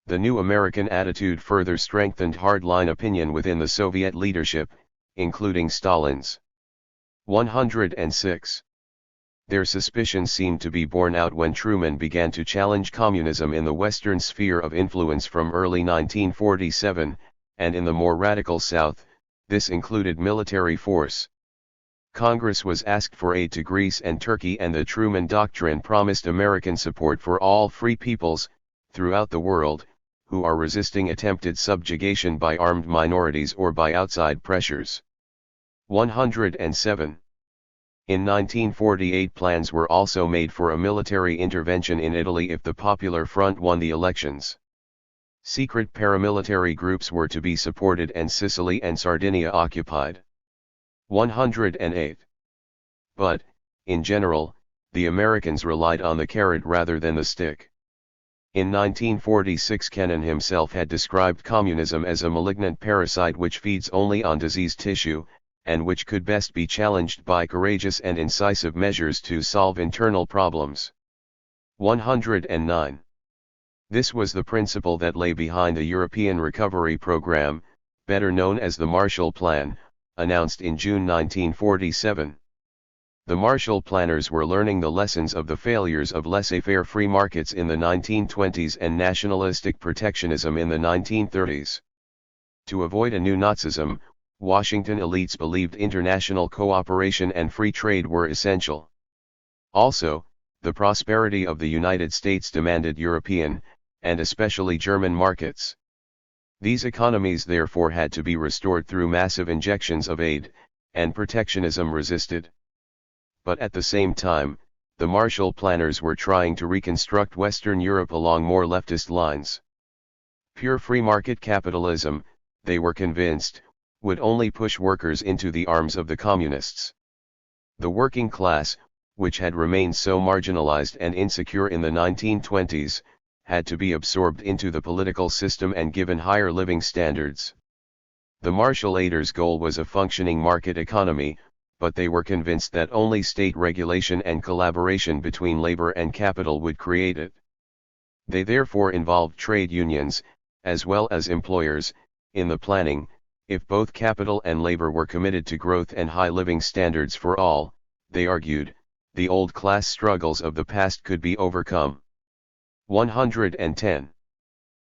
The new American attitude further strengthened hardline opinion within the Soviet leadership, including Stalin's. 106. Their suspicions seemed to be borne out when Truman began to challenge communism in the Western sphere of influence from early 1947, and in the more radical South, this included military force. Congress was asked for aid to Greece and Turkey, and the Truman Doctrine promised American support for all free peoples, throughout the world, who are resisting attempted subjugation by armed minorities or by outside pressures. 107. In 1948 plans were also made for a military intervention in Italy if the Popular Front won the elections. Secret paramilitary groups were to be supported and Sicily and Sardinia occupied. 108. But, in general, the Americans relied on the carrot rather than the stick. In 1946 Kennan himself had described communism as a malignant parasite which feeds only on diseased tissue, and which could best be challenged by courageous and incisive measures to solve internal problems. 109. This was the principle that lay behind the European Recovery Program, better known as the Marshall Plan, announced in June 1947. The Marshall Planners were learning the lessons of the failures of laissez-faire free markets in the 1920s and nationalistic protectionism in the 1930s. To avoid a new Nazism, Washington elites believed international cooperation and free trade were essential. Also, the prosperity of the United States demanded European, and especially German markets. These economies therefore had to be restored through massive injections of aid, and protectionism resisted. But at the same time, the Marshall Planners were trying to reconstruct Western Europe along more leftist lines. Pure free market capitalism, they were convinced, would only push workers into the arms of the communists. The working class, which had remained so marginalized and insecure in the 1920s, had to be absorbed into the political system and given higher living standards. The Marshall Aiders' goal was a functioning market economy, but they were convinced that only state regulation and collaboration between labor and capital would create it. They therefore involved trade unions, as well as employers, in the planning. If both capital and labor were committed to growth and high living standards for all, they argued, the old class struggles of the past could be overcome. 110.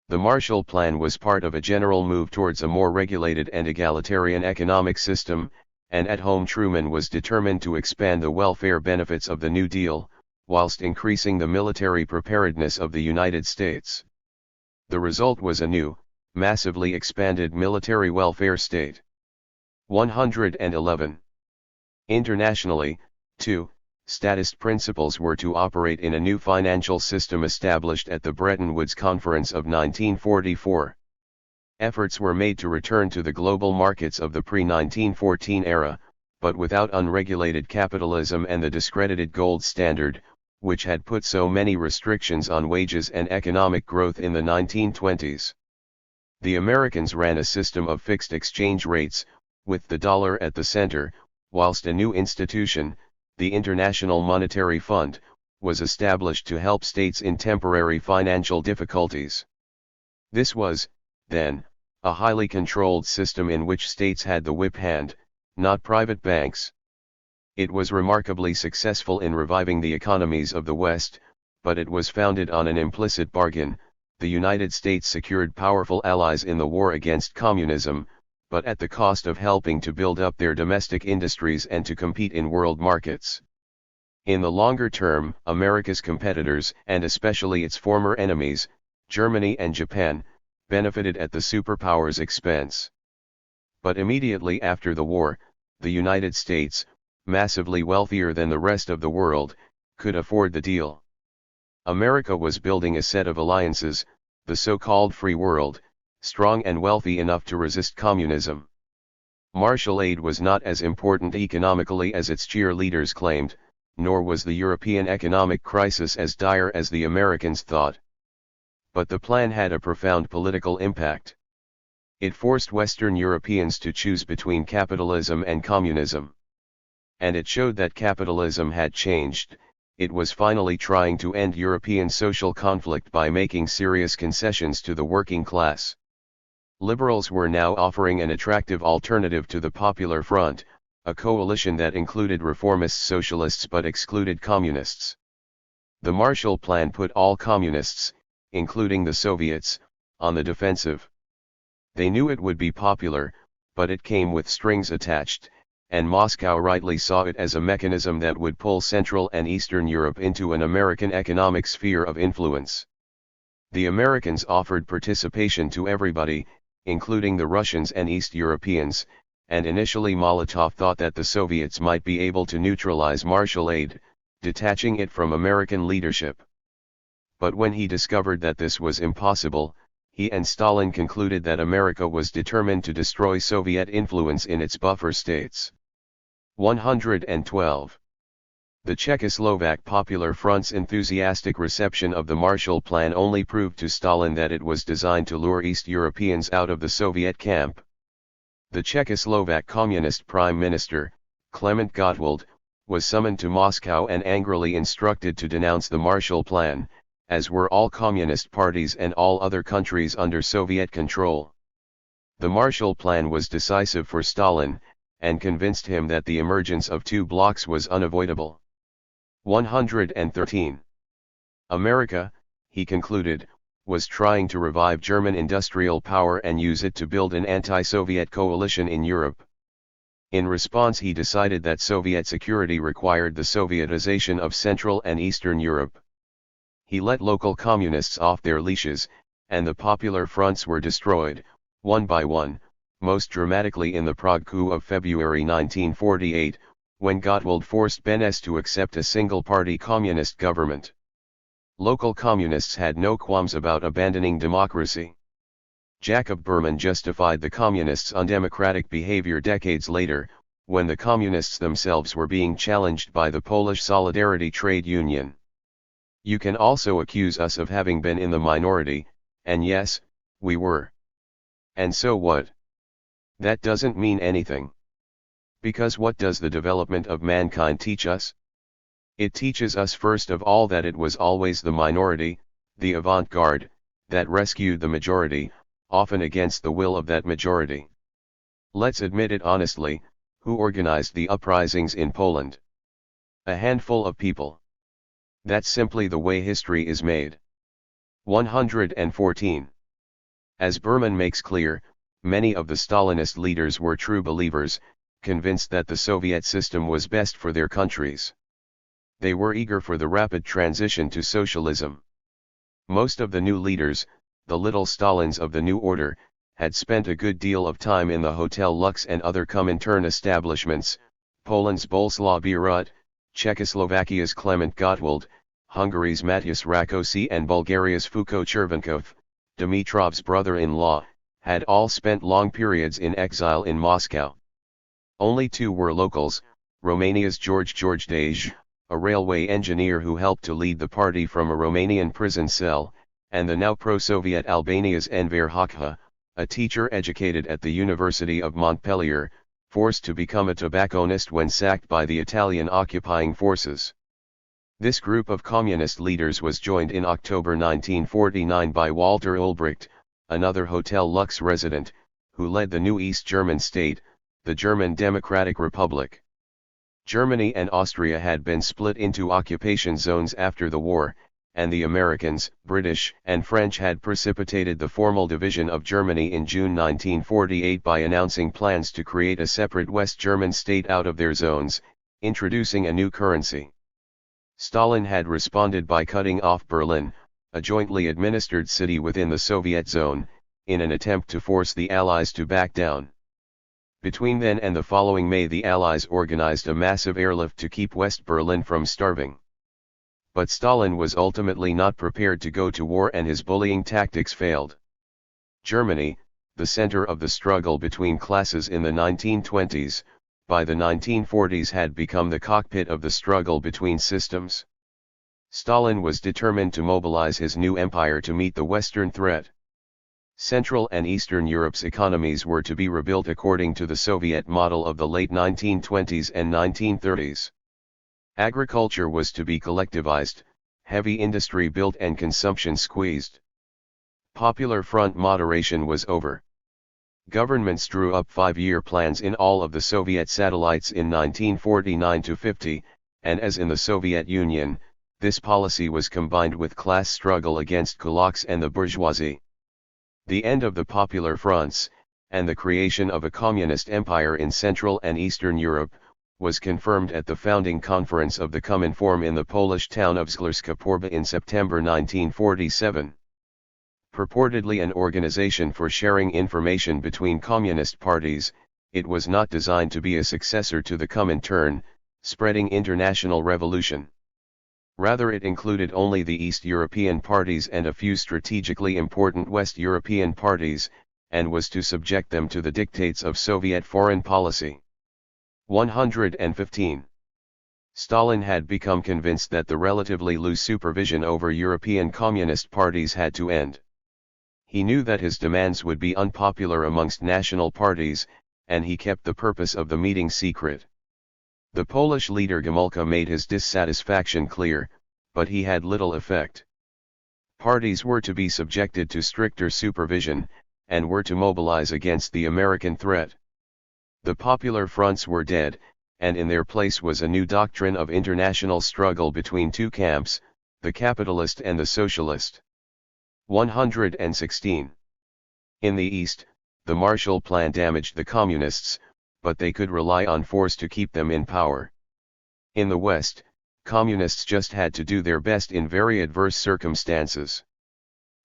The Marshall Plan was part of a general move towards a more regulated and egalitarian economic system, and at home Truman was determined to expand the welfare benefits of the New Deal, whilst increasing the military preparedness of the United States. The result was a new, massively expanded military welfare state. 111. Internationally, too, statist principles were to operate in a new financial system established at the Bretton Woods Conference of 1944. Efforts were made to return to the global markets of the pre-1914 era, but without unregulated capitalism and the discredited gold standard, which had put so many restrictions on wages and economic growth in the 1920s. The Americans ran a system of fixed exchange rates, with the dollar at the center, whilst a new institution, the International Monetary Fund, was established to help states in temporary financial difficulties. This was, then, a highly controlled system in which states had the whip hand, not private banks. It was remarkably successful in reviving the economies of the West, but it was founded on an implicit bargain. The United States secured powerful allies in the war against communism, but at the cost of helping to build up their domestic industries and to compete in world markets. In the longer term, America's competitors, and especially its former enemies, Germany and Japan, benefited at the superpowers' expense. But immediately after the war, the United States, massively wealthier than the rest of the world, could afford the deal. America was building a set of alliances, the so-called free world, strong and wealthy enough to resist communism. Marshall aid was not as important economically as its cheerleaders claimed, nor was the European economic crisis as dire as the Americans thought. But the plan had a profound political impact. It forced Western Europeans to choose between capitalism and communism. And it showed that capitalism had changed, it was finally trying to end European social conflict by making serious concessions to the working class. Liberals were now offering an attractive alternative to the Popular Front, a coalition that included reformist socialists but excluded communists. The Marshall Plan put all communists, including the Soviets, on the defensive. They knew it would be popular, but it came with strings attached, and Moscow rightly saw it as a mechanism that would pull Central and Eastern Europe into an American economic sphere of influence. The Americans offered participation to everybody, including the Russians and East Europeans, and initially Molotov thought that the Soviets might be able to neutralize Marshall aid, detaching it from American leadership. But when he discovered that this was impossible, he and Stalin concluded that America was determined to destroy Soviet influence in its buffer states. 112. The Czechoslovak Popular Front's enthusiastic reception of the Marshall Plan only proved to Stalin that it was designed to lure East Europeans out of the Soviet camp. The Czechoslovak Communist Prime Minister, Klement Gottwald, was summoned to Moscow and angrily instructed to denounce the Marshall Plan, as were all communist parties and all other countries under Soviet control. The Marshall Plan was decisive for Stalin, and convinced him that the emergence of two blocs was unavoidable. 113. America, he concluded, was trying to revive German industrial power and use it to build an anti-Soviet coalition in Europe. In response, he decided that Soviet security required the Sovietization of Central and Eastern Europe. He let local communists off their leashes, and the popular fronts were destroyed, one by one, most dramatically in the Prague coup of February 1948, when Gottwald forced Beneš to accept a single-party communist government. Local communists had no qualms about abandoning democracy. Jacob Berman justified the communists' undemocratic behavior decades later, when the communists themselves were being challenged by the Polish Solidarity trade union. You can also accuse us of having been in the minority, and yes, we were. And so what? That doesn't mean anything. Because what does the development of mankind teach us? It teaches us first of all that it was always the minority, the avant-garde, that rescued the majority, often against the will of that majority. Let's admit it honestly, who organized the uprisings in Poland? A handful of people. That's simply the way history is made. 114. As Berman makes clear, many of the Stalinist leaders were true believers, convinced that the Soviet system was best for their countries. They were eager for the rapid transition to socialism. Most of the new leaders, the little Stalins of the new order, had spent a good deal of time in the Hotel Lux and other Comintern establishments, Poland's Boleslaw Bierut, Czechoslovakia's Klement Gottwald, Hungary's Matyas Rákosi and Bulgaria's Foucault Chervenkov, Dimitrov's brother-in-law, had all spent long periods in exile in Moscow. Only two were locals, Romania's George Dej, a railway engineer who helped to lead the party from a Romanian prison cell, and the now pro-Soviet Albania's Enver Hoxha, a teacher educated at the University of Montpellier, forced to become a tobacconist when sacked by the Italian occupying forces. This group of communist leaders was joined in October 1949 by Walter Ulbricht, another Hotel Lux resident, who led the new East German state, the German Democratic Republic. Germany and Austria had been split into occupation zones after the war, and the Americans, British, and French had precipitated the formal division of Germany in June 1948 by announcing plans to create a separate West German state out of their zones, introducing a new currency. Stalin had responded by cutting off Berlin, a jointly administered city within the Soviet zone, in an attempt to force the Allies to back down. Between then and the following May, the Allies organized a massive airlift to keep West Berlin from starving. But Stalin was ultimately not prepared to go to war, and his bullying tactics failed. Germany, the center of the struggle between classes in the 1920s, by the 1940s had become the cockpit of the struggle between systems. Stalin was determined to mobilize his new empire to meet the Western threat. Central and Eastern Europe's economies were to be rebuilt according to the Soviet model of the late 1920s and 1930s. Agriculture was to be collectivized, heavy industry built and consumption squeezed. Popular Front moderation was over. Governments drew up 5-year plans in all of the Soviet satellites in 1949-50, and as in the Soviet Union, this policy was combined with class struggle against kulaks and the bourgeoisie. The end of the Popular Fronts, and the creation of a communist empire in Central and Eastern Europe, was confirmed at the founding conference of the Commonform in the Polish town of Zgierska Porba in September 1947. Purportedly an organization for sharing information between communist parties, it was not designed to be a successor to the Comintern, spreading international revolution. Rather, it included only the East European parties and a few strategically important West European parties, and was to subject them to the dictates of Soviet foreign policy. 115. Stalin had become convinced that the relatively loose supervision over European communist parties had to end. He knew that his demands would be unpopular amongst national parties, and he kept the purpose of the meeting secret. The Polish leader Gomulka made his dissatisfaction clear, but he had little effect. Parties were to be subjected to stricter supervision, and were to mobilize against the American threat. The popular fronts were dead, and in their place was a new doctrine of international struggle between two camps, the capitalist and the socialist. 116. In the East, the Marshall Plan damaged the communists, but they could rely on force to keep them in power. In the West, communists just had to do their best in very adverse circumstances.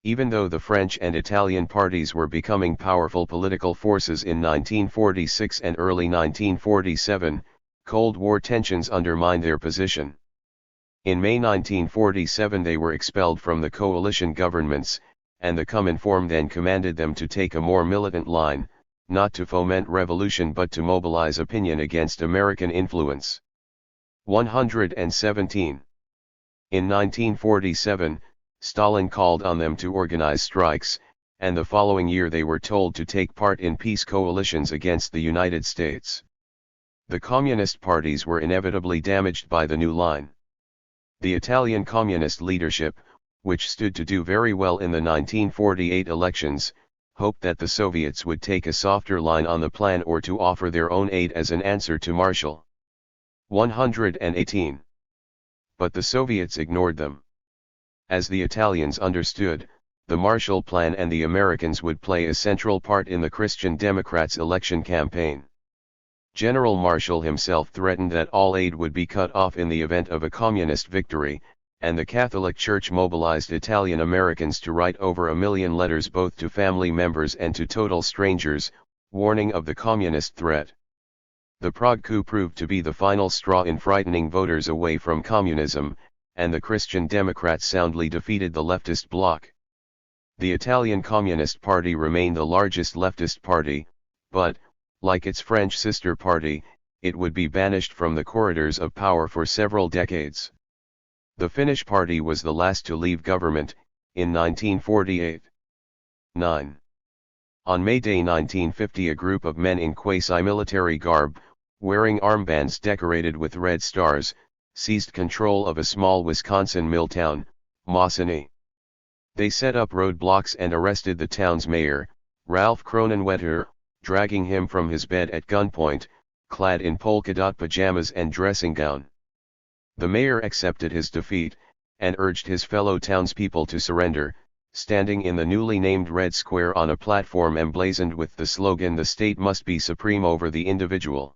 Even though the French and Italian parties were becoming powerful political forces in 1946 and early 1947, Cold War tensions undermined their position. In May 1947 they were expelled from the coalition governments, and the Commonform then commanded them to take a more militant line, not to foment revolution but to mobilize opinion against American influence. 117. In 1947, Stalin called on them to organize strikes, and the following year they were told to take part in peace coalitions against the United States. The communist parties were inevitably damaged by the new line. The Italian communist leadership, which stood to do very well in the 1948 elections, hoped that the Soviets would take a softer line on the plan or to offer their own aid as an answer to Marshall. 118. But the Soviets ignored them. As the Italians understood, the Marshall Plan and the Americans would play a central part in the Christian Democrats' election campaign. General Marshall himself threatened that all aid would be cut off in the event of a communist victory, and the Catholic Church mobilized Italian Americans to write over 1 million letters both to family members and to total strangers, warning of the communist threat. The Prague coup proved to be the final straw in frightening voters away from communism, and the Christian Democrats soundly defeated the leftist bloc. The Italian Communist Party remained the largest leftist party, but, like its French sister party, it would be banished from the corridors of power for several decades. The Finnish party was the last to leave government, in 1948. 9. On May Day 1950 a group of men in quasi-military garb, wearing armbands decorated with red stars, seized control of a small Wisconsin mill town, Mosinee. They set up roadblocks and arrested the town's mayor, Ralph Kronenwetter, dragging him from his bed at gunpoint, clad in polka-dot pajamas and dressing gown. The mayor accepted his defeat, and urged his fellow townspeople to surrender, standing in the newly named Red Square on a platform emblazoned with the slogan "The state must be supreme over the individual."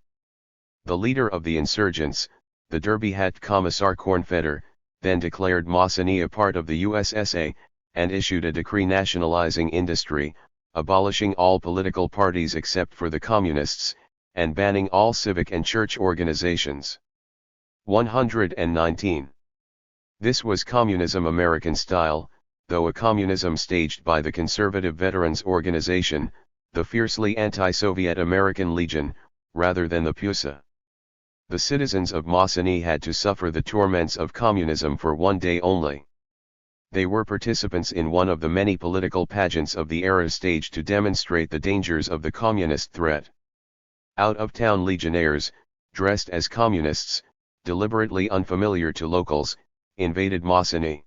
The leader of the insurgents, the derby-hat Commissar Kornfeder, then declared Mosinee a part of the USSA, and issued a decree nationalizing industry, abolishing all political parties except for the communists, and banning all civic and church organizations. 119. This was communism American style, though a communism staged by the Conservative Veterans Organization, the fiercely anti-Soviet American Legion, rather than the PUSA. The citizens of Mosinee had to suffer the torments of communism for one day only. They were participants in one of the many political pageants of the era staged to demonstrate the dangers of the communist threat. Out-of-town legionnaires, dressed as communists, deliberately unfamiliar to locals, invaded Mosinee.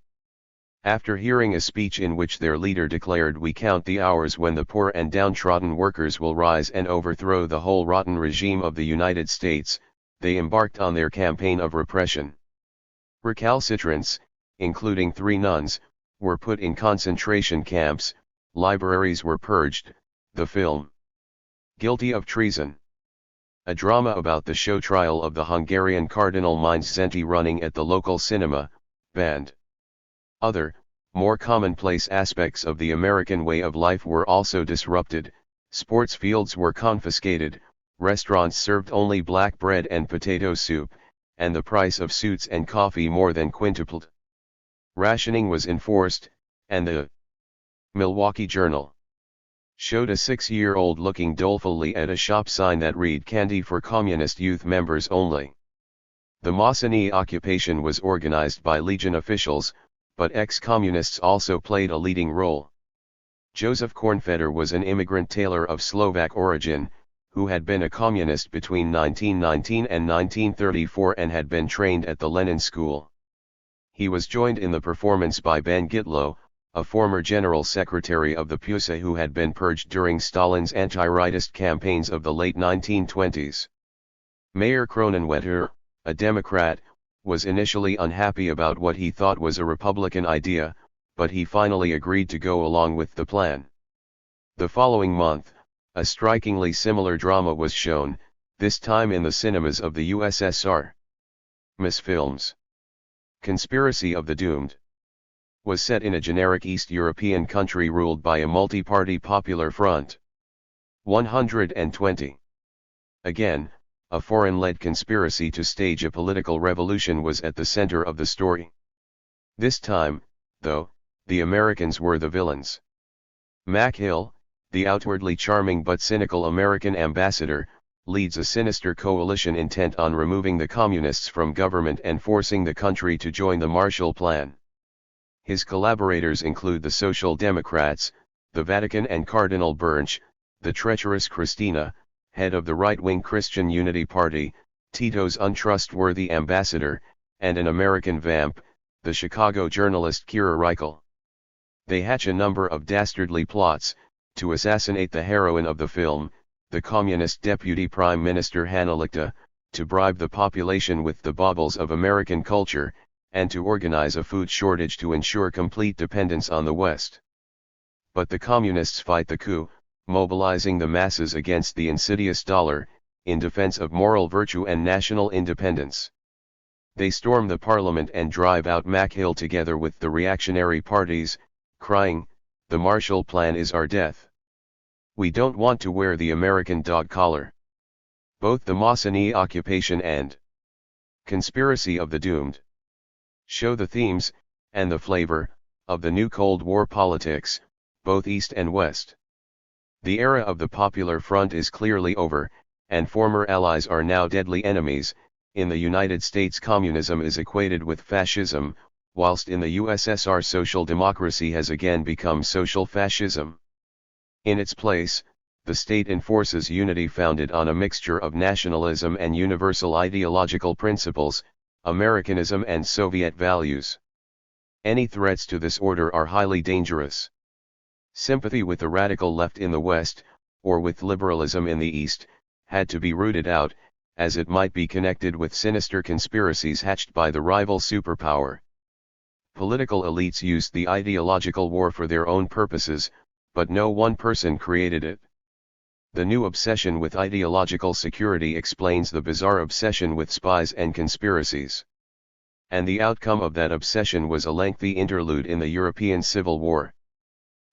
After hearing a speech in which their leader declared, "We count the hours when the poor and downtrodden workers will rise and overthrow the whole rotten regime of the United States," they embarked on their campaign of repression. Recalcitrants, including 3 nuns, were put in concentration camps, libraries were purged. The film, Guilty of Treason, a drama about the show trial of the Hungarian Cardinal Mindszenty running at the local cinema, banned. Other, more commonplace aspects of the American way of life were also disrupted. Sports fields were confiscated, restaurants served only black bread and potato soup, and the price of suits and coffee more than quintupled. Rationing was enforced, and the Milwaukee Journal showed a 6-year-old looking dolefully at a shop sign that read "Candy for Communist Youth Members Only." The Mosinee occupation was organized by Legion officials, but ex-communists also played a leading role. Joseph Kornfeder was an immigrant tailor of Slovak origin, who had been a communist between 1919 and 1934 and had been trained at the Lenin School. He was joined in the performance by Ben Gitlow, a former general secretary of the PUSA who had been purged during Stalin's anti-rightist campaigns of the late 1920s. Mayor Kronenwetter, a Democrat, was initially unhappy about what he thought was a Republican idea, but he finally agreed to go along with the plan. The following month, a strikingly similar drama was shown, this time in the cinemas of the USSR. Miss Films, Conspiracy of the Doomed, was set in a generic East European country ruled by a multi-party popular front. 120. Again, a foreign-led conspiracy to stage a political revolution was at the center of the story. This time, though, the Americans were the villains. Mac Hill, the outwardly charming but cynical American ambassador, leads a sinister coalition intent on removing the communists from government and forcing the country to join the Marshall Plan. His collaborators include the Social Democrats, the Vatican and Cardinal Bernsch, the treacherous Christina, head of the right-wing Christian Unity Party, Tito's untrustworthy ambassador, and an American vamp, the Chicago journalist Kira Reichel. They hatch a number of dastardly plots, to assassinate the heroine of the film, the communist deputy prime minister Hanna Lichta, to bribe the population with the baubles of American culture, and to organize a food shortage to ensure complete dependence on the West. But the communists fight the coup, mobilizing the masses against the insidious dollar, in defense of moral virtue and national independence. They storm the parliament and drive out Mac Hill together with the reactionary parties, crying, "The Marshall Plan is our death. We don't want to wear the American dog collar." Both the Mosinee occupation and Conspiracy of the Doomed show the themes, and the flavor, of the new Cold War politics, both East and West. The era of the Popular Front is clearly over, and former allies are now deadly enemies. In the United States, communism is equated with fascism, whilst in the USSR social democracy has again become social fascism. In its place, the state enforces unity founded on a mixture of nationalism and universal ideological principles, Americanism and Soviet values. Any threats to this order are highly dangerous. Sympathy with the radical left in the West, or with liberalism in the East, had to be rooted out, as it might be connected with sinister conspiracies hatched by the rival superpower. Political elites used the ideological war for their own purposes, but no one person created it. The new obsession with ideological security explains the bizarre obsession with spies and conspiracies. And the outcome of that obsession was a lengthy interlude in the European Civil War.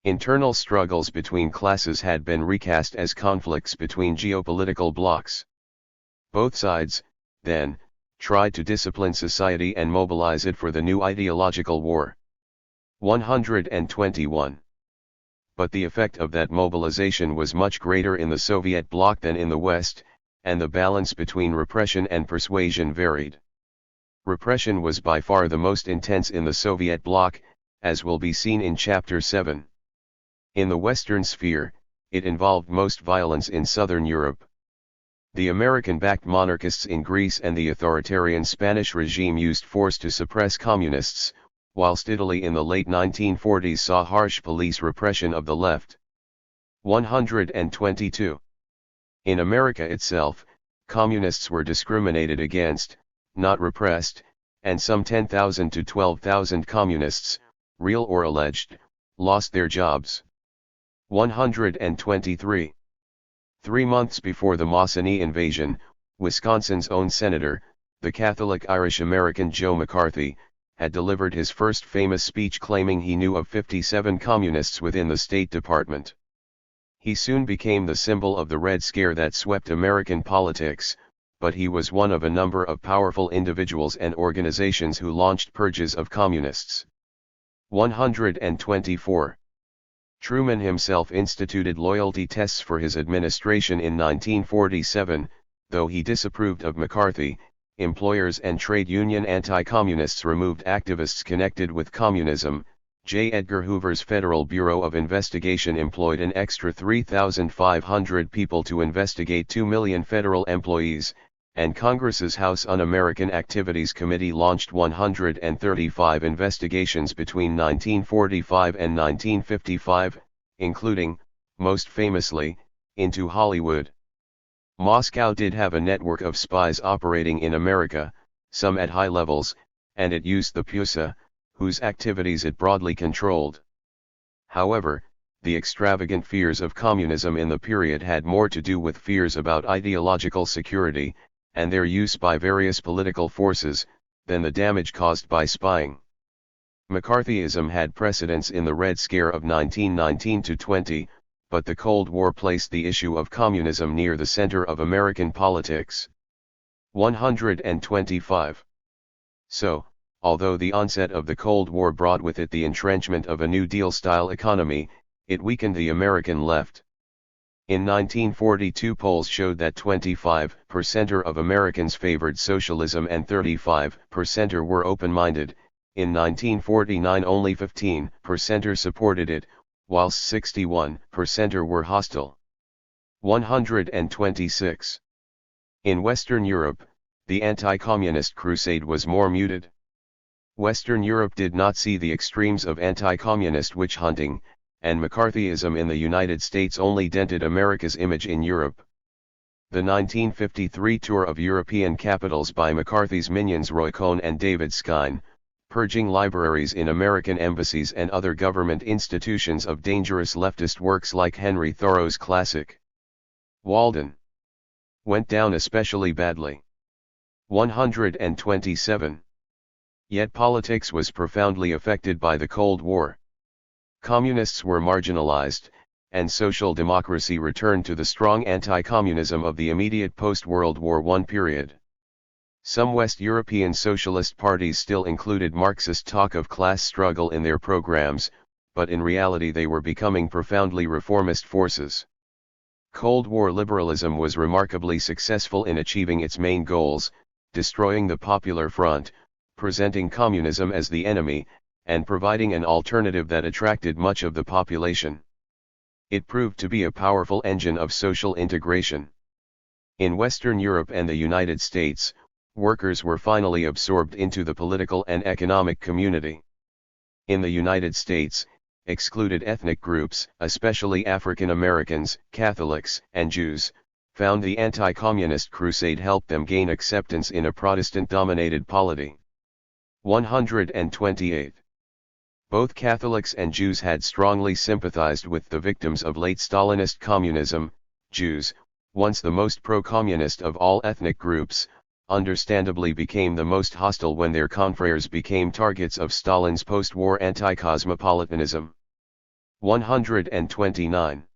Internal struggles between classes had been recast as conflicts between geopolitical blocs. Both sides, then, tried to discipline society and mobilize it for the new ideological war. 121. But the effect of that mobilization was much greater in the Soviet bloc than in the West, and the balance between repression and persuasion varied. Repression was by far the most intense in the Soviet bloc, as will be seen in Chapter 7. In the Western sphere, it involved most violence in Southern Europe. The American-backed monarchists in Greece and the authoritarian Spanish regime used force to suppress communists, whilst Italy in the late 1940s saw harsh police repression of the left. 122. In America itself, communists were discriminated against, not repressed, and some 10,000 to 12,000 communists, real or alleged, lost their jobs. 123. 3 months before the Maussanee invasion, Wisconsin's own senator, the Catholic Irish-American Joe McCarthy, had delivered his first famous speech claiming he knew of 57 communists within the State Department. He soon became the symbol of the Red Scare that swept American politics, but he was one of a number of powerful individuals and organizations who launched purges of communists. 124. Truman himself instituted loyalty tests for his administration in 1947, though he disapproved of McCarthy. Employers and trade union anti-communists removed activists connected with communism. J. Edgar Hoover's Federal Bureau of Investigation employed an extra 3,500 people to investigate 2 million federal employees, and Congress's House Un-American Activities Committee launched 135 investigations between 1945 and 1955, including, most famously, into Hollywood. Moscow did have a network of spies operating in America, some at high levels, and it used the PUSA, whose activities it broadly controlled. However, the extravagant fears of communism in the period had more to do with fears about ideological security, and their use by various political forces, than the damage caused by spying. McCarthyism had precedence in the Red Scare of 1919-20, but the Cold War placed the issue of communism near the center of American politics. 125. So, although the onset of the Cold War brought with it the entrenchment of a New Deal-style economy, it weakened the American left. In 1942 polls showed that 25% of Americans favored socialism and 35% were open-minded. In 1949 only 15% supported it, whilst 61% were hostile. 126. In Western Europe, the anti-communist crusade was more muted. Western Europe did not see the extremes of anti-communist witch hunting, and McCarthyism in the United States only dented America's image in Europe. The 1953 tour of European capitals by McCarthy's minions Roy Cohn and David Skine, purging libraries in American embassies and other government institutions of dangerous leftist works like Henry Thoreau's classic Walden, went down especially badly. 127. Yet politics was profoundly affected by the Cold War. Communists were marginalized, and social democracy returned to the strong anti-communism of the immediate post-World War I period. Some West European socialist parties still included Marxist talk of class struggle in their programs, but in reality they were becoming profoundly reformist forces. Cold War liberalism was remarkably successful in achieving its main goals, destroying the Popular Front, presenting communism as the enemy, and providing an alternative that attracted much of the population. It proved to be a powerful engine of social integration. In Western Europe and the United States, workers were finally absorbed into the political and economic community. In the United States, excluded ethnic groups, especially African Americans, Catholics, and Jews, found the anti-communist crusade helped them gain acceptance in a Protestant-dominated polity. 128. Both Catholics and Jews had strongly sympathized with the victims of late Stalinist communism. Jews, once the most pro-communist of all ethnic groups, understandably became the most hostile when their confreres became targets of Stalin's post-war anti-cosmopolitanism. 129.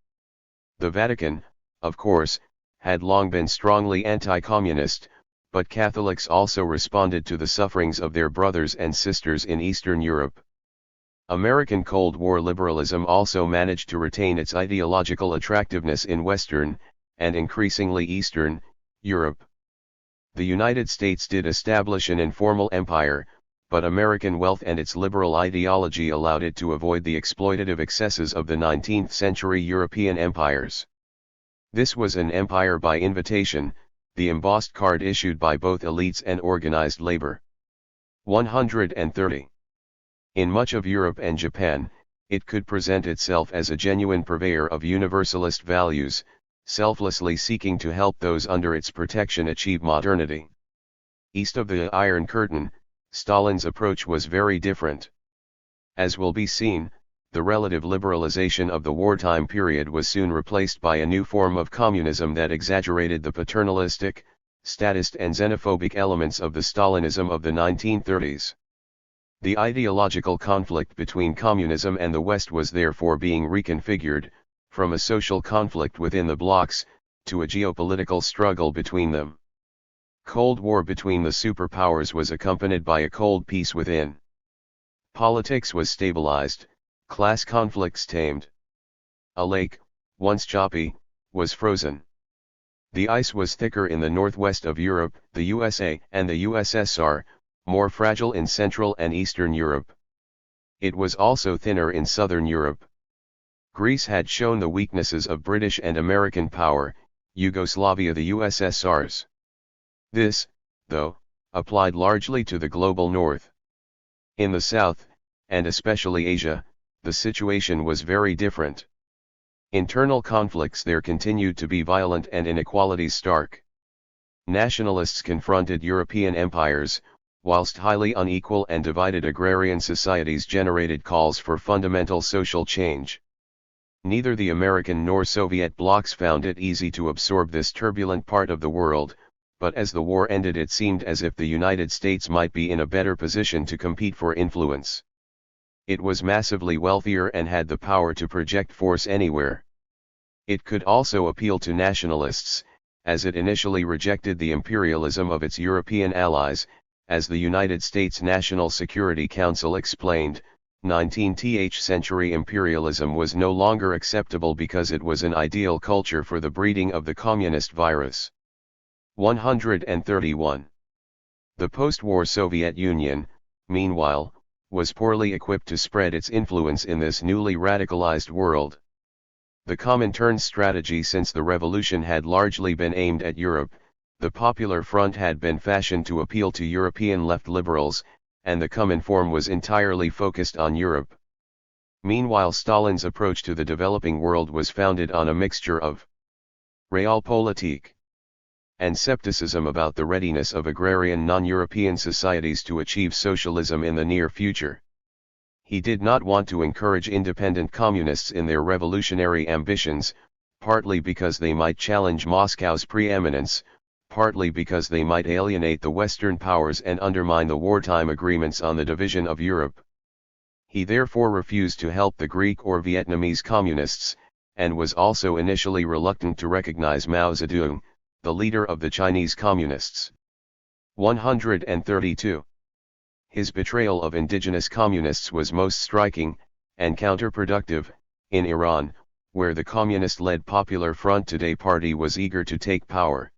The Vatican, of course, had long been strongly anti-communist, but Catholics also responded to the sufferings of their brothers and sisters in Eastern Europe. American Cold War liberalism also managed to retain its ideological attractiveness in Western, and increasingly Eastern, Europe. The United States did establish an informal empire, but American wealth and its liberal ideology allowed it to avoid the exploitative excesses of the 19th century European empires. This was an empire by invitation, the embossed card issued by both elites and organized labor. 130. In much of Europe and Japan, it could present itself as a genuine purveyor of universalist values, selflessly seeking to help those under its protection achieve modernity. East of the Iron Curtain, Stalin's approach was very different. As will be seen, the relative liberalization of the wartime period was soon replaced by a new form of communism that exaggerated the paternalistic, statist and xenophobic elements of the Stalinism of the 1930s. The ideological conflict between communism and the West was therefore being reconfigured, from a social conflict within the blocs, to a geopolitical struggle between them. Cold War between the superpowers was accompanied by a cold peace within. Politics was stabilized, class conflicts tamed. A lake, once choppy, was frozen. The ice was thicker in the northwest of Europe, the USA and the USSR, more fragile in Central and Eastern Europe. It was also thinner in Southern Europe. Greece had shown the weaknesses of British and American power, Yugoslavia the USSR's. This, though, applied largely to the global north. In the south, and especially Asia, the situation was very different. Internal conflicts there continued to be violent and inequalities stark. Nationalists confronted European empires, whilst highly unequal and divided agrarian societies generated calls for fundamental social change. Neither the American nor Soviet blocs found it easy to absorb this turbulent part of the world, but as the war ended it seemed as if the United States might be in a better position to compete for influence. It was massively wealthier and had the power to project force anywhere. It could also appeal to nationalists, as it initially rejected the imperialism of its European allies. As the United States National Security Council explained, 19th century imperialism was no longer acceptable because it was an ideal culture for the breeding of the communist virus. 131. The post-war Soviet Union, meanwhile, was poorly equipped to spread its influence in this newly radicalized world. The Comintern's strategy since the revolution had largely been aimed at Europe. The Popular Front had been fashioned to appeal to European left liberals, and the Cominform was entirely focused on Europe. Meanwhile, Stalin's approach to the developing world was founded on a mixture of realpolitik and skepticism about the readiness of agrarian non-European societies to achieve socialism in the near future. He did not want to encourage independent communists in their revolutionary ambitions, partly because they might challenge Moscow's preeminence, partly because they might alienate the Western powers and undermine the wartime agreements on the division of Europe. He therefore refused to help the Greek or Vietnamese communists, and was also initially reluctant to recognize Mao Zedong, the leader of the Chinese communists. 132. His betrayal of indigenous communists was most striking, and counterproductive, in Iran, where the communist-led Popular Front Today party was eager to take power.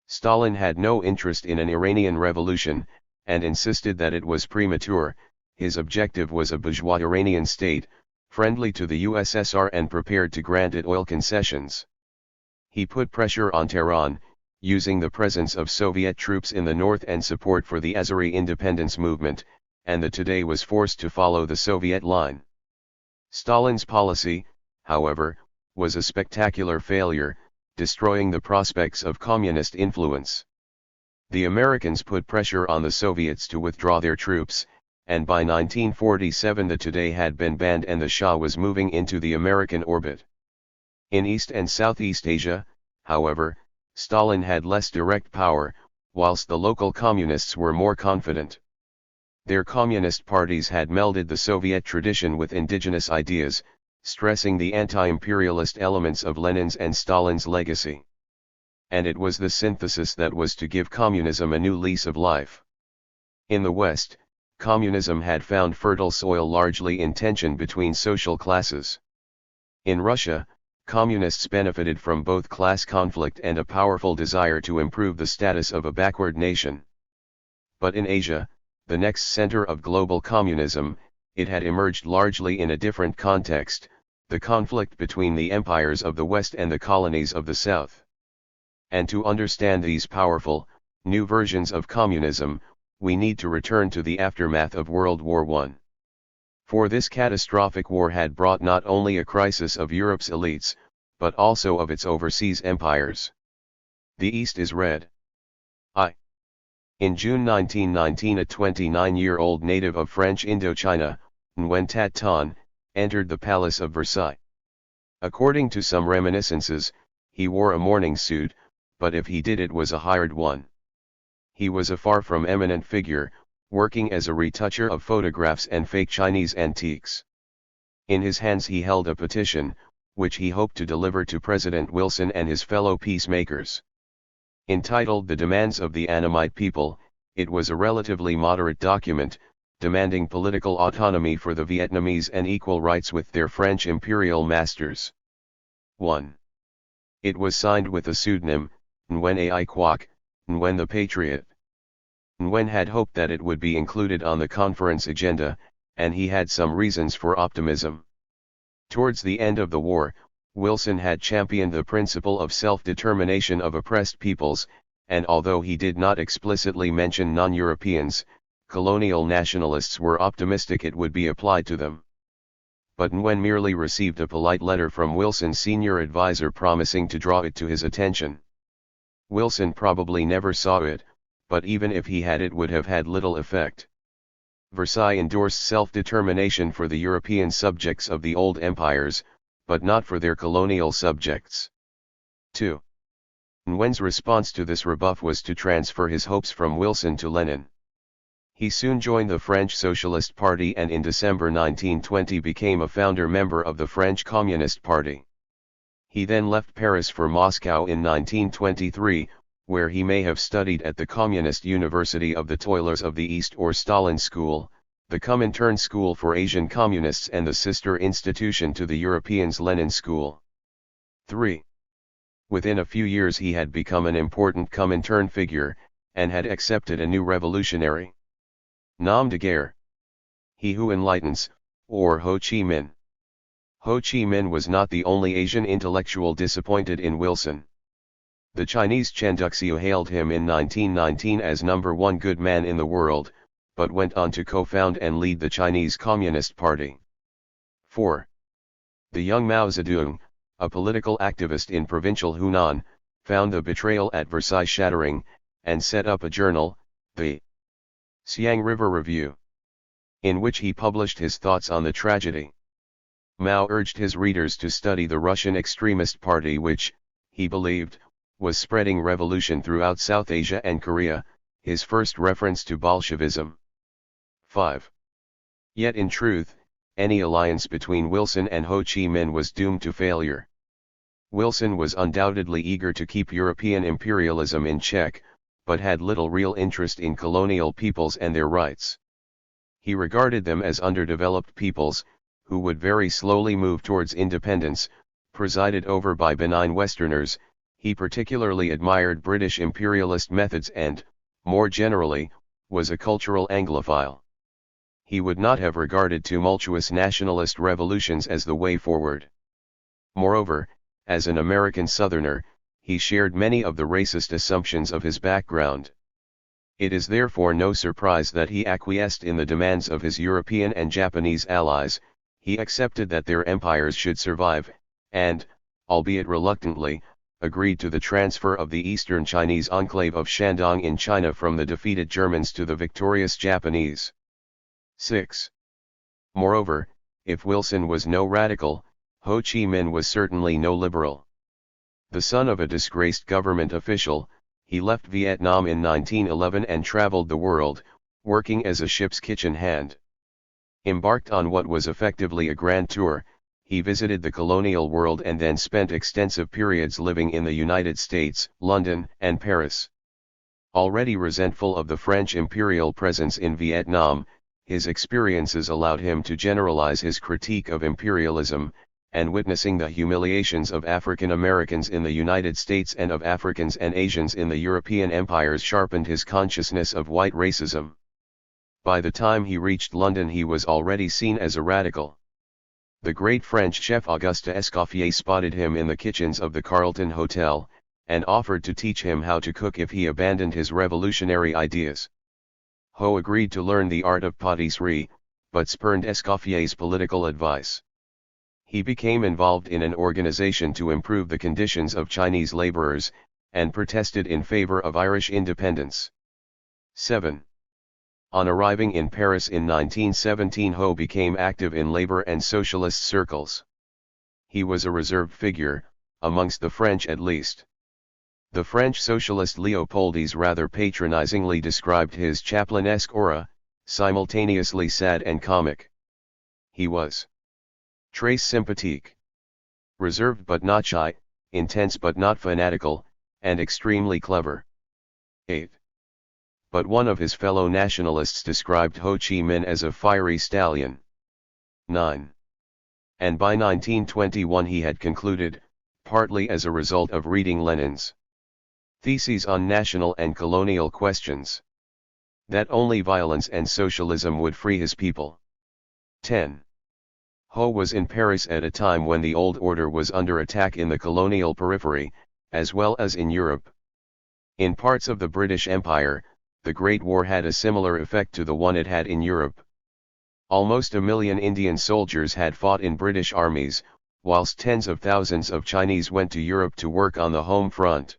Stalin had no interest in an Iranian revolution, and insisted that it was premature. His objective was a bourgeois Iranian state, friendly to the USSR and prepared to grant it oil concessions. He put pressure on Tehran, using the presence of Soviet troops in the north and support for the Azeri independence movement, and the Today was forced to follow the Soviet line. Stalin's policy, however, was a spectacular failure, destroying the prospects of communist influence. The Americans put pressure on the Soviets to withdraw their troops, and by 1947 the Today had been banned and the Shah was moving into the American orbit. In East and Southeast Asia, however, Stalin had less direct power, whilst the local communists were more confident. Their communist parties had melded the Soviet tradition with indigenous ideas, stressing the anti-imperialist elements of Lenin's and Stalin's legacy. And it was the synthesis that was to give communism a new lease of life. In the West, communism had found fertile soil largely in tension between social classes. In Russia, communists benefited from both class conflict and a powerful desire to improve the status of a backward nation. But in Asia, the next center of global communism, it had emerged largely in a different context, the conflict between the empires of the West and the colonies of the South. And to understand these powerful, new versions of communism, we need to return to the aftermath of World War I. For this catastrophic war had brought not only a crisis of Europe's elites, but also of its overseas empires. The East is red. In June 1919 a 29-year-old native of French Indochina, Nguyen Tat Ton, entered the Palace of Versailles. According to some reminiscences, he wore a mourning suit, but if he did it was a hired one. He was a far from eminent figure, working as a retoucher of photographs and fake Chinese antiques. In his hands he held a petition, which he hoped to deliver to President Wilson and his fellow peacemakers. Entitled The Demands of the Annamite People, it was a relatively moderate document, demanding political autonomy for the Vietnamese and equal rights with their French imperial masters. 1. It was signed with the pseudonym, Nguyen Ai Quoc, Nguyen the Patriot. Nguyen had hoped that it would be included on the conference agenda, and he had some reasons for optimism. Towards the end of the war, Wilson had championed the principle of self-determination of oppressed peoples, and although he did not explicitly mention non-Europeans, colonial nationalists were optimistic it would be applied to them. But Nguyen merely received a polite letter from Wilson's senior advisor promising to draw it to his attention. Wilson probably never saw it, but even if he had it would have had little effect. Versailles endorsed self-determination for the European subjects of the old empires, but not for their colonial subjects. 2. Nguyen's response to this rebuff was to transfer his hopes from Wilson to Lenin. He soon joined the French Socialist Party and in December 1920 became a founder member of the French Communist Party. He then left Paris for Moscow in 1923, where he may have studied at the Communist University of the Toilers of the East or Stalin School, the Comintern School for Asian Communists and the sister institution to the Europeans Lenin School. 3. Within a few years he had become an important Comintern figure, and had accepted a new revolutionary nom de guerre. He who enlightens, or Ho Chi Minh. Ho Chi Minh was not the only Asian intellectual disappointed in Wilson. The Chinese Chen Duxiu hailed him in 1919 as #1 good man in the world, but went on to co-found and lead the Chinese Communist Party. 4. The young Mao Zedong, a political activist in provincial Hunan, found the betrayal at Versailles shattering, and set up a journal, the Siang River Review, in which he published his thoughts on the tragedy. Mao urged his readers to study the Russian extremist party which, he believed, was spreading revolution throughout South Asia and Korea, his first reference to Bolshevism. 5. Yet in truth, any alliance between Wilson and Ho Chi Minh was doomed to failure. Wilson was undoubtedly eager to keep European imperialism in check, but had little real interest in colonial peoples and their rights. He regarded them as underdeveloped peoples, who would very slowly move towards independence, presided over by benign Westerners. He particularly admired British imperialist methods and, more generally, was a cultural Anglophile. He would not have regarded tumultuous nationalist revolutions as the way forward. Moreover, as an American Southerner, he shared many of the racist assumptions of his background. It is therefore no surprise that he acquiesced in the demands of his European and Japanese allies. He accepted that their empires should survive, and, albeit reluctantly, agreed to the transfer of the eastern Chinese enclave of Shandong in China from the defeated Germans to the victorious Japanese. 6. Moreover, if Wilson was no radical, Ho Chi Minh was certainly no liberal. The son of a disgraced government official, he left Vietnam in 1911 and traveled the world, working as a ship's kitchen hand. Embarked on what was effectively a grand tour, he visited the colonial world and then spent extensive periods living in the United States, London, and Paris. Already resentful of the French imperial presence in Vietnam, his experiences allowed him to generalize his critique of imperialism, and witnessing the humiliations of African Americans in the United States and of Africans and Asians in the European empires sharpened his consciousness of white racism. By the time he reached London he was already seen as a radical. The great French chef Auguste Escoffier spotted him in the kitchens of the Carlton Hotel, and offered to teach him how to cook if he abandoned his revolutionary ideas. Ho agreed to learn the art of patisserie, but spurned Escoffier's political advice. He became involved in an organization to improve the conditions of Chinese laborers, and protested in favor of Irish independence. 7. On arriving in Paris in 1917, Ho became active in labor and socialist circles. He was a reserved figure, amongst the French at least. The French socialist Léopoldis rather patronizingly described his chaplin-esque aura, simultaneously sad and comic. He was très sympathique, reserved but not shy, intense but not fanatical, and extremely clever. 8. But one of his fellow nationalists described Ho Chi Minh as a fiery stallion. 9. And by 1921 he had concluded, partly as a result of reading Lenin's theses on national and colonial questions, that only violence and socialism would free his people. 10. Ho was in Paris at a time when the old order was under attack in the colonial periphery, as well as in Europe. In parts of the British Empire, the Great War had a similar effect to the one it had in Europe. Almost 1 million Indian soldiers had fought in British armies, whilst tens of thousands of Chinese went to Europe to work on the home front.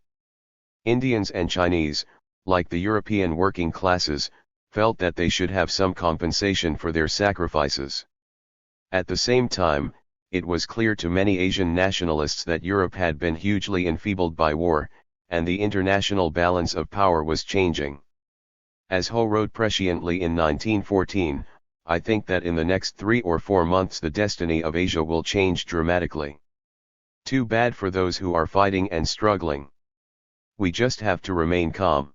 Indians and Chinese, like the European working classes, felt that they should have some compensation for their sacrifices. At the same time, it was clear to many Asian nationalists that Europe had been hugely enfeebled by war, and the international balance of power was changing. As Ho wrote presciently in 1914, I think that in the next 3 or 4 months the destiny of Asia will change dramatically. Too bad for those who are fighting and struggling. We just have to remain calm.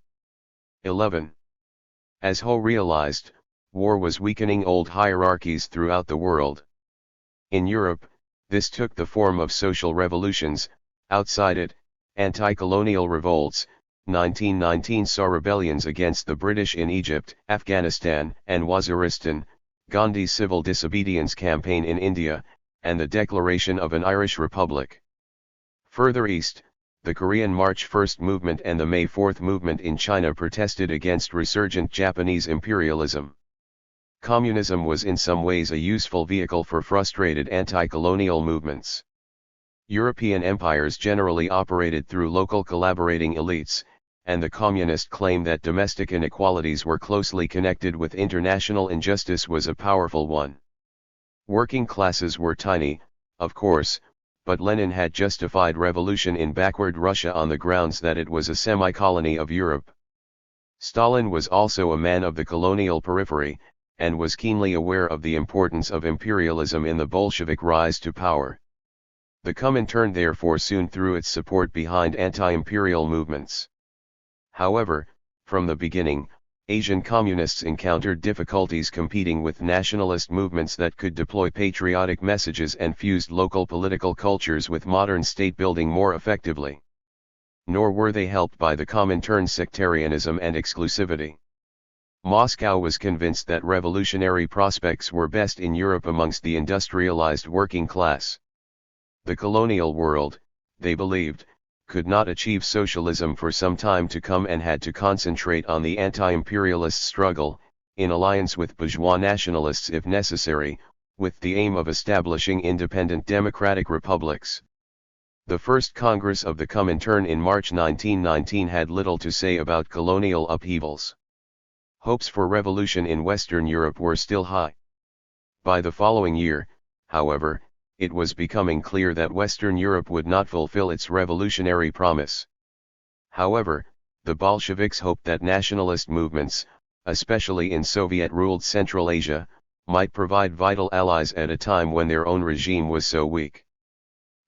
11. As Ho realized, war was weakening old hierarchies throughout the world. In Europe, this took the form of social revolutions. Outside it, anti-colonial revolts. 1919 saw rebellions against the British in Egypt, Afghanistan, and Waziristan, Gandhi's civil disobedience campaign in India, and the declaration of an Irish Republic. Further east, the Korean March First movement and the May Fourth movement in China protested against resurgent Japanese imperialism. Communism was in some ways a useful vehicle for frustrated anti-colonial movements. European empires generally operated through local collaborating elites, and the communist claim that domestic inequalities were closely connected with international injustice was a powerful one. Working classes were tiny, of course, but Lenin had justified revolution in backward Russia on the grounds that it was a semi-colony of Europe. Stalin was also a man of the colonial periphery, and was keenly aware of the importance of imperialism in the Bolshevik rise to power. The Comintern therefore soon threw its support behind anti-imperial movements. However, from the beginning, Asian communists encountered difficulties competing with nationalist movements that could deploy patriotic messages and fused local political cultures with modern state-building more effectively. Nor were they helped by the Comintern's sectarianism and exclusivity. Moscow was convinced that revolutionary prospects were best in Europe amongst the industrialized working class. The colonial world, they believed, could not achieve socialism for some time to come and had to concentrate on the anti-imperialist struggle, in alliance with bourgeois nationalists if necessary, with the aim of establishing independent democratic republics. The first Congress of the Comintern in March 1919 had little to say about colonial upheavals. Hopes for revolution in Western Europe were still high. By the following year, however, it was becoming clear that Western Europe would not fulfill its revolutionary promise. However, the Bolsheviks hoped that nationalist movements, especially in Soviet-ruled Central Asia, might provide vital allies at a time when their own regime was so weak.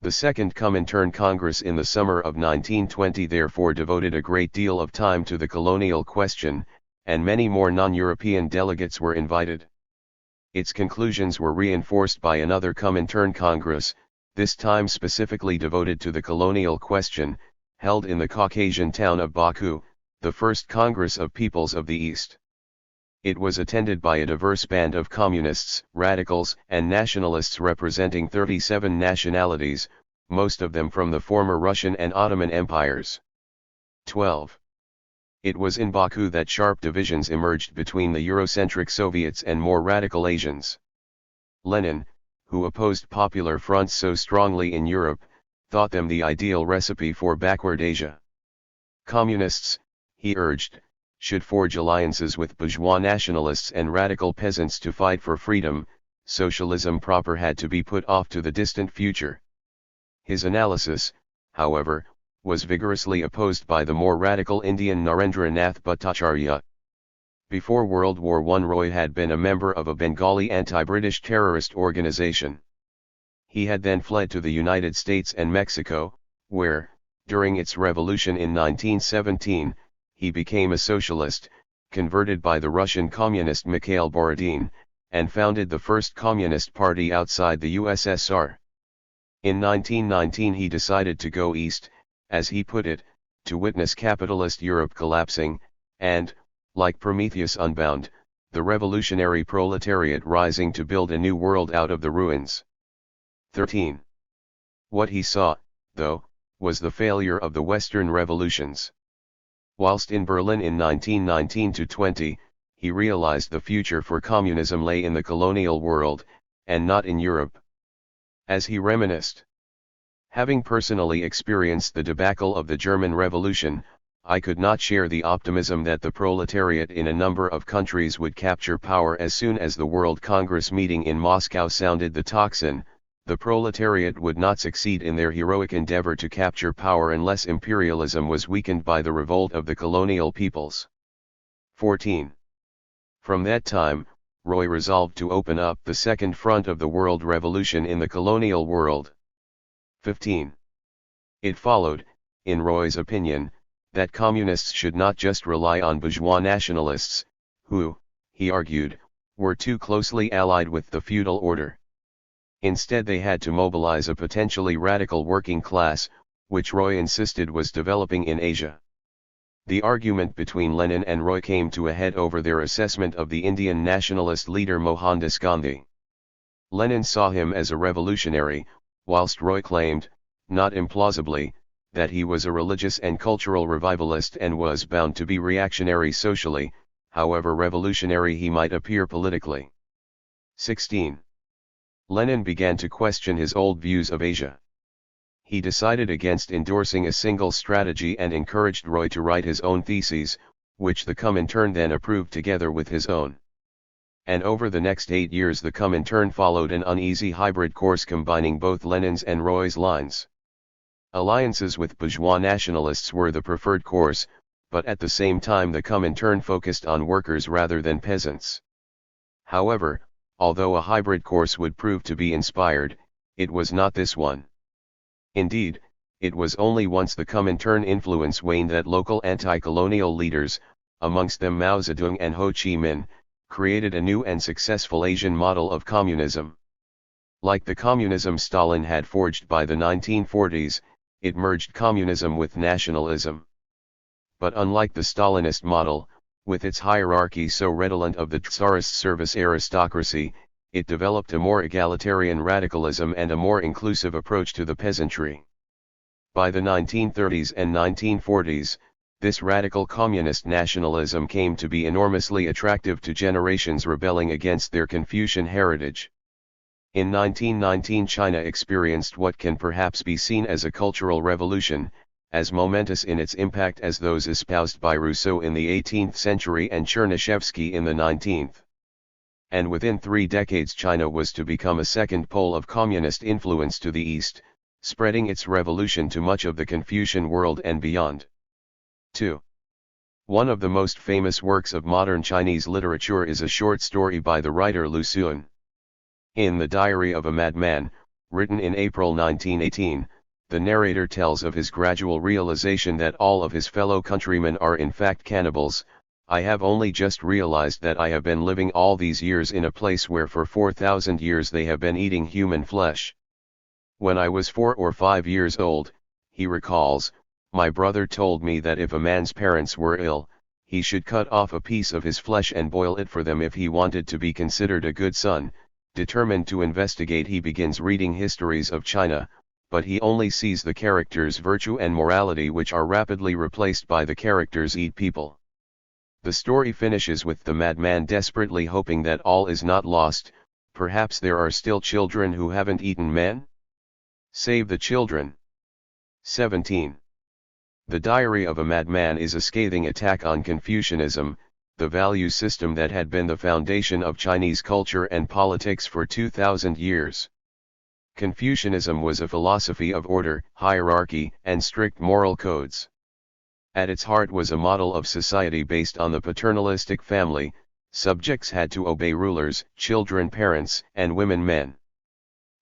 The Second Comintern Congress in the summer of 1920 therefore devoted a great deal of time to the colonial question, and many more non-European delegates were invited. Its conclusions were reinforced by another Comintern Congress, this time specifically devoted to the colonial question, held in the Caucasian town of Baku, the first Congress of Peoples of the East. It was attended by a diverse band of communists, radicals, and nationalists representing 37 nationalities, most of them from the former Russian and Ottoman empires. 12. It was in Baku that sharp divisions emerged between the Eurocentric Soviets and more radical Asians. Lenin, who opposed popular fronts so strongly in Europe, thought them the ideal recipe for backward Asia. Communists, he urged, should forge alliances with bourgeois nationalists and radical peasants to fight for freedom. Socialism proper had to be put off to the distant future. His analysis, however, was vigorously opposed by the more radical Indian Narendranath Bhattacharya. Before World War I, Roy had been a member of a Bengali anti-British terrorist organization. He had then fled to the United States and Mexico, where, during its revolution in 1917, he became a socialist, converted by the Russian communist Mikhail Borodin, and founded the first communist party outside the USSR. In 1919 he decided to go east, as he put it, to witness capitalist Europe collapsing, and, like Prometheus Unbound, the revolutionary proletariat rising to build a new world out of the ruins. 13. What he saw, though, was the failure of the Western revolutions. Whilst in Berlin in 1919-20, he realized the future for communism lay in the colonial world, and not in Europe. As he reminisced, having personally experienced the debacle of the German Revolution, I could not share the optimism that the proletariat in a number of countries would capture power as soon as the World Congress meeting in Moscow sounded the tocsin. The proletariat would not succeed in their heroic endeavor to capture power unless imperialism was weakened by the revolt of the colonial peoples. 14. From that time, Roy resolved to open up the second front of the world revolution in the colonial world. 15. It followed, in Roy's opinion, that communists should not just rely on bourgeois nationalists, who, he argued, were too closely allied with the feudal order. Instead they had to mobilize a potentially radical working class, which Roy insisted was developing in Asia. The argument between Lenin and Roy came to a head over their assessment of the Indian nationalist leader Mohandas Gandhi. Lenin saw him as a revolutionary, whilst Roy claimed, not implausibly, that he was a religious and cultural revivalist and was bound to be reactionary socially, however revolutionary he might appear politically. 16. Lenin began to question his old views of Asia. He decided against endorsing a single strategy and encouraged Roy to write his own theses, which the Comintern then approved together with his own. And over the next 8 years the Comintern followed an uneasy hybrid course combining both Lenin's and Roy's lines. Alliances with bourgeois nationalists were the preferred course, but at the same time the Comintern focused on workers rather than peasants. However, although a hybrid course would prove to be inspired, it was not this one. Indeed, it was only once the Comintern influence waned that local anti-colonial leaders, amongst them Mao Zedong and Ho Chi Minh, created a new and successful Asian model of communism. Like the communism Stalin had forged by the 1940s, it merged communism with nationalism. But unlike the Stalinist model, with its hierarchy so redolent of the Tsarist service aristocracy, it developed a more egalitarian radicalism and a more inclusive approach to the peasantry. By the 1930s and 1940s, this radical communist nationalism came to be enormously attractive to generations rebelling against their Confucian heritage. In 1919 China experienced what can perhaps be seen as a cultural revolution, as momentous in its impact as those espoused by Rousseau in the 18th century and Chernyshevsky in the 19th. And within 3 decades China was to become a second pole of communist influence to the east, spreading its revolution to much of the Confucian world and beyond. 2. One of the most famous works of modern Chinese literature is a short story by the writer Lu Xun. In The Diary of a Madman, written in April 1918, the narrator tells of his gradual realization that all of his fellow countrymen are in fact cannibals. I have only just realized that I have been living all these years in a place where for 4,000 years they have been eating human flesh. When I was 4 or 5 years old, he recalls, my brother told me that if a man's parents were ill, he should cut off a piece of his flesh and boil it for them if he wanted to be considered a good son. Determined to investigate, he begins reading histories of China, but he only sees the characters' virtue and morality, which are rapidly replaced by the characters' eat people. The story finishes with the madman desperately hoping that all is not lost. Perhaps there are still children who haven't eaten men? Save the children. 17. The Diary of a Madman is a scathing attack on Confucianism, the value system that had been the foundation of Chinese culture and politics for 2,000 years. Confucianism was a philosophy of order, hierarchy, and strict moral codes. At its heart was a model of society based on the paternalistic family. Subjects had to obey rulers, children parents, and women men.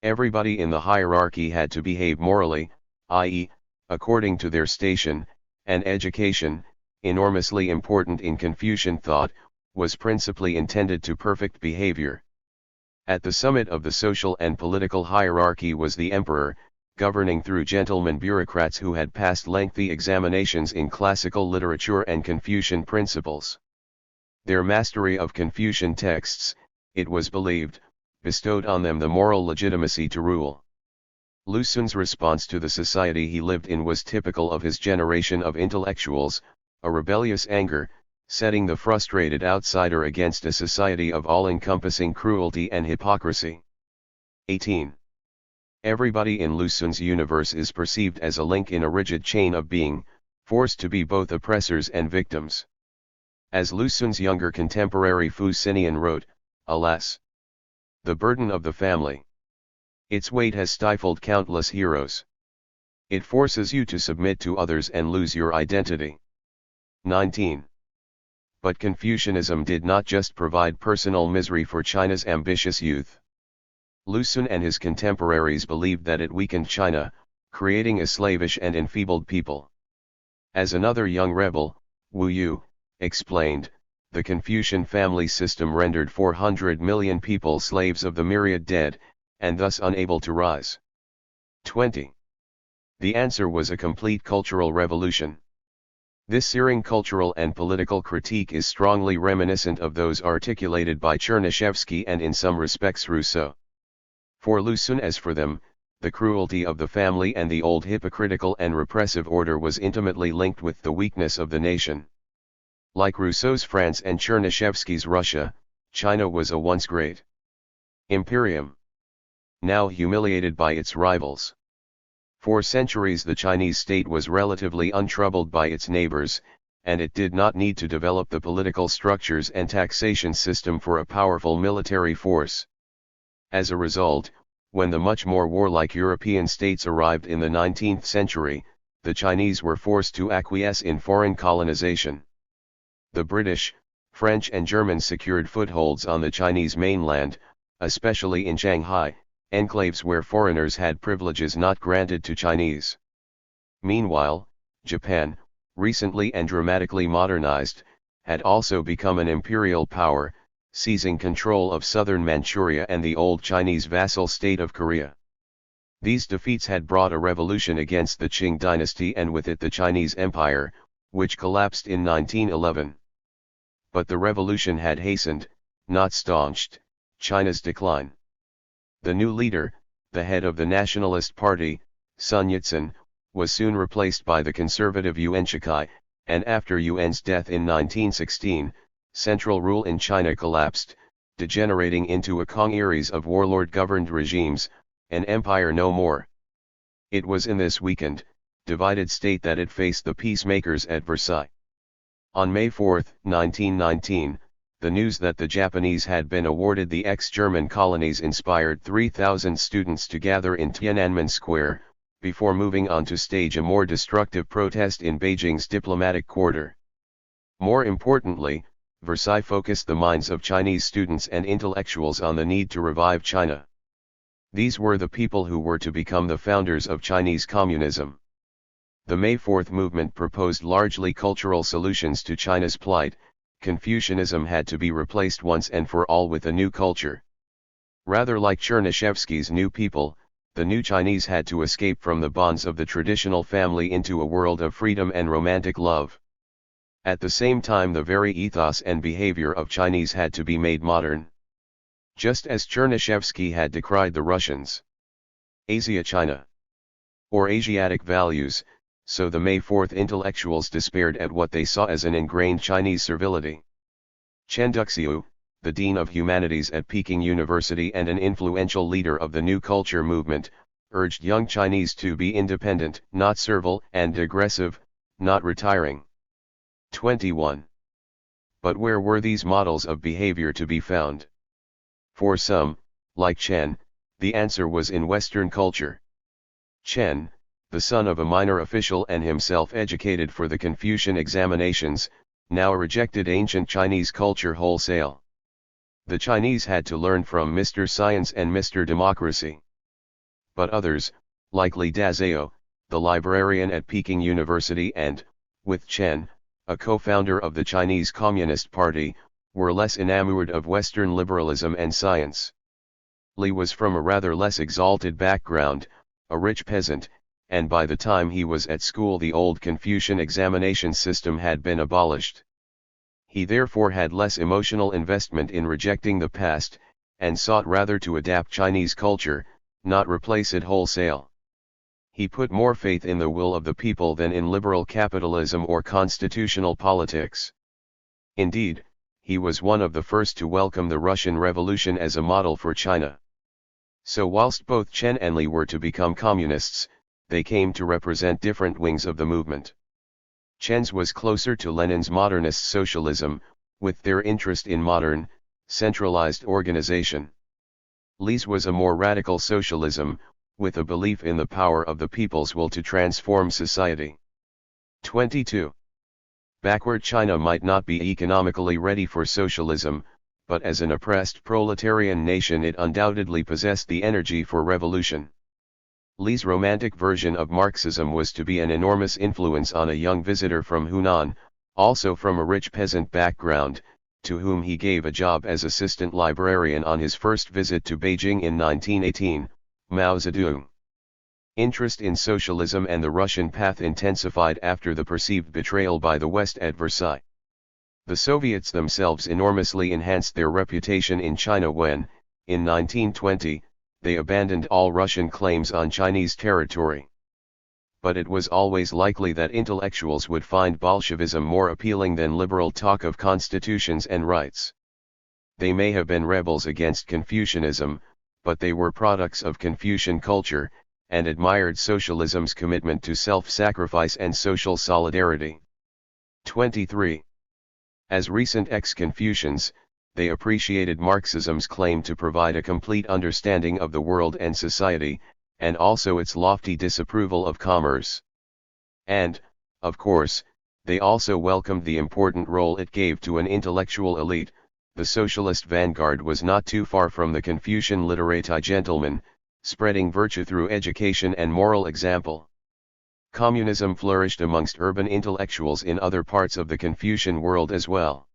Everybody in the hierarchy had to behave morally, i.e., according to their station, and education, enormously important in Confucian thought, was principally intended to perfect behavior. At the summit of the social and political hierarchy was the emperor, governing through gentlemen bureaucrats who had passed lengthy examinations in classical literature and Confucian principles. Their mastery of Confucian texts, it was believed, bestowed on them the moral legitimacy to rule. Lu Xun's response to the society he lived in was typical of his generation of intellectuals, a rebellious anger, setting the frustrated outsider against a society of all-encompassing cruelty and hypocrisy. 18. Everybody in Lu Xun's universe is perceived as a link in a rigid chain of being, forced to be both oppressors and victims. As Lu Xun's younger contemporary Fu Xinian wrote, alas, the burden of the family. Its weight has stifled countless heroes. It forces you to submit to others and lose your identity. 19. But Confucianism did not just provide personal misery for China's ambitious youth. Lu Xun and his contemporaries believed that it weakened China, creating a slavish and enfeebled people. As another young rebel, Wu Yu, explained, the Confucian family system rendered 400 million people slaves of the myriad dead, and thus unable to rise. 20. The answer was a complete cultural revolution. This searing cultural and political critique is strongly reminiscent of those articulated by Chernyshevsky and in some respects Rousseau. For Lu Xun as for them, the cruelty of the family and the old hypocritical and repressive order was intimately linked with the weakness of the nation. Like Rousseau's France and Chernyshevsky's Russia, China was a once great imperium, now humiliated by its rivals. For centuries the Chinese state was relatively untroubled by its neighbors, and it did not need to develop the political structures and taxation system for a powerful military force. As a result, when the much more warlike European states arrived in the 19th century, the Chinese were forced to acquiesce in foreign colonization. The British, French and Germans secured footholds on the Chinese mainland, especially in Shanghai, enclaves where foreigners had privileges not granted to Chinese. Meanwhile, Japan, recently and dramatically modernized, had also become an imperial power, seizing control of southern Manchuria and the old Chinese vassal state of Korea. These defeats had brought a revolution against the Qing dynasty and with it the Chinese Empire, which collapsed in 1911. But the revolution had hastened, not staunched, China's decline. The new leader, the head of the Nationalist Party, Sun Yat-sen, was soon replaced by the conservative Yuan Shikai, and after Yuan's death in 1916, central rule in China collapsed, degenerating into a congeries of warlord-governed regimes, an empire no more. It was in this weakened, divided state that it faced the peacemakers at Versailles. On May 4, 1919, the news that the Japanese had been awarded the ex-German colonies inspired 3,000 students to gather in Tiananmen Square, before moving on to stage a more destructive protest in Beijing's diplomatic quarter. More importantly, Versailles focused the minds of Chinese students and intellectuals on the need to revive China. These were the people who were to become the founders of Chinese communism. The May 4 movement proposed largely cultural solutions to China's plight. Confucianism had to be replaced once and for all with a new culture. Rather like Chernyshevsky's New People, the new Chinese had to escape from the bonds of the traditional family into a world of freedom and romantic love. At the same time, the very ethos and behavior of Chinese had to be made modern. Just as Chernyshevsky had decried the Russians. Asia China. or Asiatic values, so the May 4 intellectuals despaired at what they saw as an ingrained Chinese servility. Chen Duxiu, the Dean of Humanities at Peking University and an influential leader of the New Culture movement, urged young Chinese to be independent, not servile, and aggressive, not retiring. 21. But where were these models of behavior to be found? For some, like Chen, the answer was in Western culture. Chen, the son of a minor official and himself educated for the Confucian examinations, now rejected ancient Chinese culture wholesale. The Chinese had to learn from Mr. Science and Mr. Democracy. But others, like Li Dazhao, the librarian at Peking University and, with Chen, a co-founder of the Chinese Communist Party, were less enamored of Western liberalism and science. Li was from a rather less exalted background, a rich peasant, and by the time he was at school the old Confucian examination system had been abolished. He therefore had less emotional investment in rejecting the past, and sought rather to adapt Chinese culture, not replace it wholesale. He put more faith in the will of the people than in liberal capitalism or constitutional politics. Indeed, he was one of the first to welcome the Russian Revolution as a model for China. So whilst both Chen and Li were to become communists, they came to represent different wings of the movement. Chen's was closer to Lenin's modernist socialism, with their interest in modern, centralized organization. Li's was a more radical socialism, with a belief in the power of the people's will to transform society. 22. Backward China might not be economically ready for socialism, but as an oppressed proletarian nation it undoubtedly possessed the energy for revolution. Li's romantic version of Marxism was to be an enormous influence on a young visitor from Hunan, also from a rich peasant background, to whom he gave a job as assistant librarian on his first visit to Beijing in 1918, Mao Zedong. Interest in socialism and the Russian path intensified after the perceived betrayal by the West at Versailles. The Soviets themselves enormously enhanced their reputation in China when, in 1920, they abandoned all Russian claims on Chinese territory. But it was always likely that intellectuals would find Bolshevism more appealing than liberal talk of constitutions and rights. They may have been rebels against Confucianism, but they were products of Confucian culture, and admired socialism's commitment to self-sacrifice and social solidarity. 23. As recent ex-Confucians, they appreciated Marxism's claim to provide a complete understanding of the world and society, and also its lofty disapproval of commerce. And, of course, they also welcomed the important role it gave to an intellectual elite. The socialist vanguard was not too far from the Confucian literati gentlemen, spreading virtue through education and moral example. Communism flourished amongst urban intellectuals in other parts of the Confucian world as well.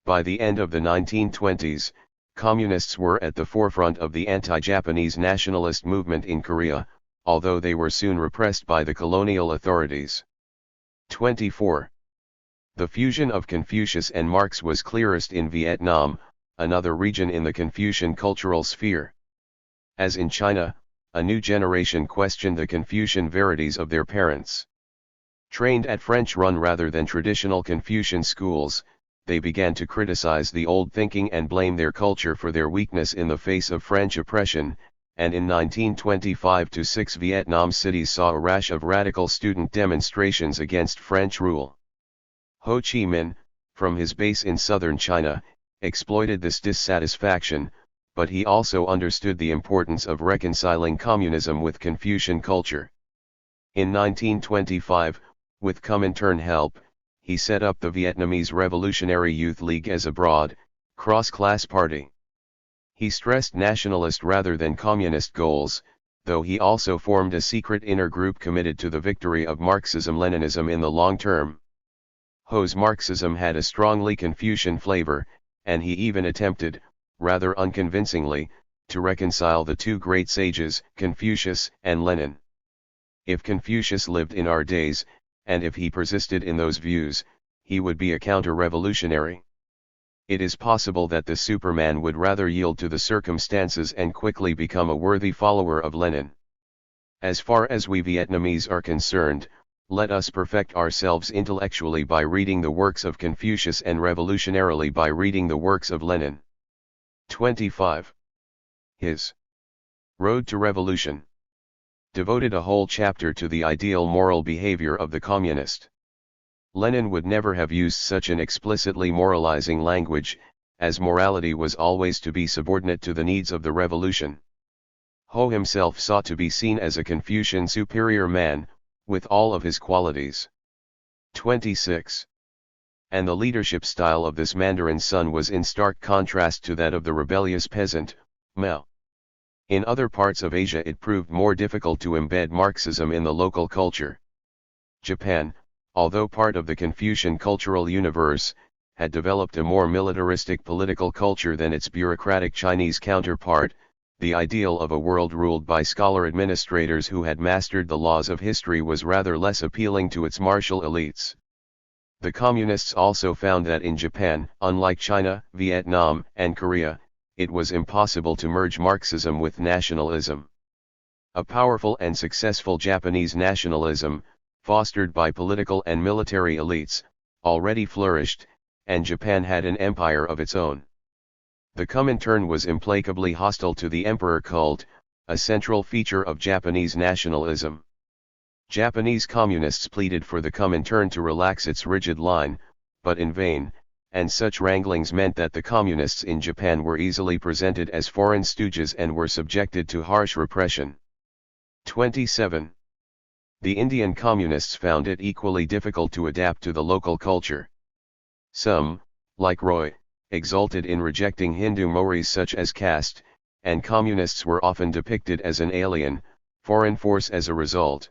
By the end of the 1920s, communists were at the forefront of the anti-Japanese nationalist movement in Korea, although they were soon repressed by the colonial authorities. 24. The fusion of Confucius and Marx was clearest in Vietnam, another region in the Confucian cultural sphere. As in China, a new generation questioned the Confucian verities of their parents. Trained at French-run rather than traditional Confucian schools, they began to criticize the old thinking and blame their culture for their weakness in the face of French oppression, and in 1925-6 Vietnam cities saw a rash of radical student demonstrations against French rule. Ho Chi Minh, from his base in southern China, exploited this dissatisfaction, but he also understood the importance of reconciling communism with Confucian culture. In 1925, with Comintern help, he set up the Vietnamese Revolutionary Youth League as a broad, cross-class party. He stressed nationalist rather than communist goals, though he also formed a secret inner group committed to the victory of Marxism-Leninism in the long term. Ho's Marxism had a strongly Confucian flavor, and he even attempted, rather unconvincingly, to reconcile the two great sages, Confucius and Lenin. If Confucius lived in our days, and if he persisted in those views, he would be a counter-revolutionary. It is possible that the Superman would rather yield to the circumstances and quickly become a worthy follower of Lenin. As far as we Vietnamese are concerned, let us perfect ourselves intellectually by reading the works of Confucius and revolutionarily by reading the works of Lenin. 25. His Road to Revolution devoted a whole chapter to the ideal moral behavior of the communist. Lenin would never have used such an explicitly moralizing language, as morality was always to be subordinate to the needs of the revolution. Ho himself sought to be seen as a Confucian superior man, with all of his qualities. 26. And the leadership style of this Mandarin's son was in stark contrast to that of the rebellious peasant, Mao. In other parts of Asia it proved more difficult to embed Marxism in the local culture. Japan, although part of the Confucian cultural universe, had developed a more militaristic political culture than its bureaucratic Chinese counterpart. The ideal of a world ruled by scholar administrators who had mastered the laws of history was rather less appealing to its martial elites. The communists also found that in Japan, unlike China, Vietnam, and Korea, it was impossible to merge Marxism with nationalism. A powerful and successful Japanese nationalism, fostered by political and military elites, already flourished, and Japan had an empire of its own. The Comintern was implacably hostile to the emperor cult, a central feature of Japanese nationalism. Japanese communists pleaded for the Comintern to relax its rigid line, but in vain, and such wranglings meant that the communists in Japan were easily presented as foreign stooges and were subjected to harsh repression. 27. The Indian communists found it equally difficult to adapt to the local culture. Some, like Roy, exulted in rejecting Hindu mores such as caste, and communists were often depicted as an alien, foreign force as a result.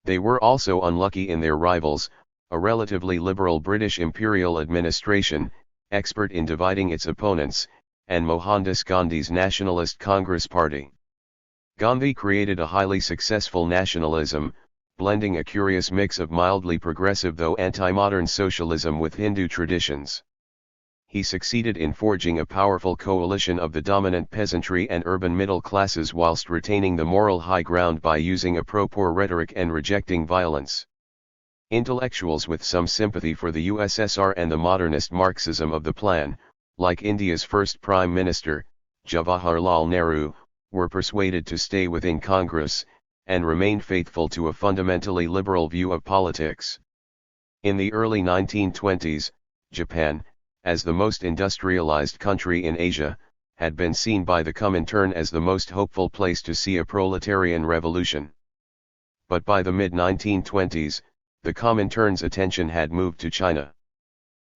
They were also unlucky in their rivals, a relatively liberal British imperial administration, expert in dividing its opponents, and Mohandas Gandhi's Nationalist Congress Party. Gandhi created a highly successful nationalism, blending a curious mix of mildly progressive though anti-modern socialism with Hindu traditions. He succeeded in forging a powerful coalition of the dominant peasantry and urban middle classes whilst retaining the moral high ground by using a pro-poor rhetoric and rejecting violence. Intellectuals with some sympathy for the USSR and the modernist Marxism of the plan, like India's first Prime Minister, Jawaharlal Nehru, were persuaded to stay within Congress, and remained faithful to a fundamentally liberal view of politics. In the early 1920s, Japan, as the most industrialized country in Asia, had been seen by the Comintern as the most hopeful place to see a proletarian revolution. But by the mid-1920s, the Comintern's attention had moved to China.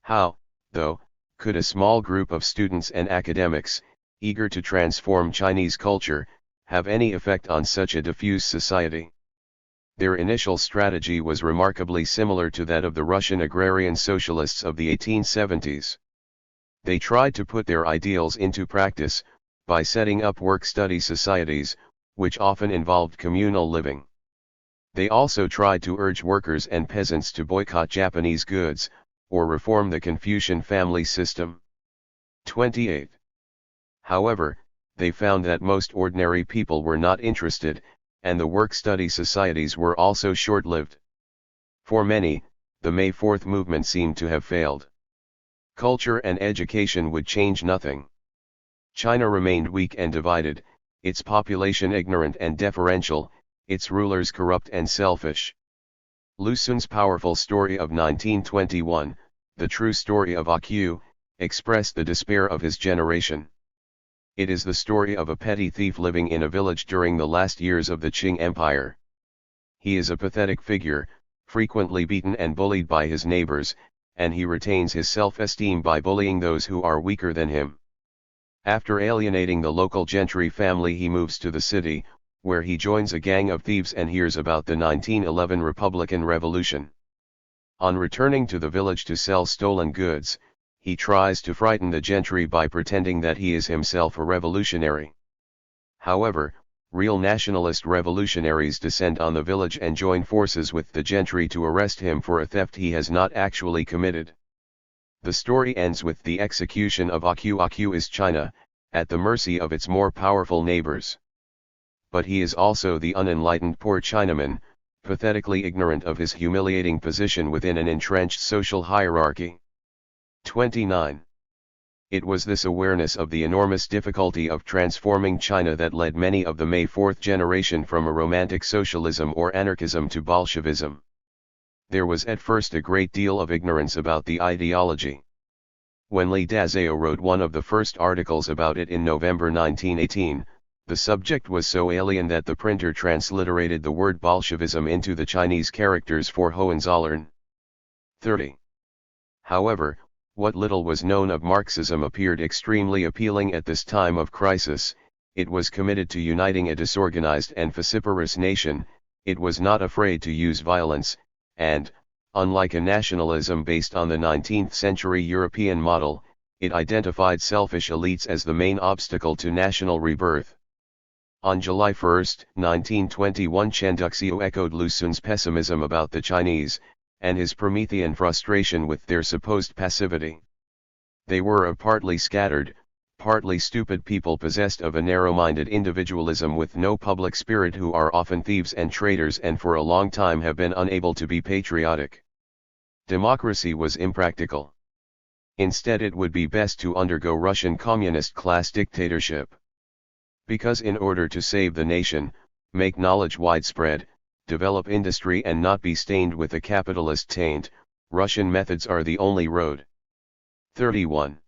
How, though, could a small group of students and academics, eager to transform Chinese culture, have any effect on such a diffuse society? Their initial strategy was remarkably similar to that of the Russian agrarian socialists of the 1870s. They tried to put their ideals into practice, by setting up work-study societies, which often involved communal living. They also tried to urge workers and peasants to boycott Japanese goods, or reform the Confucian family system. 28. However, they found that most ordinary people were not interested, and the work-study societies were also short-lived. For many, the May 4th movement seemed to have failed. Culture and education would change nothing. China remained weak and divided, its population ignorant and deferential, its rulers corrupt and selfish. Lu Xun's powerful story of 1921, The True Story of A.Q., expressed the despair of his generation. It is the story of a petty thief living in a village during the last years of the Qing Empire. He is a pathetic figure, frequently beaten and bullied by his neighbors, and he retains his self-esteem by bullying those who are weaker than him. After alienating the local gentry family, he moves to the city, where he joins a gang of thieves and hears about the 1911 Republican Revolution. On returning to the village to sell stolen goods, he tries to frighten the gentry by pretending that he is himself a revolutionary. However, real nationalist revolutionaries descend on the village and join forces with the gentry to arrest him for a theft he has not actually committed. The story ends with the execution of A.Q. A.Q. is China, at the mercy of its more powerful neighbors. but he is also the unenlightened poor Chinaman, pathetically ignorant of his humiliating position within an entrenched social hierarchy. 29. It was this awareness of the enormous difficulty of transforming China that led many of the May Fourth generation from a romantic socialism or anarchism to Bolshevism. There was at first a great deal of ignorance about the ideology. When Li Dazhao wrote one of the first articles about it in November 1918, the subject was so alien that the printer transliterated the word Bolshevism into the Chinese characters for Hohenzollern. 30. However, what little was known of Marxism appeared extremely appealing at this time of crisis. It was committed to uniting a disorganized and vociferous nation, it was not afraid to use violence, and, unlike a nationalism based on the 19th century European model, it identified selfish elites as the main obstacle to national rebirth. On July 1, 1921, Chen Duxiu echoed Lu Xun's pessimism about the Chinese, and his Promethean frustration with their supposed passivity. They were a partly scattered, partly stupid people possessed of a narrow-minded individualism with no public spirit, who are often thieves and traitors and for a long time have been unable to be patriotic. Democracy was impractical. Instead, it would be best to undergo Russian communist class dictatorship. Because in order to save the nation, make knowledge widespread, develop industry and not be stained with a capitalist taint, Russian methods are the only road. 31.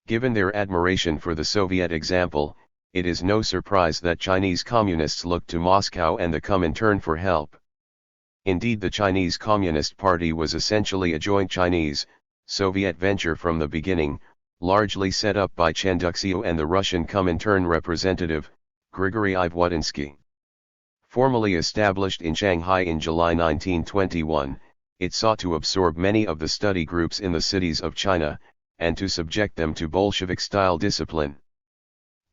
Given their admiration for the Soviet example, it is no surprise that Chinese communists looked to Moscow and the Comintern for help. Indeed, the Chinese Communist Party was essentially a joint Chinese-Soviet venture from the beginning, largely set up by Chen Duxiu and the Russian Comintern representative, Grigory Ivwodinsky. Formally established in Shanghai in July 1921, it sought to absorb many of the study groups in the cities of China, and to subject them to Bolshevik-style discipline.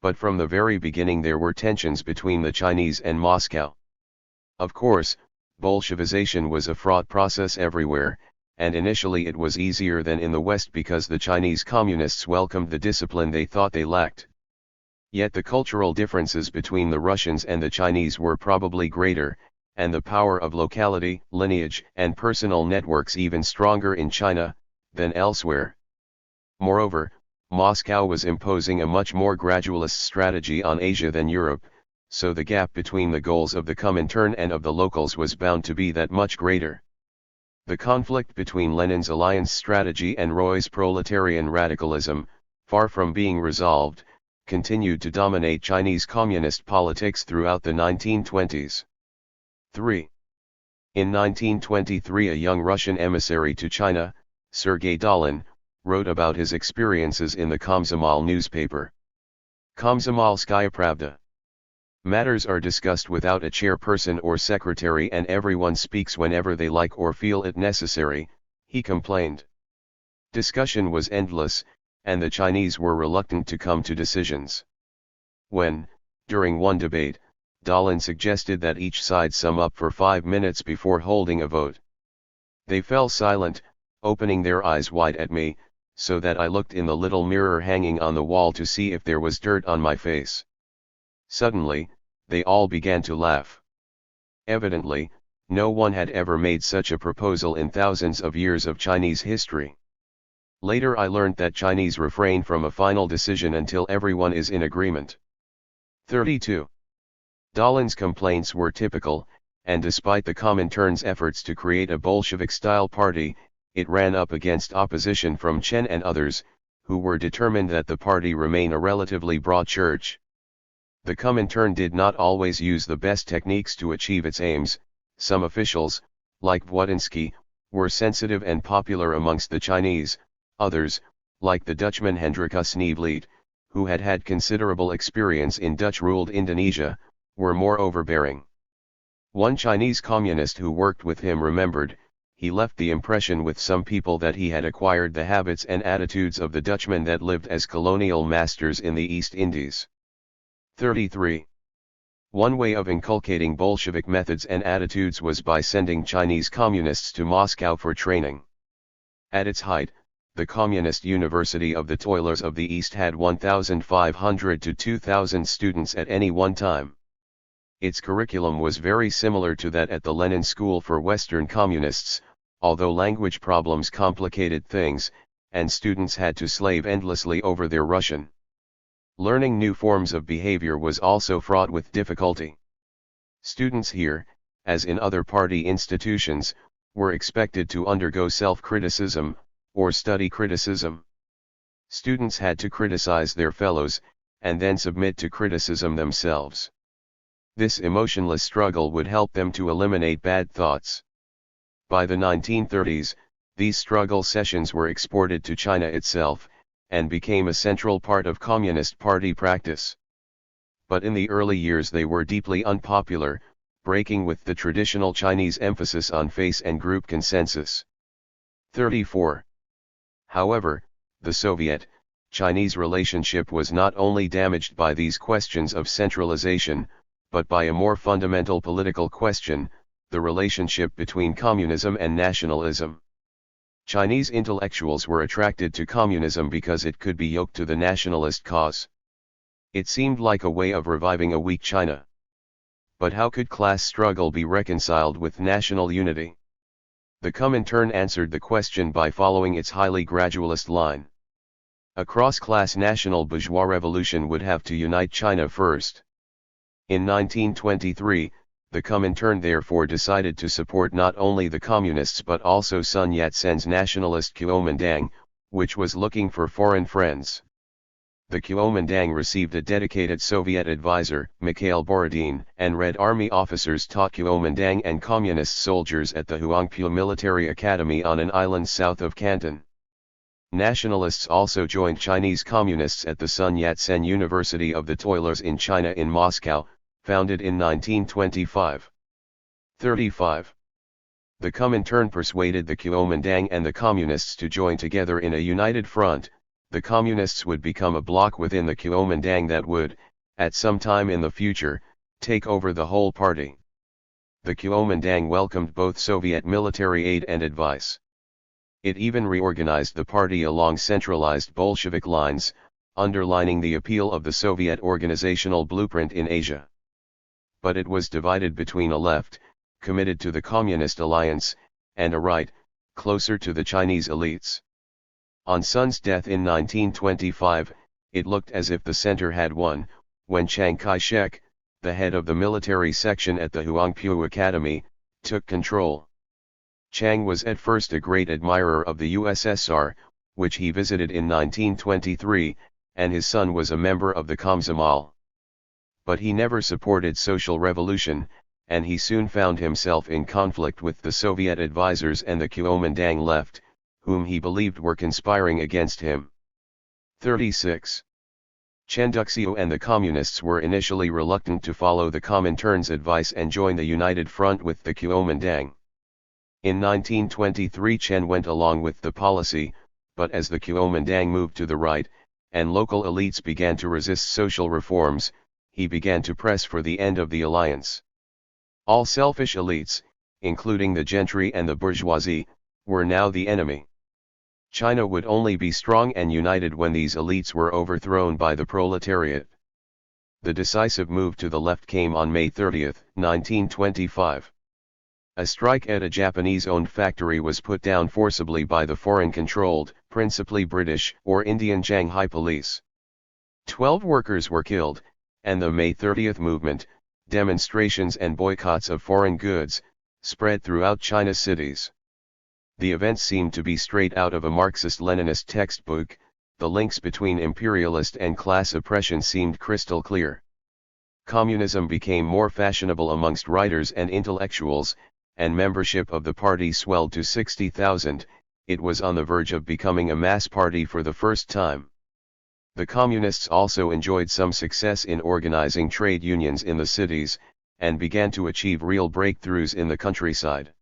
But from the very beginning there were tensions between the Chinese and Moscow. Of course, Bolshevization was a fraught process everywhere, and initially it was easier than in the West because the Chinese communists welcomed the discipline they thought they lacked. Yet the cultural differences between the Russians and the Chinese were probably greater, and the power of locality, lineage, and personal networks even stronger in China than elsewhere. Moreover, Moscow was imposing a much more gradualist strategy on Asia than Europe, so the gap between the goals of the Comintern and of the locals was bound to be that much greater. The conflict between Lenin's alliance strategy and Roy's proletarian radicalism, far from being resolved, continued to dominate Chinese communist politics throughout the 1920s. 3. In 1923, a young Russian emissary to China, Sergei Dalin, wrote about his experiences in the Komsomol newspaper. Komsomolskaya Pravda. Matters are discussed without a chairperson or secretary and everyone speaks whenever they like or feel it necessary, he complained. Discussion was endless, and the Chinese were reluctant to come to decisions. When, during one debate, Dalin suggested that each side sum up for 5 minutes before holding a vote, they fell silent, opening their eyes wide at me, so that I looked in the little mirror hanging on the wall to see if there was dirt on my face. Suddenly, they all began to laugh. Evidently, no one had ever made such a proposal in thousands of years of Chinese history. Later I learnt that Chinese refrain from a final decision until everyone is in agreement. 32. Dalin's complaints were typical, and despite the Comintern's efforts to create a Bolshevik-style party, it ran up against opposition from Chen and others, who were determined that the party remain a relatively broad church. The Comintern did not always use the best techniques to achieve its aims. Some officials, like Wodinsky, were sensitive and popular amongst the Chinese, others, like the Dutchman Hendrikus Sneevliet, who had had considerable experience in Dutch-ruled Indonesia, were more overbearing. One Chinese communist who worked with him remembered, he left the impression with some people that he had acquired the habits and attitudes of the Dutchmen that lived as colonial masters in the East Indies. 33. One way of inculcating Bolshevik methods and attitudes was by sending Chinese communists to Moscow for training. At its height, the Communist University of the Toilers of the East had 1,500 to 2,000 students at any one time. Its curriculum was very similar to that at the Lenin School for Western Communists, although language problems complicated things, and students had to slave endlessly over their Russian. Learning new forms of behavior was also fraught with difficulty. Students here, as in other party institutions, were expected to undergo self-criticism, or study criticism. Students had to criticize their fellows, and then submit to criticism themselves. This emotionless struggle would help them to eliminate bad thoughts. By the 1930s, these struggle sessions were exported to China itself, and became a central part of Communist Party practice. But in the early years they were deeply unpopular, breaking with the traditional Chinese emphasis on face and group consensus. 34. However, the Soviet-Chinese relationship was not only damaged by these questions of centralization, but by a more fundamental political question, the relationship between communism and nationalism. Chinese intellectuals were attracted to communism because it could be yoked to the nationalist cause. It seemed like a way of reviving a weak China. But how could class struggle be reconciled with national unity? The Comintern answered the question by following its highly gradualist line. A cross-class national bourgeois revolution would have to unite China first. In 1923, the Comintern therefore decided to support not only the Communists but also Sun Yat-sen's nationalist Kuomintang, which was looking for foreign friends. The Kuomintang received a dedicated Soviet advisor, Mikhail Borodin, and Red Army officers taught Kuomintang and Communist soldiers at the Huangpu Military Academy on an island south of Canton. Nationalists also joined Chinese Communists at the Sun Yat-sen University of the Toilers in China in Moscow, founded in 1925. 35. The Comintern persuaded the Kuomintang and the Communists to join together in a united front. The Communists would become a bloc within the Kuomintang that would, at some time in the future, take over the whole party. The Kuomintang welcomed both Soviet military aid and advice. It even reorganized the party along centralized Bolshevik lines, underlining the appeal of the Soviet organizational blueprint in Asia. But it was divided between a left, committed to the Communist alliance, and a right, closer to the Chinese elites. On Sun's death in 1925, it looked as if the center had won, when Chiang Kai-shek, the head of the military section at the Huangpu Academy, took control. Chiang was at first a great admirer of the USSR, which he visited in 1923, and his son was a member of the Komsomol. But he never supported social revolution, and he soon found himself in conflict with the Soviet advisors and the Kuomintang left, whom he believed were conspiring against him. 36. Chen Duxiu and the Communists were initially reluctant to follow the Comintern's advice and join the united front with the Kuomintang. In 1923 Chen went along with the policy, but as the Kuomintang moved to the right, and local elites began to resist social reforms, he began to press for the end of the alliance. All selfish elites, including the gentry and the bourgeoisie, were now the enemy. China would only be strong and united when these elites were overthrown by the proletariat. The decisive move to the left came on May 30, 1925. A strike at a Japanese-owned factory was put down forcibly by the foreign-controlled, principally British or Indian Shanghai police. 12 workers were killed, and the May 30 movement, demonstrations and boycotts of foreign goods, spread throughout China's cities. The events seemed to be straight out of a Marxist-Leninist textbook. The links between imperialist and class oppression seemed crystal clear. Communism became more fashionable amongst writers and intellectuals, and membership of the party swelled to 60,000, it was on the verge of becoming a mass party for the first time. The Communists also enjoyed some success in organizing trade unions in the cities, and began to achieve real breakthroughs in the countryside.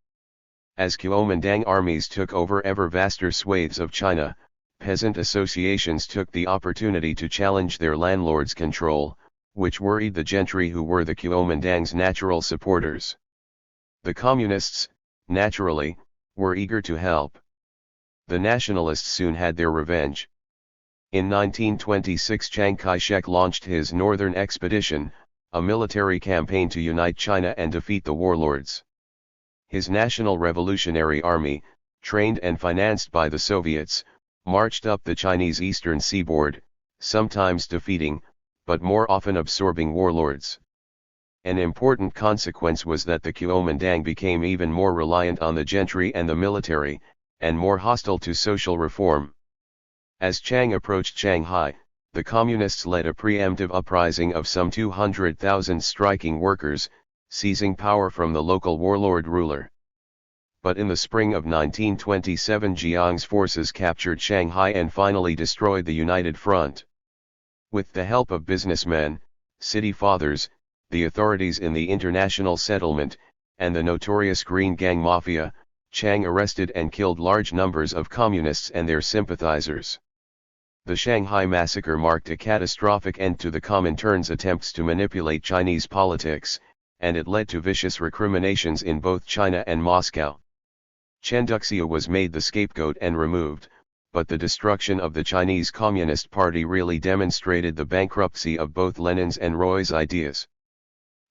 As Kuomintang armies took over ever vaster swathes of China, peasant associations took the opportunity to challenge their landlords' control, which worried the gentry who were the Kuomintang's natural supporters. The Communists, naturally, were eager to help. The Nationalists soon had their revenge. In 1926 Chiang Kai-shek launched his Northern Expedition, a military campaign to unite China and defeat the warlords. His National Revolutionary Army, trained and financed by the Soviets, marched up the Chinese eastern seaboard, sometimes defeating, but more often absorbing warlords. An important consequence was that the Kuomintang became even more reliant on the gentry and the military, and more hostile to social reform. As Chiang approached Shanghai, the Communists led a preemptive uprising of some 200,000 striking workers, seizing power from the local warlord ruler. But in the spring of 1927 Jiang's forces captured Shanghai and finally destroyed the United Front. With the help of businessmen, city fathers, the authorities in the international settlement, and the notorious Green Gang Mafia, Chiang arrested and killed large numbers of communists and their sympathizers. The Shanghai massacre marked a catastrophic end to the Comintern's attempts to manipulate Chinese politics, and it led to vicious recriminations in both China and Moscow. Chen Duxia was made the scapegoat and removed, but the destruction of the Chinese Communist Party really demonstrated the bankruptcy of both Lenin's and Roy's ideas.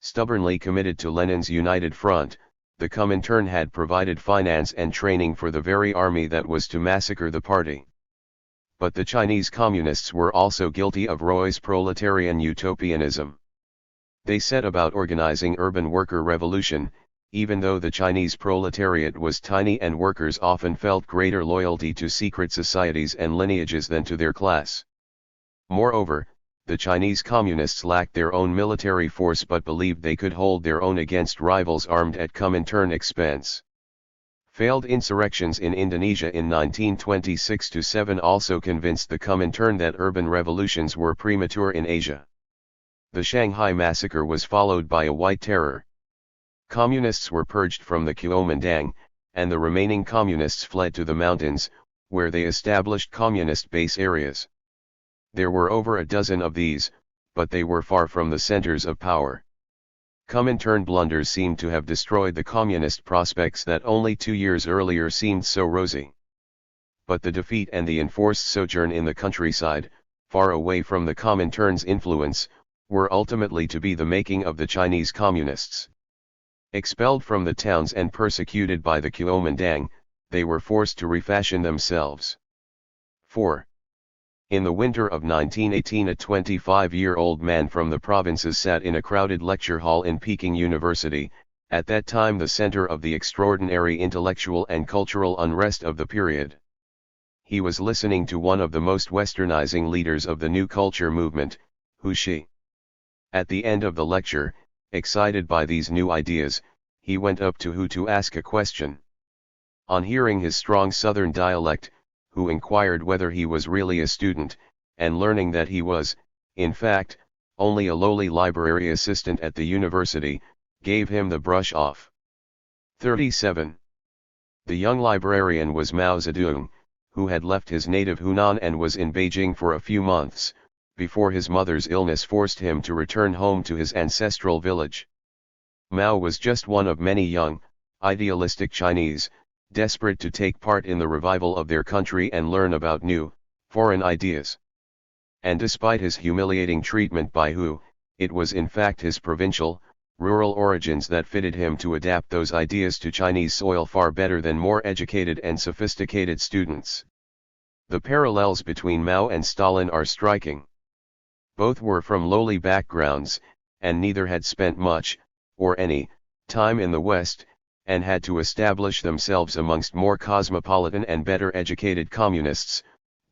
Stubbornly committed to Lenin's United Front, the Comintern had provided finance and training for the very army that was to massacre the party. But the Chinese Communists were also guilty of Roy's proletarian utopianism. They set about organizing urban worker revolution, even though the Chinese proletariat was tiny and workers often felt greater loyalty to secret societies and lineages than to their class. Moreover, the Chinese Communists lacked their own military force but believed they could hold their own against rivals armed at Comintern expense. Failed insurrections in Indonesia in 1926-7 also convinced the Comintern that urban revolutions were premature in Asia. The Shanghai massacre was followed by a White Terror. Communists were purged from the Kuomintang, and the remaining communists fled to the mountains, where they established communist base areas. There were over a dozen of these, but they were far from the centers of power. Comintern blunders seemed to have destroyed the communist prospects that only 2 years earlier seemed so rosy. But the defeat and the enforced sojourn in the countryside, far away from the Comintern's influence, were ultimately to be the making of the Chinese Communists. Expelled from the towns and persecuted by the Kuomintang, they were forced to refashion themselves. 4. In the winter of 1918 a 25-year-old man from the provinces sat in a crowded lecture hall in Peking University, at that time the center of the extraordinary intellectual and cultural unrest of the period. He was listening to one of the most westernizing leaders of the new culture movement, Hu Shi. At the end of the lecture, excited by these new ideas, he went up to Hu to ask a question. On hearing his strong southern dialect, Hu inquired whether he was really a student, and learning that he was, in fact, only a lowly library assistant at the university, gave him the brush off. 37. The young librarian was Mao Zedong, who had left his native Hunan and was in Beijing for a few months, before his mother's illness forced him to return home to his ancestral village. Mao was just one of many young, idealistic Chinese, desperate to take part in the revival of their country and learn about new, foreign ideas. And despite his humiliating treatment by Hu, it was in fact his provincial, rural origins that fitted him to adapt those ideas to Chinese soil far better than more educated and sophisticated students. The parallels between Mao and Stalin are striking. Both were from lowly backgrounds, and neither had spent much, or any, time in the West, and had to establish themselves amongst more cosmopolitan and better educated communists.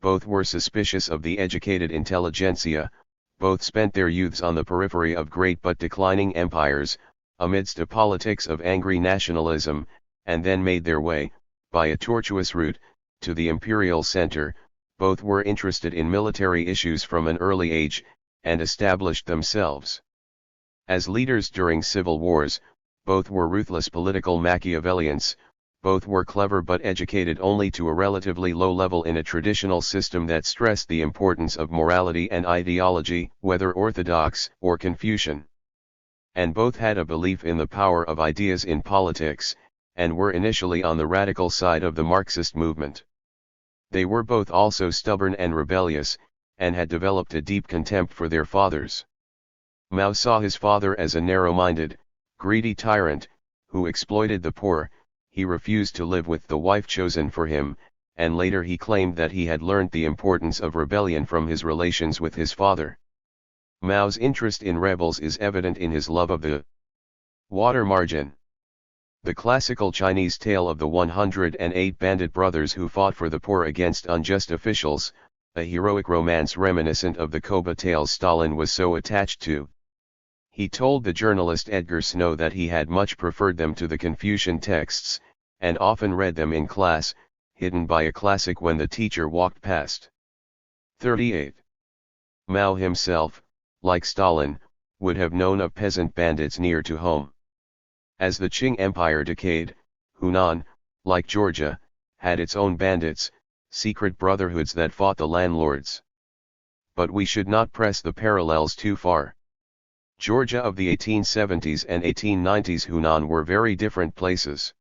Both were suspicious of the educated intelligentsia, both spent their youths on the periphery of great but declining empires, amidst a politics of angry nationalism, and then made their way, by a tortuous route, to the imperial center. Both were interested in military issues from an early age, and established themselves as leaders during civil wars. Both were ruthless political Machiavellians, both were clever but educated only to a relatively low level in a traditional system that stressed the importance of morality and ideology, whether orthodox or Confucian. And both had a belief in the power of ideas in politics, and were initially on the radical side of the Marxist movement. They were both also stubborn and rebellious, and had developed a deep contempt for their fathers. Mao saw his father as a narrow-minded, greedy tyrant, who exploited the poor. He refused to live with the wife chosen for him, and later he claimed that he had learnt the importance of rebellion from his relations with his father. Mao's interest in rebels is evident in his love of the water margin. The classical Chinese tale of the 108 bandit brothers who fought for the poor against unjust officials, a heroic romance reminiscent of the Koba tales Stalin was so attached to. He told the journalist Edgar Snow that he had much preferred them to the Confucian texts, and often read them in class, hidden by a classic when the teacher walked past. 38. Mao himself, like Stalin, would have known of peasant bandits near to home. As the Qing Empire decayed, Hunan, like Georgia, had its own bandits, secret brotherhoods that fought the landlords. But we should not press the parallels too far. Georgia of the 1870s and 1890s Hunan were very different places.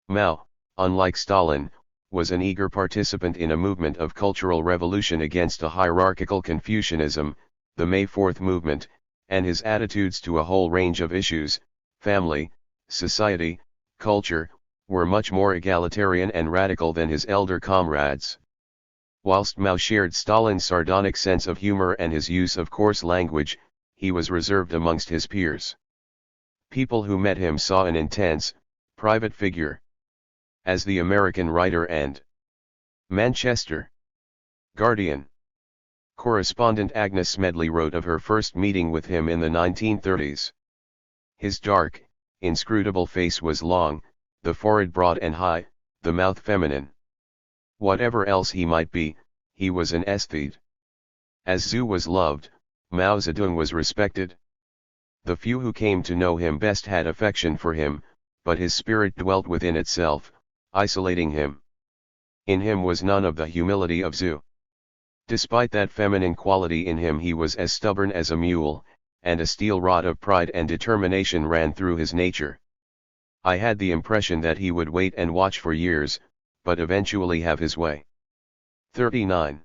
Mao, unlike Stalin, was an eager participant in a movement of cultural revolution against a hierarchical Confucianism, the May 4th movement, and his attitudes to a whole range of issues, family, society, culture, were much more egalitarian and radical than his elder comrades. Whilst Mao shared Stalin's sardonic sense of humor and his use of coarse language, he was reserved amongst his peers. People who met him saw an intense, private figure. As the American writer and Manchester Guardian correspondent Agnes Smedley wrote of her first meeting with him in the 1930s. His dark, inscrutable face was long, the forehead broad and high, the mouth feminine. Whatever else he might be, he was an aesthete. As Zhu was loved, Mao Zedong was respected. The few who came to know him best had affection for him, but his spirit dwelt within itself, isolating him. In him was none of the humility of Zhu. Despite that feminine quality in him, he was as stubborn as a mule, and a steel rod of pride and determination ran through his nature. I had the impression that he would wait and watch for years, but eventually have his way. 39.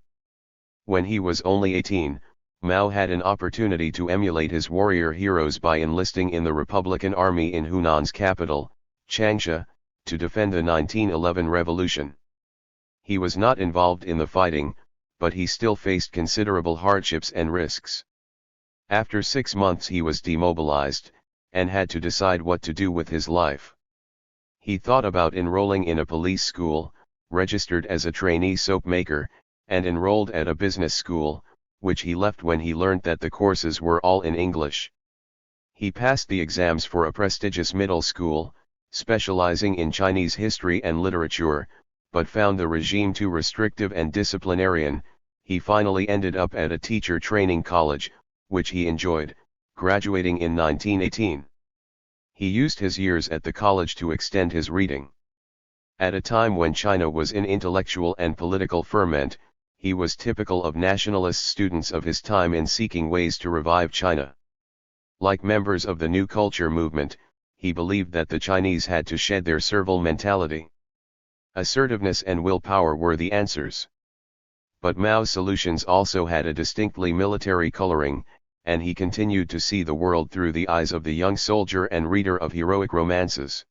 When he was only 18, Mao had an opportunity to emulate his warrior heroes by enlisting in the Republican Army in Hunan's capital, Changsha, to defend the 1911 revolution. He was not involved in the fighting, but he still faced considerable hardships and risks. After 6 months he was demobilized, and had to decide what to do with his life. He thought about enrolling in a police school, registered as a trainee soap maker, and enrolled at a business school, which he left when he learned that the courses were all in English. He passed the exams for a prestigious middle school, specializing in Chinese history and literature, but found the regime too restrictive and disciplinarian. He finally ended up at a teacher training college, which he enjoyed, graduating in 1918. He used his years at the college to extend his reading. At a time when China was in intellectual and political ferment, he was typical of nationalist students of his time in seeking ways to revive China. Like members of the New Culture movement, he believed that the Chinese had to shed their servile mentality. Assertiveness and willpower were the answers. But Mao's solutions also had a distinctly military coloring, and he continued to see the world through the eyes of the young soldier and reader of heroic romances.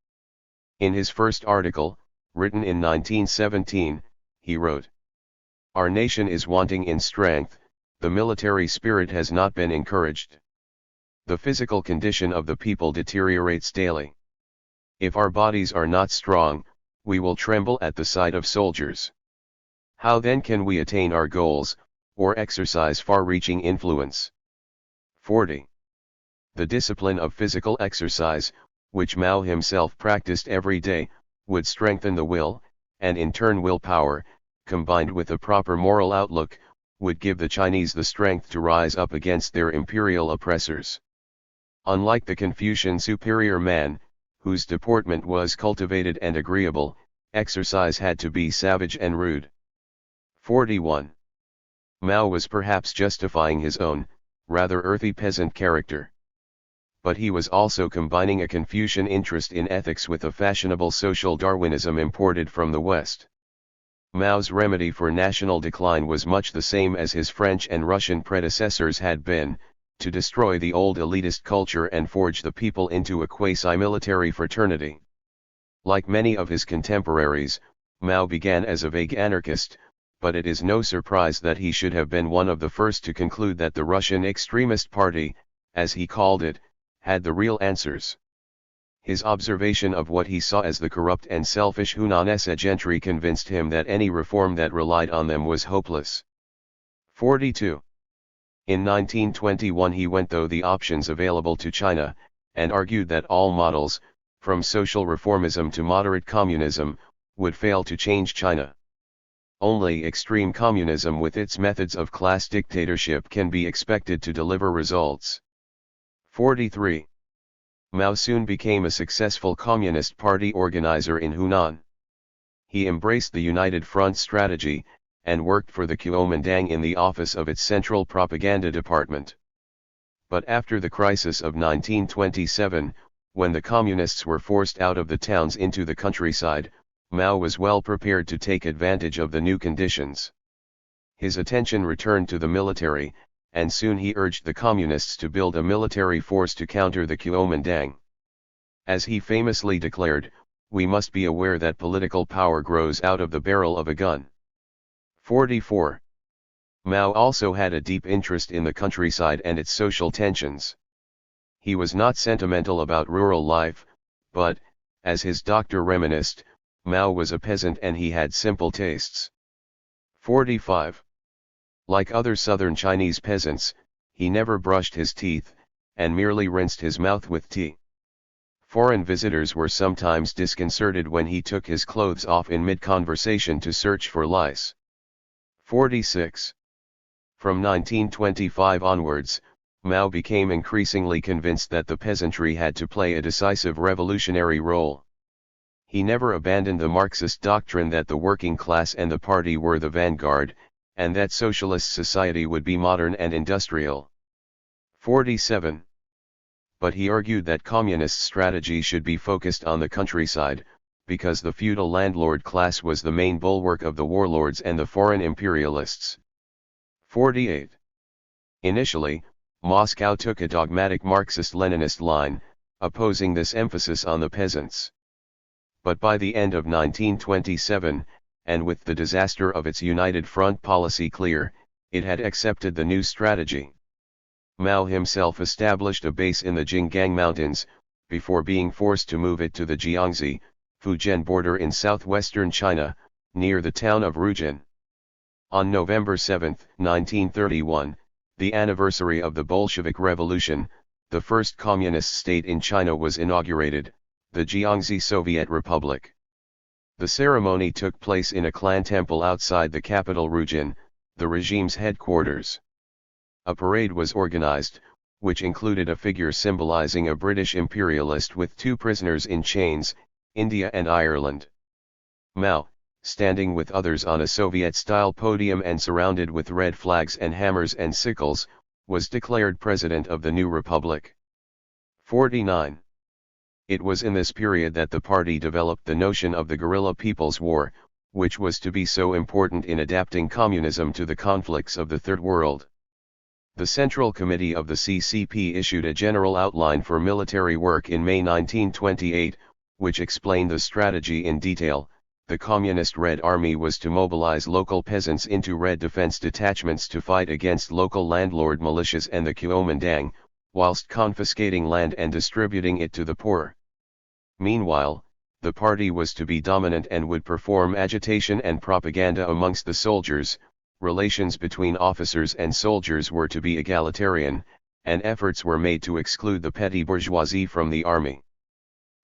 In his first article, written in 1917, he wrote, "Our nation is wanting in strength, the military spirit has not been encouraged. The physical condition of the people deteriorates daily. If our bodies are not strong, we will tremble at the sight of soldiers. How then can we attain our goals, or exercise far-reaching influence?" 40. The discipline of physical exercise, which Mao himself practiced every day, would strengthen the will, and in turn willpower, combined with a proper moral outlook, would give the Chinese the strength to rise up against their imperial oppressors. Unlike the Confucian superior man, whose deportment was cultivated and agreeable, exercise had to be savage and rude. 41. Mao was perhaps justifying his own, rather earthy peasant character. But he was also combining a Confucian interest in ethics with a fashionable social Darwinism imported from the West. Mao's remedy for national decline was much the same as his French and Russian predecessors had been: to destroy the old elitist culture and forge the people into a quasi-military fraternity. Like many of his contemporaries, Mao began as a vague anarchist, but it is no surprise that he should have been one of the first to conclude that the Russian extremist party, as he called it, had the real answers. His observation of what he saw as the corrupt and selfish Hunan gentry convinced him that any reform that relied on them was hopeless. 42. In 1921 he went through the options available to China, and argued that all models, from social reformism to moderate communism, would fail to change China. Only extreme communism with its methods of class dictatorship can be expected to deliver results. 43. Mao soon became a successful Communist Party organizer in Hunan. He embraced the United Front strategy, and worked for the Kuomintang in the office of its Central Propaganda Department. But after the crisis of 1927, when the Communists were forced out of the towns into the countryside, Mao was well prepared to take advantage of the new conditions. His attention returned to the military, and soon he urged the Communists to build a military force to counter the Kuomintang. As he famously declared, "We must be aware that political power grows out of the barrel of a gun." 44. Mao also had a deep interest in the countryside and its social tensions. He was not sentimental about rural life, but, as his doctor reminisced, Mao was a peasant and he had simple tastes. 45. Like other southern Chinese peasants, he never brushed his teeth, and merely rinsed his mouth with tea. Foreign visitors were sometimes disconcerted when he took his clothes off in mid-conversation to search for lice. 46. From 1925 onwards, Mao became increasingly convinced that the peasantry had to play a decisive revolutionary role. He never abandoned the Marxist doctrine that the working class and the party were the vanguard, and that socialist society would be modern and industrial. 47. But he argued that communist strategy should be focused on the countryside, because the feudal landlord class was the main bulwark of the warlords and the foreign imperialists. 48. Initially, Moscow took a dogmatic Marxist-Leninist line, opposing this emphasis on the peasants. But by the end of 1927, and with the disaster of its United Front policy clear, it had accepted the new strategy. Mao himself established a base in the Jinggang Mountains, before being forced to move it to the Jiangxi, Fujian border in southwestern China, near the town of Rujin. On November 7, 1931, the anniversary of the Bolshevik Revolution, the first communist state in China was inaugurated, the Jiangxi Soviet Republic. The ceremony took place in a clan temple outside the capital Rujin, the regime's headquarters. A parade was organized, which included a figure symbolizing a British imperialist with two prisoners in chains, India and Ireland. Mao, standing with others on a Soviet-style podium and surrounded with red flags and hammers and sickles, was declared president of the new republic. 49. It was in this period that the party developed the notion of the guerrilla people's war, which was to be so important in adapting communism to the conflicts of the Third World. The Central Committee of the CCP issued a general outline for military work in May 1928, which explained the strategy in detail. The Communist Red Army was to mobilize local peasants into Red Defense detachments to fight against local landlord militias and the Kuomintang, whilst confiscating land and distributing it to the poor. Meanwhile, the party was to be dominant and would perform agitation and propaganda amongst the soldiers. Relations between officers and soldiers were to be egalitarian, and efforts were made to exclude the petty bourgeoisie from the army.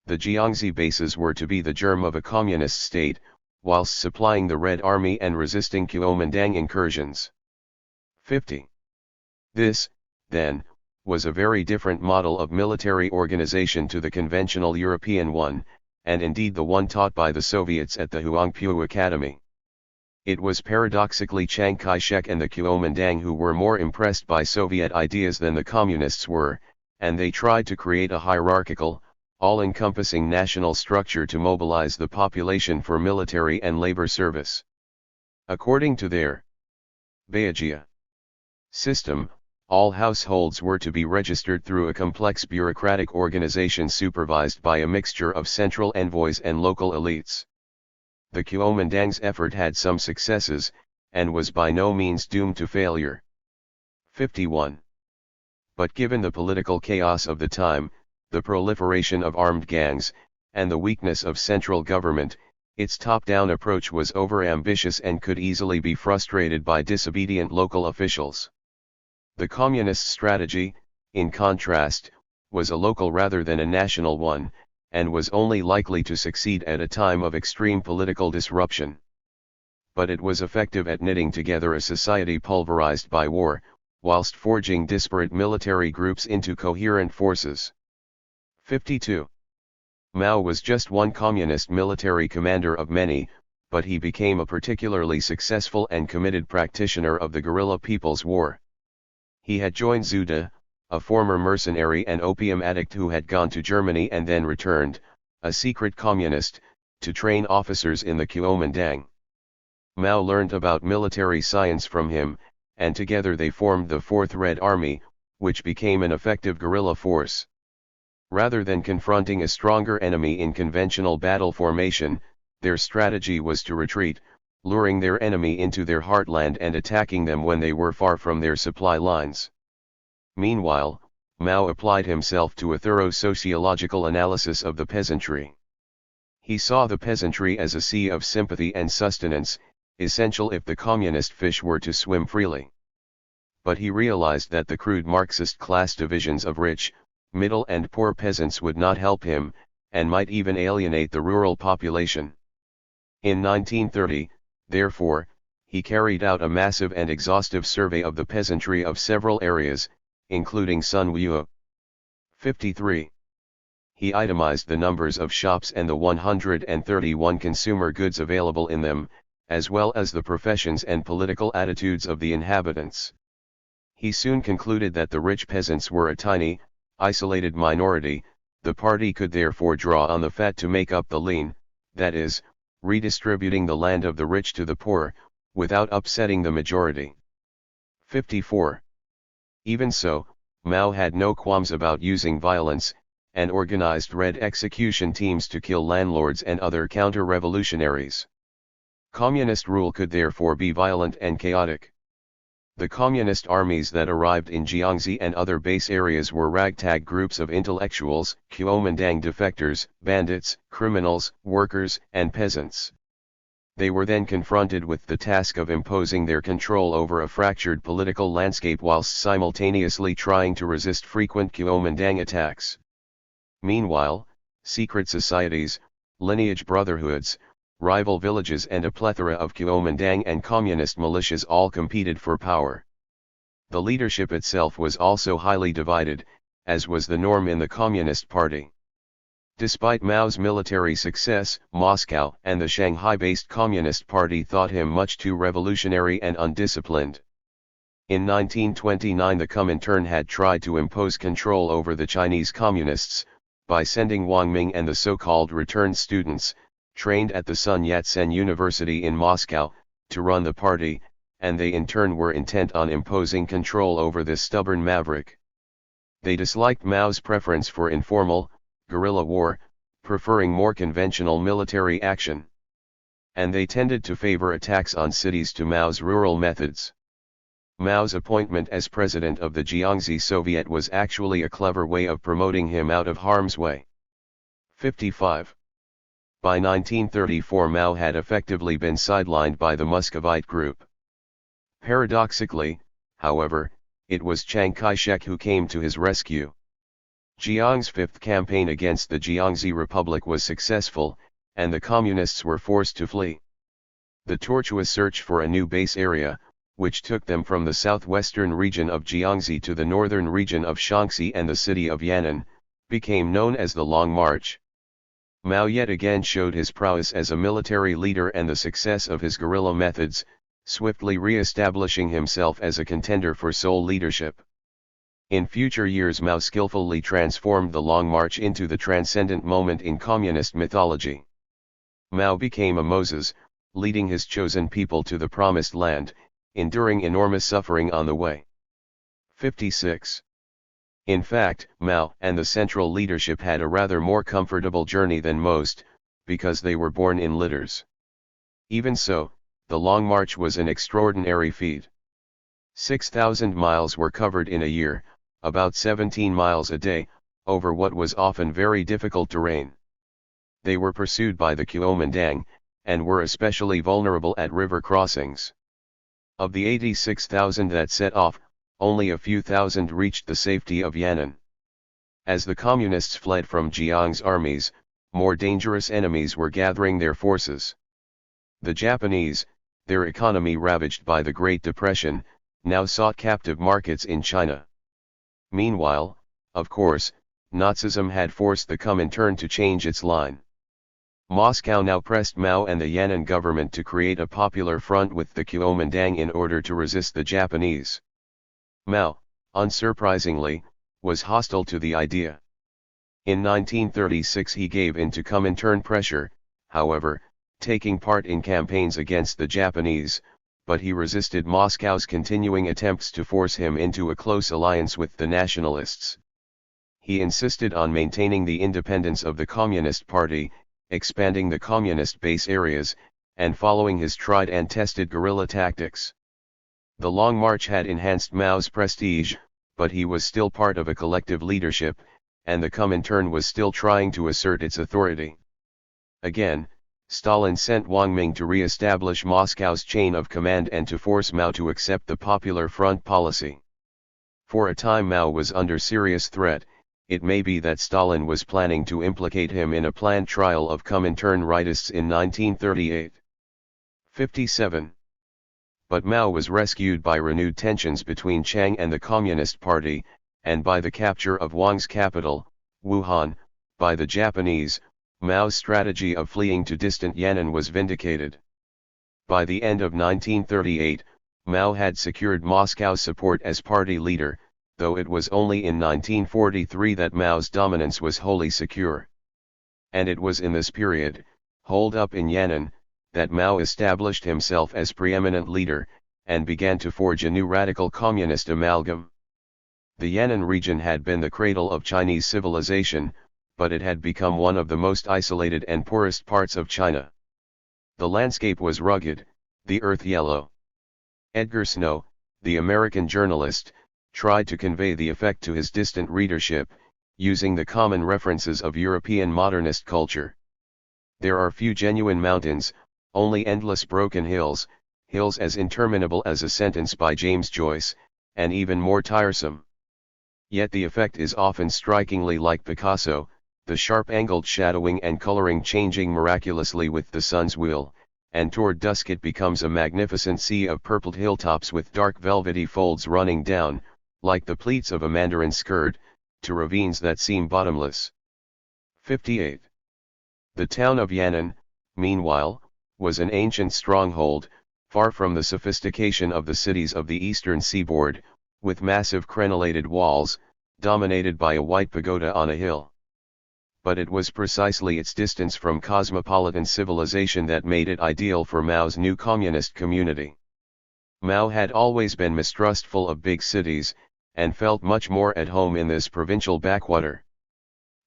The Jiangxi bases were to be the germ of a communist state, whilst supplying the Red Army and resisting Kuomintang incursions. 50. This, then, was a very different model of military organization to the conventional European one, and indeed the one taught by the Soviets at the Huangpu Academy. It was paradoxically Chiang Kai-shek and the Kuomintang who were more impressed by Soviet ideas than the communists were, and they tried to create a hierarchical, all-encompassing national structure to mobilize the population for military and labor service. According to their Bayagia system, All households were to be registered through a complex bureaucratic organization supervised by a mixture of central envoys and local elites. The Kuomintang's effort had some successes, and was by no means doomed to failure. 51. But given the political chaos of the time, the proliferation of armed gangs, and the weakness of central government, its top-down approach was over-ambitious and could easily be frustrated by disobedient local officials. The communist strategy, in contrast, was a local rather than a national one, and was only likely to succeed at a time of extreme political disruption. But it was effective at knitting together a society pulverized by war, whilst forging disparate military groups into coherent forces. 52. Mao was just one communist military commander of many, but he became a particularly successful and committed practitioner of the guerrilla People's War. He had joined Zhu De, a former mercenary and opium addict who had gone to Germany and then returned, a secret communist, to train officers in the Kuomintang. Mao learned about military science from him, and together they formed the Fourth Red Army, which became an effective guerrilla force. Rather than confronting a stronger enemy in conventional battle formation, their strategy was to retreat, luring their enemy into their heartland and attacking them when they were far from their supply lines. Meanwhile, Mao applied himself to a thorough sociological analysis of the peasantry. He saw the peasantry as a sea of sympathy and sustenance, essential if the communist fish were to swim freely. But he realized that the crude Marxist class divisions of rich, middle and poor peasants would not help him, and might even alienate the rural population. In 1930, therefore, he carried out a massive and exhaustive survey of the peasantry of several areas, including Sunwoo. 53. He itemized the numbers of shops and the 131 consumer goods available in them, as well as the professions and political attitudes of the inhabitants. He soon concluded that the rich peasants were a tiny, isolated minority. The party could therefore draw on the fat to make up the lean, that is, redistributing the land of the rich to the poor, without upsetting the majority. 54. Even so, Mao had no qualms about using violence, and organized red execution teams to kill landlords and other counter-revolutionaries. Communist rule could therefore be violent and chaotic. The communist armies that arrived in Jiangxi and other base areas were ragtag groups of intellectuals, Kuomintang defectors, bandits, criminals, workers, and peasants. They were then confronted with the task of imposing their control over a fractured political landscape whilst simultaneously trying to resist frequent Kuomintang attacks. Meanwhile, secret societies, lineage brotherhoods, rival villages and a plethora of Kuomintang and communist militias all competed for power. The leadership itself was also highly divided, as was the norm in the Communist Party. Despite Mao's military success, Moscow and the Shanghai-based Communist Party thought him much too revolutionary and undisciplined. In 1929 the Comintern had tried to impose control over the Chinese Communists, by sending Wang Ming and the so-called returned students, trained at the Sun Yat-sen University in Moscow, to run the party, and they in turn were intent on imposing control over this stubborn maverick. They disliked Mao's preference for informal, guerrilla war, preferring more conventional military action. And they tended to favor attacks on cities to Mao's rural methods. Mao's appointment as president of the Jiangxi Soviet was actually a clever way of promoting him out of harm's way. 55. By 1934 Mao had effectively been sidelined by the Muscovite group. Paradoxically, however, it was Chiang Kai-shek who came to his rescue. Jiang's fifth campaign against the Jiangxi Republic was successful, and the communists were forced to flee. The tortuous search for a new base area, which took them from the southwestern region of Jiangxi to the northern region of Shaanxi and the city of Yan'an, became known as the Long March. Mao yet again showed his prowess as a military leader and the success of his guerrilla methods, swiftly re-establishing himself as a contender for sole leadership. In future years Mao skillfully transformed the Long March into the transcendent moment in communist mythology. Mao became a Moses, leading his chosen people to the promised land, enduring enormous suffering on the way. 56. In fact, Mao and the central leadership had a rather more comfortable journey than most, because they were born in litters. Even so, the Long March was an extraordinary feat. 6,000 miles were covered in a year, about 17 miles a day, over what was often very difficult terrain. They were pursued by the Kuomintang, and were especially vulnerable at river crossings. Of the 86,000 that set off, only a few thousand reached the safety of Yan'an. As the Communists fled from Jiang's armies, more dangerous enemies were gathering their forces. The Japanese, their economy ravaged by the Great Depression, now sought captive markets in China. Meanwhile, of course, Nazism had forced the Comintern to change its line. Moscow now pressed Mao and the Yan'an government to create a popular front with the Kuomintang in order to resist the Japanese. Mao, unsurprisingly, was hostile to the idea. In 1936 he gave in to Comintern pressure, however, taking part in campaigns against the Japanese, but he resisted Moscow's continuing attempts to force him into a close alliance with the nationalists. He insisted on maintaining the independence of the Communist Party, expanding the communist base areas, and following his tried and tested guerrilla tactics. The Long March had enhanced Mao's prestige, but he was still part of a collective leadership, and the Comintern was still trying to assert its authority. Again, Stalin sent Wang Ming to re-establish Moscow's chain of command and to force Mao to accept the Popular Front policy. For a time Mao was under serious threat. It may be that Stalin was planning to implicate him in a planned trial of Comintern rightists in 1938. 57. But Mao was rescued by renewed tensions between Chiang and the Communist Party, and by the capture of Wang's capital, Wuhan, by the Japanese. Mao's strategy of fleeing to distant Yan'an was vindicated. By the end of 1938, Mao had secured Moscow's support as party leader, though it was only in 1943 that Mao's dominance was wholly secure. And it was in this period, holed up in Yan'an, that Mao established himself as preeminent leader, and began to forge a new radical communist amalgam. The Yan'an region had been the cradle of Chinese civilization, but it had become one of the most isolated and poorest parts of China. The landscape was rugged, the earth yellow. Edgar Snow, the American journalist, tried to convey the effect to his distant readership, using the common references of European modernist culture. There are few genuine mountains, only endless broken hills, hills as interminable as a sentence by James Joyce, and even more tiresome. Yet the effect is often strikingly like Picasso, the sharp-angled shadowing and coloring changing miraculously with the sun's will, and toward dusk it becomes a magnificent sea of purpled hilltops with dark velvety folds running down, like the pleats of a mandarin skirt, to ravines that seem bottomless. 58. The town of Yan'an, meanwhile, was an ancient stronghold, far from the sophistication of the cities of the eastern seaboard, with massive crenellated walls, dominated by a white pagoda on a hill. But it was precisely its distance from cosmopolitan civilization that made it ideal for Mao's new communist community. Mao had always been mistrustful of big cities, and felt much more at home in this provincial backwater.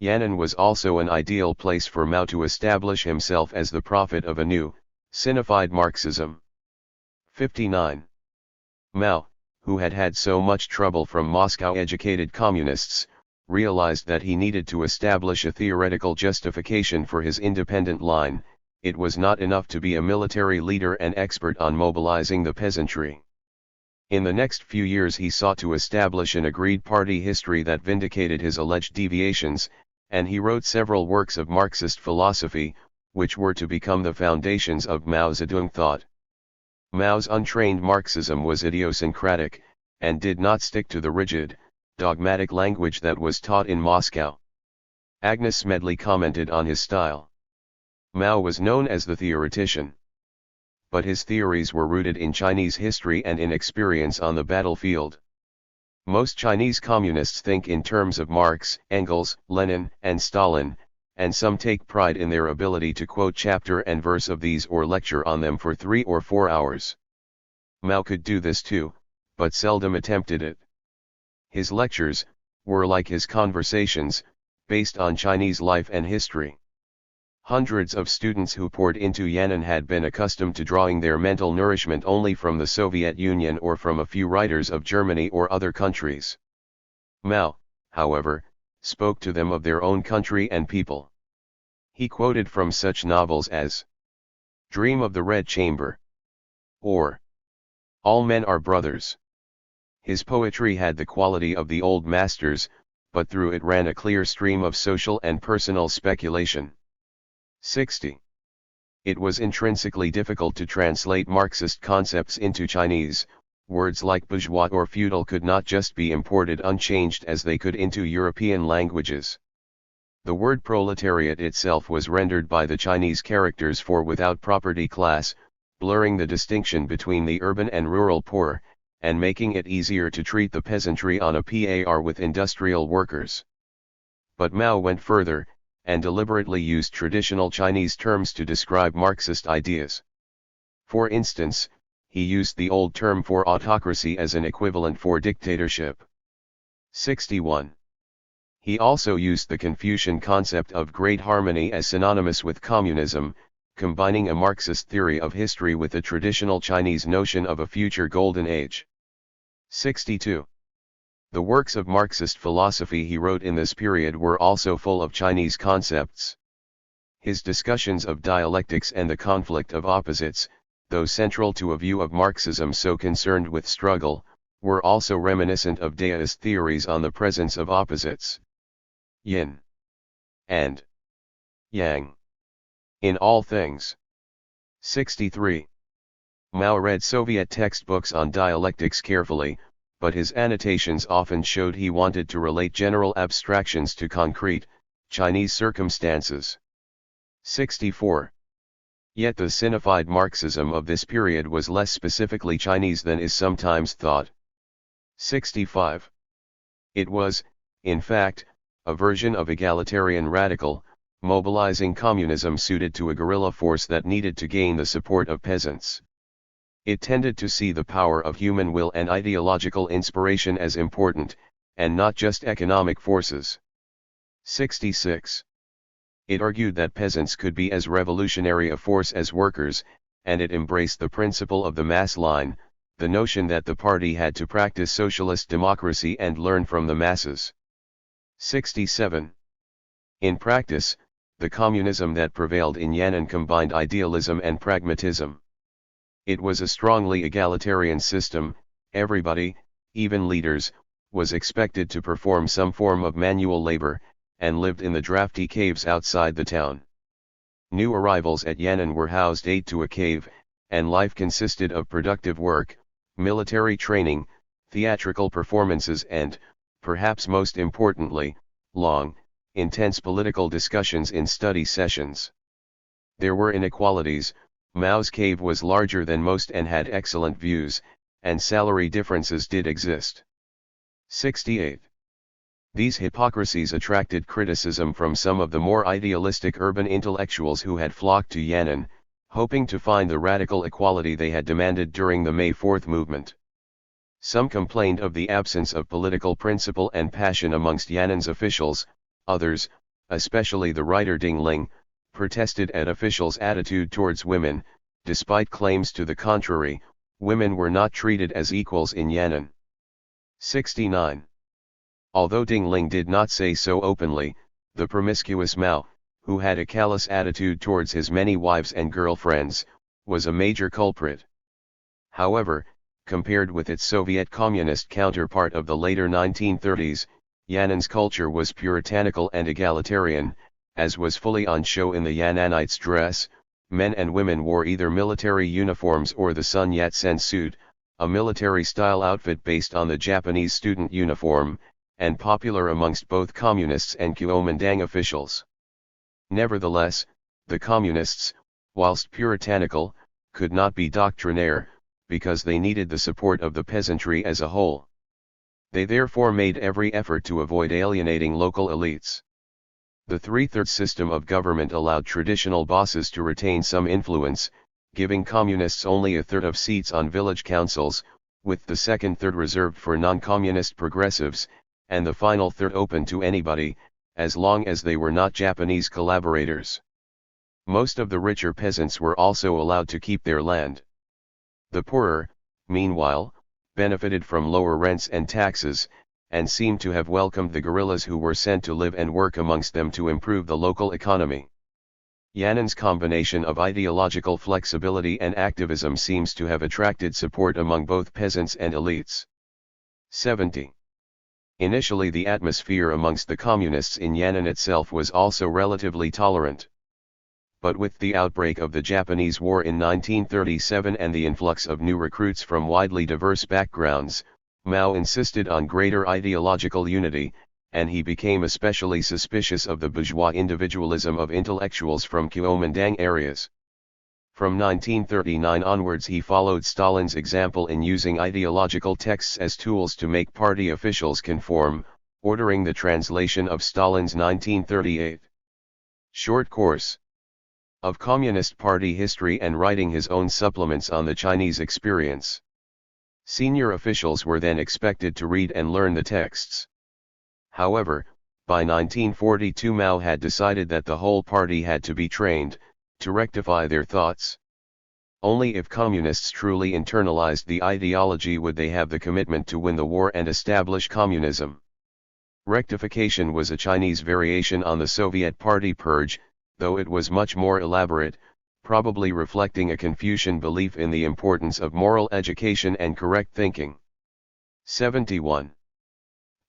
Yan'an was also an ideal place for Mao to establish himself as the prophet of a new, sinified Marxism. 59. Mao, who had had so much trouble from Moscow-educated communists, realized that he needed to establish a theoretical justification for his independent line. It was not enough to be a military leader and expert on mobilizing the peasantry. In the next few years he sought to establish an agreed party history that vindicated his alleged deviations, and he wrote several works of Marxist philosophy, which were to become the foundations of Mao Zedong thought. Mao's untrained Marxism was idiosyncratic, and did not stick to the rigid, dogmatic language that was taught in Moscow. Agnes Smedley commented on his style. Mao was known as the theoretician. But his theories were rooted in Chinese history and in experience on the battlefield. Most Chinese communists think in terms of Marx, Engels, Lenin, and Stalin, and some take pride in their ability to quote chapter and verse of these or lecture on them for 3 or 4 hours. Mao could do this too, but seldom attempted it. His lectures were like his conversations, based on Chinese life and history. Hundreds of students who poured into Yan'an had been accustomed to drawing their mental nourishment only from the Soviet Union or from a few writers of Germany or other countries. Mao, however, spoke to them of their own country and people. He quoted from such novels as Dream of the Red Chamber, or All Men Are Brothers. His poetry had the quality of the old masters, but through it ran a clear stream of social and personal speculation. 60. It was intrinsically difficult to translate Marxist concepts into Chinese. Words like bourgeois or feudal could not just be imported unchanged as they could into European languages. The word proletariat itself was rendered by the Chinese characters for without property class, blurring the distinction between the urban and rural poor, and making it easier to treat the peasantry on a par with industrial workers. But Mao went further, and deliberately used traditional Chinese terms to describe Marxist ideas. For instance, he used the old term for autocracy as an equivalent for dictatorship. 61. He also used the Confucian concept of great harmony as synonymous with communism, combining a Marxist theory of history with a traditional Chinese notion of a future golden age. 62. The works of Marxist philosophy he wrote in this period were also full of Chinese concepts. His discussions of dialectics and the conflict of opposites, though central to a view of Marxism so concerned with struggle, were also reminiscent of Daoist theories on the presence of opposites, yin and yang, in all things. 63. Mao read Soviet textbooks on dialectics carefully, but his annotations often showed he wanted to relate general abstractions to concrete, Chinese circumstances. 64. Yet the sinified Marxism of this period was less specifically Chinese than is sometimes thought. 65. It was, in fact, a version of egalitarian radical, mobilizing communism suited to a guerrilla force that needed to gain the support of peasants. It tended to see the power of human will and ideological inspiration as important, and not just economic forces. 66. It argued that peasants could be as revolutionary a force as workers, and it embraced the principle of the mass line, the notion that the party had to practice socialist democracy and learn from the masses. 67. In practice, the communism that prevailed in Yan'an combined idealism and pragmatism. It was a strongly egalitarian system. Everybody, even leaders, was expected to perform some form of manual labor, and lived in the drafty caves outside the town. New arrivals at Yan'an were housed 8 to a cave, and life consisted of productive work, military training, theatrical performances and, perhaps most importantly, long, intense political discussions in study sessions. There were inequalities. Mao's cave was larger than most and had excellent views, and salary differences did exist. 68. These hypocrisies attracted criticism from some of the more idealistic urban intellectuals who had flocked to Yan'an, hoping to find the radical equality they had demanded during the May 4th movement. Some complained of the absence of political principle and passion amongst Yan'an's officials. Others, especially the writer Ding Ling, protested at officials' attitude towards women. Despite claims to the contrary, women were not treated as equals in Yan'an. 69. Although Ding Ling did not say so openly, the promiscuous Mao, who had a callous attitude towards his many wives and girlfriends, was a major culprit. However, compared with its Soviet communist counterpart of the later 1930s, Yan'an's culture was puritanical and egalitarian, as was fully on show in the Yan'anites' dress. Men and women wore either military uniforms or the Sun Yat-sen suit, a military-style outfit based on the Japanese student uniform, and popular amongst both communists and Kuomintang officials. Nevertheless, the communists, whilst puritanical, could not be doctrinaire, because they needed the support of the peasantry as a whole. They therefore made every effort to avoid alienating local elites. The three-thirds system of government allowed traditional bosses to retain some influence, giving communists only a third of seats on village councils, with the second third reserved for non-communist progressives, and the final third open to anybody, as long as they were not Japanese collaborators. Most of the richer peasants were also allowed to keep their land. The poorer, meanwhile, benefited from lower rents and taxes, and seemed to have welcomed the guerrillas who were sent to live and work amongst them to improve the local economy. Yannen's combination of ideological flexibility and activism seems to have attracted support among both peasants and elites. 70. Initially, the atmosphere amongst the communists in Yannan itself was also relatively tolerant. But with the outbreak of the Japanese War in 1937 and the influx of new recruits from widely diverse backgrounds, Mao insisted on greater ideological unity, and he became especially suspicious of the bourgeois individualism of intellectuals from Kuomintang areas. From 1939 onwards he followed Stalin's example in using ideological texts as tools to make party officials conform, ordering the translation of Stalin's 1938 short course of Communist Party history and writing his own supplements on the Chinese experience. Senior officials were then expected to read and learn the texts. However, by 1942 Mao had decided that the whole party had to be trained, to rectify their thoughts. Only if communists truly internalized the ideology would they have the commitment to win the war and establish communism. Rectification was a Chinese variation on the Soviet Party purge, though it was much more elaborate, probably reflecting a Confucian belief in the importance of moral education and correct thinking. 71.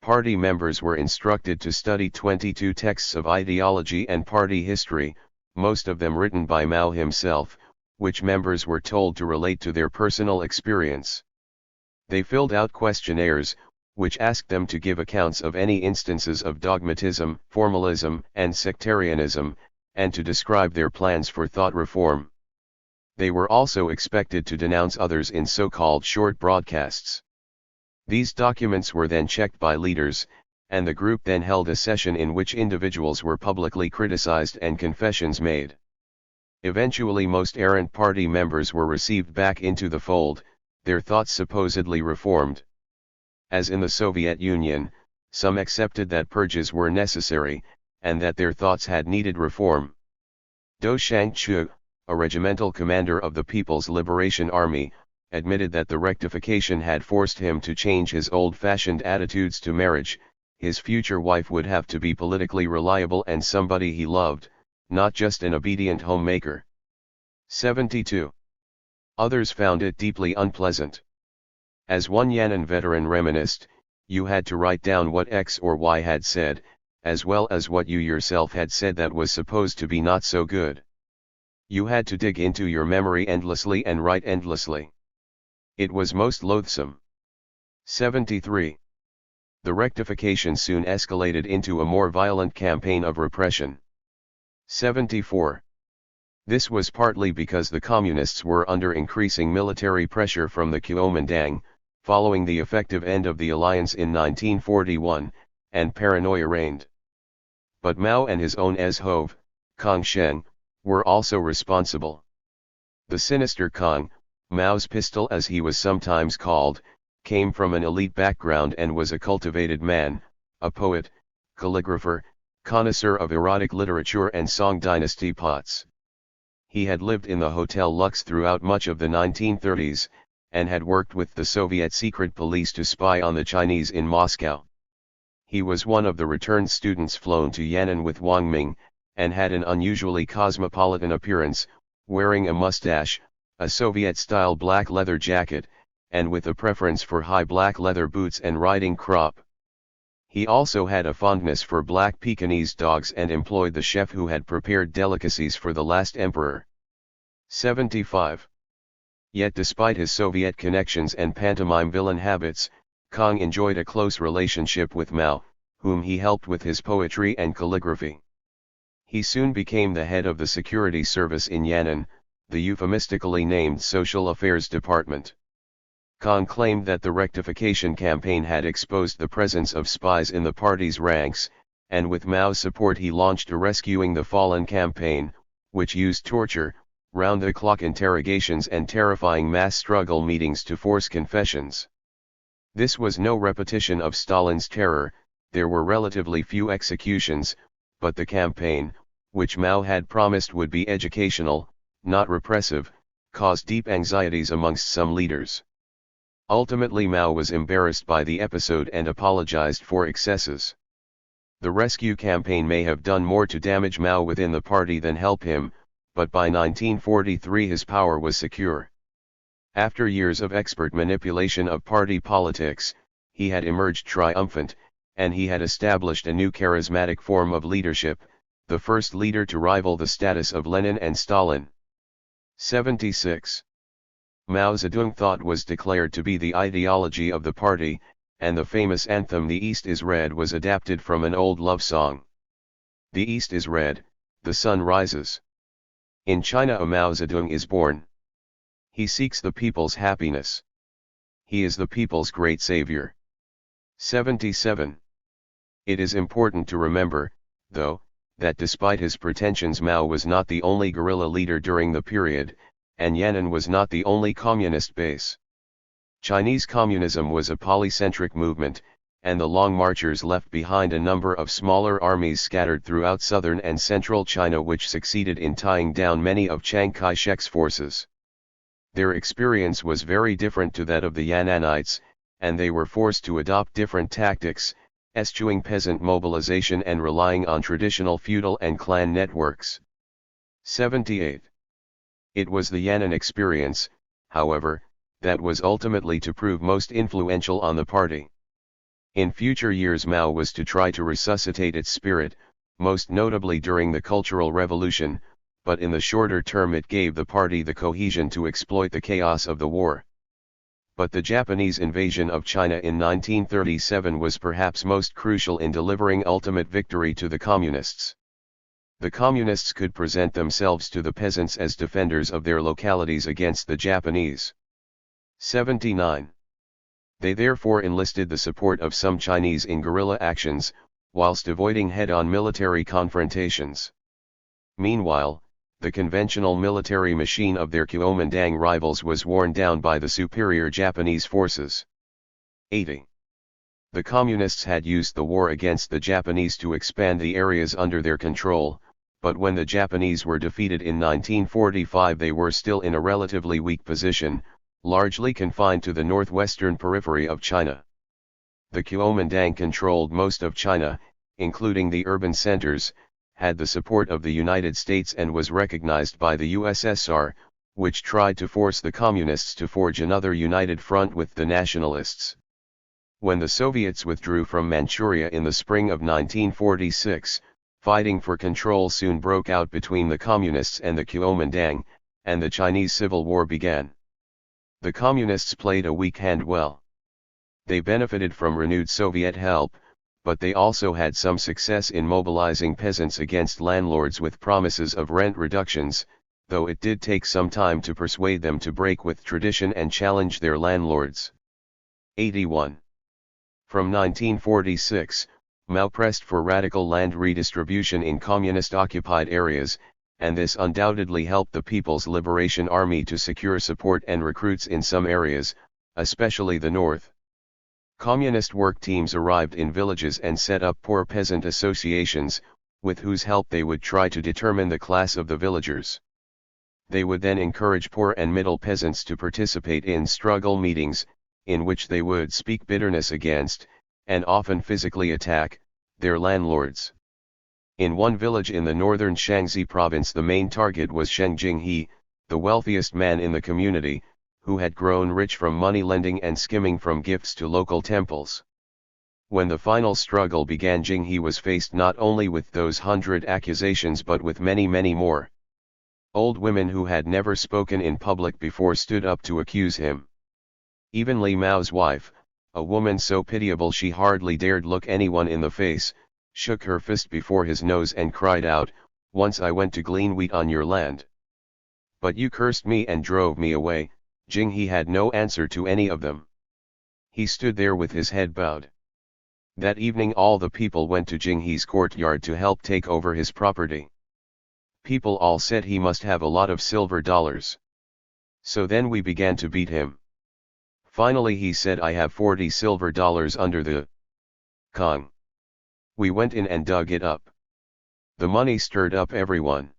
Party members were instructed to study 22 texts of ideology and party history, most of them written by Mao himself, which members were told to relate to their personal experience. They filled out questionnaires, which asked them to give accounts of any instances of dogmatism, formalism, and sectarianism, and to describe their plans for thought reform. They were also expected to denounce others in so-called short broadcasts. These documents were then checked by leaders, and the group then held a session in which individuals were publicly criticized and confessions made. Eventually most errant party members were received back into the fold, their thoughts supposedly reformed. As in the Soviet Union, some accepted that purges were necessary, and that their thoughts had needed reform. Do Shangchu, a regimental commander of the People's Liberation Army, admitted that the rectification had forced him to change his old-fashioned attitudes to marriage. His future wife would have to be politically reliable and somebody he loved, not just an obedient homemaker. 72. Others found it deeply unpleasant. As one Yannan veteran reminisced, you had to write down what X or Y had said, as well as what you yourself had said that was supposed to be not so good. You had to dig into your memory endlessly and write endlessly. It was most loathsome. 73. The rectification soon escalated into a more violent campaign of repression. 74. This was partly because the communists were under increasing military pressure from the Kuomintang, following the effective end of the alliance in 1941, and paranoia reigned. But Mao and his own Ezhov, Kang Sheng, were also responsible. The sinister Kang, Mao's pistol as he was sometimes called, came from an elite background and was a cultivated man, a poet, calligrapher, connoisseur of erotic literature and Song dynasty pots. He had lived in the Hotel Lux throughout much of the 1930s, and had worked with the Soviet secret police to spy on the Chinese in Moscow. He was one of the returned students flown to Yannan with Wang Ming, and had an unusually cosmopolitan appearance, wearing a mustache, a Soviet-style black leather jacket, and with a preference for high black leather boots and riding crop. He also had a fondness for black Pekingese dogs and employed the chef who had prepared delicacies for the last emperor. 75. Yet despite his Soviet connections and pantomime villain habits, Kang enjoyed a close relationship with Mao, whom he helped with his poetry and calligraphy. He soon became the head of the security service in Yannan, the euphemistically named Social Affairs Department. Kang claimed that the rectification campaign had exposed the presence of spies in the party's ranks, and with Mao's support he launched a Rescuing the Fallen campaign, which used torture, round-the-clock interrogations and terrifying mass struggle meetings to force confessions. This was no repetition of Stalin's terror. There were relatively few executions, but the campaign, which Mao had promised would be educational, not repressive, caused deep anxieties amongst some leaders. Ultimately Mao was embarrassed by the episode and apologized for excesses. The rescue campaign may have done more to damage Mao within the party than help him, but by 1943 his power was secure. After years of expert manipulation of party politics, he had emerged triumphant, and he had established a new charismatic form of leadership, the first leader to rival the status of Lenin and Stalin. 76. Mao Zedong thought was declared to be the ideology of the party, and the famous anthem "The East is Red" was adapted from an old love song. The East is red, the sun rises. In China a Mao Zedong is born. He seeks the people's happiness. He is the people's great savior. 77. It is important to remember, though, that despite his pretensions Mao was not the only guerrilla leader during the period, and Yan'an was not the only communist base. Chinese communism was a polycentric movement, and the Long Marchers left behind a number of smaller armies scattered throughout southern and central China which succeeded in tying down many of Chiang Kai-shek's forces. Their experience was very different to that of the Yan'anites, and they were forced to adopt different tactics, eschewing peasant mobilization and relying on traditional feudal and clan networks. 78. It was the Yan'an experience, however, that was ultimately to prove most influential on the party. In future years Mao was to try to resuscitate its spirit, most notably during the Cultural Revolution, but in the shorter term it gave the party the cohesion to exploit the chaos of the war. But the Japanese invasion of China in 1937 was perhaps most crucial in delivering ultimate victory to the communists. The communists could present themselves to the peasants as defenders of their localities against the Japanese. 79. They therefore enlisted the support of some Chinese in guerrilla actions, whilst avoiding head-on military confrontations. Meanwhile, the conventional military machine of their Kuomintang rivals was worn down by the superior Japanese forces. 80. The Communists had used the war against the Japanese to expand the areas under their control, but when the Japanese were defeated in 1945 they were still in a relatively weak position, largely confined to the northwestern periphery of China. The Kuomintang controlled most of China, including the urban centers, had the support of the United States and was recognized by the USSR, which tried to force the Communists to forge another united front with the nationalists. When the Soviets withdrew from Manchuria in the spring of 1946, fighting for control soon broke out between the Communists and the Kuomintang, and the Chinese Civil War began. The Communists played a weak hand well. They benefited from renewed Soviet help, but they also had some success in mobilizing peasants against landlords with promises of rent reductions, though it did take some time to persuade them to break with tradition and challenge their landlords. 81. From 1946, Mao pressed for radical land redistribution in communist-occupied areas, and this undoubtedly helped the People's Liberation Army to secure support and recruits in some areas, especially the north. Communist work teams arrived in villages and set up poor peasant associations, with whose help they would try to determine the class of the villagers. They would then encourage poor and middle peasants to participate in struggle meetings, in which they would speak bitterness against, and often physically attack, their landlords. In one village in the northern Shaanxi province the main target was Sheng Jinghe, the wealthiest man in the community, who had grown rich from money lending and skimming from gifts to local temples. When the final struggle began, Jinghe was faced not only with those 100 accusations but with many more. Old women who had never spoken in public before stood up to accuse him. Even Li Mao's wife, a woman so pitiable she hardly dared look anyone in the face, shook her fist before his nose and cried out, "Once I went to glean wheat on your land. But you cursed me and drove me away." Jinghe had no answer to any of them. He stood there with his head bowed. That evening all the people went to Jinghe's courtyard to help take over his property. People all said he must have a lot of silver dollars. So then we began to beat him. Finally he said, I have 40 silver dollars under the Kong. We went in and dug it up. The money stirred up everyone.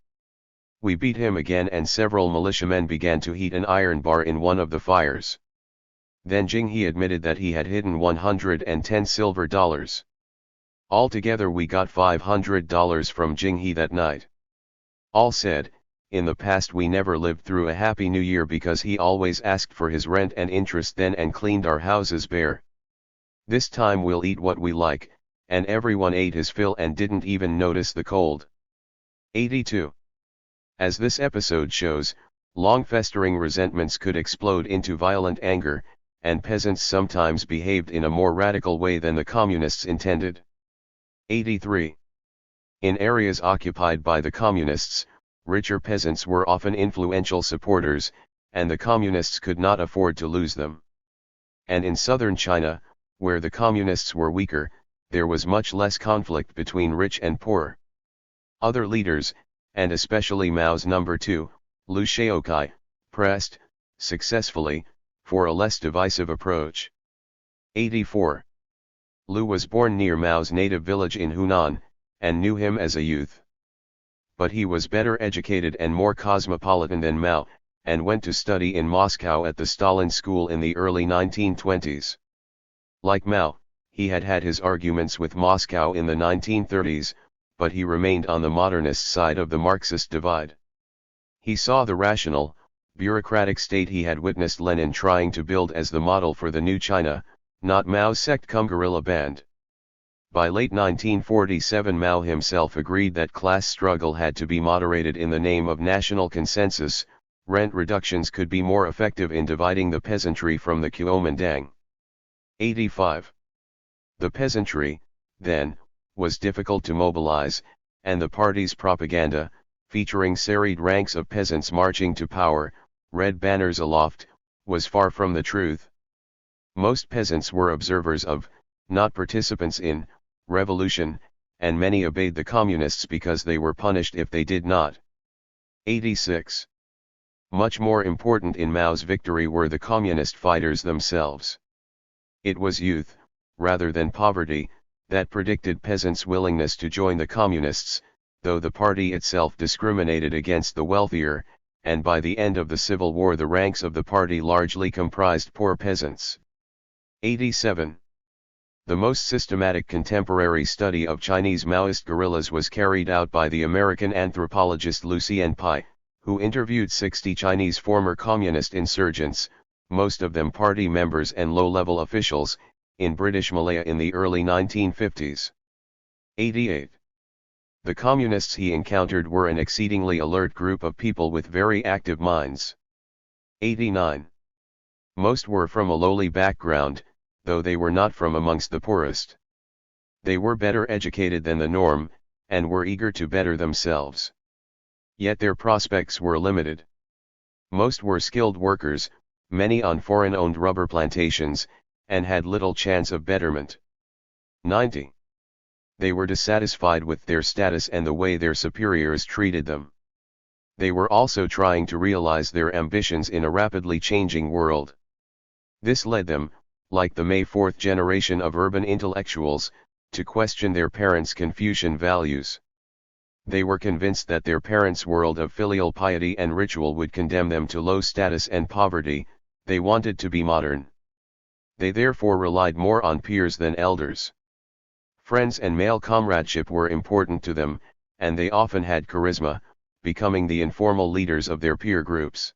We beat him again and several militiamen began to heat an iron bar in one of the fires. Then Jinghe admitted that he had hidden 110 silver dollars. Altogether we got $500 from Jinghe that night. All said, in the past we never lived through a happy new year because he always asked for his rent and interest then and cleaned our houses bare. This time we'll eat what we like, and everyone ate his fill and didn't even notice the cold. 82. As this episode shows, long festering resentments could explode into violent anger, and peasants sometimes behaved in a more radical way than the communists intended. 83. In areas occupied by the communists, richer peasants were often influential supporters, and the communists could not afford to lose them. And in southern China, where the communists were weaker, there was much less conflict between rich and poor. Other leaders, and especially Mao's number 2, Liu Shaoqi, pressed, successfully, for a less divisive approach. 84. Liu was born near Mao's native village in Hunan, and knew him as a youth. But he was better educated and more cosmopolitan than Mao, and went to study in Moscow at the Stalin School in the early 1920s. Like Mao, he had had his arguments with Moscow in the 1930s, but he remained on the modernist side of the Marxist divide. He saw the rational, bureaucratic state he had witnessed Lenin trying to build as the model for the new China, not Mao's sect-cum guerrilla band. By late 1947 Mao himself agreed that class struggle had to be moderated in the name of national consensus. Rent reductions could be more effective in dividing the peasantry from the Kuomintang. 85. The peasantry, then, was difficult to mobilize, and the party's propaganda, featuring serried ranks of peasants marching to power, red banners aloft, was far from the truth. Most peasants were observers of, not participants in, revolution, and many obeyed the communists because they were punished if they did not. 86. Much more important in Mao's victory were the communist fighters themselves. It was youth, rather than poverty, that predicted peasants' willingness to join the communists, though the party itself discriminated against the wealthier, and by the end of the Civil War the ranks of the party largely comprised poor peasants. 87. The most systematic contemporary study of Chinese Maoist guerrillas was carried out by the American anthropologist Lucien Pai, who interviewed 60 Chinese former communist insurgents, most of them party members and low-level officials, in British Malaya in the early 1950s. 88. The communists he encountered were an exceedingly alert group of people with very active minds. 89. Most were from a lowly background, though they were not from amongst the poorest. They were better educated than the norm, and were eager to better themselves. Yet their prospects were limited. Most were skilled workers, many on foreign-owned rubber plantations, and had little chance of betterment. 90. They were dissatisfied with their status and the way their superiors treated them. They were also trying to realize their ambitions in a rapidly changing world. This led them, like the May 4th generation of urban intellectuals, to question their parents' Confucian values. They were convinced that their parents' world of filial piety and ritual would condemn them to low status and poverty. They wanted to be modern. They therefore relied more on peers than elders. Friends and male comradeship were important to them, and they often had charisma, becoming the informal leaders of their peer groups.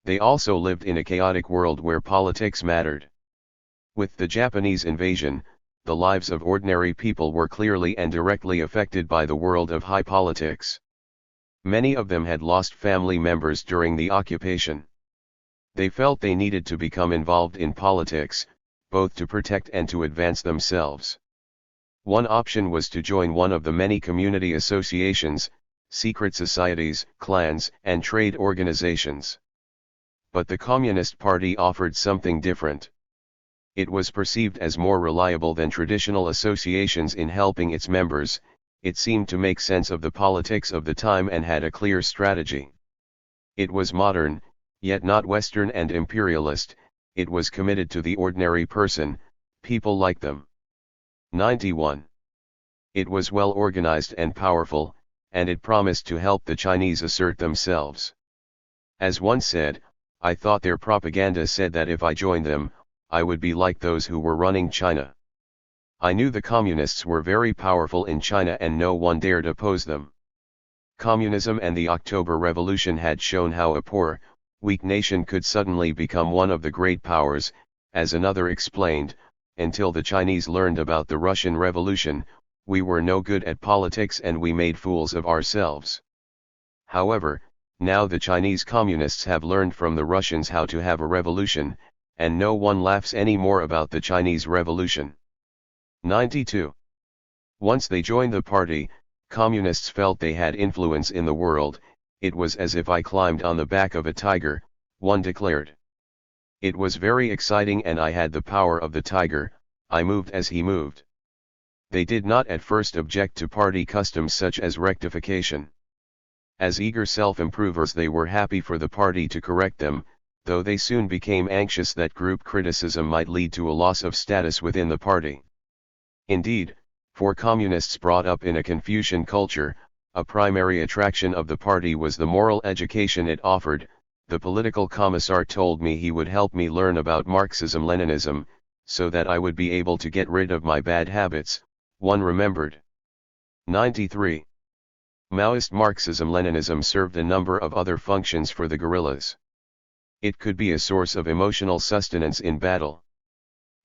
They also lived in a chaotic world where politics mattered. With the Japanese invasion, the lives of ordinary people were clearly and directly affected by the world of high politics. Many of them had lost family members during the occupation. They felt they needed to become involved in politics, both to protect and to advance themselves. One option was to join one of the many community associations, secret societies, clans, and trade organizations. But the Communist Party offered something different. It was perceived as more reliable than traditional associations in helping its members. it seemed to make sense of the politics of the time and had a clear strategy. It was modern, yet not Western and imperialist, it was committed to the ordinary person, people like them. 91. It was well organized and powerful, and it promised to help the Chinese assert themselves. As one said, I thought their propaganda said that if I joined them, I would be like those who were running China. I knew the communists were very powerful in China and no one dared oppose them. Communism and the October Revolution had shown how a poor, weak nation could suddenly become one of the great powers, as another explained, until the Chinese learned about the Russian Revolution, we were no good at politics and we made fools of ourselves. However, now the Chinese communists have learned from the Russians how to have a revolution, and no one laughs any more about the Chinese Revolution. 92. Once they joined the party, communists felt they had influence in the world. It was as if I climbed on the back of a tiger, one declared. It was very exciting and I had the power of the tiger, I moved as he moved. They did not at first object to party customs such as rectification. As eager self-improvers they were happy for the party to correct them, though they soon became anxious that group criticism might lead to a loss of status within the party. Indeed, for communists brought up in a Confucian culture, a primary attraction of the party was the moral education it offered. The political commissar told me he would help me learn about Marxism-Leninism, so that I would be able to get rid of my bad habits, one remembered. 93. Maoist Marxism-Leninism served a number of other functions for the guerrillas. It could be a source of emotional sustenance in battle.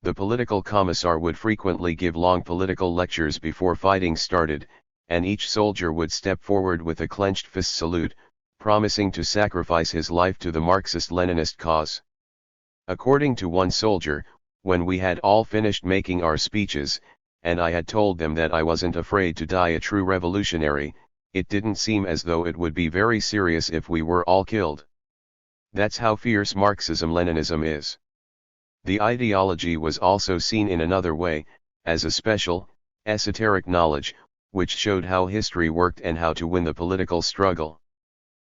The political commissar would frequently give long political lectures before fighting started, and each soldier would step forward with a clenched fist salute, promising to sacrifice his life to the Marxist-Leninist cause. According to one soldier, when we had all finished making our speeches, and I had told them that I wasn't afraid to die a true revolutionary, it didn't seem as though it would be very serious if we were all killed. That's how fierce Marxism-Leninism is. The ideology was also seen in another way, as a special, esoteric knowledge, which showed how history worked and how to win the political struggle.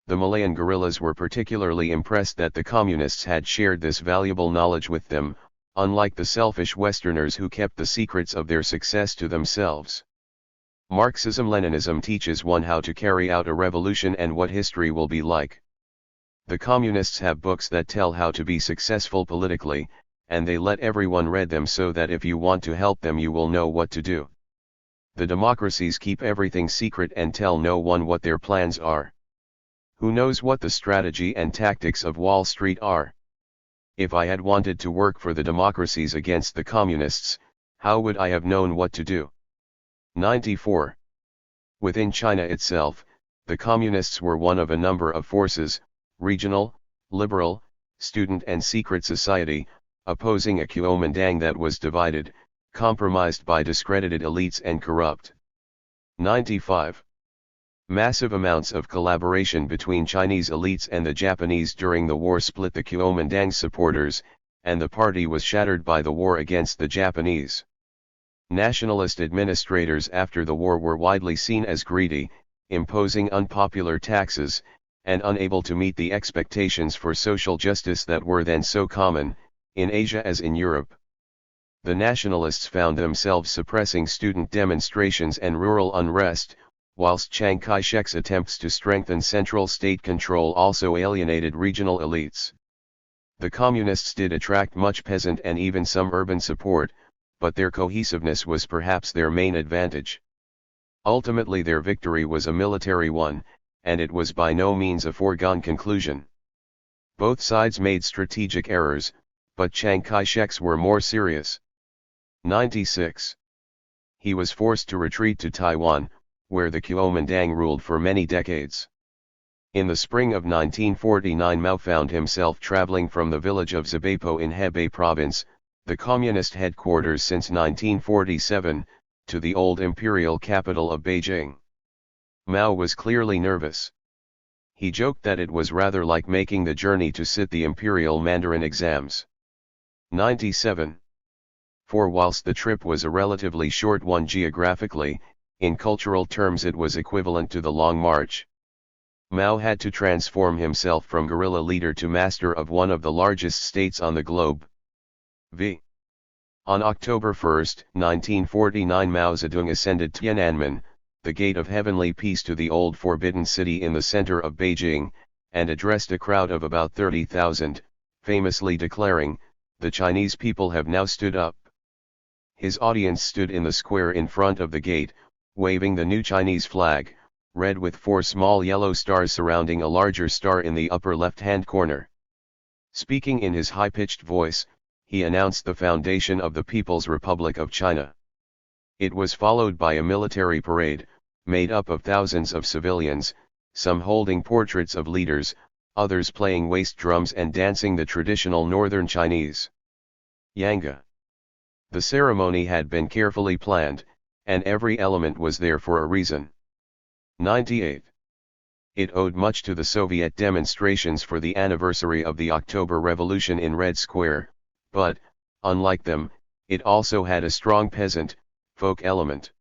The Malayan guerrillas were particularly impressed that the communists had shared this valuable knowledge with them, unlike the selfish Westerners who kept the secrets of their success to themselves. Marxism-Leninism teaches one how to carry out a revolution and what history will be like. The communists have books that tell how to be successful politically, and they let everyone read them so that if you want to help them you will know what to do. The democracies keep everything secret and tell no one what their plans are. Who knows what the strategy and tactics of Wall Street are? If I had wanted to work for the democracies against the communists, how would I have known what to do? 94. Within China itself, the communists were one of a number of forces, regional, liberal, student and secret society, opposing a Kuomintang that was divided, compromised by discredited elites and corrupt. 95. Massive amounts of collaboration between Chinese elites and the Japanese during the war split the Kuomintang supporters, and the party was shattered by the war against the Japanese. Nationalist administrators after the war were widely seen as greedy, imposing unpopular taxes, and unable to meet the expectations for social justice that were then so common, in Asia as in Europe. The nationalists found themselves suppressing student demonstrations and rural unrest, whilst Chiang Kai-shek's attempts to strengthen central state control also alienated regional elites. The communists did attract much peasant and even some urban support, but their cohesiveness was perhaps their main advantage. Ultimately their victory was a military one, and it was by no means a foregone conclusion. Both sides made strategic errors, but Chiang Kai-shek's were more serious. 96. He was forced to retreat to Taiwan, where the Kuomintang ruled for many decades. In the spring of 1949 Mao found himself traveling from the village of Zibapo in Hebei province, the communist headquarters since 1947, to the old imperial capital of Beijing. Mao was clearly nervous. He joked that it was rather like making the journey to sit the imperial Mandarin exams. 97. For whilst the trip was a relatively short one geographically, In cultural terms it was equivalent to the Long March. Mao had to transform himself from guerrilla leader to master of one of the largest states on the globe. On October 1, 1949, Mao Zedong ascended Tiananmen, the gate of heavenly peace, to the old forbidden city in the center of Beijing, and addressed a crowd of about 30,000, famously declaring, "The Chinese people have now stood up." His audience stood in the square in front of the gate, waving the new Chinese flag, red with 4 small yellow stars surrounding a larger star in the upper left-hand corner. Speaking in his high-pitched voice, he announced the foundation of the People's Republic of China. It was followed by a military parade, made up of thousands of civilians, some holding portraits of leaders, others playing waist drums and dancing the traditional northern Chinese yanga. The ceremony had been carefully planned, and every element was there for a reason. 98. It owed much to the Soviet demonstrations for the anniversary of the October Revolution in Red Square, but, unlike them, it also had a strong peasant, folk element.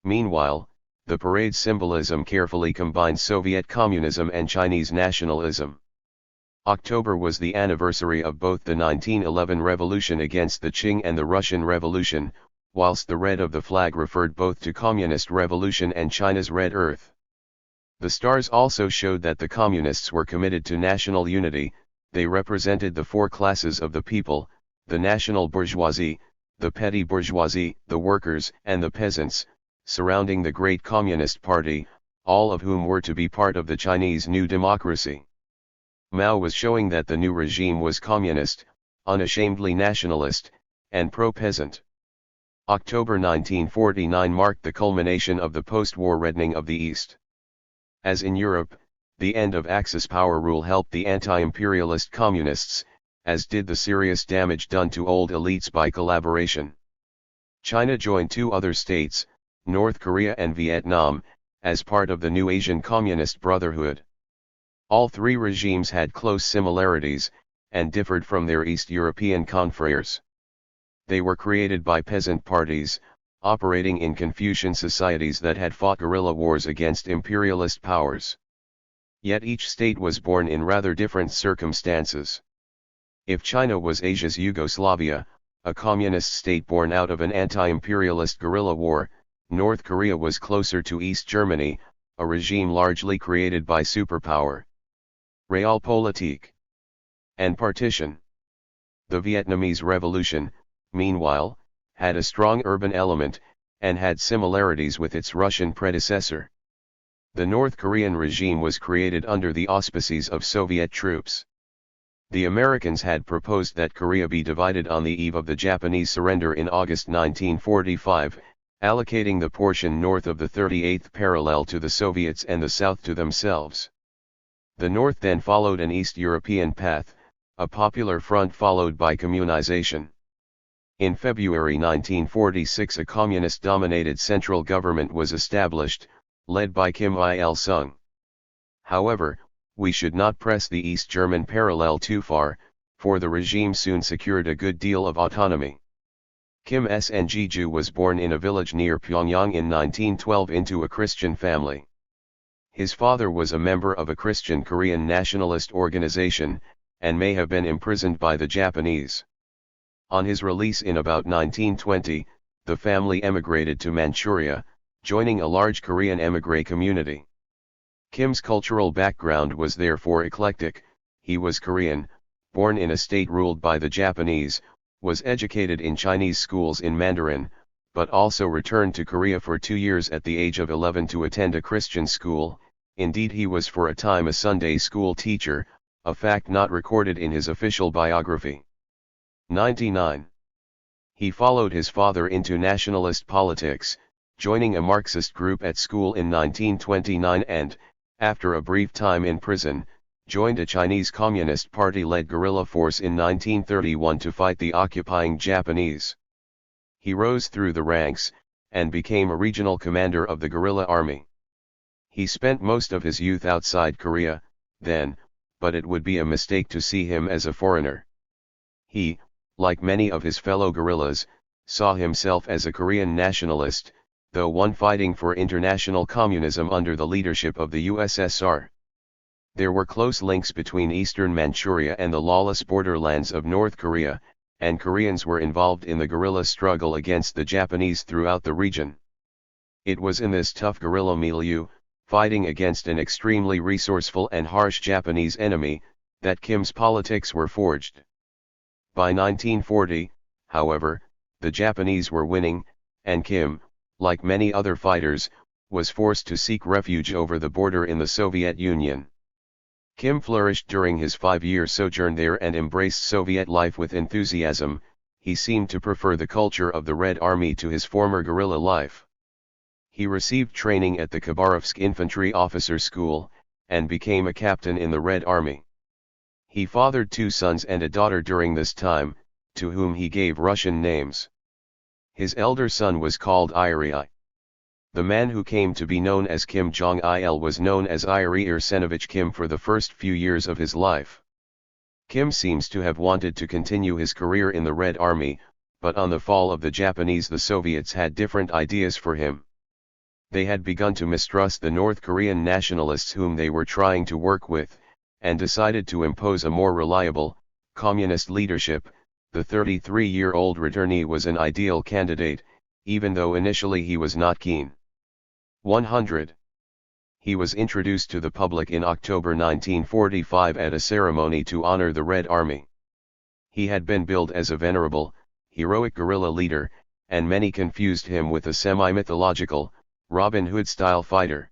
Meanwhile, the parade's symbolism carefully combined Soviet communism and Chinese nationalism. October was the anniversary of both the 1911 revolution against the Qing and the Russian Revolution, whilst the red of the flag referred both to Communist Revolution and China's Red Earth. The stars also showed that the communists were committed to national unity. They represented the 4 classes of the people: the national bourgeoisie, the petty bourgeoisie, the workers, and the peasants, surrounding the great Communist Party, all of whom were to be part of the Chinese new democracy. Mao was showing that the new regime was communist, unashamedly nationalist, and pro-peasant. October 1949 marked the culmination of the post-war reddening of the East. As in Europe, the end of Axis power rule helped the anti-imperialist communists, as did the serious damage done to old elites by collaboration. China joined 2 other states, North Korea and Vietnam, as part of the new Asian Communist Brotherhood. All 3 regimes had close similarities, and differed from their East European confreres. They were created by peasant parties, operating in Confucian societies that had fought guerrilla wars against imperialist powers. Yet each state was born in rather different circumstances. If China was Asia's Yugoslavia, a communist state born out of an anti-imperialist guerrilla war, North Korea was closer to East Germany, a regime largely created by superpower. Realpolitik and partition. The Vietnamese Revolution, meanwhile, had a strong urban element, and had similarities with its Russian predecessor. The North Korean regime was created under the auspices of Soviet troops. The Americans had proposed that Korea be divided on the eve of the Japanese surrender in August 1945, allocating the portion north of the 38th parallel to the Soviets and the south to themselves. The North then followed an East European path, a popular front followed by communization. In February 1946 a communist-dominated central government was established, led by Kim Il-sung. However, we should not press the East German parallel too far, for the regime soon secured a good deal of autonomy. Kim Sung-ju was born in a village near Pyongyang in 1912 into a Christian family. His father was a member of a Christian Korean nationalist organization, and may have been imprisoned by the Japanese. On his release in about 1920, the family emigrated to Manchuria, joining a large Korean émigré community. Kim's cultural background was therefore eclectic. He was Korean, born in a state ruled by the Japanese, was educated in Chinese schools in Mandarin, but also returned to Korea for 2 years at the age of 11 to attend a Christian school. Indeed, he was for a time a Sunday school teacher, a fact not recorded in his official biography. 99. He followed his father into nationalist politics, joining a Marxist group at school in 1929 and, after a brief time in prison, joined a Chinese Communist Party-led guerrilla force in 1931 to fight the occupying Japanese. He rose through the ranks, and became a regional commander of the guerrilla army. He spent most of his youth outside Korea, then, but it would be a mistake to see him as a foreigner. He, like many of his fellow guerrillas, saw himself as a Korean nationalist, though one fighting for international communism under the leadership of the USSR. There were close links between eastern Manchuria and the lawless borderlands of North Korea, and Koreans were involved in the guerrilla struggle against the Japanese throughout the region. It was in this tough guerrilla milieu, fighting against an extremely resourceful and harsh Japanese enemy, that Kim's politics were forged. By 1940, however, the Japanese were winning, and Kim, like many other fighters, was forced to seek refuge over the border in the Soviet Union. Kim flourished during his 5-year sojourn there and embraced Soviet life with enthusiasm. He seemed to prefer the culture of the Red Army to his former guerrilla life. He received training at the Khabarovsk Infantry Officers School, and became a captain in the Red Army. He fathered 2 sons and a daughter during this time, to whom he gave Russian names. His elder son was called Iry. The man who came to be known as Kim Jong-il was known as Iry Arsenovich Kim for the first few years of his life. Kim seems to have wanted to continue his career in the Red Army, but on the fall of the Japanese the Soviets had different ideas for him. They had begun to mistrust the North Korean nationalists whom they were trying to work with, and decided to impose a more reliable, communist leadership. The 33-year-old returnee was an ideal candidate, even though initially he was not keen. 100. He was introduced to the public in October 1945 at a ceremony to honor the Red Army. He had been billed as a venerable, heroic guerrilla leader, and many confused him with a semi-mythological, Robin Hood-style fighter.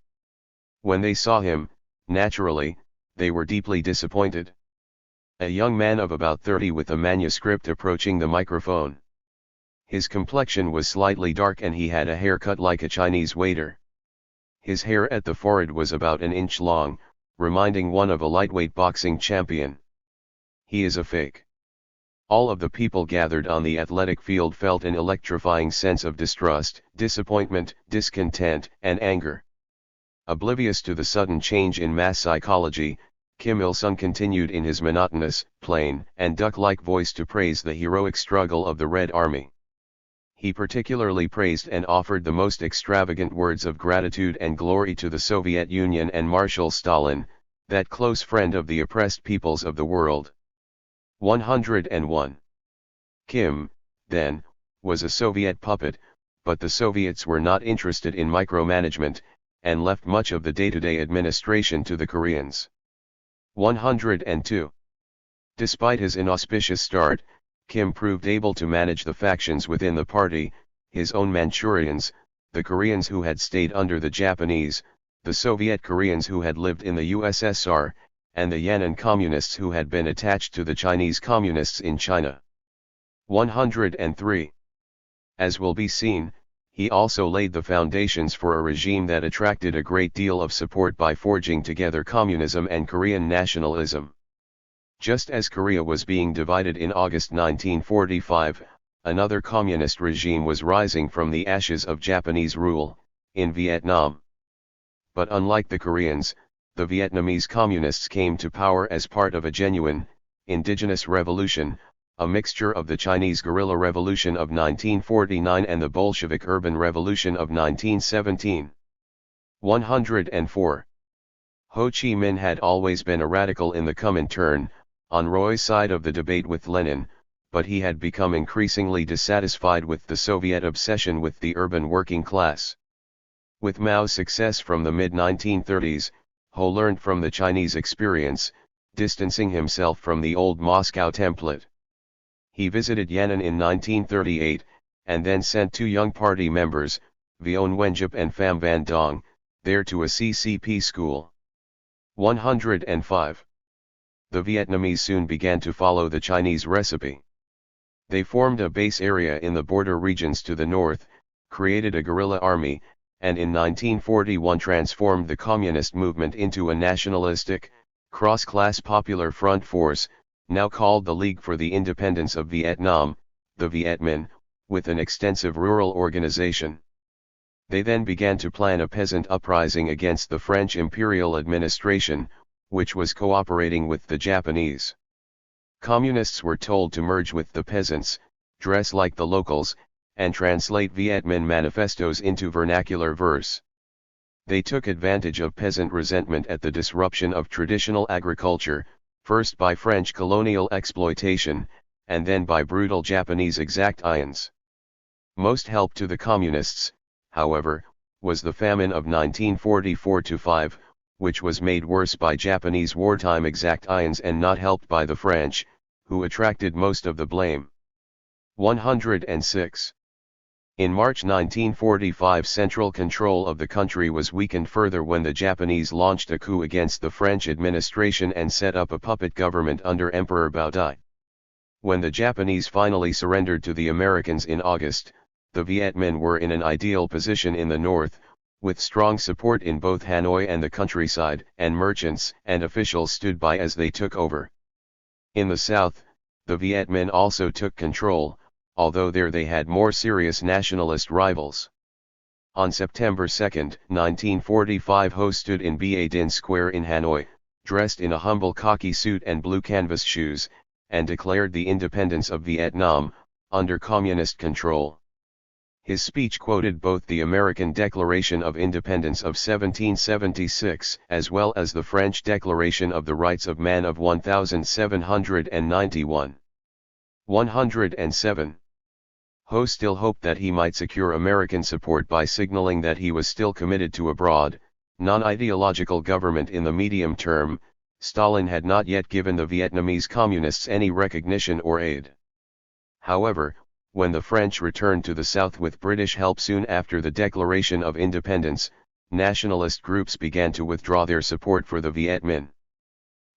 When they saw him, naturally, they were deeply disappointed. A young man of about 30 with a manuscript approaching the microphone. His complexion was slightly dark and he had a haircut like a Chinese waiter. His hair at the forehead was about an inch long, reminding one of a lightweight boxing champion. He is a fake. All of the people gathered on the athletic field felt an electrifying sense of distrust, disappointment, discontent, and anger. Oblivious to the sudden change in mass psychology, Kim Il-sung continued in his monotonous, plain, and duck-like voice to praise the heroic struggle of the Red Army. He particularly praised and offered the most extravagant words of gratitude and glory to the Soviet Union and Marshal Stalin, that close friend of the oppressed peoples of the world. 101. Kim, then, was a Soviet puppet, but the Soviets were not interested in micromanagement, and left much of the day-to-day administration to the Koreans. 102. Despite his inauspicious start, Kim proved able to manage the factions within the party, his own Manchurians, the Koreans who had stayed under the Japanese, the Soviet Koreans who had lived in the USSR, and the Yan'an communists who had been attached to the Chinese communists in China. 103. As will be seen, he also laid the foundations for a regime that attracted a great deal of support by forging together communism and Korean nationalism. Just as Korea was being divided in August 1945, another communist regime was rising from the ashes of Japanese rule, in Vietnam. But unlike the Koreans, the Vietnamese communists came to power as part of a genuine, indigenous revolution, a mixture of the Chinese guerrilla revolution of 1949 and the Bolshevik urban revolution of 1917. 104. Ho Chi Minh had always been a radical in the Comintern, on Roy's side of the debate with Lenin, but he had become increasingly dissatisfied with the Soviet obsession with the urban working class. With Mao's success from the mid-1930s, Ho learned from the Chinese experience, distancing himself from the old Moscow template. He visited Yan'an in 1938, and then sent 2 young party members, Vion Wenjup and Pham Van Dong, there to a CCP school. 105. The Vietnamese soon began to follow the Chinese recipe. They formed a base area in the border regions to the north, created a guerrilla army, and in 1941 transformed the communist movement into a nationalistic, cross-class popular front force, now called the League for the Independence of Vietnam, the Viet Minh, with an extensive rural organization. They then began to plan a peasant uprising against the French imperial administration, which was cooperating with the Japanese. Communists were told to merge with the peasants, dress like the locals, and translate Viet Minh manifestos into vernacular verse. They took advantage of peasant resentment at the disruption of traditional agriculture, first by French colonial exploitation, and then by brutal Japanese exactions. Most help to the communists, however, was the famine of 1944-5, which was made worse by Japanese wartime exactions and not helped by the French, who attracted most of the blame. 106. In March 1945, central control of the country was weakened further when the Japanese launched a coup against the French administration and set up a puppet government under Emperor Bao Dai. When the Japanese finally surrendered to the Americans in August, the Viet Minh were in an ideal position in the north, with strong support in both Hanoi and the countryside, and merchants and officials stood by as they took over. In the south, the Viet Minh also took control, although there they had more serious nationalist rivals. On September 2, 1945, Ho stood in Ba Din Square in Hanoi, dressed in a humble khaki suit and blue canvas shoes, and declared the independence of Vietnam, under communist control. His speech quoted both the American Declaration of Independence of 1776 as well as the French Declaration of the Rights of Man of 1791. 107. Ho still hoped that he might secure American support by signaling that he was still committed to a broad, non-ideological government in the medium term. Stalin had not yet given the Vietnamese communists any recognition or aid. However, when the French returned to the south with British help soon after the Declaration of Independence, nationalist groups began to withdraw their support for the Viet Minh.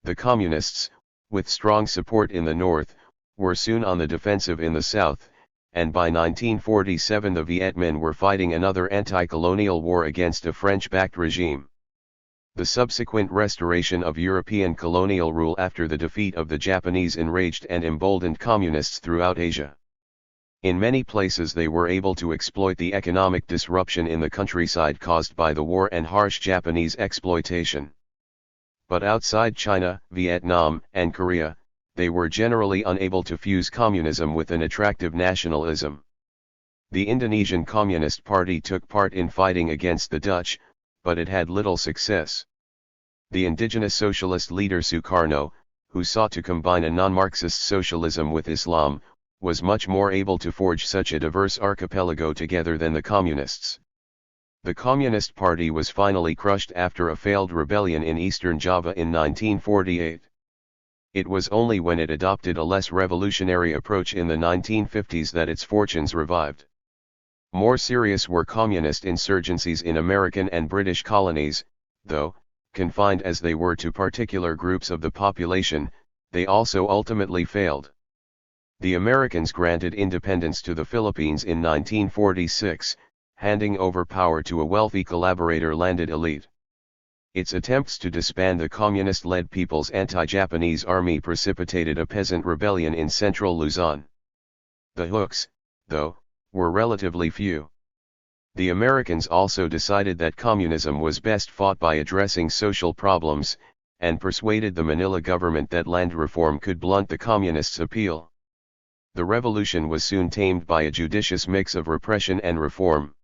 The communists, with strong support in the north, were soon on the defensive in the south, and by 1947 the Viet Minh were fighting another anti-colonial war against a French-backed regime. The subsequent restoration of European colonial rule after the defeat of the Japanese enraged and emboldened communists throughout Asia. In many places they were able to exploit the economic disruption in the countryside caused by the war and harsh Japanese exploitation. But outside China, Vietnam, and Korea, they were generally unable to fuse communism with an attractive nationalism. The Indonesian Communist Party took part in fighting against the Dutch, but it had little success. The indigenous socialist leader Sukarno, who sought to combine a non-Marxist socialism with Islam, was much more able to forge such a diverse archipelago together than the communists. The Communist Party was finally crushed after a failed rebellion in eastern Java in 1948. It was only when it adopted a less revolutionary approach in the 1950s that its fortunes revived. More serious were communist insurgencies in American and British colonies, though, confined as they were to particular groups of the population, they also ultimately failed. The Americans granted independence to the Philippines in 1946, handing over power to a wealthy collaborator-landed elite. Its attempts to disband the communist-led People's Anti-Japanese Army precipitated a peasant rebellion in central Luzon. The hooks, though, were relatively few. The Americans also decided that communism was best fought by addressing social problems, and persuaded the Manila government that land reform could blunt the communists' appeal. The revolution was soon tamed by a judicious mix of repression and reform.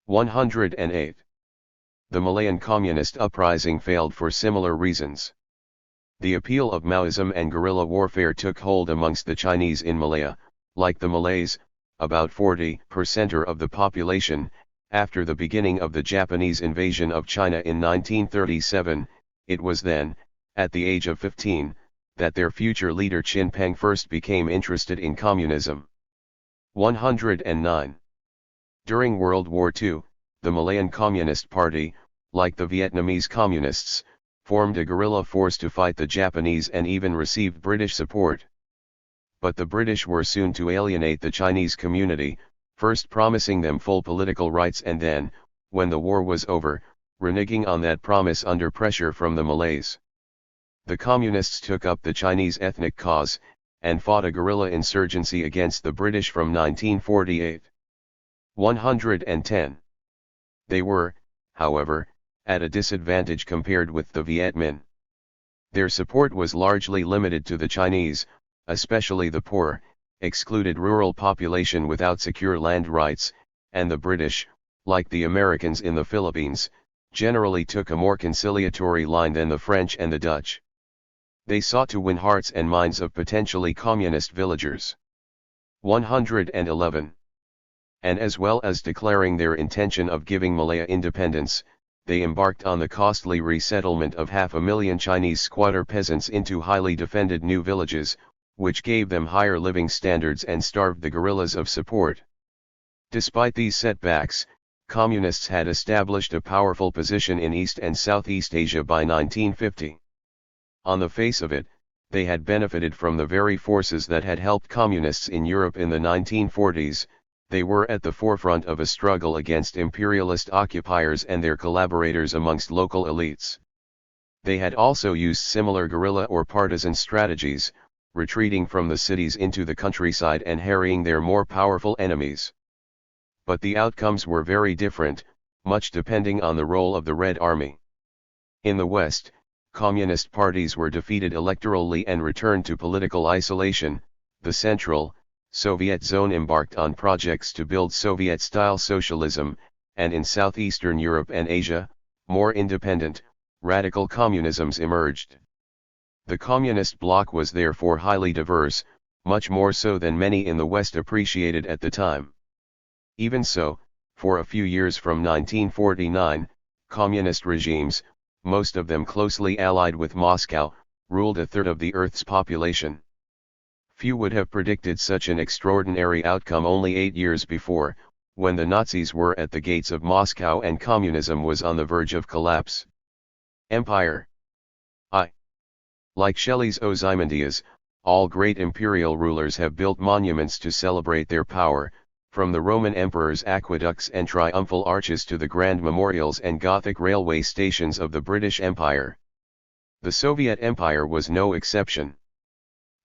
108. The Malayan communist uprising failed for similar reasons. The appeal of Maoism and guerrilla warfare took hold amongst the Chinese in Malaya, like the Malays, about 40% of the population. After the beginning of the Japanese invasion of China in 1937, it was then, at the age of 15, that their future leader Chin Peng first became interested in communism. 109. During World War II, the Malayan Communist Party, like the Vietnamese Communists, formed a guerrilla force to fight the Japanese and even received British support. But the British were soon to alienate the Chinese community, first promising them full political rights and then, when the war was over, reneging on that promise under pressure from the Malays. The Communists took up the Chinese ethnic cause, and fought a guerrilla insurgency against the British from 1948. 110. They were, however, at a disadvantage compared with the Viet Minh. Their support was largely limited to the Chinese, especially the poor, excluded rural population without secure land rights, and the British, like the Americans in the Philippines, generally took a more conciliatory line than the French and the Dutch. They sought to win hearts and minds of potentially communist villagers. 111. And as well as declaring their intention of giving Malaya independence, they embarked on the costly resettlement of 500,000 Chinese squatter peasants into highly defended new villages, which gave them higher living standards and starved the guerrillas of support. Despite these setbacks, Communists had established a powerful position in East and Southeast Asia by 1950. On the face of it, they had benefited from the very forces that had helped Communists in Europe in the 1940s. They were at the forefront of a struggle against imperialist occupiers and their collaborators amongst local elites. They had also used similar guerrilla or partisan strategies, retreating from the cities into the countryside and harrying their more powerful enemies. But the outcomes were very different, much depending on the role of the Red Army. In the West, communist parties were defeated electorally and returned to political isolation. The Central Soviet zone embarked on projects to build Soviet-style socialism, and in southeastern Europe and Asia, more independent, radical communisms emerged. The communist bloc was therefore highly diverse, much more so than many in the West appreciated at the time. Even so, for a few years from 1949, communist regimes, most of them closely allied with Moscow, ruled a third of the Earth's population. Few would have predicted such an extraordinary outcome only 8 years before, when the Nazis were at the gates of Moscow and communism was on the verge of collapse. Empire. Like Shelley's Ozymandias, all great imperial rulers have built monuments to celebrate their power, from the Roman emperors' aqueducts and triumphal arches to the grand memorials and Gothic railway stations of the British Empire. The Soviet Empire was no exception.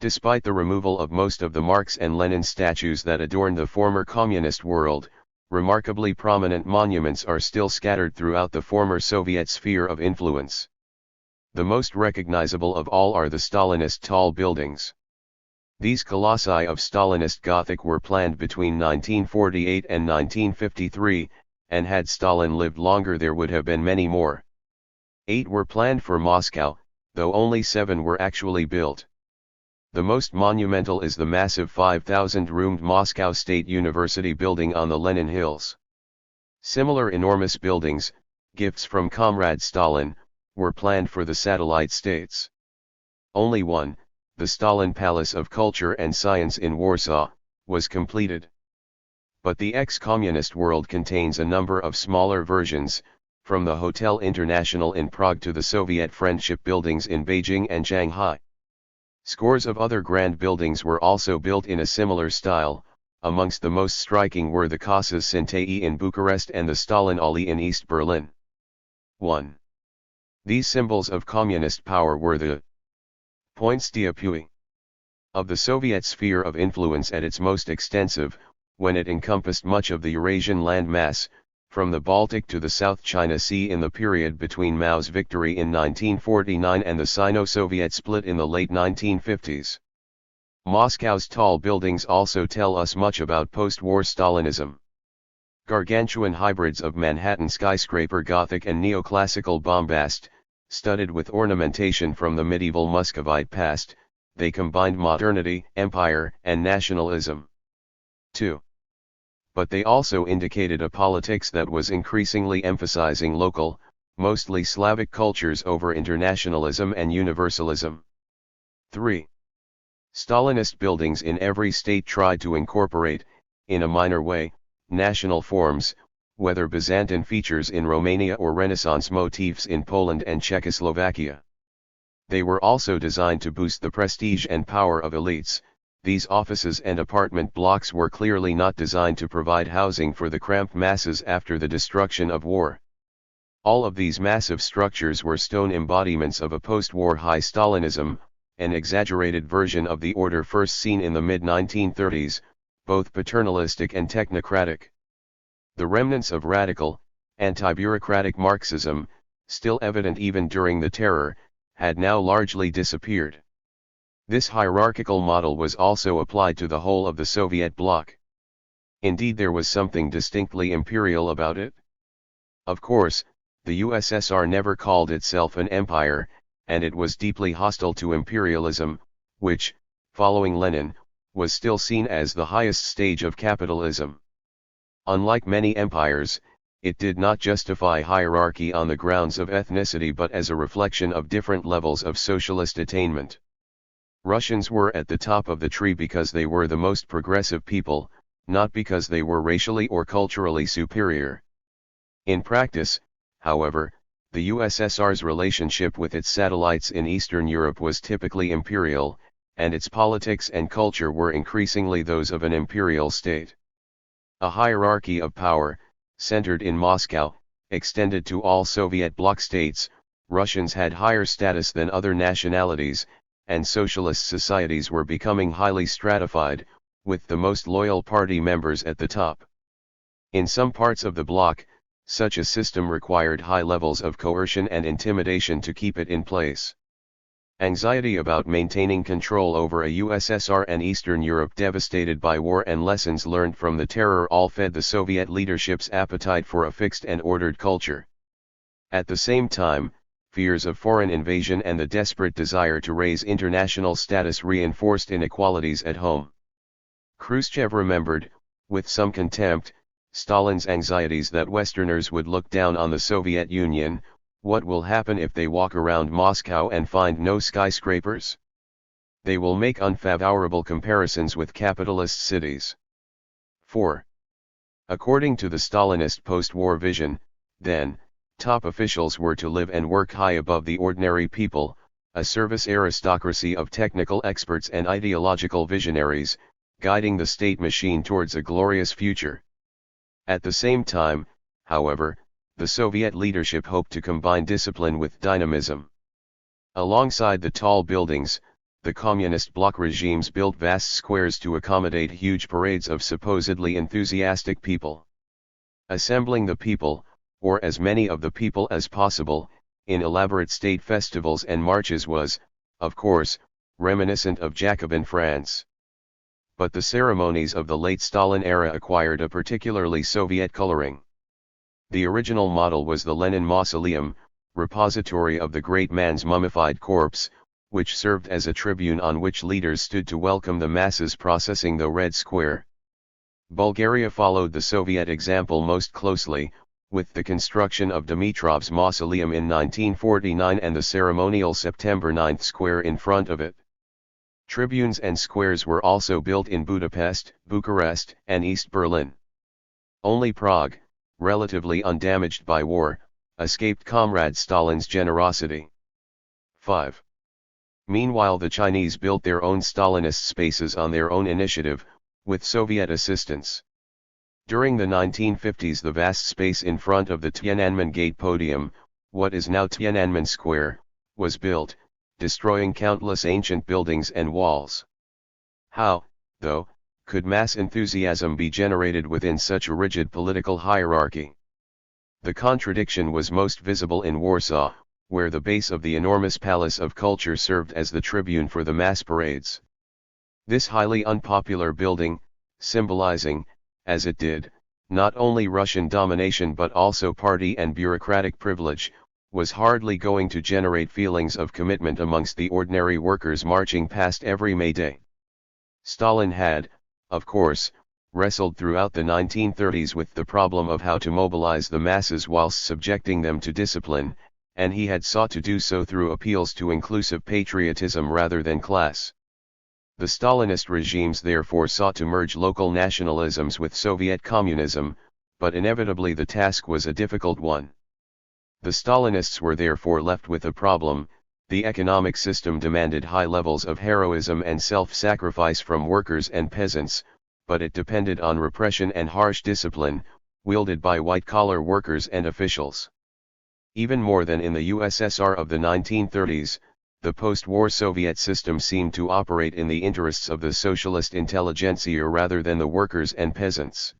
Despite the removal of most of the Marx and Lenin statues that adorn the former communist world, remarkably prominent monuments are still scattered throughout the former Soviet sphere of influence. The most recognizable of all are the Stalinist tall buildings. These colossi of Stalinist Gothic were planned between 1948 and 1953, and had Stalin lived longer there would have been many more. 8 were planned for Moscow, though only 7 were actually built. The most monumental is the massive 5,000-roomed Moscow State University building on the Lenin Hills. Similar enormous buildings, gifts from Comrade Stalin, were planned for the satellite states. Only one, the Stalin Palace of Culture and Science in Warsaw, was completed. But the ex-communist world contains a number of smaller versions, from the Hotel International in Prague to the Soviet Friendship buildings in Beijing and Shanghai. Scores of other grand buildings were also built in a similar style. Amongst the most striking were the Casas Sintei in Bucharest and the Stalin Allee in East Berlin. 1. These symbols of communist power were the points d'appui of the Soviet sphere of influence at its most extensive, when it encompassed much of the Eurasian landmass, from the Baltic to the South China Sea in the period between Mao's victory in 1949 and the Sino-Soviet split in the late 1950s. Moscow's tall buildings also tell us much about post-war Stalinism. Gargantuan hybrids of Manhattan skyscraper Gothic and neoclassical bombast, studded with ornamentation from the medieval Muscovite past, they combined modernity, empire, and nationalism. 2. But they also indicated a politics that was increasingly emphasizing local, mostly Slavic cultures over internationalism and universalism. 3. Stalinist buildings in every state tried to incorporate, in a minor way, national forms, whether Byzantine features in Romania or Renaissance motifs in Poland and Czechoslovakia. They were also designed to boost the prestige and power of elites. These offices and apartment blocks were clearly not designed to provide housing for the cramped masses after the destruction of war. All of these massive structures were stone embodiments of a post-war high Stalinism, an exaggerated version of the order first seen in the mid-1930s, both paternalistic and technocratic. The remnants of radical, anti-bureaucratic Marxism, still evident even during the terror, had now largely disappeared. This hierarchical model was also applied to the whole of the Soviet bloc. Indeed, there was something distinctly imperial about it. Of course, the USSR never called itself an empire, and it was deeply hostile to imperialism, which, following Lenin, was still seen as the highest stage of capitalism. Unlike many empires, it did not justify hierarchy on the grounds of ethnicity but as a reflection of different levels of socialist attainment. Russians were at the top of the tree because they were the most progressive people, not because they were racially or culturally superior. In practice, however, the USSR's relationship with its satellites in Eastern Europe was typically imperial, and its politics and culture were increasingly those of an imperial state. A hierarchy of power, centered in Moscow, extended to all Soviet bloc states. Russians had higher status than other nationalities, and socialist societies were becoming highly stratified, with the most loyal party members at the top. In some parts of the bloc, such a system required high levels of coercion and intimidation to keep it in place. Anxiety about maintaining control over a USSR and Eastern Europe devastated by war and lessons learned from the terror all fed the Soviet leadership's appetite for a fixed and ordered culture. At the same time, fears of foreign invasion and the desperate desire to raise international status reinforced inequalities at home. Khrushchev remembered, with some contempt, Stalin's anxieties that Westerners would look down on the Soviet Union. What will happen if they walk around Moscow and find no skyscrapers? They will make unfavorable comparisons with capitalist cities. 4. According to the Stalinist post-war vision, then, top officials were to live and work high above the ordinary people, a service aristocracy of technical experts and ideological visionaries, guiding the state machine towards a glorious future. At the same time, however, the Soviet leadership hoped to combine discipline with dynamism. Alongside the tall buildings, the communist bloc regimes built vast squares to accommodate huge parades of supposedly enthusiastic people. Assembling the people, or as many of the people as possible, in elaborate state festivals and marches was, of course, reminiscent of Jacobin France. But the ceremonies of the late Stalin era acquired a particularly Soviet coloring. The original model was the Lenin Mausoleum, repository of the great man's mummified corpse, which served as a tribune on which leaders stood to welcome the masses processing the Red Square. Bulgaria followed the Soviet example most closely, with the construction of Dimitrov's mausoleum in 1949 and the ceremonial September 9 square in front of it. Tribunes and squares were also built in Budapest, Bucharest, and East Berlin. Only Prague, relatively undamaged by war, escaped Comrade Stalin's generosity. 5. Meanwhile, the Chinese built their own Stalinist spaces on their own initiative, with Soviet assistance. During the 1950s, the vast space in front of the Tiananmen Gate podium, what is now Tiananmen Square, was built, destroying countless ancient buildings and walls. How, though, could mass enthusiasm be generated within such a rigid political hierarchy? The contradiction was most visible in Warsaw, where the base of the enormous palace of culture served as the tribune for the mass parades. This highly unpopular building, symbolizing, as it did, not only Russian domination but also party and bureaucratic privilege, was hardly going to generate feelings of commitment amongst the ordinary workers marching past every May Day. Stalin had, of course, wrestled throughout the 1930s with the problem of how to mobilize the masses whilst subjecting them to discipline, and he had sought to do so through appeals to inclusive patriotism rather than class. The Stalinist regimes therefore sought to merge local nationalisms with Soviet communism, but inevitably the task was a difficult one. The Stalinists were therefore left with a problem. The economic system demanded high levels of heroism and self-sacrifice from workers and peasants, but it depended on repression and harsh discipline, wielded by white-collar workers and officials. Even more than in the USSR of the 1930s, the post-war Soviet system seemed to operate in the interests of the socialist intelligentsia rather than the workers and peasants.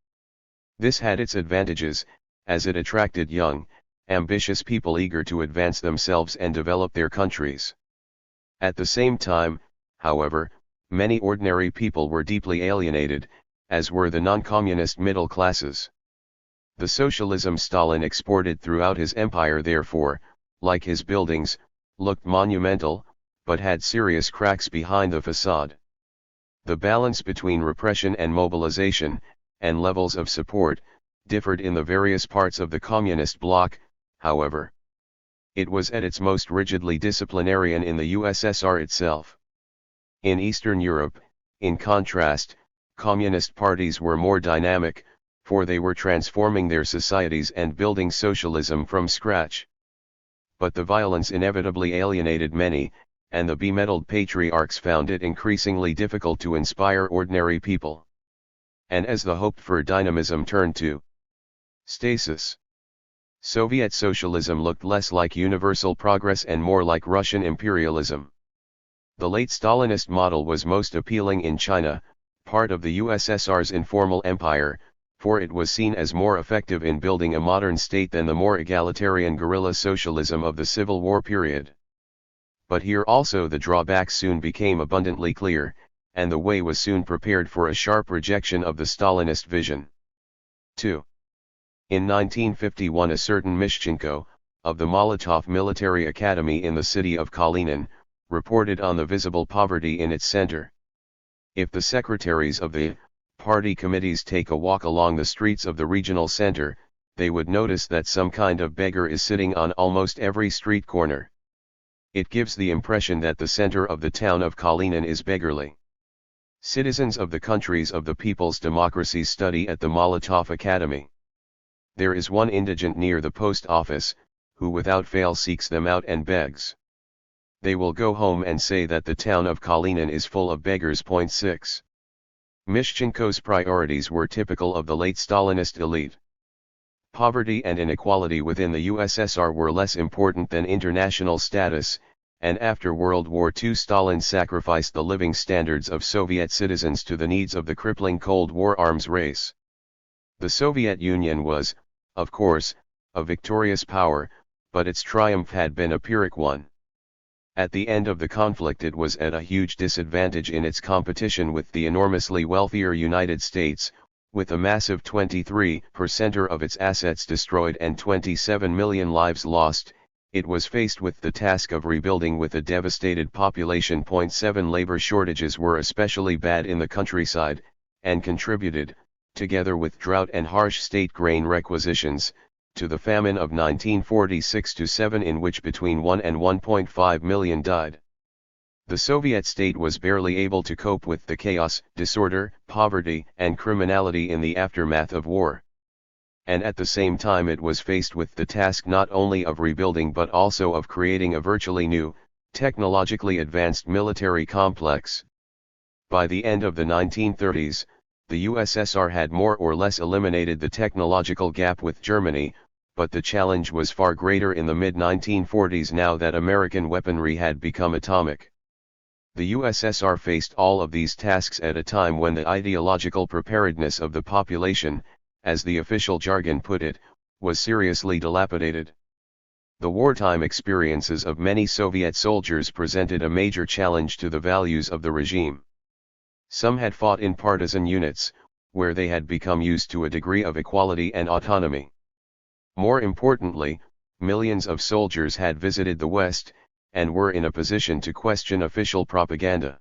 This had its advantages, as it attracted young, ambitious people eager to advance themselves and develop their countries. At the same time, however, many ordinary people were deeply alienated, as were the non-communist middle classes. The socialism Stalin exported throughout his empire therefore, like his buildings, looked monumental, but had serious cracks behind the facade. The balance between repression and mobilization, and levels of support, differed in the various parts of the communist bloc, however. It was at its most rigidly disciplinarian in the USSR itself. In Eastern Europe, in contrast, communist parties were more dynamic, for they were transforming their societies and building socialism from scratch. But the violence inevitably alienated many, and the bemedaled patriarchs found it increasingly difficult to inspire ordinary people. And as the hoped-for dynamism turned to stasis, Soviet socialism looked less like universal progress and more like Russian imperialism. The late Stalinist model was most appealing in China, part of the USSR's informal empire, for it was seen as more effective in building a modern state than the more egalitarian guerrilla socialism of the Civil War period. But here also the drawbacks soon became abundantly clear, and the way was soon prepared for a sharp rejection of the Stalinist vision. 2. In 1951 a certain Mishchenko, of the Molotov Military Academy in the city of Kalinin, reported on the visible poverty in its center. If the secretaries of the party committees take a walk along the streets of the regional center, they would notice that some kind of beggar is sitting on almost every street corner. It gives the impression that the center of the town of Kalinin is beggarly. Citizens of the countries of the People's Democracies study at the Molotov Academy. There is one indigent near the post office, who without fail seeks them out and begs. They will go home and say that the town of Kalinin is full of beggars. 6. Mishchenko's priorities were typical of the late Stalinist elite. Poverty and inequality within the USSR were less important than international status, and after World War II Stalin sacrificed the living standards of Soviet citizens to the needs of the crippling Cold War arms race. The Soviet Union was, of course, a victorious power, but its triumph had been a Pyrrhic one. At the end of the conflict it was at a huge disadvantage in its competition with the enormously wealthier United States, with a massive 23% of its assets destroyed and 27 million lives lost. It was faced with the task of rebuilding with a devastated population. 7 Labor shortages were especially bad in the countryside, and contributed, together with drought and harsh state grain requisitions, to the famine of 1946-7 in which between 1 and 1.5 million died. The Soviet state was barely able to cope with the chaos, disorder, poverty, and criminality in the aftermath of war. And at the same time it was faced with the task not only of rebuilding but also of creating a virtually new, technologically advanced military complex. By the end of the 1930s, the USSR had more or less eliminated the technological gap with Germany, but the challenge was far greater in the mid-1940s now that American weaponry had become atomic. The USSR faced all of these tasks at a time when the ideological preparedness of the population, as the official jargon put it, was seriously dilapidated. The wartime experiences of many Soviet soldiers presented a major challenge to the values of the regime. Some had fought in partisan units, where they had become used to a degree of equality and autonomy. More importantly, millions of soldiers had visited the West, and were in a position to question official propaganda.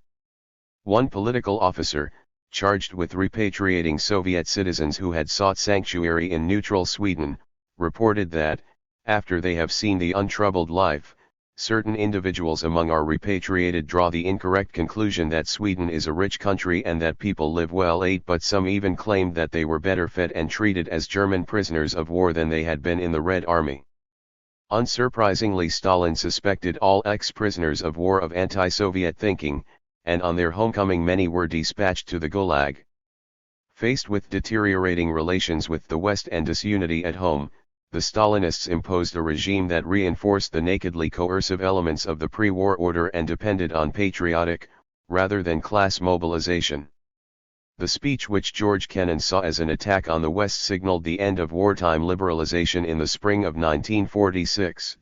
One political officer, charged with repatriating Soviet citizens who had sought sanctuary in neutral Sweden, reported that, after they have seen the untroubled life, certain individuals among our repatriated draw the incorrect conclusion that Sweden is a rich country and that people live well, but some even claimed that they were better fed and treated as German prisoners of war than they had been in the Red Army. Unsurprisingly, Stalin suspected all ex-prisoners of war of anti-Soviet thinking, and on their homecoming many were dispatched to the Gulag. Faced with deteriorating relations with the West and disunity at home, the Stalinists imposed a regime that reinforced the nakedly coercive elements of the pre-war order and depended on patriotic, rather than class mobilization. The speech which George Kennan saw as an attack on the West signaled the end of wartime liberalization in the spring of 1946.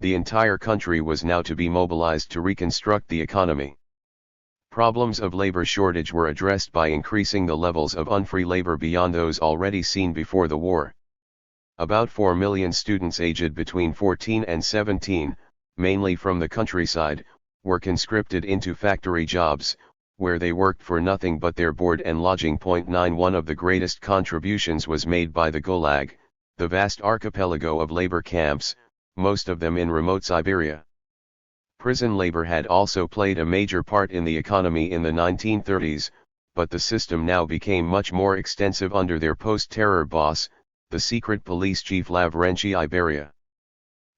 The entire country was now to be mobilized to reconstruct the economy. Problems of labor shortage were addressed by increasing the levels of unfree labor beyond those already seen before the war. About 4 million students aged between 14 and 17, mainly from the countryside, were conscripted into factory jobs, where they worked for nothing but their board and lodging. 91 of the greatest contributions was made by the Gulag, the vast archipelago of labor camps, most of them in remote Siberia. Prison labor had also played a major part in the economy in the 1930s, but the system now became much more extensive under their post-terror boss, the secret police chief Lavrentiy Beria.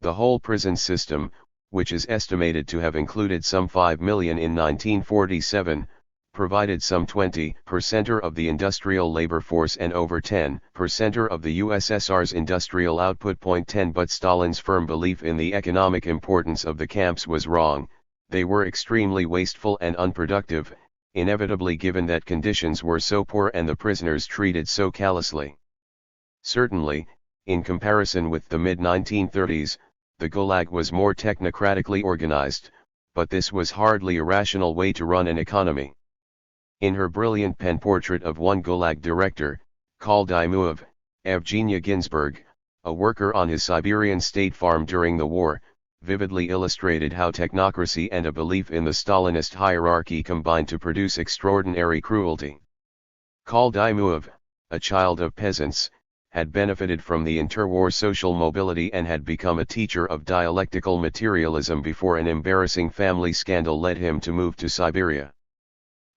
The whole prison system, which is estimated to have included some 5 million in 1947, provided some 20% of the industrial labor force and over 10% of the USSR's industrial output. 10 But Stalin's firm belief in the economic importance of the camps was wrong. They were extremely wasteful and unproductive, inevitably given that conditions were so poor and the prisoners treated so callously. Certainly, in comparison with the mid-1930s, the Gulag was more technocratically organized, but this was hardly a rational way to run an economy. In her brilliant pen portrait of one Gulag director, called Imuov, Evgenia Ginsburg, a worker on his Siberian state farm during the war, vividly illustrated how technocracy and a belief in the Stalinist hierarchy combined to produce extraordinary cruelty. Called Imuov, a child of peasants, had benefited from the interwar social mobility and had become a teacher of dialectical materialism before an embarrassing family scandal led him to move to Siberia.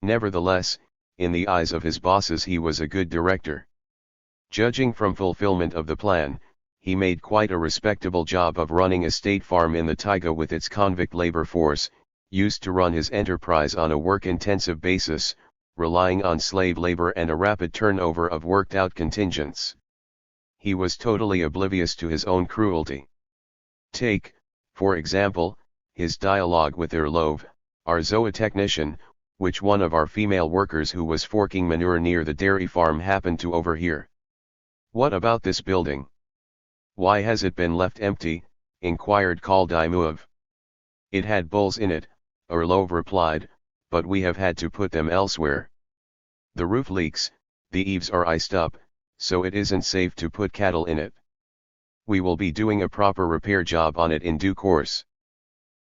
Nevertheless, in the eyes of his bosses he was a good director. Judging from fulfillment of the plan, he made quite a respectable job of running a state farm in the taiga with its convict labor force, used to run his enterprise on a work-intensive basis, relying on slave labor and a rapid turnover of worked-out contingents. He was totally oblivious to his own cruelty. Take, for example, his dialogue with Erlov, our zootechnician, which one of our female workers who was forking manure near the dairy farm happened to overhear. "What about this building? Why has it been left empty?" inquired Kaldymov. "It had bulls in it," Orlov replied, "but we have had to put them elsewhere. The roof leaks, the eaves are iced up, so it isn't safe to put cattle in it. We will be doing a proper repair job on it in due course.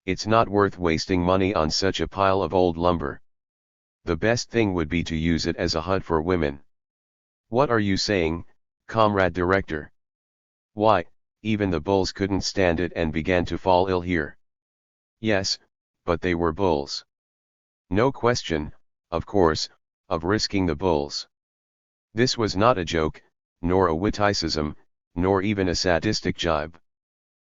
It's not worth wasting money on such a pile of old lumber. The best thing would be to use it as a hut for women." "What are you saying, comrade director? Why, even the bulls couldn't stand it and began to fall ill here." "Yes, but they were bulls. No question, of course, of risking the bulls." This was not a joke, nor a witticism, nor even a sadistic jibe.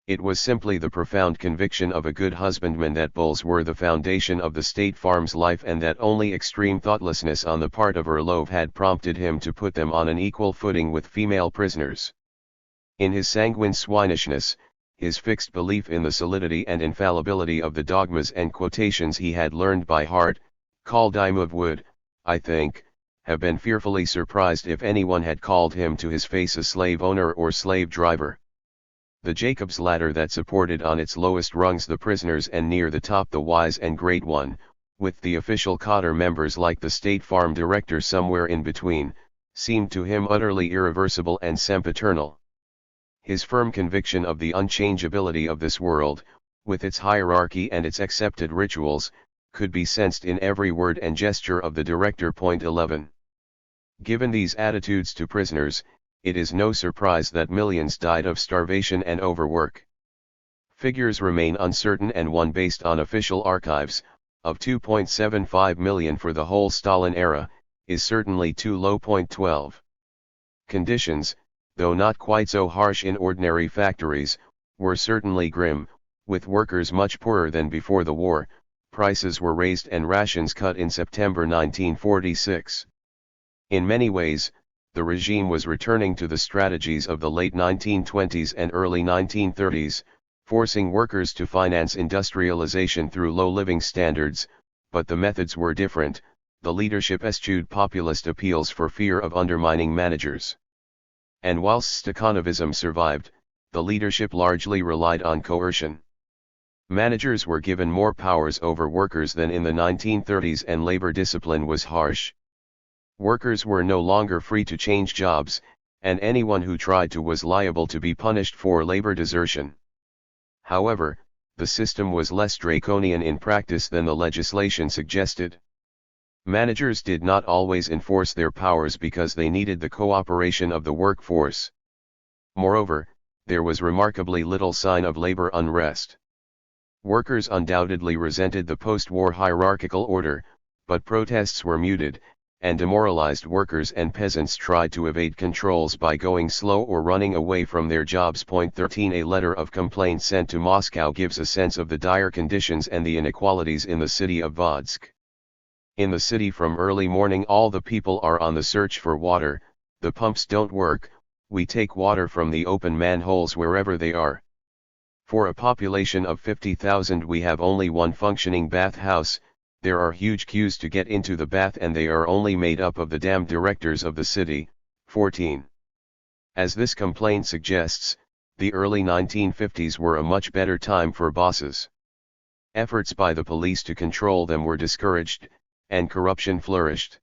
It was simply the profound conviction of a good husbandman that bulls were the foundation of the state farm's life and that only extreme thoughtlessness on the part of Orlov had prompted him to put them on an equal footing with female prisoners. In his sanguine swinishness, his fixed belief in the solidity and infallibility of the dogmas and quotations he had learned by heart, Kaldymov would, I think, have been fearfully surprised if anyone had called him to his face a slave owner or slave driver. The Jacob's ladder that supported on its lowest rungs the prisoners and near the top the wise and great one, with the official cadre members like the state farm director somewhere in between, seemed to him utterly irreversible and sempiternal. His firm conviction of the unchangeability of this world, with its hierarchy and its accepted rituals, could be sensed in every word and gesture of the director. 11. Given these attitudes to prisoners, it is no surprise that millions died of starvation and overwork. Figures remain uncertain and one based on official archives, of 2.75 million for the whole Stalin era, is certainly too low. 12. Conditions, though not quite so harsh in ordinary factories, were certainly grim, with workers much poorer than before the war. Prices were raised and rations cut in September 1946. In many ways, the regime was returning to the strategies of the late 1920s and early 1930s, forcing workers to finance industrialization through low living standards, but the methods were different. The leadership eschewed populist appeals for fear of undermining managers. And whilst Stakhanovism survived, the leadership largely relied on coercion. Managers were given more powers over workers than in the 1930s, and labor discipline was harsh. Workers were no longer free to change jobs, and anyone who tried to was liable to be punished for labor desertion. However, the system was less draconian in practice than the legislation suggested. Managers did not always enforce their powers because they needed the cooperation of the workforce. Moreover, there was remarkably little sign of labor unrest. Workers undoubtedly resented the post-war hierarchical order, but protests were muted, and demoralized workers and peasants tried to evade controls by going slow or running away from their jobs. 13 A letter of complaint sent to Moscow gives a sense of the dire conditions and the inequalities in the city of Vodsk. In the city from early morning all the people are on the search for water, the pumps don't work, we take water from the open manholes wherever they are. For a population of 50,000 we have only one functioning bathhouse. There are huge queues to get into the bath and they are only made up of the damned directors of the city. 14. As this complaint suggests, the early 1950s were a much better time for bosses. Efforts by the police to control them were discouraged, and corruption flourished.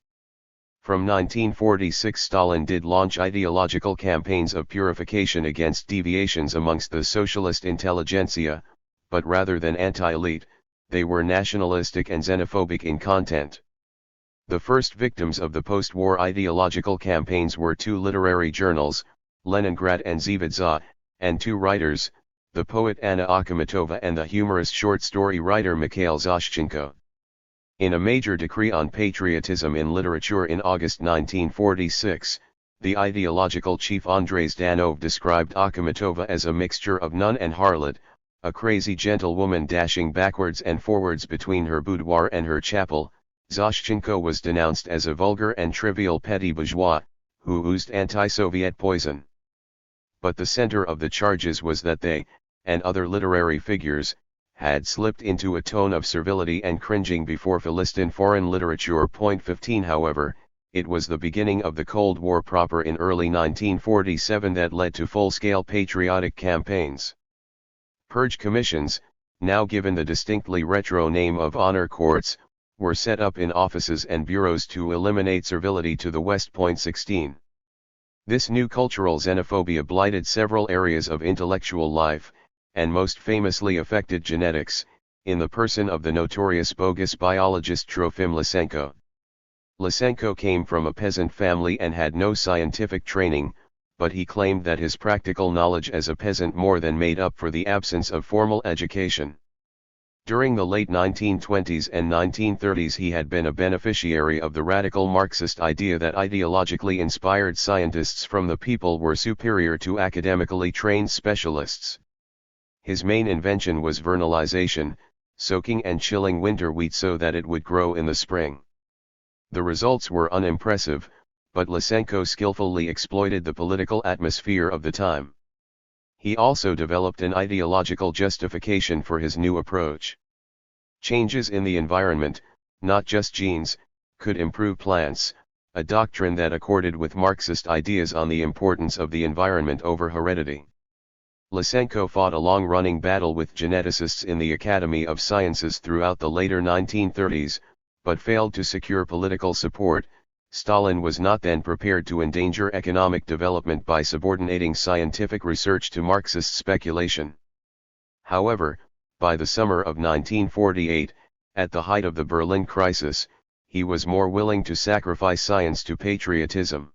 From 1946 Stalin did launch ideological campaigns of purification against deviations amongst the socialist intelligentsia, but rather than anti-elite, they were nationalistic and xenophobic in content. The first victims of the post-war ideological campaigns were two literary journals, Leningrad and Zvezda, and two writers, the poet Anna Akhmatova and the humorist short story writer Mikhail Zoshchenko. In a major decree on patriotism in literature in August 1946, the ideological chief Andrei Zdanov described Akhmatova as a mixture of nun and harlot, a crazy gentlewoman dashing backwards and forwards between her boudoir and her chapel. Zoshchenko was denounced as a vulgar and trivial petty bourgeois, who oozed anti-Soviet poison. But the center of the charges was that they, and other literary figures, had slipped into a tone of servility and cringing before Philistine foreign literature. 15 However, it was the beginning of the Cold War proper in early 1947 that led to full-scale patriotic campaigns. Purge commissions, now given the distinctly retro name of honor courts, were set up in offices and bureaus to eliminate servility to the West. 16. This new cultural xenophobia blighted several areas of intellectual life, and most famously affected genetics, in the person of the notorious bogus biologist Trofim Lysenko. Lysenko came from a peasant family and had no scientific training, but he claimed that his practical knowledge as a peasant more than made up for the absence of formal education. During the late 1920s and 1930s he had been a beneficiary of the radical Marxist idea that ideologically inspired scientists from the people were superior to academically trained specialists. His main invention was vernalization, soaking and chilling winter wheat so that it would grow in the spring. The results were unimpressive, but Lysenko skillfully exploited the political atmosphere of the time. He also developed an ideological justification for his new approach. Changes in the environment, not just genes, could improve plants, a doctrine that accorded with Marxist ideas on the importance of the environment over heredity. Lysenko fought a long-running battle with geneticists in the Academy of Sciences throughout the later 1930s, but failed to secure political support. Stalin was not then prepared to endanger economic development by subordinating scientific research to Marxist speculation. However, by the summer of 1948, at the height of the Berlin crisis, he was more willing to sacrifice science to patriotism.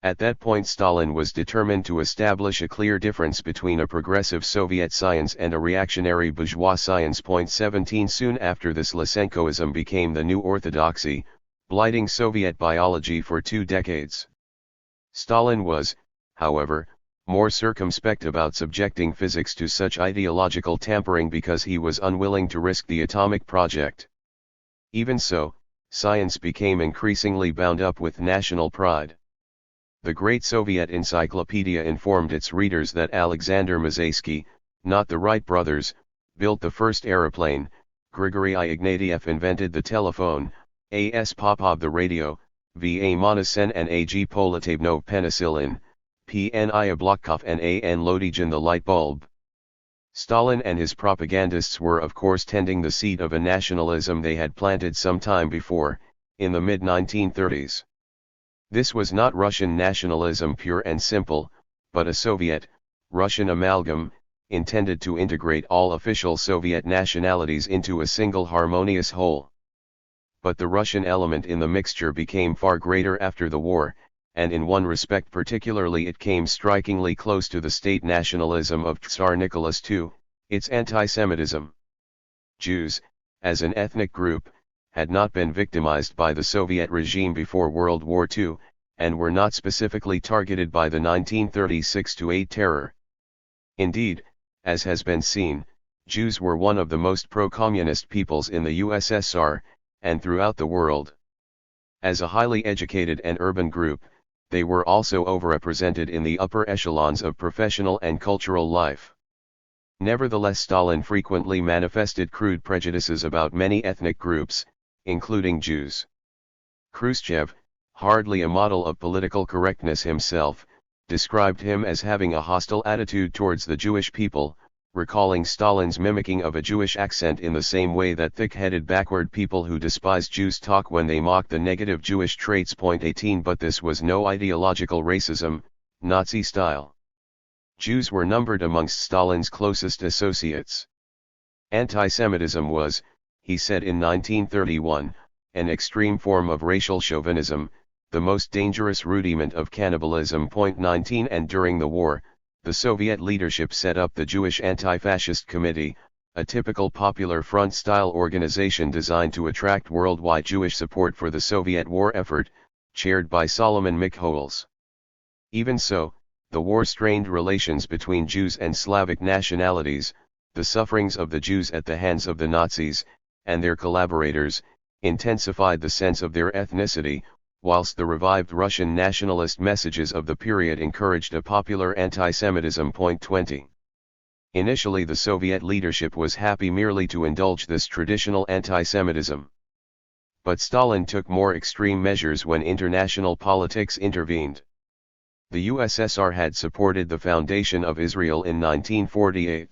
At that point Stalin was determined to establish a clear difference between a progressive Soviet science and a reactionary bourgeois science. 17 Soon after this Lysenkoism became the new orthodoxy, blighting Soviet biology for 2 decades. Stalin was, however, more circumspect about subjecting physics to such ideological tampering because he was unwilling to risk the atomic project. Even so, science became increasingly bound up with national pride. The Great Soviet Encyclopedia informed its readers that Alexander Mazeysky, not the Wright brothers, built the first aeroplane, Grigory Ignatieff invented the telephone, A.S. Popov the radio, V.A. Monosen and A.G. Polatabnov penicillin, P.N. Iablokov and A.N. Lodygin the light bulb. Stalin and his propagandists were of course tending the seed of a nationalism they had planted some time before, in the mid-1930s. This was not Russian nationalism pure and simple, but a Soviet-Russian amalgam, intended to integrate all official Soviet nationalities into a single harmonious whole. But the Russian element in the mixture became far greater after the war, and in one respect particularly it came strikingly close to the state nationalism of Tsar Nicholas II, its anti-Semitism. Jews, as an ethnic group, had not been victimized by the Soviet regime before World War II, and were not specifically targeted by the 1936-8 terror. Indeed, as has been seen, Jews were one of the most pro-communist peoples in the USSR, and throughout the world. As a highly educated and urban group, they were also overrepresented in the upper echelons of professional and cultural life. Nevertheless, Stalin frequently manifested crude prejudices about many ethnic groups, including Jews. Khrushchev, hardly a model of political correctness himself, described him as having a hostile attitude towards the Jewish people, recalling Stalin's mimicking of a Jewish accent in the same way that thick-headed backward people who despise Jews talk when they mock the negative Jewish traits. 18 But this was no ideological racism, Nazi style. Jews were numbered amongst Stalin's closest associates. Anti-Semitism was, he said in 1931, an extreme form of racial chauvinism, the most dangerous rudiment of cannibalism. 19 And during the war, the Soviet leadership set up the Jewish Anti-Fascist Committee, a typical Popular Front-style organization designed to attract worldwide Jewish support for the Soviet war effort, chaired by Solomon Michoels. Even so, the war strained relations between Jews and Slavic nationalities, the sufferings of the Jews at the hands of the Nazis, and their collaborators, intensified the sense of their ethnicity, whilst the revived Russian nationalist messages of the period encouraged a popular anti-Semitism. 20. Initially the Soviet leadership was happy merely to indulge this traditional anti-Semitism. But Stalin took more extreme measures when international politics intervened. The USSR had supported the foundation of Israel in 1948.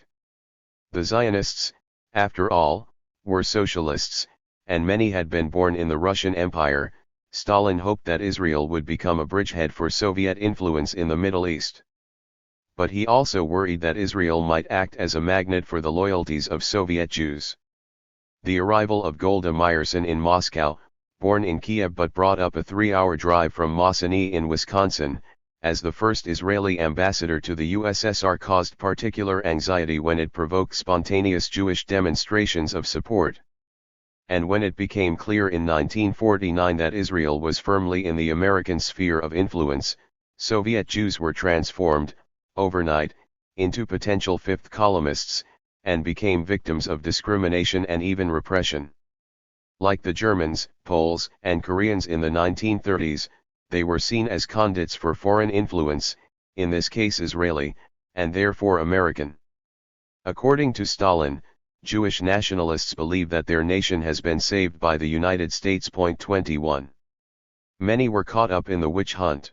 The Zionists, after all, were socialists, and many had been born in the Russian Empire. Stalin hoped that Israel would become a bridgehead for Soviet influence in the Middle East. But he also worried that Israel might act as a magnet for the loyalties of Soviet Jews. The arrival of Golda Meyerson in Moscow, born in Kiev but brought up a 3-hour drive from Mosinee in Wisconsin, as the first Israeli ambassador to the USSR caused particular anxiety when it provoked spontaneous Jewish demonstrations of support. And when it became clear in 1949 that Israel was firmly in the American sphere of influence, Soviet Jews were transformed, overnight, into potential fifth columnists, and became victims of discrimination and even repression. Like the Germans, Poles, and Koreans in the 1930s, they were seen as conduits for foreign influence, in this case Israeli, and therefore American. According to Stalin, Jewish nationalists believe that their nation has been saved by the United States. 21. Many were caught up in the witch hunt.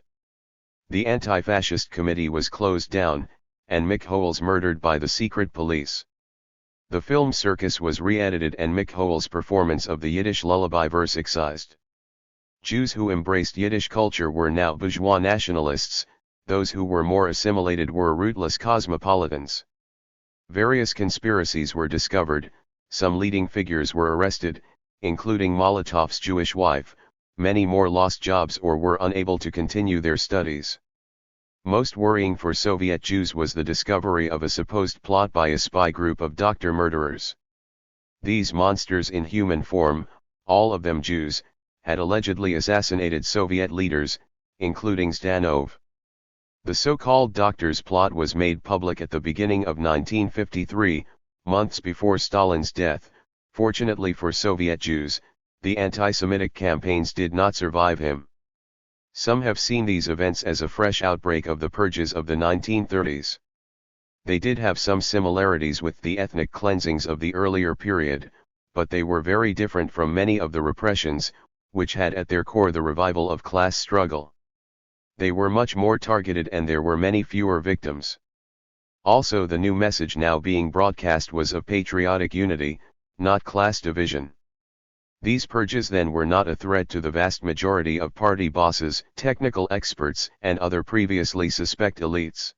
The Anti-Fascist Committee was closed down, and Michoels murdered by the secret police. The film Circus was re-edited and Michoels' performance of the Yiddish lullaby verse excised. Jews who embraced Yiddish culture were now bourgeois nationalists, those who were more assimilated were rootless cosmopolitans. Various conspiracies were discovered, some leading figures were arrested, including Molotov's Jewish wife, many more lost jobs or were unable to continue their studies. Most worrying for Soviet Jews was the discovery of a supposed plot by a spy group of doctor murderers. These monsters in human form, all of them Jews, had allegedly assassinated Soviet leaders, including Zdanov. The so-called doctor's plot was made public at the beginning of 1953, months before Stalin's death. Fortunately for Soviet Jews, the anti-Semitic campaigns did not survive him. Some have seen these events as a fresh outbreak of the purges of the 1930s. They did have some similarities with the ethnic cleansings of the earlier period, but they were very different from many of the repressions, which had at their core the revival of class struggle. They were much more targeted and there were many fewer victims. Also, the new message now being broadcast was of patriotic unity, not class division. These purges then were not a threat to the vast majority of party bosses, technical experts, and other previously suspect elites.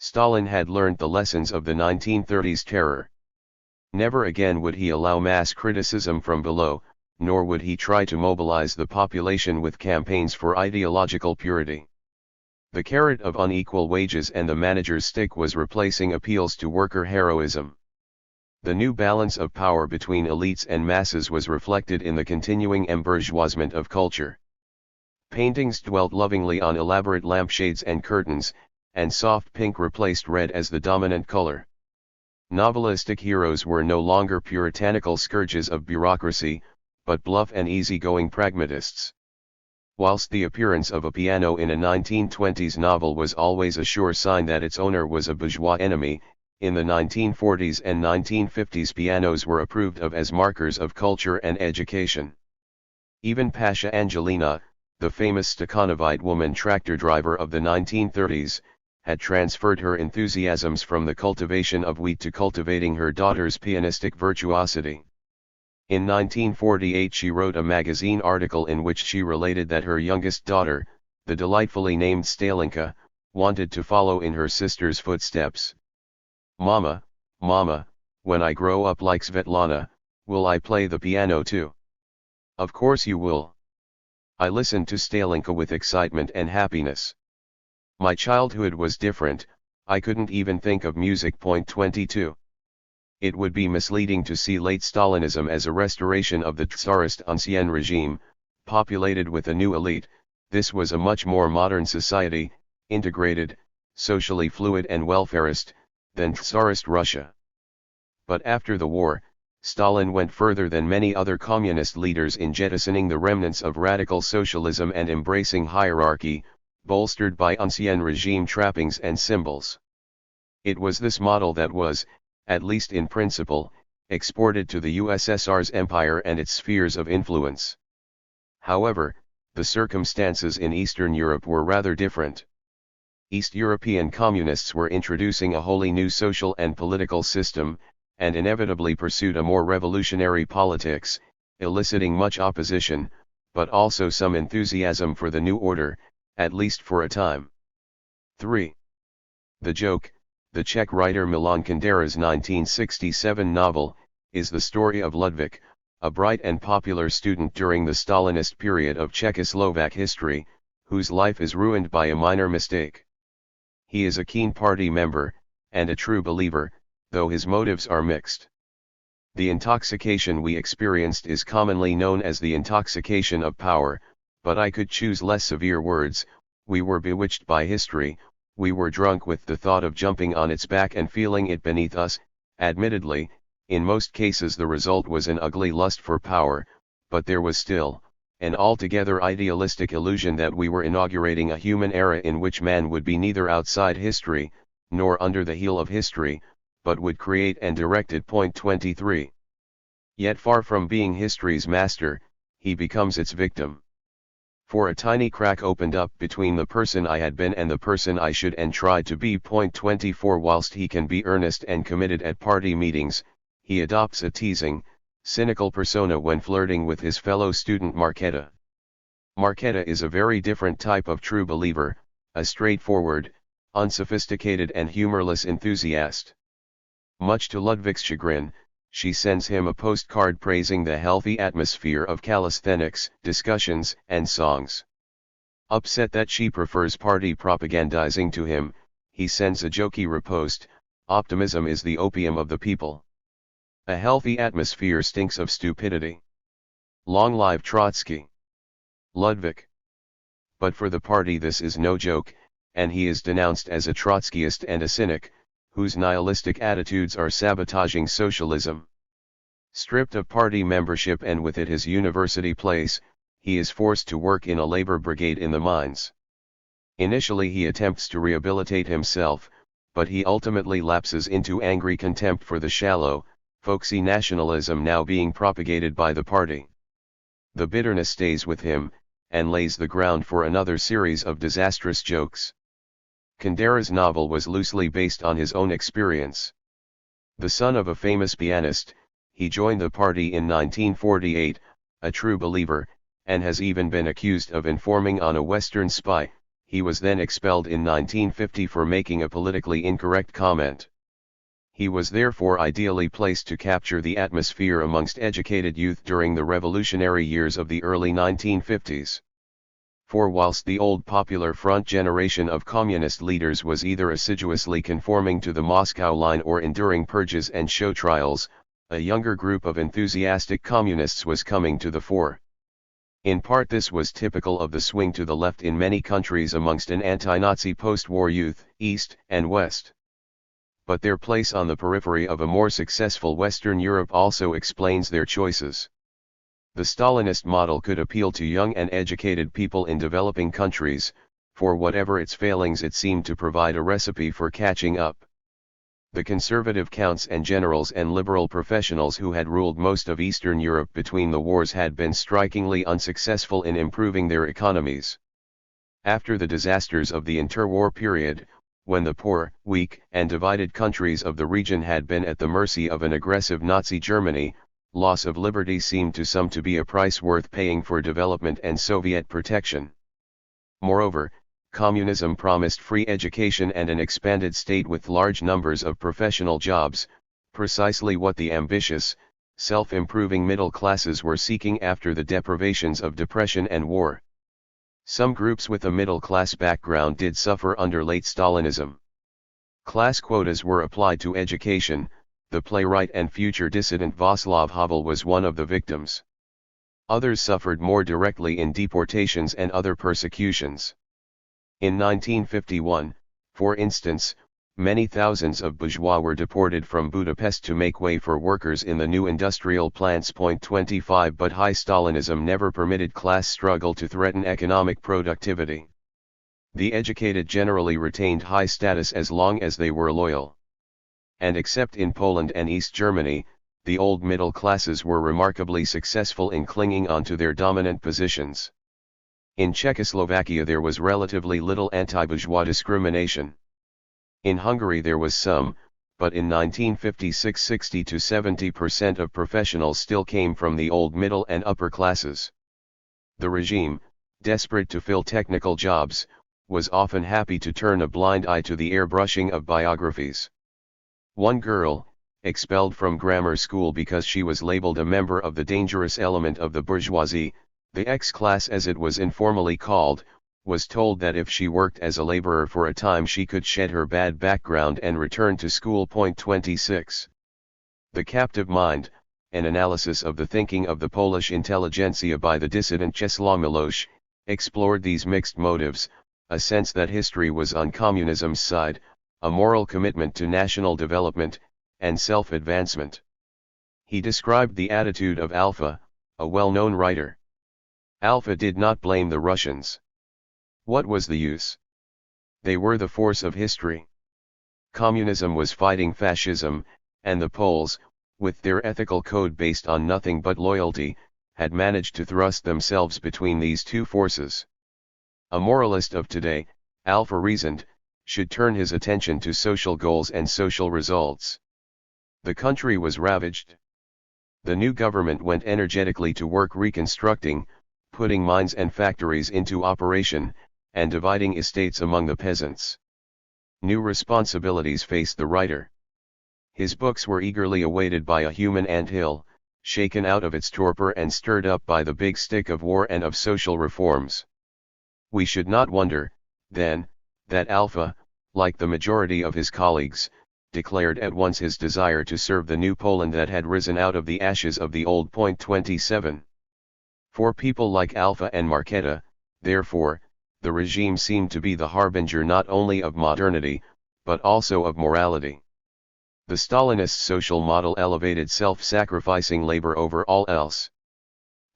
Stalin had learned the lessons of the 1930s terror. Never again would he allow mass criticism from below, nor would he try to mobilize the population with campaigns for ideological purity. The carrot of unequal wages and the manager's stick was replacing appeals to worker heroism. The new balance of power between elites and masses was reflected in the continuing embourgeoisement of culture. Paintings dwelt lovingly on elaborate lampshades and curtains, and soft pink replaced red as the dominant color. Novelistic heroes were no longer puritanical scourges of bureaucracy, but bluff and easygoing pragmatists. Whilst the appearance of a piano in a 1920s novel was always a sure sign that its owner was a bourgeois enemy, in the 1940s and 1950s pianos were approved of as markers of culture and education. Even Pasha Angelina, the famous Stakhanovite woman tractor driver of the 1930s, had transferred her enthusiasms from the cultivation of wheat to cultivating her daughter's pianistic virtuosity. In 1948 she wrote a magazine article in which she related that her youngest daughter, the delightfully named Stalinka, wanted to follow in her sister's footsteps. "Mama, Mama, when I grow up like Svetlana, will I play the piano too?" "Of course you will." I listened to Stalinka with excitement and happiness. My childhood was different, I couldn't even think of music. 22. It would be misleading to see late Stalinism as a restoration of the Tsarist Ancien regime, populated with a new elite. This was a much more modern society, integrated, socially fluid and welfarist, than Tsarist Russia. But after the war, Stalin went further than many other communist leaders in jettisoning the remnants of radical socialism and embracing hierarchy, bolstered by Ancien regime trappings and symbols. It was this model that was, at least in principle, exported to the USSR's empire and its spheres of influence. However, the circumstances in Eastern Europe were rather different. East European communists were introducing a wholly new social and political system, and inevitably pursued a more revolutionary politics, eliciting much opposition, but also some enthusiasm for the new order, at least for a time. 3. The Joke, the Czech writer Milan Kundera's 1967 novel, is the story of Ludvík, a bright and popular student during the Stalinist period of Czechoslovak history, whose life is ruined by a minor mistake. He is a keen party member, and a true believer, though his motives are mixed. The intoxication we experienced is commonly known as the intoxication of power, but I could choose less severe words. We were bewitched by history, we were drunk with the thought of jumping on its back and feeling it beneath us. Admittedly, in most cases the result was an ugly lust for power, but there was still an altogether idealistic illusion that we were inaugurating a human era in which man would be neither outside history, nor under the heel of history, but would create and direct it. 23. Yet far from being history's master, he becomes its victim. For a tiny crack opened up between the person I had been and the person I should and tried to be. 24. Whilst he can be earnest and committed at party meetings, he adopts a teasing, cynical persona when flirting with his fellow student Marketa. Marketa is a very different type of true believer, a straightforward, unsophisticated and humorless enthusiast. Much to Ludvík's chagrin, she sends him a postcard praising the healthy atmosphere of calisthenics, discussions, and songs. Upset that she prefers party propagandizing to him, he sends a jokey riposte, "Optimism is the opium of the people. A healthy atmosphere stinks of stupidity. Long live Trotsky." Ludvík. But for the party this is no joke, and he is denounced as a Trotskyist and a cynic, whose nihilistic attitudes are sabotaging socialism. Stripped of party membership and with it his university place, he is forced to work in a labor brigade in the mines. Initially he attempts to rehabilitate himself, but he ultimately lapses into angry contempt for the shallow, folksy nationalism now being propagated by the party. The bitterness stays with him, and lays the ground for another series of disastrous jokes. Kundera's novel was loosely based on his own experience. The son of a famous pianist, he joined the party in 1948, a true believer, and has even been accused of informing on a Western spy. He was then expelled in 1950 for making a politically incorrect comment. He was therefore ideally placed to capture the atmosphere amongst educated youth during the revolutionary years of the early 1950s. For whilst the old Popular Front generation of communist leaders was either assiduously conforming to the Moscow line or enduring purges and show trials, a younger group of enthusiastic communists was coming to the fore. In part this was typical of the swing to the left in many countries amongst an anti-Nazi post-war youth, East and West. But their place on the periphery of a more successful Western Europe also explains their choices. The Stalinist model could appeal to young and educated people in developing countries, for whatever its failings it seemed to provide a recipe for catching up. The conservative counts and generals and liberal professionals who had ruled most of Eastern Europe between the wars had been strikingly unsuccessful in improving their economies. After the disasters of the interwar period, when the poor, weak, and divided countries of the region had been at the mercy of an aggressive Nazi Germany, loss of liberty seemed to some to be a price worth paying for development and Soviet protection. Moreover, communism promised free education and an expanded state with large numbers of professional jobs, precisely what the ambitious, self-improving middle classes were seeking after the deprivations of depression and war. Some groups with a middle-class background did suffer under late Stalinism. Class quotas were applied to education. The playwright and future dissident Václav Havel was one of the victims. Others suffered more directly in deportations and other persecutions. In 1951, for instance, many thousands of bourgeois were deported from Budapest to make way for workers in the new industrial plants. 25 But high Stalinism never permitted class struggle to threaten economic productivity. The educated generally retained high status as long as they were loyal. And except in Poland and East Germany, the old middle classes were remarkably successful in clinging on to their dominant positions. In Czechoslovakia there was relatively little anti-bourgeois discrimination. In Hungary there was some, but in 1956 60 to 70% of professionals still came from the old middle and upper classes. The regime, desperate to fill technical jobs, was often happy to turn a blind eye to the airbrushing of biographies. One girl, expelled from grammar school because she was labeled a member of the dangerous element of the bourgeoisie, the X-class as it was informally called, was told that if she worked as a laborer for a time she could shed her bad background and return to school. 26. The Captive Mind, an analysis of the thinking of the Polish intelligentsia by the dissident Czesław Miłosz, explored these mixed motives, a sense that history was on communism's side, a moral commitment to national development, and self-advancement. He described the attitude of Alpha, a well-known writer. Alpha did not blame the Russians. What was the use? They were the force of history. Communism was fighting fascism, and the Poles, with their ethical code based on nothing but loyalty, had managed to thrust themselves between these two forces. A moralist of today, Alpha reasoned, should turn his attention to social goals and social results. The country was ravaged. The new government went energetically to work reconstructing, putting mines and factories into operation, and dividing estates among the peasants. New responsibilities faced the writer. His books were eagerly awaited by a human anthill, shaken out of its torpor and stirred up by the big stick of war and of social reforms. We should not wonder, then, that Alpha, like the majority of his colleagues, declared at once his desire to serve the new Poland that had risen out of the ashes of the old. 27. For people like Alpha and Marketa, therefore, the regime seemed to be the harbinger not only of modernity, but also of morality. The Stalinist social model elevated self-sacrificing labor over all else.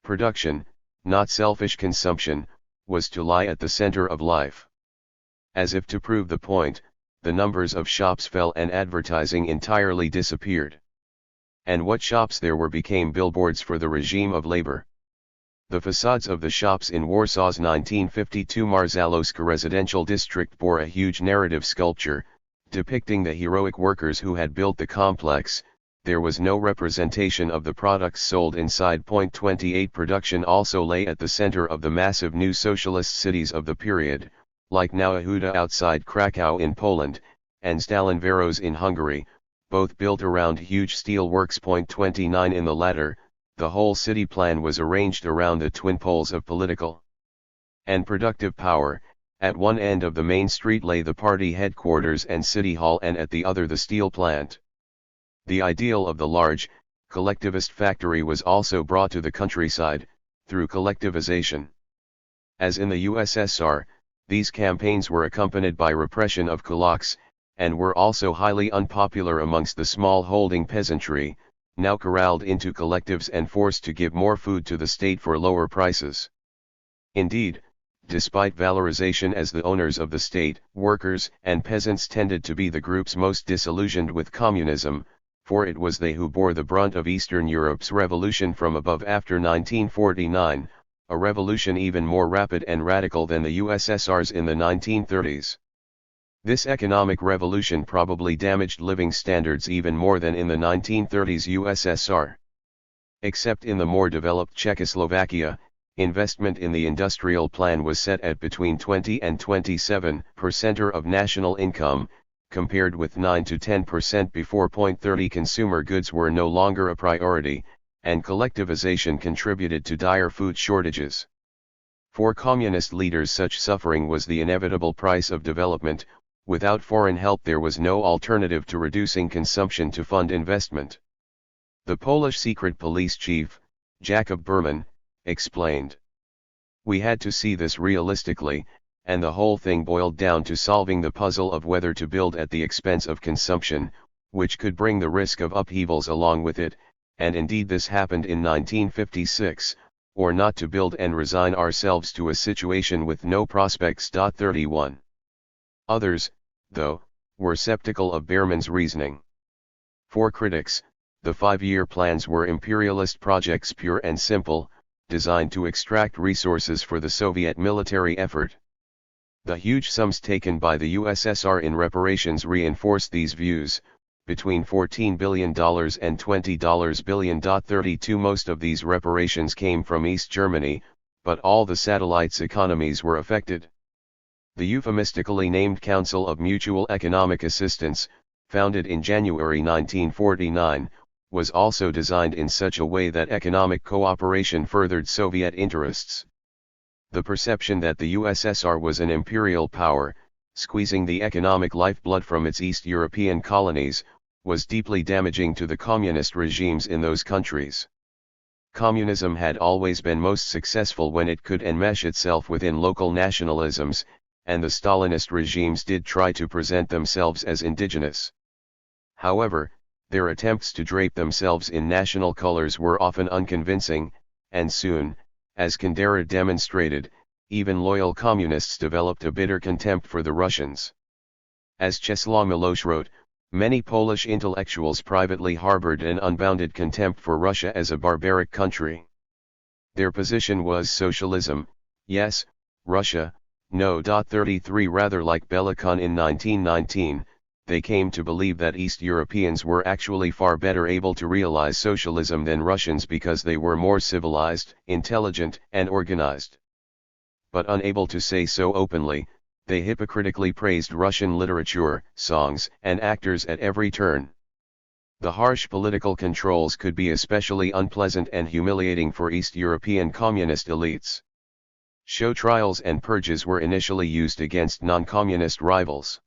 Production, not selfish consumption, was to lie at the center of life. As if to prove the point, the numbers of shops fell and advertising entirely disappeared. And what shops there were became billboards for the regime of labor. The facades of the shops in Warsaw's 1952 Marzalowska residential district bore a huge narrative sculpture, depicting the heroic workers who had built the complex. There was no representation of the products sold inside. 28 Production also lay at the center of the massive new socialist cities of the period, like Nauhuda outside Krakow in Poland, and Stalinvaros in Hungary, both built around huge steel works. 29 In the latter, the whole city plan was arranged around the twin poles of political and productive power. At one end of the main street lay the party headquarters and city hall, and at the other the steel plant. The ideal of the large, collectivist factory was also brought to the countryside, through collectivization. As in the USSR, these campaigns were accompanied by repression of kulaks, and were also highly unpopular amongst the small-holding peasantry, now corralled into collectives and forced to give more food to the state for lower prices. Indeed, despite valorization as the owners of the state, workers and peasants tended to be the groups most disillusioned with communism, for it was they who bore the brunt of Eastern Europe's revolution from above after 1949, a revolution even more rapid and radical than the USSR's in the 1930s. This economic revolution probably damaged living standards even more than in the 1930s USSR. Except in the more developed Czechoslovakia, investment in the industrial plan was set at between 20 and 27% of national income, compared with 9 to 10% before. 30 Consumer goods were no longer a priority, and collectivization contributed to dire food shortages. For communist leaders, such suffering was the inevitable price of development. Without foreign help there was no alternative to reducing consumption to fund investment. The Polish secret police chief, Jacob Berman, explained. We had to see this realistically, and the whole thing boiled down to solving the puzzle of whether to build at the expense of consumption, which could bring the risk of upheavals along with it, and indeed this happened in 1956, or not to build and resign ourselves to a situation with no prospects. 31. Others, though, were skeptical of Berman's reasoning. For critics, the 5-year plans were imperialist projects, pure and simple, designed to extract resources for the Soviet military effort. The huge sums taken by the USSR in reparations reinforced these views, between $14 billion and $20 billion. 32 Most of these reparations came from East Germany, but all the satellites' economies were affected. The euphemistically named Council of Mutual Economic Assistance, founded in January 1949, was also designed in such a way that economic cooperation furthered Soviet interests. The perception that the USSR was an imperial power, squeezing the economic lifeblood from its East European colonies, was deeply damaging to the communist regimes in those countries. Communism had always been most successful when it could enmesh itself within local nationalisms, and the Stalinist regimes did try to present themselves as indigenous. However, their attempts to drape themselves in national colors were often unconvincing, and soon, as Kundera demonstrated, even loyal communists developed a bitter contempt for the Russians. As Czeslaw Milosz wrote, many Polish intellectuals privately harbored an unbounded contempt for Russia as a barbaric country. Their position was socialism, yes, Russia, no. 33 Rather like Bellakon in 1919, they came to believe that East Europeans were actually far better able to realize socialism than Russians because they were more civilized, intelligent, and organized. But unable to say so openly, they hypocritically praised Russian literature, songs, and actors at every turn. The harsh political controls could be especially unpleasant and humiliating for East European communist elites. Show trials and purges were initially used against non-communist rivals.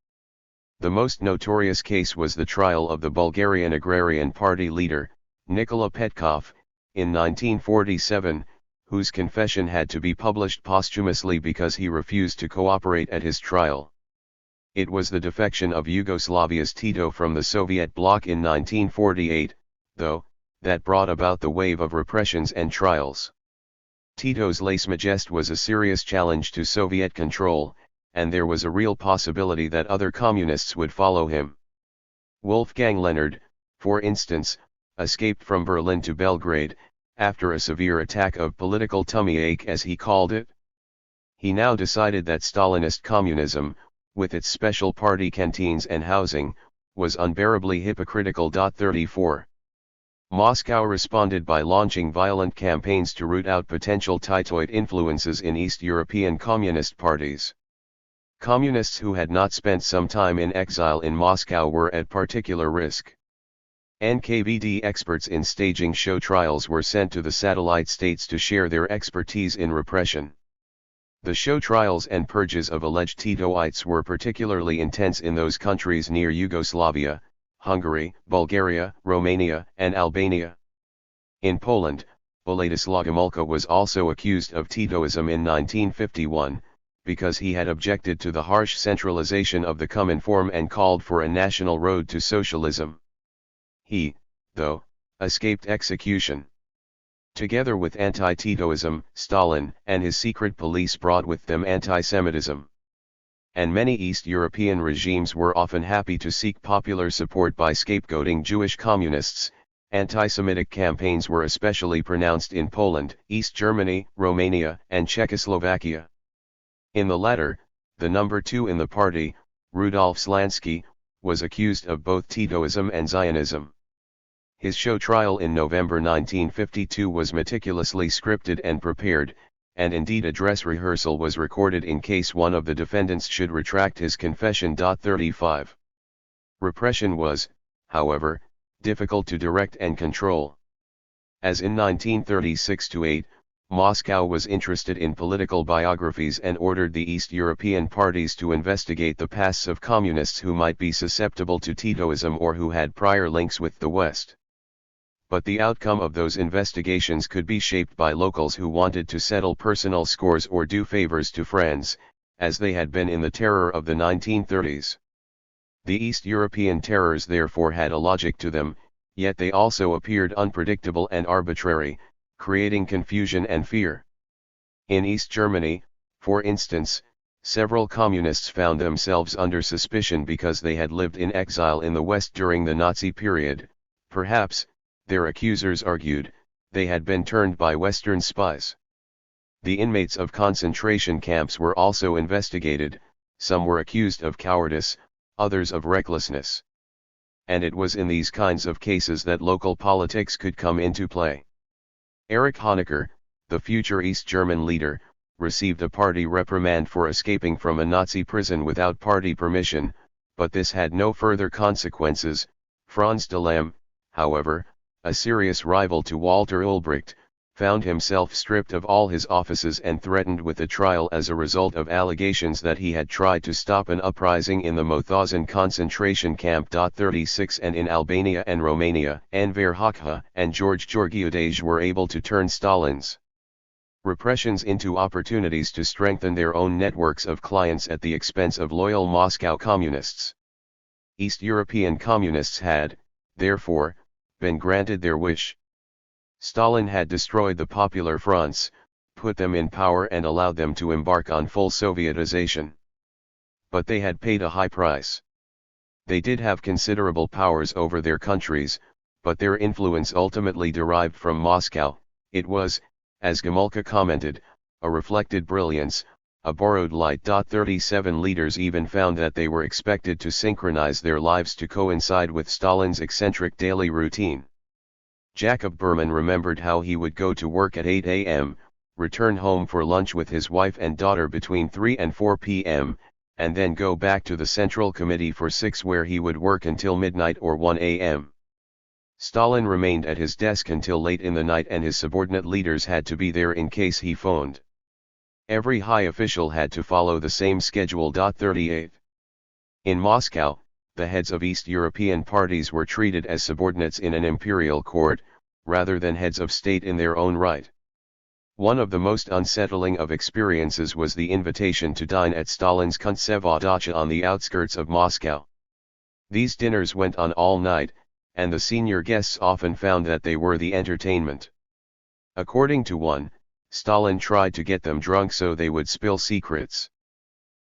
The most notorious case was the trial of the Bulgarian Agrarian Party leader, Nikola Petkov, in 1947, whose confession had to be published posthumously because he refused to cooperate at his trial. It was the defection of Yugoslavia's Tito from the Soviet bloc in 1948, though, that brought about the wave of repressions and trials. Tito's lèse-majesté was a serious challenge to Soviet control, and there was a real possibility that other communists would follow him. Wolfgang Leonard, for instance, escaped from Berlin to Belgrade, after a severe attack of political tummy ache as he called it. He now decided that Stalinist communism, with its special party canteens and housing, was unbearably hypocritical. 34. Moscow responded by launching violent campaigns to root out potential Titoid influences in East European communist parties. Communists who had not spent some time in exile in Moscow were at particular risk. NKVD experts in staging show trials were sent to the satellite states to share their expertise in repression. The show trials and purges of alleged Titoites were particularly intense in those countries near Yugoslavia, Hungary, Bulgaria, Romania, and Albania. In Poland, Władysław Gomulka was also accused of Titoism in 1951, because he had objected to the harsh centralization of the Cominform and called for a national road to socialism. He, though, escaped execution. Together with anti-Titoism, Stalin and his secret police brought with them anti-Semitism. And many East European regimes were often happy to seek popular support by scapegoating Jewish communists. Anti-Semitic campaigns were especially pronounced in Poland, East Germany, Romania, and Czechoslovakia. In the latter, the number 2 in the party, Rudolf Slansky, was accused of both Titoism and Zionism. His show trial in November 1952 was meticulously scripted and prepared, and indeed a dress rehearsal was recorded in case one of the defendants should retract his confession. 35. Repression was, however, difficult to direct and control. As in 1936-8, Moscow was interested in political biographies and ordered the East European parties to investigate the pasts of communists who might be susceptible to Titoism or who had prior links with the West. But the outcome of those investigations could be shaped by locals who wanted to settle personal scores or do favors to friends, as they had been in the terror of the 1930s. The East European terrors therefore had a logic to them, yet they also appeared unpredictable and arbitrary, creating confusion and fear. In East Germany, for instance, several communists found themselves under suspicion because they had lived in exile in the West during the Nazi period. Perhaps, their accusers argued, they had been turned by Western spies. The inmates of concentration camps were also investigated, some were accused of cowardice, others of recklessness. And it was in these kinds of cases that local politics could come into play. Erich Honecker, the future East German leader, received a party reprimand for escaping from a Nazi prison without party permission, but this had no further consequences. Franz Delame, however, a serious rival to Walter Ulbricht, found himself stripped of all his offices and threatened with a trial as a result of allegations that he had tried to stop an uprising in the Mauthausen concentration camp. 36 And in Albania and Romania, Enver Hoxha and George Georgiadej were able to turn Stalin's repressions into opportunities to strengthen their own networks of clients at the expense of loyal Moscow communists. East European communists had, therefore, been granted their wish. Stalin had destroyed the popular fronts, put them in power and allowed them to embark on full Sovietization. But they had paid a high price. They did have considerable powers over their countries, but their influence ultimately derived from Moscow. It was, as Gomulka commented, a reflected brilliance, a borrowed light. 37 Leaders even found that they were expected to synchronize their lives to coincide with Stalin's eccentric daily routine. Jacob Berman remembered how he would go to work at 8 a.m., return home for lunch with his wife and daughter between 3 and 4 p.m., and then go back to the Central Committee for 6 where he would work until midnight or 1 a.m. Stalin remained at his desk until late in the night and his subordinate leaders had to be there in case he phoned. Every high official had to follow the same schedule. 38. In Moscow, the heads of East European parties were treated as subordinates in an imperial court, rather than heads of state in their own right. One of the most unsettling of experiences was the invitation to dine at Stalin's Kuntseva dacha on the outskirts of Moscow. These dinners went on all night, and the senior guests often found that they were the entertainment. According to one, Stalin tried to get them drunk so they would spill secrets.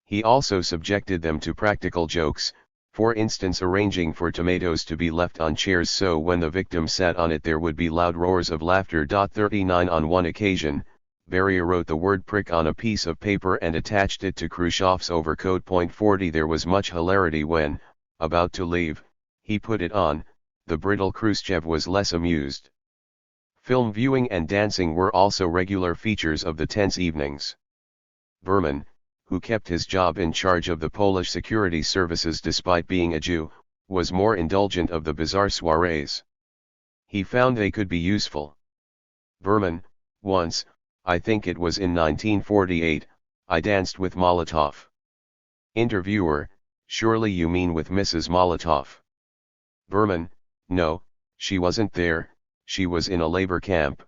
He also subjected them to practical jokes, For instance, arranging for tomatoes to be left on chairs so when the victim sat on it there would be loud roars of laughter. 39 On one occasion, Beria wrote the word prick on a piece of paper and attached it to Khrushchev's overcoat. 40 There was much hilarity when, about to leave, he put it on. The brittle Khrushchev was less amused. Film viewing and dancing were also regular features of the tense evenings. Berman, who kept his job in charge of the Polish security services despite being a Jew, was more indulgent of the bizarre soirees. He found they could be useful. Berman, once, I think it was in 1948, I danced with Molotov. Interviewer, surely you mean with Mrs. Molotov. Berman, no, she wasn't there, she was in a labor camp.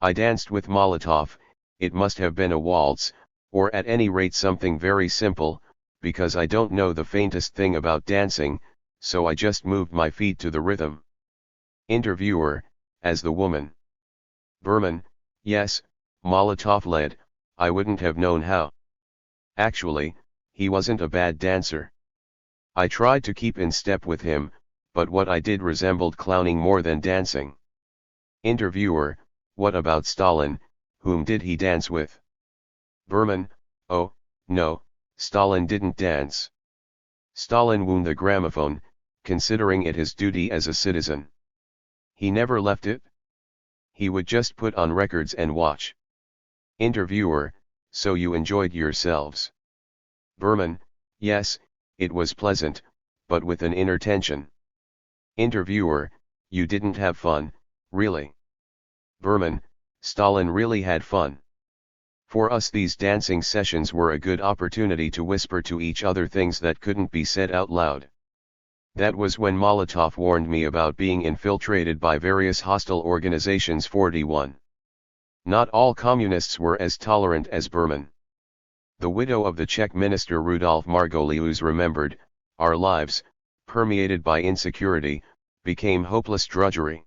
I danced with Molotov, it must have been a waltz, or at any rate something very simple, because I don't know the faintest thing about dancing, so I just moved my feet to the rhythm. Interviewer, as the woman. Berman, yes, Molotov led, I wouldn't have known how. Actually, he wasn't a bad dancer. I tried to keep in step with him, but what I did resembled clowning more than dancing. Interviewer, what about Stalin, whom did he dance with? Berman, oh, no, Stalin didn't dance. Stalin wound the gramophone, considering it his duty as a citizen. He never left it. He would just put on records and watch. Interviewer, so you enjoyed yourselves? Berman, yes, it was pleasant, but with an inner tension. Interviewer, you didn't have fun, really? Berman, Stalin really had fun. For us these dancing sessions were a good opportunity to whisper to each other things that couldn't be said out loud. That was when Molotov warned me about being infiltrated by various hostile organizations. 41. Not all communists were as tolerant as Berman. The widow of the Czech minister Rudolf Margolius remembered, our lives, permeated by insecurity, became hopeless drudgery.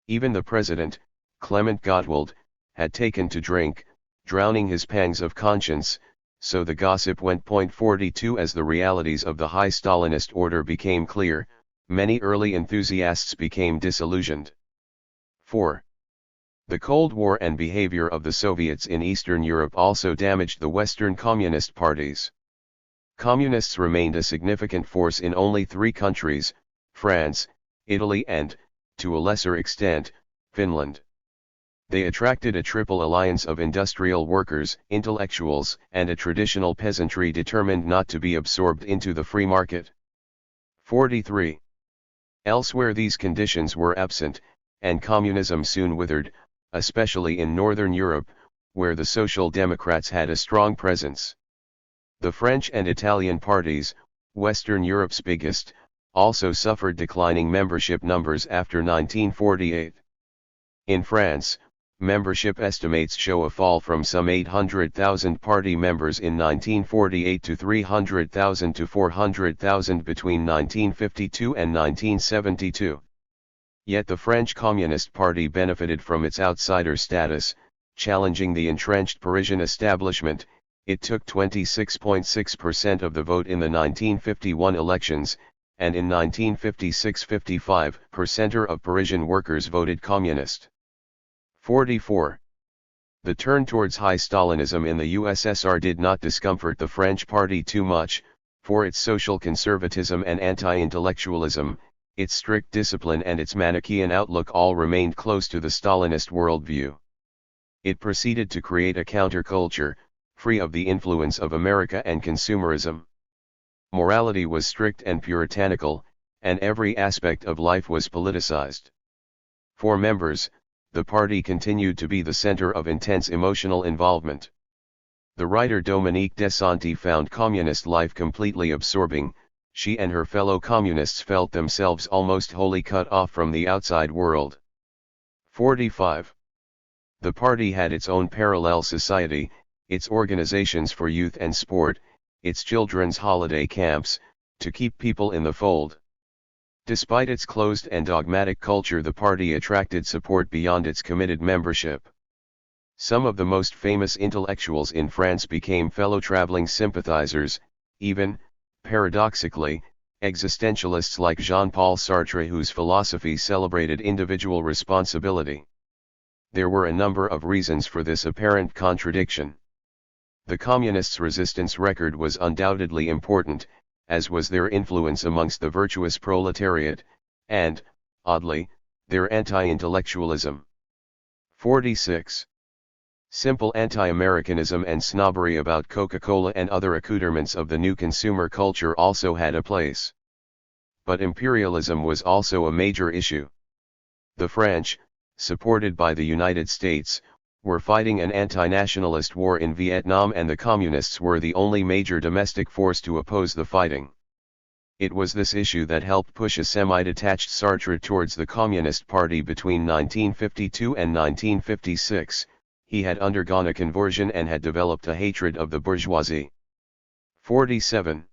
Even the president, Clement Gottwald, had taken to drink, drowning his pangs of conscience, so the gossip went. 42 As the realities of the high Stalinist order became clear, many early enthusiasts became disillusioned. 4. The Cold War and behavior of the Soviets in Eastern Europe also damaged the Western communist parties. Communists remained a significant force in only 3 countries, France, Italy and, to a lesser extent, Finland. They attracted a triple alliance of industrial workers, intellectuals, and a traditional peasantry determined not to be absorbed into the free market. 43. Elsewhere these conditions were absent, and communism soon withered, especially in Northern Europe, where the Social Democrats had a strong presence. The French and Italian parties, Western Europe's biggest, also suffered declining membership numbers after 1948. In France, membership estimates show a fall from some 800,000 party members in 1948 to 300,000 to 400,000 between 1952 and 1972. Yet the French Communist Party benefited from its outsider status, challenging the entrenched Parisian establishment. It took 26.6% of the vote in the 1951 elections, and in 1956 55% of Parisian workers voted communist. 44. The turn towards high Stalinism in the USSR did not discomfort the French party too much, for its social conservatism and anti-intellectualism, its strict discipline and its Manichaean outlook all remained close to the Stalinist worldview. It proceeded to create a counterculture, free of the influence of America and consumerism. Morality was strict and puritanical, and every aspect of life was politicized. For members, the party continued to be the center of intense emotional involvement. The writer Dominique Desanti found communist life completely absorbing. She and her fellow communists felt themselves almost wholly cut off from the outside world. 45. The party had its own parallel society, its organizations for youth and sport, its children's holiday camps, to keep people in the fold. Despite its closed and dogmatic culture, the party attracted support beyond its committed membership. Some of the most famous intellectuals in France became fellow traveling sympathizers, even, paradoxically, existentialists like Jean-Paul Sartre, whose philosophy celebrated individual responsibility. There were a number of reasons for this apparent contradiction. The communists' resistance record was undoubtedly important, as was their influence amongst the virtuous proletariat, and, oddly, their anti-intellectualism. 46. Simple anti-Americanism and snobbery about Coca-Cola and other accoutrements of the new consumer culture also had a place. But imperialism was also a major issue. The French, supported by the United States, were fighting an anti-nationalist war in Vietnam, and the communists were the only major domestic force to oppose the fighting. It was this issue that helped push a semi-detached Sartre towards the Communist Party between 1952 and 1956. He had undergone a conversion and had developed a hatred of the bourgeoisie. 47.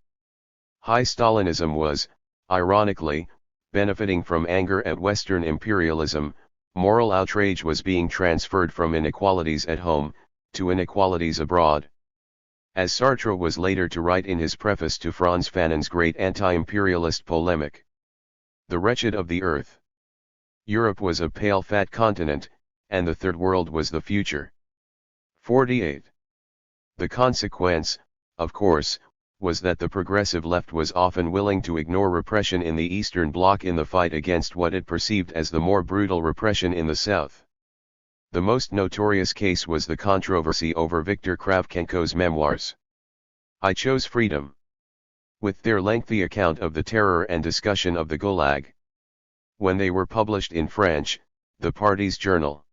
High Stalinism was, ironically, benefiting from anger at Western imperialism. Moral outrage was being transferred from inequalities at home, to inequalities abroad. As Sartre was later to write in his preface to Frantz Fanon's great anti-imperialist polemic. The wretched of the earth. Europe was a pale fat continent, and the Third World was the future. 48. The consequence, of course, was that the progressive left was often willing to ignore repression in the Eastern Bloc in the fight against what it perceived as the more brutal repression in the South. The most notorious case was the controversy over Viktor Kravchenko's memoirs. I Chose Freedom. With their lengthy account of the terror and discussion of the Gulag. When they were published in French, the party's journal,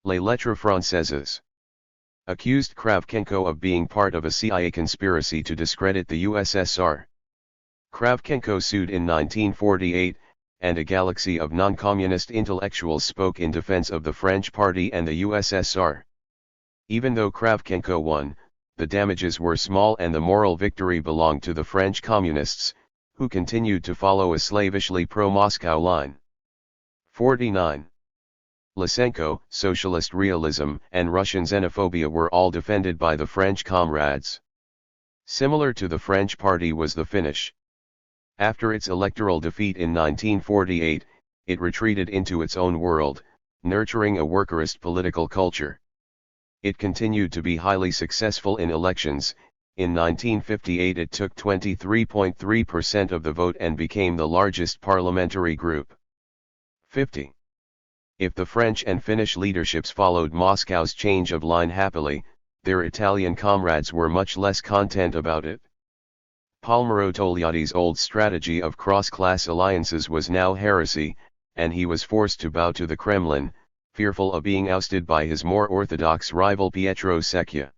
Les Lettres Françaises, accused Kravchenko of being part of a CIA conspiracy to discredit the USSR. Kravchenko sued in 1948, and a galaxy of non-communist intellectuals spoke in defense of the French party and the USSR. Even though Kravchenko won, the damages were small and the moral victory belonged to the French communists, who continued to follow a slavishly pro-Moscow line. 49. Lysenko, socialist realism, and Russian xenophobia were all defended by the French comrades. Similar to the French party was the Finnish. After its electoral defeat in 1948, it retreated into its own world, nurturing a workerist political culture. It continued to be highly successful in elections. In 1958 it took 23.3% of the vote and became the largest parliamentary group. 50. If the French and Finnish leaderships followed Moscow's change of line happily, their Italian comrades were much less content about it. Palmiro Togliatti's old strategy of cross-class alliances was now heresy, and he was forced to bow to the Kremlin, fearful of being ousted by his more orthodox rival Pietro Secchia.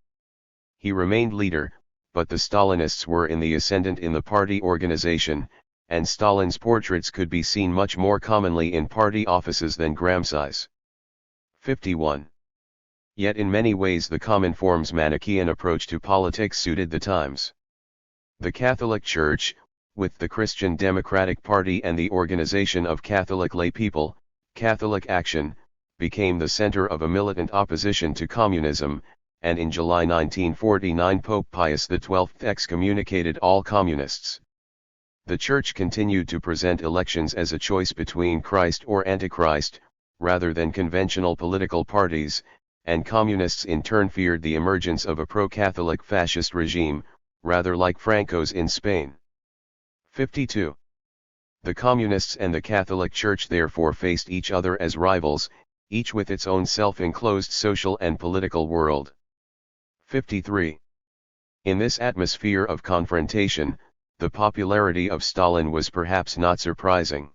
He remained leader, but the Stalinists were in the ascendant in the party organization, and Stalin's portraits could be seen much more commonly in party offices than Gramsci's. 51. Yet in many ways the Cominform's Manichaean approach to politics suited the times. The Catholic Church, with the Christian Democratic Party and the organization of Catholic laypeople, Catholic Action, became the center of a militant opposition to communism, and in July 1949 Pope Pius XII excommunicated all communists. The Church continued to present elections as a choice between Christ or Antichrist, rather than conventional political parties, and communists in turn feared the emergence of a pro-Catholic fascist regime, rather like Franco's in Spain. 52. The Communists and the Catholic Church therefore faced each other as rivals, each with its own self-enclosed social and political world. 53. In this atmosphere of confrontation, the popularity of Stalin was perhaps not surprising.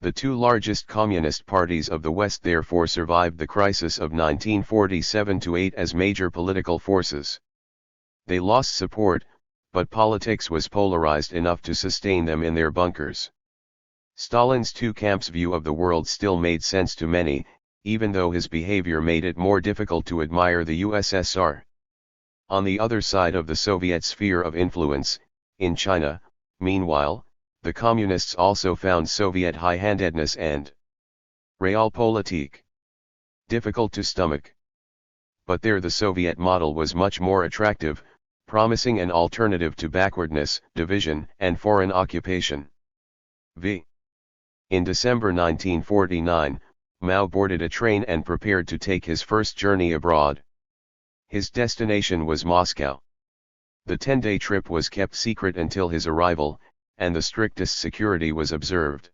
The two largest communist parties of the West therefore survived the crisis of 1947-8 as major political forces. They lost support, but politics was polarized enough to sustain them in their bunkers. Stalin's two camps view of the world still made sense to many, even though his behavior made it more difficult to admire the USSR. On the other side of the Soviet sphere of influence, in China, meanwhile, the Communists also found Soviet high-handedness and realpolitik difficult to stomach. But there the Soviet model was much more attractive, promising an alternative to backwardness, division, and foreign occupation. V. In December 1949, Mao boarded a train and prepared to take his first journey abroad. His destination was Moscow. The 10-day trip was kept secret until his arrival, and the strictest security was observed.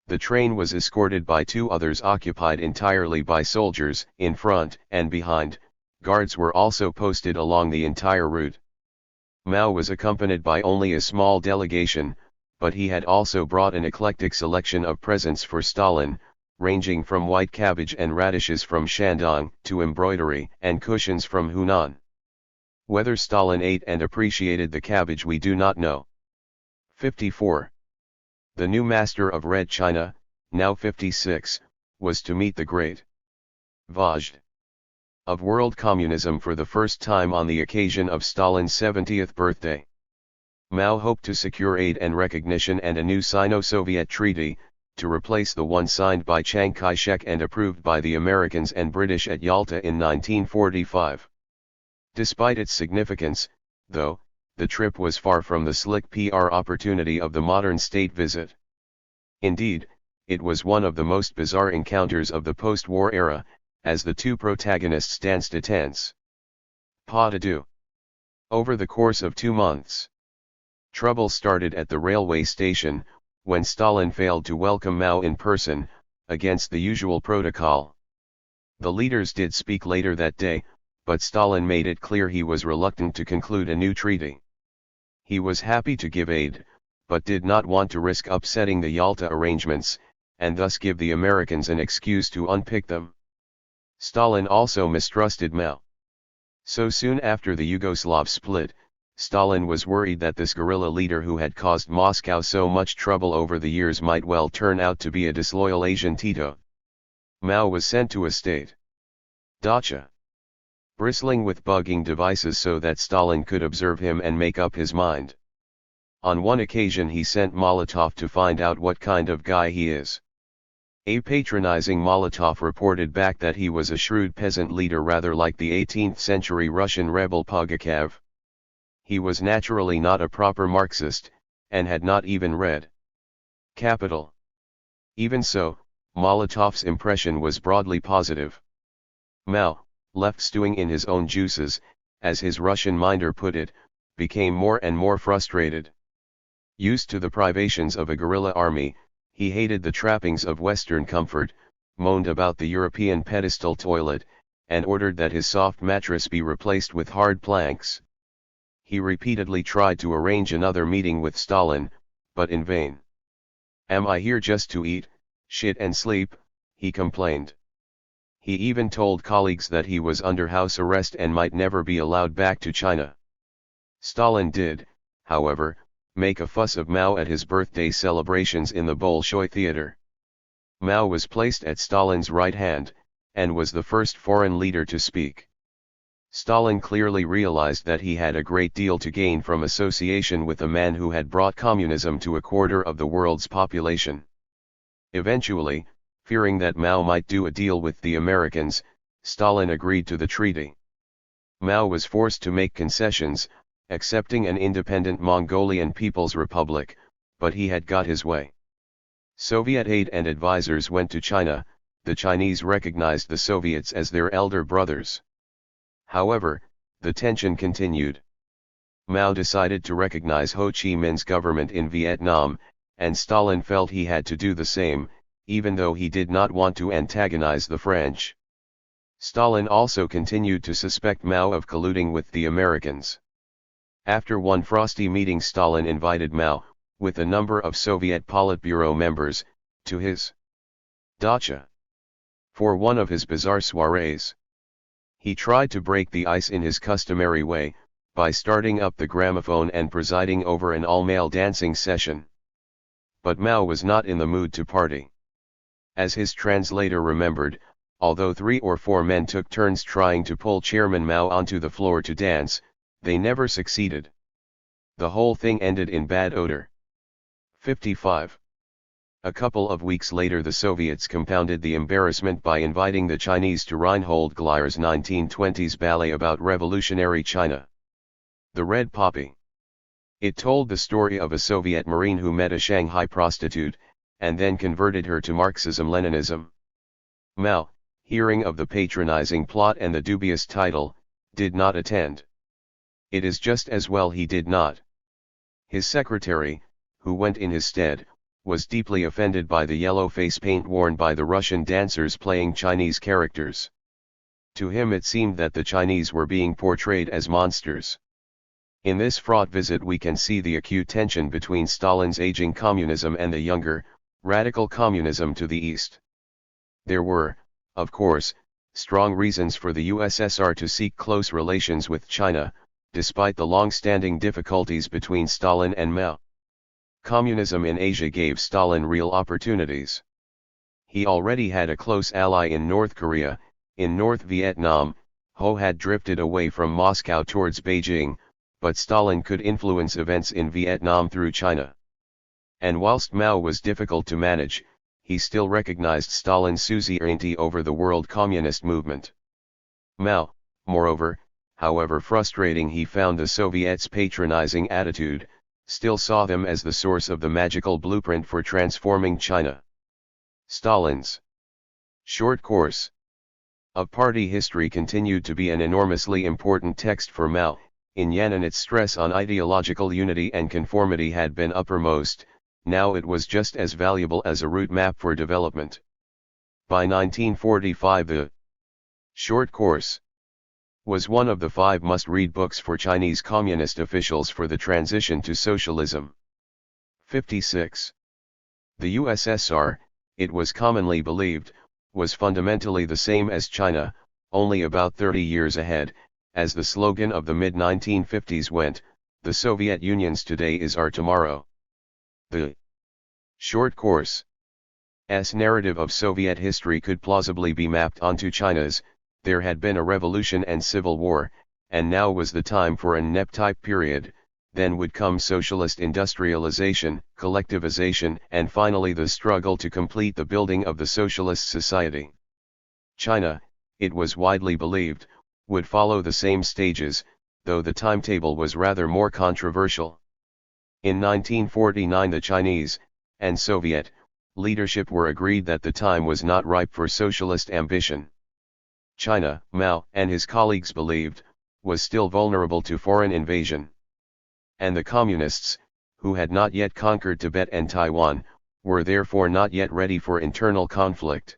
The train was escorted by 2 others occupied entirely by soldiers. In front and behind, guards were also posted along the entire route. Mao was accompanied by only a small delegation, but he had also brought an eclectic selection of presents for Stalin, ranging from white cabbage and radishes from Shandong to embroidery and cushions from Hunan. Whether Stalin ate and appreciated the cabbage we do not know. 54. The new master of Red China, now 56, was to meet the great Vajda of world communism for the first time on the occasion of Stalin's 70th birthday. Mao hoped to secure aid and recognition and a new Sino-Soviet treaty, to replace the one signed by Chiang Kai-shek and approved by the Americans and British at Yalta in 1945. Despite its significance, though, the trip was far from the slick PR opportunity of the modern state visit. Indeed, it was one of the most bizarre encounters of the post-war era, as the 2 protagonists danced a tense pas de deux. Over the course of 2 months, trouble started at the railway station, when Stalin failed to welcome Mao in person, against the usual protocol. The leaders did speak later that day, but Stalin made it clear he was reluctant to conclude a new treaty. He was happy to give aid, but did not want to risk upsetting the Yalta arrangements, and thus give the Americans an excuse to unpick them. Stalin also mistrusted Mao. So soon after the Yugoslav split, Stalin was worried that this guerrilla leader who had caused Moscow so much trouble over the years might well turn out to be a disloyal Asian Tito. Mao was sent to a state dacha, bristling with bugging devices so that Stalin could observe him and make up his mind. On one occasion he sent Molotov to find out what kind of guy he is. A patronizing Molotov reported back that he was a shrewd peasant leader rather like the 18th-century Russian rebel Pugachev. He was naturally not a proper Marxist, and had not even read Capital. Even so, Molotov's impression was broadly positive. Mao, left stewing in his own juices, as his Russian minder put it, became more and more frustrated. Used to the privations of a guerrilla army, he hated the trappings of Western comfort, moaned about the European pedestal toilet, and ordered that his soft mattress be replaced with hard planks. He repeatedly tried to arrange another meeting with Stalin, but in vain. "Am I here just to eat, shit and sleep?" he complained. He even told colleagues that he was under house arrest and might never be allowed back to China. Stalin did, however, make a fuss of Mao at his birthday celebrations in the Bolshoi Theater. Mao was placed at Stalin's right hand, and was the first foreign leader to speak. Stalin clearly realized that he had a great deal to gain from association with a man who had brought communism to a quarter of the world's population. Eventually, fearing that Mao might do a deal with the Americans, Stalin agreed to the treaty. Mao was forced to make concessions, accepting an independent Mongolian People's Republic, but he had got his way. Soviet aid and advisors went to China. The Chinese recognized the Soviets as their elder brothers. However, the tension continued. Mao decided to recognize Ho Chi Minh's government in Vietnam, and Stalin felt he had to do the same, even though he did not want to antagonize the French. Stalin also continued to suspect Mao of colluding with the Americans. After one frosty meeting, Stalin invited Mao, with a number of Soviet Politburo members, to his dacha for one of his bizarre soirees. He tried to break the ice in his customary way, by starting up the gramophone and presiding over an all-male dancing session. But Mao was not in the mood to party. As his translator remembered, although 3 or 4 men took turns trying to pull Chairman Mao onto the floor to dance, they never succeeded. The whole thing ended in bad odor. 55. A couple of weeks later, the Soviets compounded the embarrassment by inviting the Chinese to Reinhold Gleyer's 1920s ballet about revolutionary China. The Red Poppy. It told the story of a Soviet Marine who met a Shanghai prostitute, and then converted her to Marxism-Leninism. Mao, hearing of the patronizing plot and the dubious title, did not attend. It is just as well he did not. His secretary, who went in his stead, was deeply offended by the yellow face paint worn by the Russian dancers playing Chinese characters. To him it seemed that the Chinese were being portrayed as monsters. In this fraught visit we can see the acute tension between Stalin's aging communism and the younger, radical communism to the east. There were, of course, strong reasons for the USSR to seek close relations with China, despite the long-standing difficulties between Stalin and Mao. Communism in Asia gave Stalin real opportunities. He already had a close ally in North Korea. In North Vietnam, Ho had drifted away from Moscow towards Beijing, but Stalin could influence events in Vietnam through China. And whilst Mao was difficult to manage, he still recognized Stalin's suzerainty over the world communist movement. Mao, moreover, however frustrating he found the Soviets' patronizing attitude, still saw them as the source of the magical blueprint for transforming China. Stalin's short course of party history continued to be an enormously important text for Mao. In Yan'an its stress on ideological unity and conformity had been uppermost, now it was just as valuable as a route map for development. By 1945 the short course was one of the 5 must-read books for Chinese communist officials for the transition to socialism. 56. The USSR, it was commonly believed, was fundamentally the same as China, only about 30 years ahead. As the slogan of the mid-1950s went, the Soviet Union's today is our tomorrow. The short course's narrative of Soviet history could plausibly be mapped onto China's. There had been a revolution and civil war, and now was the time for an NEP-type period. Then would come socialist industrialization, collectivization, and finally the struggle to complete the building of the socialist society. China, it was widely believed, would follow the same stages, though the timetable was rather more controversial. In 1949 the Chinese, and Soviet, leadership were agreed that the time was not ripe for socialist ambition. China, Mao and his colleagues believed, was still vulnerable to foreign invasion. And the Communists, who had not yet conquered Tibet and Taiwan, were therefore not yet ready for internal conflict.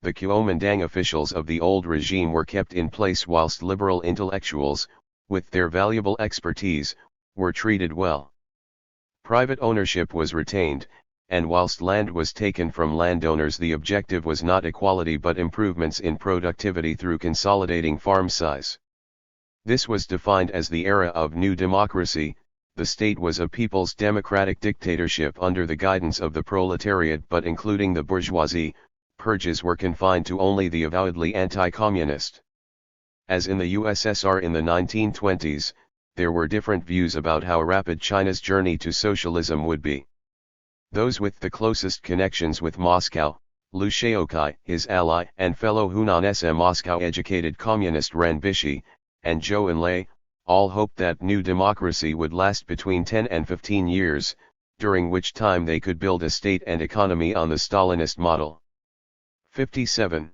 The Kuomintang officials of the old regime were kept in place whilst liberal intellectuals, with their valuable expertise, were treated well. Private ownership was retained, and whilst land was taken from landowners the objective was not equality but improvements in productivity through consolidating farm size. This was defined as the era of new democracy. The state was a people's democratic dictatorship under the guidance of the proletariat but including the bourgeoisie. Purges were confined to only the avowedly anti-communist. As in the USSR in the 1920s, there were different views about how rapid China's journey to socialism would be. Those with the closest connections with Moscow, Liu Shaokai, his ally and fellow Hunan SM Moscow-educated communist Ren Bishi, and Zhou Enlai, all hoped that new democracy would last between 10 and 15 years, during which time they could build a state and economy on the Stalinist model. 57.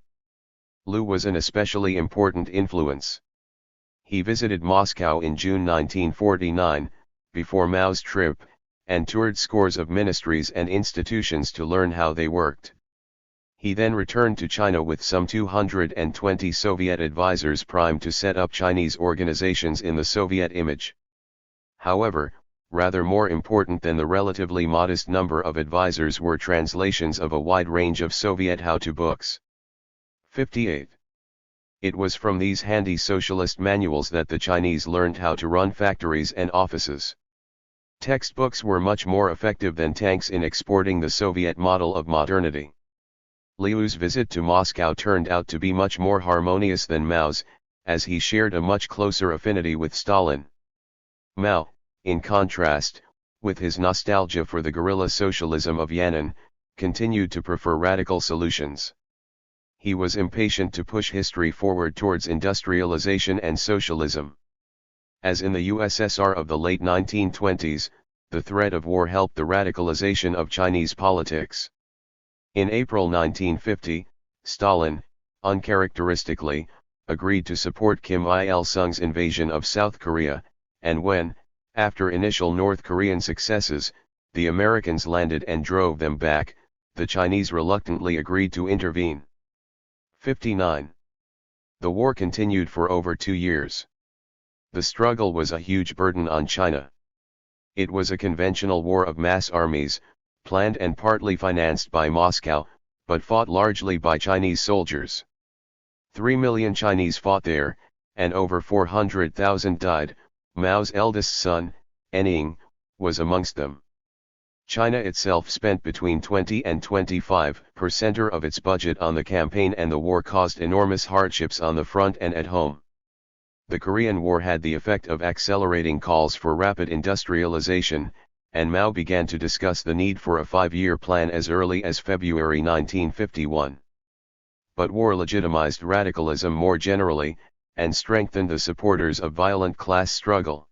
Liu was an especially important influence. He visited Moscow in June 1949, before Mao's trip, and toured scores of ministries and institutions to learn how they worked. He then returned to China with some 220 Soviet advisors primed to set up Chinese organizations in the Soviet image. However, rather more important than the relatively modest number of advisors were translations of a wide range of Soviet how-to books. 58. It was from these handy socialist manuals that the Chinese learned how to run factories and offices. Textbooks were much more effective than tanks in exporting the Soviet model of modernity. Liu's visit to Moscow turned out to be much more harmonious than Mao's, as he shared a much closer affinity with Stalin. Mao, in contrast, with his nostalgia for the guerrilla socialism of Yan'an, continued to prefer radical solutions. He was impatient to push history forward towards industrialization and socialism. As in the USSR of the late 1920s, the threat of war helped the radicalization of Chinese politics. In April 1950, Stalin, uncharacteristically, agreed to support Kim Il-sung's invasion of South Korea, and when, after initial North Korean successes, the Americans landed and drove them back, the Chinese reluctantly agreed to intervene. 59. The war continued for over 2 years. The struggle was a huge burden on China. It was a conventional war of mass armies, planned and partly financed by Moscow, but fought largely by Chinese soldiers. 3 million Chinese fought there, and over 400,000 died. Mao's eldest son, Ning, was amongst them. China itself spent between 20 and 25% of its budget on the campaign, and the war caused enormous hardships on the front and at home. The Korean War had the effect of accelerating calls for rapid industrialization, and Mao began to discuss the need for a 5-year plan as early as February 1951. But war legitimized radicalism more generally, and strengthened the supporters of violent class struggle.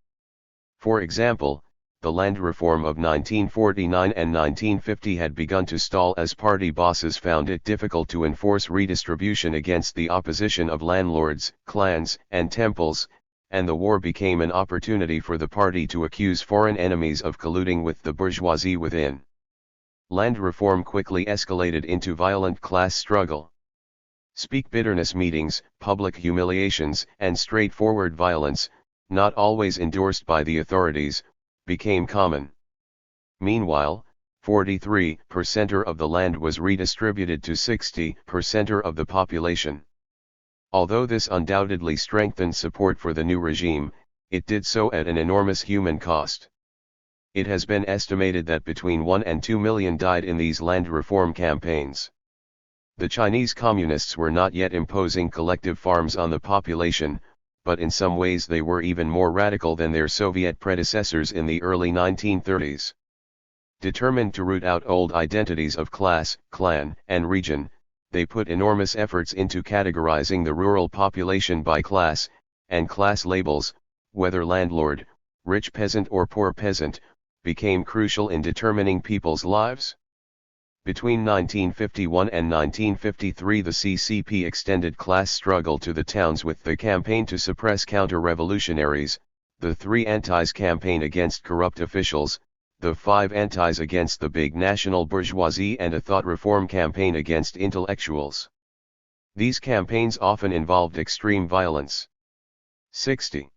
For example, the land reform of 1949 and 1950 had begun to stall as party bosses found it difficult to enforce redistribution against the opposition of landlords, clans, and temples, and the war became an opportunity for the party to accuse foreign enemies of colluding with the bourgeoisie within. Land reform quickly escalated into violent class struggle. Speak bitterness meetings, public humiliations, and straightforward violence, not always endorsed by the authorities, became common. Meanwhile, 43% of the land was redistributed to 60% of the population. Although this undoubtedly strengthened support for the new regime, it did so at an enormous human cost. It has been estimated that between 1 and 2 million died in these land reform campaigns. The Chinese Communists were not yet imposing collective farms on the population, but in some ways they were even more radical than their Soviet predecessors in the early 1930s. Determined to root out old identities of class, clan, and region, they put enormous efforts into categorizing the rural population by class, and class labels, whether landlord, rich peasant or poor peasant, became crucial in determining people's lives. Between 1951 and 1953 the CCP extended class struggle to the towns with the campaign to suppress counter-revolutionaries, the 3 Antis campaign against corrupt officials, the 5 Antis against the big national bourgeoisie, and a thought reform campaign against intellectuals. These campaigns often involved extreme violence. 60.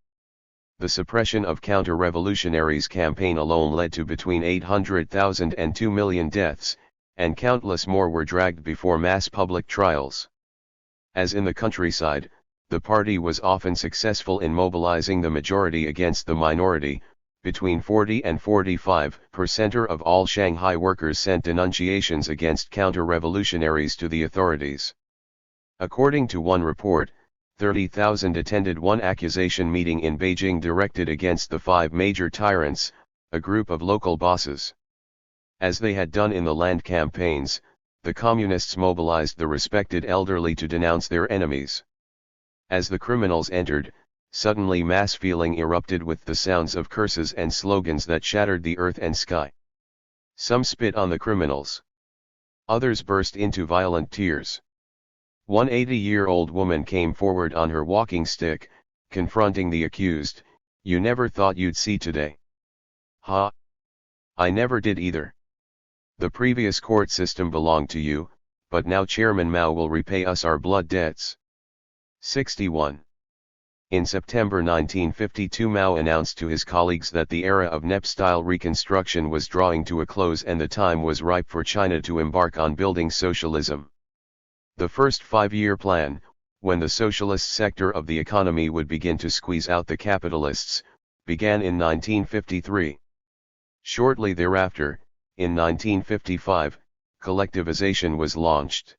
The suppression of counter-revolutionaries campaign alone led to between 800,000 and 2 million deaths, and countless more were dragged before mass public trials. As in the countryside, the party was often successful in mobilizing the majority against the minority. Between 40 and 45% of all Shanghai workers sent denunciations against counter-revolutionaries to the authorities. According to one report, 30,000 attended one accusation meeting in Beijing directed against the 5 major tyrants, a group of local bosses. As they had done in the land campaigns, the communists mobilized the respected elderly to denounce their enemies. As the criminals entered, suddenly mass feeling erupted with the sounds of curses and slogans that shattered the earth and sky. Some spit on the criminals. Others burst into violent tears. One 80-year-old woman came forward on her walking stick, confronting the accused. "You never thought you'd see today." "Ha! I never did either. The previous court system belonged to you, but now Chairman Mao will repay us our blood debts." 61. In September 1952 Mao announced to his colleagues that the era of NEP-style reconstruction was drawing to a close and the time was ripe for China to embark on building socialism. The first 5-year plan, when the socialist sector of the economy would begin to squeeze out the capitalists, began in 1953. Shortly thereafter, in 1955, collectivization was launched.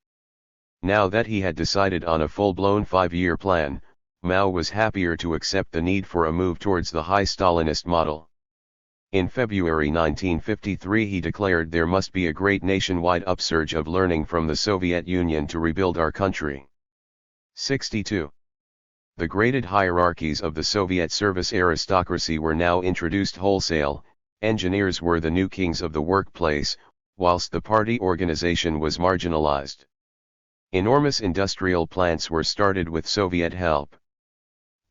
Now that he had decided on a full-blown 5-year plan, Mao was happier to accept the need for a move towards the high Stalinist model. In February 1953 he declared there must be a great nationwide upsurge of learning from the Soviet Union to rebuild our country. 62. The graded hierarchies of the Soviet service aristocracy were now introduced wholesale. Engineers were the new kings of the workplace, whilst the party organization was marginalized. Enormous industrial plants were started with Soviet help.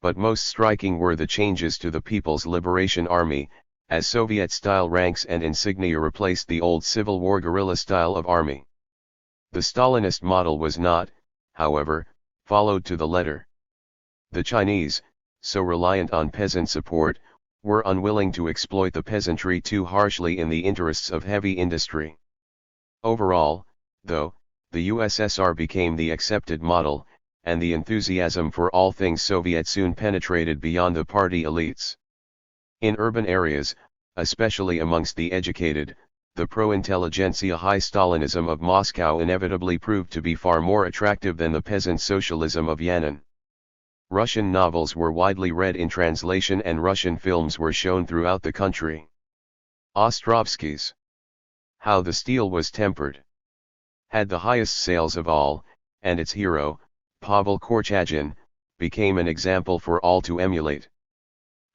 But most striking were the changes to the People's Liberation Army, as Soviet-style ranks and insignia replaced the old Civil War guerrilla style of army. The Stalinist model was not, however, followed to the letter. The Chinese, so reliant on peasant support, were unwilling to exploit the peasantry too harshly in the interests of heavy industry. Overall, though, the USSR became the accepted model, and the enthusiasm for all things Soviet soon penetrated beyond the party elites. In urban areas, especially amongst the educated, the pro-intelligentsia high Stalinism of Moscow inevitably proved to be far more attractive than the peasant socialism of Yan'an. Russian novels were widely read in translation and Russian films were shown throughout the country. Ostrovsky's How the Steel Was Tempered had the highest sales of all, and its hero, Pavel Korchagin, became an example for all to emulate.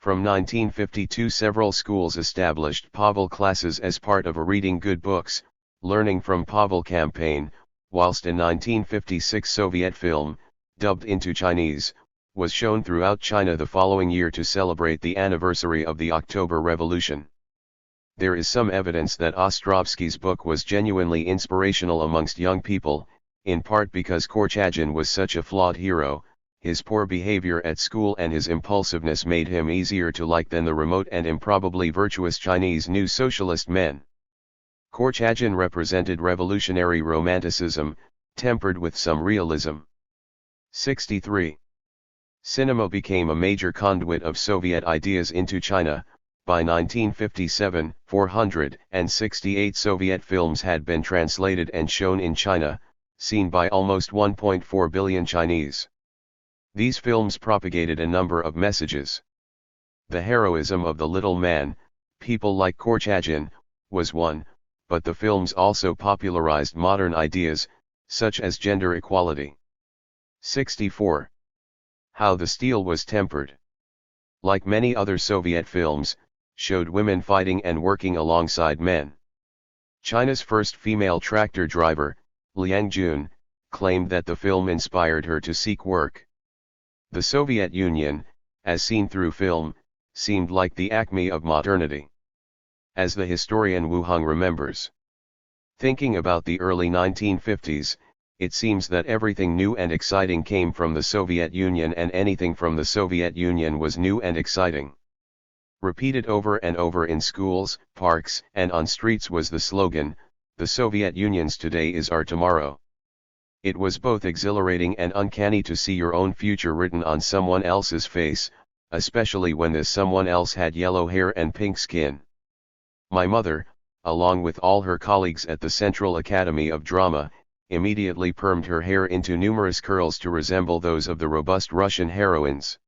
From 1952 several schools established Pavel classes as part of a Reading Good Books, Learning from Pavel campaign, whilst a 1956 Soviet film, dubbed into Chinese, was shown throughout China the following year to celebrate the anniversary of the October Revolution. There is some evidence that Ostrovsky's book was genuinely inspirational amongst young people, in part because Korchagin was such a flawed hero. His poor behavior at school and his impulsiveness made him easier to like than the remote and improbably virtuous Chinese New Socialist men. Korchagin represented revolutionary romanticism, tempered with some realism. 63. Cinema became a major conduit of Soviet ideas into China. By 1957, 468 Soviet films had been translated and shown in China, seen by almost 1.4 billion Chinese. These films propagated a number of messages. The heroism of the little man, people like Korchagin, was one, but the films also popularized modern ideas, such as gender equality. 64. How the Steel Was Tempered. Like many other Soviet films, showed women fighting and working alongside men. China's first female tractor driver, Liang Jun, claimed that the film inspired her to seek work. The Soviet Union, as seen through film, seemed like the acme of modernity. As the historian Wu Heng remembers, thinking about the early 1950s, it seems that everything new and exciting came from the Soviet Union and anything from the Soviet Union was new and exciting. Repeated over and over in schools, parks, and on streets was the slogan, "The Soviet Union's today is our tomorrow." It was both exhilarating and uncanny to see your own future written on someone else's face, especially when this someone else had yellow hair and pink skin. My mother, along with all her colleagues at the Central Academy of Drama, immediately permed her hair into numerous curls to resemble those of the robust Russian heroines.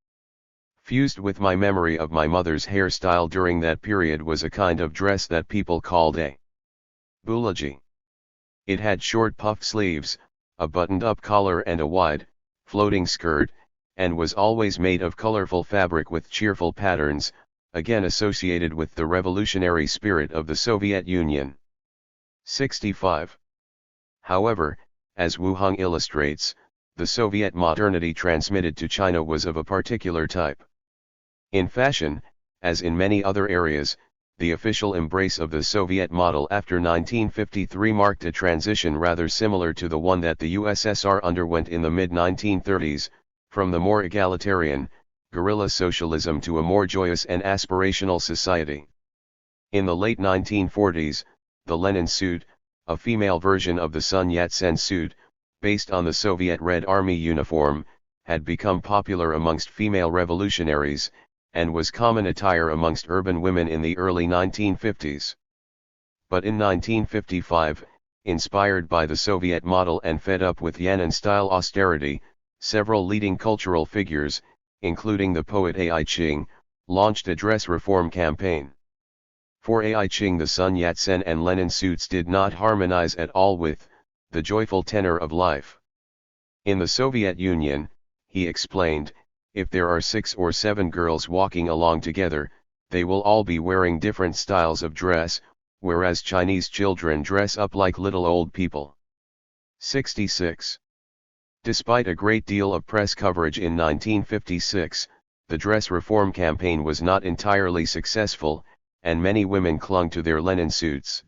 Fused with my memory of my mother's hairstyle during that period was a kind of dress that people called a boulaji. It had short puffed sleeves, a buttoned-up collar and a wide, floating skirt, and was always made of colorful fabric with cheerful patterns, again associated with the revolutionary spirit of the Soviet Union. 65. However, as Wu Heng illustrates, the Soviet modernity transmitted to China was of a particular type. In fashion, as in many other areas, the official embrace of the Soviet model after 1953 marked a transition rather similar to the one that the USSR underwent in the mid-1930s, from the more egalitarian, guerrilla socialism to a more joyous and aspirational society. In the late 1940s, the Lenin suit, a female version of the Sun Yat-sen suit, based on the Soviet Red Army uniform, had become popular amongst female revolutionaries, and was common attire amongst urban women in the early 1950s. But in 1955, inspired by the Soviet model and fed up with Yan'an-style austerity, several leading cultural figures, including the poet Ai Qing, launched a dress reform campaign. For Ai Qing, the Sun Yat-sen and Lenin suits did not harmonize at all with the joyful tenor of life. In the Soviet Union, he explained, If there are 6 or 7 girls walking along together, they will all be wearing different styles of dress, whereas Chinese children dress up like little old people. 66. Despite a great deal of press coverage in 1956, the dress reform campaign was not entirely successful, and many women clung to their linen suits.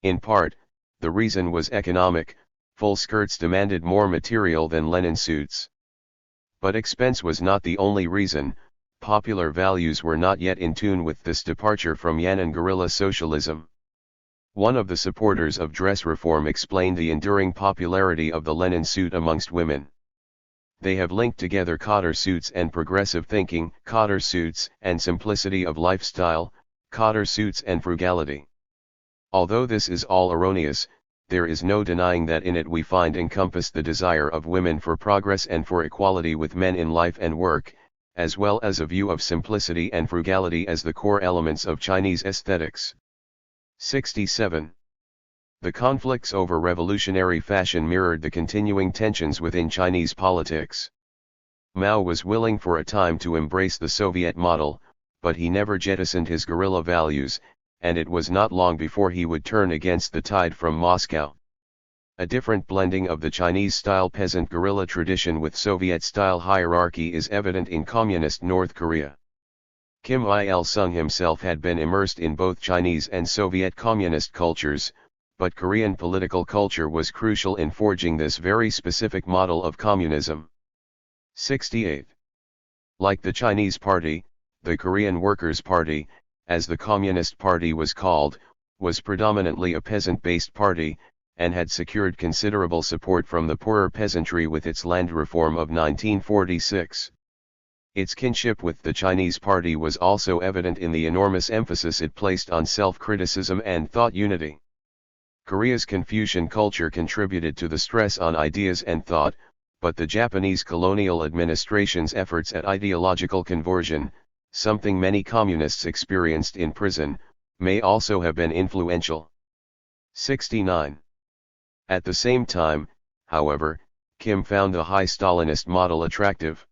In part, the reason was economic. Full skirts demanded more material than linen suits. But expense was not the only reason. Popular values were not yet in tune with this departure from Yan'an guerrilla socialism. One of the supporters of dress reform explained the enduring popularity of the linen suit amongst women. They have linked together cotter suits and progressive thinking, cotter suits and simplicity of lifestyle, cotter suits and frugality. Although this is all erroneous, there is no denying that in it we find encompassed the desire of women for progress and for equality with men in life and work, as well as a view of simplicity and frugality as the core elements of Chinese aesthetics. 67. The conflicts over revolutionary fashion mirrored the continuing tensions within Chinese politics. Mao was willing for a time to embrace the Soviet model, but he never jettisoned his guerrilla values, and it was not long before he would turn against the tide from Moscow. A different blending of the Chinese-style peasant guerrilla tradition with Soviet-style hierarchy is evident in communist North Korea. Kim Il-sung himself had been immersed in both Chinese and Soviet communist cultures, but Korean political culture was crucial in forging this very specific model of communism. 68. Like the Chinese Party, the Korean Workers' Party, as the Communist Party was called, was predominantly a peasant-based party, and had secured considerable support from the poorer peasantry with its land reform of 1946. Its kinship with the Chinese Party was also evident in the enormous emphasis it placed on self-criticism and thought unity. Korea's Confucian culture contributed to the stress on ideas and thought, but the Japanese colonial administration's efforts at ideological conversion, something many communists experienced in prison, may also have been influential. 69. At the same time, however, Kim found the high Stalinist model attractive.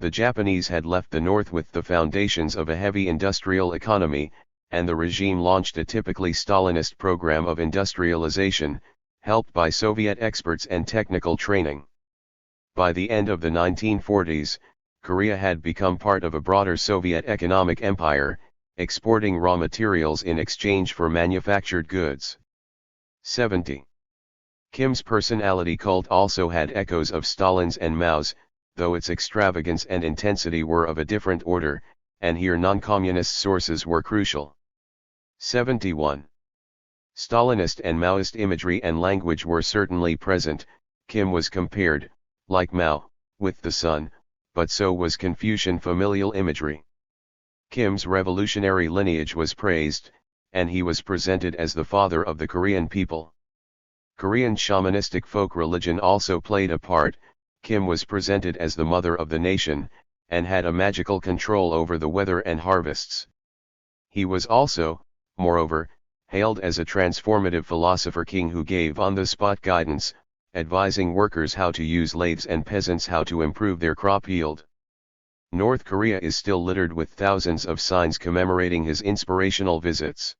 The Japanese had left the North with the foundations of a heavy industrial economy, and the regime launched a typically Stalinist program of industrialization, helped by Soviet experts and technical training. By the end of the 1940s, Korea had become part of a broader Soviet economic empire, exporting raw materials in exchange for manufactured goods. 70. Kim's personality cult also had echoes of Stalin's and Mao's, though its extravagance and intensity were of a different order, and here non-communist sources were crucial. 71. Stalinist and Maoist imagery and language were certainly present. Kim was compared, like Mao, with the sun, but so was Confucian familial imagery. Kim's revolutionary lineage was praised, and he was presented as the father of the Korean people. Korean shamanistic folk religion also played a part. Kim was presented as the mother of the nation, and had a magical control over the weather and harvests. He was also, moreover, hailed as a transformative philosopher king who gave on-the-spot guidance, advising workers how to use lathes and peasants how to improve their crop yield. North Korea is still littered with thousands of signs commemorating his inspirational visits.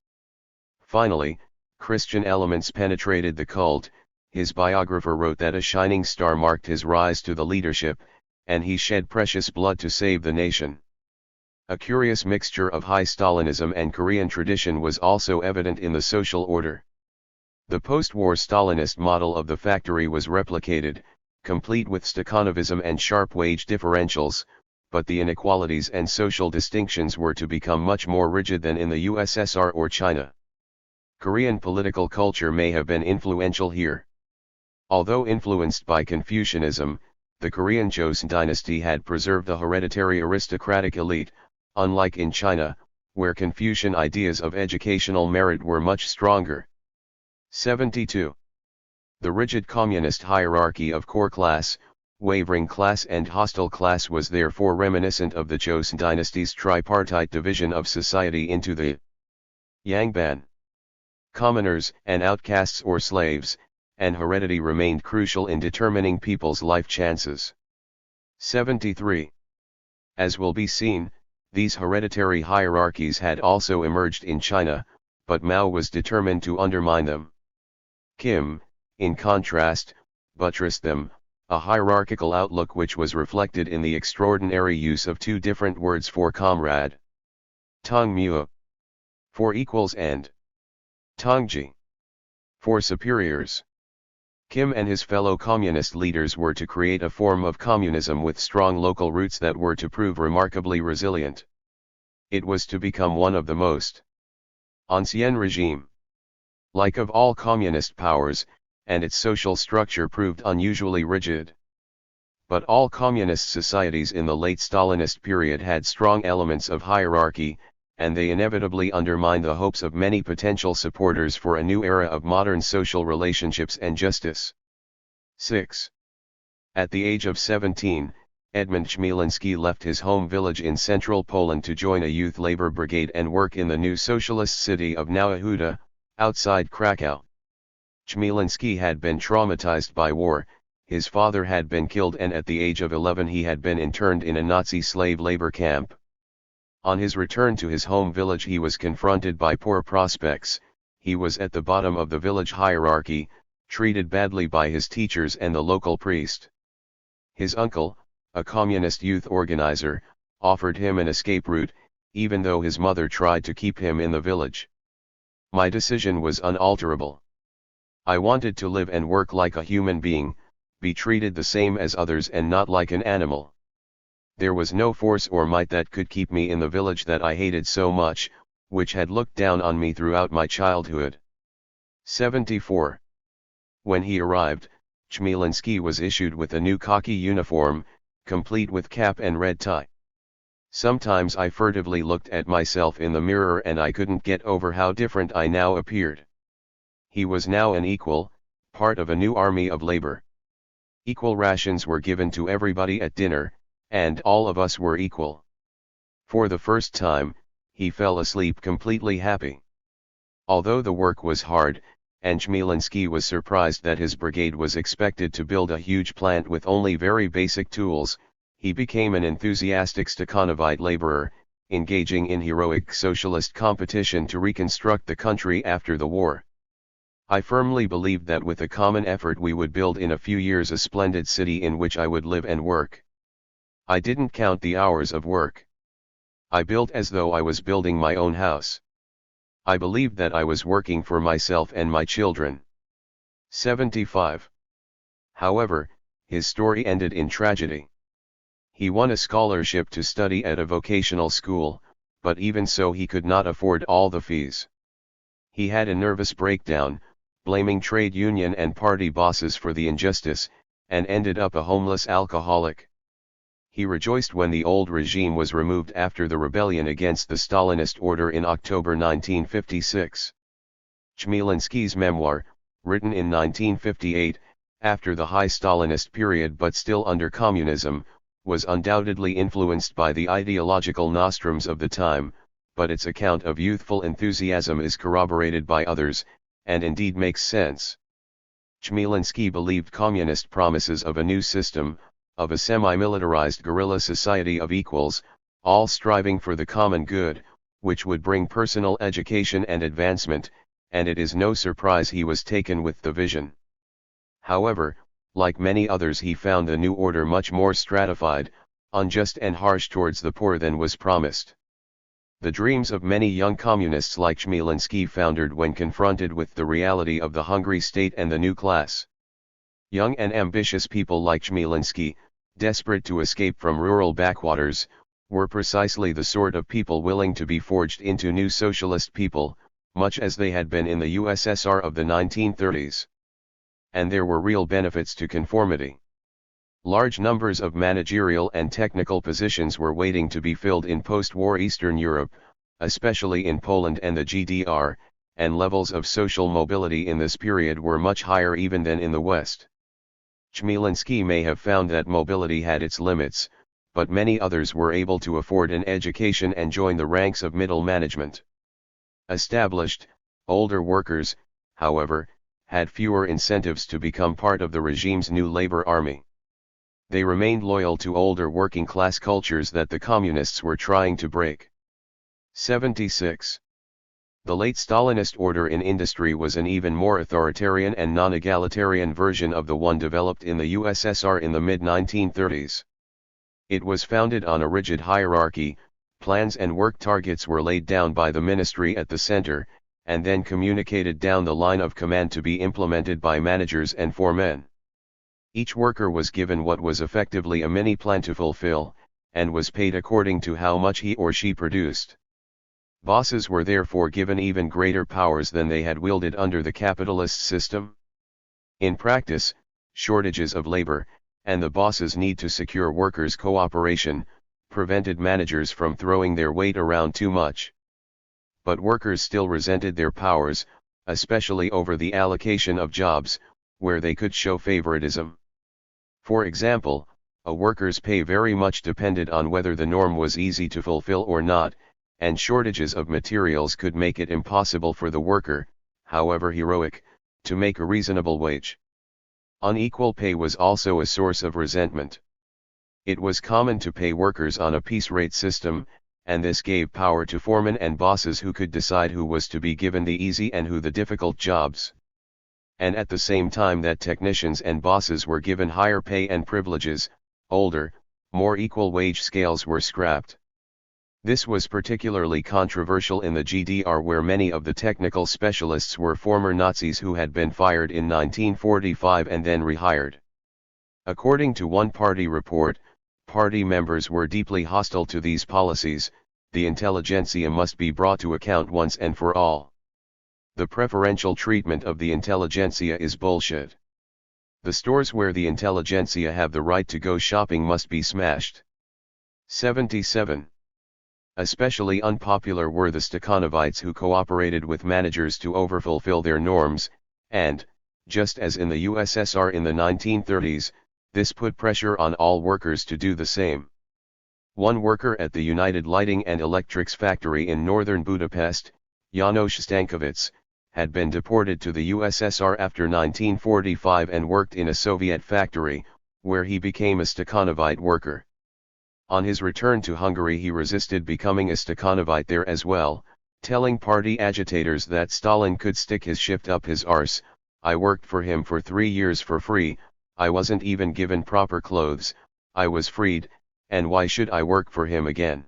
Finally, Christian elements penetrated the cult. His biographer wrote that a shining star marked his rise to the leadership, and he shed precious blood to save the nation. A curious mixture of high Stalinism and Korean tradition was also evident in the social order. The post-war Stalinist model of the factory was replicated, complete with Stakhanovism and sharp wage differentials, but the inequalities and social distinctions were to become much more rigid than in the USSR or China. Korean political culture may have been influential here. Although influenced by Confucianism, the Korean Joseon dynasty had preserved the hereditary aristocratic elite, unlike in China, where Confucian ideas of educational merit were much stronger. 72. The rigid communist hierarchy of core class, wavering class and hostile class was therefore reminiscent of the Joseon dynasty's tripartite division of society into the Yangban, commoners and outcasts or slaves, and heredity remained crucial in determining people's life chances. 73. As will be seen, these hereditary hierarchies had also emerged in China, but Mao was determined to undermine them. Kim, in contrast, buttressed them, a hierarchical outlook which was reflected in the extraordinary use of two different words for comrade. Tongmu, for equals, and Tongji, for superiors. Kim and his fellow communist leaders were to create a form of communism with strong local roots that were to prove remarkably resilient. It was to become one of the most ancien regime. Like of all communist powers, and its social structure proved unusually rigid. But all communist societies in the late Stalinist period had strong elements of hierarchy, and they inevitably undermined the hopes of many potential supporters for a new era of modern social relationships and justice. 6. At the age of 17, Edmund Chmielewski left his home village in central Poland to join a youth labor brigade and work in the new socialist city of Nowa Huta, outside Krakow. Chmielewski had been traumatized by war, his father had been killed, and at the age of 11 he had been interned in a Nazi slave labor camp. On his return to his home village he was confronted by poor prospects. He was at the bottom of the village hierarchy, treated badly by his teachers and the local priest. His uncle, a communist youth organizer, offered him an escape route, even though his mother tried to keep him in the village. My decision was unalterable. I wanted to live and work like a human being, be treated the same as others and not like an animal. There was no force or might that could keep me in the village that I hated so much, which had looked down on me throughout my childhood. 74. When he arrived, Chmielewski was issued with a new khaki uniform, complete with cap and red tie. Sometimes I furtively looked at myself in the mirror and I couldn't get over how different I now appeared. He was now an equal, part of a new army of labor. Equal rations were given to everybody at dinner, and all of us were equal. For the first time, he fell asleep completely happy. Although the work was hard, and Chmielewski was surprised that his brigade was expected to build a huge plant with only very basic tools, he became an enthusiastic Stakhanovite laborer, engaging in heroic socialist competition to reconstruct the country after the war. I firmly believed that with a common effort we would build in a few years a splendid city in which I would live and work. I didn't count the hours of work. I built as though I was building my own house. I believed that I was working for myself and my children. 75. However, his story ended in tragedy. He won a scholarship to study at a vocational school, but even so he could not afford all the fees. He had a nervous breakdown, blaming trade union and party bosses for the injustice, and ended up a homeless alcoholic. He rejoiced when the old regime was removed after the rebellion against the Stalinist order in October 1956. Chmielewski's memoir, written in 1958, after the high Stalinist period but still under communism, was undoubtedly influenced by the ideological nostrums of the time, but its account of youthful enthusiasm is corroborated by others, and indeed makes sense. Chmielewski believed communist promises of a new system, of a semi-militarized guerrilla society of equals, all striving for the common good, which would bring personal education and advancement, and it is no surprise he was taken with the vision. However, like many others he found the new order much more stratified, unjust and harsh towards the poor than was promised. The dreams of many young communists like Chmielewski foundered when confronted with the reality of the hungry state and the new class. Young and ambitious people like Chmielewski, desperate to escape from rural backwaters, were precisely the sort of people willing to be forged into new socialist people, much as they had been in the USSR of the 1930s. And there were real benefits to conformity. Large numbers of managerial and technical positions were waiting to be filled in post-war Eastern Europe, especially in Poland and the GDR, and levels of social mobility in this period were much higher even than in the West. Chmielewski may have found that mobility had its limits, but many others were able to afford an education and join the ranks of middle management. Established, older workers, however, had fewer incentives to become part of the regime's new labor army. They remained loyal to older working-class cultures that the communists were trying to break. 76. The late Stalinist order in industry was an even more authoritarian and non-egalitarian version of the one developed in the USSR in the mid-1930s. It was founded on a rigid hierarchy. Plans and work targets were laid down by the ministry at the center, and then communicated down the line of command to be implemented by managers and foremen. Each worker was given what was effectively a mini-plan to fulfill, and was paid according to how much he or she produced. Bosses were therefore given even greater powers than they had wielded under the capitalist system. In practice, shortages of labor, and the boss's need to secure workers' cooperation, prevented managers from throwing their weight around too much. But workers still resented their powers, especially over the allocation of jobs, where they could show favoritism. For example, a worker's pay very much depended on whether the norm was easy to fulfill or not, and shortages of materials could make it impossible for the worker, however heroic, to make a reasonable wage. Unequal pay was also a source of resentment. It was common to pay workers on a piece rate system, and this gave power to foremen and bosses who could decide who was to be given the easy and who the difficult jobs. And at the same time that technicians and bosses were given higher pay and privileges, older, more equal wage scales were scrapped. This was particularly controversial in the GDR, where many of the technical specialists were former Nazis who had been fired in 1945 and then rehired. According to one party report, party members were deeply hostile to these policies. The intelligentsia must be brought to account once and for all. The preferential treatment of the intelligentsia is bullshit. The stores where the intelligentsia have the right to go shopping must be smashed. 77. Especially unpopular were the Stakhanovites, who cooperated with managers to overfulfill their norms, and, just as in the USSR in the 1930s, this put pressure on all workers to do the same. One worker at the United Lighting and Electrics factory in northern Budapest, János Stankovics, had been deported to the USSR after 1945 and worked in a Soviet factory, where he became a Stakhanovite worker. On his return to Hungary, he resisted becoming a Stakhanovite there as well, telling party agitators that Stalin could stick his shift up his arse. "I worked for him for 3 years for free, I wasn't even given proper clothes, I was freed, and why should I work for him again?"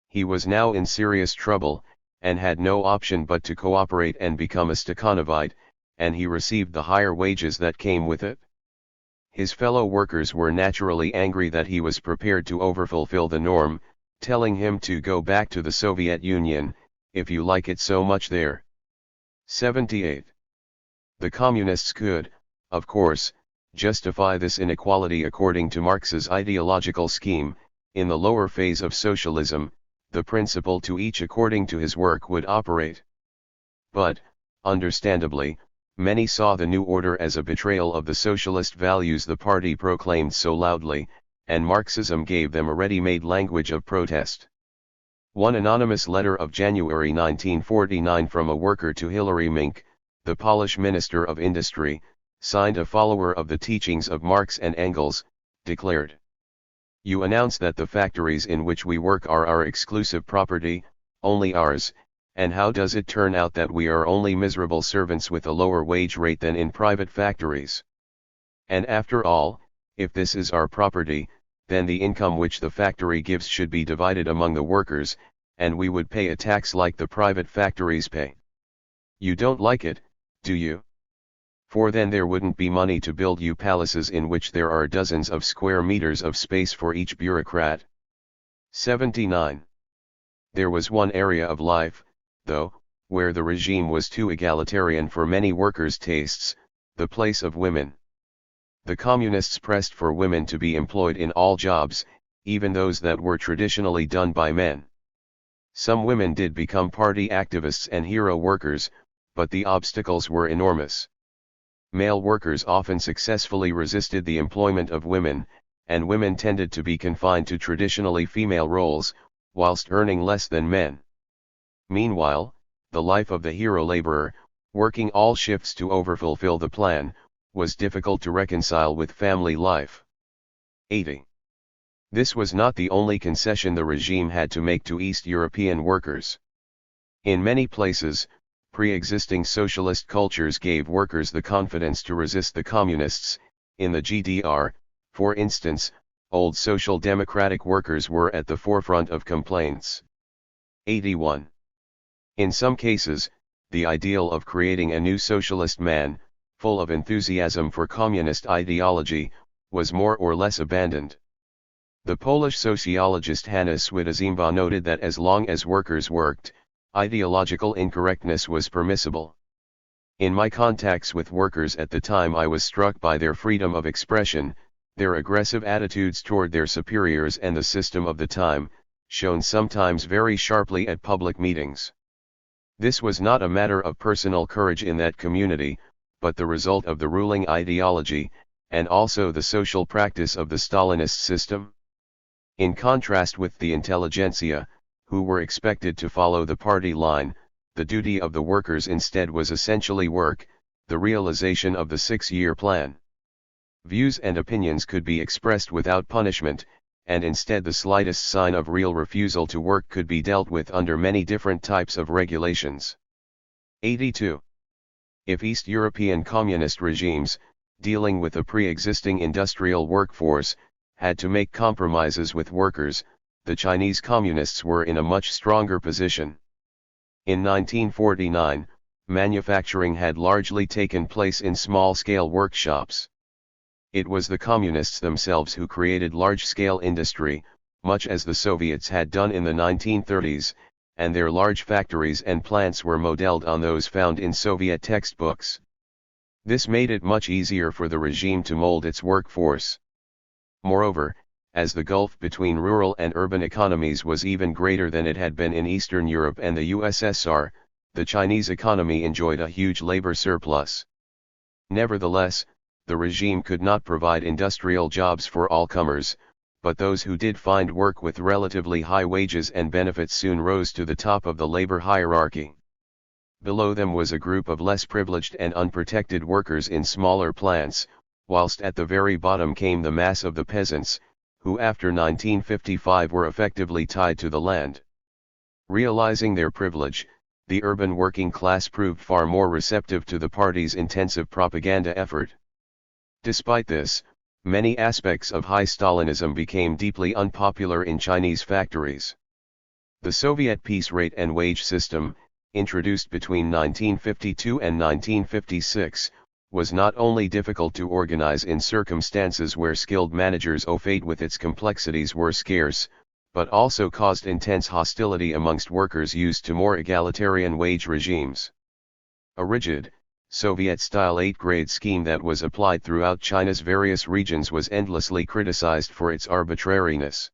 He was now in serious trouble, and had no option but to cooperate and become a Stakhanovite, and he received the higher wages that came with it. His fellow workers were naturally angry that he was prepared to overfulfill the norm, telling him to go back to the Soviet Union, if you like it so much there. 78. The communists could, of course, justify this inequality according to Marx's ideological scheme. In the lower phase of socialism, the principle to each according to his work would operate. But, understandably, many saw the new order as a betrayal of the socialist values the party proclaimed so loudly, and Marxism gave them a ready-made language of protest. One anonymous letter of January 1949 from a worker to Hilary Mink, the Polish Minister of Industry, signed a follower of the teachings of Marx and Engels, declared: "You announce that the factories in which we work are our exclusive property, only ours, and how does it turn out that we are only miserable servants with a lower wage rate than in private factories? And after all, if this is our property, then the income which the factory gives should be divided among the workers, and we would pay a tax like the private factories pay. You don't like it, do you? For then there wouldn't be money to build you palaces in which there are dozens of square meters of space for each bureaucrat." 79. There was one area of life, though, where the regime was too egalitarian for many workers' tastes: the place of women. The communists pressed for women to be employed in all jobs, even those that were traditionally done by men. Some women did become party activists and hero workers, but the obstacles were enormous. Male workers often successfully resisted the employment of women, and women tended to be confined to traditionally female roles, whilst earning less than men. Meanwhile, the life of the hero laborer, working all shifts to overfulfill the plan, was difficult to reconcile with family life. 80. This was not the only concession the regime had to make to East European workers. In many places, pre-existing socialist cultures gave workers the confidence to resist the communists. In the GDR, for instance, old social democratic workers were at the forefront of complaints. 81. In some cases, the ideal of creating a new socialist man, full of enthusiasm for communist ideology, was more or less abandoned. The Polish sociologist Hanna Swidozimba noted that as long as workers worked, ideological incorrectness was permissible. In my contacts with workers at the time, I was struck by their freedom of expression, their aggressive attitudes toward their superiors, and the system of the time, shown sometimes very sharply at public meetings. This was not a matter of personal courage in that community, but the result of the ruling ideology, and also the social practice of the Stalinist system. In contrast with the intelligentsia, who were expected to follow the party line, the duty of the workers instead was essentially work, the realization of the 6-year plan. Views and opinions could be expressed without punishment, and instead the slightest sign of real refusal to work could be dealt with under many different types of regulations. 82. If East European communist regimes, dealing with a pre-existing industrial workforce, had to make compromises with workers, the Chinese communists were in a much stronger position. In 1949, manufacturing had largely taken place in small-scale workshops. It was the communists themselves who created large-scale industry, much as the Soviets had done in the 1930s, and their large factories and plants were modeled on those found in Soviet textbooks. This made it much easier for the regime to mold its workforce. Moreover, as the gulf between rural and urban economies was even greater than it had been in Eastern Europe and the USSR, the Chinese economy enjoyed a huge labor surplus. Nevertheless, the regime could not provide industrial jobs for all comers, but those who did find work with relatively high wages and benefits soon rose to the top of the labor hierarchy. Below them was a group of less privileged and unprotected workers in smaller plants, whilst at the very bottom came the mass of the peasants, who after 1955 were effectively tied to the land. Realizing their privilege, the urban working class proved far more receptive to the party's intensive propaganda effort. Despite this, many aspects of high Stalinism became deeply unpopular in Chinese factories. The Soviet piece rate and wage system, introduced between 1952 and 1956, was not only difficult to organize in circumstances where skilled managers au fait with its complexities were scarce, but also caused intense hostility amongst workers used to more egalitarian wage regimes. A rigid, Soviet-style 8-grade scheme that was applied throughout China's various regions was endlessly criticized for its arbitrariness.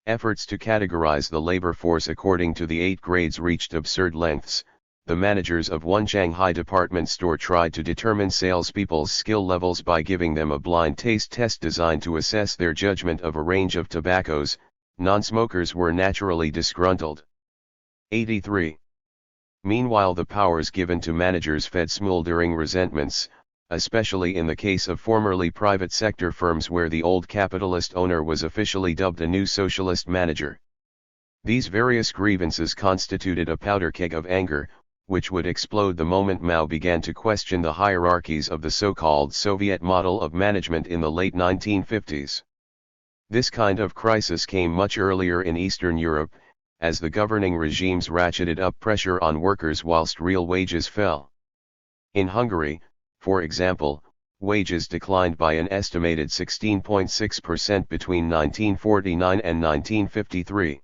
Efforts to categorize the labor force according to the 8 grades reached absurd lengths. The managers of one Shanghai department store tried to determine salespeople's skill levels by giving them a blind taste test designed to assess their judgment of a range of tobaccos. Non-smokers were naturally disgruntled. 83. Meanwhile, the powers given to managers fed smoldering resentments, especially in the case of formerly private sector firms where the old capitalist owner was officially dubbed a new socialist manager. These various grievances constituted a powder keg of anger, which would explode the moment Mao began to question the hierarchies of the so-called Soviet model of management in the late 1950s. This kind of crisis came much earlier in Eastern Europe, as the governing regimes ratcheted up pressure on workers whilst real wages fell. In Hungary, for example, wages declined by an estimated 16.6% between 1949 and 1953.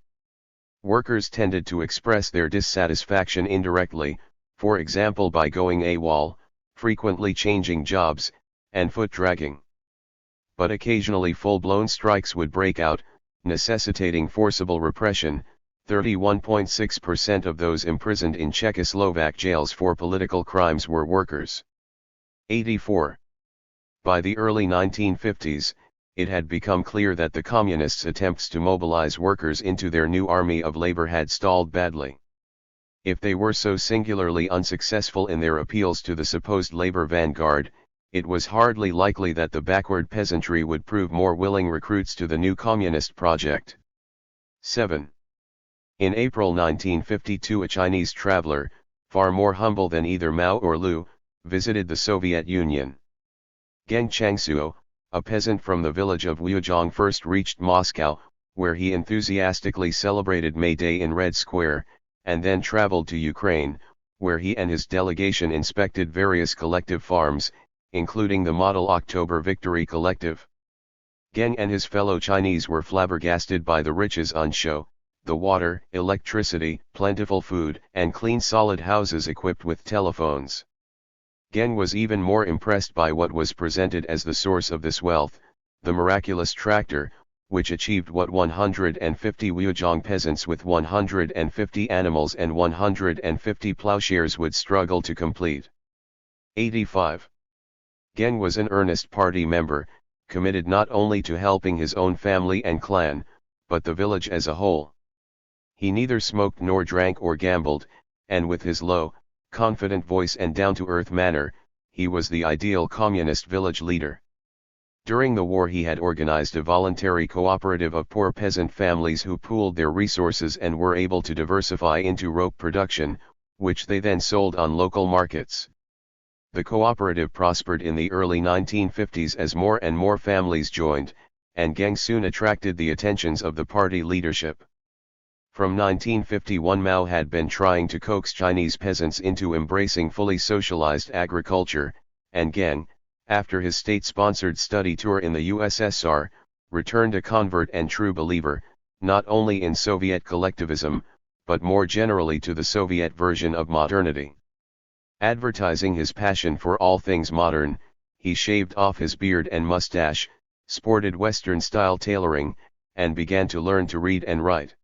Workers tended to express their dissatisfaction indirectly, for example by going AWOL, frequently changing jobs, and foot dragging. But occasionally full-blown strikes would break out, necessitating forcible repression. 31.6% of those imprisoned in Czechoslovak jails for political crimes were workers. 84. By the early 1950s, it had become clear that the communists' attempts to mobilize workers into their new army of labor had stalled badly. If they were so singularly unsuccessful in their appeals to the supposed labor vanguard, it was hardly likely that the backward peasantry would prove more willing recruits to the new communist project. 7. In April 1952 a Chinese traveler, far more humble than either Mao or Liu, visited the Soviet Union. Geng Changsuo, a peasant from the village of Liuzhong, first reached Moscow, where he enthusiastically celebrated May Day in Red Square, and then traveled to Ukraine, where he and his delegation inspected various collective farms, including the model October Victory Collective. Geng and his fellow Chinese were flabbergasted by the riches on show, the water, electricity, plentiful food, and clean solid houses equipped with telephones. Geng was even more impressed by what was presented as the source of this wealth, the miraculous tractor, which achieved what 150 Liuzhong peasants with 150 animals and 150 plowshares would struggle to complete. 85. Geng was an earnest party member, committed not only to helping his own family and clan, but the village as a whole. He neither smoked nor drank or gambled, and with his low, confident voice and down-to-earth manner, he was the ideal communist village leader. During the war he had organized a voluntary cooperative of poor peasant families who pooled their resources and were able to diversify into rope production, which they then sold on local markets. The cooperative prospered in the early 1950s as more and more families joined, and Geng soon attracted the attentions of the party leadership. From 1951 Mao had been trying to coax Chinese peasants into embracing fully socialized agriculture, and Geng, after his state-sponsored study tour in the USSR, returned a convert and true believer, not only in Soviet collectivism, but more generally to the Soviet version of modernity. Advertising his passion for all things modern, he shaved off his beard and mustache, sported Western-style tailoring, and began to learn to read and write.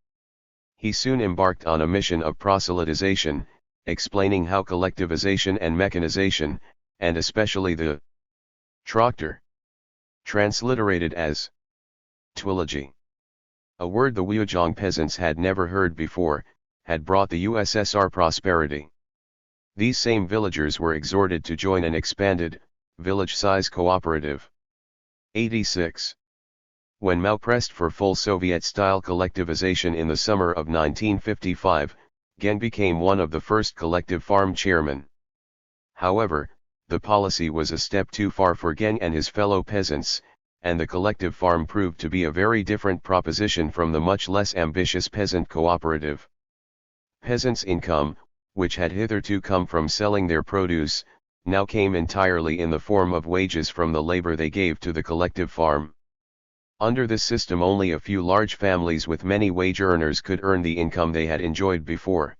He soon embarked on a mission of proselytization, explaining how collectivization and mechanization, and especially the tractor, transliterated as twilogy, a word the Liuzhong peasants had never heard before, had brought the USSR prosperity. These same villagers were exhorted to join an expanded, village-size cooperative. 86. When Mao pressed for full Soviet-style collectivization in the summer of 1955, Geng became one of the first collective farm chairmen. However, the policy was a step too far for Geng and his fellow peasants, and the collective farm proved to be a very different proposition from the much less ambitious peasant cooperative. Peasants' income, which had hitherto come from selling their produce, now came entirely in the form of wages from the labor they gave to the collective farm. Under this system only a few large families with many wage earners could earn the income they had enjoyed before.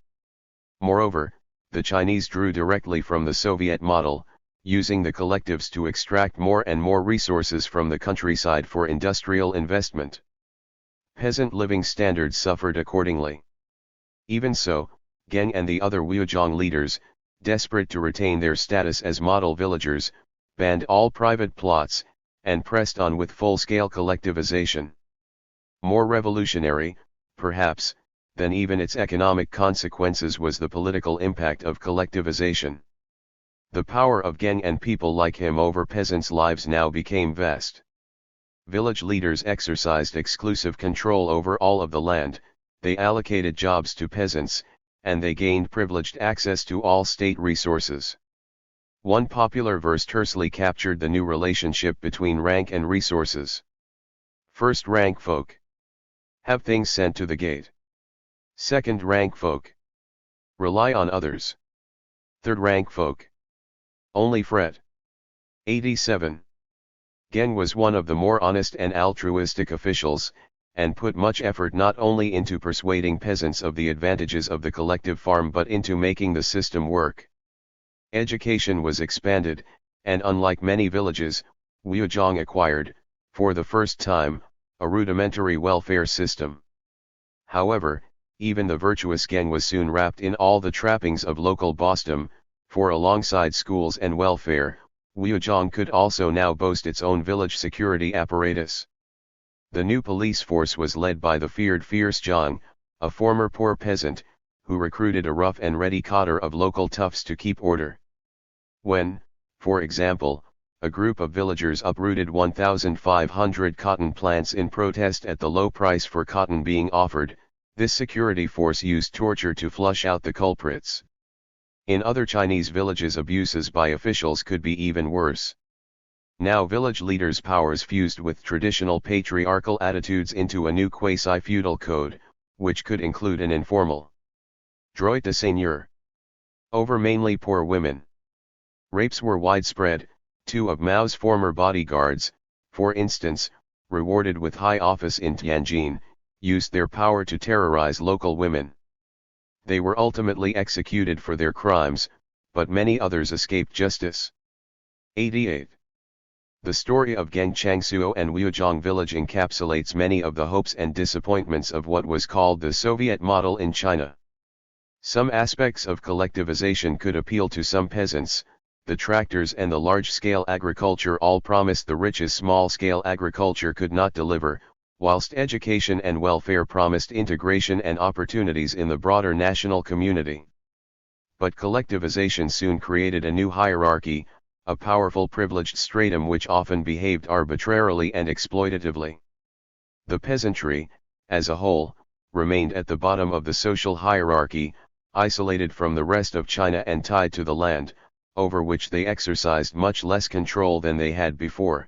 Moreover, the Chinese drew directly from the Soviet model, using the collectives to extract more and more resources from the countryside for industrial investment. Peasant living standards suffered accordingly. Even so, Geng and the other Liuzhong leaders, desperate to retain their status as model villagers, banned all private plots, and pressed on with full-scale collectivization. More revolutionary, perhaps, than even its economic consequences was the political impact of collectivization. The power of Geng and people like him over peasants' lives now became vast. Village leaders exercised exclusive control over all of the land, they allocated jobs to peasants, and they gained privileged access to all state resources. One popular verse tersely captured the new relationship between rank and resources. First-rank folk have things sent to the gate. Second-rank folk rely on others. Third-rank folk only fret. 87. Geng was one of the more honest and altruistic officials, and put much effort not only into persuading peasants of the advantages of the collective farm but into making the system work. Education was expanded, and unlike many villages, Liuzhong acquired, for the first time, a rudimentary welfare system. However, even the virtuous Geng was soon wrapped in all the trappings of local bossdom, for alongside schools and welfare, Liuzhong could also now boast its own village security apparatus. The new police force was led by the feared Fierce Zhang, a former poor peasant, who recruited a rough and ready cadre of local toughs to keep order. When, for example, a group of villagers uprooted 1,500 cotton plants in protest at the low price for cotton being offered. This security force used torture to flush out the culprits. In other Chinese villages, abuses by officials could be even worse. Now village leaders' powers fused with traditional patriarchal attitudes into a new quasi-feudal code, which could include an informal droit de seigneur over mainly poor women. Rapes were widespread. Two of Mao's former bodyguards, for instance, rewarded with high office in Tianjin, used their power to terrorize local women. They were ultimately executed for their crimes, but many others escaped justice. 88. The story of Gengchangsuo and Wujiang village encapsulates many of the hopes and disappointments of what was called the Soviet model in China. Some aspects of collectivization could appeal to some peasants. The tractors and the large-scale agriculture all promised the riches small-scale agriculture could not deliver, whilst education and welfare promised integration and opportunities in the broader national community. But collectivization soon created a new hierarchy, a powerful privileged stratum which often behaved arbitrarily and exploitatively. The peasantry, as a whole, remained at the bottom of the social hierarchy, isolated from the rest of China and tied to the land, over which they exercised much less control than they had before.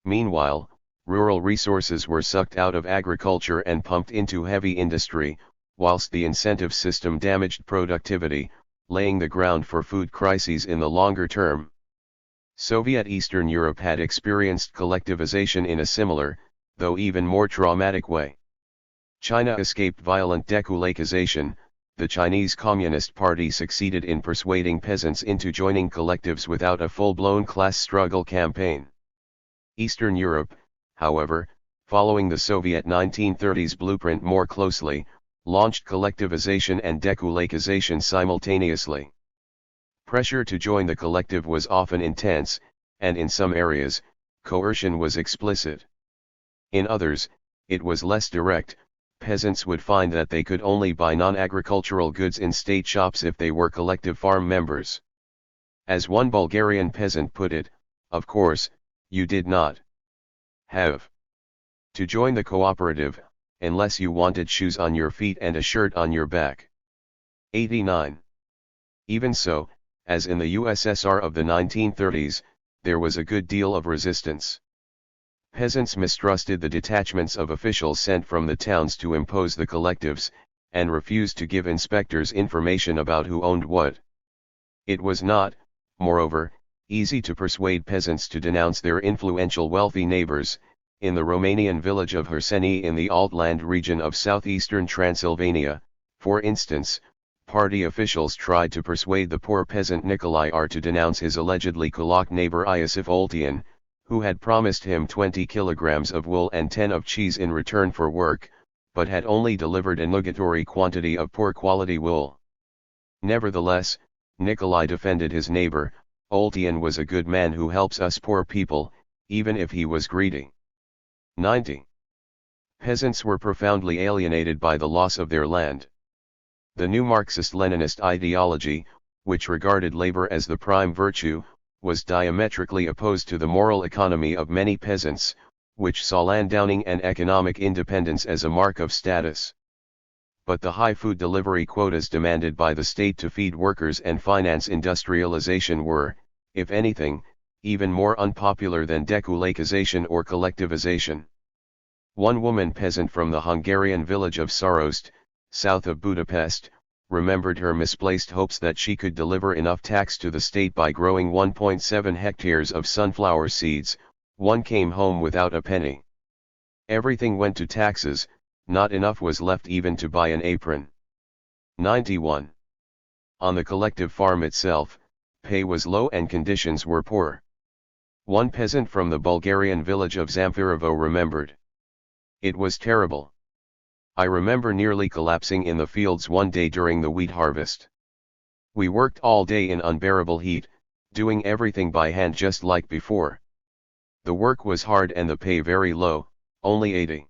Meanwhile, rural resources were sucked out of agriculture and pumped into heavy industry, whilst the incentive system damaged productivity, laying the ground for food crises in the longer term. Soviet Eastern Europe had experienced collectivization in a similar, though even more traumatic way. China escaped violent dekulakization. The Chinese Communist Party succeeded in persuading peasants into joining collectives without a full-blown class struggle campaign. Eastern Europe, however, following the Soviet 1930s blueprint more closely, launched collectivization and dekulakization simultaneously. Pressure to join the collective was often intense, and in some areas, coercion was explicit. In others, it was less direct. Peasants would find that they could only buy non-agricultural goods in state shops if they were collective farm members. As one Bulgarian peasant put it, of course, you did not have to join the cooperative, unless you wanted shoes on your feet and a shirt on your back. 89. Even so, as in the USSR of the 1930s, there was a good deal of resistance. Peasants mistrusted the detachments of officials sent from the towns to impose the collectives, and refused to give inspectors information about who owned what. It was not, moreover, easy to persuade peasants to denounce their influential wealthy neighbors. In the Romanian village of Hurseni in the Altland region of southeastern Transylvania, for instance, party officials tried to persuade the poor peasant Nicolae R to denounce his allegedly kulak neighbor Iosif Oltean, who had promised him 20 kilograms of wool and 10 of cheese in return for work, but had only delivered a nugatory quantity of poor quality wool. Nevertheless, Nicolae defended his neighbor. Oltean was a good man who helps us poor people, even if he was greedy. 90. Peasants were profoundly alienated by the loss of their land. The new Marxist-Leninist ideology, which regarded labor as the prime virtue, was diametrically opposed to the moral economy of many peasants, which saw landowning and economic independence as a mark of status. But the high food delivery quotas demanded by the state to feed workers and finance industrialization were, if anything, even more unpopular than dekulakization or collectivization. One woman peasant from the Hungarian village of Sarost, south of Budapest, remembered her misplaced hopes that she could deliver enough tax to the state by growing 1.7 hectares of sunflower seeds. One came home without a penny. Everything went to taxes, not enough was left even to buy an apron. 91. On the collective farm itself, pay was low and conditions were poor. One peasant from the Bulgarian village of Zamfirovo remembered. It was terrible. I remember nearly collapsing in the fields one day during the wheat harvest. We worked all day in unbearable heat, doing everything by hand just like before. The work was hard and the pay very low, only 80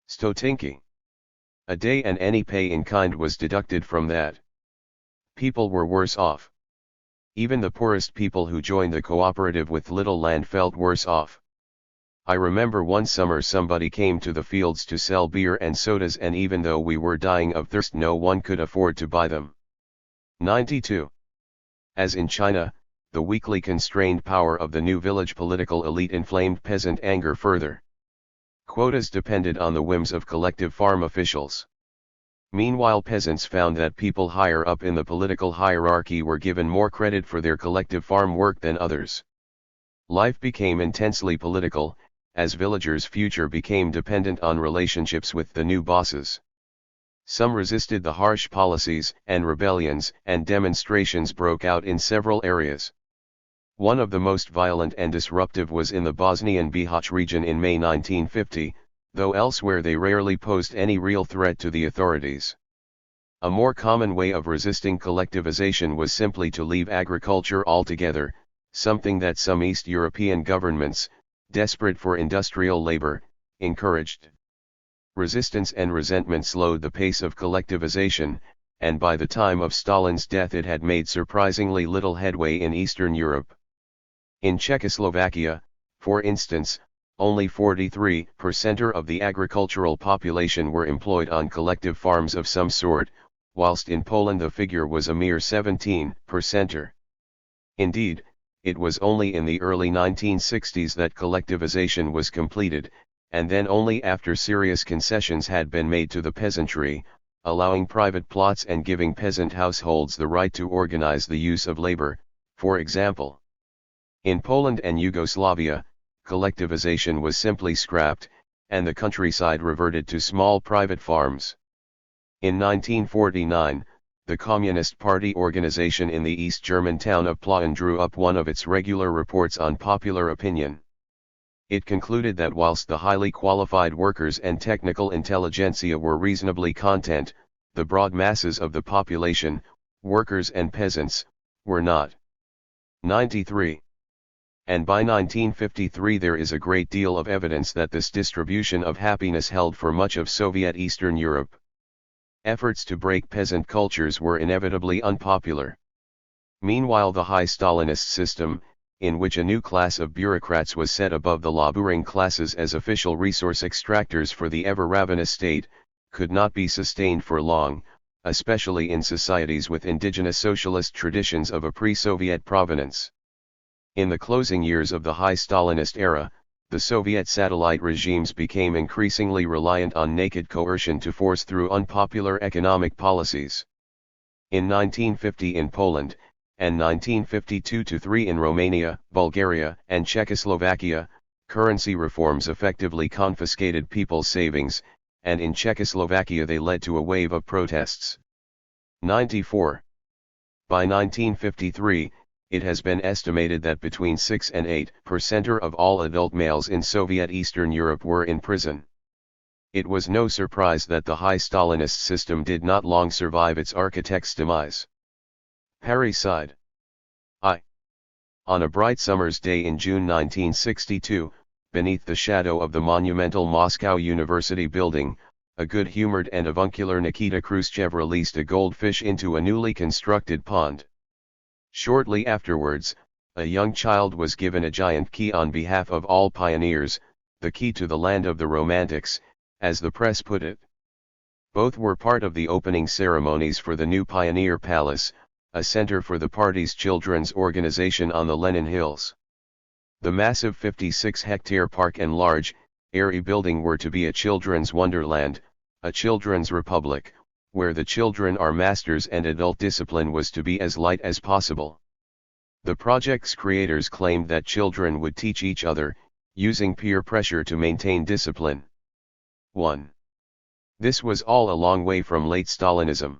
stotinki a day, and any pay in kind was deducted from that. People were worse off. Even the poorest people who joined the cooperative with little land felt worse off. I remember one summer somebody came to the fields to sell beer and sodas, and even though we were dying of thirst, no one could afford to buy them. 92. As in China, the weakly constrained power of the new village political elite inflamed peasant anger further. Quotas depended on the whims of collective farm officials. Meanwhile, peasants found that people higher up in the political hierarchy were given more credit for their collective farm work than others. Life became intensely political, as villagers' future became dependent on relationships with the new bosses. Some resisted the harsh policies, and rebellions and demonstrations broke out in several areas. One of the most violent and disruptive was in the Bosnian Bihać region in May 1950, though elsewhere they rarely posed any real threat to the authorities. A more common way of resisting collectivization was simply to leave agriculture altogether, something that some East European governments, desperate for industrial labor, encouraged. Resistance and resentment slowed the pace of collectivization, and by the time of Stalin's death it had made surprisingly little headway in Eastern Europe. In Czechoslovakia, for instance, only 43% of the agricultural population were employed on collective farms of some sort, whilst in Poland the figure was a mere 17%. Indeed, it was only in the early 1960s that collectivization was completed, and then only after serious concessions had been made to the peasantry, allowing private plots and giving peasant households the right to organize the use of labor, for example. In Poland and Yugoslavia, collectivization was simply scrapped, and the countryside reverted to small private farms. In 1949, the Communist Party organization in the East German town of Plauen drew up one of its regular reports on popular opinion. It concluded that whilst the highly qualified workers and technical intelligentsia were reasonably content, the broad masses of the population, workers and peasants, were not. 93. And by 1953 there is a great deal of evidence that this distribution of happiness held for much of Soviet Eastern Europe. Efforts to break peasant cultures were inevitably unpopular. Meanwhile, the high Stalinist system, in which a new class of bureaucrats was set above the laboring classes as official resource extractors for the ever-ravenous state, could not be sustained for long, especially in societies with indigenous socialist traditions of a pre-Soviet provenance. In the closing years of the high Stalinist era, the Soviet satellite regimes became increasingly reliant on naked coercion to force through unpopular economic policies. In 1950 in Poland, and 1952-3 in Romania, Bulgaria, and Czechoslovakia, currency reforms effectively confiscated people's savings, and in Czechoslovakia they led to a wave of protests. 94. By 1953, it has been estimated that between 6 and 8% of all adult males in Soviet Eastern Europe were in prison. It was no surprise that the high Stalinist system did not long survive its architect's demise. Parricide. On a bright summer's day in June 1962, beneath the shadow of the monumental Moscow University building, a good-humored and avuncular Nikita Khrushchev released a goldfish into a newly constructed pond. Shortly afterwards, a young child was given a giant key on behalf of all pioneers, the key to the land of the Romantics, as the press put it. Both were part of the opening ceremonies for the new Pioneer Palace, a center for the party's children's organization on the Lenin Hills. The massive 56-hectare park and large, airy building were to be a children's wonderland, a children's republic, where the children are masters and adult discipline was to be as light as possible. The project's creators claimed that children would teach each other, using peer pressure to maintain discipline. 1. This was all a long way from late Stalinism.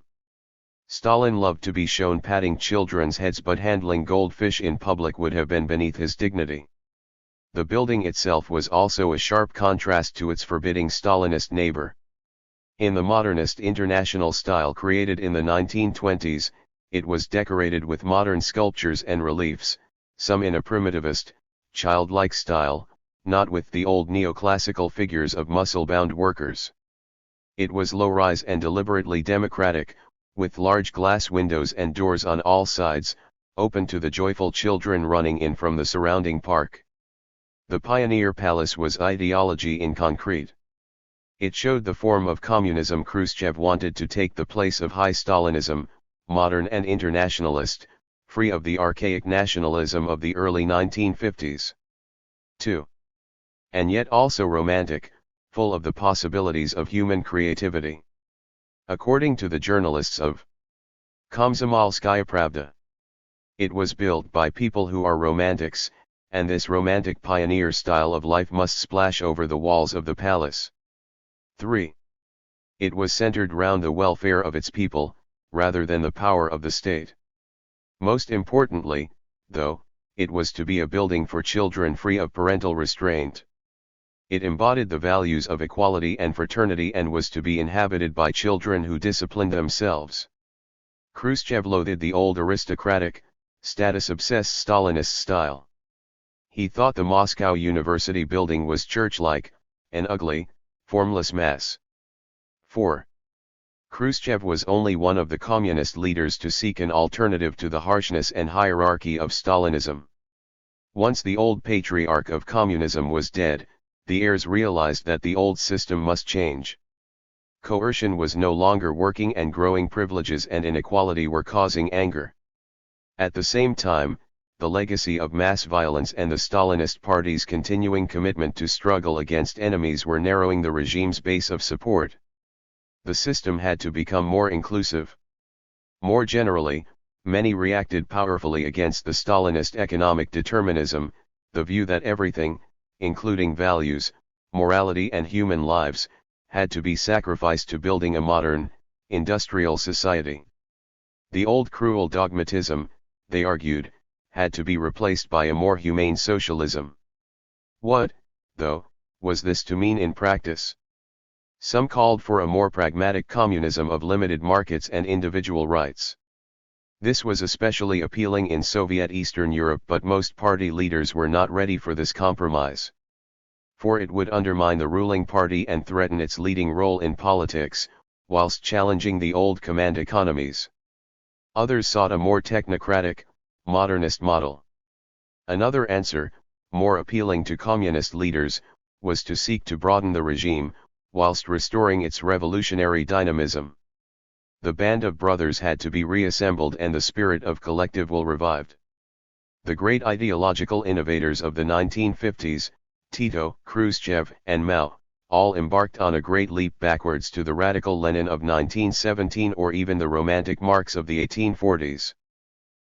Stalin loved to be shown patting children's heads, but handling goldfish in public would have been beneath his dignity. The building itself was also a sharp contrast to its forbidding Stalinist neighbor. In the modernist international style created in the 1920s, it was decorated with modern sculptures and reliefs, some in a primitivist, childlike style, not with the old neoclassical figures of muscle-bound workers. It was low-rise and deliberately democratic, with large glass windows and doors on all sides, open to the joyful children running in from the surrounding park. The Pioneer Palace was ideology in concrete. It showed the form of communism Khrushchev wanted to take the place of high Stalinism, modern and internationalist, free of the archaic nationalism of the early 1950s. 2. And yet also romantic, full of the possibilities of human creativity. According to the journalists of Komsomolskaya Pravda, it was built by people who are romantics, and this romantic pioneer style of life must splash over the walls of the palace. 3. It was centered round the welfare of its people, rather than the power of the state. Most importantly, though, it was to be a building for children free of parental restraint. It embodied the values of equality and fraternity and was to be inhabited by children who disciplined themselves. Khrushchev loathed the old aristocratic, status-obsessed Stalinist style. He thought the Moscow University building was church-like, an ugly, formless mass. 4. Khrushchev was only one of the communist leaders to seek an alternative to the harshness and hierarchy of Stalinism. Once the old patriarch of communism was dead, the heirs realized that the old system must change. Coercion was no longer working and growing privileges and inequality were causing anger. At the same time, the legacy of mass violence and the Stalinist party's continuing commitment to struggle against enemies were narrowing the regime's base of support. The system had to become more inclusive. More generally, many reacted powerfully against the Stalinist economic determinism, the view that everything, including values, morality and human lives, had to be sacrificed to building a modern, industrial society. The old cruel dogmatism, they argued, had to be replaced by a more humane socialism. What, though, was this to mean in practice? Some called for a more pragmatic communism of limited markets and individual rights. This was especially appealing in Soviet Eastern Europe, but most party leaders were not ready for this compromise. For it would undermine the ruling party and threaten its leading role in politics, whilst challenging the old command economies. Others sought a more technocratic, modernist model. Another answer, more appealing to communist leaders, was to seek to broaden the regime, whilst restoring its revolutionary dynamism. The band of brothers had to be reassembled and the spirit of collective will revived. The great ideological innovators of the 1950s, Tito, Khrushchev, and Mao, all embarked on a great leap backwards to the radical Lenin of 1917 or even the romantic Marx of the 1840s.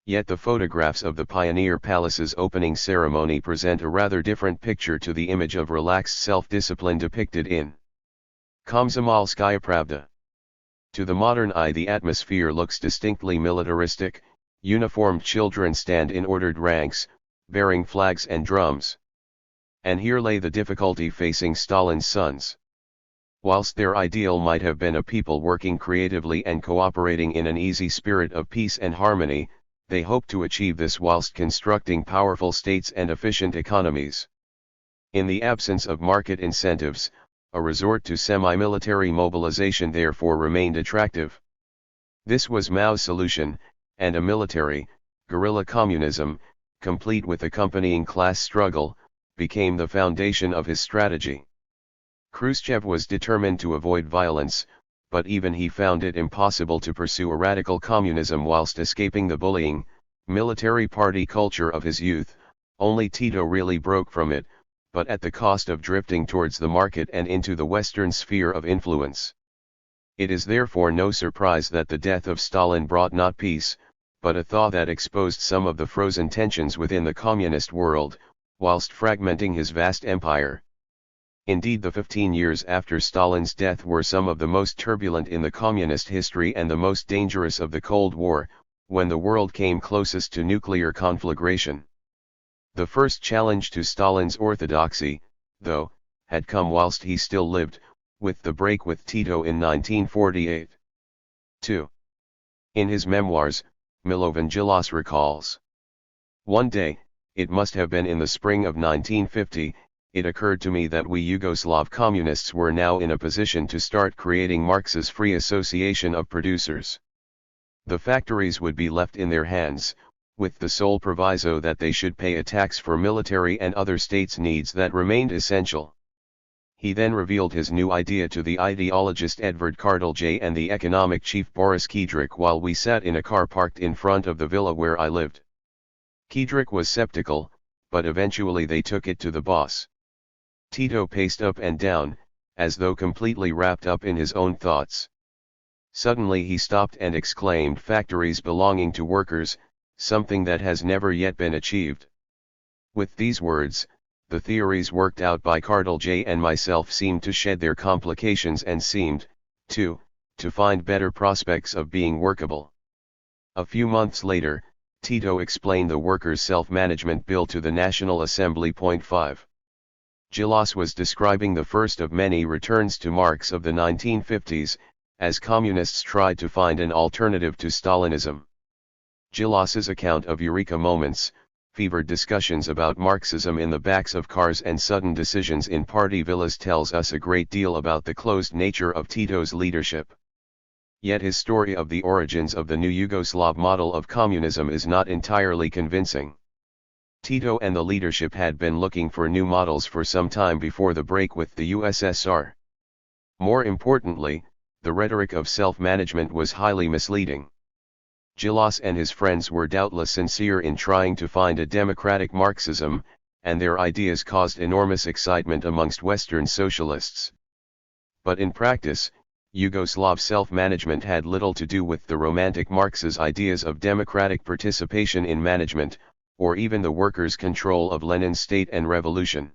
Yet the photographs of the Pioneer Palace's opening ceremony present a rather different picture to the image of relaxed self-discipline depicted in Komsomolskaya Pravda. To the modern eye the atmosphere looks distinctly militaristic. Uniformed children stand in ordered ranks, bearing flags and drums. And here lay the difficulty facing Stalin's sons. Whilst their ideal might have been a people working creatively and cooperating in an easy spirit of peace and harmony, they hoped to achieve this whilst constructing powerful states and efficient economies. In the absence of market incentives, a resort to semi-military mobilization therefore remained attractive. This was Mao's solution, and a military, guerrilla communism, complete with accompanying class struggle, became the foundation of his strategy. Khrushchev was determined to avoid violence, but even he found it impossible to pursue a radical communism whilst escaping the bullying, military party culture of his youth. Only Tito really broke from it, but at the cost of drifting towards the market and into the Western sphere of influence. It is therefore no surprise that the death of Stalin brought not peace, but a thaw that exposed some of the frozen tensions within the communist world, whilst fragmenting his vast empire. Indeed, the 15 years after Stalin's death were some of the most turbulent in the communist history and the most dangerous of the Cold War, when the world came closest to nuclear conflagration. The first challenge to Stalin's orthodoxy, though, had come whilst he still lived, with the break with Tito in 1948. 2. In his memoirs, Milovan recalls. One day, it must have been in the spring of 1950, it occurred to me that we Yugoslav communists were now in a position to start creating Marx's free association of producers. The factories would be left in their hands, with the sole proviso that they should pay a tax for military and other states' needs that remained essential. He then revealed his new idea to the ideologist Edvard Kardelj and the economic chief Boris Kiedrich while we sat in a car parked in front of the villa where I lived. Kiedrich was skeptical, but eventually they took it to the boss. Tito paced up and down, as though completely wrapped up in his own thoughts. Suddenly he stopped and exclaimed, "Factories belonging to workers, something that has never yet been achieved." With these words, the theories worked out by Kardelj and myself seemed to shed their complications and seemed, too, to find better prospects of being workable. A few months later, Tito explained the workers' self-management bill to the National Assembly. 5. Gillas was describing the first of many returns to Marx of the 1950s, as communists tried to find an alternative to Stalinism. Gillas's account of Eureka moments, fevered discussions about Marxism in the backs of cars and sudden decisions in party villas tells us a great deal about the closed nature of Tito's leadership. Yet his story of the origins of the new Yugoslav model of communism is not entirely convincing. Tito and the leadership had been looking for new models for some time before the break with the USSR. More importantly, the rhetoric of self-management was highly misleading. Gillas and his friends were doubtless sincere in trying to find a democratic Marxism, and their ideas caused enormous excitement amongst Western socialists. But in practice, Yugoslav self-management had little to do with the romantic Marx's ideas of democratic participation in management, or even the workers' control of Lenin's state and revolution.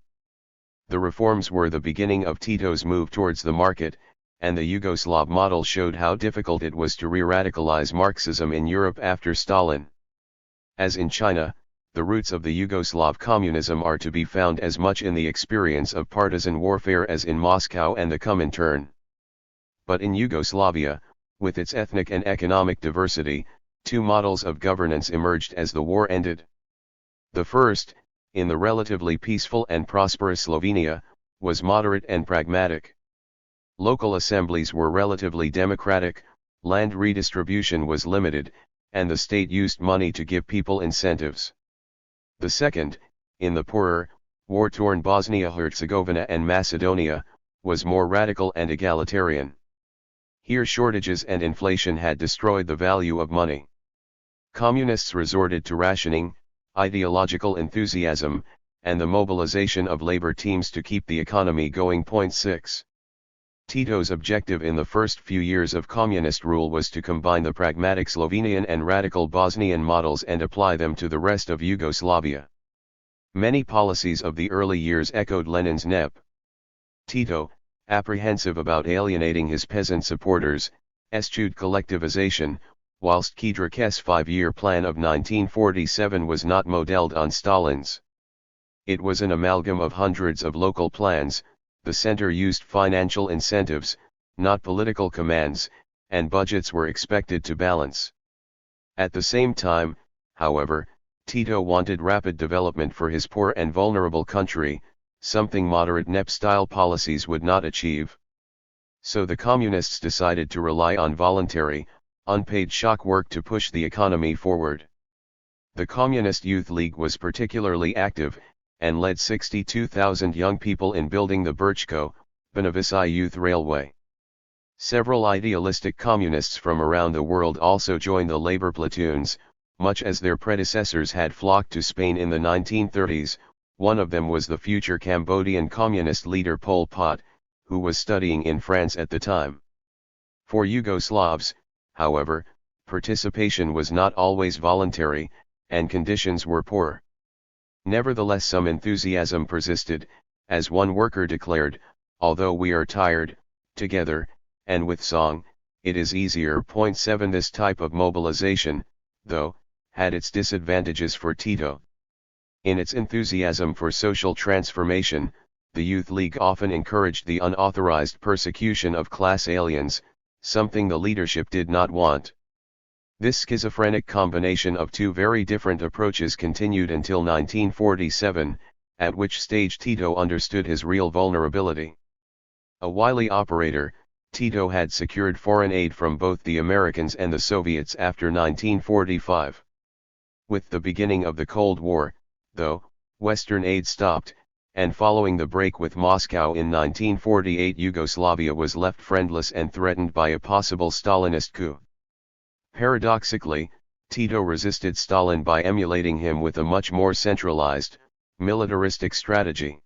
The reforms were the beginning of Tito's move towards the market, and the Yugoslav model showed how difficult it was to re-radicalize Marxism in Europe after Stalin. As in China, the roots of the Yugoslav communism are to be found as much in the experience of partisan warfare as in Moscow and the Comintern. But in Yugoslavia, with its ethnic and economic diversity, two models of governance emerged as the war ended. The first, in the relatively peaceful and prosperous Slovenia, was moderate and pragmatic. Local assemblies were relatively democratic, land redistribution was limited, and the state used money to give people incentives. The second, in the poorer, war-torn Bosnia-Herzegovina and Macedonia, was more radical and egalitarian. Here shortages and inflation had destroyed the value of money. Communists resorted to rationing, ideological enthusiasm, and the mobilization of labor teams to keep the economy going. 6. Tito's objective in the first few years of communist rule was to combine the pragmatic Slovenian and radical Bosnian models and apply them to the rest of Yugoslavia. Many policies of the early years echoed Lenin's NEP. Tito, apprehensive about alienating his peasant supporters, eschewed collectivization, whilst Kiedrich's five-year plan of 1947 was not modeled on Stalin's. It was an amalgam of hundreds of local plans. The center used financial incentives, not political commands, and budgets were expected to balance. At the same time, however, Tito wanted rapid development for his poor and vulnerable country, something moderate NEP-style policies would not achieve. So the communists decided to rely on voluntary, unpaid shock work to push the economy forward. The Communist Youth League was particularly active, and led 62,000 young people in building the Brčko, Banovici Youth Railway. Several idealistic communists from around the world also joined the labor platoons, much as their predecessors had flocked to Spain in the 1930s. One of them was the future Cambodian communist leader Pol Pot, who was studying in France at the time. For Yugoslavs, however, participation was not always voluntary, and conditions were poor. Nevertheless, some enthusiasm persisted, as one worker declared, "Although we are tired, together, and with song, it is easier." 7 This type of mobilization, though, had its disadvantages for Tito. In its enthusiasm for social transformation, the Youth League often encouraged the unauthorized persecution of class aliens, something the leadership did not want. This schizophrenic combination of two very different approaches continued until 1947, at which stage Tito understood his real vulnerability. A wily operator, Tito had secured foreign aid from both the Americans and the Soviets after 1945. With the beginning of the Cold War, though, Western aid stopped, and following the break with Moscow in 1948, Yugoslavia was left friendless and threatened by a possible Stalinist coup. Paradoxically, Tito resisted Stalin by emulating him with a much more centralized, militaristic strategy.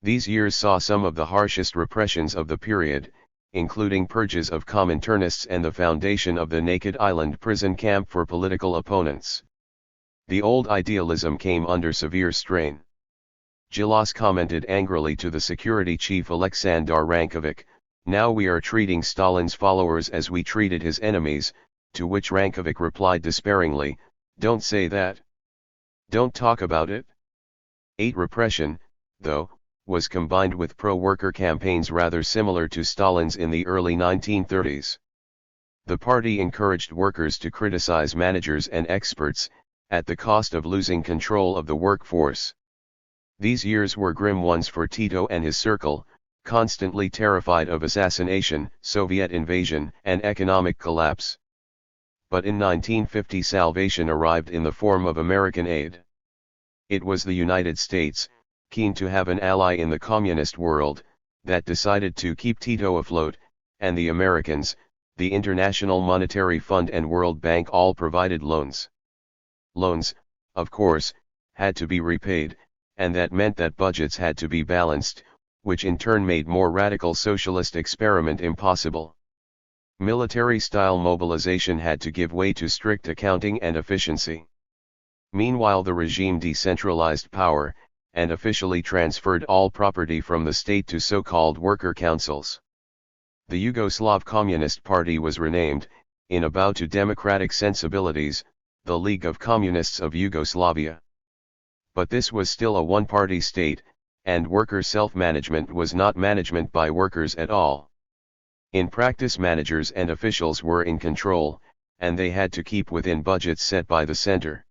These years saw some of the harshest repressions of the period, including purges of Cominternists and the foundation of the Naked Island prison camp for political opponents. The old idealism came under severe strain. Gilas commented angrily to the security chief Aleksandar Rankovic, "Now we are treating Stalin's followers as we treated his enemies," to which Rankovic replied despairingly, "Don't say that. Don't talk about it." 8. Repression, though, was combined with pro-worker campaigns rather similar to Stalin's in the early 1930s. The party encouraged workers to criticize managers and experts, at the cost of losing control of the workforce. These years were grim ones for Tito and his circle, constantly terrified of assassination, Soviet invasion, and economic collapse. But in 1950 salvation arrived in the form of American aid. It was the United States, keen to have an ally in the communist world, that decided to keep Tito afloat, and the Americans, the International Monetary Fund and World Bank all provided loans. Loans, of course, had to be repaid, and that meant that budgets had to be balanced, which in turn made more radical socialist experiment impossible. Military-style mobilization had to give way to strict accounting and efficiency. Meanwhile, the regime decentralized power, and officially transferred all property from the state to so-called worker councils. The Yugoslav Communist Party was renamed, in a bow to democratic sensibilities, the League of Communists of Yugoslavia. But this was still a one-party state, and worker self-management was not management by workers at all. In practice, managers and officials were in control, and they had to keep within budgets set by the center.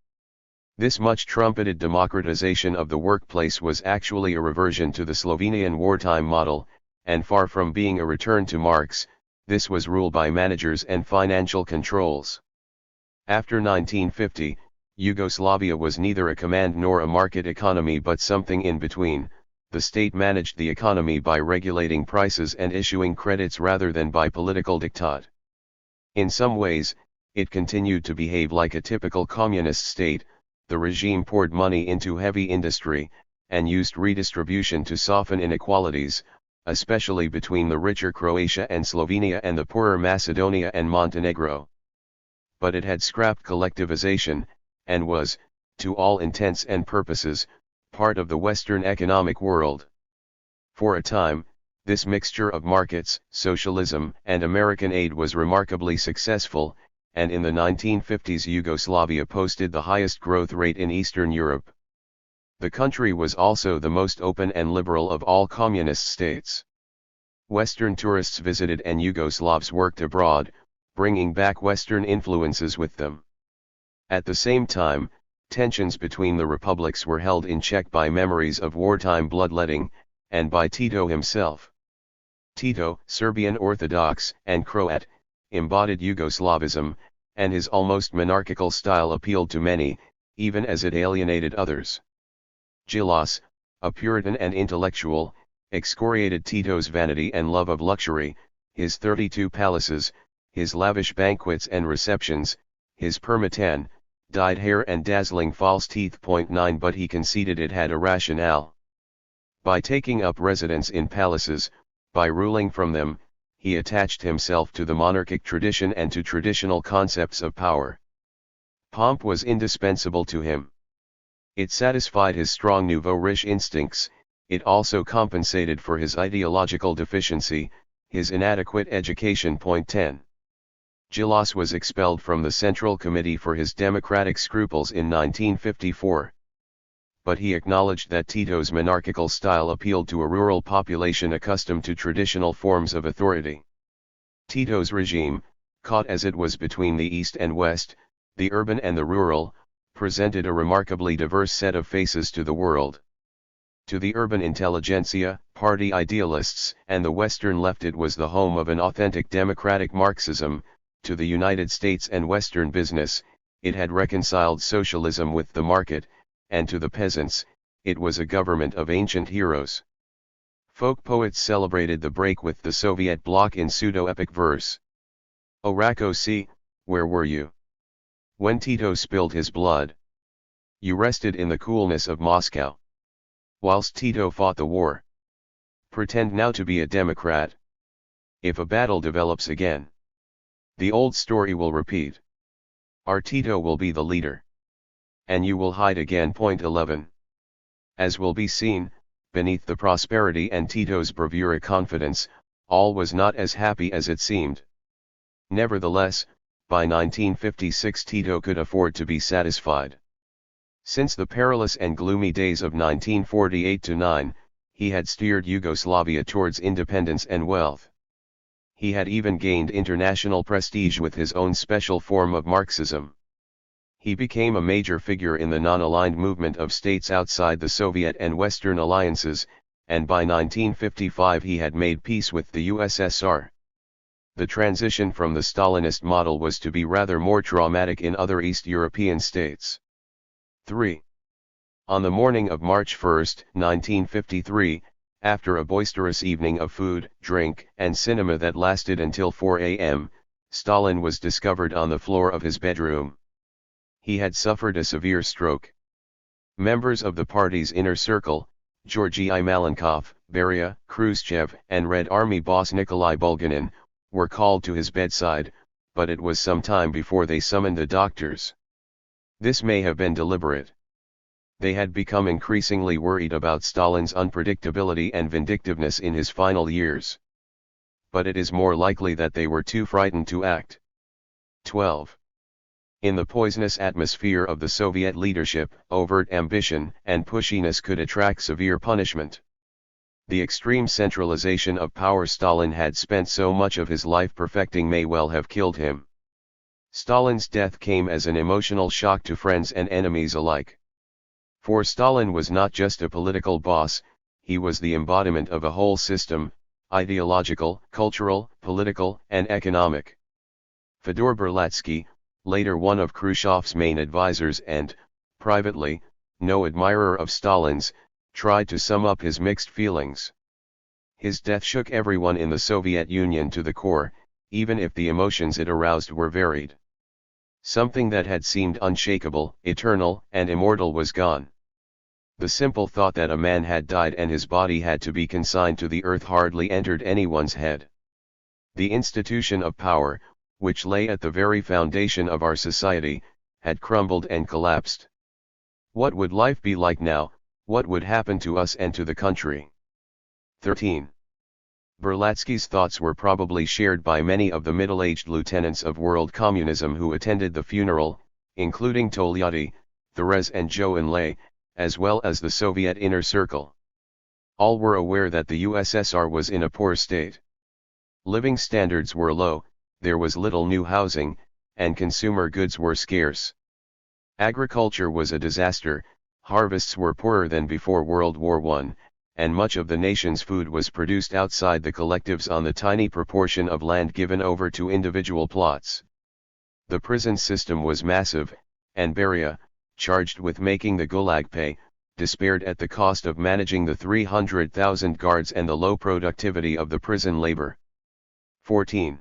This much trumpeted democratization of the workplace was actually a reversion to the Slovenian wartime model, and far from being a return to Marx, this was ruled by managers and financial controls. After 1950, Yugoslavia was neither a command nor a market economy but something in between. The state managed the economy by regulating prices and issuing credits rather than by political diktat. In some ways, it continued to behave like a typical communist state. The regime poured money into heavy industry, and used redistribution to soften inequalities, especially between the richer Croatia and Slovenia and the poorer Macedonia and Montenegro. But it had scrapped collectivization, and was, to all intents and purposes, part of the Western economic world. For a time, this mixture of markets, socialism, and American aid was remarkably successful, and in the 1950s Yugoslavia posted the highest growth rate in Eastern Europe. The country was also the most open and liberal of all communist states. Western tourists visited and Yugoslavs worked abroad, bringing back Western influences with them. At the same time, tensions between the republics were held in check by memories of wartime bloodletting, and by Tito himself. Tito, Serbian Orthodox and Croat, embodied Yugoslavism, and his almost monarchical style appealed to many, even as it alienated others. Gilas, a Puritan and intellectual, excoriated Tito's vanity and love of luxury, his 32 palaces, his lavish banquets and receptions, his permatan, dyed hair and dazzling false teeth. 9 But he conceded it had a rationale. By taking up residence in palaces, by ruling from them, he attached himself to the monarchic tradition and to traditional concepts of power. Pomp was indispensable to him. It satisfied his strong nouveau riche instincts, it also compensated for his ideological deficiency, his inadequate education. 10. Gilas was expelled from the Central Committee for his democratic scruples in 1954. But he acknowledged that Tito's monarchical style appealed to a rural population accustomed to traditional forms of authority. Tito's regime, caught as it was between the East and West, the urban and the rural, presented a remarkably diverse set of faces to the world. To the urban intelligentsia, party idealists, and the Western left it was the home of an authentic democratic Marxism. To the United States and Western business, it had reconciled socialism with the market, and to the peasants, it was a government of ancient heroes. Folk poets celebrated the break with the Soviet bloc in pseudo-epic verse. O Rakosi, where were you when Tito spilled his blood? You rested in the coolness of Moscow whilst Tito fought the war. Pretend now to be a democrat. If a battle develops again, the old story will repeat. Our Tito will be the leader, and you will hide again. 11. As will be seen, beneath the prosperity and Tito's bravura confidence, all was not as happy as it seemed. Nevertheless, by 1956 Tito could afford to be satisfied. Since the perilous and gloomy days of 1948-9, he had steered Yugoslavia towards independence and wealth. He had even gained international prestige with his own special form of Marxism. He became a major figure in the non-aligned movement of states outside the Soviet and Western alliances, and by 1955 he had made peace with the USSR. The transition from the Stalinist model was to be rather more traumatic in other East European states. 3. On the morning of March 1, 1953, after a boisterous evening of food, drink, and cinema that lasted until 4 a.m., Stalin was discovered on the floor of his bedroom. He had suffered a severe stroke. Members of the party's inner circle, Georgy Malenkov, Beria, Khrushchev, and Red Army boss Nikolai Bulganin, were called to his bedside, but it was some time before they summoned the doctors. This may have been deliberate. They had become increasingly worried about Stalin's unpredictability and vindictiveness in his final years. But it is more likely that they were too frightened to act. 12. In the poisonous atmosphere of the Soviet leadership, overt ambition and pushiness could attract severe punishment. The extreme centralization of power Stalin had spent so much of his life perfecting may well have killed him. Stalin's death came as an emotional shock to friends and enemies alike. For Stalin was not just a political boss, he was the embodiment of a whole system, ideological, cultural, political, and economic. Fyodor Berlatsky, later one of Khrushchev's main advisors and, privately, no admirer of Stalin's, tried to sum up his mixed feelings. His death shook everyone in the Soviet Union to the core, even if the emotions it aroused were varied. Something that had seemed unshakable, eternal, and immortal was gone. The simple thought that a man had died and his body had to be consigned to the earth hardly entered anyone's head. The institution of power, which lay at the very foundation of our society, had crumbled and collapsed. What would life be like now? What would happen to us and to the country? 13. Berlatsky's thoughts were probably shared by many of the middle-aged lieutenants of world communism who attended the funeral, including Tolyatti, Thérèse and Zhou Enlai, as well as the Soviet inner circle. All were aware that the USSR was in a poor state. Living standards were low, there was little new housing, and consumer goods were scarce. Agriculture was a disaster, harvests were poorer than before World War I, and much of the nation's food was produced outside the collectives on the tiny proportion of land given over to individual plots. The prison system was massive, and Beria, charged with making the Gulag pay, despaired at the cost of managing the 300,000 guards and the low productivity of the prison labor. 14.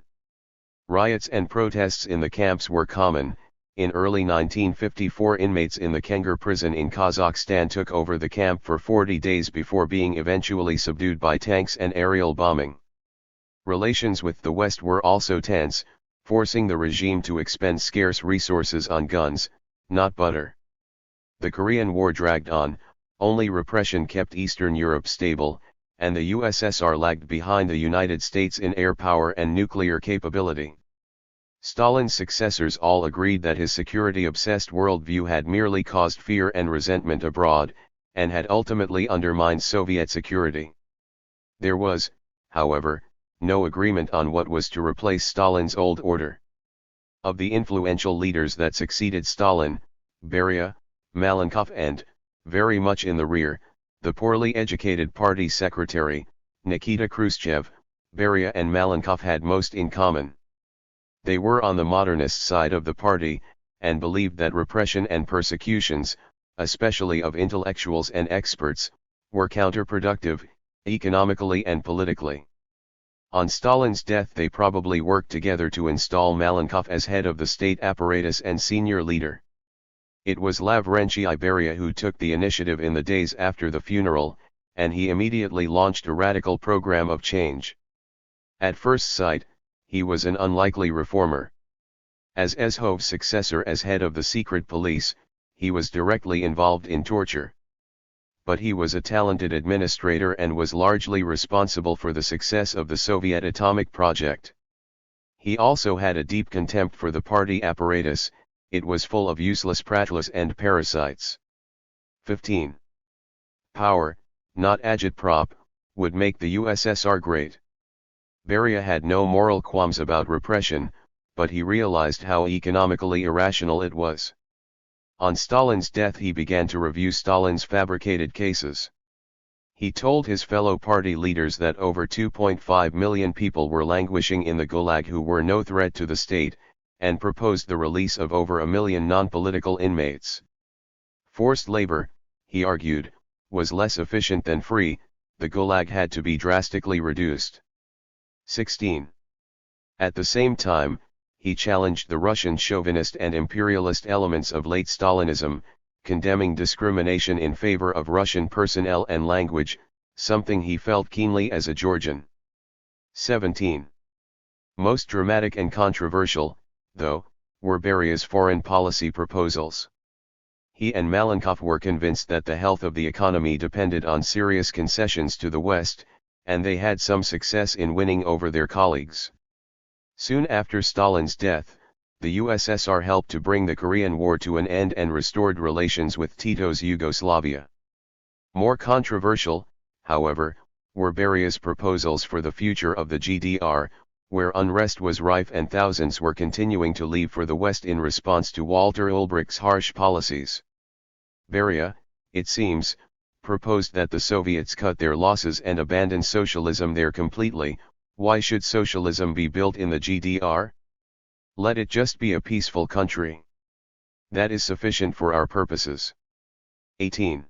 Riots and protests in the camps were common. In early 1954, inmates in the Kengur prison in Kazakhstan took over the camp for 40 days before being eventually subdued by tanks and aerial bombing. Relations with the West were also tense, forcing the regime to expend scarce resources on guns, not butter. The Korean War dragged on, only repression kept Eastern Europe stable, and the USSR lagged behind the United States in air power and nuclear capability. Stalin's successors all agreed that his security-obsessed worldview had merely caused fear and resentment abroad, and had ultimately undermined Soviet security. There was, however, no agreement on what was to replace Stalin's old order. Of the influential leaders that succeeded Stalin, Beria, Malenkov and, very much in the rear, the poorly educated party secretary, Nikita Khrushchev, Beria and Malenkov had most in common. They were on the modernist side of the party, and believed that repression and persecutions, especially of intellectuals and experts, were counterproductive, economically and politically. On Stalin's death they probably worked together to install Malenkov as head of the state apparatus and senior leader. It was Lavrentiy Beria who took the initiative in the days after the funeral, and he immediately launched a radical program of change. At first sight, he was an unlikely reformer. As Ezhov's successor as head of the secret police, he was directly involved in torture. But he was a talented administrator and was largely responsible for the success of the Soviet atomic project. He also had a deep contempt for the party apparatus. It was full of useless pratlers and parasites. 15. Power, not agitprop, would make the USSR great. Beria had no moral qualms about repression, but he realized how economically irrational it was. On Stalin's death he began to review Stalin's fabricated cases. He told his fellow party leaders that over 2.5 million people were languishing in the Gulag who were no threat to the state, and proposed the release of over 1 million non-political inmates. Forced labor, he argued, was less efficient than free. The Gulag had to be drastically reduced. 16. At the same time, he challenged the Russian chauvinist and imperialist elements of late Stalinism, condemning discrimination in favor of Russian personnel and language, something he felt keenly as a Georgian. 17. Most dramatic and controversial, though, were Beria's foreign policy proposals. He and Malenkov were convinced that the health of the economy depended on serious concessions to the West, and they had some success in winning over their colleagues. Soon after Stalin's death, the USSR helped to bring the Korean War to an end and restored relations with Tito's Yugoslavia. More controversial, however, were Beria's proposals for the future of the GDR, where unrest was rife and thousands were continuing to leave for the West in response to Walter Ulbricht's harsh policies. Beria, it seems, proposed that the Soviets cut their losses and abandon socialism there completely. Why should socialism be built in the GDR? Let it just be a peaceful country. That is sufficient for our purposes. 18.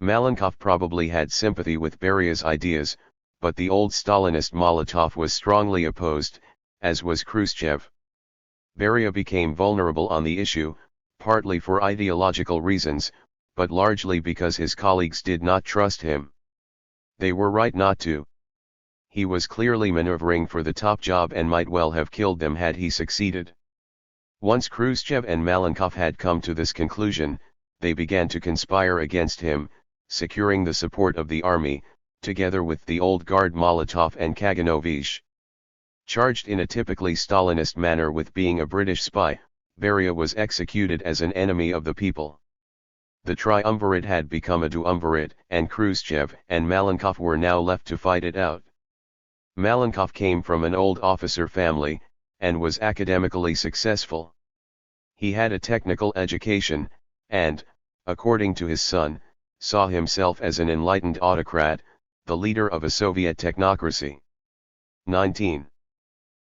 Malenkov probably had sympathy with Beria's ideas, but the old Stalinist Molotov was strongly opposed, as was Khrushchev. Beria became vulnerable on the issue, partly for ideological reasons, but largely because his colleagues did not trust him. They were right not to. He was clearly maneuvering for the top job and might well have killed them had he succeeded. Once Khrushchev and Malenkov had come to this conclusion, they began to conspire against him, securing the support of the army, together with the old guard Molotov and Kaganovich. Charged in a typically Stalinist manner with being a British spy, Beria was executed as an enemy of the people. The triumvirate had become a duumvirate, and Khrushchev and Malenkov were now left to fight it out. Malenkov came from an old officer family, and was academically successful. He had a technical education, and, according to his son, saw himself as an enlightened autocrat, the leader of a Soviet technocracy. 19.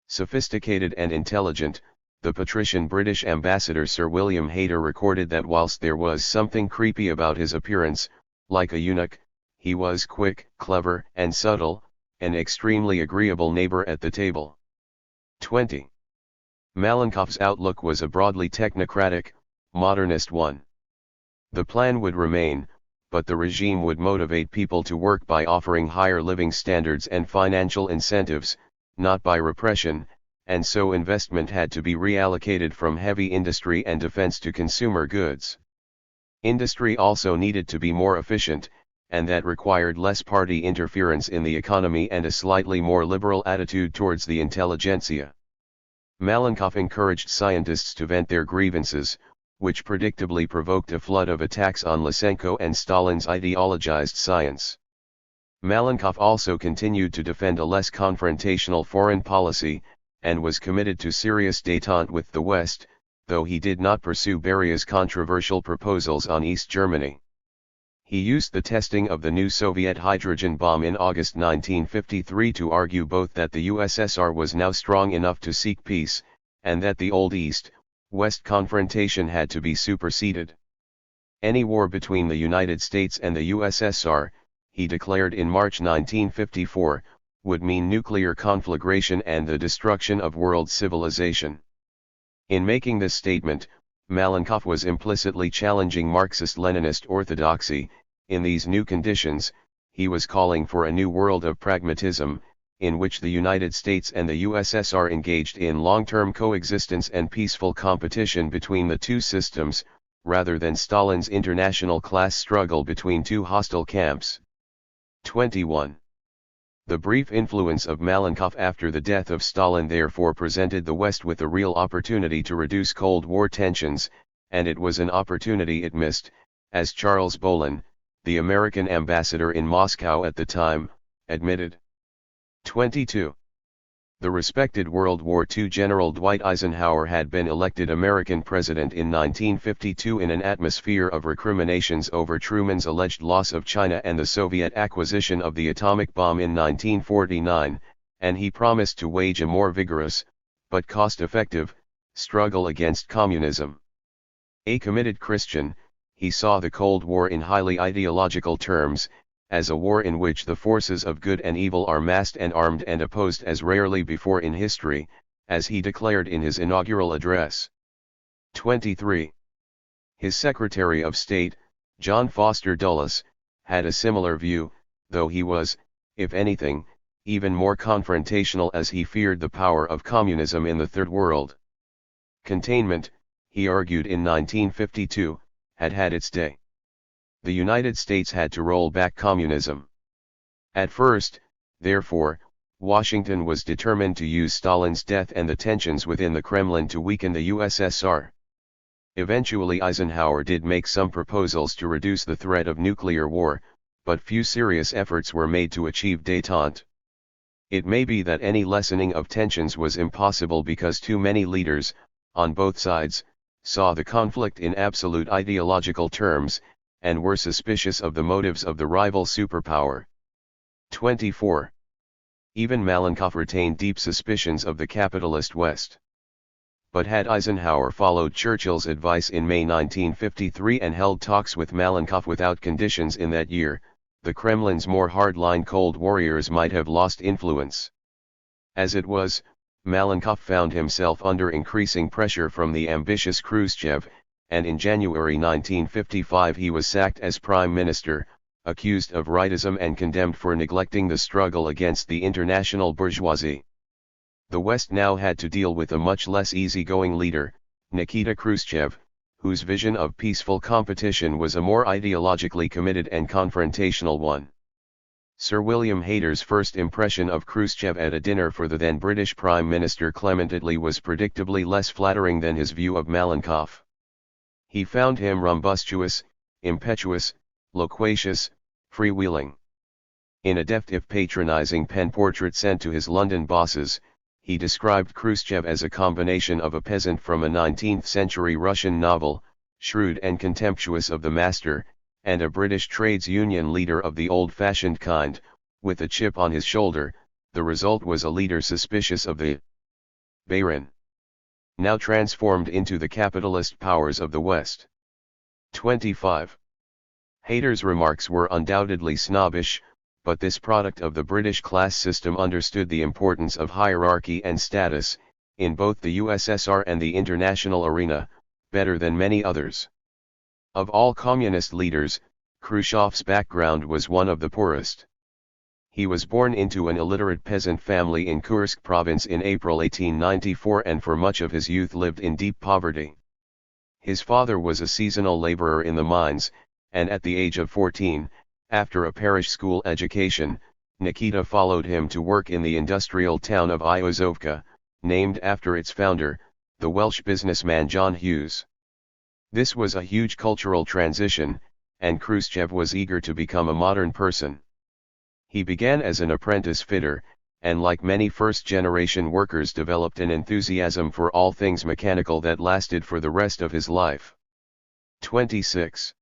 Sophisticated and intelligent, the patrician British ambassador Sir William Hayter recorded that whilst there was something creepy about his appearance, like a eunuch, he was quick, clever, and subtle, an extremely agreeable neighbor at the table. 20. Malenkov's outlook was a broadly technocratic, modernist one. The plan would remain, but the regime would motivate people to work by offering higher living standards and financial incentives, not by repression, and so investment had to be reallocated from heavy industry and defense to consumer goods. Industry also needed to be more efficient, and that required less party interference in the economy and a slightly more liberal attitude towards the intelligentsia. Malenkov encouraged scientists to vent their grievances, which predictably provoked a flood of attacks on Lysenko and Stalin's ideologized science. Malenkov also continued to defend a less confrontational foreign policy, and was committed to serious détente with the West, though he did not pursue Beria's controversial proposals on East Germany. He used the testing of the new Soviet hydrogen bomb in August 1953 to argue both that the USSR was now strong enough to seek peace, and that the Old East, West confrontation had to be superseded. Any war between the United States and the USSR, he declared in March 1954, would mean nuclear conflagration and the destruction of world civilization. In making this statement, Malenkov was implicitly challenging Marxist-Leninist orthodoxy. In these new conditions, he was calling for a new world of pragmatism, in which the United States and the USSR engaged in long-term coexistence and peaceful competition between the two systems, rather than Stalin's international class struggle between two hostile camps. 21. The brief influence of Malenkov after the death of Stalin therefore presented the West with a real opportunity to reduce Cold War tensions, and it was an opportunity it missed, as Charles Bolin, the American ambassador in Moscow at the time, admitted. 22. The respected World War II General Dwight Eisenhower had been elected American president in 1952 in an atmosphere of recriminations over Truman's alleged loss of China and the Soviet acquisition of the atomic bomb in 1949, and he promised to wage a more vigorous, but cost-effective, struggle against communism. A committed Christian, he saw the Cold War in highly ideological terms, as a war in which the forces of good and evil are massed and armed and opposed as rarely before in history, as he declared in his inaugural address. 23. His Secretary of State, John Foster Dulles, had a similar view, though he was, if anything, even more confrontational as he feared the power of communism in the Third World. Containment, he argued in 1952, had had its day. The United States had to roll back communism. At first, therefore, Washington was determined to use Stalin's death and the tensions within the Kremlin to weaken the USSR. Eventually Eisenhower did make some proposals to reduce the threat of nuclear war, but few serious efforts were made to achieve détente. It may be that any lessening of tensions was impossible because too many leaders, on both sides, saw the conflict in absolute ideological terms, and were suspicious of the motives of the rival superpower. 24. Even Malenkov retained deep suspicions of the capitalist West. But had Eisenhower followed Churchill's advice in May 1953 and held talks with Malenkov without conditions in that year, the Kremlin's more hardline Cold Warriors might have lost influence. As it was, Malenkov found himself under increasing pressure from the ambitious Khrushchev, and in January 1955 he was sacked as prime minister, accused of rightism and condemned for neglecting the struggle against the international bourgeoisie. The West now had to deal with a much less easygoing leader, Nikita Khrushchev, whose vision of peaceful competition was a more ideologically committed and confrontational one. Sir William Hayter's first impression of Khrushchev at a dinner for the then British Prime Minister Clement Attlee was predictably less flattering than his view of Malenkov. He found him rumbustious, impetuous, loquacious, freewheeling. In a deft if patronizing pen portrait sent to his London bosses, he described Khrushchev as a combination of a peasant from a 19th-century Russian novel, shrewd and contemptuous of the master, and a British trades union leader of the old-fashioned kind, with a chip on his shoulder. The result was a leader suspicious of the baron, now transformed into the capitalist powers of the West. 25. Hayter's remarks were undoubtedly snobbish, but this product of the British class system understood the importance of hierarchy and status, in both the USSR and the international arena, better than many others. Of all communist leaders, Khrushchev's background was one of the poorest. He was born into an illiterate peasant family in Kursk province in April 1894 and for much of his youth lived in deep poverty. His father was a seasonal laborer in the mines, and at the age of 14, after a parish school education, Nikita followed him to work in the industrial town of Iozovka, named after its founder, the Welsh businessman John Hughes. This was a huge cultural transition, and Khrushchev was eager to become a modern person. He began as an apprentice fitter, and like many first-generation workers developed an enthusiasm for all things mechanical that lasted for the rest of his life. 26.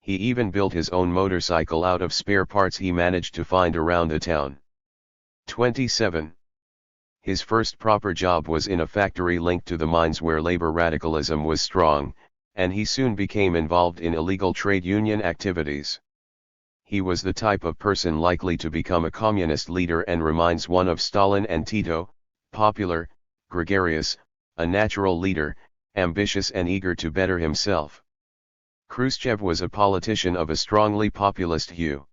He even built his own motorcycle out of spare parts he managed to find around the town. 27. His first proper job was in a factory linked to the mines where labor radicalism was strong, and he soon became involved in illegal trade union activities. He was the type of person likely to become a communist leader and reminds one of Stalin and Tito, popular, gregarious, a natural leader, ambitious and eager to better himself. Khrushchev was a politician of a strongly populist hue.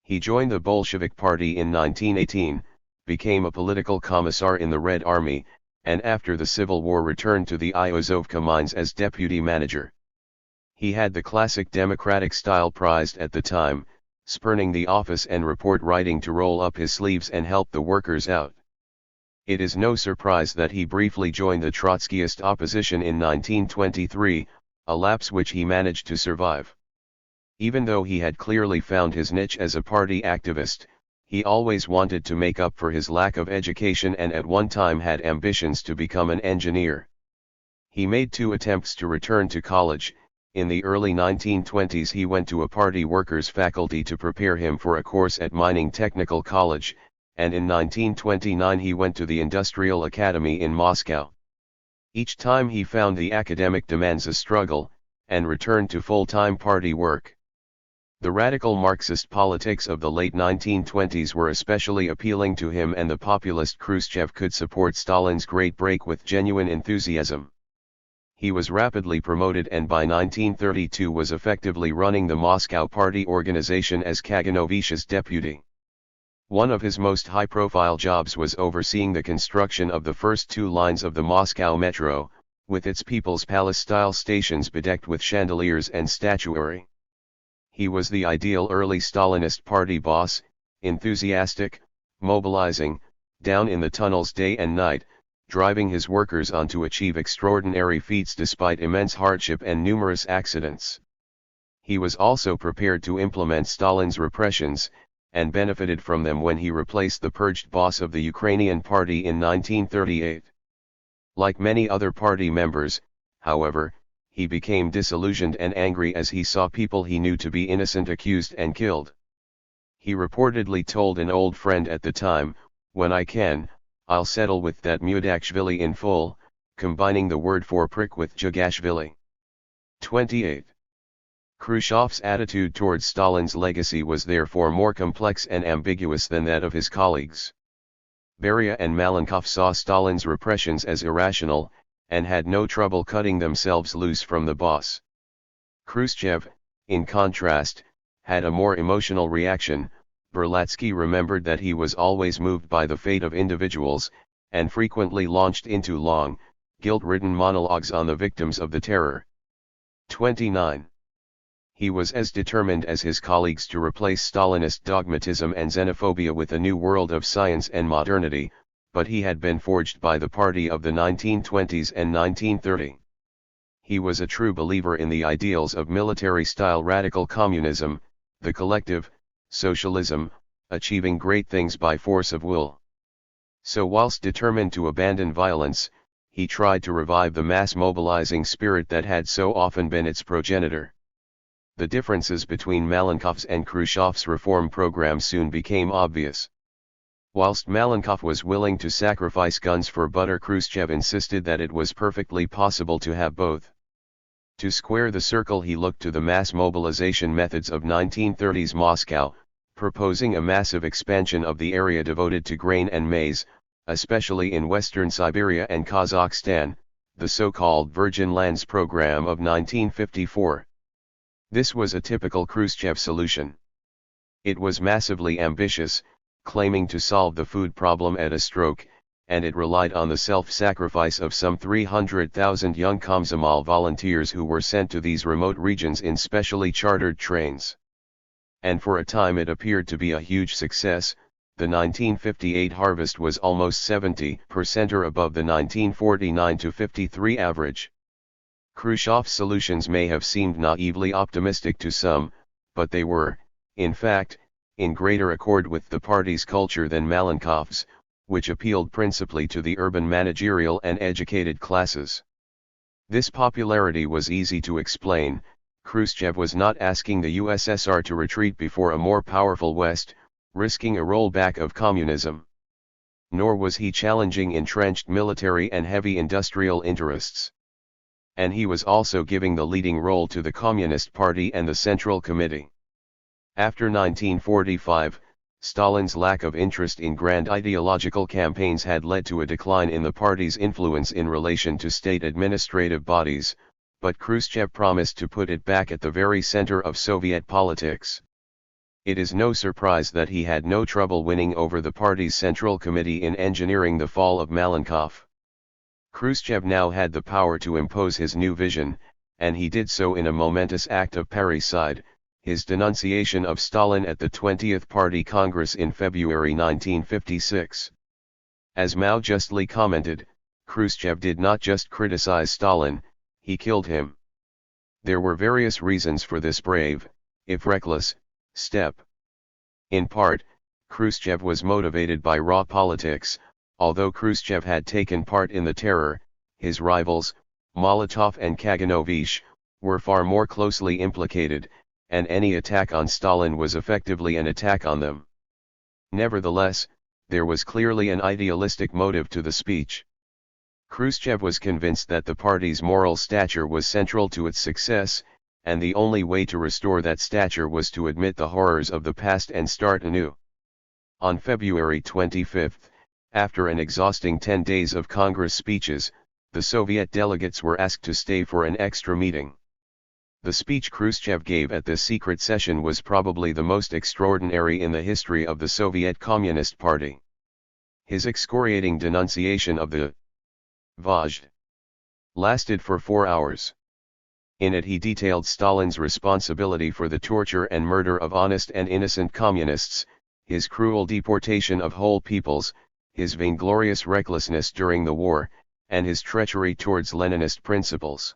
He joined the Bolshevik Party in 1918, became a political commissar in the Red Army, and after the Civil War returned to the Iozovka mines as deputy manager. He had the classic democratic style prized at the time, spurning the office and report writing to roll up his sleeves and help the workers out. It is no surprise that he briefly joined the Trotskyist opposition in 1923, a lapse which he managed to survive. Even though he had clearly found his niche as a party activist, he always wanted to make up for his lack of education and at one time had ambitions to become an engineer. He made 2 attempts to return to college. In the early 1920s he went to a party workers' faculty to prepare him for a course at Mining Technical College, and in 1929 he went to the Industrial Academy in Moscow. Each time he found the academic demands a struggle, and returned to full-time party work. The radical Marxist politics of the late 1920s were especially appealing to him, and the populist Khrushchev could support Stalin's great break with genuine enthusiasm. He was rapidly promoted and by 1932 was effectively running the Moscow party organization as Kaganovish's deputy. One of his most high-profile jobs was overseeing the construction of the first 2 lines of the Moscow metro, with its People's Palace-style stations bedecked with chandeliers and statuary. He was the ideal early Stalinist party boss, enthusiastic, mobilizing, down in the tunnels day and night, driving his workers on to achieve extraordinary feats despite immense hardship and numerous accidents. He was also prepared to implement Stalin's repressions, and benefited from them when he replaced the purged boss of the Ukrainian party in 1938. Like many other party members, however, he became disillusioned and angry as he saw people he knew to be innocent accused and killed. He reportedly told an old friend at the time, "When I can, I'll settle with that Mudakshvili in full," combining the word for prick with Jugashvili. 28. Khrushchev's attitude towards Stalin's legacy was therefore more complex and ambiguous than that of his colleagues. Beria and Malenkov saw Stalin's repressions as irrational, and had no trouble cutting themselves loose from the boss. Khrushchev, in contrast, had a more emotional reaction. Berlatsky remembered that he was always moved by the fate of individuals, and frequently launched into long, guilt-ridden monologues on the victims of the terror. 29. He was as determined as his colleagues to replace Stalinist dogmatism and xenophobia with a new world of science and modernity, but he had been forged by the party of the 1920s and 1930. He was a true believer in the ideals of military-style radical communism, the collective, socialism, achieving great things by force of will. So whilst determined to abandon violence, he tried to revive the mass mobilizing spirit that had so often been its progenitor. The differences between Malenkov's and Khrushchev's reform program soon became obvious. Whilst Malenkov was willing to sacrifice guns for butter, Khrushchev insisted that it was perfectly possible to have both. To square the circle, he looked to the mass mobilization methods of 1930s Moscow, proposing a massive expansion of the area devoted to grain and maize, especially in western Siberia and Kazakhstan, the so-called Virgin Lands program of 1954. This was a typical Khrushchev solution. It was massively ambitious, claiming to solve the food problem at a stroke, and it relied on the self-sacrifice of some 300,000 young Komsomol volunteers who were sent to these remote regions in specially chartered trains. And for a time it appeared to be a huge success. The 1958 harvest was almost 70% or above the 1949-53 average. Khrushchev's solutions may have seemed naively optimistic to some, but they were, in fact, in greater accord with the party's culture than Malenkov's, which appealed principally to the urban managerial and educated classes. This popularity was easy to explain. Khrushchev was not asking the USSR to retreat before a more powerful West, risking a rollback of communism. Nor was he challenging entrenched military and heavy industrial interests. And he was also giving the leading role to the Communist Party and the Central Committee. After 1945, Stalin's lack of interest in grand ideological campaigns had led to a decline in the party's influence in relation to state administrative bodies, but Khrushchev promised to put it back at the very center of Soviet politics. It is no surprise that he had no trouble winning over the party's Central Committee in engineering the fall of Malenkov. Khrushchev now had the power to impose his new vision, and he did so in a momentous act of parricide, his denunciation of Stalin at the 20th Party Congress in February 1956. As Mao justly commented, Khrushchev did not just criticize Stalin, he killed him. There were various reasons for this brave, if reckless, step. In part, Khrushchev was motivated by raw politics. Although Khrushchev had taken part in the terror, his rivals, Molotov and Kaganovich, were far more closely implicated, and any attack on Stalin was effectively an attack on them. Nevertheless, there was clearly an idealistic motive to the speech. Khrushchev was convinced that the party's moral stature was central to its success, and the only way to restore that stature was to admit the horrors of the past and start anew. On February 25, after an exhausting 10 days of Congress speeches, the Soviet delegates were asked to stay for an extra meeting. The speech Khrushchev gave at this secret session was probably the most extraordinary in the history of the Soviet Communist Party. His excoriating denunciation of the Vazd lasted for 4 hours. In it he detailed Stalin's responsibility for the torture and murder of honest and innocent communists, his cruel deportation of whole peoples, his vainglorious recklessness during the war, and his treachery towards Leninist principles.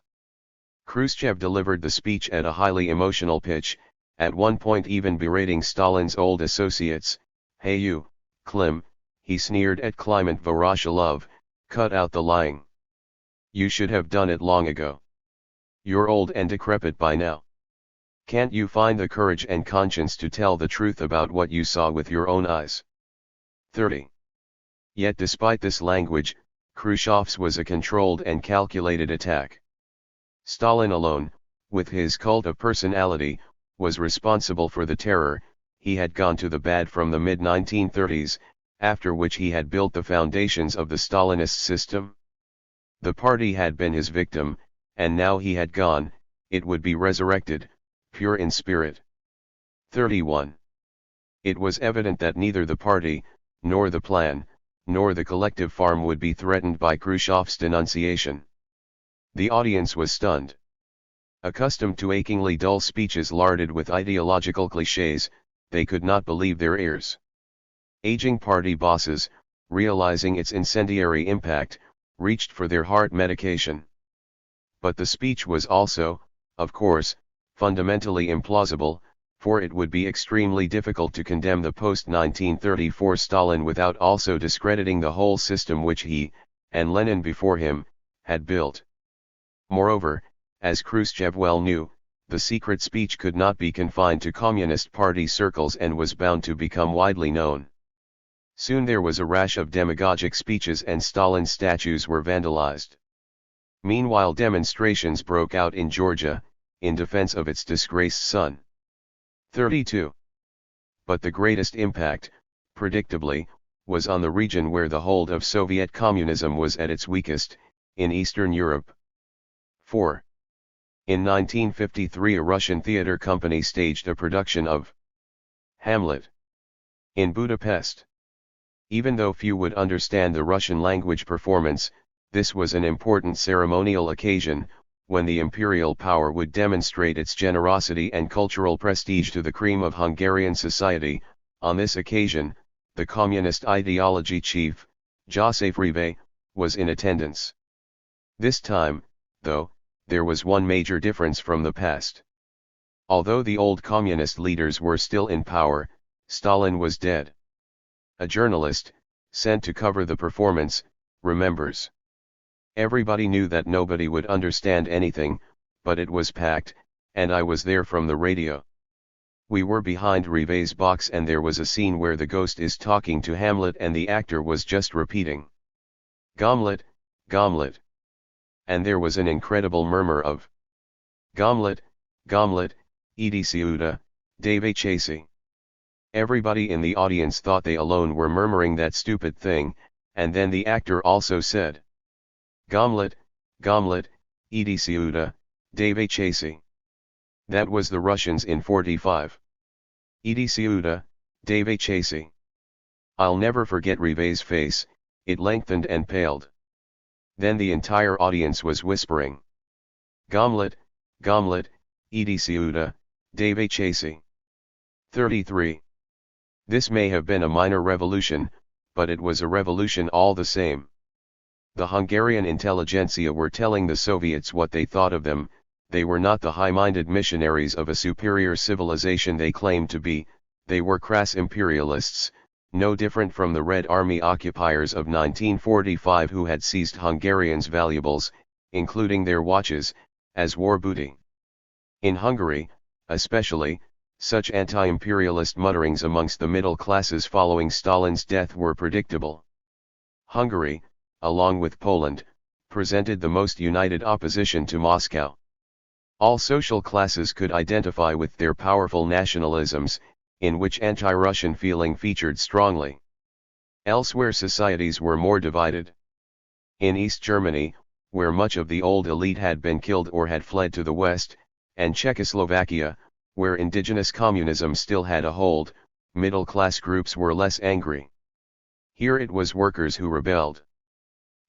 Khrushchev delivered the speech at a highly emotional pitch, at one point even berating Stalin's old associates. "Hey you, Klim," he sneered at Kliment Voroshilov, "cut out the lying. You should have done it long ago. You're old and decrepit by now. Can't you find the courage and conscience to tell the truth about what you saw with your own eyes?" 30. Yet despite this language, Khrushchev's was a controlled and calculated attack. Stalin alone, with his cult of personality, was responsible for the terror. He had gone to the bad from the mid-1930s, after which he had built the foundations of the Stalinist system. The party had been his victim, and now he had gone, it would be resurrected, pure in spirit. 31. It was evident that neither the party, nor the plan, nor the collective farm would be threatened by Khrushchev's denunciation. The audience was stunned. Accustomed to achingly dull speeches larded with ideological clichés, they could not believe their ears. Aging party bosses, realizing its incendiary impact, reached for their heart medication. But the speech was also, of course, fundamentally implausible, for it would be extremely difficult to condemn the post-1934 Stalin without also discrediting the whole system which he, and Lenin before him, had built. Moreover, as Khrushchev well knew, the secret speech could not be confined to Communist Party circles and was bound to become widely known. Soon there was a rash of demagogic speeches and Stalin's statues were vandalized. Meanwhile demonstrations broke out in Georgia, in defense of its disgraced son. 32. But the greatest impact, predictably, was on the region where the hold of Soviet communism was at its weakest, in Eastern Europe. 4. In 1953 a Russian theater company staged a production of Hamlet in Budapest. Even though few would understand the Russian language performance, this was an important ceremonial occasion, when the imperial power would demonstrate its generosity and cultural prestige to the cream of Hungarian society. On this occasion, the communist ideology chief, Joseph Rive, was in attendance. This time, though, there was one major difference from the past. Although the old communist leaders were still in power, Stalin was dead. A journalist, sent to cover the performance, remembers. Everybody knew that nobody would understand anything, but it was packed, and I was there from the radio. We were behind Rivet's box and there was a scene where the ghost is talking to Hamlet and the actor was just repeating, "Gomlet, Gomlet." And there was an incredible murmur of, "Gomlet, Gomlet, Ediciuta, Dave Chasey." Everybody in the audience thought they alone were murmuring that stupid thing, and then the actor also said, "Gomlet, Gomlet, Ediciuta, Dave Chasey." That was the Russians in 45. Ediciuta, Dave Chasey. I'll never forget Rivet's face, it lengthened and paled. Then the entire audience was whispering, "Gomlet, Gomlet, Ediciuta, Dave Chasey." 33. This may have been a minor revolution, but it was a revolution all the same. The Hungarian intelligentsia were telling the Soviets what they thought of them. They were not the high-minded missionaries of a superior civilization they claimed to be, they were crass imperialists, no different from the Red Army occupiers of 1945 who had seized Hungarians' valuables, including their watches, as war booty. In Hungary, especially, such anti-imperialist mutterings amongst the middle classes following Stalin's death were predictable. Hungary, along with Poland, presented the most united opposition to Moscow. All social classes could identify with their powerful nationalisms, in which anti-Russian feeling featured strongly. Elsewhere societies were more divided. In East Germany, where much of the old elite had been killed or had fled to the west, and Czechoslovakia, where indigenous communism still had a hold, middle-class groups were less angry. Here it was workers who rebelled.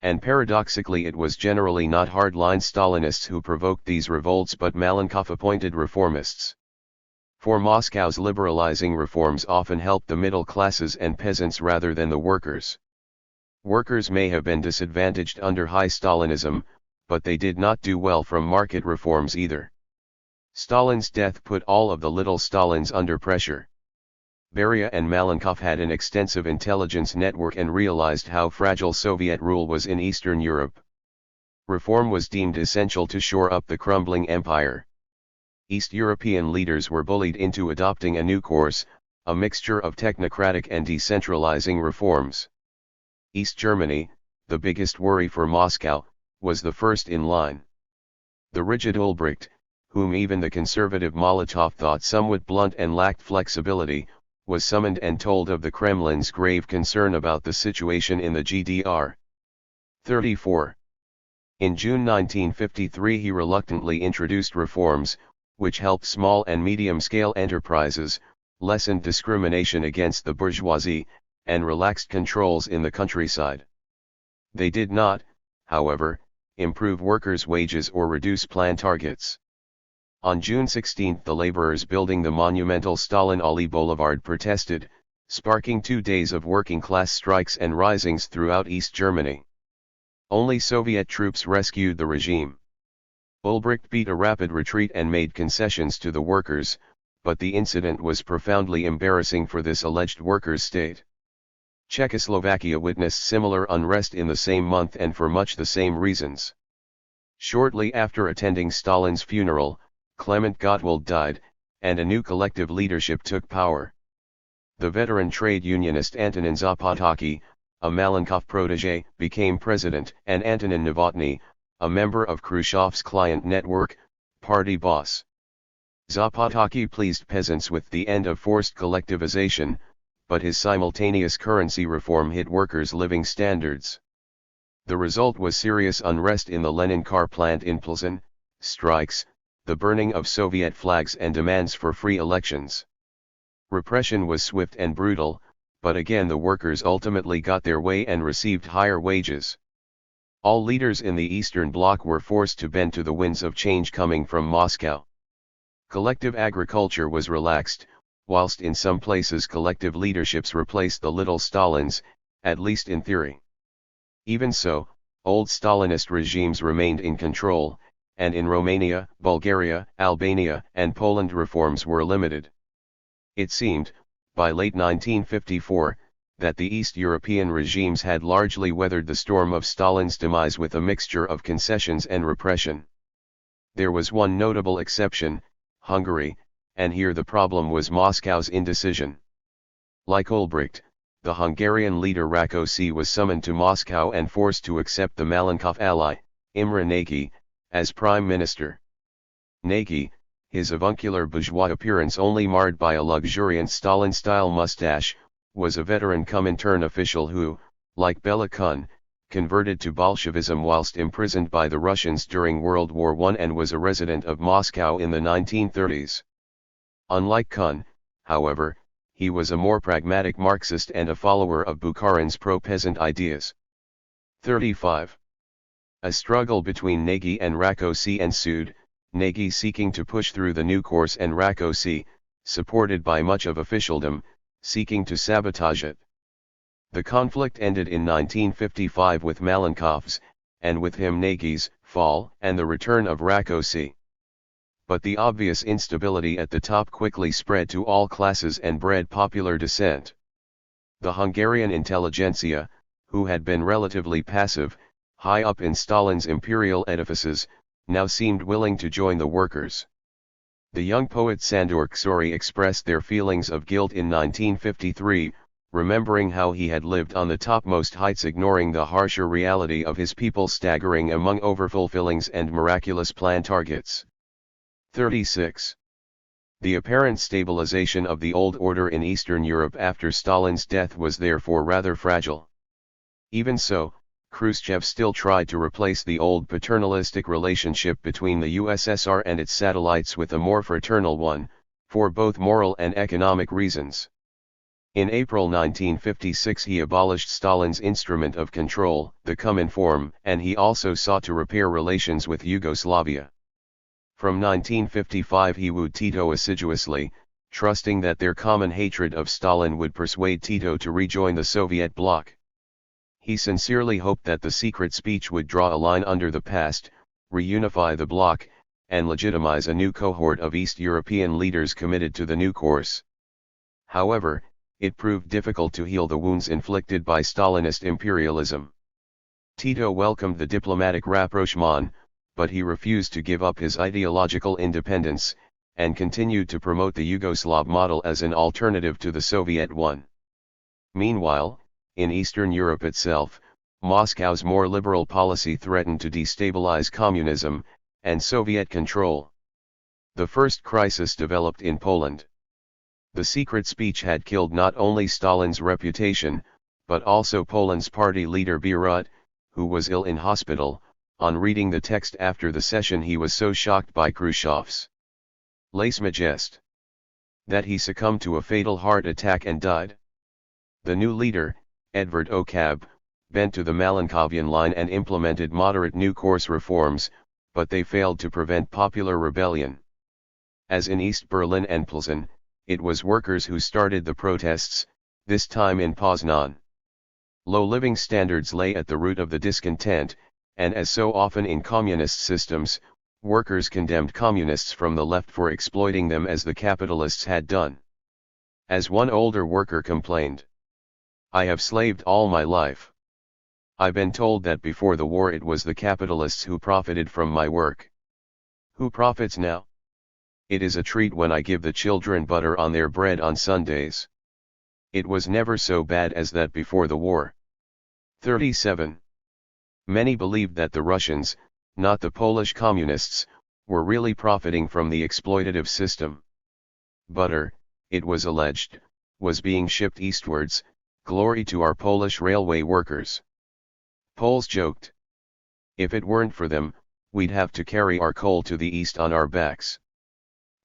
And paradoxically it was generally not hardline Stalinists who provoked these revolts but Malenkov-appointed reformists. For Moscow's liberalizing reforms often helped the middle classes and peasants rather than the workers. Workers may have been disadvantaged under high Stalinism, but they did not do well from market reforms either. Stalin's death put all of the little Stalins under pressure. Beria and Malenkov had an extensive intelligence network and realized how fragile Soviet rule was in Eastern Europe. Reform was deemed essential to shore up the crumbling empire. East European leaders were bullied into adopting a new course, a mixture of technocratic and decentralizing reforms. East Germany, the biggest worry for Moscow, was the first in line. The rigid Ulbricht, whom even the conservative Molotov thought somewhat blunt and lacked flexibility, was summoned and told of the Kremlin's grave concern about the situation in the GDR. 34. In June 1953 he reluctantly introduced reforms, which helped small and medium-scale enterprises, lessened discrimination against the bourgeoisie, and relaxed controls in the countryside. They did not, however, improve workers' wages or reduce plan targets. On June 16 the laborers building the monumental Stalin-Ali Boulevard protested, sparking 2 days of working-class strikes and risings throughout East Germany. Only Soviet troops rescued the regime. Ulbricht beat a rapid retreat and made concessions to the workers, but the incident was profoundly embarrassing for this alleged workers' state. Czechoslovakia witnessed similar unrest in the same month and for much the same reasons. Shortly after attending Stalin's funeral, Clement Gottwald died, and a new collective leadership took power. The veteran trade unionist Antonin Zapotocki, a Malenkov protege, became president, and Antonin Novotny, a member of Khrushchev's client network, party boss. Zapotocki pleased peasants with the end of forced collectivization, but his simultaneous currency reform hit workers' living standards. The result was serious unrest in the Lenin car plant in Plzeň, strikes, the burning of Soviet flags and demands for free elections. Repression was swift and brutal, but again the workers ultimately got their way and received higher wages. All leaders in the Eastern Bloc were forced to bend to the winds of change coming from Moscow. Collective agriculture was relaxed, whilst in some places collective leaderships replaced the little Stalins, at least in theory. Even so, old Stalinist regimes remained in control, and in Romania, Bulgaria, Albania, and Poland reforms were limited. It seemed, by late 1954, that the East European regimes had largely weathered the storm of Stalin's demise with a mixture of concessions and repression. There was one notable exception, Hungary, and here the problem was Moscow's indecision. Like Ulbricht, the Hungarian leader Rákosi was summoned to Moscow and forced to accept the Malenkov ally, Imre Nagy, as prime minister. Nagy, his avuncular bourgeois appearance only marred by a luxuriant Stalin-style mustache, was a veteran Comintern official who, like Bela Kun, converted to Bolshevism whilst imprisoned by the Russians during World War I and was a resident of Moscow in the 1930s. Unlike Kun, however, he was a more pragmatic Marxist and a follower of Bukharin's pro-peasant ideas. 35. A struggle between Nagy and Rákosi ensued, Nagy seeking to push through the new course and Rákosi, supported by much of officialdom, seeking to sabotage it. The conflict ended in 1955 with Malenkov's, and with him Nagy's, fall and the return of Rákosi. But the obvious instability at the top quickly spread to all classes and bred popular dissent. The Hungarian intelligentsia, who had been relatively passive, high up in Stalin's imperial edifices, now seemed willing to join the workers. The young poet Sándor Kőry expressed their feelings of guilt in 1953, remembering how he had lived on the topmost heights ignoring the harsher reality of his people staggering among overfulfillings and miraculous plan targets. 36. The apparent stabilization of the old order in Eastern Europe after Stalin's death was therefore rather fragile. Even so, Khrushchev still tried to replace the old paternalistic relationship between the USSR and its satellites with a more fraternal one, for both moral and economic reasons. In April 1956 he abolished Stalin's instrument of control, the Cominform, and he also sought to repair relations with Yugoslavia. From 1955 he wooed Tito assiduously, trusting that their common hatred of Stalin would persuade Tito to rejoin the Soviet bloc. He sincerely hoped that the secret speech would draw a line under the past, reunify the bloc, and legitimize a new cohort of East European leaders committed to the new course. However, it proved difficult to heal the wounds inflicted by Stalinist imperialism. Tito welcomed the diplomatic rapprochement, but he refused to give up his ideological independence, and continued to promote the Yugoslav model as an alternative to the Soviet one. Meanwhile, in Eastern Europe itself, Moscow's more liberal policy threatened to destabilize communism, and Soviet control. The first crisis developed in Poland. The secret speech had killed not only Stalin's reputation, but also Poland's party leader Bierut, who was ill in hospital. On reading the text after the session he was so shocked by Khrushchev's lèse-majesté that he succumbed to a fatal heart attack and died. The new leader, Edvard Okab, bent to the Malenkovian line and implemented moderate new course reforms, but they failed to prevent popular rebellion. As in East Berlin and Pilsen, it was workers who started the protests, this time in Poznan. Low living standards lay at the root of the discontent, and as so often in communist systems, workers condemned communists from the left for exploiting them as the capitalists had done. As one older worker complained, "I have slaved all my life. I've been told that before the war it was the capitalists who profited from my work. Who profits now? It is a treat when I give the children butter on their bread on Sundays. It was never so bad as that before the war." 37. Many believed that the Russians, not the Polish communists, were really profiting from the exploitative system. Butter, it was alleged, was being shipped eastwards, glory to our Polish railway workers. Poles joked. If it weren't for them, we'd have to carry our coal to the east on our backs.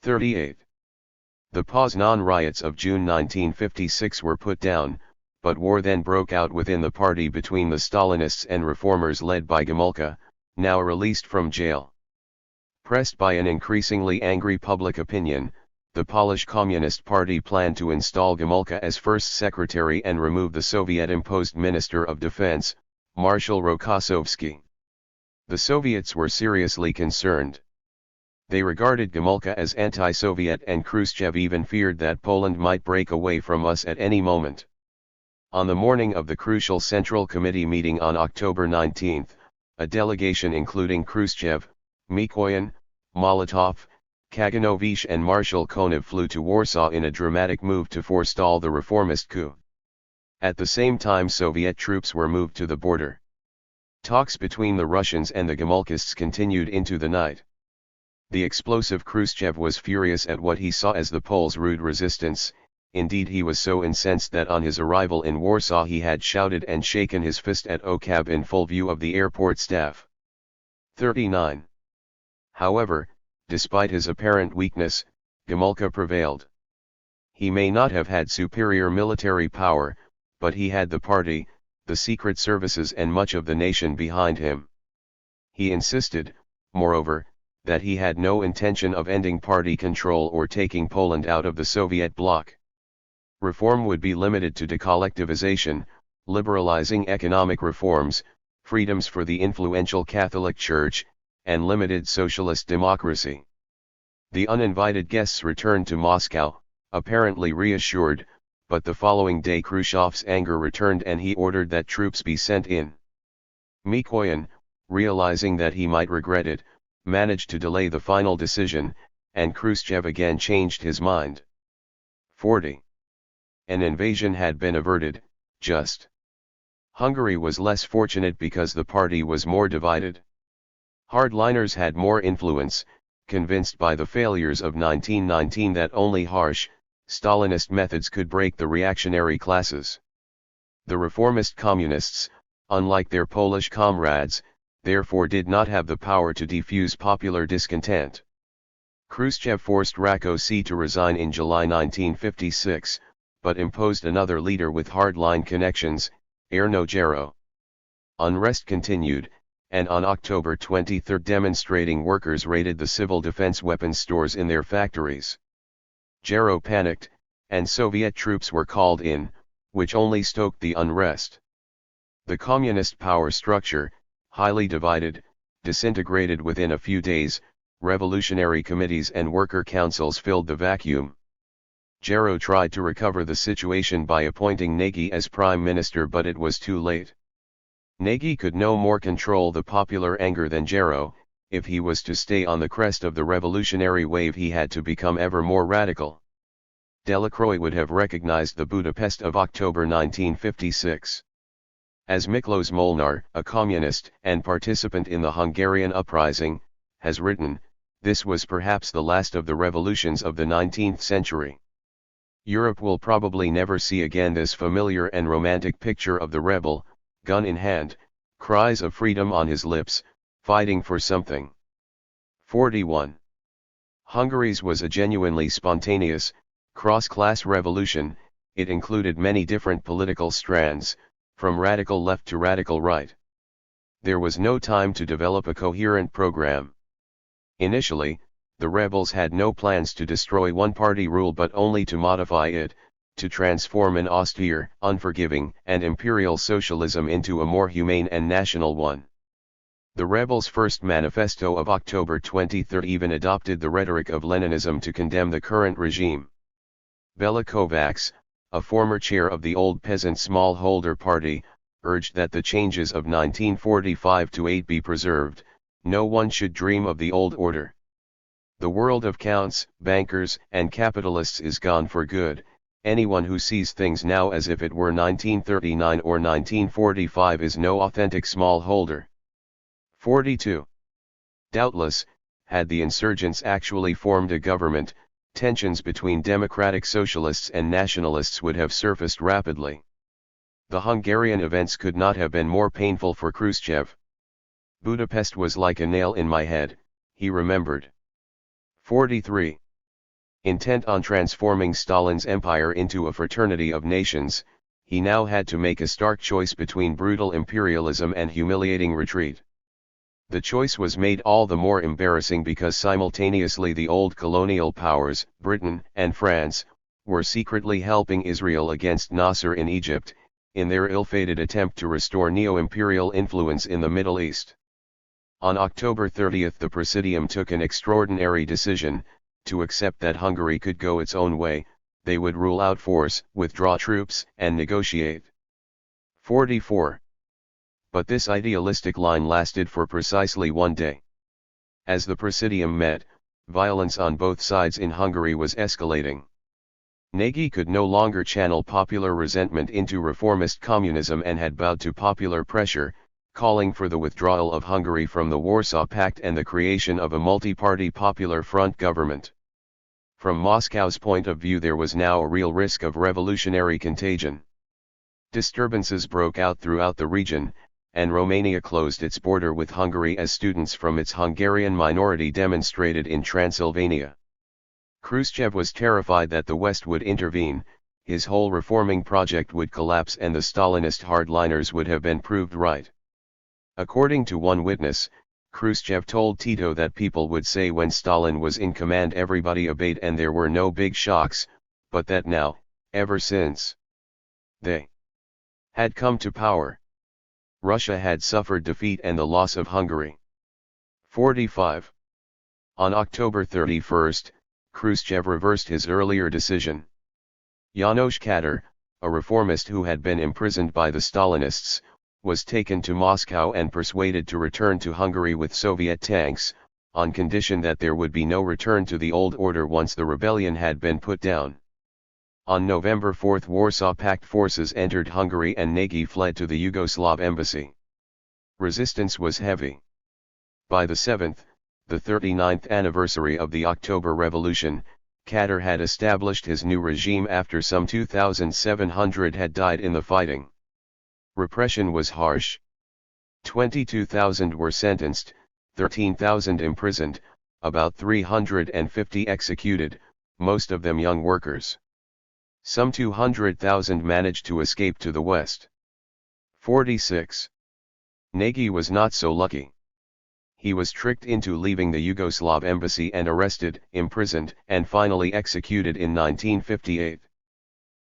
38. The Poznan riots of June 1956 were put down, but war then broke out within the party between the Stalinists and reformers led by Gomulka, now released from jail. Pressed by an increasingly angry public opinion, the Polish Communist Party planned to install Gomulka as first secretary and remove the Soviet-imposed Minister of Defense, Marshal Rokossovsky. The Soviets were seriously concerned. They regarded Gomulka as anti-Soviet and Khrushchev even feared that Poland might break away from us at any moment. On the morning of the crucial Central Committee meeting on October 19, a delegation including Khrushchev, Mikoyan, Molotov, Kaganovich and Marshal Konev flew to Warsaw in a dramatic move to forestall the reformist coup. At the same time, Soviet troops were moved to the border. Talks between the Russians and the Gomulkists continued into the night. The explosive Khrushchev was furious at what he saw as the Poles' rude resistance. Indeed, he was so incensed that on his arrival in Warsaw he had shouted and shaken his fist at Okab in full view of the airport staff. 39. However, despite his apparent weakness, Gomulka prevailed. He may not have had superior military power, but he had the party, the secret services and much of the nation behind him. He insisted, moreover, that he had no intention of ending party control or taking Poland out of the Soviet bloc. Reform would be limited to decollectivization, liberalizing economic reforms, freedoms for the influential Catholic Church, and limited socialist democracy. The uninvited guests returned to Moscow, apparently reassured, but the following day Khrushchev's anger returned and he ordered that troops be sent in. Mikoyan, realizing that he might regret it, managed to delay the final decision, and Khrushchev again changed his mind. 40. An invasion had been averted, just. Hungary was less fortunate because the party was more divided. Hardliners had more influence, convinced by the failures of 1919 that only harsh, Stalinist methods could break the reactionary classes. The reformist communists, unlike their Polish comrades, therefore did not have the power to defuse popular discontent. Khrushchev forced Rákosi to resign in July 1956, but imposed another leader with hardline connections, Erno Gero. Unrest continued, and on October 23 demonstrating workers raided the civil defense weapons stores in their factories. Gero panicked, and Soviet troops were called in, which only stoked the unrest. The communist power structure, highly divided, disintegrated within a few days. Revolutionary committees and worker councils filled the vacuum. Gero tried to recover the situation by appointing Nagy as prime minister, but it was too late. Nagy could no more control the popular anger than Gero. If he was to stay on the crest of the revolutionary wave, he had to become ever more radical. Delacroix would have recognized the Budapest of October 1956. As Miklos Molnar, a communist and participant in the Hungarian uprising, has written, this was perhaps the last of the revolutions of the 19th century. Europe will probably never see again this familiar and romantic picture of the rebel, gun in hand, cries of freedom on his lips, fighting for something. 41. Hungary's was a genuinely spontaneous, cross-class revolution. It included many different political strands, from radical left to radical right. There was no time to develop a coherent program. Initially, the rebels had no plans to destroy one-party rule but only to modify it, to transform an austere, unforgiving, and imperial socialism into a more humane and national one. The rebels' first manifesto of October 23 even adopted the rhetoric of Leninism to condemn the current regime. Bela Kovacs, a former chair of the Old Peasant Smallholder Party, urged that the changes of 1945-8 be preserved. No one should dream of the old order. The world of counts, bankers, and capitalists is gone for good. Anyone who sees things now as if it were 1939 or 1945 is no authentic smallholder. 42. Doubtless, had the insurgents actually formed a government, tensions between democratic socialists and nationalists would have surfaced rapidly. The Hungarian events could not have been more painful for Khrushchev. Budapest was like a nail in my head, he remembered. 43. Intent on transforming Stalin's empire into a fraternity of nations, he now had to make a stark choice between brutal imperialism and humiliating retreat. The choice was made all the more embarrassing because simultaneously the old colonial powers, Britain and France, were secretly helping Israel against Nasser in Egypt, in their ill-fated attempt to restore neo-imperial influence in the Middle East. On October 30 the Presidium took an extraordinary decision, to accept that Hungary could go its own way, they would rule out force, withdraw troops, and negotiate. 44. But this idealistic line lasted for precisely one day. As the Presidium met, violence on both sides in Hungary was escalating. Nagy could no longer channel popular resentment into reformist communism and had bowed to popular pressure, calling for the withdrawal of Hungary from the Warsaw Pact and the creation of a multi-party Popular Front government. From Moscow's point of view, there was now a real risk of revolutionary contagion. Disturbances broke out throughout the region, and Romania closed its border with Hungary as students from its Hungarian minority demonstrated in Transylvania. Khrushchev was terrified that the West would intervene, his whole reforming project would collapse and the Stalinist hardliners would have been proved right. According to one witness, Khrushchev told Tito that people would say when Stalin was in command everybody obeyed and there were no big shocks, but that now, ever since they had come to power, Russia had suffered defeat and the loss of Hungary. 45. On October 31, Khrushchev reversed his earlier decision. János Kadar, a reformist who had been imprisoned by the Stalinists, was taken to Moscow and persuaded to return to Hungary with Soviet tanks, on condition that there would be no return to the old order once the rebellion had been put down. On November 4, Warsaw Pact forces entered Hungary and Nagy fled to the Yugoslav embassy. Resistance was heavy. By the 7th, the 39th anniversary of the October Revolution, Kadar had established his new regime after some 2,700 had died in the fighting. Repression was harsh. 22,000 were sentenced, 13,000 imprisoned, about 350 executed, most of them young workers. Some 200,000 managed to escape to the west. 46. Nagy was not so lucky. He was tricked into leaving the Yugoslav embassy and arrested, imprisoned, and finally executed in 1958.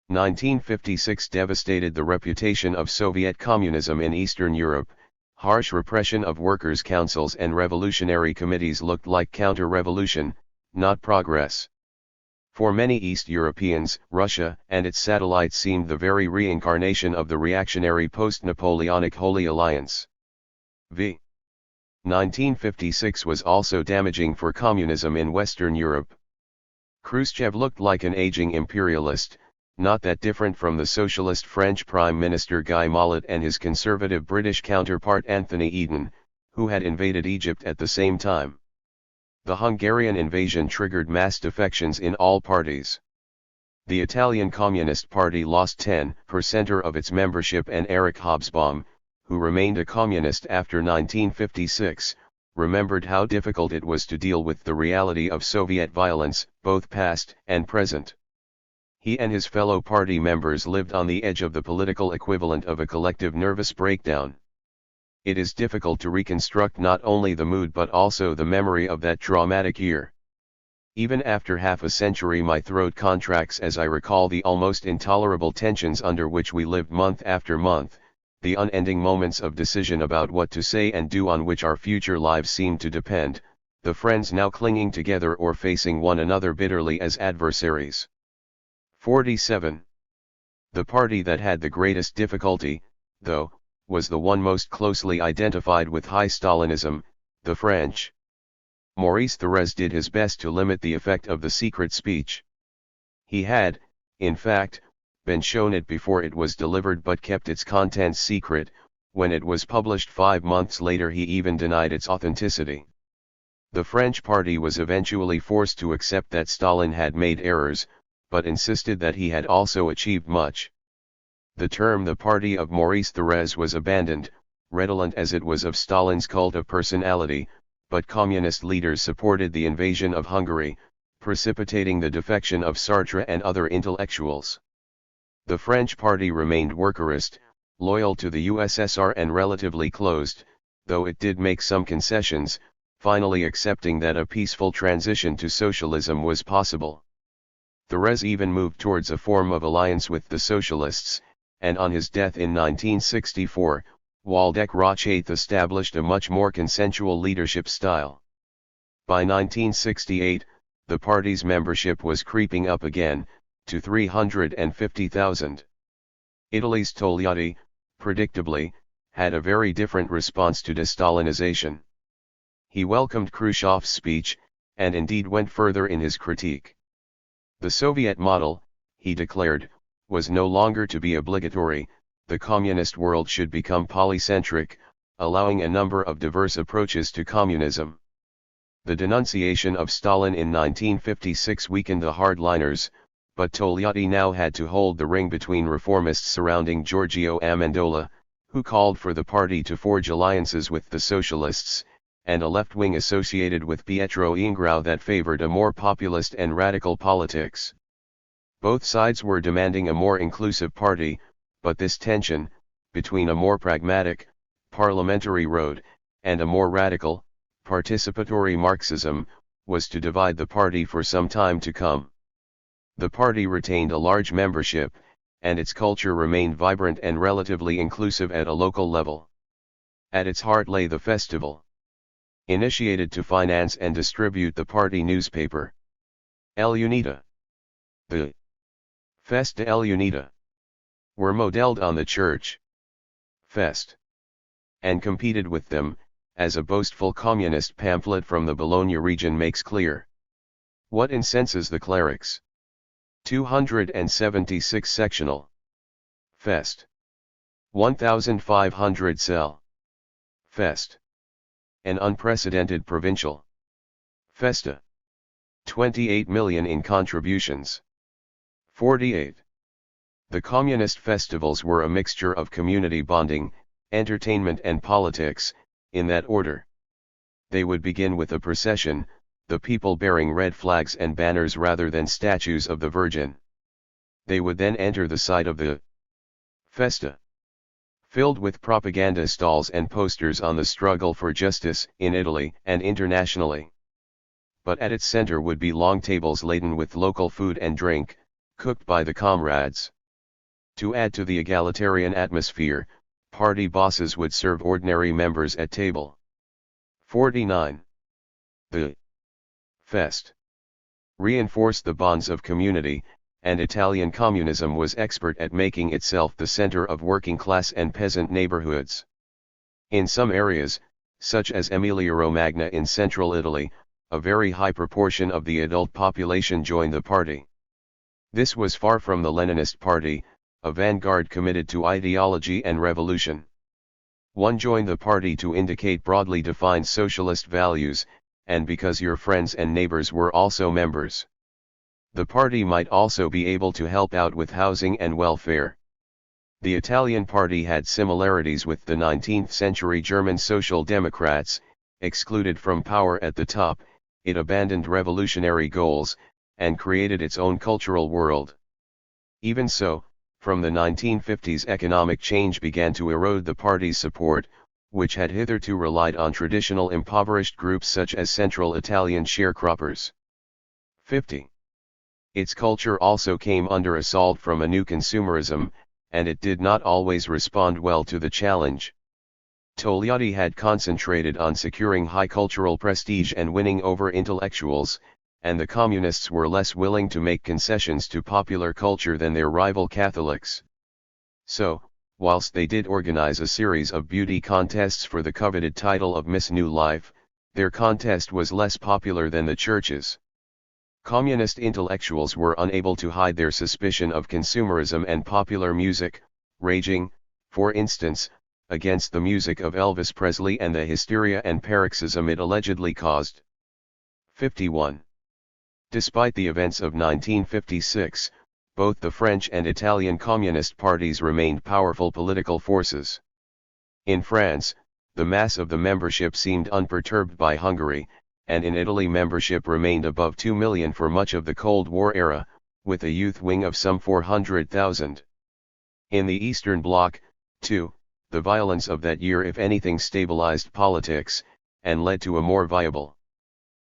1956 devastated the reputation of Soviet communism in Eastern Europe. Harsh repression of workers' councils and revolutionary committees looked like counter-revolution, not progress. For many East Europeans, Russia and its satellites seemed the very reincarnation of the reactionary post-Napoleonic Holy Alliance. v. 1956 was also damaging for communism in Western Europe. Khrushchev looked like an aging imperialist, not that different from the socialist French Prime Minister Guy Mollet and his conservative British counterpart Anthony Eden, who had invaded Egypt at the same time. The Hungarian invasion triggered mass defections in all parties. The Italian Communist Party lost 10% of its membership, and Erich Hobsbawm, who remained a communist after 1956, remembered how difficult it was to deal with the reality of Soviet violence, both past and present. He and his fellow party members lived on the edge of the political equivalent of a collective nervous breakdown. It is difficult to reconstruct not only the mood but also the memory of that traumatic year. Even after half a century my throat contracts as I recall the almost intolerable tensions under which we lived month after month, the unending moments of decision about what to say and do on which our future lives seemed to depend, the friends now clinging together or facing one another bitterly as adversaries. 47. The party that had the greatest difficulty, though, was the one most closely identified with high Stalinism, the French. Maurice Thérèse did his best to limit the effect of the secret speech. He had, in fact, been shown it before it was delivered but kept its contents secret. When it was published 5 months later he even denied its authenticity. The French party was eventually forced to accept that Stalin had made errors, but insisted that he had also achieved much. The term the party of Maurice Thérèse was abandoned, redolent as it was of Stalin's cult of personality, but communist leaders supported the invasion of Hungary, precipitating the defection of Sartre and other intellectuals. The French party remained workerist, loyal to the USSR and relatively closed, though it did make some concessions, finally accepting that a peaceful transition to socialism was possible. Thérèse even moved towards a form of alliance with the socialists, and on his death in 1964, Waldeck Rochath established a much more consensual leadership style. By 1968, the party's membership was creeping up again, to 350,000. Italy's Togliatti, predictably, had a very different response to de-Stalinization. He welcomed Khrushchev's speech, and indeed went further in his critique. The Soviet model, he declared, was no longer to be obligatory. The communist world should become polycentric, allowing a number of diverse approaches to communism. The denunciation of Stalin in 1956 weakened the hardliners, but Togliatti now had to hold the ring between reformists surrounding Giorgio Amendola, who called for the party to forge alliances with the socialists, and a left wing associated with Pietro Ingrao that favored a more populist and radical politics. Both sides were demanding a more inclusive party, but this tension, between a more pragmatic, parliamentary road, and a more radical, participatory Marxism, was to divide the party for some time to come. The party retained a large membership, and its culture remained vibrant and relatively inclusive at a local level. At its heart lay the festival. Initiated to finance and distribute the party newspaper. El Unita. The Festa El Unita were modeled on the church Fest, and competed with them, as a boastful communist pamphlet from the Bologna region makes clear. What incenses the clerics? 276 sectional. Fest. 1,500 cell. Fest. An unprecedented provincial festa. 28 million in contributions. 48. The communist festivals were a mixture of community bonding, entertainment and politics, in that order. They would begin with a procession, the people bearing red flags and banners rather than statues of the Virgin. They would then enter the site of the festa, filled with propaganda stalls and posters on the struggle for justice in Italy and internationally. But at its center would be long tables laden with local food and drink, cooked by the comrades. To add to the egalitarian atmosphere, party bosses would serve ordinary members at table. 49. The Fest reinforced the bonds of community, and Italian communism was expert at making itself the center of working-class and peasant neighborhoods. In some areas, such as Emilia-Romagna in central Italy, a very high proportion of the adult population joined the party. This was far from the Leninist party, a vanguard committed to ideology and revolution. One joined the party to indicate broadly defined socialist values, and because your friends and neighbors were also members. The party might also be able to help out with housing and welfare. The Italian party had similarities with the 19th-century German Social Democrats. Excluded from power at the top, it abandoned revolutionary goals, and created its own cultural world. Even so, from the 1950s economic change began to erode the party's support, which had hitherto relied on traditional impoverished groups such as Central Italian sharecroppers. 50. Its culture also came under assault from a new consumerism, and it did not always respond well to the challenge. Togliatti had concentrated on securing high cultural prestige and winning over intellectuals, and the communists were less willing to make concessions to popular culture than their rival Catholics. So, whilst they did organize a series of beauty contests for the coveted title of Miss New Life, their contest was less popular than the church's. Communist intellectuals were unable to hide their suspicion of consumerism and popular music, raging, for instance, against the music of Elvis Presley and the hysteria and paroxysm it allegedly caused. 51. Despite the events of 1956, both the French and Italian communist parties remained powerful political forces. In France, the mass of the membership seemed unperturbed by Hungary, and in Italy membership remained above 2 million for much of the Cold War era, with a youth wing of some 400,000. In the Eastern Bloc, too, the violence of that year if anything stabilized politics, and led to a more viable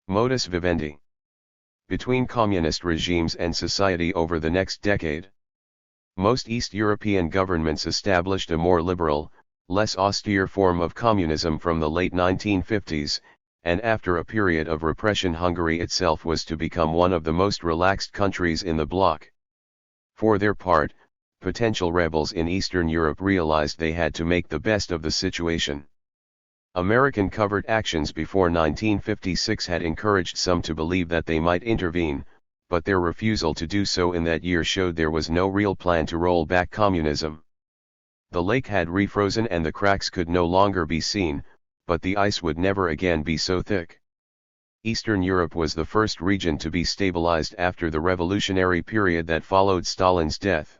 modus vivendi between communist regimes and society over the next decade. Most East European governments established a more liberal, less austere form of communism from the late 1950s, and after a period of repression Hungary itself was to become one of the most relaxed countries in the bloc. For their part, potential rebels in Eastern Europe realized they had to make the best of the situation. American covert actions before 1956 had encouraged some to believe that they might intervene, but their refusal to do so in that year showed there was no real plan to roll back communism. The lake had refrozen and the cracks could no longer be seen, but the ice would never again be so thick. Eastern Europe was the first region to be stabilized after the revolutionary period that followed Stalin's death.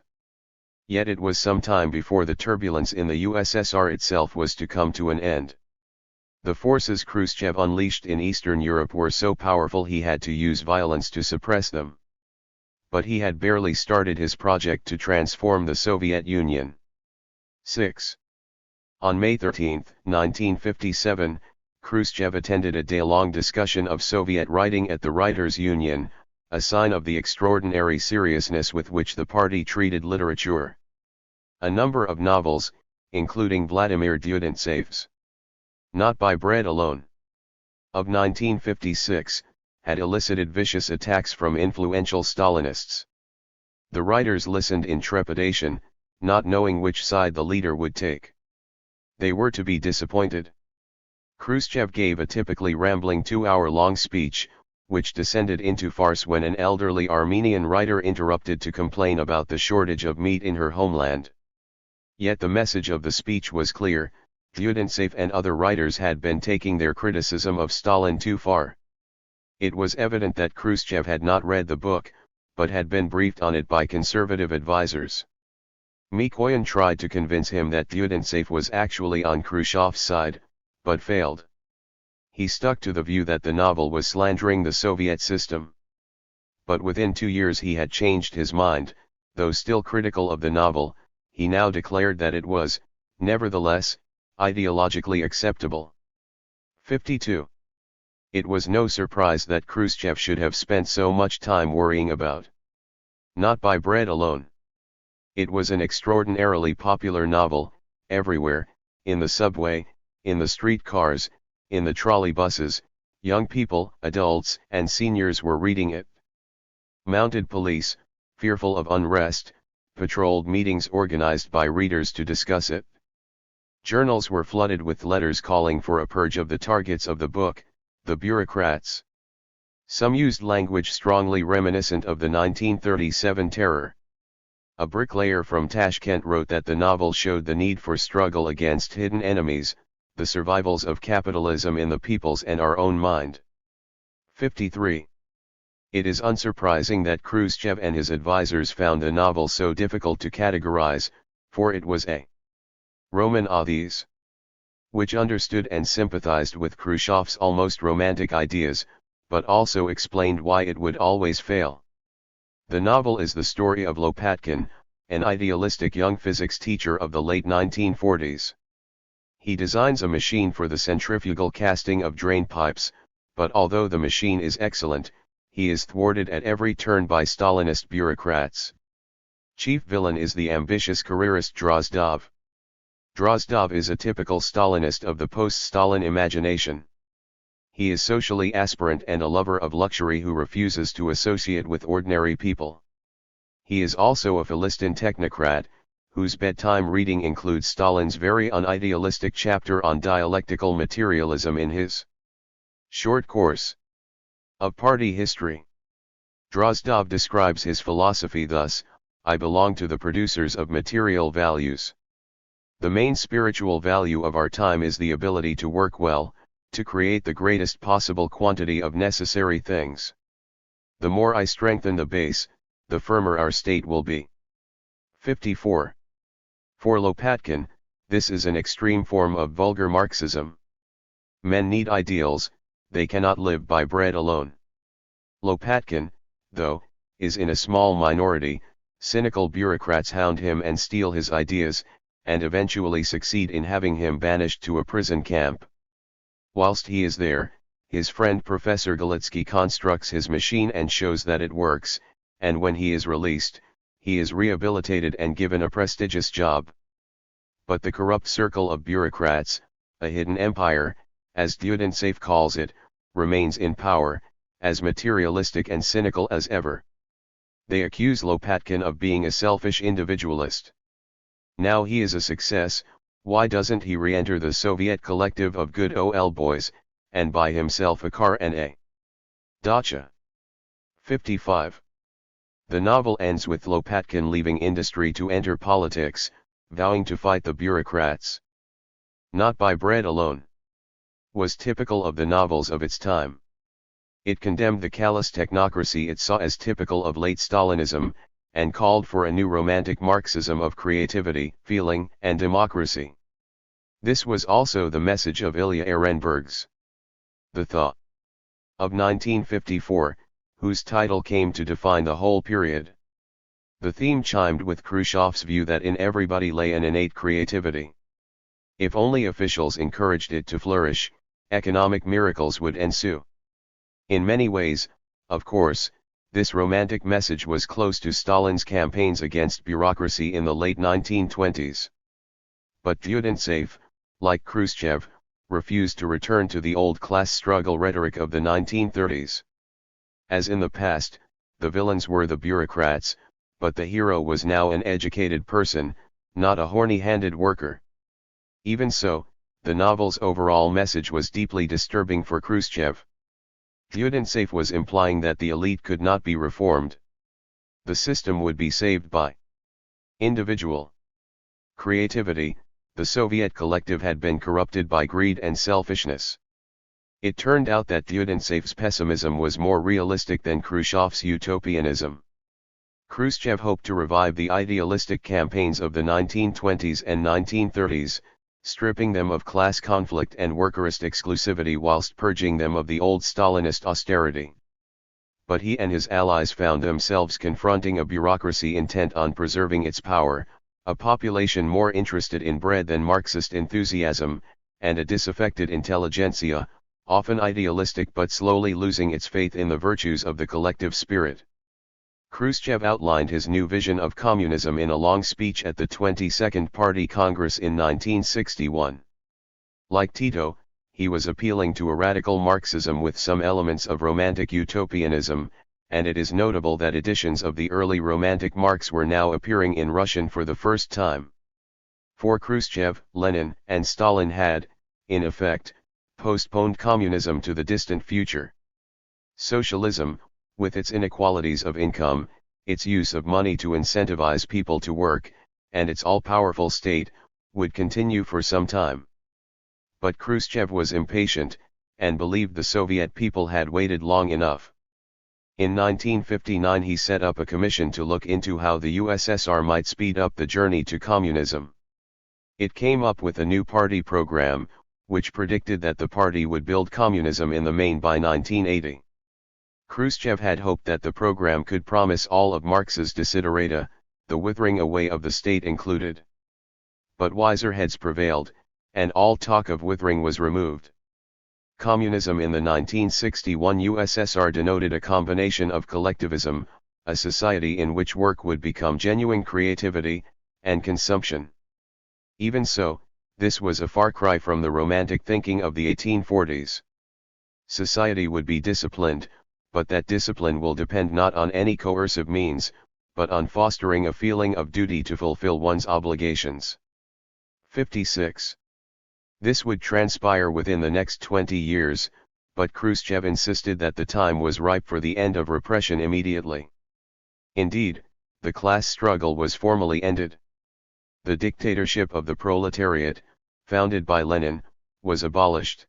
Yet it was some time before the turbulence in the USSR itself was to come to an end. The forces Khrushchev unleashed in Eastern Europe were so powerful he had to use violence to suppress them. But he had barely started his project to transform the Soviet Union. 6. On May 13, 1957, Khrushchev attended a day-long discussion of Soviet writing at the Writers' Union, a sign of the extraordinary seriousness with which the party treated literature. A number of novels, including Vladimir Dyudentsev's Not by Bread Alone of 1956, had elicited vicious attacks from influential Stalinists. The writers listened in trepidation, not knowing which side the leader would take. They were to be disappointed. Khrushchev gave a typically rambling 2-hour-long speech, which descended into farce when an elderly Armenian writer interrupted to complain about the shortage of meat in her homeland. Yet the message of the speech was clear: Dyudentsev and other writers had been taking their criticism of Stalin too far. It was evident that Khrushchev had not read the book, but had been briefed on it by conservative advisers. Mikoyan tried to convince him that Dyudentsev was actually on Khrushchev's side, but failed. He stuck to the view that the novel was slandering the Soviet system. But within 2 years he had changed his mind. Though still critical of the novel, he now declared that it was, nevertheless, ideologically acceptable. 52. It was no surprise that Khrushchev should have spent so much time worrying about Not by Bread Alone. It was an extraordinarily popular novel. Everywhere, in the subway, in the streetcars, in the trolleybuses, young people, adults, and seniors were reading it. Mounted police, fearful of unrest, patrolled meetings organized by readers to discuss it. Journals were flooded with letters calling for a purge of the targets of the book, the bureaucrats. Some used language strongly reminiscent of the 1937 terror. A bricklayer from Tashkent wrote that the novel showed the need for struggle against hidden enemies, the survivals of capitalism in the people's and our own mind. 53. It is unsurprising that Khrushchev and his advisers found the novel so difficult to categorize, for it was a roman authis, which understood and sympathized with Khrushchev's almost romantic ideas, but also explained why it would always fail. The novel is the story of Lopatkin, an idealistic young physics teacher of the late 1940s. He designs a machine for the centrifugal casting of drain pipes, but although the machine is excellent, he is thwarted at every turn by Stalinist bureaucrats. Chief villain is the ambitious careerist Drozdov. Drozdov is a typical Stalinist of the post-Stalin imagination. He is socially aspirant and a lover of luxury who refuses to associate with ordinary people. He is also a Philistine technocrat, whose bedtime reading includes Stalin's very unidealistic chapter on dialectical materialism in his short course of party history. Drozdov describes his philosophy thus: I belong to the producers of material values. The main spiritual value of our time is the ability to work well, to create the greatest possible quantity of necessary things. The more I strengthen the base, the firmer our state will be. 54. For Lopatkin, this is an extreme form of vulgar Marxism. Men need ideals, they cannot live by bread alone. Lopatkin, though, is in a small minority. Cynical bureaucrats hound him and steal his ideas, and eventually succeed in having him banished to a prison camp. Whilst he is there, his friend Professor Galitsky constructs his machine and shows that it works, and when he is released, he is rehabilitated and given a prestigious job. But the corrupt circle of bureaucrats, a hidden empire, as Dyudentsev calls it, remains in power, as materialistic and cynical as ever. They accuse Lopatkin of being a selfish individualist. Now he is a success, Why doesn't he re-enter the Soviet collective of good old boys, and buy himself a car and a dacha? 55. The novel ends with Lopatkin leaving industry to enter politics, vowing to fight the bureaucrats. Not by bread alone. Was typical of the novels of its time. It condemned the callous technocracy it saw as typical of late Stalinism, and called for a new romantic Marxism of creativity, feeling, and democracy. This was also the message of Ilya Ehrenberg's The Thaw of 1954, whose title came to define the whole period. The theme chimed with Khrushchev's view that in everybody lay an innate creativity. If only officials encouraged it to flourish, economic miracles would ensue. In many ways, of course, this romantic message was close to Stalin's campaigns against bureaucracy in the late 1920s. But Tyudintsev, like Khrushchev, refused to return to the old class struggle rhetoric of the 1930s. As in the past, the villains were the bureaucrats, but the hero was now an educated person, not a horny-handed worker. Even so, the novel's overall message was deeply disturbing for Khrushchev. Tyudintsev was implying that the elite could not be reformed. The system would be saved by individual creativity. The Soviet collective had been corrupted by greed and selfishness. It turned out that Tyudentsev's pessimism was more realistic than Khrushchev's utopianism. Khrushchev hoped to revive the idealistic campaigns of the 1920s and 1930s, stripping them of class conflict and workerist exclusivity whilst purging them of the old Stalinist austerity. But he and his allies found themselves confronting a bureaucracy intent on preserving its power, a population more interested in bread than Marxist enthusiasm, and a disaffected intelligentsia, often idealistic but slowly losing its faith in the virtues of the collective spirit. Khrushchev outlined his new vision of communism in a long speech at the 22nd Party Congress in 1961. Like Tito, he was appealing to a radical Marxism with some elements of romantic utopianism, and it is notable that editions of the early romantic Marx were now appearing in Russian for the first time. For Khrushchev, Lenin, and Stalin had, in effect, postponed communism to the distant future. Socialism, with its inequalities of income, its use of money to incentivize people to work, and its all-powerful state, would continue for some time. But Khrushchev was impatient, and believed the Soviet people had waited long enough. In 1959 he set up a commission to look into how the USSR might speed up the journey to communism. It came up with a new party program, which predicted that the party would build communism in the main by 1980. Khrushchev had hoped that the program could promise all of Marx's desiderata, the withering away of the state included. But wiser heads prevailed, and all talk of withering was removed. Communism in the 1961 USSR denoted a combination of collectivism, a society in which work would become genuine creativity, and consumption. Even so, this was a far cry from the romantic thinking of the 1840s. Society would be disciplined, but that discipline will depend not on any coercive means, but on fostering a feeling of duty to fulfill one's obligations. 56. This would transpire within the next 20 years, but Khrushchev insisted that the time was ripe for the end of repression immediately. Indeed, the class struggle was formally ended. The dictatorship of the proletariat, founded by Lenin, was abolished.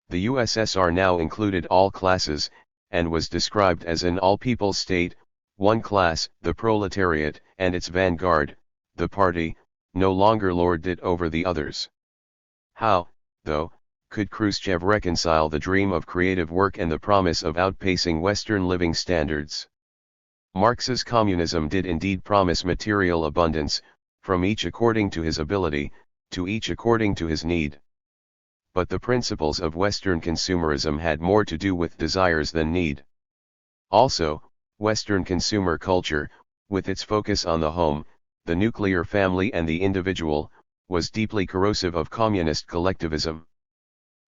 The USSR now included all classes, and was described as an all-people state. One class, the proletariat, and its vanguard, the party, no longer lorded it over the others. How, though, could Khrushchev reconcile the dream of creative work and the promise of outpacing Western living standards? Marx's communism did indeed promise material abundance, from each according to his ability, to each according to his need. But the principles of Western consumerism had more to do with desires than need. Also, Western consumer culture, with its focus on the home, the nuclear family and the individual, was deeply corrosive of communist collectivism.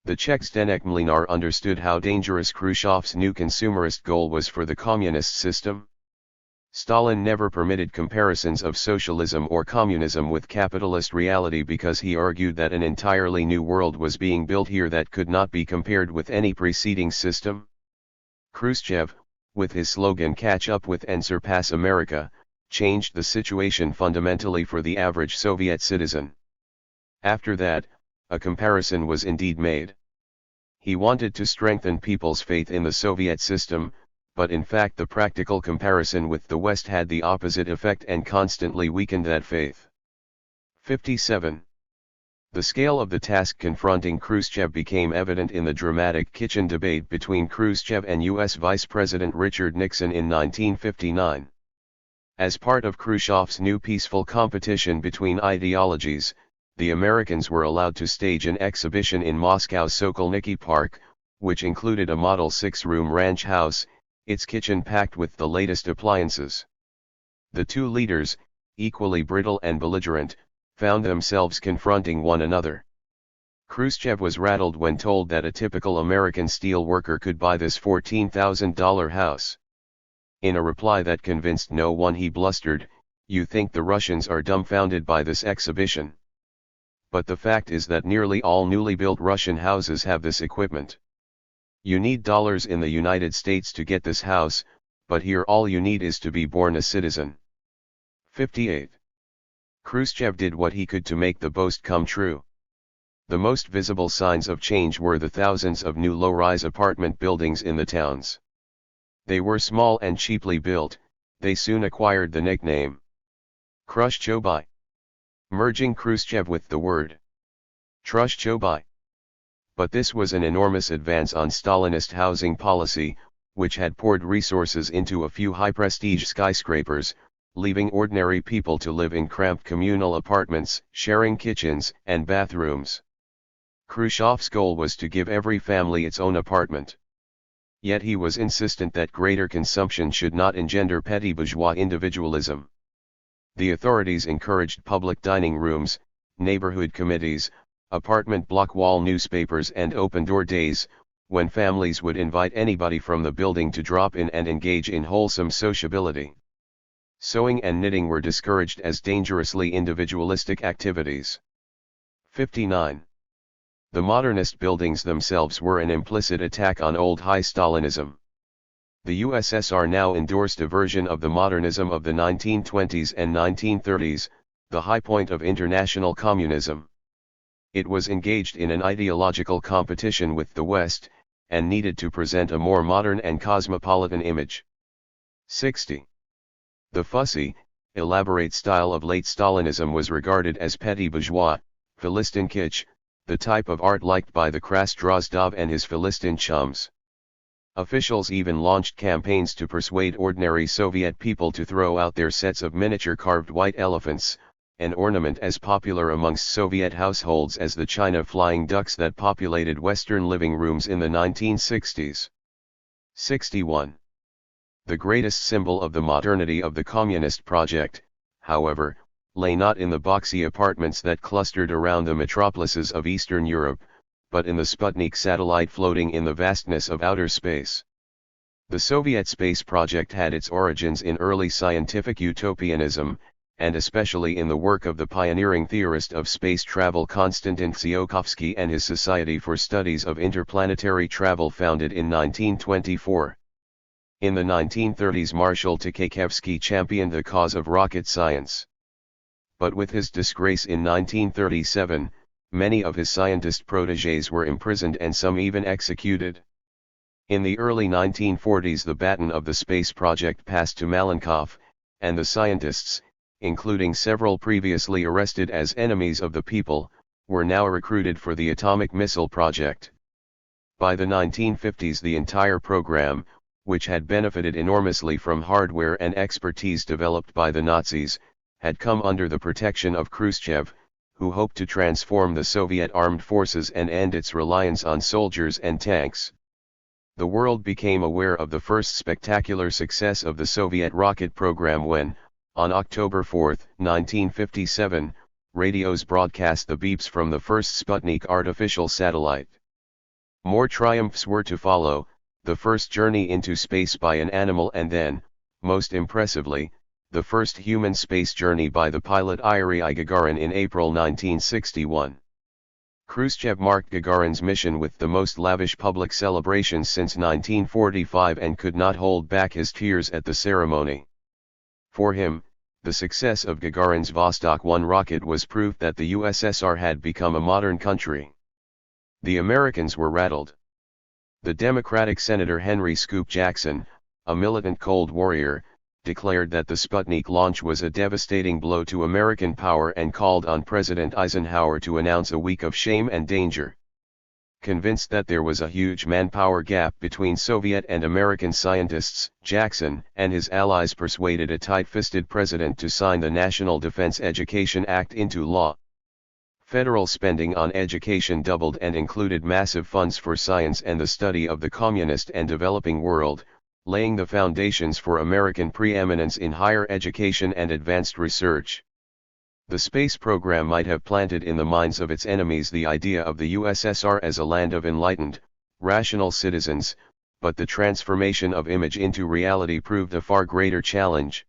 The Czech Zdeněk Mlynar understood how dangerous Khrushchev's new consumerist goal was for the communist system. Stalin never permitted comparisons of socialism or communism with capitalist reality because he argued that an entirely new world was being built here that could not be compared with any preceding system. Khrushchev, with his slogan "Catch up with and surpass America," changed the situation fundamentally for the average Soviet citizen. After that, a comparison was indeed made. He wanted to strengthen people's faith in the Soviet system, but in fact the practical comparison with the West had the opposite effect and constantly weakened that faith. 57. The scale of the task confronting Khrushchev became evident in the dramatic kitchen debate between Khrushchev and U.S. Vice President Richard Nixon in 1959. As part of Khrushchev's new peaceful competition between ideologies, the Americans were allowed to stage an exhibition in Moscow's Sokolniki Park, which included a Model 6-room ranch house, its kitchen packed with the latest appliances. The two leaders, equally brittle and belligerent, found themselves confronting one another. Khrushchev was rattled when told that a typical American steel worker could buy this $14,000 house. In a reply that convinced no one, he blustered, "You think the Russians are dumbfounded by this exhibition? But the fact is that nearly all newly built Russian houses have this equipment. You need dollars in the United States to get this house, but here all you need is to be born a citizen." 58. Khrushchev did what he could to make the boast come true. The most visible signs of change were the thousands of new low-rise apartment buildings in the towns. They were small and cheaply built, they soon acquired the nickname Khrushchev, merging Khrushchev with the word Trushchev. But this was an enormous advance on Stalinist housing policy, which had poured resources into a few high-prestige skyscrapers, leaving ordinary people to live in cramped communal apartments, sharing kitchens and bathrooms. Khrushchev's goal was to give every family its own apartment. Yet he was insistent that greater consumption should not engender petty bourgeois individualism. The authorities encouraged public dining rooms, neighborhood committees, apartment block wall newspapers and open-door days, when families would invite anybody from the building to drop in and engage in wholesome sociability. Sewing and knitting were discouraged as dangerously individualistic activities. 59. The modernist buildings themselves were an implicit attack on old high Stalinism. The USSR now endorsed a version of the modernism of the 1920s and 1930s, the high point of international communism. It was engaged in an ideological competition with the West, and needed to present a more modern and cosmopolitan image. 60. The fussy, elaborate style of late Stalinism was regarded as petty bourgeois, Philistine kitsch, the type of art liked by the crass Drozdov and his Philistine chums. Officials even launched campaigns to persuade ordinary Soviet people to throw out their sets of miniature carved white elephants, an ornament as popular amongst Soviet households as the china flying ducks that populated Western living rooms in the 1960s. 61. The greatest symbol of the modernity of the communist project, however, lay not in the boxy apartments that clustered around the metropolises of Eastern Europe, but in the Sputnik satellite floating in the vastness of outer space. The Soviet space project had its origins in early scientific utopianism, and especially in the work of the pioneering theorist of space travel Konstantin Tsiolkovsky and his Society for Studies of Interplanetary Travel, founded in 1924. In the 1930s, Marshal Tukhachevsky championed the cause of rocket science. But with his disgrace in 1937, many of his scientist protégés were imprisoned and some even executed. In the early 1940s, the baton of the space project passed to Malenkov, and the scientists, including several previously arrested as enemies of the people, were now recruited for the atomic missile project. By the 1950s, the entire program, which had benefited enormously from hardware and expertise developed by the Nazis, had come under the protection of Khrushchev, who hoped to transform the Soviet armed forces and end its reliance on soldiers and tanks. The world became aware of the first spectacular success of the Soviet rocket program when, on October 4, 1957, radios broadcast the beeps from the first Sputnik artificial satellite. More triumphs were to follow, the first journey into space by an animal, and then, most impressively, the first human space journey by the pilot Yuri Gagarin in April 1961. Khrushchev marked Gagarin's mission with the most lavish public celebrations since 1945 and could not hold back his tears at the ceremony. For him, the success of Gagarin's Vostok 1 rocket was proof that the USSR had become a modern country. The Americans were rattled. The Democratic Senator Henry Scoop Jackson, a militant Cold Warrior, declared that the Sputnik launch was a devastating blow to American power and called on President Eisenhower to announce a week of shame and danger. Convinced that there was a huge manpower gap between Soviet and American scientists, Jackson and his allies persuaded a tight-fisted president to sign the National Defense Education Act into law. Federal spending on education doubled and included massive funds for science and the study of the communist and developing world, laying the foundations for American preeminence in higher education and advanced research. The space program might have planted in the minds of its enemies the idea of the USSR as a land of enlightened, rational citizens, but the transformation of image into reality proved a far greater challenge.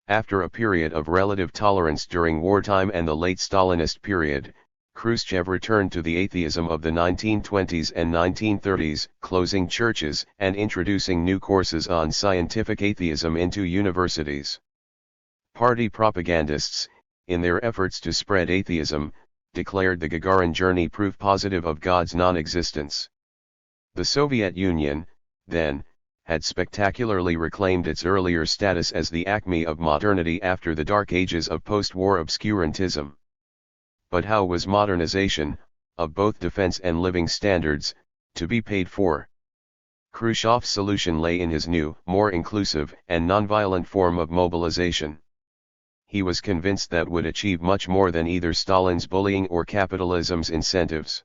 After a period of relative tolerance during wartime and the late Stalinist period, Khrushchev returned to the atheism of the 1920s and 1930s, closing churches and introducing new courses on scientific atheism into universities. Party propagandists, in their efforts to spread atheism, declared the Gagarin journey proof positive of God's non-existence. The Soviet Union, then, had spectacularly reclaimed its earlier status as the acme of modernity after the dark ages of post-war obscurantism. But how was modernization, of both defense and living standards, to be paid for? Khrushchev's solution lay in his new, more inclusive and nonviolent form of mobilization. He was convinced that would achieve much more than either Stalin's bullying or capitalism's incentives.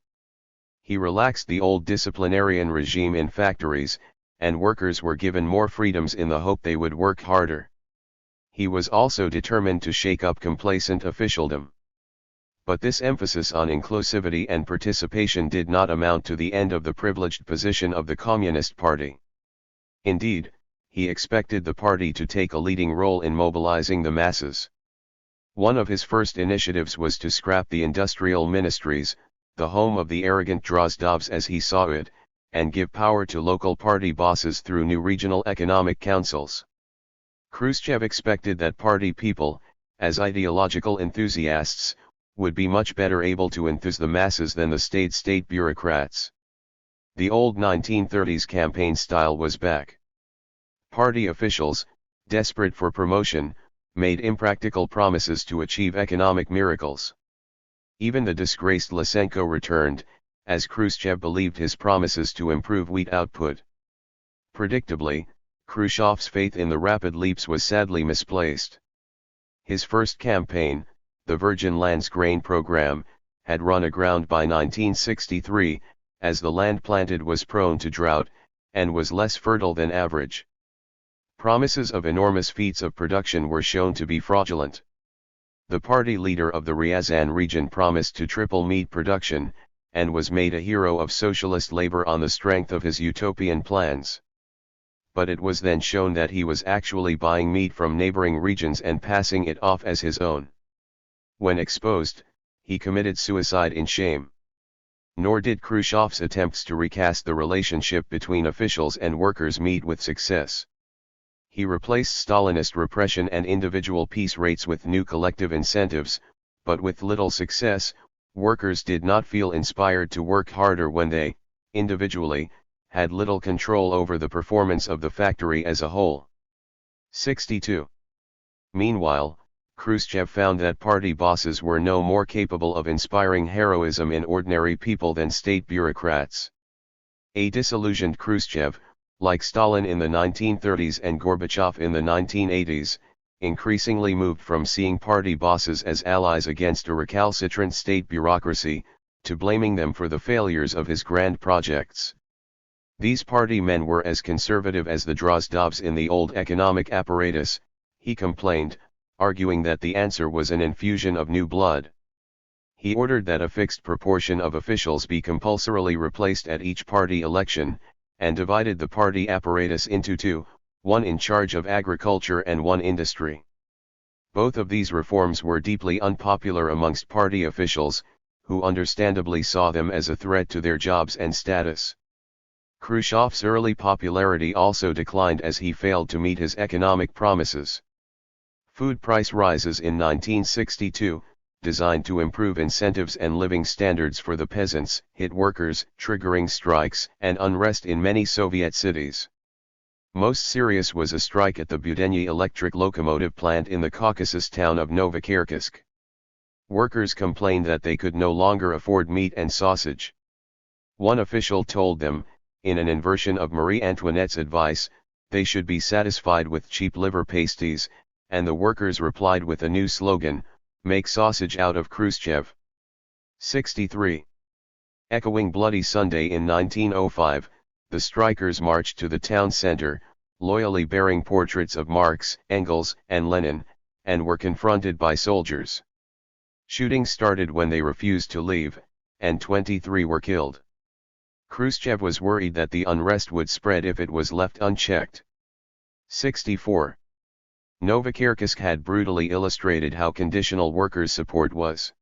He relaxed the old disciplinarian regime in factories, and workers were given more freedoms in the hope they would work harder. He was also determined to shake up complacent officialdom. But this emphasis on inclusivity and participation did not amount to the end of the privileged position of the Communist Party. Indeed, he expected the party to take a leading role in mobilizing the masses. One of his first initiatives was to scrap the industrial ministries, the home of the arrogant Drozdovs as he saw it, and give power to local party bosses through new regional economic councils. Khrushchev expected that party people, as ideological enthusiasts, would be much better able to enthuse the masses than the state bureaucrats. The old 1930s campaign style was back. Party officials, desperate for promotion, made impractical promises to achieve economic miracles. Even the disgraced Lysenko returned, as Khrushchev believed his promises to improve wheat output. Predictably, Khrushchev's faith in the rapid leaps was sadly misplaced. His first campaign, the Virgin Lands Grain Program, had run aground by 1963, as the land planted was prone to drought, and was less fertile than average. Promises of enormous feats of production were shown to be fraudulent. The party leader of the Ryazan region promised to triple meat production, and was made a hero of socialist labor on the strength of his utopian plans. But it was then shown that he was actually buying meat from neighboring regions and passing it off as his own. When exposed, he committed suicide in shame. Nor did Khrushchev's attempts to recast the relationship between officials and workers meet with success. He replaced Stalinist repression and individual peace rates with new collective incentives, but with little success. Workers did not feel inspired to work harder when they, individually, had little control over the performance of the factory as a whole. 62. Meanwhile, Khrushchev found that party bosses were no more capable of inspiring heroism in ordinary people than state bureaucrats. A disillusioned Khrushchev, like Stalin in the 1930s and Gorbachev in the 1980s, increasingly moved from seeing party bosses as allies against a recalcitrant state bureaucracy, to blaming them for the failures of his grand projects. These party men were as conservative as the Drozdovs in the old economic apparatus, he complained, arguing that the answer was an infusion of new blood. He ordered that a fixed proportion of officials be compulsorily replaced at each party election, and divided the party apparatus into two, one in charge of agriculture and one industry. Both of these reforms were deeply unpopular amongst party officials, who understandably saw them as a threat to their jobs and status. Khrushchev's early popularity also declined as he failed to meet his economic promises. Food price rises in 1962, designed to improve incentives and living standards for the peasants, hit workers, triggering strikes and unrest in many Soviet cities. Most serious was a strike at the Budennyi electric locomotive plant in the Caucasus town of Novokirksk. Workers complained that they could no longer afford meat and sausage. One official told them, in an inversion of Marie Antoinette's advice, they should be satisfied with cheap liver pasties, and the workers replied with a new slogan, "Make sausage out of Khrushchev." 63. Echoing Bloody Sunday in 1905, the strikers marched to the town center, loyally bearing portraits of Marx, Engels, and Lenin, and were confronted by soldiers. Shooting started when they refused to leave, and 23 were killed. Khrushchev was worried that the unrest would spread if it was left unchecked. 64. Novokirksk had brutally illustrated how conditional workers' support was.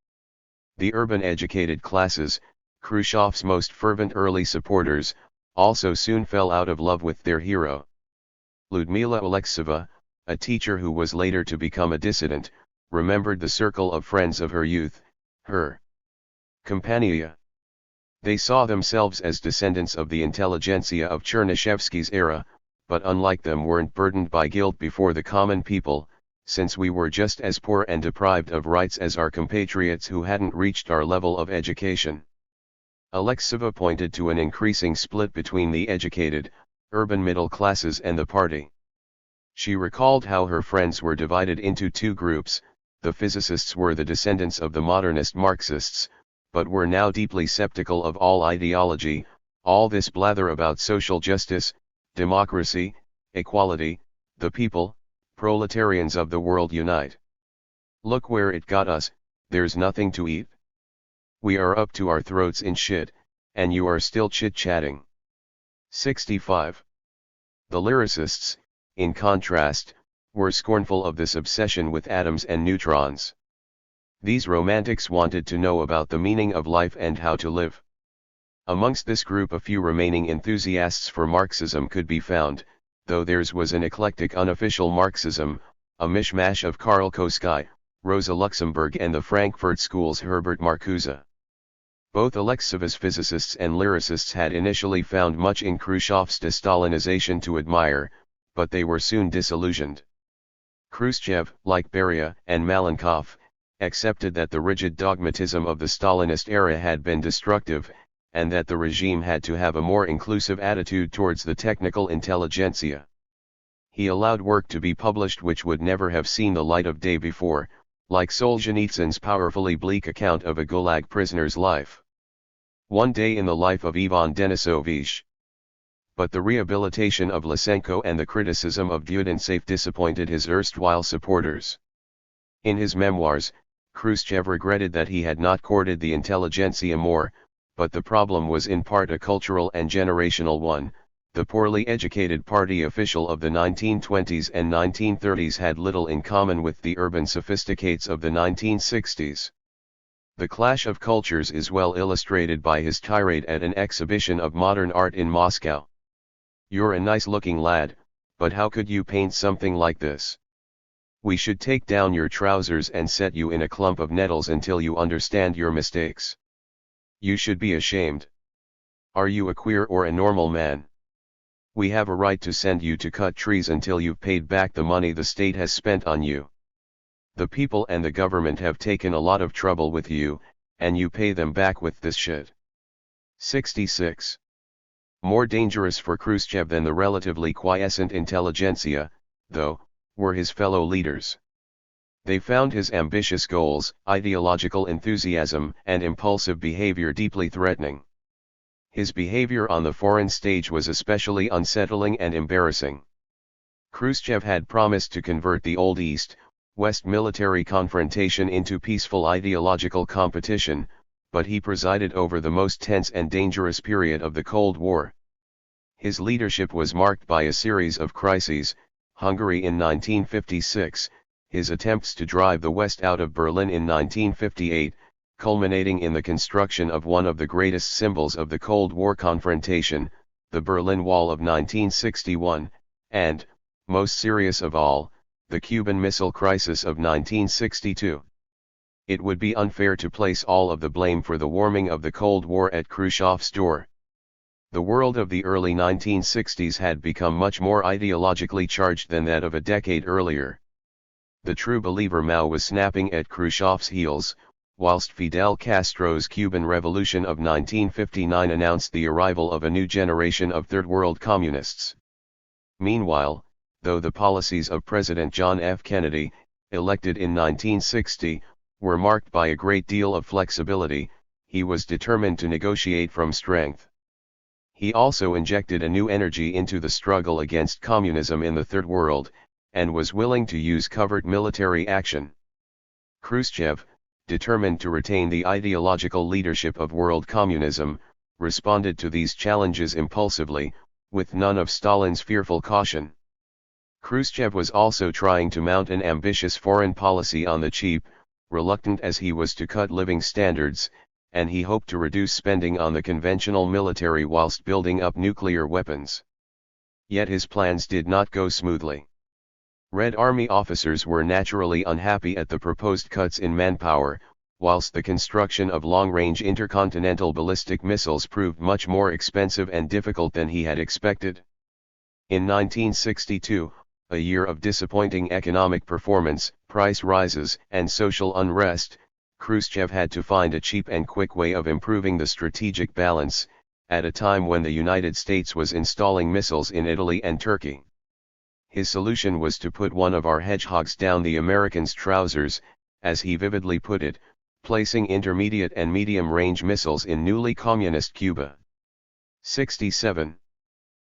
The urban educated classes, Khrushchev's most fervent early supporters, also soon fell out of love with their hero. Ludmila Alexeva, a teacher who was later to become a dissident, remembered the circle of friends of her youth, her compania. They saw themselves as descendants of the intelligentsia of Chernyshevsky's era, but unlike them weren't burdened by guilt before the common people, since we were just as poor and deprived of rights as our compatriots who hadn't reached our level of education. Alexeva pointed to an increasing split between the educated, urban middle classes and the party. She recalled how her friends were divided into two groups. The physicists were the descendants of the modernist Marxists, but were now deeply skeptical of all ideology, all this blather about social justice, democracy, equality, the people, proletarians of the world unite. Look where it got us, there's nothing to eat. We are up to our throats in shit, and you are still chit-chatting. 65. The lyricists, in contrast, were scornful of this obsession with atoms and neutrons. These romantics wanted to know about the meaning of life and how to live. Amongst this group a few remaining enthusiasts for Marxism could be found, though theirs was an eclectic unofficial Marxism, a mishmash of Karl Koski, Rosa Luxemburg and the Frankfurt School's Herbert Marcuse. Both Alexeva's physicists and lyricists had initially found much in Khrushchev's de-Stalinization to admire, but they were soon disillusioned. Khrushchev, like Beria and Malenkov, accepted that the rigid dogmatism of the Stalinist era had been destructive, and that the regime had to have a more inclusive attitude towards the technical intelligentsia. He allowed work to be published which would never have seen the light of day before, like Solzhenitsyn's powerfully bleak account of a Gulag prisoner's life. One Day in the Life of Ivan Denisovich. But the rehabilitation of Lysenko and the criticism of Dudintsev disappointed his erstwhile supporters. In his memoirs, Khrushchev regretted that he had not courted the intelligentsia more, but the problem was in part a cultural and generational one. The poorly educated party official of the 1920s and 1930s had little in common with the urban sophisticates of the 1960s. The clash of cultures is well illustrated by his tirade at an exhibition of modern art in Moscow. "You're a nice-looking lad, but how could you paint something like this? We should take down your trousers and set you in a clump of nettles until you understand your mistakes. You should be ashamed. Are you a queer or a normal man? We have a right to send you to cut trees until you've paid back the money the state has spent on you. The people and the government have taken a lot of trouble with you, and you pay them back with this shit." 66. More dangerous for Khrushchev than the relatively quiescent intelligentsia, though, were his fellow leaders. They found his ambitious goals, ideological enthusiasm, and impulsive behavior deeply threatening. His behavior on the foreign stage was especially unsettling and embarrassing. Khrushchev had promised to convert the old East-West military confrontation into peaceful ideological competition, but he presided over the most tense and dangerous period of the Cold War. His leadership was marked by a series of crises: Hungary in 1956, his attempts to drive the West out of Berlin in 1958, culminating in the construction of one of the greatest symbols of the Cold War confrontation, the Berlin Wall of 1961, and, most serious of all, the Cuban Missile Crisis of 1962. It would be unfair to place all of the blame for the warming of the Cold War at Khrushchev's door. The world of the early 1960s had become much more ideologically charged than that of a decade earlier. The true believer Mao was snapping at Khrushchev's heels, whilst Fidel Castro's Cuban Revolution of 1959 announced the arrival of a new generation of Third World communists. Meanwhile, though the policies of President John F. Kennedy, elected in 1960, were marked by a great deal of flexibility, he was determined to negotiate from strength. He also injected a new energy into the struggle against communism in the Third World, and was willing to use covert military action. Khrushchev, determined to retain the ideological leadership of world communism, responded to these challenges impulsively, with none of Stalin's fearful caution. Khrushchev was also trying to mount an ambitious foreign policy on the cheap, reluctant as he was to cut living standards, and he hoped to reduce spending on the conventional military whilst building up nuclear weapons. Yet his plans did not go smoothly. Red Army officers were naturally unhappy at the proposed cuts in manpower, whilst the construction of long-range intercontinental ballistic missiles proved much more expensive and difficult than he had expected. In 1962, a year of disappointing economic performance, price rises, and social unrest, Khrushchev had to find a cheap and quick way of improving the strategic balance, at a time when the United States was installing missiles in Italy and Turkey. His solution was to put one of our hedgehogs down the Americans' trousers, as he vividly put it, placing intermediate and medium-range missiles in newly communist Cuba. 67.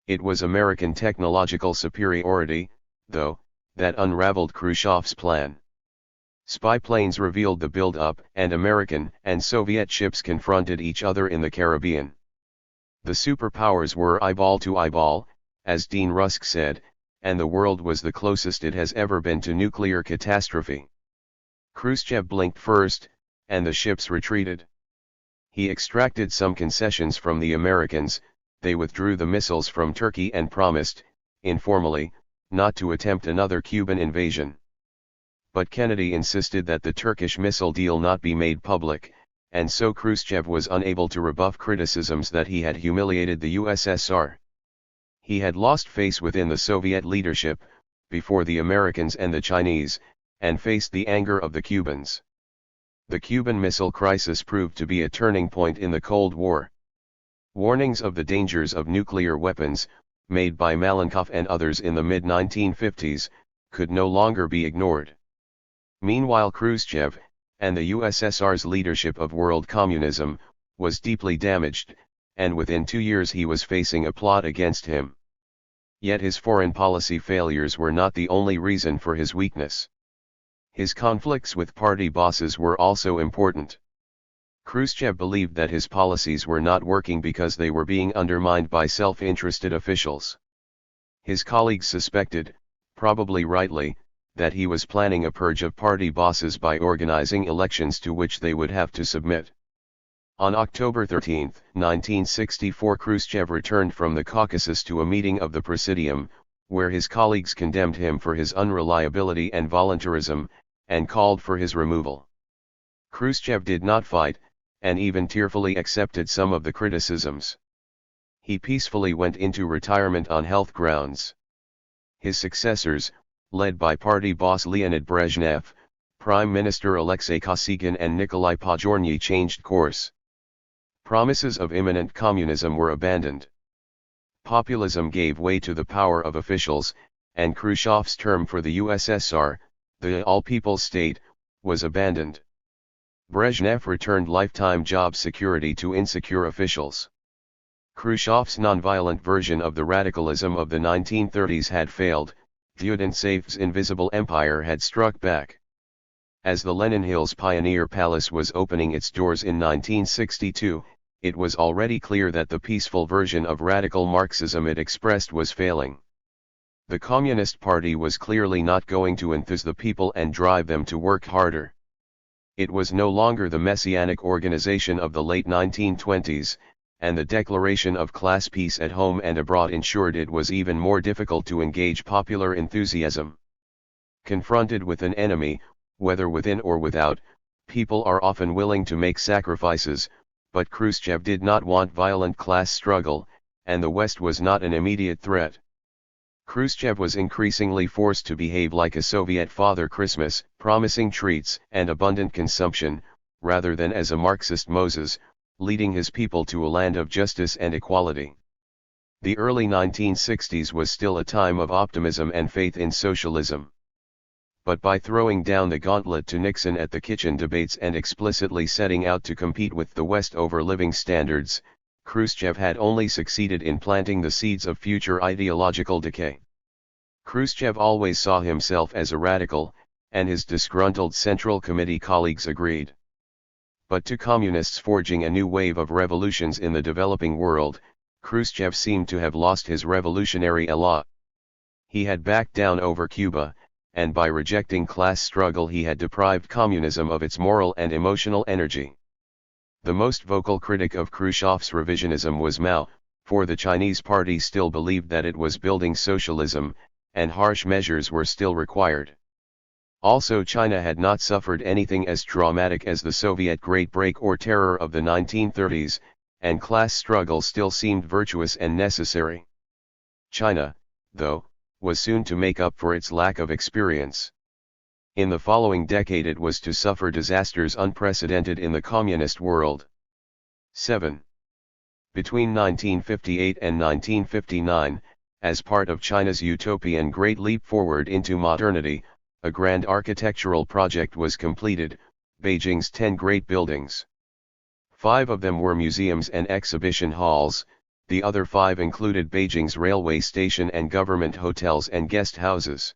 It was American technological superiority, though, that unraveled Khrushchev's plan. Spy planes revealed the build-up, and American and Soviet ships confronted each other in the Caribbean. The superpowers were eyeball to eyeball, as Dean Rusk said, and the world was the closest it has ever been to nuclear catastrophe. Khrushchev blinked first, and the ships retreated. He extracted some concessions from the Americans. They withdrew the missiles from Turkey and promised, informally, not to attempt another Cuban invasion. But Kennedy insisted that the Turkish missile deal not be made public, and so Khrushchev was unable to rebuff criticisms that he had humiliated the USSR. He had lost face within the Soviet leadership, before the Americans and the Chinese, and faced the anger of the Cubans. The Cuban Missile Crisis proved to be a turning point in the Cold War. Warnings of the dangers of nuclear weapons, made by Malenkov and others in the mid-1950s, could no longer be ignored. Meanwhile Khrushchev, and the USSR's leadership of world communism, was deeply damaged, and within 2 years he was facing a plot against him. Yet his foreign policy failures were not the only reason for his weakness. His conflicts with party bosses were also important. Khrushchev believed that his policies were not working because they were being undermined by self-interested officials. His colleagues suspected, probably rightly, that he was planning a purge of party bosses by organizing elections to which they would have to submit. On October 13, 1964, Khrushchev returned from the Caucasus to a meeting of the Presidium, where his colleagues condemned him for his unreliability and voluntarism, and called for his removal. Khrushchev did not fight, and even tearfully accepted some of the criticisms. He peacefully went into retirement on health grounds. His successors, led by party boss Leonid Brezhnev, Prime Minister Alexei Kosygin and Nikolai Podgorny changed course. Promises of imminent communism were abandoned. Populism gave way to the power of officials, and Khrushchev's term for the USSR, the all-people state, was abandoned. Brezhnev returned lifetime job security to insecure officials. Khrushchev's nonviolent version of the radicalism of the 1930s had failed. Vyudintsev's invisible empire had struck back. As the Lenin Hills Pioneer Palace was opening its doors in 1962, it was already clear that the peaceful version of radical Marxism it expressed was failing. The Communist Party was clearly not going to enthuse the people and drive them to work harder. It was no longer the messianic organization of the late 1920s, and the declaration of class peace at home and abroad ensured it was even more difficult to engage popular enthusiasm. Confronted with an enemy, whether within or without, people are often willing to make sacrifices, but Khrushchev did not want violent class struggle, and the West was not an immediate threat. Khrushchev was increasingly forced to behave like a Soviet Father Christmas, promising treats and abundant consumption, rather than as a Marxist Moses, leading his people to a land of justice and equality. The early 1960s was still a time of optimism and faith in socialism. But by throwing down the gauntlet to Nixon at the kitchen debates and explicitly setting out to compete with the West over living standards, Khrushchev had only succeeded in planting the seeds of future ideological decay. Khrushchev always saw himself as a radical, and his disgruntled Central Committee colleagues agreed. But to communists forging a new wave of revolutions in the developing world, Khrushchev seemed to have lost his revolutionary elan. He had backed down over Cuba, and by rejecting class struggle he had deprived communism of its moral and emotional energy. The most vocal critic of Khrushchev's revisionism was Mao, for the Chinese party still believed that it was building socialism, and harsh measures were still required. Also, China had not suffered anything as traumatic as the Soviet Great Break or terror of the 1930s, and class struggle still seemed virtuous and necessary. China, though, was soon to make up for its lack of experience. In the following decade it was to suffer disasters unprecedented in the communist world. 7. Between 1958 and 1959, as part of China's utopian Great Leap Forward into modernity, a grand architectural project was completed, Beijing's 10 great buildings. 5 of them were museums and exhibition halls, the other 5 included Beijing's railway station and government hotels and guest houses.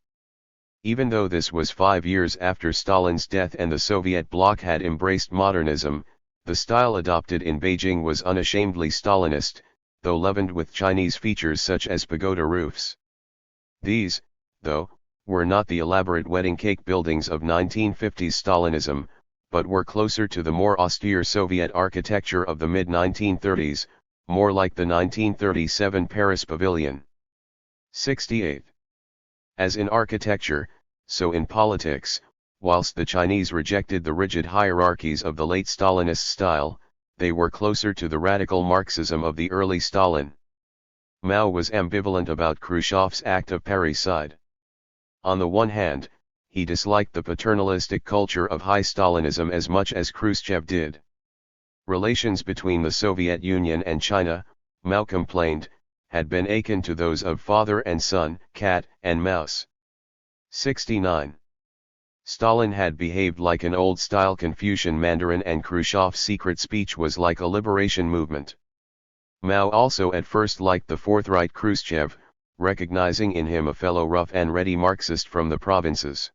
Even though this was 5 years after Stalin's death and the Soviet bloc had embraced modernism, the style adopted in Beijing was unashamedly Stalinist, though leavened with Chinese features such as pagoda roofs. These, though, were not the elaborate wedding cake buildings of 1950s Stalinism, but were closer to the more austere Soviet architecture of the mid-1930s, more like the 1937 Paris Pavilion. 68. As in architecture, so in politics, whilst the Chinese rejected the rigid hierarchies of the late Stalinist style, they were closer to the radical Marxism of the early Stalin. Mao was ambivalent about Khrushchev's act of parricide. On the one hand, he disliked the paternalistic culture of high Stalinism as much as Khrushchev did. Relations between the Soviet Union and China, Mao complained, had been akin to those of father and son, cat and mouse. 69. Stalin had behaved like an old-style Confucian Mandarin and Khrushchev's secret speech was like a liberation movement. Mao also at first liked the forthright Khrushchev, recognizing in him a fellow rough and ready Marxist from the provinces.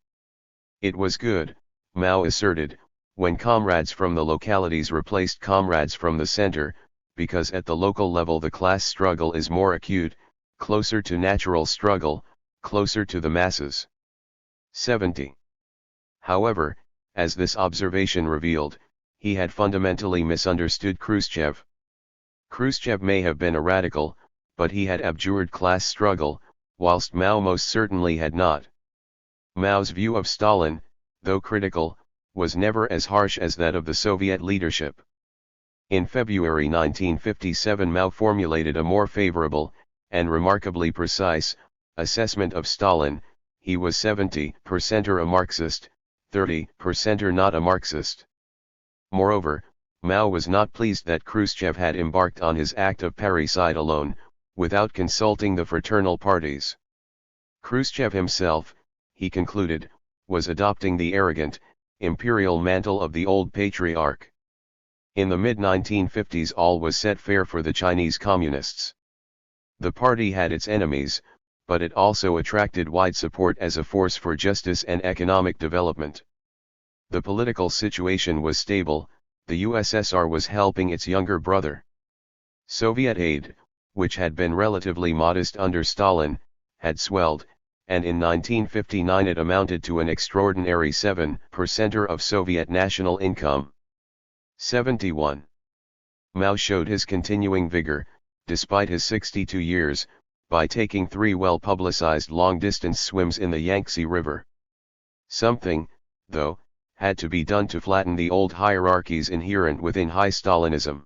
It was good, Mao asserted, when comrades from the localities replaced comrades from the center, because at the local level the class struggle is more acute, closer to natural struggle, closer to the masses. 70. However, as this observation revealed, he had fundamentally misunderstood Khrushchev. Khrushchev may have been a radical, but he had abjured class struggle, whilst Mao most certainly had not. Mao's view of Stalin, though critical, was never as harsh as that of the Soviet leadership. In February 1957 Mao formulated a more favorable, and remarkably precise, assessment of Stalin. He was 70% a Marxist, 30% not a Marxist. Moreover, Mao was not pleased that Khrushchev had embarked on his act of parricide alone, without consulting the fraternal parties. Khrushchev himself, he concluded, was adopting the arrogant, imperial mantle of the old patriarch. In the mid-1950s all was set fair for the Chinese Communists. The party had its enemies, but it also attracted wide support as a force for justice and economic development. The political situation was stable, the USSR was helping its younger brother. Soviet aid, which had been relatively modest under Stalin, had swelled, and in 1959 it amounted to an extraordinary 7% of Soviet national income. 71. Mao showed his continuing vigor, despite his 62 years, by taking 3 well-publicized long-distance swims in the Yangtze River. Something, though, had to be done to flatten the old hierarchies inherent within high Stalinism.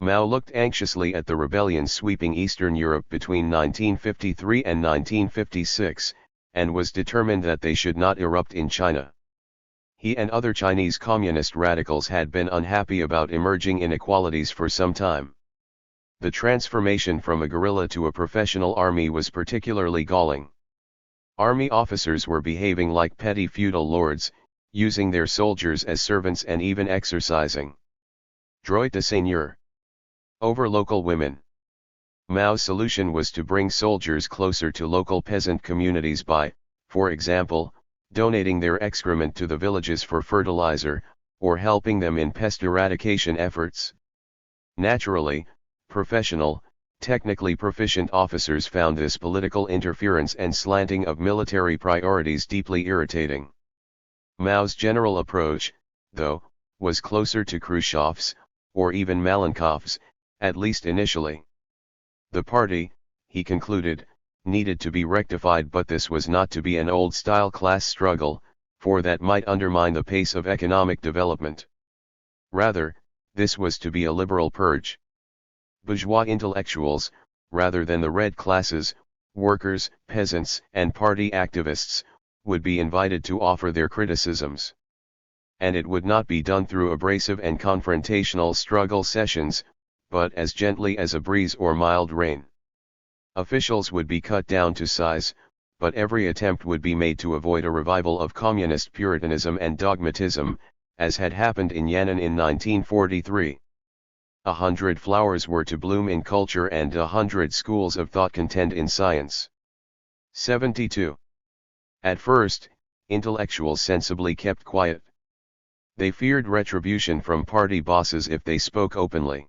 Mao looked anxiously at the rebellions sweeping Eastern Europe between 1953 and 1956, and was determined that they should not erupt in China. He and other Chinese communist radicals had been unhappy about emerging inequalities for some time. The transformation from a guerrilla to a professional army was particularly galling. Army officers were behaving like petty feudal lords, using their soldiers as servants and even exercising droit de seigneur over local women. Mao's solution was to bring soldiers closer to local peasant communities by, for example, donating their excrement to the villages for fertilizer, or helping them in pest eradication efforts. Naturally, professional, technically proficient officers found this political interference and slanting of military priorities deeply irritating. Mao's general approach, though, was closer to Khrushchev's, or even Malenkov's, at least initially. The party, he concluded, needed to be rectified, but this was not to be an old-style class struggle, for that might undermine the pace of economic development. Rather, this was to be a liberal purge. Bourgeois intellectuals, rather than the red classes, workers, peasants, and party activists, would be invited to offer their criticisms. And it would not be done through abrasive and confrontational struggle sessions, but as gently as a breeze or mild rain. Officials would be cut down to size, but every attempt would be made to avoid a revival of communist puritanism and dogmatism, as had happened in Yan'an in 1943. 100 flowers were to bloom in culture and 100 schools of thought contend in science. 72. At first, intellectuals sensibly kept quiet. They feared retribution from party bosses if they spoke openly.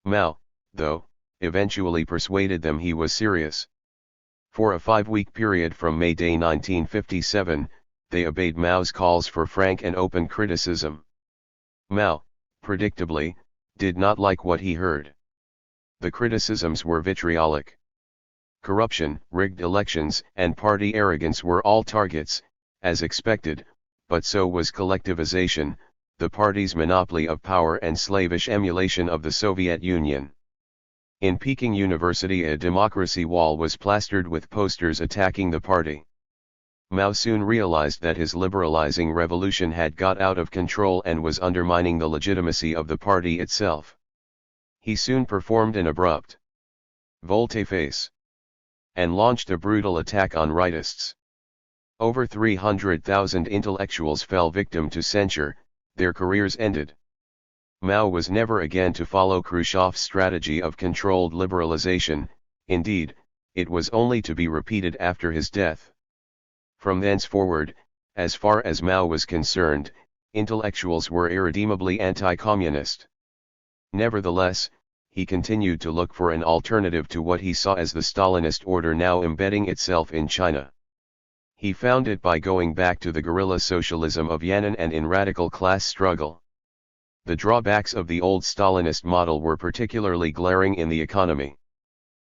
Mao, though, eventually persuaded them he was serious. For a 5-week period from May Day 1957, they obeyed Mao's calls for frank and open criticism. Mao, predictably, did not like what he heard. The criticisms were vitriolic. Corruption, rigged elections, and party arrogance were all targets, as expected, but so was collectivization, the party's monopoly of power and slavish emulation of the Soviet Union. In Peking University, a democracy wall was plastered with posters attacking the party. Mao soon realized that his liberalizing revolution had got out of control and was undermining the legitimacy of the party itself. He soon performed an abrupt volte-face and launched a brutal attack on rightists. Over 300,000 intellectuals fell victim to censure, their careers ended. Mao was never again to follow Khrushchev's strategy of controlled liberalization, indeed, it was only to be repeated after his death. From thenceforward, as far as Mao was concerned, intellectuals were irredeemably anti-communist. Nevertheless, he continued to look for an alternative to what he saw as the Stalinist order now embedding itself in China. He found it by going back to the guerrilla socialism of Yan'an and in radical class struggle. The drawbacks of the old Stalinist model were particularly glaring in the economy.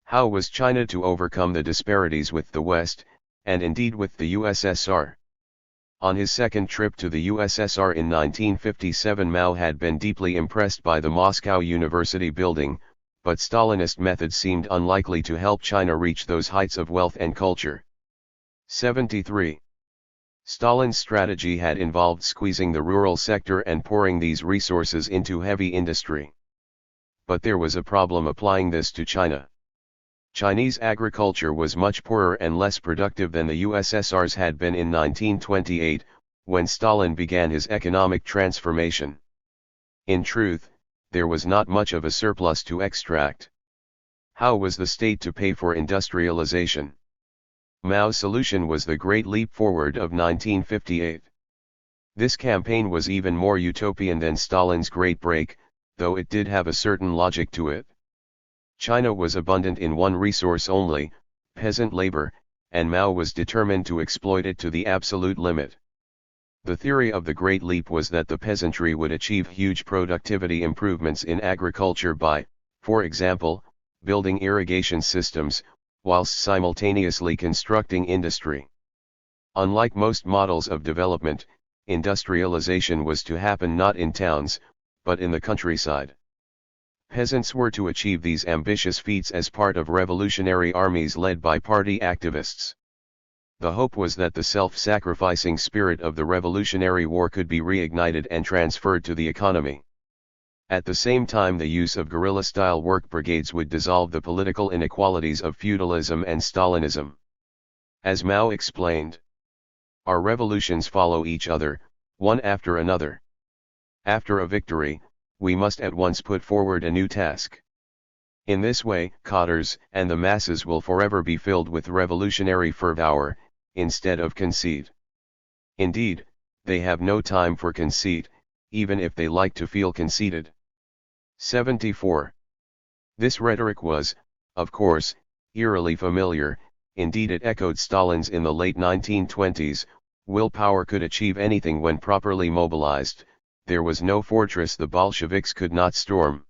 How was China to overcome the disparities with the West, and indeed with the USSR? On his second trip to the USSR in 1957, Mao had been deeply impressed by the Moscow University building, but Stalinist methods seemed unlikely to help China reach those heights of wealth and culture. 73. Stalin's strategy had involved squeezing the rural sector and pouring these resources into heavy industry. But there was a problem applying this to China. Chinese agriculture was much poorer and less productive than the USSR's had been in 1928, when Stalin began his economic transformation. In truth, there was not much of a surplus to extract. How was the state to pay for industrialization? Mao's solution was the Great Leap Forward of 1958. This campaign was even more utopian than Stalin's Great Break, though it did have a certain logic to it. China was abundant in one resource only, peasant labor, and Mao was determined to exploit it to the absolute limit. The theory of the Great Leap was that the peasantry would achieve huge productivity improvements in agriculture by, for example, building irrigation systems, whilst simultaneously constructing industry. Unlike most models of development, industrialization was to happen not in towns, but in the countryside. Peasants were to achieve these ambitious feats as part of revolutionary armies led by party activists. The hope was that the self-sacrificing spirit of the Revolutionary War could be reignited and transferred to the economy. At the same time, the use of guerrilla-style work brigades would dissolve the political inequalities of feudalism and Stalinism. As Mao explained, "Our revolutions follow each other, one after another. After a victory, we must at once put forward a new task. In this way, cadres and the masses will forever be filled with revolutionary fervor, instead of conceit. Indeed, they have no time for conceit, even if they like to feel conceited." 74. This rhetoric was, of course, eerily familiar. Indeed, it echoed Stalin's in the late 1920s. Willpower could achieve anything when properly mobilized. There was no fortress the Bolsheviks could not storm.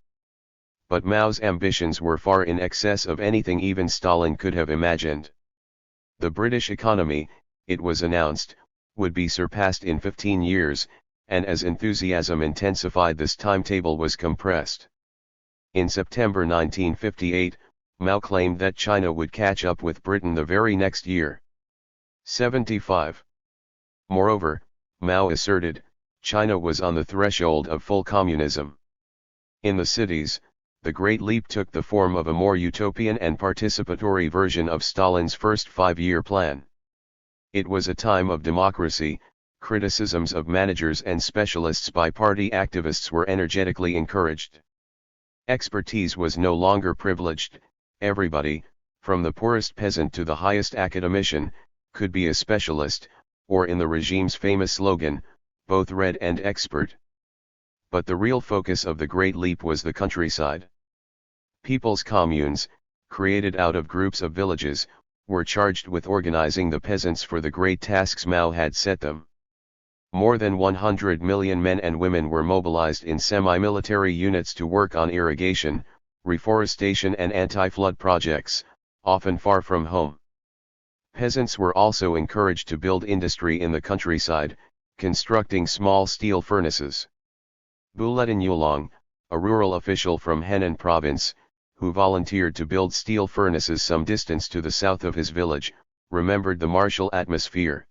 But Mao's ambitions were far in excess of anything even Stalin could have imagined. The British economy, it was announced, would be surpassed in 15 years, and as enthusiasm intensified, this timetable was compressed. In September 1958, Mao claimed that China would catch up with Britain the very next year. 75. Moreover, Mao asserted, China was on the threshold of full communism. In the cities, the Great Leap took the form of a more utopian and participatory version of Stalin's first five-year plan. It was a time of democracy. Criticisms of managers and specialists by party activists were energetically encouraged. Expertise was no longer privileged. Everybody, from the poorest peasant to the highest academician, could be a specialist, or in the regime's famous slogan, both read and expert. But the real focus of the Great Leap was the countryside. People's communes, created out of groups of villages, were charged with organizing the peasants for the great tasks Mao had set them. More than 100 million men and women were mobilized in semi-military units to work on irrigation, reforestation and anti-flood projects, often far from home. Peasants were also encouraged to build industry in the countryside, constructing small steel furnaces. Bulletin Yulong, a rural official from Henan province, who volunteered to build steel furnaces some distance to the south of his village, remembered the martial atmosphere.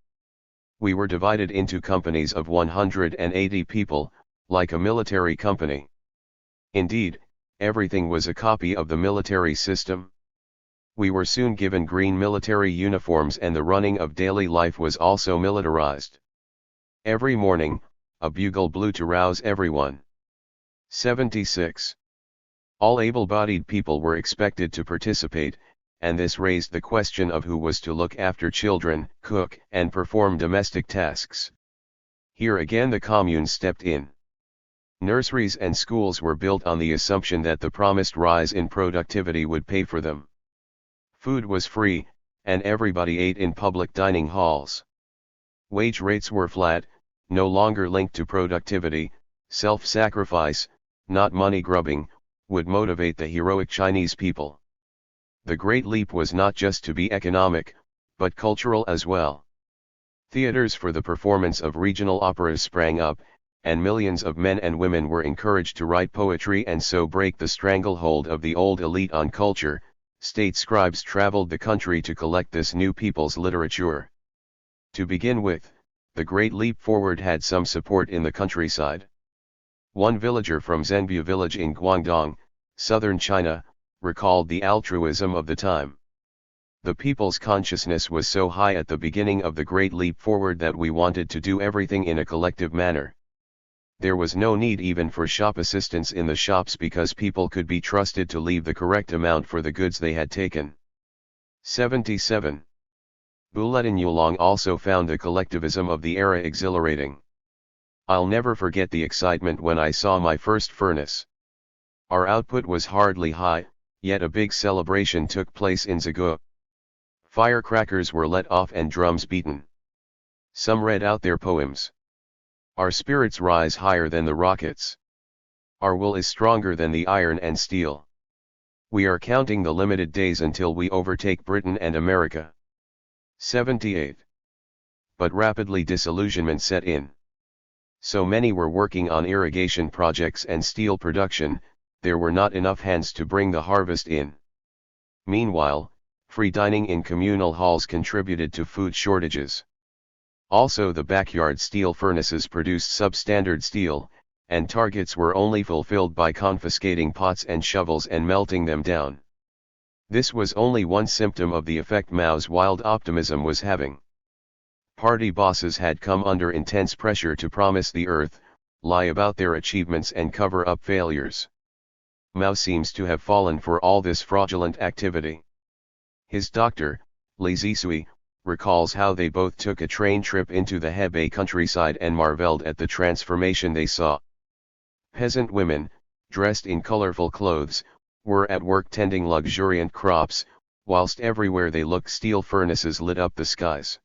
We were divided into companies of 180 people, like a military company. Indeed, everything was a copy of the military system. We were soon given green military uniforms, and the running of daily life was also militarized. Every morning, a bugle blew to rouse everyone. 76. All able-bodied people were expected to participate, and this raised the question of who was to look after children, cook, and perform domestic tasks. Here again the communes stepped in. Nurseries and schools were built on the assumption that the promised rise in productivity would pay for them. Food was free, and everybody ate in public dining halls. Wage rates were flat, no longer linked to productivity. Self-sacrifice, not money grubbing, would motivate the heroic Chinese people. The Great Leap was not just to be economic, but cultural as well. Theaters for the performance of regional operas sprang up, and millions of men and women were encouraged to write poetry and so break the stranglehold of the old elite on culture. State scribes traveled the country to collect this new people's literature. To begin with, the Great Leap Forward had some support in the countryside. One villager from Zhenbu village in Guangdong, southern China, recalled the altruism of the time. The people's consciousness was so high at the beginning of the Great Leap Forward that we wanted to do everything in a collective manner. There was no need even for shop assistants in the shops because people could be trusted to leave the correct amount for the goods they had taken. 77. Bulletin Yulong also found the collectivism of the era exhilarating. I'll never forget the excitement when I saw my first furnace. Our output was hardly high, yet a big celebration took place in Zagu. Firecrackers were let off and drums beaten. Some read out their poems. Our spirits rise higher than the rockets. Our will is stronger than the iron and steel. We are counting the limited days until we overtake Britain and America. 78. But rapidly disillusionment set in. So many were working on irrigation projects and steel production, there were not enough hands to bring the harvest in. Meanwhile, free dining in communal halls contributed to food shortages. Also, the backyard steel furnaces produced substandard steel, and targets were only fulfilled by confiscating pots and shovels and melting them down. This was only one symptom of the effect Mao's wild optimism was having. Party bosses had come under intense pressure to promise the earth, lie about their achievements and cover up failures. Mao seems to have fallen for all this fraudulent activity. His doctor, Li Zisui, recalls how they both took a train trip into the Hebei countryside and marveled at the transformation they saw. Peasant women, dressed in colorful clothes, were at work tending luxuriant crops, whilst everywhere they looked steel furnaces lit up the skies.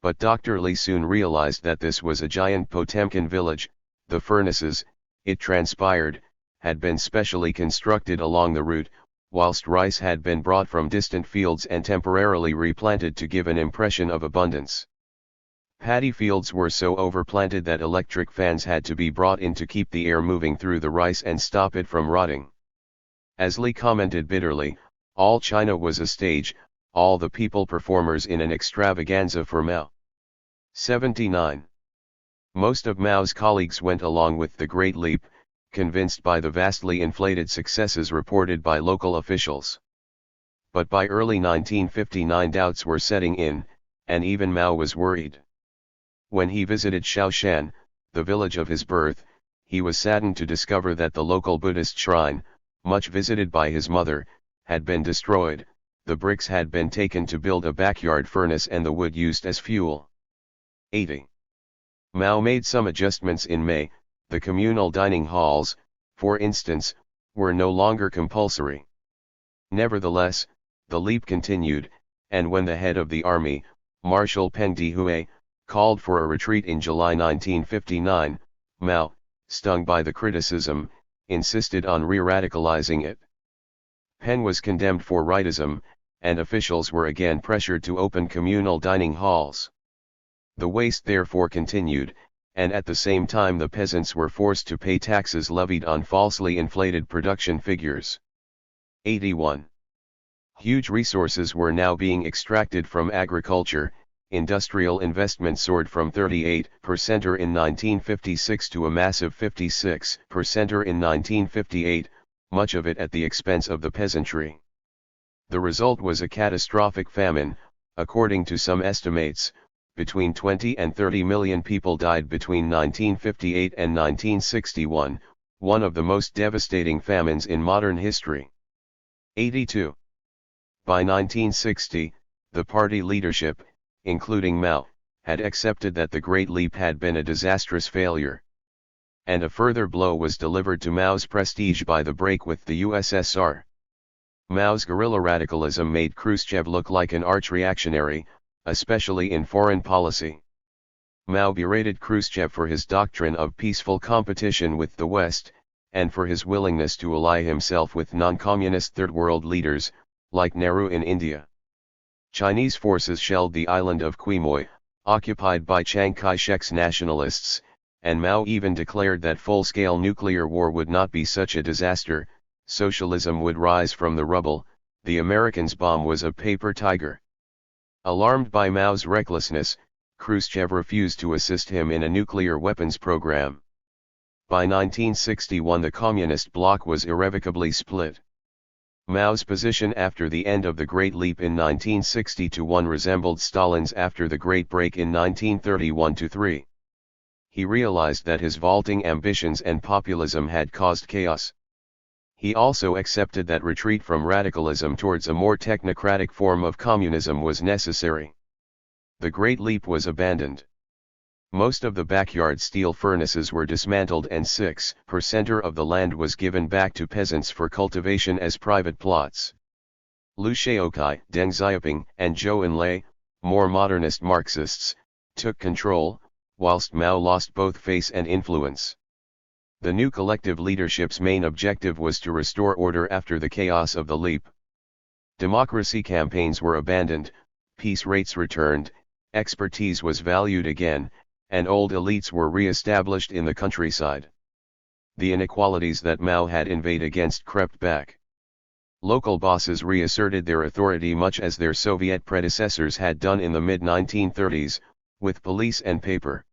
But Dr. Li soon realized that this was a giant Potemkin village. The furnaces, it transpired, had been specially constructed along the route, whilst rice had been brought from distant fields and temporarily replanted to give an impression of abundance. Paddy fields were so overplanted that electric fans had to be brought in to keep the air moving through the rice and stop it from rotting. As Li commented bitterly, all China was a stage, all the people performers in an extravaganza for Mao. 79. Most of Mao's colleagues went along with the Great Leap, convinced by the vastly inflated successes reported by local officials. But by early 1959 doubts were setting in, and even Mao was worried. When he visited Shaoshan, the village of his birth, he was saddened to discover that the local Buddhist shrine, much visited by his mother, had been destroyed, the bricks had been taken to build a backyard furnace and the wood used as fuel. 80. Mao made some adjustments in May. The communal dining halls, for instance, were no longer compulsory. Nevertheless, the leap continued, and when the head of the army, Marshal Peng Dehui, called for a retreat in July 1959, Mao, stung by the criticism, insisted on re-radicalizing it. Peng was condemned for rightism, and officials were again pressured to open communal dining halls. The waste therefore continued, and at the same time the peasants were forced to pay taxes levied on falsely inflated production figures. 81. Huge resources were now being extracted from agriculture. Industrial investment soared from 38% in 1956 to a massive 56% in 1958, much of it at the expense of the peasantry. The result was a catastrophic famine. According to some estimates, between 20 and 30 million people died between 1958 and 1961, one of the most devastating famines in modern history. 82. By 1960, the party leadership, including Mao, had accepted that the Great Leap had been a disastrous failure. And a further blow was delivered to Mao's prestige by the break with the USSR. Mao's guerrilla radicalism made Khrushchev look like an arch-reactionary, especially in foreign policy. Mao berated Khrushchev for his doctrine of peaceful competition with the West, and for his willingness to ally himself with non-communist Third World leaders, like Nehru in India. Chinese forces shelled the island of Quemoy, occupied by Chiang Kai-shek's nationalists, and Mao even declared that full-scale nuclear war would not be such a disaster, socialism would rise from the rubble. The Americans' bomb was a paper tiger. Alarmed by Mao's recklessness, Khrushchev refused to assist him in a nuclear weapons program. By 1961 the communist bloc was irrevocably split. Mao's position after the end of the Great Leap in 1961 resembled Stalin's after the Great Break in 1931-3. He realized that his vaulting ambitions and populism had caused chaos. He also accepted that retreat from radicalism towards a more technocratic form of communism was necessary. The Great Leap was abandoned. Most of the backyard steel furnaces were dismantled and 6% of the land was given back to peasants for cultivation as private plots. Liu Shaoqai, Deng Xiaoping, and Zhou Enlai, more modernist Marxists, took control, whilst Mao lost both face and influence. The new collective leadership's main objective was to restore order after the chaos of the leap. Democracy campaigns were abandoned, peace rates returned, expertise was valued again, and old elites were re-established in the countryside. The inequalities that Mao had inveighed against crept back. Local bosses reasserted their authority much as their Soviet predecessors had done in the mid-1930s, with police and paper.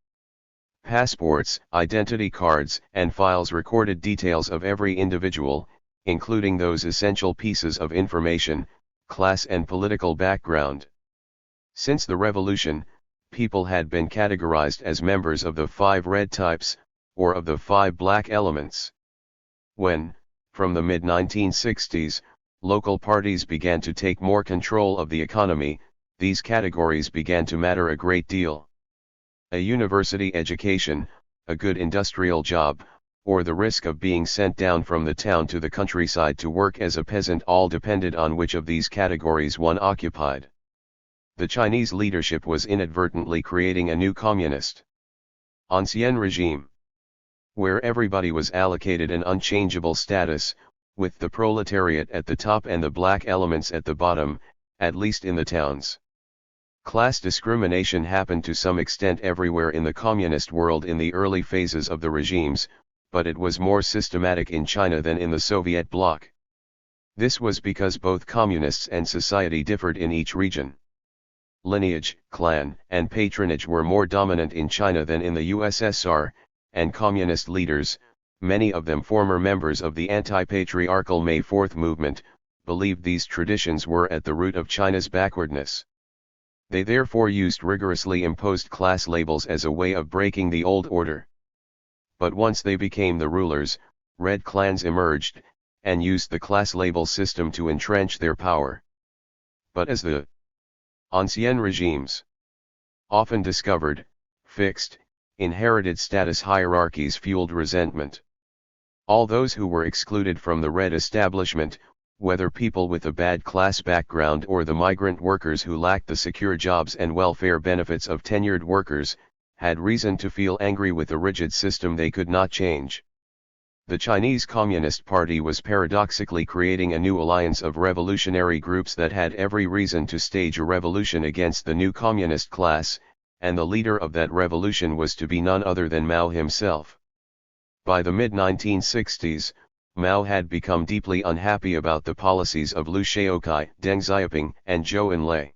Passports, identity cards, and files recorded details of every individual, including those essential pieces of information, class and political background. Since the revolution, people had been categorized as members of the 5 red types, or of the 5 black elements. When, from the mid-1960s, local parties began to take more control of the economy, these categories began to matter a great deal. A university education, a good industrial job, or the risk of being sent down from the town to the countryside to work as a peasant all depended on which of these categories one occupied. The Chinese leadership was inadvertently creating a new communist ancien regime, where everybody was allocated an unchangeable status, with the proletariat at the top and the black elements at the bottom, at least in the towns. Class discrimination happened to some extent everywhere in the communist world in the early phases of the regimes, but it was more systematic in China than in the Soviet bloc. This was because both communists and society differed in each region. Lineage, clan, and patronage were more dominant in China than in the USSR, and communist leaders, many of them former members of the anti-patriarchal May 4th movement, believed these traditions were at the root of China's backwardness. They therefore used rigorously imposed class labels as a way of breaking the old order. But once they became the rulers, red clans emerged, and used the class label system to entrench their power. But as the ancien regimes often discovered, fixed, inherited status hierarchies fueled resentment. All those who were excluded from the red establishment, whether people with a bad class background or the migrant workers who lacked the secure jobs and welfare benefits of tenured workers, had reason to feel angry with a rigid system they could not change. The Chinese Communist Party was paradoxically creating a new alliance of revolutionary groups that had every reason to stage a revolution against the new communist class, and the leader of that revolution was to be none other than Mao himself. By the mid-1960s, Mao had become deeply unhappy about the policies of Liu Shaoqai, Deng Xiaoping, and Zhou Enlai.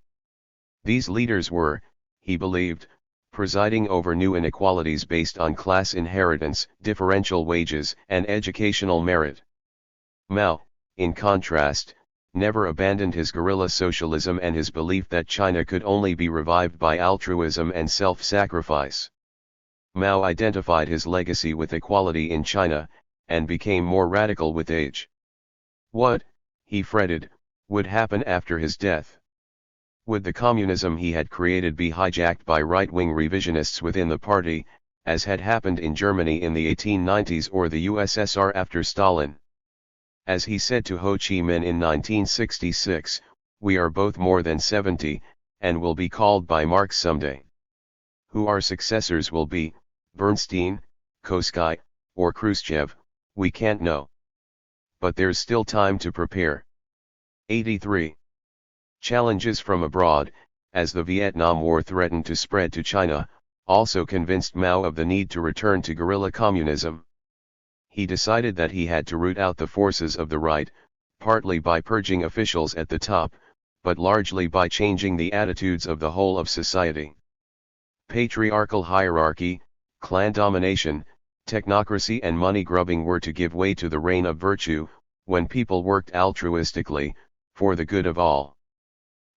These leaders were, he believed, presiding over new inequalities based on class inheritance, differential wages, and educational merit. Mao, in contrast, never abandoned his guerrilla socialism and his belief that China could only be revived by altruism and self-sacrifice. Mao identified his legacy with equality in China, and became more radical with age. What, he fretted, would happen after his death? Would the communism he had created be hijacked by right-wing revisionists within the party, as had happened in Germany in the 1890s or the USSR after Stalin? As he said to Ho Chi Minh in 1966, "We are both more than 70, and will be called by Marx someday. Who our successors will be, Bernstein, Kosky, or Khrushchev, we can't know. But there's still time to prepare." 83. Challenges from abroad, as the Vietnam War threatened to spread to China, also convinced Mao of the need to return to guerrilla communism. He decided that he had to root out the forces of the right, partly by purging officials at the top, but largely by changing the attitudes of the whole of society. Patriarchal hierarchy, clan domination, technocracy and money grubbing were to give way to the reign of virtue, when people worked altruistically, for the good of all.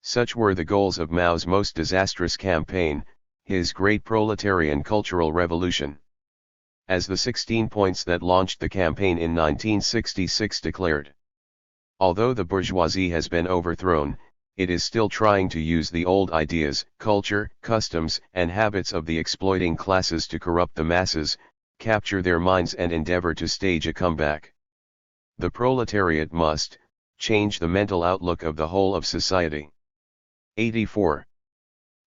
Such were the goals of Mao's most disastrous campaign, his Great Proletarian Cultural Revolution. As the 16 points that launched the campaign in 1966 declared. Although the bourgeoisie has been overthrown, it is still trying to use the old ideas, culture, customs, and habits of the exploiting classes to corrupt the masses, capture their minds and endeavor to stage a comeback. The proletariat must change the mental outlook of the whole of society. 84.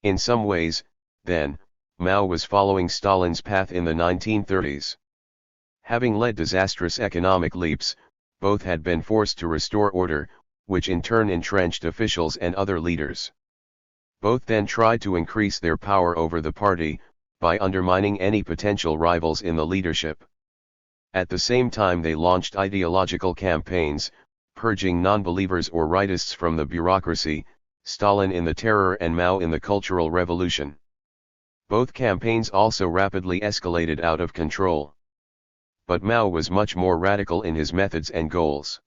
In some ways, then, Mao was following Stalin's path in the 1930s. Having led disastrous economic leaps, both had been forced to restore order, which in turn entrenched officials and other leaders. Both then tried to increase their power over the party, by undermining any potential rivals in the leadership. At the same time they launched ideological campaigns, purging non-believers or rightists from the bureaucracy, Stalin in the terror and Mao in the Cultural Revolution. Both campaigns also rapidly escalated out of control. But Mao was much more radical in his methods and goals.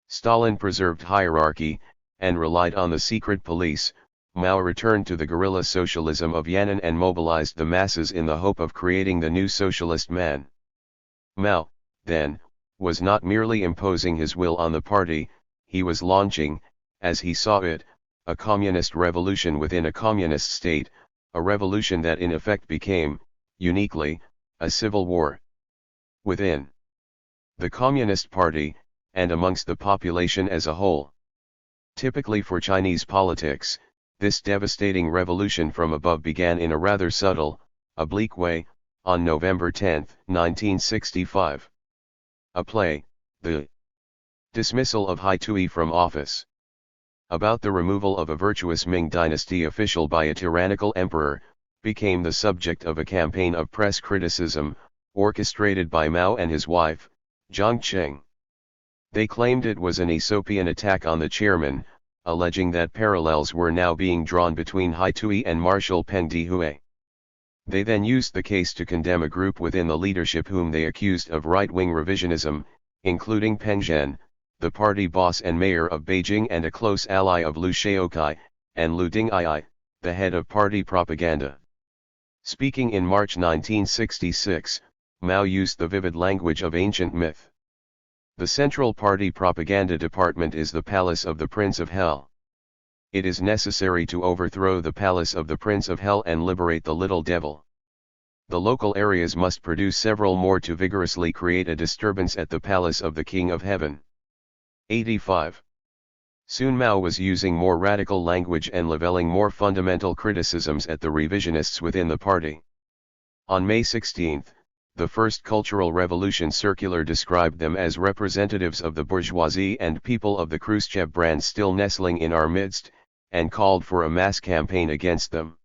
Stalin preserved hierarchy, and relied on the secret police. Mao returned to the guerrilla socialism of Yan'an and mobilized the masses in the hope of creating the new socialist man. Mao, then, was not merely imposing his will on the party, he was launching, as he saw it, a communist revolution within a communist state, a revolution that in effect became, uniquely, a civil war. Within the Communist Party, and amongst the population as a whole. Typically for Chinese politics, this devastating revolution from above began in a rather subtle, oblique way, on November 10, 1965. A play, The Dismissal of Hai Tui from Office. About the removal of a virtuous Ming dynasty official by a tyrannical emperor, became the subject of a campaign of press criticism, orchestrated by Mao and his wife, Jiang Qing. They claimed it was an Aesopian attack on the chairman, alleging that parallels were now being drawn between Hai Tui and Marshal Peng Dehuai. They then used the case to condemn a group within the leadership whom they accused of right-wing revisionism, including Peng Zhen, the party boss and mayor of Beijing and a close ally of Liu Shaokai, and Liu Ding'ai, the head of party propaganda. Speaking in March 1966, Mao used the vivid language of ancient myth. The Central Party Propaganda Department is the palace of the Prince of Hell. It is necessary to overthrow the palace of the Prince of Hell and liberate the little devil. The local areas must produce several more to vigorously create a disturbance at the palace of the King of Heaven. 85. Soon Mao was using more radical language and leveling more fundamental criticisms at the revisionists within the party. On May 16, the First Cultural Revolution circular described them as representatives of the bourgeoisie and people of the Khrushchev brand still nestling in our midst, and called for a mass campaign against them.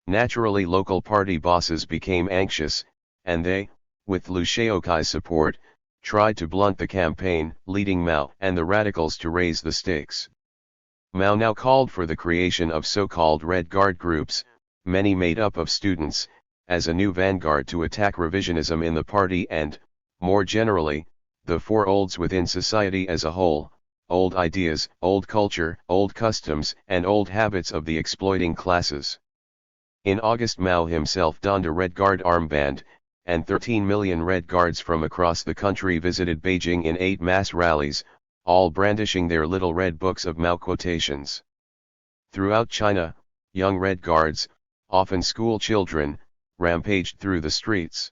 Naturally local party bosses became anxious, and they, with Liu Shaokai's support, tried to blunt the campaign, leading Mao and the radicals to raise the stakes. Mao now called for the creation of so-called Red Guard groups, many made up of students, as a new vanguard to attack revisionism in the party and, more generally, the four olds within society as a whole, old ideas, old culture, old customs, and old habits of the exploiting classes. In August Mao himself donned a Red Guard armband, and 13 million Red Guards from across the country visited Beijing in 8 mass rallies, all brandishing their little red books of Mao quotations. Throughout China, young Red Guards, often school children, rampaged through the streets.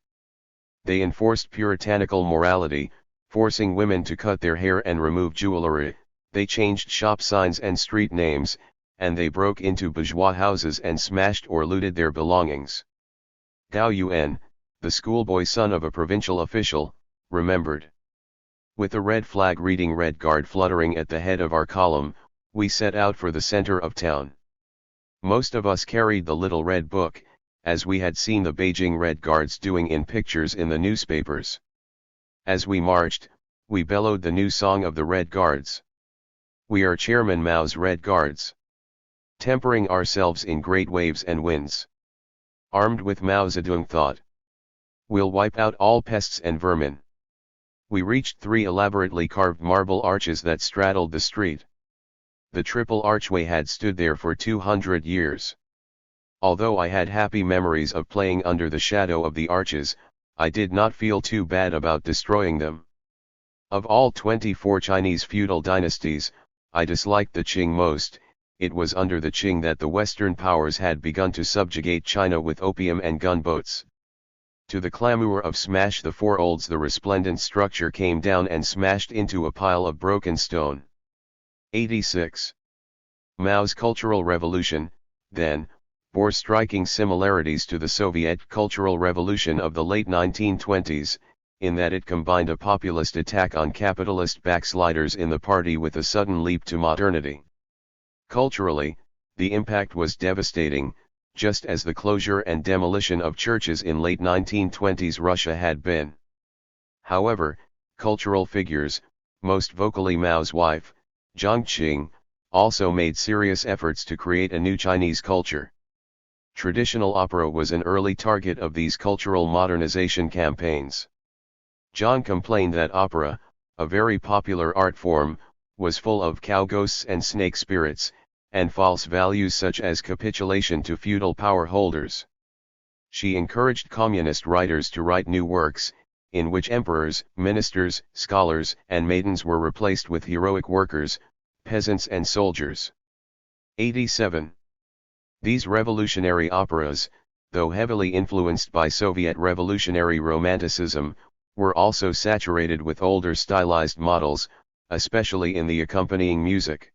They enforced puritanical morality, forcing women to cut their hair and remove jewelry. They changed shop signs and street names, and they broke into bourgeois houses and smashed or looted their belongings. Gao Yuan, the schoolboy son of a provincial official, remembered. With a red flag reading Red Guard fluttering at the head of our column, we set out for the center of town. Most of us carried the little red book, as we had seen the Beijing Red Guards doing in pictures in the newspapers. As we marched, we bellowed the new song of the Red Guards. We are Chairman Mao's Red Guards. Tempering ourselves in great waves and winds. Armed with Mao Zedong thought. We'll wipe out all pests and vermin. We reached 3 elaborately carved marble arches that straddled the street. The triple archway had stood there for 200 years. Although I had happy memories of playing under the shadow of the arches, I did not feel too bad about destroying them. Of all 24 Chinese feudal dynasties, I disliked the Qing most, it was under the Qing that the Western powers had begun to subjugate China with opium and gunboats. To the clamor of "Smash the Four Olds," the resplendent structure came down and smashed into a pile of broken stone. 86. Mao's Cultural Revolution, then, bore striking similarities to the Soviet Cultural Revolution of the late 1920s, in that it combined a populist attack on capitalist backsliders in the party with a sudden leap to modernity. Culturally, the impact was devastating, just as the closure and demolition of churches in late 1920s Russia had been. However, cultural figures, most vocally Mao's wife, Jiang Qing, also made serious efforts to create a new Chinese culture. Traditional opera was an early target of these cultural modernization campaigns. Jiang complained that opera, a very popular art form, was full of cow ghosts and snake spirits, and false values such as capitulation to feudal power holders. She encouraged communist writers to write new works, in which emperors, ministers, scholars, and maidens were replaced with heroic workers, peasants and soldiers. 87. These revolutionary operas, though heavily influenced by Soviet revolutionary romanticism, were also saturated with older stylized models, especially in the accompanying music.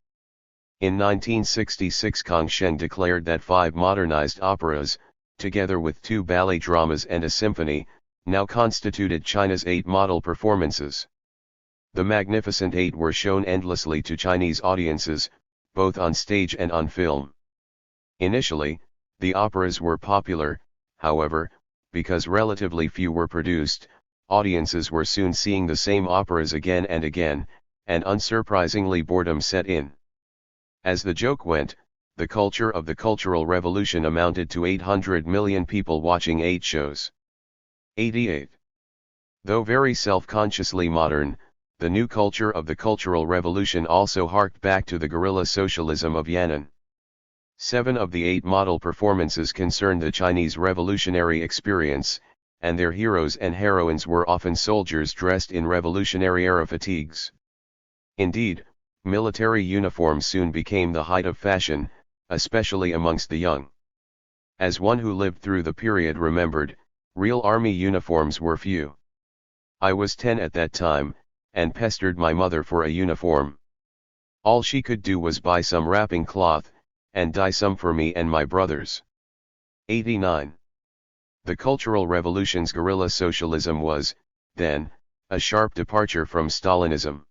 In 1966 Kang Sheng declared that 5 modernized operas, together with 2 ballet dramas and a symphony, now constituted China's 8 model performances. The Magnificent Eight were shown endlessly to Chinese audiences, both on stage and on film. Initially, the operas were popular, however, because relatively few were produced, audiences were soon seeing the same operas again, and unsurprisingly boredom set in. As the joke went, the culture of the Cultural Revolution amounted to 800 million people watching 8 shows. 88. Though very self-consciously modern, the new culture of the Cultural Revolution also harked back to the guerrilla socialism of Yan'an. 7 of the 8 model performances concerned the Chinese revolutionary experience, and their heroes and heroines were often soldiers dressed in Revolutionary-era fatigues. Indeed, military uniforms soon became the height of fashion, especially amongst the young. As one who lived through the period remembered, real army uniforms were few. I was 10 at that time, and pestered my mother for a uniform. All she could do was buy some wrapping cloth, and dye some for me and my brothers. 89. The Cultural Revolution's guerrilla socialism was, then, a sharp departure from Stalinism.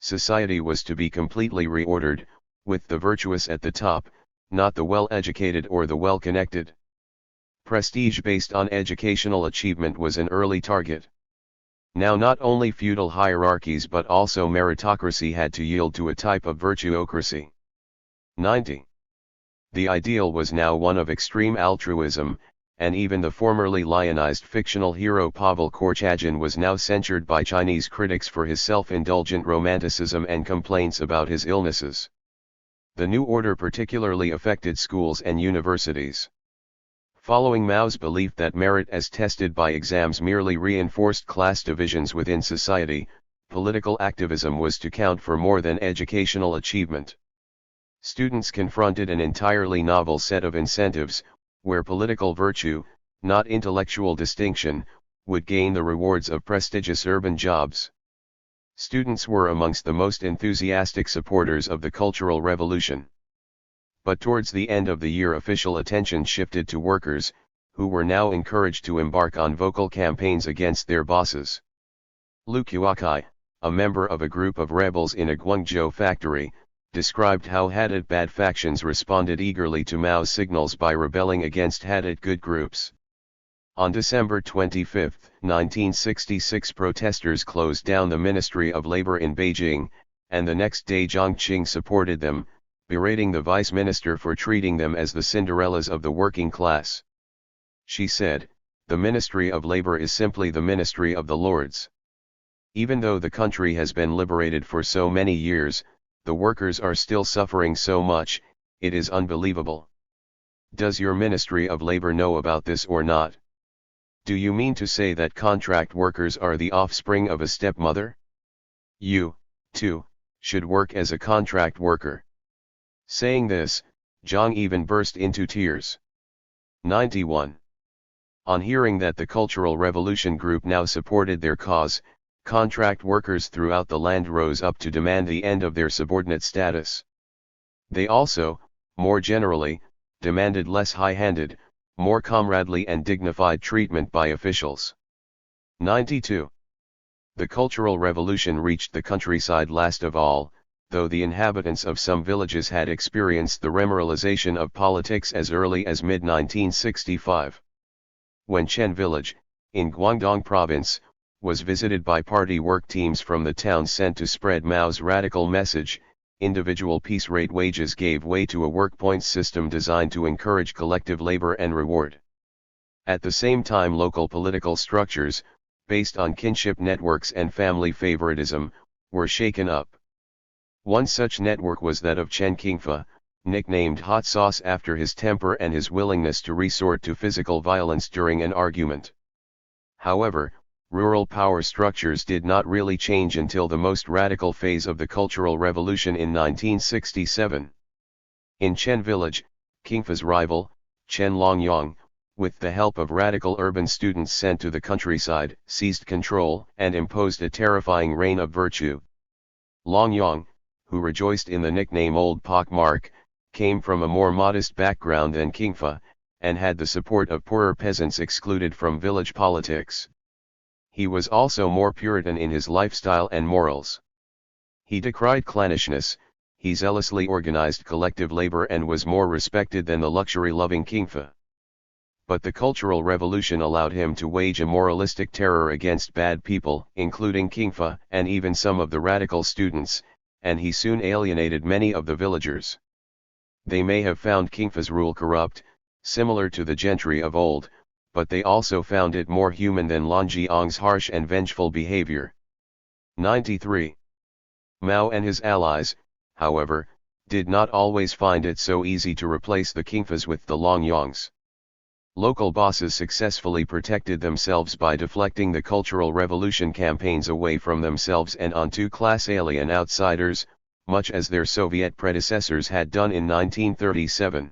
Society was to be completely reordered, with the virtuous at the top, not the well-educated or the well-connected. Prestige based on educational achievement was an early target. Now not only feudal hierarchies but also meritocracy had to yield to a type of virtuocracy. 90. The ideal was now one of extreme altruism, and even the formerly lionized fictional hero Pavel Korchagin was now censured by Chinese critics for his self-indulgent romanticism and complaints about his illnesses. The new order particularly affected schools and universities. Following Mao's belief that merit as tested by exams merely reinforced class divisions within society, political activism was to count for more than educational achievement. Students confronted an entirely novel set of incentives, where political virtue, not intellectual distinction, would gain the rewards of prestigious urban jobs. Students were amongst the most enthusiastic supporters of the Cultural Revolution. But towards the end of the year official attention shifted to workers, who were now encouraged to embark on vocal campaigns against their bosses. Lu Kuokai, a member of a group of rebels in a Guangzhou factory, described how Hadid bad factions responded eagerly to Mao's signals by rebelling against Hadid good groups. On December 25, 1966 protesters closed down the Ministry of Labor in Beijing, and the next day Jiang Qing supported them, berating the vice minister for treating them as the Cinderellas of the working class. She said, "The Ministry of Labor is simply the Ministry of the Lords. Even though the country has been liberated for so many years, the workers are still suffering so much, it is unbelievable. Does your Ministry of Labor know about this or not? Do you mean to say that contract workers are the offspring of a stepmother? You, too, should work as a contract worker. Saying this, Zhang even burst into tears. 91. On hearing that the Cultural Revolution group now supported their cause, contract workers throughout the land rose up to demand the end of their subordinate status. They also, more generally, demanded less high-handed, more comradely and dignified treatment by officials. 92. The Cultural Revolution reached the countryside last of all, though the inhabitants of some villages had experienced the remoralization of politics as early as mid-1965. When Chen village, in Guangdong province, was visited by party work teams from the town sent to spread Mao's radical message, individual piece rate wages gave way to a work points system designed to encourage collective labor and reward. At the same time, local political structures, based on kinship networks and family favoritism, were shaken up. One such network was that of Chen Qingfa, nicknamed Hot Sauce after his temper and his willingness to resort to physical violence during an argument. However, rural power structures did not really change until the most radical phase of the Cultural Revolution in 1967. In Chen village, Qingfa's rival, Chen Longyang, with the help of radical urban students sent to the countryside, seized control and imposed a terrifying reign of virtue. Longyang, who rejoiced in the nickname Old Pock Mark, came from a more modest background than Qingfa, and had the support of poorer peasants excluded from village politics. He was also more Puritan in his lifestyle and morals. He decried clannishness, he zealously organized collective labor and was more respected than the luxury-loving Qingfa. But the Cultural Revolution allowed him to wage a moralistic terror against bad people, including Qingfa and even some of the radical students, and he soon alienated many of the villagers. They may have found Qingfa's rule corrupt, similar to the gentry of old, but they also found it more human than Longyang's harsh and vengeful behavior. 93. Mao and his allies, however, did not always find it so easy to replace the Qingfas with the Longyangs. Local bosses successfully protected themselves by deflecting the Cultural Revolution campaigns away from themselves and onto class alien outsiders, much as their Soviet predecessors had done in 1937.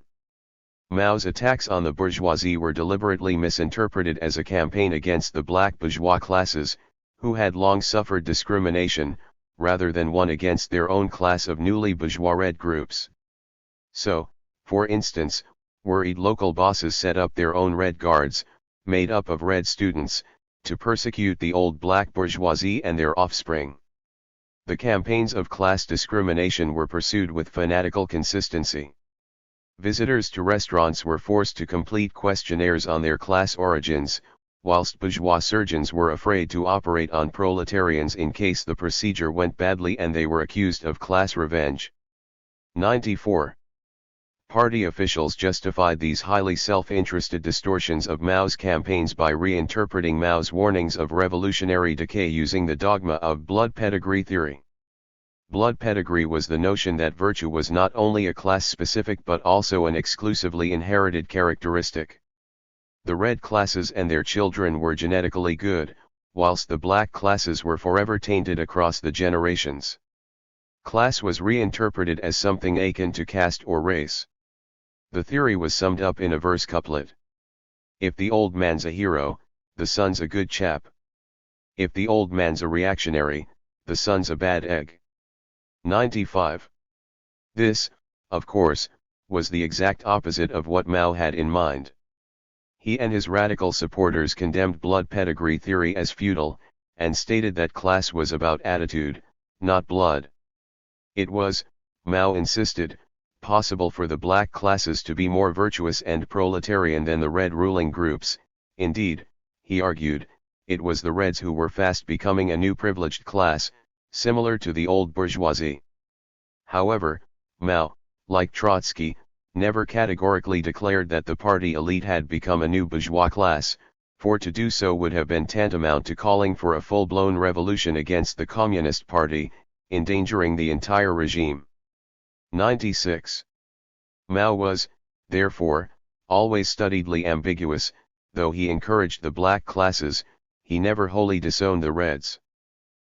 Mao's attacks on the bourgeoisie were deliberately misinterpreted as a campaign against the black bourgeois classes, who had long suffered discrimination, rather than one against their own class of newly bourgeois red groups. So, for instance, worried local bosses set up their own Red Guards, made up of Red students, to persecute the old black bourgeoisie and their offspring. The campaigns of class discrimination were pursued with fanatical consistency. Visitors to restaurants were forced to complete questionnaires on their class origins, whilst bourgeois surgeons were afraid to operate on proletarians in case the procedure went badly and they were accused of class revenge. 94. Party officials justified these highly self-interested distortions of Mao's campaigns by reinterpreting Mao's warnings of revolutionary decay using the dogma of blood pedigree theory. Blood pedigree was the notion that virtue was not only a class-specific but also an exclusively inherited characteristic. The red classes and their children were genetically good, whilst the black classes were forever tainted across the generations. Class was reinterpreted as something akin to caste or race. The theory was summed up in a verse couplet. If the old man's a hero, the son's a good chap. If the old man's a reactionary, the son's a bad egg. 95. This, of course, was the exact opposite of what Mao had in mind. He and his radical supporters condemned blood pedigree theory as futile, and stated that class was about attitude, not blood. It was, Mao insisted, possible for the black classes to be more virtuous and proletarian than the red ruling groups. Indeed, he argued, it was the Reds who were fast becoming a new privileged class, similar to the old bourgeoisie. However, Mao, like Trotsky, never categorically declared that the party elite had become a new bourgeois class, for to do so would have been tantamount to calling for a full-blown revolution against the Communist Party, endangering the entire regime. 96. Mao was, therefore, always studiedly ambiguous. Though he encouraged the black classes, he never wholly disowned the Reds.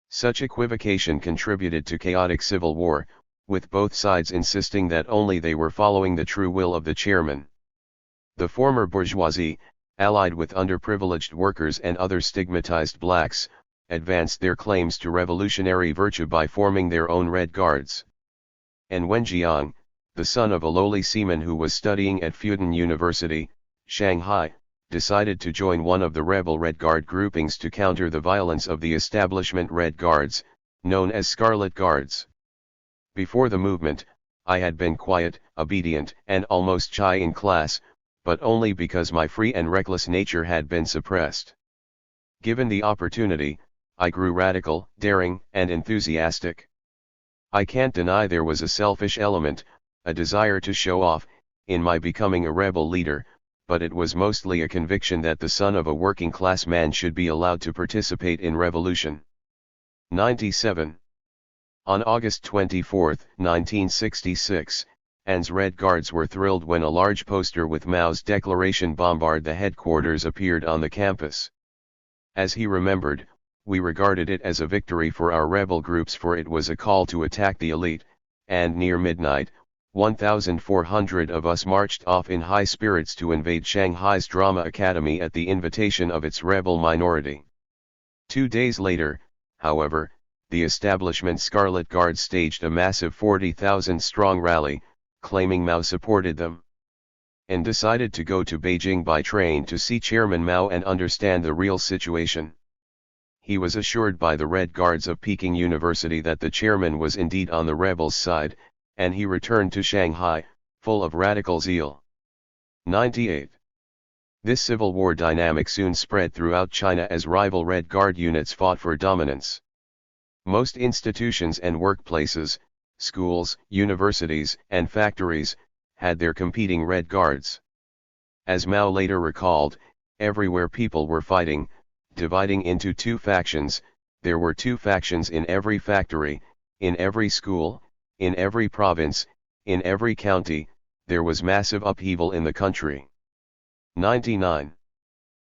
Such equivocation contributed to chaotic civil war, with both sides insisting that only they were following the true will of the chairman. The former bourgeoisie, allied with underprivileged workers and other stigmatized blacks, advanced their claims to revolutionary virtue by forming their own Red Guards. And Wen Jiang, the son of a lowly seaman who was studying at Fudan University, Shanghai, decided to join one of the rebel Red Guard groupings to counter the violence of the establishment Red Guards, known as Scarlet Guards. Before the movement, I had been quiet, obedient, and almost shy in class, but only because my free and reckless nature had been suppressed. Given the opportunity, I grew radical, daring, and enthusiastic. I can't deny there was a selfish element, a desire to show off, in my becoming a rebel leader, but it was mostly a conviction that the son of a working-class man should be allowed to participate in revolution. 97. On August 24, 1966, An's Red Guards were thrilled when a large poster with Mao's declaration bombarded the headquarters appeared on the campus. As he remembered, we regarded it as a victory for our rebel groups, for it was a call to attack the elite, and near midnight, 1,400 of us marched off in high spirits to invade Shanghai's Drama Academy at the invitation of its rebel minority. 2 days later, however, the establishment Scarlet Guards staged a massive 40,000-strong rally, claiming Mao supported them, and decided to go to Beijing by train to see Chairman Mao and understand the real situation. He was assured by the Red Guards of Peking University that the chairman was indeed on the rebels' side, and he returned to Shanghai, full of radical zeal. 98. This civil war dynamic soon spread throughout China as rival Red Guard units fought for dominance. Most institutions and workplaces, schools, universities, and factories, had their competing Red Guards. As Mao later recalled, everywhere people were fighting, dividing into two factions. There were two factions in every factory, in every school, in every province, in every county. There was massive upheaval in the country. 99.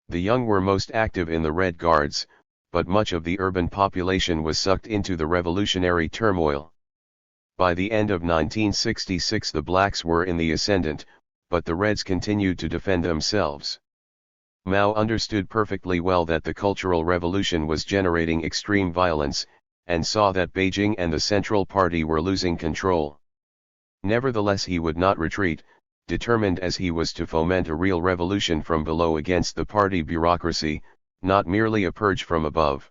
The young were most active in the Red Guards, but much of the urban population was sucked into the revolutionary turmoil. By the end of 1966 the blacks were in the ascendant, but the Reds continued to defend themselves. Mao understood perfectly well that the Cultural Revolution was generating extreme violence, and saw that Beijing and the Central Party were losing control. Nevertheless, he would not retreat, determined as he was to foment a real revolution from below against the party bureaucracy, not merely a purge from above.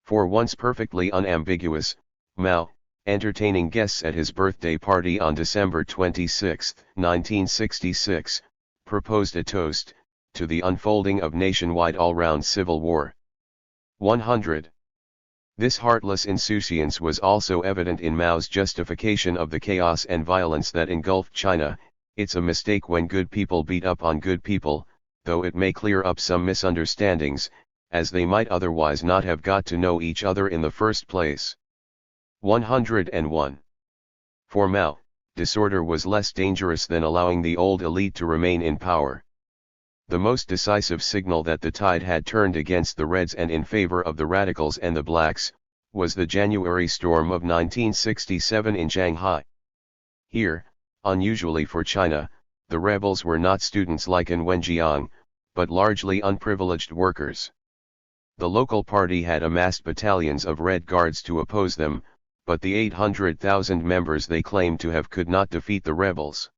For once perfectly unambiguous, Mao, entertaining guests at his birthday party on December 26, 1966, proposed a toast to the unfolding of nationwide all-round civil war. 100. This heartless insouciance was also evident in Mao's justification of the chaos and violence that engulfed China. It's a mistake when good people beat up on good people, though it may clear up some misunderstandings, as they might otherwise not have got to know each other in the first place. 101. For Mao, disorder was less dangerous than allowing the old elite to remain in power. The most decisive signal that the tide had turned against the Reds and in favor of the radicals and the blacks, was the January storm of 1967 in Shanghai. Here, unusually for China, the rebels were not students like in Wenjiang, but largely unprivileged workers. The local party had amassed battalions of Red Guards to oppose them, but the 800,000 members they claimed to have could not defeat the rebels.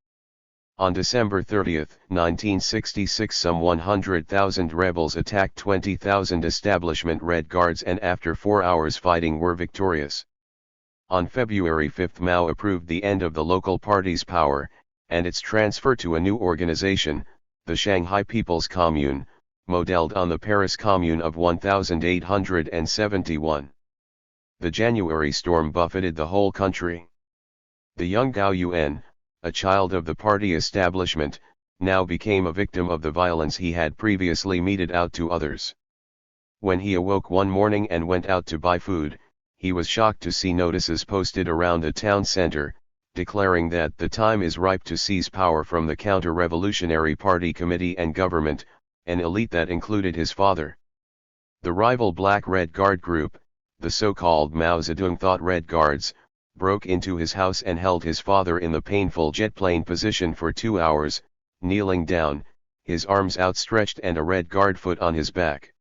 On December 30, 1966, some 100,000 rebels attacked 20,000 establishment Red Guards and after 4 hours fighting were victorious. On February 5 Mao approved the end of the local party's power, and its transfer to a new organization, the Shanghai People's Commune, modeled on the Paris Commune of 1871. The January storm buffeted the whole country. The young Gao Yuan, a child of the party establishment, now became a victim of the violence he had previously meted out to others. When he awoke one morning and went out to buy food, he was shocked to see notices posted around the town center, declaring that the time is ripe to seize power from the Counter-Revolutionary Party Committee and government, an elite that included his father. The rival Black Red Guard group, the so-called Mao Zedong Thought Red Guards, broke into his house and held his father in the painful jet plane position for 2 hours, kneeling down, his arms outstretched and a red guard foot on his back.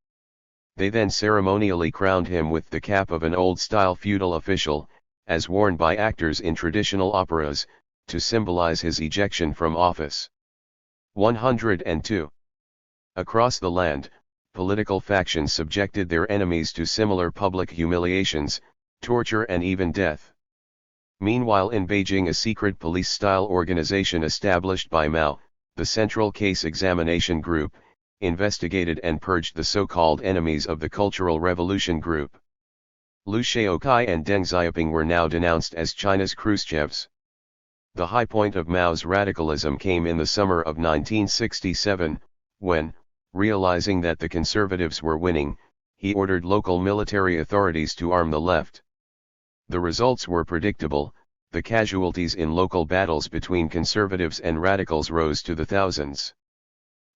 They then ceremonially crowned him with the cap of an old-style feudal official, as worn by actors in traditional operas, to symbolize his ejection from office. 102. Across the land, political factions subjected their enemies to similar public humiliations, torture and even death. Meanwhile in Beijing, a secret police-style organization established by Mao, the Central Case Examination Group, investigated and purged the so-called enemies of the Cultural Revolution Group. Liu Shaoqi and Deng Xiaoping were now denounced as China's Khrushchevs. The high point of Mao's radicalism came in the summer of 1967, when, realizing that the conservatives were winning, he ordered local military authorities to arm the left. The results were predictable. The casualties in local battles between conservatives and radicals rose to the thousands.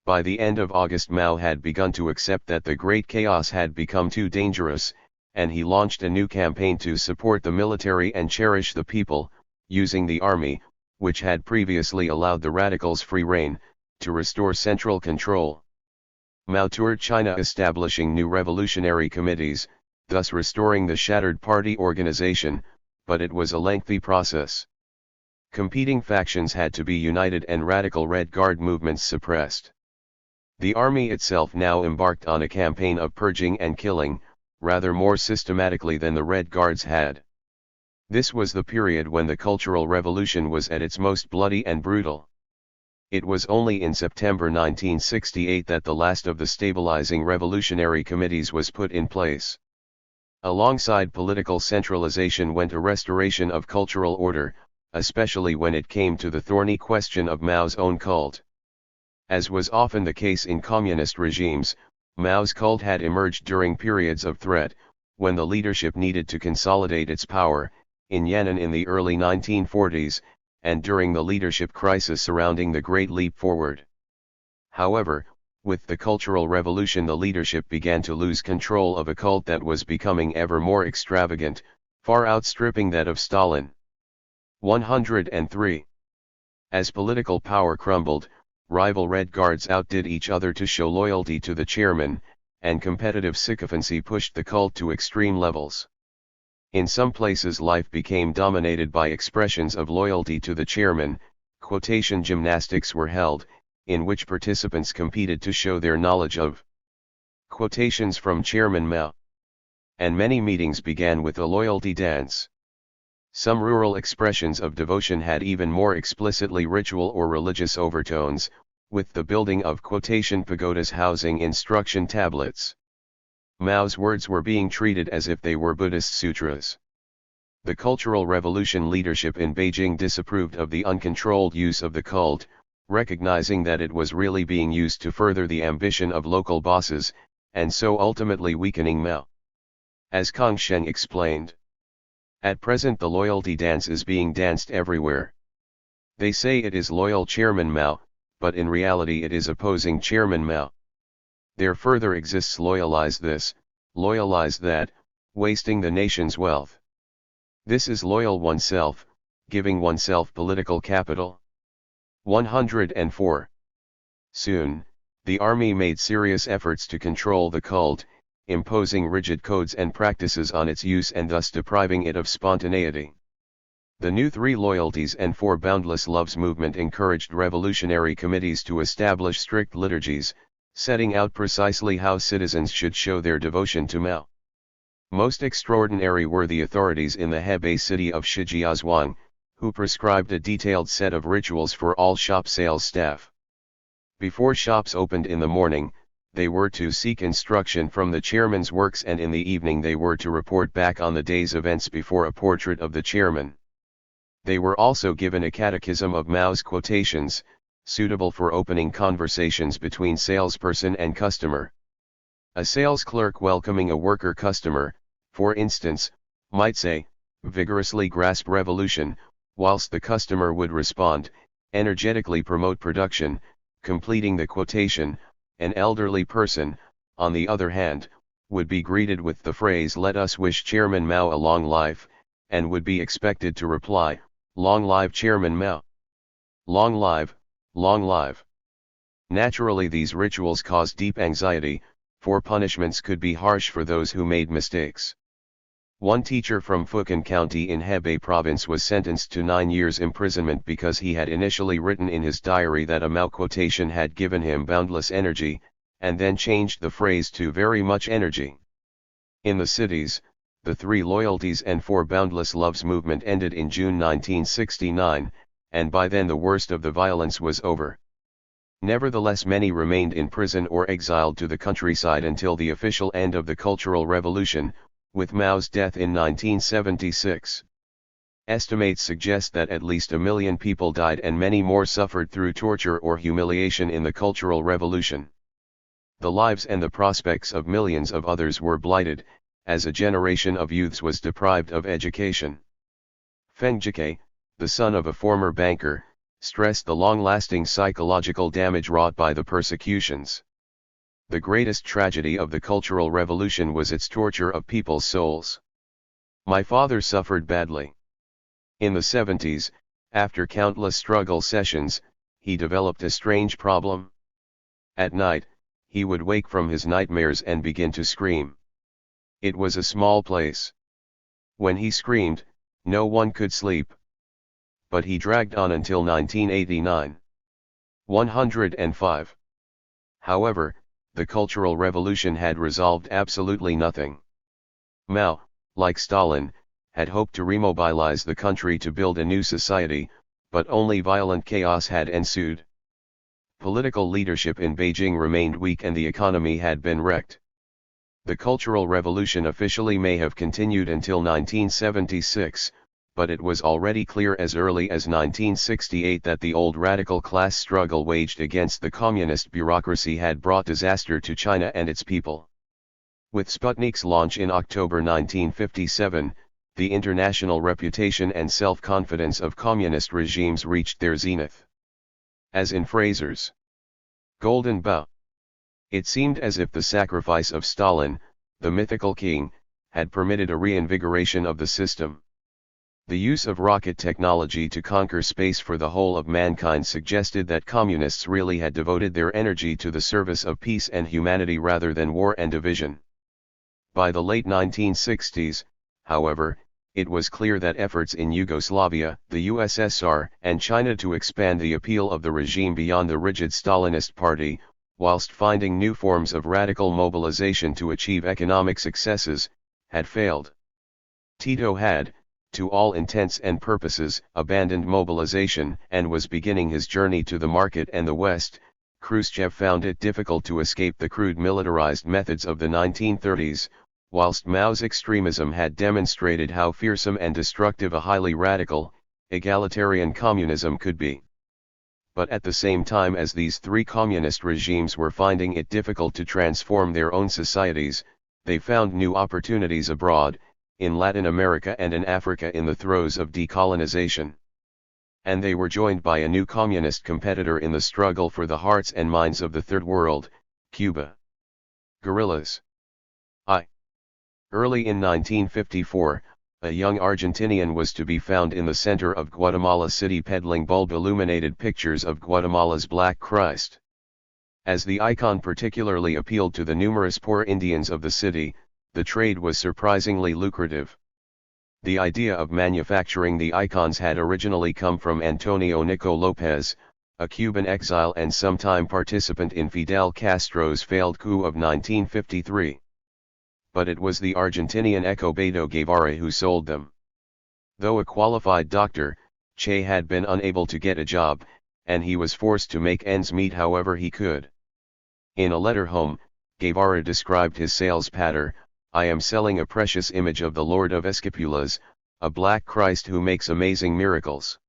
By the end of August, Mao had begun to accept that the Great Chaos had become too dangerous, and he launched a new campaign to support the military and cherish the people, using the army, which had previously allowed the radicals free rein, to restore central control. Mao toured China establishing new revolutionary committees, thus restoring the shattered party organization, but it was a lengthy process. Competing factions had to be united and radical Red Guard movements suppressed. The army itself now embarked on a campaign of purging and killing, rather more systematically than the Red Guards had. This was the period when the Cultural Revolution was at its most bloody and brutal. It was only in September 1968 that the last of the stabilizing revolutionary committees was put in place. Alongside political centralization went a restoration of cultural order, especially when it came to the thorny question of Mao's own cult. As was often the case in communist regimes, Mao's cult had emerged during periods of threat, when the leadership needed to consolidate its power, in Yan'an in the early 1940s, and during the leadership crisis surrounding the Great Leap Forward. However, with the Cultural Revolution, the leadership began to lose control of a cult that was becoming ever more extravagant, far outstripping that of Stalin. 103. As political power crumbled, rival Red Guards outdid each other to show loyalty to the chairman, and competitive sycophancy pushed the cult to extreme levels. In some places life became dominated by expressions of loyalty to the chairman. Quotation gymnastics were held, in which participants competed to show their knowledge of quotations from Chairman Mao. And many meetings began with a loyalty dance. Some rural expressions of devotion had even more explicitly ritual or religious overtones, with the building of quotation pagodas housing instruction tablets. Mao's words were being treated as if they were Buddhist sutras. The Cultural Revolution leadership in Beijing disapproved of the uncontrolled use of the cult, recognizing that it was really being used to further the ambition of local bosses, and so ultimately weakening Mao. As Kang Sheng explained, at present the loyalty dance is being danced everywhere. They say it is loyal Chairman Mao, but in reality it is opposing Chairman Mao. There further exists loyalize this, loyalize that, wasting the nation's wealth. This is loyal oneself, giving oneself political capital. 104. Soon, the army made serious efforts to control the cult, imposing rigid codes and practices on its use and thus depriving it of spontaneity. The new 3 loyalties and 4 boundless loves movement encouraged revolutionary committees to establish strict liturgies, setting out precisely how citizens should show their devotion to Mao. Most extraordinary were the authorities in the Hebei city of Shijiazhuang, who prescribed a detailed set of rituals for all shop sales staff. Before shops opened in the morning, they were to seek instruction from the chairman's works, and in the evening they were to report back on the day's events before a portrait of the chairman. They were also given a catechism of Mao's quotations, suitable for opening conversations between salesperson and customer. A sales clerk welcoming a worker customer, for instance, might say, "Vigorously grasp revolution," whilst the customer would respond, "Energetically promote production," completing the quotation. An elderly person, on the other hand, would be greeted with the phrase, "Let us wish Chairman Mao a long life," and would be expected to reply, "Long live Chairman Mao! Long live, long live!" Naturally, these rituals caused deep anxiety, for punishments could be harsh for those who made mistakes. One teacher from Fujian County in Hebei province was sentenced to 9 years imprisonment because he had initially written in his diary that a Mao quotation had given him boundless energy, and then changed the phrase to very much energy. In the cities, the 3 loyalties and 4 boundless loves movement ended in June 1969, and by then the worst of the violence was over. Nevertheless, many remained in prison or exiled to the countryside until the official end of the Cultural Revolution, with Mao's death in 1976. Estimates suggest that at least 1 million people died and many more suffered through torture or humiliation in the Cultural Revolution. The lives and the prospects of millions of others were blighted, as a generation of youths was deprived of education. Feng Jike, the son of a former banker, stressed the long-lasting psychological damage wrought by the persecutions. The greatest tragedy of the Cultural Revolution was its torture of people's souls. My father suffered badly. In the 70s, after countless struggle sessions, he developed a strange problem. At night, he would wake from his nightmares and begin to scream. It was a small place. When he screamed, no one could sleep. But he dragged on until 1989. 105. However, the Cultural Revolution had resolved absolutely nothing. Mao, like Stalin, had hoped to remobilize the country to build a new society, but only violent chaos had ensued. Political leadership in Beijing remained weak and the economy had been wrecked. The Cultural Revolution officially may have continued until 1976, but it was already clear as early as 1968 that the old radical class struggle waged against the communist bureaucracy had brought disaster to China and its people. With Sputnik's launch in October 1957, the international reputation and self-confidence of communist regimes reached their zenith. As in Fraser's Golden Bough, it seemed as if the sacrifice of Stalin, the mythical king, had permitted a reinvigoration of the system. The use of rocket technology to conquer space for the whole of mankind suggested that communists really had devoted their energy to the service of peace and humanity rather than war and division. By the late 1960s, however, it was clear that efforts in Yugoslavia, the USSR, and China to expand the appeal of the regime beyond the rigid Stalinist party, whilst finding new forms of radical mobilization to achieve economic successes, had failed. Tito had, to all intents and purposes, abandoned mobilization and was beginning his journey to the market and the West. Khrushchev found it difficult to escape the crude militarized methods of the 1930s, whilst Mao's extremism had demonstrated how fearsome and destructive a highly radical, egalitarian communism could be. But at the same time as these 3 communist regimes were finding it difficult to transform their own societies, they found new opportunities abroad, in Latin America and in Africa in the throes of decolonization. And they were joined by a new communist competitor in the struggle for the hearts and minds of the Third World, Cuba. Guerrillas. Early in 1954, a young Argentinian was to be found in the center of Guatemala City peddling bulb-illuminated pictures of Guatemala's Black Christ. As the icon particularly appealed to the numerous poor Indians of the city, the trade was surprisingly lucrative. The idea of manufacturing the icons had originally come from Antonio Nico Lopez, a Cuban exile and sometime participant in Fidel Castro's failed coup of 1953. But it was the Argentinian Escobedo Guevara who sold them. Though a qualified doctor, Che had been unable to get a job, and he was forced to make ends meet however he could. In a letter home, Guevara described his sales patter: "I am selling a precious image of the Lord of Escapulas, a Black Christ who makes amazing miracles.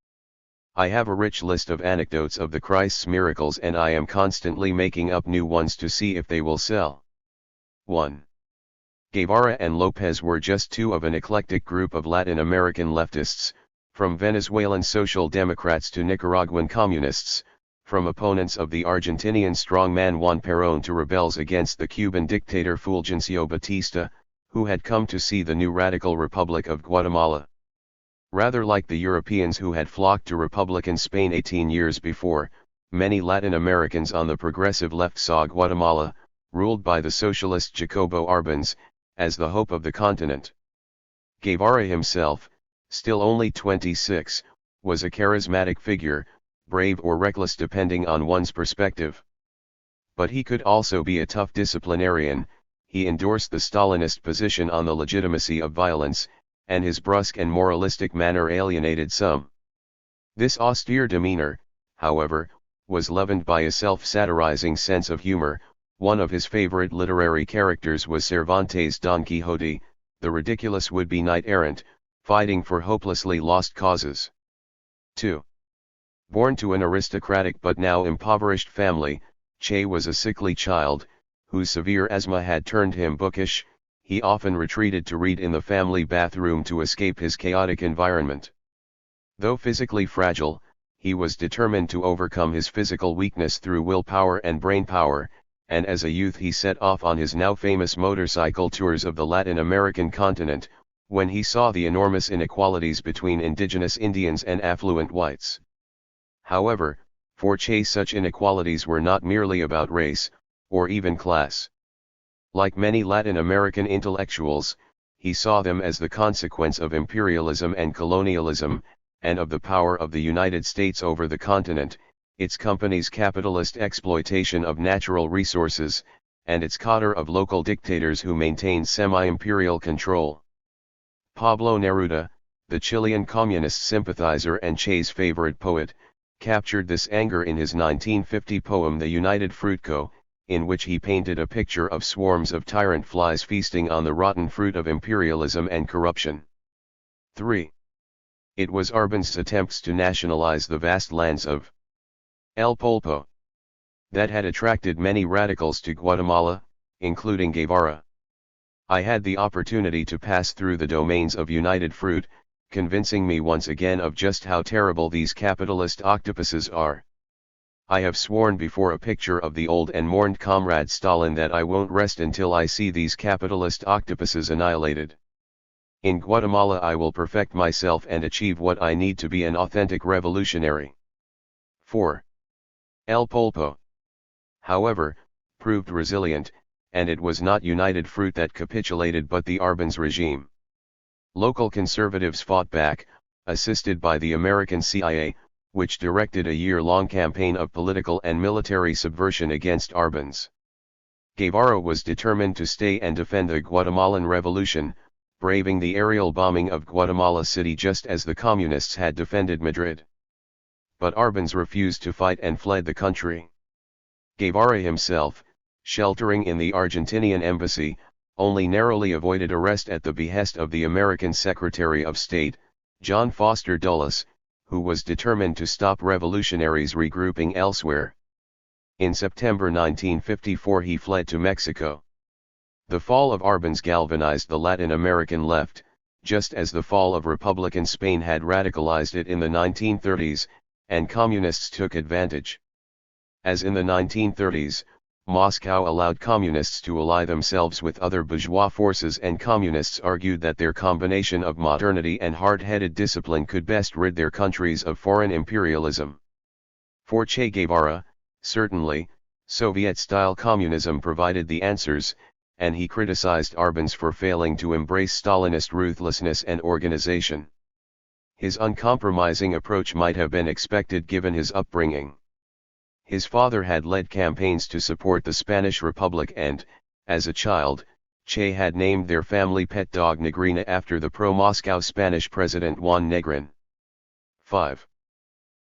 I have a rich list of anecdotes of the Christ's miracles and I am constantly making up new ones to see if they will sell." 1. Guevara and Lopez were just 2 of an eclectic group of Latin American leftists, from Venezuelan social democrats to Nicaraguan communists, from opponents of the Argentinian strongman Juan Perón to rebels against the Cuban dictator Fulgencio Batista, who had come to see the new radical Republic of Guatemala. Rather like the Europeans who had flocked to Republican Spain 18 years before, many Latin Americans on the progressive left saw Guatemala, ruled by the socialist Jacobo Arbenz, as the hope of the continent. Guevara himself, still only 26, was a charismatic figure, brave or reckless depending on one's perspective. But he could also be a tough disciplinarian. He endorsed the Stalinist position on the legitimacy of violence, and his brusque and moralistic manner alienated some. This austere demeanor, however, was leavened by a self-satirizing sense of humor. One of his favorite literary characters was Cervantes' Don Quixote, the ridiculous would-be knight-errant, fighting for hopelessly lost causes. 2. Born to an aristocratic but now impoverished family, Che was a sickly child, whose severe asthma had turned him bookish. He often retreated to read in the family bathroom to escape his chaotic environment. Though physically fragile, he was determined to overcome his physical weakness through willpower and brainpower, and as a youth he set off on his now famous motorcycle tours of the Latin American continent, when he saw the enormous inequalities between indigenous Indians and affluent whites. However, for Che such inequalities were not merely about race, or even class. Like many Latin American intellectuals, he saw them as the consequence of imperialism and colonialism, and of the power of the United States over the continent, its companies' capitalist exploitation of natural resources, and its cadre of local dictators who maintained semi-imperial control. Pablo Neruda, the Chilean communist sympathizer and Che's favorite poet, captured this anger in his 1950 poem The United Fruitco, in which he painted a picture of swarms of tyrant flies feasting on the rotten fruit of imperialism and corruption. 3. It was Arbenz's attempts to nationalize the vast lands of El Polpo that had attracted many radicals to Guatemala, including Guevara. I had the opportunity to pass through the domains of United Fruit, convincing me once again of just how terrible these capitalist octopuses are. I have sworn before a picture of the old and mourned comrade Stalin that I won't rest until I see these capitalist octopuses annihilated. In Guatemala I will perfect myself and achieve what I need to be an authentic revolutionary. 4. El Polpo, however, proved resilient, and it was not United Fruit that capitulated but the Arbenz regime. Local conservatives fought back, assisted by the American CIA, which directed a year-long campaign of political and military subversion against Arbenz. Guevara was determined to stay and defend the Guatemalan Revolution, braving the aerial bombing of Guatemala City just as the communists had defended Madrid. But Arbenz refused to fight and fled the country. Guevara himself, sheltering in the Argentinian embassy, only narrowly avoided arrest at the behest of the American Secretary of State, John Foster Dulles, who was determined to stop revolutionaries regrouping elsewhere. In September 1954 he fled to Mexico. The fall of Arbenz galvanized the Latin American left, just as the fall of Republican Spain had radicalized it in the 1930s, and communists took advantage. As in the 1930s, Moscow allowed communists to ally themselves with other bourgeois forces, and communists argued that their combination of modernity and hard-headed discipline could best rid their countries of foreign imperialism. For Che Guevara, certainly, Soviet-style communism provided the answers, and he criticized Arbenz for failing to embrace Stalinist ruthlessness and organization. His uncompromising approach might have been expected given his upbringing. His father had led campaigns to support the Spanish Republic and, as a child, Che had named their family pet dog Negrina after the pro-Moscow Spanish president Juan Negrin. 5.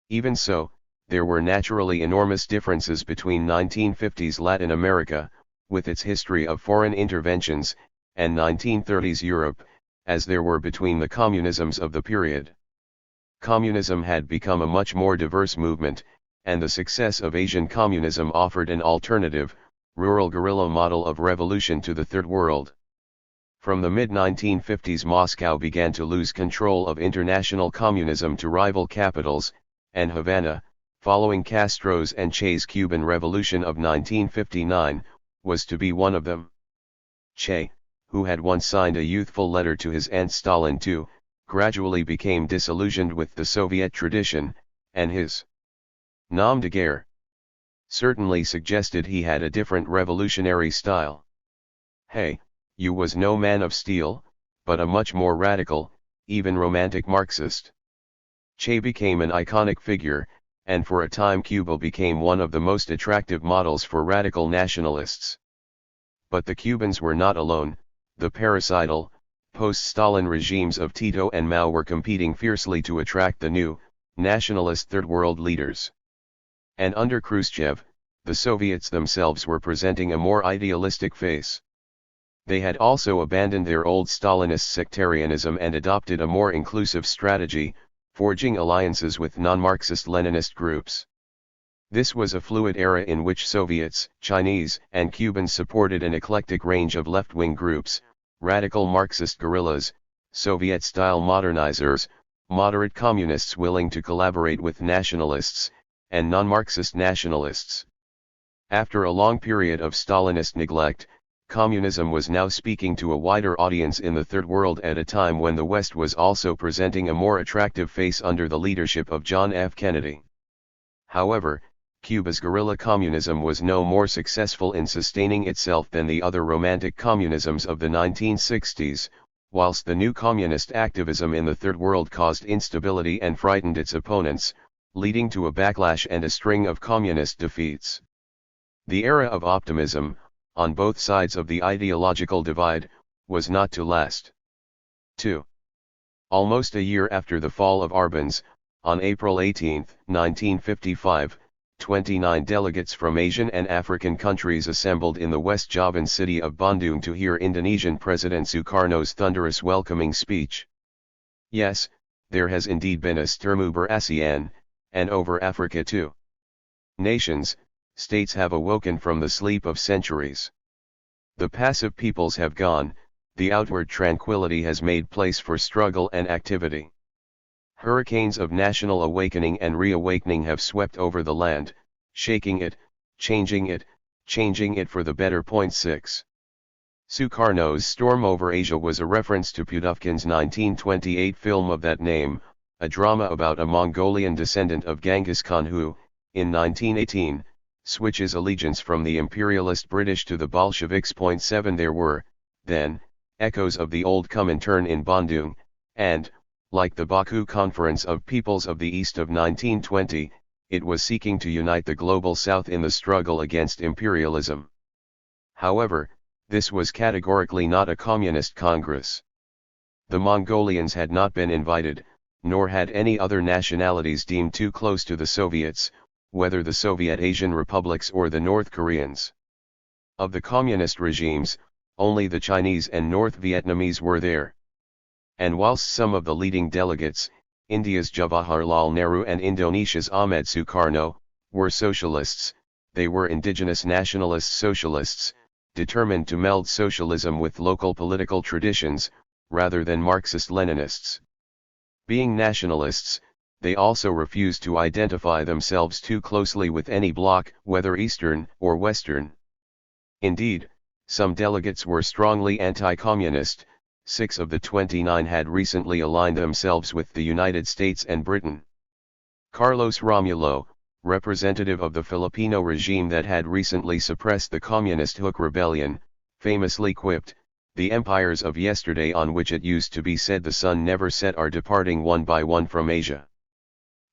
Even so, there were naturally enormous differences between 1950s Latin America, with its history of foreign interventions, and 1930s Europe, as there were between the communisms of the period. Communism had become a much more diverse movement, and the success of Asian communism offered an alternative, rural guerrilla model of revolution to the Third World. From the mid-1950s Moscow began to lose control of international communism to rival capitals, and Havana, following Castro's and Che's Cuban Revolution of 1959, was to be one of them. Che, who had once signed a youthful letter to his aunt Stalin to gradually became disillusioned with the Soviet tradition, and his nom de guerre certainly suggested he had a different revolutionary style. He was no man of steel, but a much more radical, even romantic Marxist. Che became an iconic figure, and for a time Cuba became one of the most attractive models for radical nationalists. But the Cubans were not alone. The parasital, post-Stalin regimes of Tito and Mao were competing fiercely to attract the new, nationalist Third World leaders. And under Khrushchev, the Soviets themselves were presenting a more idealistic face. They had also abandoned their old Stalinist sectarianism and adopted a more inclusive strategy, forging alliances with non-Marxist Leninist groups. This was a fluid era in which Soviets, Chinese, and Cubans supported an eclectic range of left-wing groups, radical Marxist guerrillas, Soviet-style modernizers, moderate communists willing to collaborate with nationalists, and non-Marxist nationalists. After a long period of Stalinist neglect, communism was now speaking to a wider audience in the Third World at a time when the West was also presenting a more attractive face under the leadership of John F. Kennedy. However, Cuba's guerrilla communism was no more successful in sustaining itself than the other romantic communisms of the 1960s, whilst the new communist activism in the Third World caused instability and frightened its opponents, leading to a backlash and a string of communist defeats. The era of optimism, on both sides of the ideological divide, was not to last. 2. Almost a year after the fall of Arbenz, on April 18, 1955, 29 delegates from Asian and African countries assembled in the West Javan city of Bandung to hear Indonesian President Sukarno's thunderous welcoming speech. Yes, there has indeed been a sturm über ASEAN, and over Africa too. Nations, states have awoken from the sleep of centuries. The passive peoples have gone, the outward tranquility has made place for struggle and activity. Hurricanes of national awakening and reawakening have swept over the land, shaking it, changing it for the better. 6. Sukarno's storm over Asia was a reference to Pudovkin's 1928 film of that name, a drama about a Mongolian descendant of Genghis Khan who, in 1918, switches allegiance from the imperialist British to the Bolsheviks. 7. There were, then, echoes of the old Comintern in Bandung, and, like the Baku Conference of Peoples of the East of 1920, it was seeking to unite the global South in the struggle against imperialism. However, this was categorically not a communist congress. The Mongolians had not been invited, nor had any other nationalities deemed too close to the Soviets, whether the Soviet Asian republics or the North Koreans. Of the communist regimes, only the Chinese and North Vietnamese were there. And whilst some of the leading delegates, India's Jawaharlal Nehru and Indonesia's Ahmed Sukarno, were socialists, they were indigenous nationalist socialists, determined to meld socialism with local political traditions, rather than Marxist-Leninists. Being nationalists, they also refused to identify themselves too closely with any bloc, whether Eastern or Western. Indeed, some delegates were strongly anti-communist. 6 of the 29 had recently aligned themselves with the United States and Britain. Carlos Romulo, representative of the Filipino regime that had recently suppressed the Communist Huk Rebellion, famously quipped, "The empires of yesterday on which it used to be said the sun never set are departing one by one from Asia.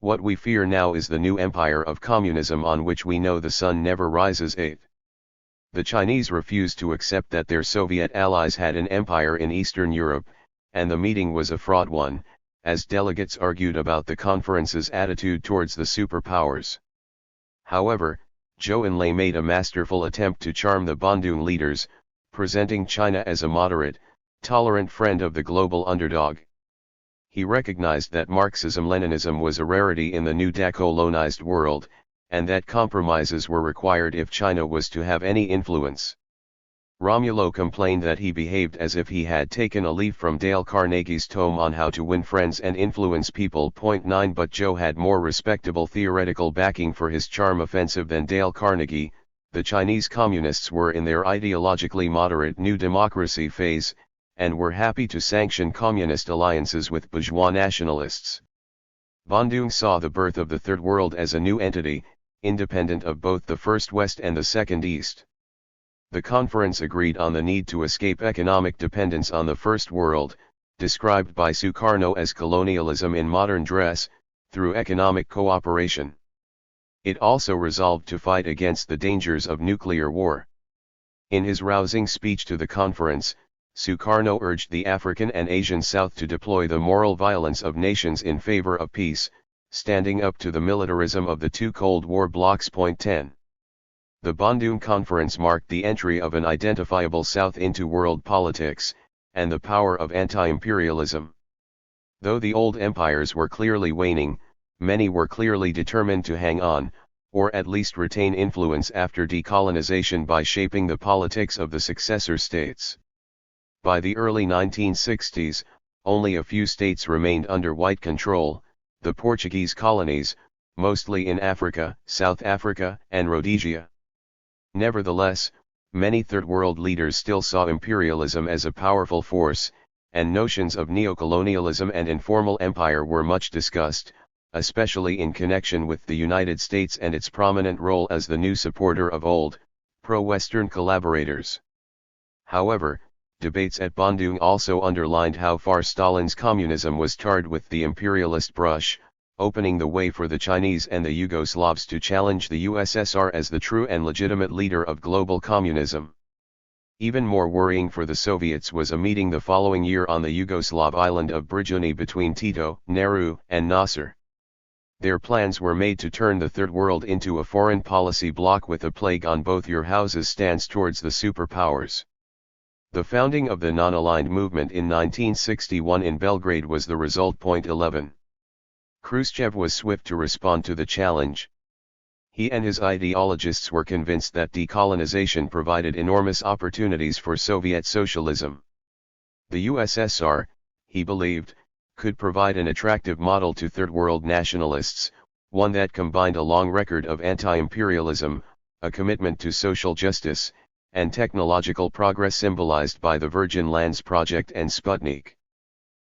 What we fear now is the new empire of communism on which we know the sun never rises." 8. The Chinese refused to accept that their Soviet allies had an empire in Eastern Europe, and the meeting was a fraud one, as delegates argued about the conference's attitude towards the superpowers. However, Zhou Enlai made a masterful attempt to charm the Bandung leaders, presenting China as a moderate, tolerant friend of the global underdog. He recognized that Marxism-Leninism was a rarity in the new decolonized world, and that compromises were required if China was to have any influence. Romulo complained that he behaved as if he had taken a leaf from Dale Carnegie's tome on how to win friends and influence people. 9 But Zhou had more respectable theoretical backing for his charm offensive than Dale Carnegie. The Chinese communists were in their ideologically moderate new democracy phase, and were happy to sanction communist alliances with bourgeois nationalists. Bandung saw the birth of the Third World as a new entity, independent of both the First West and the Second East. The conference agreed on the need to escape economic dependence on the First World, described by Sukarno as colonialism in modern dress, through economic cooperation. It also resolved to fight against the dangers of nuclear war. In his rousing speech to the conference, Sukarno urged the African and Asian South to deploy the moral violence of nations in favor of peace, standing up to the militarism of the two Cold War blocs. 10. The Bandung Conference marked the entry of an identifiable South into world politics, and the power of anti-imperialism. Though the old empires were clearly waning, many were clearly determined to hang on, or at least retain influence after decolonization by shaping the politics of the successor states. By the early 1960s, only a few states remained under white control, the Portuguese colonies, mostly in Africa, South Africa, and Rhodesia. Nevertheless, many Third World leaders still saw imperialism as a powerful force, and notions of neocolonialism and informal empire were much discussed, especially in connection with the United States and its prominent role as the new supporter of old, pro-Western collaborators. However, debates at Bandung also underlined how far Stalin's communism was tarred with the imperialist brush, opening the way for the Chinese and the Yugoslavs to challenge the USSR as the true and legitimate leader of global communism. Even more worrying for the Soviets was a meeting the following year on the Yugoslav island of Brijuni between Tito, Nehru, and Nasser. Their plans were made to turn the Third World into a foreign policy bloc with a plague on both your houses stance towards the superpowers. The founding of the non-aligned movement in 1961 in Belgrade was the result. 11. Khrushchev was swift to respond to the challenge. He and his ideologists were convinced that decolonization provided enormous opportunities for Soviet socialism. The USSR, he believed, could provide an attractive model to Third World nationalists, one that combined a long record of anti-imperialism, a commitment to social justice, and technological progress symbolized by the Virgin Lands Project and Sputnik.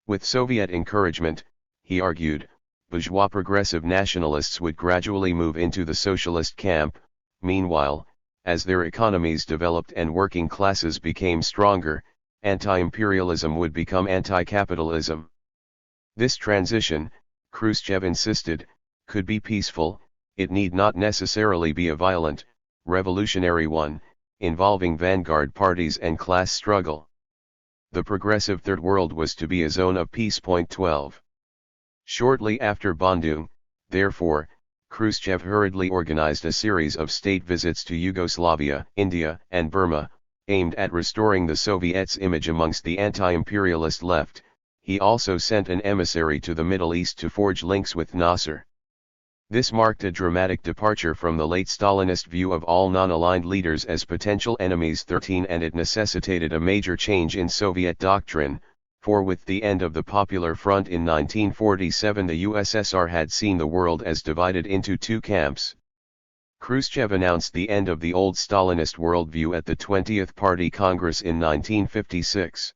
With Soviet encouragement, he argued, bourgeois progressive nationalists would gradually move into the socialist camp. Meanwhile, as their economies developed and working classes became stronger, anti-imperialism would become anti-capitalism. This transition, Khrushchev insisted, could be peaceful, it need not necessarily be a violent, revolutionary one, involving vanguard parties and class struggle. The progressive Third World was to be a zone of peace. 12. Shortly after Bandung, therefore, Khrushchev hurriedly organized a series of state visits to Yugoslavia, India, and Burma, aimed at restoring the Soviets' image amongst the anti-imperialist left. He also sent an emissary to the Middle East to forge links with Nasser. This marked a dramatic departure from the late Stalinist view of all non-aligned leaders as potential enemies. 13 And it necessitated a major change in Soviet doctrine, for with the end of the Popular Front in 1947 the USSR had seen the world as divided into two camps. Khrushchev announced the end of the old Stalinist worldview at the 20th Party Congress in 1956.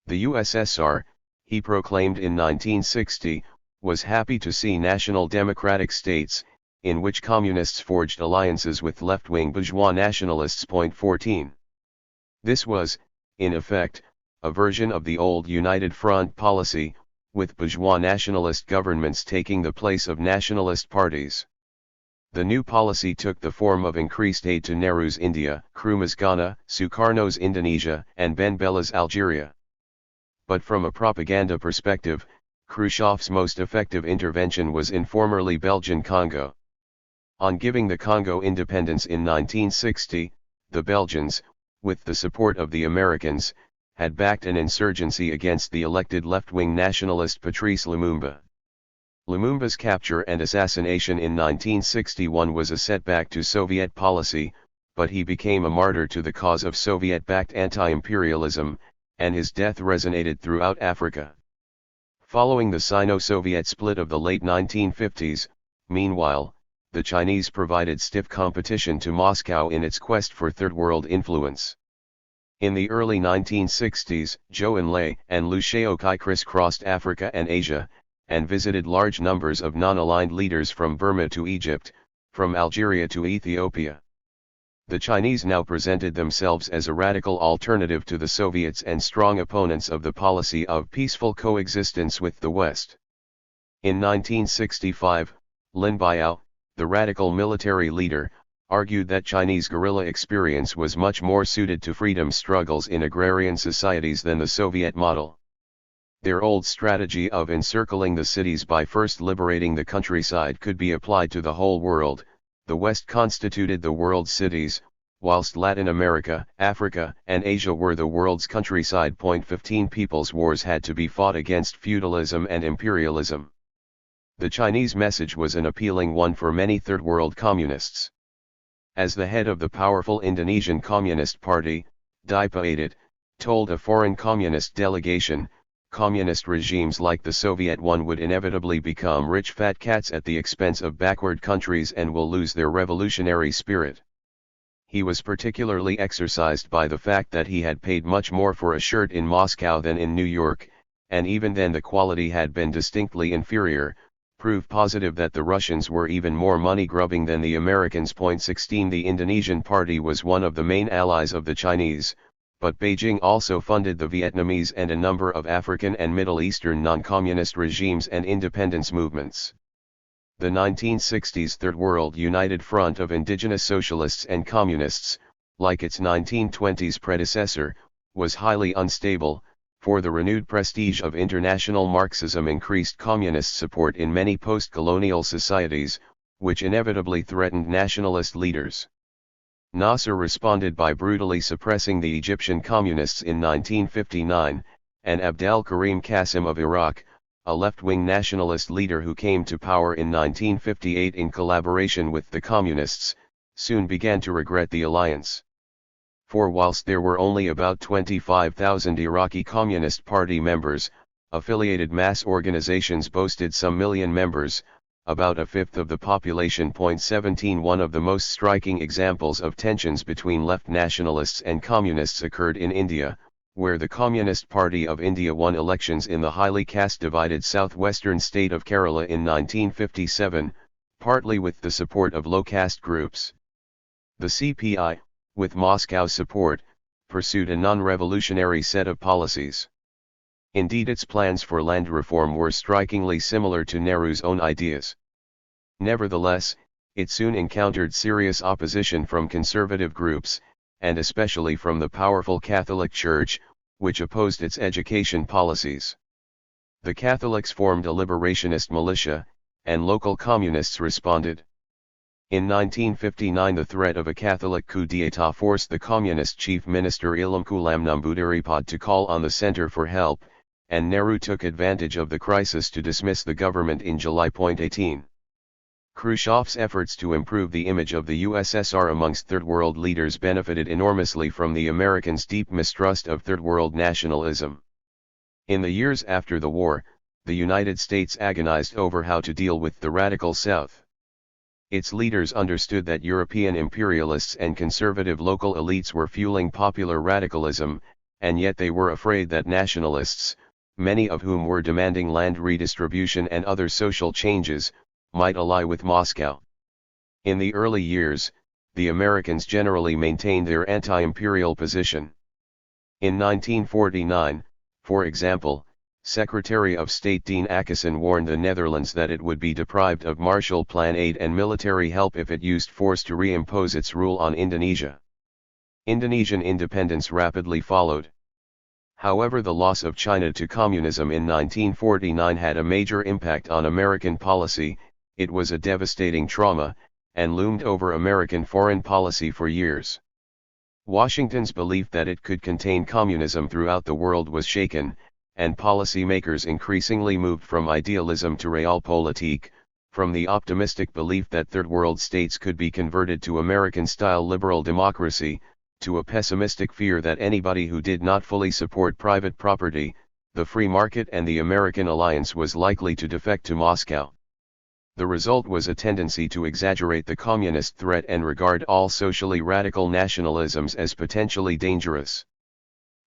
The USSR, he proclaimed in 1960, was happy to see national democratic states, in which communists forged alliances with left-wing bourgeois nationalists. 14. This was, in effect, a version of the old United Front policy, with bourgeois nationalist governments taking the place of nationalist parties. The new policy took the form of increased aid to Nehru's India, Nkrumah's Ghana, Sukarno's Indonesia, and Ben Bella's Algeria. But from a propaganda perspective, Khrushchev's most effective intervention was in formerly Belgian Congo. On giving the Congo independence in 1960, the Belgians, with the support of the Americans, had backed an insurgency against the elected left-wing nationalist Patrice Lumumba. Lumumba's capture and assassination in 1961 was a setback to Soviet policy, but he became a martyr to the cause of Soviet-backed anti-imperialism, and his death resonated throughout Africa. Following the Sino-Soviet split of the late 1950s, meanwhile, the Chinese provided stiff competition to Moscow in its quest for Third World influence. In the early 1960s, Zhou Enlai and Liu Shaoqi crisscrossed Africa and Asia, and visited large numbers of non-aligned leaders from Burma to Egypt, from Algeria to Ethiopia. The Chinese now presented themselves as a radical alternative to the Soviets and strong opponents of the policy of peaceful coexistence with the West. In 1965, Lin Biao, the radical military leader, argued that Chinese guerrilla experience was much more suited to freedom struggles in agrarian societies than the Soviet model. Their old strategy of encircling the cities by first liberating the countryside could be applied to the whole world. The West constituted the world's cities, whilst Latin America, Africa, and Asia were the world's countryside. 15 People's wars had to be fought against feudalism and imperialism. The Chinese message was an appealing one for many Third World communists. As the head of the powerful Indonesian Communist Party, Dipaidit, told a foreign communist delegation, communist regimes like the Soviet one would inevitably become rich fat cats at the expense of backward countries and will lose their revolutionary spirit. He was particularly exercised by the fact that he had paid much more for a shirt in Moscow than in New York, and even then the quality had been distinctly inferior, proof positive that the Russians were even more money-grubbing than the Americans. 16 The Indonesian party was one of the main allies of the Chinese, but Beijing also funded the Vietnamese and a number of African and Middle Eastern non-communist regimes and independence movements. The 1960s Third World United Front of indigenous socialists and communists, like its 1920s predecessor, was highly unstable, for the renewed prestige of international Marxism increased communist support in many post-colonial societies, which inevitably threatened nationalist leaders. Nasser responded by brutally suppressing the Egyptian communists in 1959, and Abdel Karim Qasim of Iraq, a left-wing nationalist leader who came to power in 1958 in collaboration with the communists, soon began to regret the alliance. For whilst there were only about 25,000 Iraqi Communist Party members, affiliated mass organizations boasted some million members, about a fifth of the population. 17 One of the most striking examples of tensions between left nationalists and communists occurred in India, where the Communist Party of India won elections in the highly caste-divided southwestern state of Kerala in 1957, partly with the support of low-caste groups. The CPI, with Moscow's support, pursued a non-revolutionary set of policies. Indeed, its plans for land reform were strikingly similar to Nehru's own ideas. Nevertheless, it soon encountered serious opposition from conservative groups, and especially from the powerful Catholic Church, which opposed its education policies. The Catholics formed a liberationist militia, and local communists responded. In 1959 the threat of a Catholic coup d'état forced the communist chief minister Ilamkulam Namboodiripad to call on the center for help, and Nehru took advantage of the crisis to dismiss the government in July. 18. Khrushchev's efforts to improve the image of the USSR amongst Third World leaders benefited enormously from the Americans' deep mistrust of Third World nationalism. In the years after the war, the United States agonized over how to deal with the radical South. Its leaders understood that European imperialists and conservative local elites were fueling popular radicalism, and yet they were afraid that nationalists, many of whom were demanding land redistribution and other social changes, might ally with Moscow. In the early years, the Americans generally maintained their anti-imperial position. In 1949, for example, Secretary of State Dean Acheson warned the Netherlands that it would be deprived of Marshall Plan aid and military help if it used force to reimpose its rule on Indonesia. Indonesian independence rapidly followed. However, the loss of China to communism in 1949 had a major impact on American policy. It was a devastating trauma, and loomed over American foreign policy for years. Washington's belief that it could contain communism throughout the world was shaken, and policymakers increasingly moved from idealism to realpolitik, from the optimistic belief that Third World states could be converted to American-style liberal democracy, to a pessimistic fear that anybody who did not fully support private property, the free market and the American alliance was likely to defect to Moscow. The result was a tendency to exaggerate the communist threat and regard all socially radical nationalisms as potentially dangerous.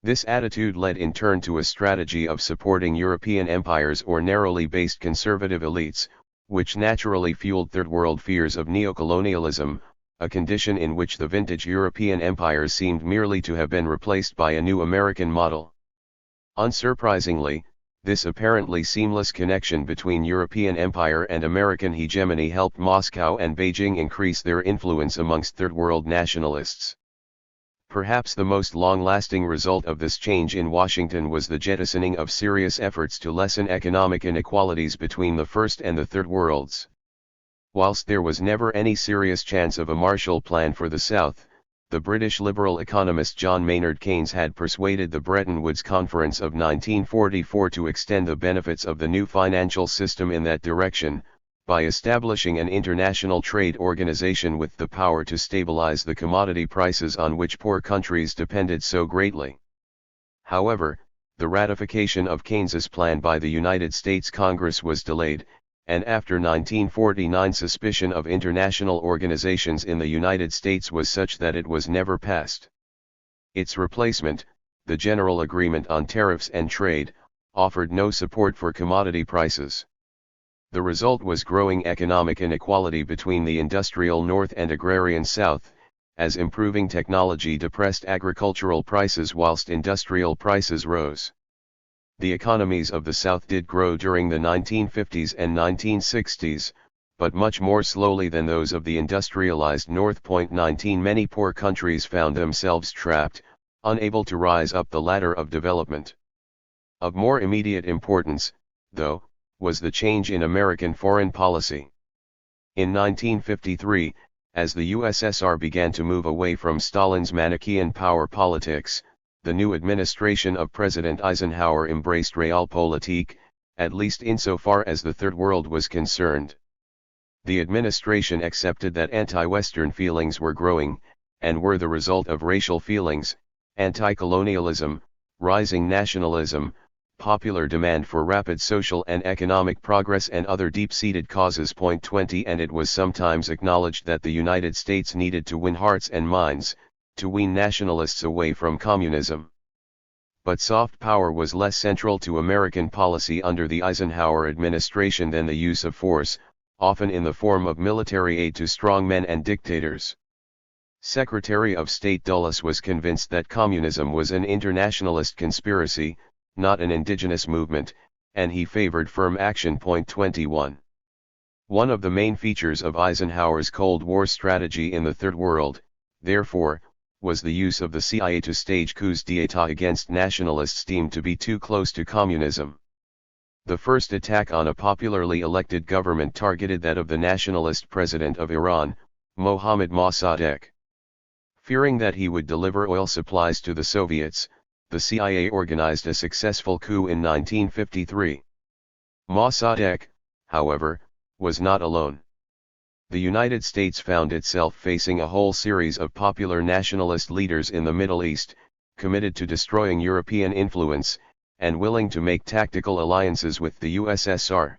This attitude led in turn to a strategy of supporting European empires or narrowly based conservative elites, which naturally fueled Third World fears of neocolonialism, a condition in which the vintage European empires seemed merely to have been replaced by a new American model. Unsurprisingly, this apparently seamless connection between European empire and American hegemony helped Moscow and Beijing increase their influence amongst Third World nationalists. Perhaps the most long-lasting result of this change in Washington was the jettisoning of serious efforts to lessen economic inequalities between the First and the Third Worlds. Whilst there was never any serious chance of a Marshall Plan for the South, the British liberal economist John Maynard Keynes had persuaded the Bretton Woods Conference of 1944 to extend the benefits of the new financial system in that direction, by establishing an international trade organization with the power to stabilize the commodity prices on which poor countries depended so greatly. However, the ratification of Keynes's plan by the United States Congress was delayed, and after 1949 suspicion of international organizations in the United States was such that it was never passed. Its replacement, the General Agreement on Tariffs and Trade, offered no support for commodity prices. The result was growing economic inequality between the industrial North and agrarian South, as improving technology depressed agricultural prices whilst industrial prices rose. The economies of the South did grow during the 1950s and 1960s, but much more slowly than those of the industrialized North. 19 Many poor countries found themselves trapped, unable to rise up the ladder of development. Of more immediate importance, though, was the change in American foreign policy. In 1953, as the USSR began to move away from Stalin's Manichaean power politics, the new administration of President Eisenhower embraced Realpolitik, at least insofar as the Third World was concerned. The administration accepted that anti-Western feelings were growing, and were the result of racial feelings, anti-colonialism, rising nationalism, popular demand for rapid social and economic progress and other deep-seated causes. 20 And it was sometimes acknowledged that the United States needed to win hearts and minds, to wean nationalists away from communism. But soft power was less central to American policy under the Eisenhower administration than the use of force, often in the form of military aid to strongmen and dictators. Secretary of State Dulles was convinced that communism was an internationalist conspiracy, not an indigenous movement, and he favored firm action. 21. One of the main features of Eisenhower's Cold War strategy in the Third World, therefore, was the use of the CIA to stage coups d'état against nationalists deemed to be too close to communism. The first attack on a popularly elected government targeted that of the nationalist president of Iran, Mohammad Mossadegh. Fearing that he would deliver oil supplies to the Soviets, the CIA organized a successful coup in 1953. Mossadegh, however, was not alone. The United States found itself facing a whole series of popular nationalist leaders in the Middle East, committed to destroying European influence, and willing to make tactical alliances with the USSR.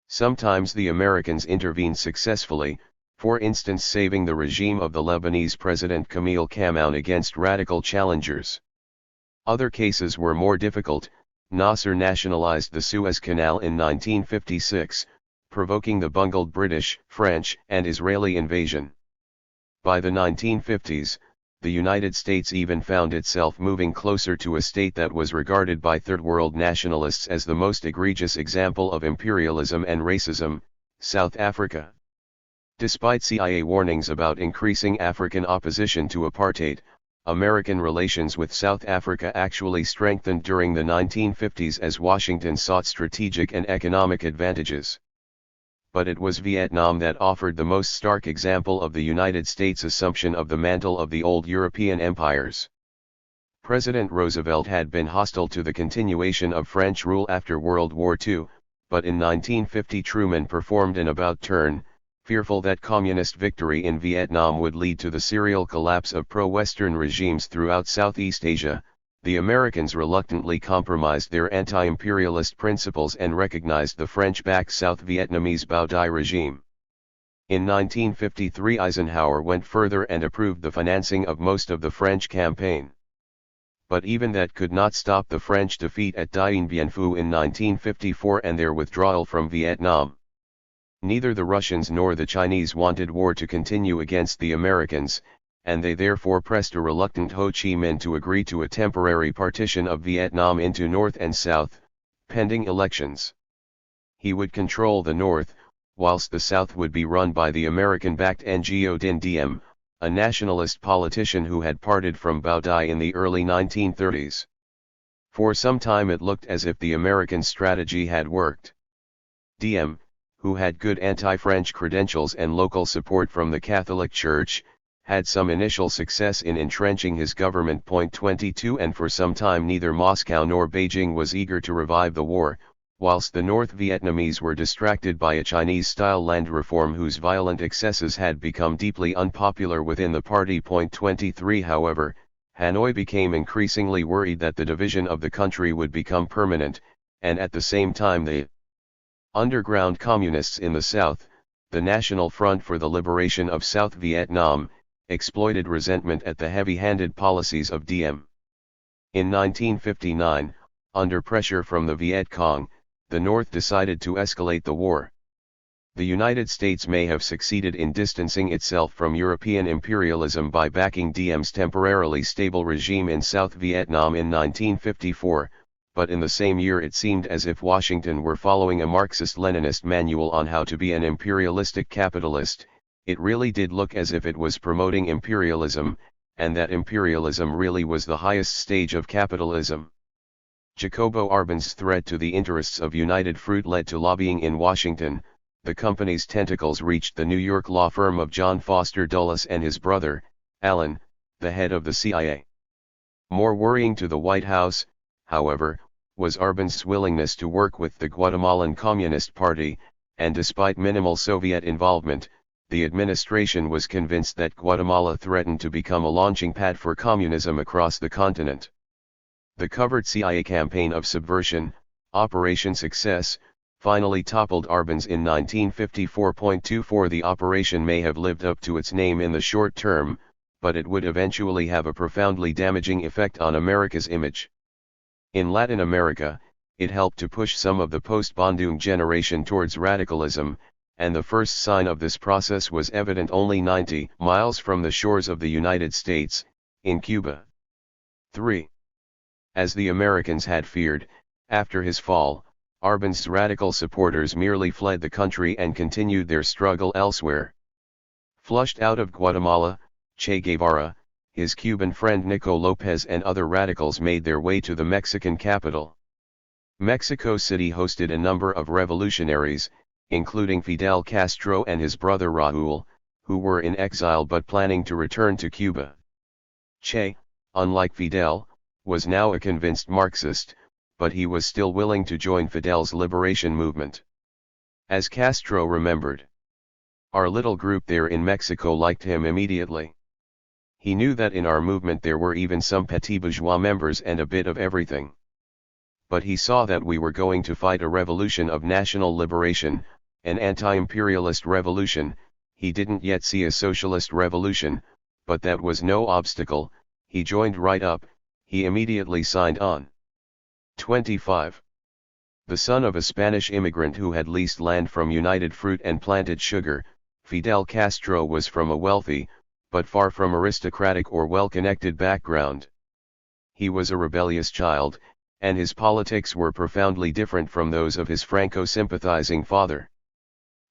Sometimes the Americans intervened successfully, for instance saving the regime of the Lebanese President Camille Chamoun against radical challengers. Other cases were more difficult. Nasser nationalized the Suez Canal in 1956, provoking the bungled British, French, and Israeli invasion. By the 1950s, the United States even found itself moving closer to a state that was regarded by Third World nationalists as the most egregious example of imperialism and racism, South Africa. Despite CIA warnings about increasing African opposition to apartheid, American relations with South Africa actually strengthened during the 1950s as Washington sought strategic and economic advantages. But it was Vietnam that offered the most stark example of the United States' assumption of the mantle of the old European empires. President Roosevelt had been hostile to the continuation of French rule after World War II, but in 1950 Truman performed an about-turn, fearful that communist victory in Vietnam would lead to the serial collapse of pro-Western regimes throughout Southeast Asia. The Americans reluctantly compromised their anti-imperialist principles and recognized the French-backed South Vietnamese Bao Dai regime. In 1953 Eisenhower went further and approved the financing of most of the French campaign. But even that could not stop the French defeat at Dien Bien Phu in 1954 and their withdrawal from Vietnam. Neither the Russians nor the Chinese wanted war to continue against the Americans, and they therefore pressed a reluctant Ho Chi Minh to agree to a temporary partition of Vietnam into North and South, pending elections. He would control the North, whilst the South would be run by the American-backed Ngo Dinh Diem, a nationalist politician who had parted from Bao Dai in the early 1930s. For some time it looked as if the American strategy had worked. Diem, who had good anti-French credentials and local support from the Catholic Church, had some initial success in entrenching his government. 22 And for some time neither Moscow nor Beijing was eager to revive the war, whilst the North Vietnamese were distracted by a Chinese-style land reform whose violent excesses had become deeply unpopular within the party. 23 However, Hanoi became increasingly worried that the division of the country would become permanent, and at the same time the underground communists in the South, the National Front for the Liberation of South Vietnam, exploited resentment at the heavy-handed policies of Diem. In 1959, under pressure from the Viet Cong, the North decided to escalate the war. The United States may have succeeded in distancing itself from European imperialism by backing Diem's temporarily stable regime in South Vietnam in 1954, but in the same year it seemed as if Washington were following a Marxist-Leninist manual on how to be an imperialistic capitalist. It really did look as if it was promoting imperialism, and that imperialism really was the highest stage of capitalism. Jacobo Arben's threat to the interests of United Fruit led to lobbying in Washington. The company's tentacles reached the New York law firm of John Foster Dulles and his brother, Alan, the head of the CIA. More worrying to the White House, however, was Arben's willingness to work with the Guatemalan Communist Party, and despite minimal Soviet involvement, the administration was convinced that Guatemala threatened to become a launching pad for communism across the continent. The covert CIA campaign of subversion, Operation Success, finally toppled Arbenz in 1954. The operation may have lived up to its name in the short term, but it would eventually have a profoundly damaging effect on America's image. In Latin America, it helped to push some of the post-Bandung generation towards radicalism, and the first sign of this process was evident only 90 miles from the shores of the United States, in Cuba. 3. As the Americans had feared, after his fall, Arben's radical supporters merely fled the country and continued their struggle elsewhere. Flushed out of Guatemala, Che Guevara, his Cuban friend Nico Lopez and other radicals made their way to the Mexican capital. Mexico City hosted a number of revolutionaries, including Fidel Castro and his brother Raúl, who were in exile but planning to return to Cuba. Che, unlike Fidel, was now a convinced Marxist, but he was still willing to join Fidel's liberation movement. As Castro remembered, "Our little group there in Mexico liked him immediately. He knew that in our movement there were even some petit bourgeois members and a bit of everything. But he saw that we were going to fight a revolution of national liberation, an anti-imperialist revolution. He didn't yet see a socialist revolution, but that was no obstacle. He joined right up, he immediately signed on." 25. The son of a Spanish immigrant who had leased land from United Fruit and planted sugar, Fidel Castro was from a wealthy, but far from aristocratic or well-connected background. He was a rebellious child, and his politics were profoundly different from those of his Franco-sympathizing father.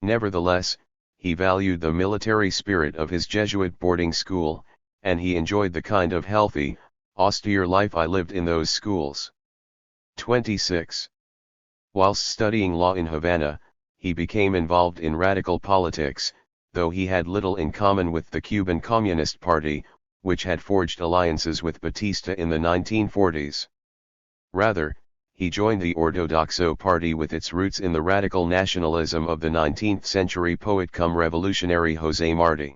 Nevertheless, he valued the military spirit of his Jesuit boarding school, and he enjoyed the kind of healthy, austere life I lived in those schools. 26. Whilst studying law in Havana, he became involved in radical politics, though he had little in common with the Cuban Communist Party, which had forged alliances with Batista in the 1940s. Rather, he joined the Ortodoxo Party with its roots in the radical nationalism of the 19th century poet cum revolutionary José Martí.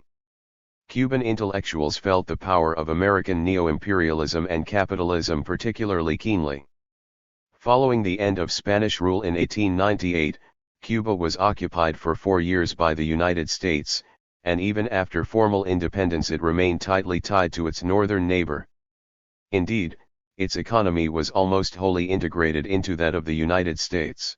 Cuban intellectuals felt the power of American neo-imperialism and capitalism particularly keenly. Following the end of Spanish rule in 1898, Cuba was occupied for 4 years by the United States, and even after formal independence it remained tightly tied to its northern neighbor. Indeed, its economy was almost wholly integrated into that of the United States.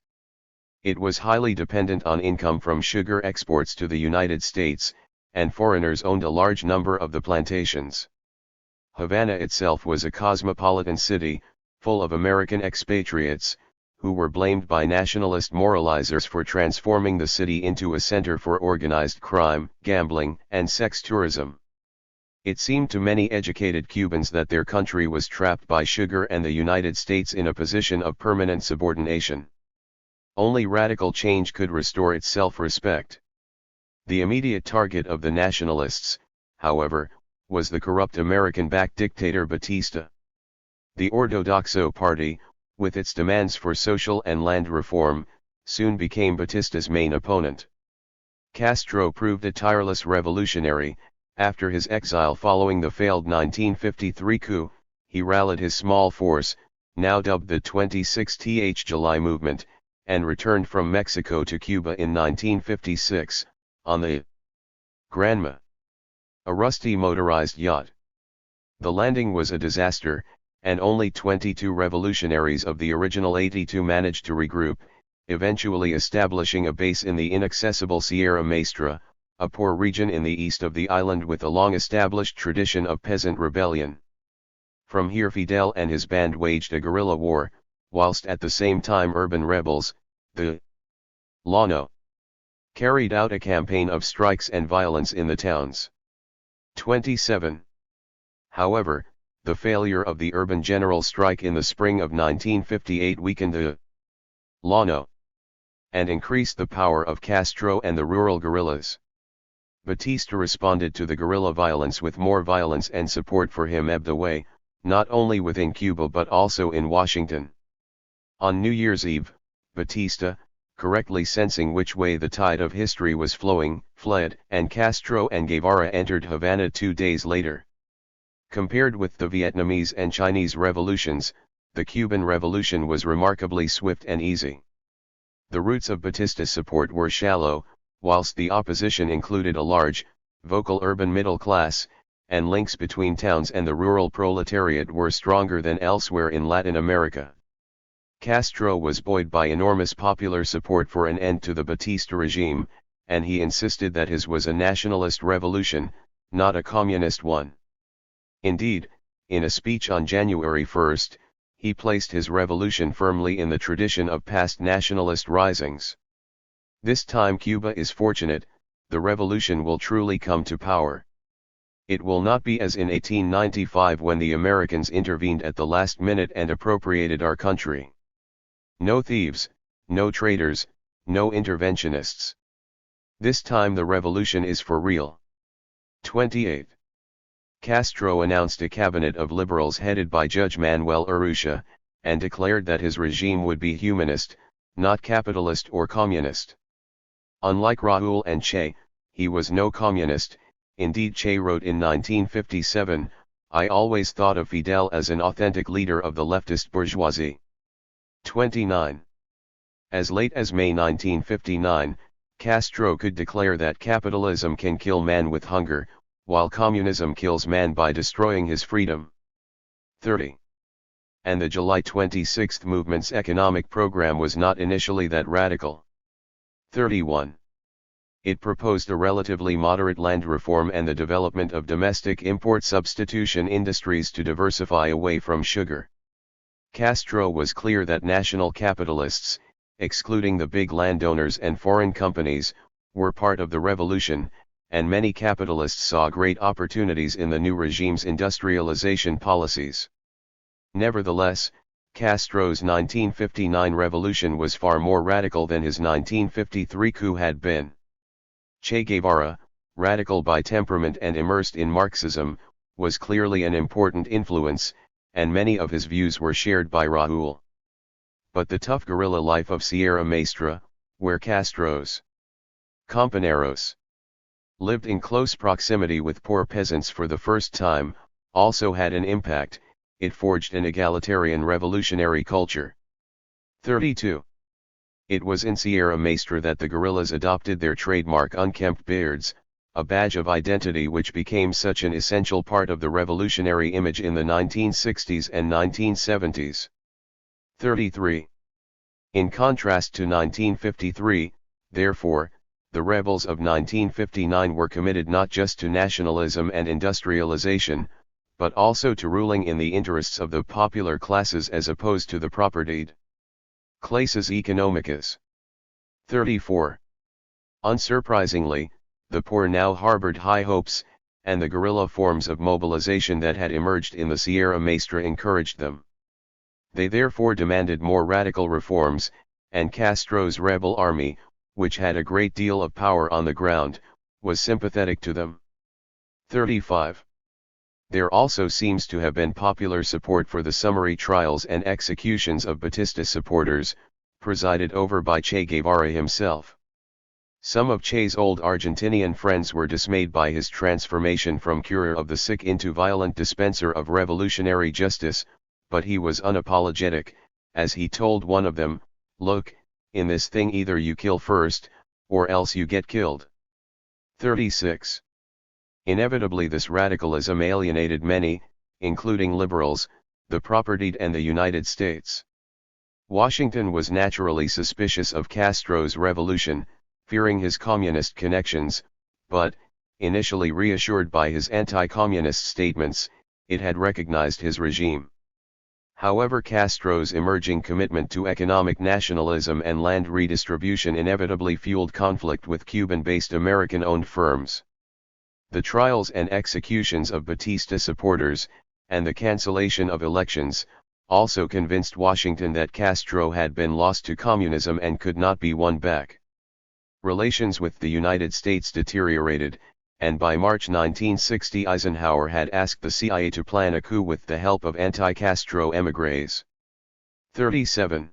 It was highly dependent on income from sugar exports to the United States, and foreigners owned a large number of the plantations. Havana itself was a cosmopolitan city, full of American expatriates, who were blamed by nationalist moralizers for transforming the city into a center for organized crime, gambling, and sex tourism. It seemed to many educated Cubans that their country was trapped by sugar and the United States in a position of permanent subordination. Only radical change could restore its self-respect. The immediate target of the nationalists, however, was the corrupt American-backed dictator Batista. The Ortodoxo Party, with its demands for social and land reform, soon became Batista's main opponent. Castro proved a tireless revolutionary. After his exile following the failed 1953 coup, he rallied his small force, now dubbed the 26th July Movement, and returned from Mexico to Cuba in 1956, on the Granma, a rusty motorized yacht. The landing was a disaster, and only 22 revolutionaries of the original 82 managed to regroup, eventually establishing a base in the inaccessible Sierra Maestra, a poor region in the east of the island with a long-established tradition of peasant rebellion. From here Fidel and his band waged a guerrilla war, whilst at the same time urban rebels, the Llano, carried out a campaign of strikes and violence in the towns. 27. However, the failure of the urban general strike in the spring of 1958 weakened the Llano and increased the power of Castro and the rural guerrillas. Batista responded to the guerrilla violence with more violence, and support for him ebbed away, not only within Cuba but also in Washington. On New Year's Eve, Batista, correctly sensing which way the tide of history was flowing, fled, and Castro and Guevara entered Havana 2 days later. Compared with the Vietnamese and Chinese revolutions, the Cuban Revolution was remarkably swift and easy. The roots of Batista's support were shallow, whilst the opposition included a large, vocal urban middle class, and links between towns and the rural proletariat were stronger than elsewhere in Latin America. Castro was buoyed by enormous popular support for an end to the Batista regime, and he insisted that his was a nationalist revolution, not a communist one. Indeed, in a speech on January 1, he placed his revolution firmly in the tradition of past nationalist risings. This time Cuba is fortunate, the revolution will truly come to power. It will not be as in 1895 when the Americans intervened at the last minute and appropriated our country. No thieves, no traitors, no interventionists. This time the revolution is for real. 28. Castro announced a cabinet of liberals headed by Judge Manuel Urrutia, and declared that his regime would be humanist, not capitalist or communist. Unlike Raúl and Che, he was no communist. Indeed, Che wrote in 1957, "I always thought of Fidel as an authentic leader of the leftist bourgeoisie." 29. As late as May 1959, Castro could declare that capitalism can kill man with hunger, while communism kills man by destroying his freedom. 30. And the July 26 movement's economic program was not initially that radical. 31. It proposed a relatively moderate land reform and the development of domestic import substitution industries to diversify away from sugar. Castro was clear that national capitalists, excluding the big landowners and foreign companies, were part of the revolution, and many capitalists saw great opportunities in the new regime's industrialization policies. Nevertheless, Castro's 1959 revolution was far more radical than his 1953 coup had been. Che Guevara, radical by temperament and immersed in Marxism, was clearly an important influence, and many of his views were shared by Raúl. But the tough guerrilla life of Sierra Maestra, where Castro's compañeros lived in close proximity with poor peasants for the first time, also had an impact. It forged an egalitarian revolutionary culture. 32. It was in Sierra Maestra that the guerrillas adopted their trademark unkempt beards, a badge of identity which became such an essential part of the revolutionary image in the 1960s and 1970s. 33. In contrast to 1953, therefore, the rebels of 1959 were committed not just to nationalism and industrialization, but also to ruling in the interests of the popular classes as opposed to the propertied classes economicas. 34. Unsurprisingly, the poor now harbored high hopes, and the guerrilla forms of mobilization that had emerged in the Sierra Maestra encouraged them. They therefore demanded more radical reforms, and Castro's rebel army, which had a great deal of power on the ground, was sympathetic to them. 35. There also seems to have been popular support for the summary trials and executions of Batista supporters, presided over by Che Guevara himself. Some of Che's old Argentinian friends were dismayed by his transformation from curer of the sick into violent dispenser of revolutionary justice, but he was unapologetic, as he told one of them, "Look, in this thing either you kill first, or else you get killed." 36. Inevitably this radicalism alienated many, including liberals, the propertied and the United States. Washington was naturally suspicious of Castro's revolution, fearing his communist connections, but, initially reassured by his anti-communist statements, it had recognized his regime. However, Castro's emerging commitment to economic nationalism and land redistribution inevitably fueled conflict with Cuban-based American-owned firms. The trials and executions of Batista supporters, and the cancellation of elections, also convinced Washington that Castro had been lost to communism and could not be won back. Relations with the United States deteriorated, and by March 1960 Eisenhower had asked the CIA to plan a coup with the help of anti-Castro émigrés. 37.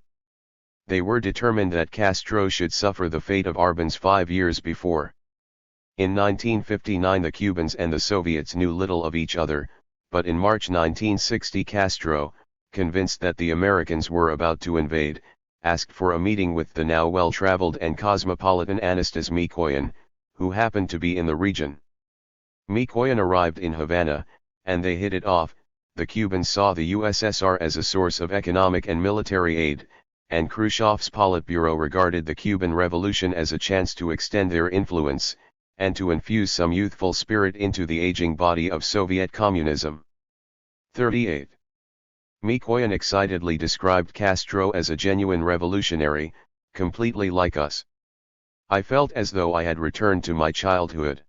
They were determined that Castro should suffer the fate of Arbenz 5 years before. In 1959 the Cubans and the Soviets knew little of each other, but in March 1960 Castro, convinced that the Americans were about to invade, asked for a meeting with the now well-traveled and cosmopolitan Anastas Mikoyan, who happened to be in the region. Mikoyan arrived in Havana, and they hit it off. The Cubans saw the USSR as a source of economic and military aid, and Khrushchev's Politburo regarded the Cuban Revolution as a chance to extend their influence, and to infuse some youthful spirit into the aging body of Soviet communism. 38. Mikoyan excitedly described Castro as a genuine revolutionary, completely like us. I felt as though I had returned to my childhood.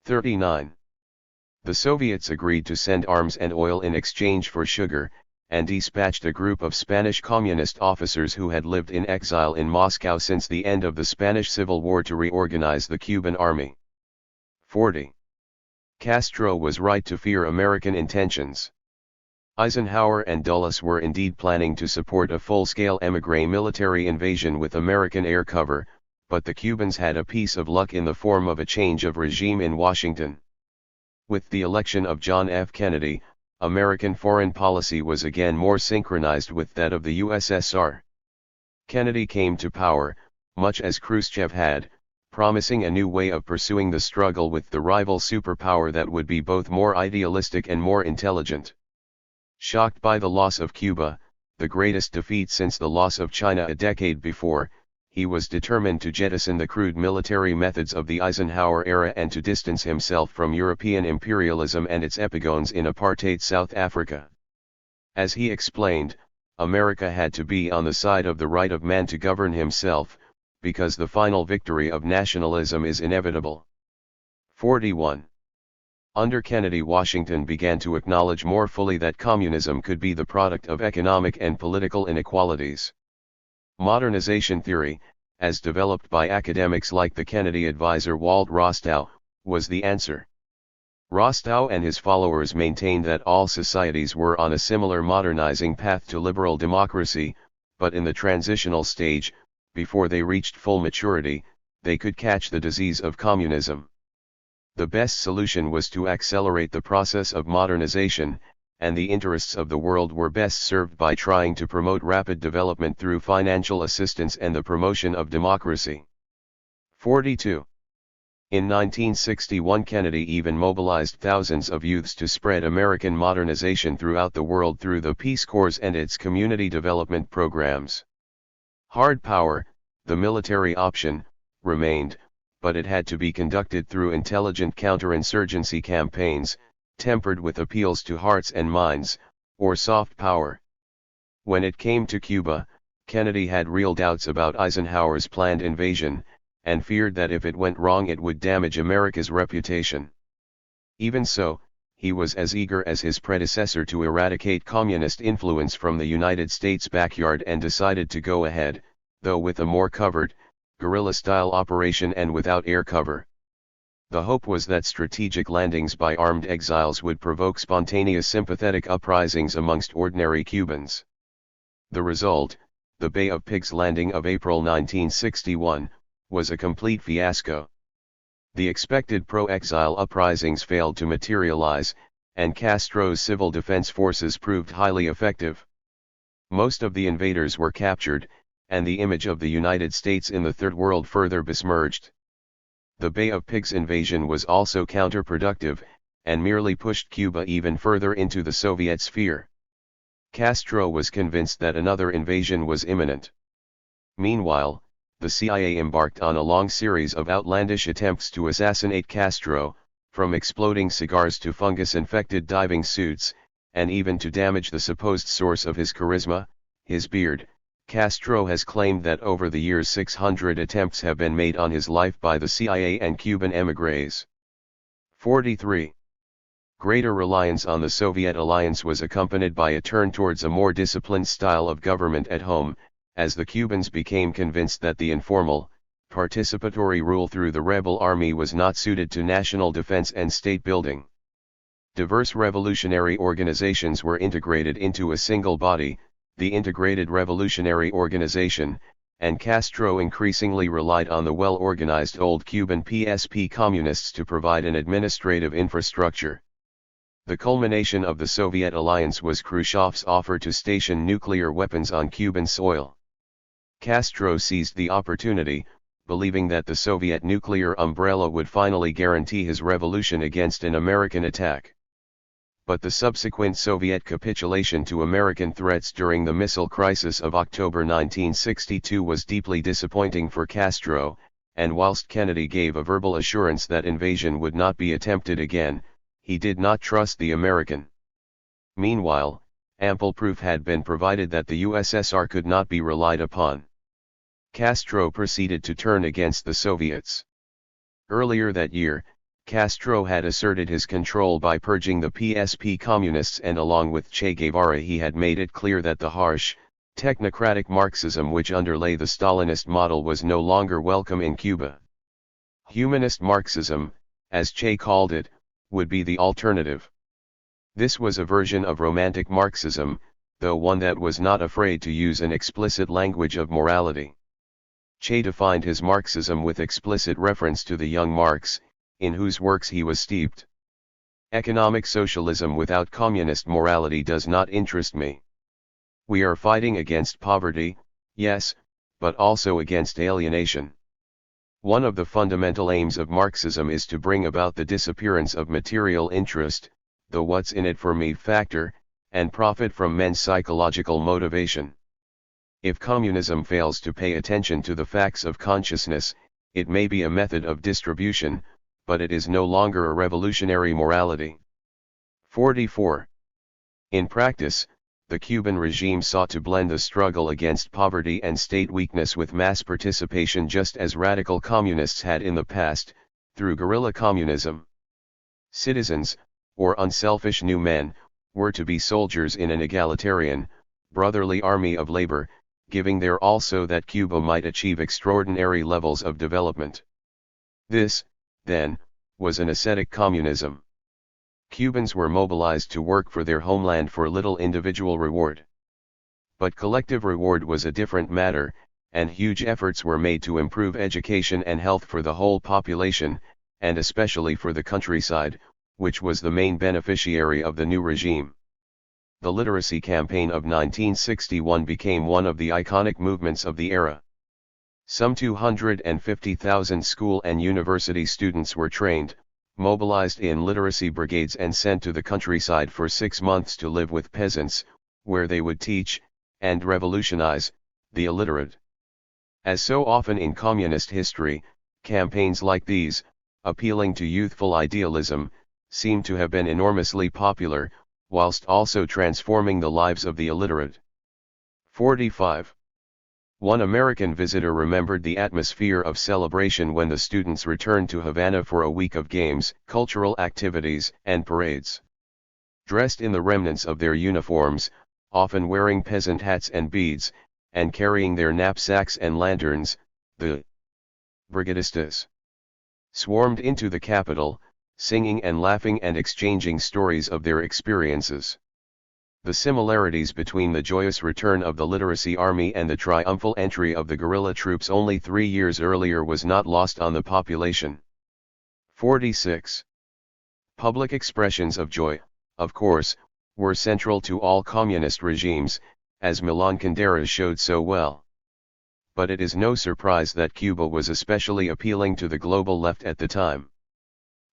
39. The Soviets agreed to send arms and oil in exchange for sugar, and dispatched a group of Spanish communist officers who had lived in exile in Moscow since the end of the Spanish Civil War to reorganize the Cuban army. 40. Castro was right to fear American intentions. Eisenhower and Dulles were indeed planning to support a full-scale émigré military invasion with American air cover, but the Cubans had a piece of luck in the form of a change of regime in Washington. With the election of John F. Kennedy, American foreign policy was again more synchronized with that of the USSR. Kennedy came to power, much as Khrushchev had, promising a new way of pursuing the struggle with the rival superpower that would be both more idealistic and more intelligent. Shocked by the loss of Cuba, the greatest defeat since the loss of China a decade before, he was determined to jettison the crude military methods of the Eisenhower era and to distance himself from European imperialism and its epigones in apartheid South Africa. As he explained, America had to be on the side of the right of man to govern himself, because the final victory of nationalism is inevitable. 41. Under Kennedy, Washington began to acknowledge more fully that communism could be the product of economic and political inequalities. Modernization theory, as developed by academics like the Kennedy advisor Walt Rostow, was the answer. Rostow and his followers maintained that all societies were on a similar modernizing path to liberal democracy, but in the transitional stage, before they reached full maturity, they could catch the disease of communism. The best solution was to accelerate the process of modernization, and the interests of the world were best served by trying to promote rapid development through financial assistance and the promotion of democracy. 42. In 1961, Kennedy even mobilized thousands of youths to spread American modernization throughout the world through the Peace Corps and its community development programs. Hard power, the military option, remained, but it had to be conducted through intelligent counterinsurgency campaigns, tempered with appeals to hearts and minds, or soft power. When it came to Cuba, Kennedy had real doubts about Eisenhower's planned invasion, and feared that if it went wrong it would damage America's reputation. Even so, he was as eager as his predecessor to eradicate communist influence from the United States backyard and decided to go ahead, though with a more covered, guerrilla-style operation and without air cover. The hope was that strategic landings by armed exiles would provoke spontaneous sympathetic uprisings amongst ordinary Cubans. The result, the Bay of Pigs landing of April 1961, was a complete fiasco. The expected pro-exile uprisings failed to materialize, and Castro's civil defense forces proved highly effective. Most of the invaders were captured, and the image of the United States in the Third World further besmirched. The Bay of Pigs invasion was also counterproductive, and merely pushed Cuba even further into the Soviet sphere. Castro was convinced that another invasion was imminent. Meanwhile, the CIA embarked on a long series of outlandish attempts to assassinate Castro, from exploding cigars to fungus-infected diving suits, and even to damage the supposed source of his charisma, his beard. Castro has claimed that over the years 600 attempts have been made on his life by the CIA and Cuban émigrés. 43. Greater reliance on the Soviet alliance was accompanied by a turn towards a more disciplined style of government at home, as the Cubans became convinced that the informal, participatory rule through the rebel army was not suited to national defense and state building. Diverse revolutionary organizations were integrated into a single body, the Integrated Revolutionary Organization, and Castro increasingly relied on the well-organized old Cuban PSP communists to provide an administrative infrastructure. The culmination of the Soviet alliance was Khrushchev's offer to station nuclear weapons on Cuban soil. Castro seized the opportunity, believing that the Soviet nuclear umbrella would finally guarantee his revolution against an American attack. But the subsequent Soviet capitulation to American threats during the missile crisis of October 1962 was deeply disappointing for Castro, and whilst Kennedy gave a verbal assurance that invasion would not be attempted again, he did not trust the American. Meanwhile, ample proof had been provided that the USSR could not be relied upon. Castro proceeded to turn against the Soviets. Earlier that year, Castro had asserted his control by purging the PSP communists, and along with Che Guevara he had made it clear that the harsh, technocratic Marxism which underlay the Stalinist model was no longer welcome in Cuba. Humanist Marxism, as Che called it, would be the alternative. This was a version of Romantic Marxism, though one that was not afraid to use an explicit language of morality. Che defined his Marxism with explicit reference to the young Marx, in whose works he was steeped. Economic socialism without communist morality does not interest me. We are fighting against poverty, yes, but also against alienation. One of the fundamental aims of Marxism is to bring about the disappearance of material interest, the what's in it for me factor, and profit from men's psychological motivation. If communism fails to pay attention to the facts of consciousness, it may be a method of distribution, but it is no longer a revolutionary morality. 44. In practice, the Cuban regime sought to blend the struggle against poverty and state weakness with mass participation, just as radical communists had in the past, through guerrilla communism. Citizens, or unselfish new men, were to be soldiers in an egalitarian, brotherly army of labor, giving their all so that Cuba might achieve extraordinary levels of development. This, then, was an ascetic communism. Cubans were mobilized to work for their homeland for little individual reward. But collective reward was a different matter, and huge efforts were made to improve education and health for the whole population, and especially for the countryside, which was the main beneficiary of the new regime. The literacy campaign of 1961 became one of the iconic movements of the era. Some 250,000 school and university students were trained, mobilized in literacy brigades and sent to the countryside for 6 months to live with peasants, where they would teach, and revolutionize, the illiterate. As so often in communist history, campaigns like these, appealing to youthful idealism, seem to have been enormously popular, whilst also transforming the lives of the illiterate. 45. One American visitor remembered the atmosphere of celebration when the students returned to Havana for a week of games, cultural activities, and parades. Dressed in the remnants of their uniforms, often wearing peasant hats and beads, and carrying their knapsacks and lanterns, the brigadistas swarmed into the capital, singing and laughing and exchanging stories of their experiences. The similarities between the joyous return of the literacy army and the triumphal entry of the guerrilla troops only 3 years earlier was not lost on the population. 46. Public expressions of joy, of course, were central to all communist regimes, as Milan Kundera showed so well. But it is no surprise that Cuba was especially appealing to the global left at the time.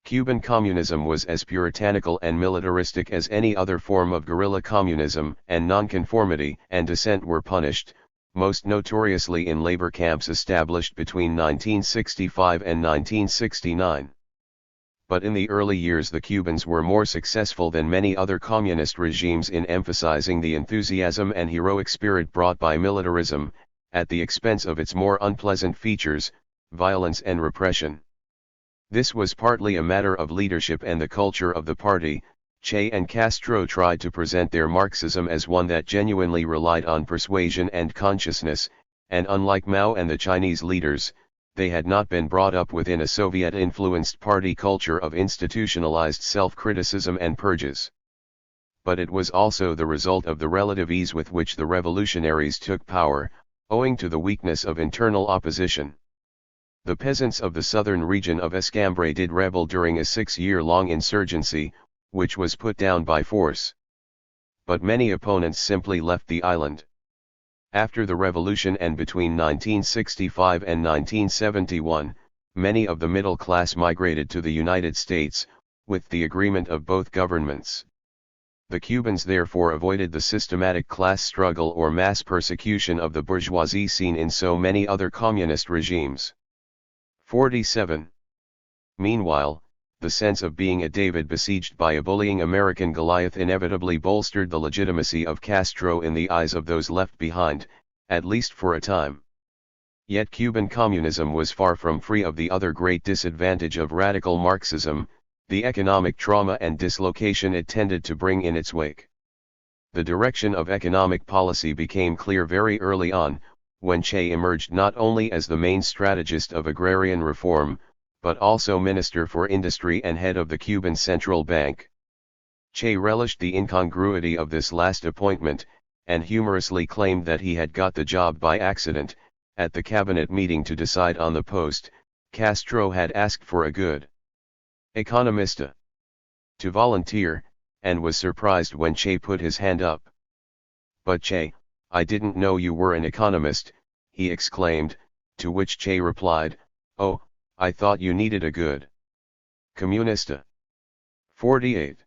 Cuban communism was as puritanical and militaristic as any other form of guerrilla communism, and nonconformity and dissent were punished, most notoriously in labor camps established between 1965 and 1969. But in the early years the Cubans were more successful than many other communist regimes in emphasizing the enthusiasm and heroic spirit brought by militarism, at the expense of its more unpleasant features, violence and repression. This was partly a matter of leadership and the culture of the party. Che and Castro tried to present their Marxism as one that genuinely relied on persuasion and consciousness, and unlike Mao and the Chinese leaders, they had not been brought up within a Soviet-influenced party culture of institutionalized self-criticism and purges. But it was also the result of the relative ease with which the revolutionaries took power, owing to the weakness of internal opposition. The peasants of the southern region of Escambray did rebel during a 6-year-long insurgency, which was put down by force. But many opponents simply left the island. After the revolution and between 1965 and 1971, many of the middle class migrated to the United States, with the agreement of both governments. The Cubans therefore avoided the systematic class struggle or mass persecution of the bourgeoisie seen in so many other communist regimes. 47. Meanwhile, the sense of being a David besieged by a bullying American Goliath inevitably bolstered the legitimacy of Castro in the eyes of those left behind, at least for a time. Yet Cuban communism was far from free of the other great disadvantage of radical Marxism, the economic trauma and dislocation it tended to bring in its wake. The direction of economic policy became clear very early on, when Che emerged not only as the main strategist of agrarian reform, but also Minister for Industry and head of the Cuban Central Bank. Che relished the incongruity of this last appointment, and humorously claimed that he had got the job by accident. At the cabinet meeting to decide on the post, Castro had asked for a good economista to volunteer, and was surprised when Che put his hand up. "But Che, I didn't know you were an economist," he exclaimed, to which Che replied, "Oh, I thought you needed a good comunista." 48.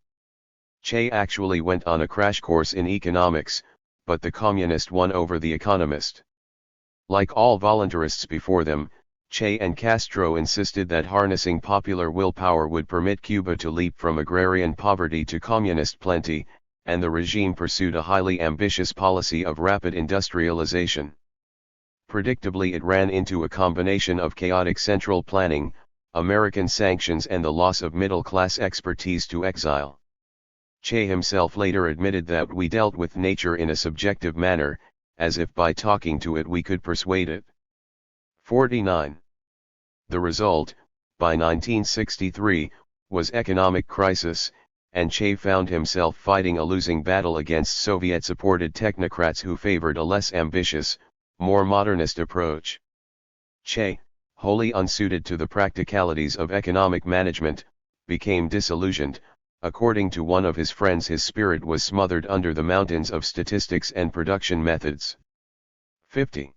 Che actually went on a crash course in economics, but the communist won over the economist. Like all voluntarists before them, Che and Castro insisted that harnessing popular willpower would permit Cuba to leap from agrarian poverty to communist plenty, and the regime pursued a highly ambitious policy of rapid industrialization. Predictably it ran into a combination of chaotic central planning, American sanctions and the loss of middle-class expertise to exile. Che himself later admitted that we dealt with nature in a subjective manner, as if by talking to it we could persuade it. 49. The result, by 1963, was economic crisis, and Che found himself fighting a losing battle against Soviet-supported technocrats who favored a less ambitious, more modernist approach. Che, wholly unsuited to the practicalities of economic management, became disillusioned. According to one of his friends, his spirit was smothered under the mountains of statistics and production methods. 50.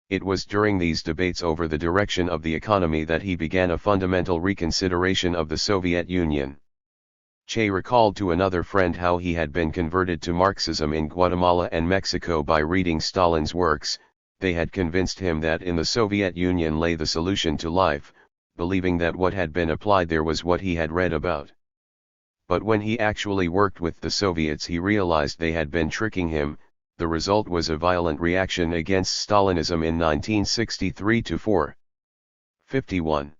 It was during these debates over the direction of the economy that he began a fundamental reconsideration of the Soviet Union. Che recalled to another friend how he had been converted to Marxism in Guatemala and Mexico by reading Stalin's works. They had convinced him that in the Soviet Union lay the solution to life, believing that what had been applied there was what he had read about. But when he actually worked with the Soviets, he realized they had been tricking him. The result was a violent reaction against Stalinism in 1963-4. 51.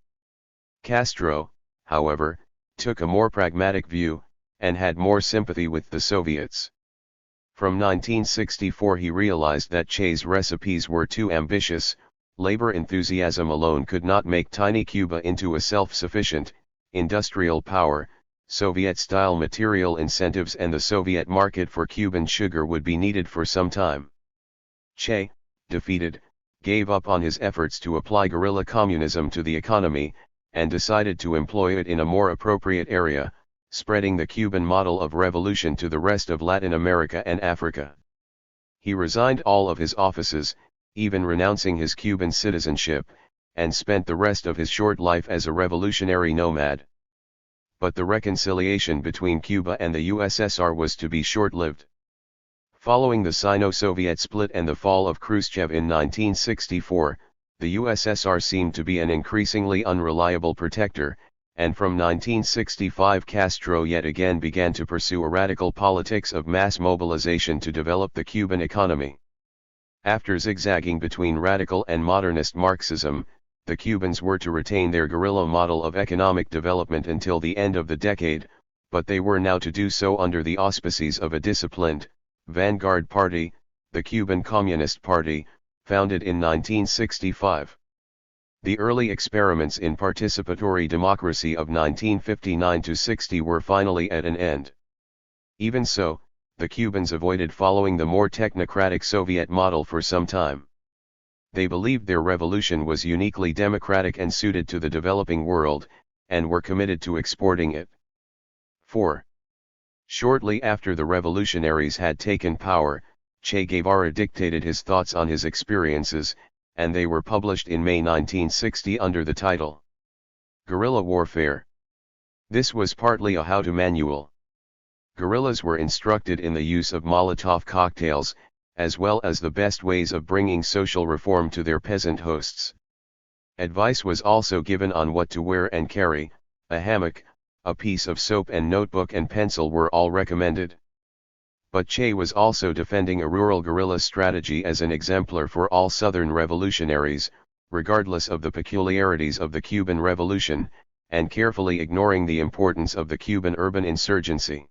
Castro, however, took a more pragmatic view, and had more sympathy with the Soviets. From 1964 he realized that Che's recipes were too ambitious. Labor enthusiasm alone could not make tiny Cuba into a self-sufficient, industrial power. Soviet-style material incentives and the Soviet market for Cuban sugar would be needed for some time. Che, defeated, gave up on his efforts to apply guerrilla communism to the economy, and decided to employ it in a more appropriate area, spreading the Cuban model of revolution to the rest of Latin America and Africa. He resigned all of his offices, even renouncing his Cuban citizenship, and spent the rest of his short life as a revolutionary nomad. But the reconciliation between Cuba and the USSR was to be short-lived. Following the Sino-Soviet split and the fall of Khrushchev in 1964, the USSR seemed to be an increasingly unreliable protector, and from 1965 Castro yet again began to pursue a radical politics of mass mobilization to develop the Cuban economy. After zigzagging between radical and modernist Marxism, the Cubans were to retain their guerrilla model of economic development until the end of the decade, but they were now to do so under the auspices of a disciplined, vanguard party, the Cuban Communist Party, founded in 1965. The early experiments in participatory democracy of 1959-60 were finally at an end. Even so, the Cubans avoided following the more technocratic Soviet model for some time. They believed their revolution was uniquely democratic and suited to the developing world, and were committed to exporting it. 4. Shortly after the revolutionaries had taken power, Che Guevara dictated his thoughts on his experiences, and they were published in May 1960 under the title Guerrilla Warfare. This was partly a how-to manual. Guerrillas were instructed in the use of Molotov cocktails, as well as the best ways of bringing social reform to their peasant hosts. Advice was also given on what to wear and carry. A hammock, a piece of soap and notebook and pencil were all recommended. But Che was also defending a rural guerrilla strategy as an exemplar for all Southern revolutionaries, regardless of the peculiarities of the Cuban Revolution, and carefully ignoring the importance of the Cuban urban insurgency.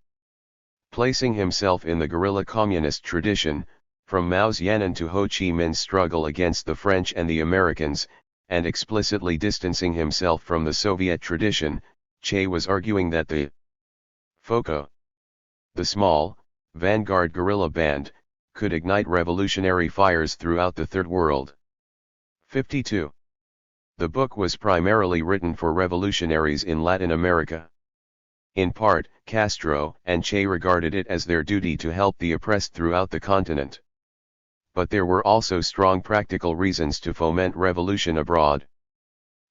Placing himself in the guerrilla communist tradition, from Mao's Yan'an to Ho Chi Minh's struggle against the French and the Americans, and explicitly distancing himself from the Soviet tradition, Che was arguing that the FOCO, the small, vanguard guerrilla band, could ignite revolutionary fires throughout the Third World. 52. The book was primarily written for revolutionaries in Latin America. In part, Castro and Che regarded it as their duty to help the oppressed throughout the continent. But there were also strong practical reasons to foment revolution abroad.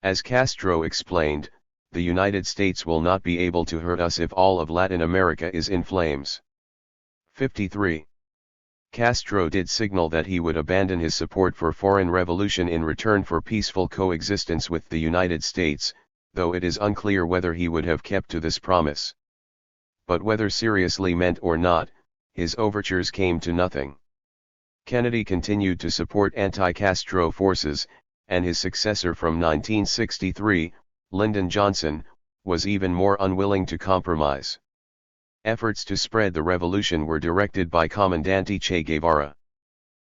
As Castro explained, the United States will not be able to hurt us if all of Latin America is in flames. 53. Castro did signal that he would abandon his support for foreign revolution in return for peaceful coexistence with the United States, though it is unclear whether he would have kept to this promise. But whether seriously meant or not, his overtures came to nothing. Kennedy continued to support anti-Castro forces, and his successor from 1963, Lyndon Johnson, was even more unwilling to compromise. Efforts to spread the revolution were directed by Comandante Che Guevara.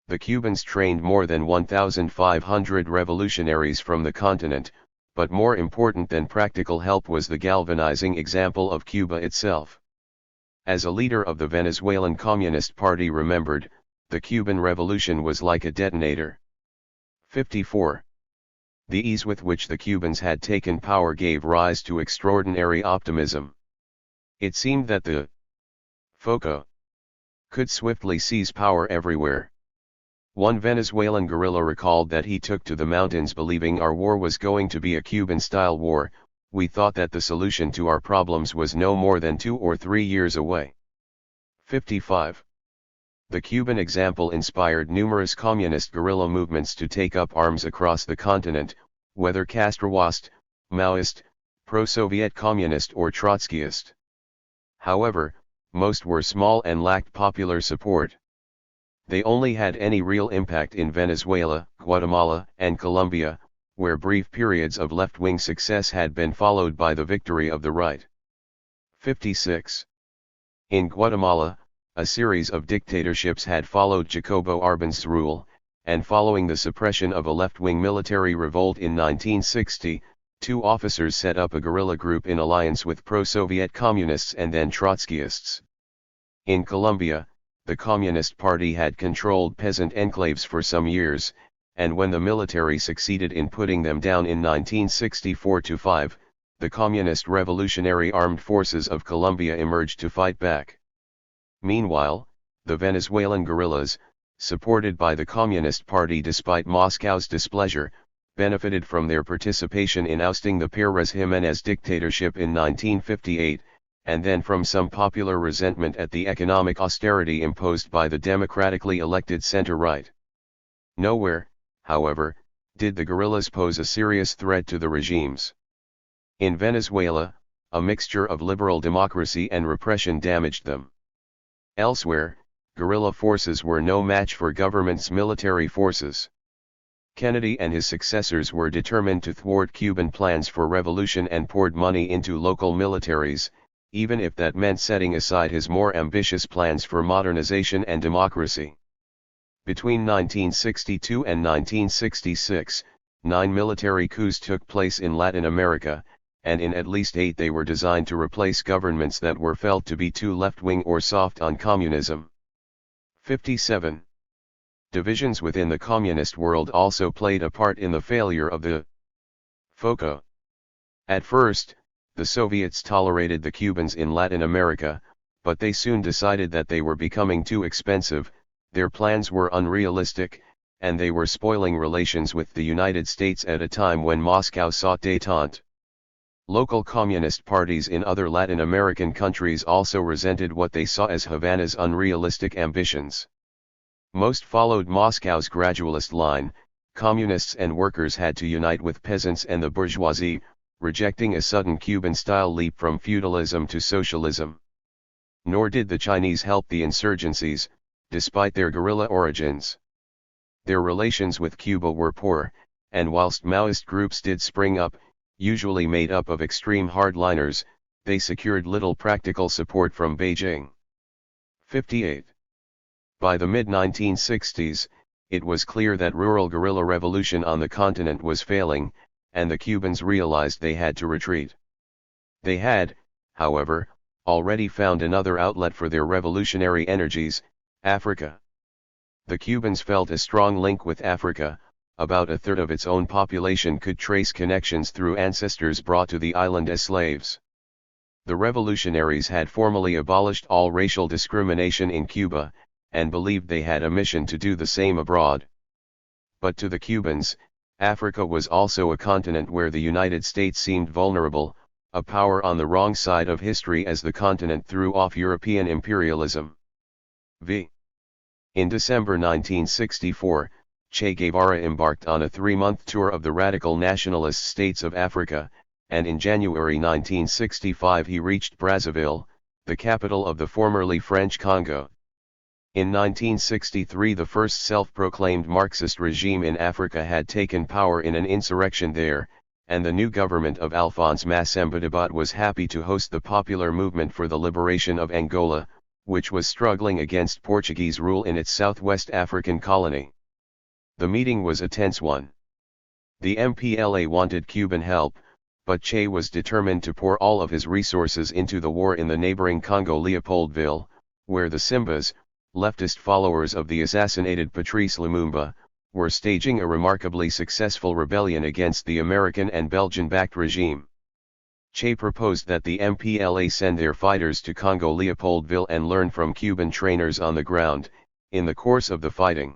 The Cubans trained more than 1,500 revolutionaries from the continent, but more important than practical help was the galvanizing example of Cuba itself. As a leader of the Venezuelan Communist Party remembered, the Cuban Revolution was like a detonator. 54. The ease with which the Cubans had taken power gave rise to extraordinary optimism. It seemed that the FOCO could swiftly seize power everywhere. One Venezuelan guerrilla recalled that he took to the mountains believing our war was going to be a Cuban-style war. We thought that the solution to our problems was no more than 2 or 3 years away. 55. The Cuban example inspired numerous communist guerrilla movements to take up arms across the continent, whether Castroist, Maoist, pro-Soviet communist or Trotskyist. However, most were small and lacked popular support. They only had any real impact in Venezuela, Guatemala, and Colombia, where brief periods of left-wing success had been followed by the victory of the right. 56. In Guatemala, a series of dictatorships had followed Jacobo Arbenz rule, and following the suppression of a left-wing military revolt in 1960, 2 officers set up a guerrilla group in alliance with pro-Soviet communists and then Trotskyists. In Colombia, the Communist Party had controlled peasant enclaves for some years, and when the military succeeded in putting them down in 1964-5, the Communist Revolutionary Armed Forces of Colombia emerged to fight back. Meanwhile, the Venezuelan guerrillas, supported by the Communist Party despite Moscow's displeasure, benefited from their participation in ousting the Pérez-Jiménez dictatorship in 1958, and then from some popular resentment at the economic austerity imposed by the democratically elected center-right. Nowhere, however, did the guerrillas pose a serious threat to the regimes. In Venezuela, a mixture of liberal democracy and repression damaged them. Elsewhere, guerrilla forces were no match for government's military forces. Kennedy and his successors were determined to thwart Cuban plans for revolution and poured money into local militaries, even if that meant setting aside his more ambitious plans for modernization and democracy. Between 1962 and 1966, 9 military coups took place in Latin America, and in at least 8 they were designed to replace governments that were felt to be too left-wing or soft on communism. 57. Divisions within the communist world also played a part in the failure of the FOCO. At first, the Soviets tolerated the Cubans in Latin America, but they soon decided that they were becoming too expensive, their plans were unrealistic, and they were spoiling relations with the United States at a time when Moscow sought détente. Local communist parties in other Latin American countries also resented what they saw as Havana's unrealistic ambitions. Most followed Moscow's gradualist line. Communists and workers had to unite with peasants and the bourgeoisie, rejecting a sudden Cuban-style leap from feudalism to socialism. Nor did the Chinese help the insurgencies, despite their guerrilla origins. Their relations with Cuba were poor, and whilst Maoist groups did spring up, usually made up of extreme hardliners, they secured little practical support from Beijing. 58. By the mid-1960s, it was clear that rural guerrilla revolution on the continent was failing, and the Cubans realized they had to retreat. They had, however, already found another outlet for their revolutionary energies, Africa. The Cubans felt a strong link with Africa. About a third of its own population could trace connections through ancestors brought to the island as slaves. The revolutionaries had formally abolished all racial discrimination in Cuba, and believed they had a mission to do the same abroad. But to the Cubans, Africa was also a continent where the United States seemed vulnerable, a power on the wrong side of history as the continent threw off European imperialism. In December 1964, Che Guevara embarked on a 3-month tour of the radical nationalist states of Africa, and in January 1965 he reached Brazzaville, the capital of the formerly French Congo. In 1963 the first self-proclaimed Marxist regime in Africa had taken power in an insurrection there, and the new government of Alphonse Massamba was happy to host the popular movement for the liberation of Angola, which was struggling against Portuguese rule in its southwest African colony. The meeting was a tense one. The MPLA wanted Cuban help, but Che was determined to pour all of his resources into the war in the neighboring Congo Leopoldville, where the Simbas, leftist followers of the assassinated Patrice Lumumba, were staging a remarkably successful rebellion against the American and Belgian-backed regime. Che proposed that the MPLA send their fighters to Congo Leopoldville and learn from Cuban trainers on the ground, in the course of the fighting.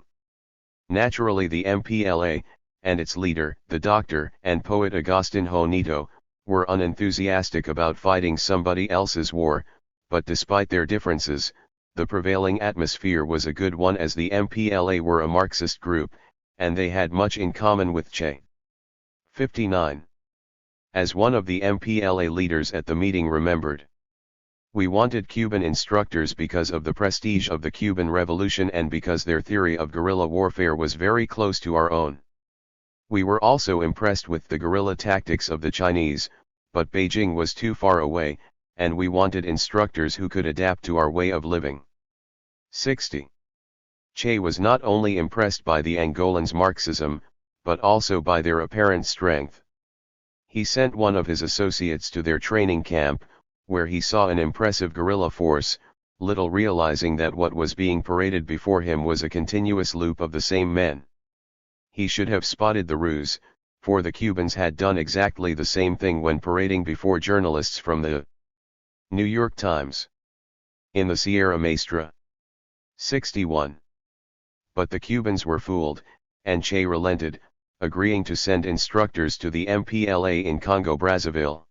Naturally the MPLA, and its leader, the doctor and poet Agustin Jonito, were unenthusiastic about fighting somebody else's war, but despite their differences, the prevailing atmosphere was a good one as the MPLA were a Marxist group, and they had much in common with Che. 59. As one of the MPLA leaders at the meeting remembered, we wanted Cuban instructors because of the prestige of the Cuban Revolution and because their theory of guerrilla warfare was very close to our own. We were also impressed with the guerrilla tactics of the Chinese, but Beijing was too far away, and we wanted instructors who could adapt to our way of living. 60. Che was not only impressed by the Angolans' Marxism, but also by their apparent strength. He sent one of his associates to their training camp, where he saw an impressive guerrilla force, little realizing that what was being paraded before him was a continuous loop of the same men. He should have spotted the ruse, for the Cubans had done exactly the same thing when parading before journalists from the New York Times in the Sierra Maestra. 61. But the Cubans were fooled, and Che relented, agreeing to send instructors to the MPLA in Congo-Brazzaville.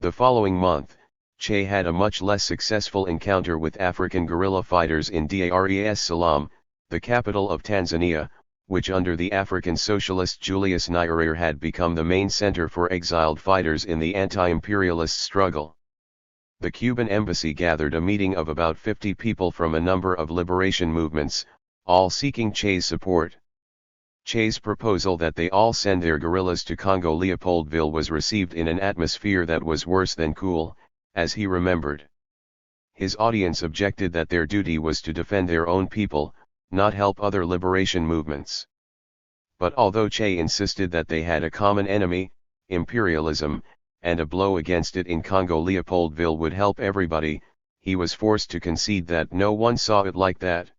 The following month, Che had a much less successful encounter with African guerrilla fighters in Dar es Salaam, the capital of Tanzania, which under the African socialist Julius Nyerere had become the main center for exiled fighters in the anti-imperialist struggle. The Cuban embassy gathered a meeting of about 50 people from a number of liberation movements, all seeking Che's support. Che's proposal that they all send their guerrillas to Congo Leopoldville was received in an atmosphere that was worse than cool, as he remembered. His audience objected that their duty was to defend their own people, not help other liberation movements. But although Che insisted that they had a common enemy, imperialism, and a blow against it in Congo Leopoldville would help everybody, he was forced to concede that no one saw it like that.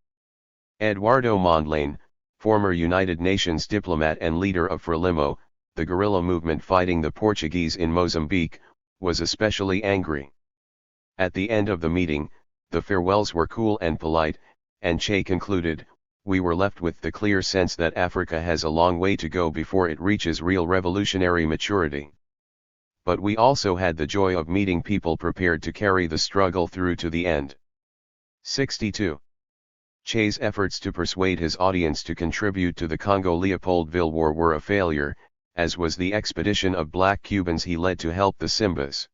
Eduardo Mondlane, former United Nations diplomat and leader of Frelimo, the guerrilla movement fighting the Portuguese in Mozambique, was especially angry. At the end of the meeting, the farewells were cool and polite, and Che concluded, "We were left with the clear sense that Africa has a long way to go before it reaches real revolutionary maturity. But we also had the joy of meeting people prepared to carry the struggle through to the end." 62. Che's efforts to persuade his audience to contribute to the Congo Leopoldville War were a failure, as was the expedition of black Cubans he led to help the Simbas.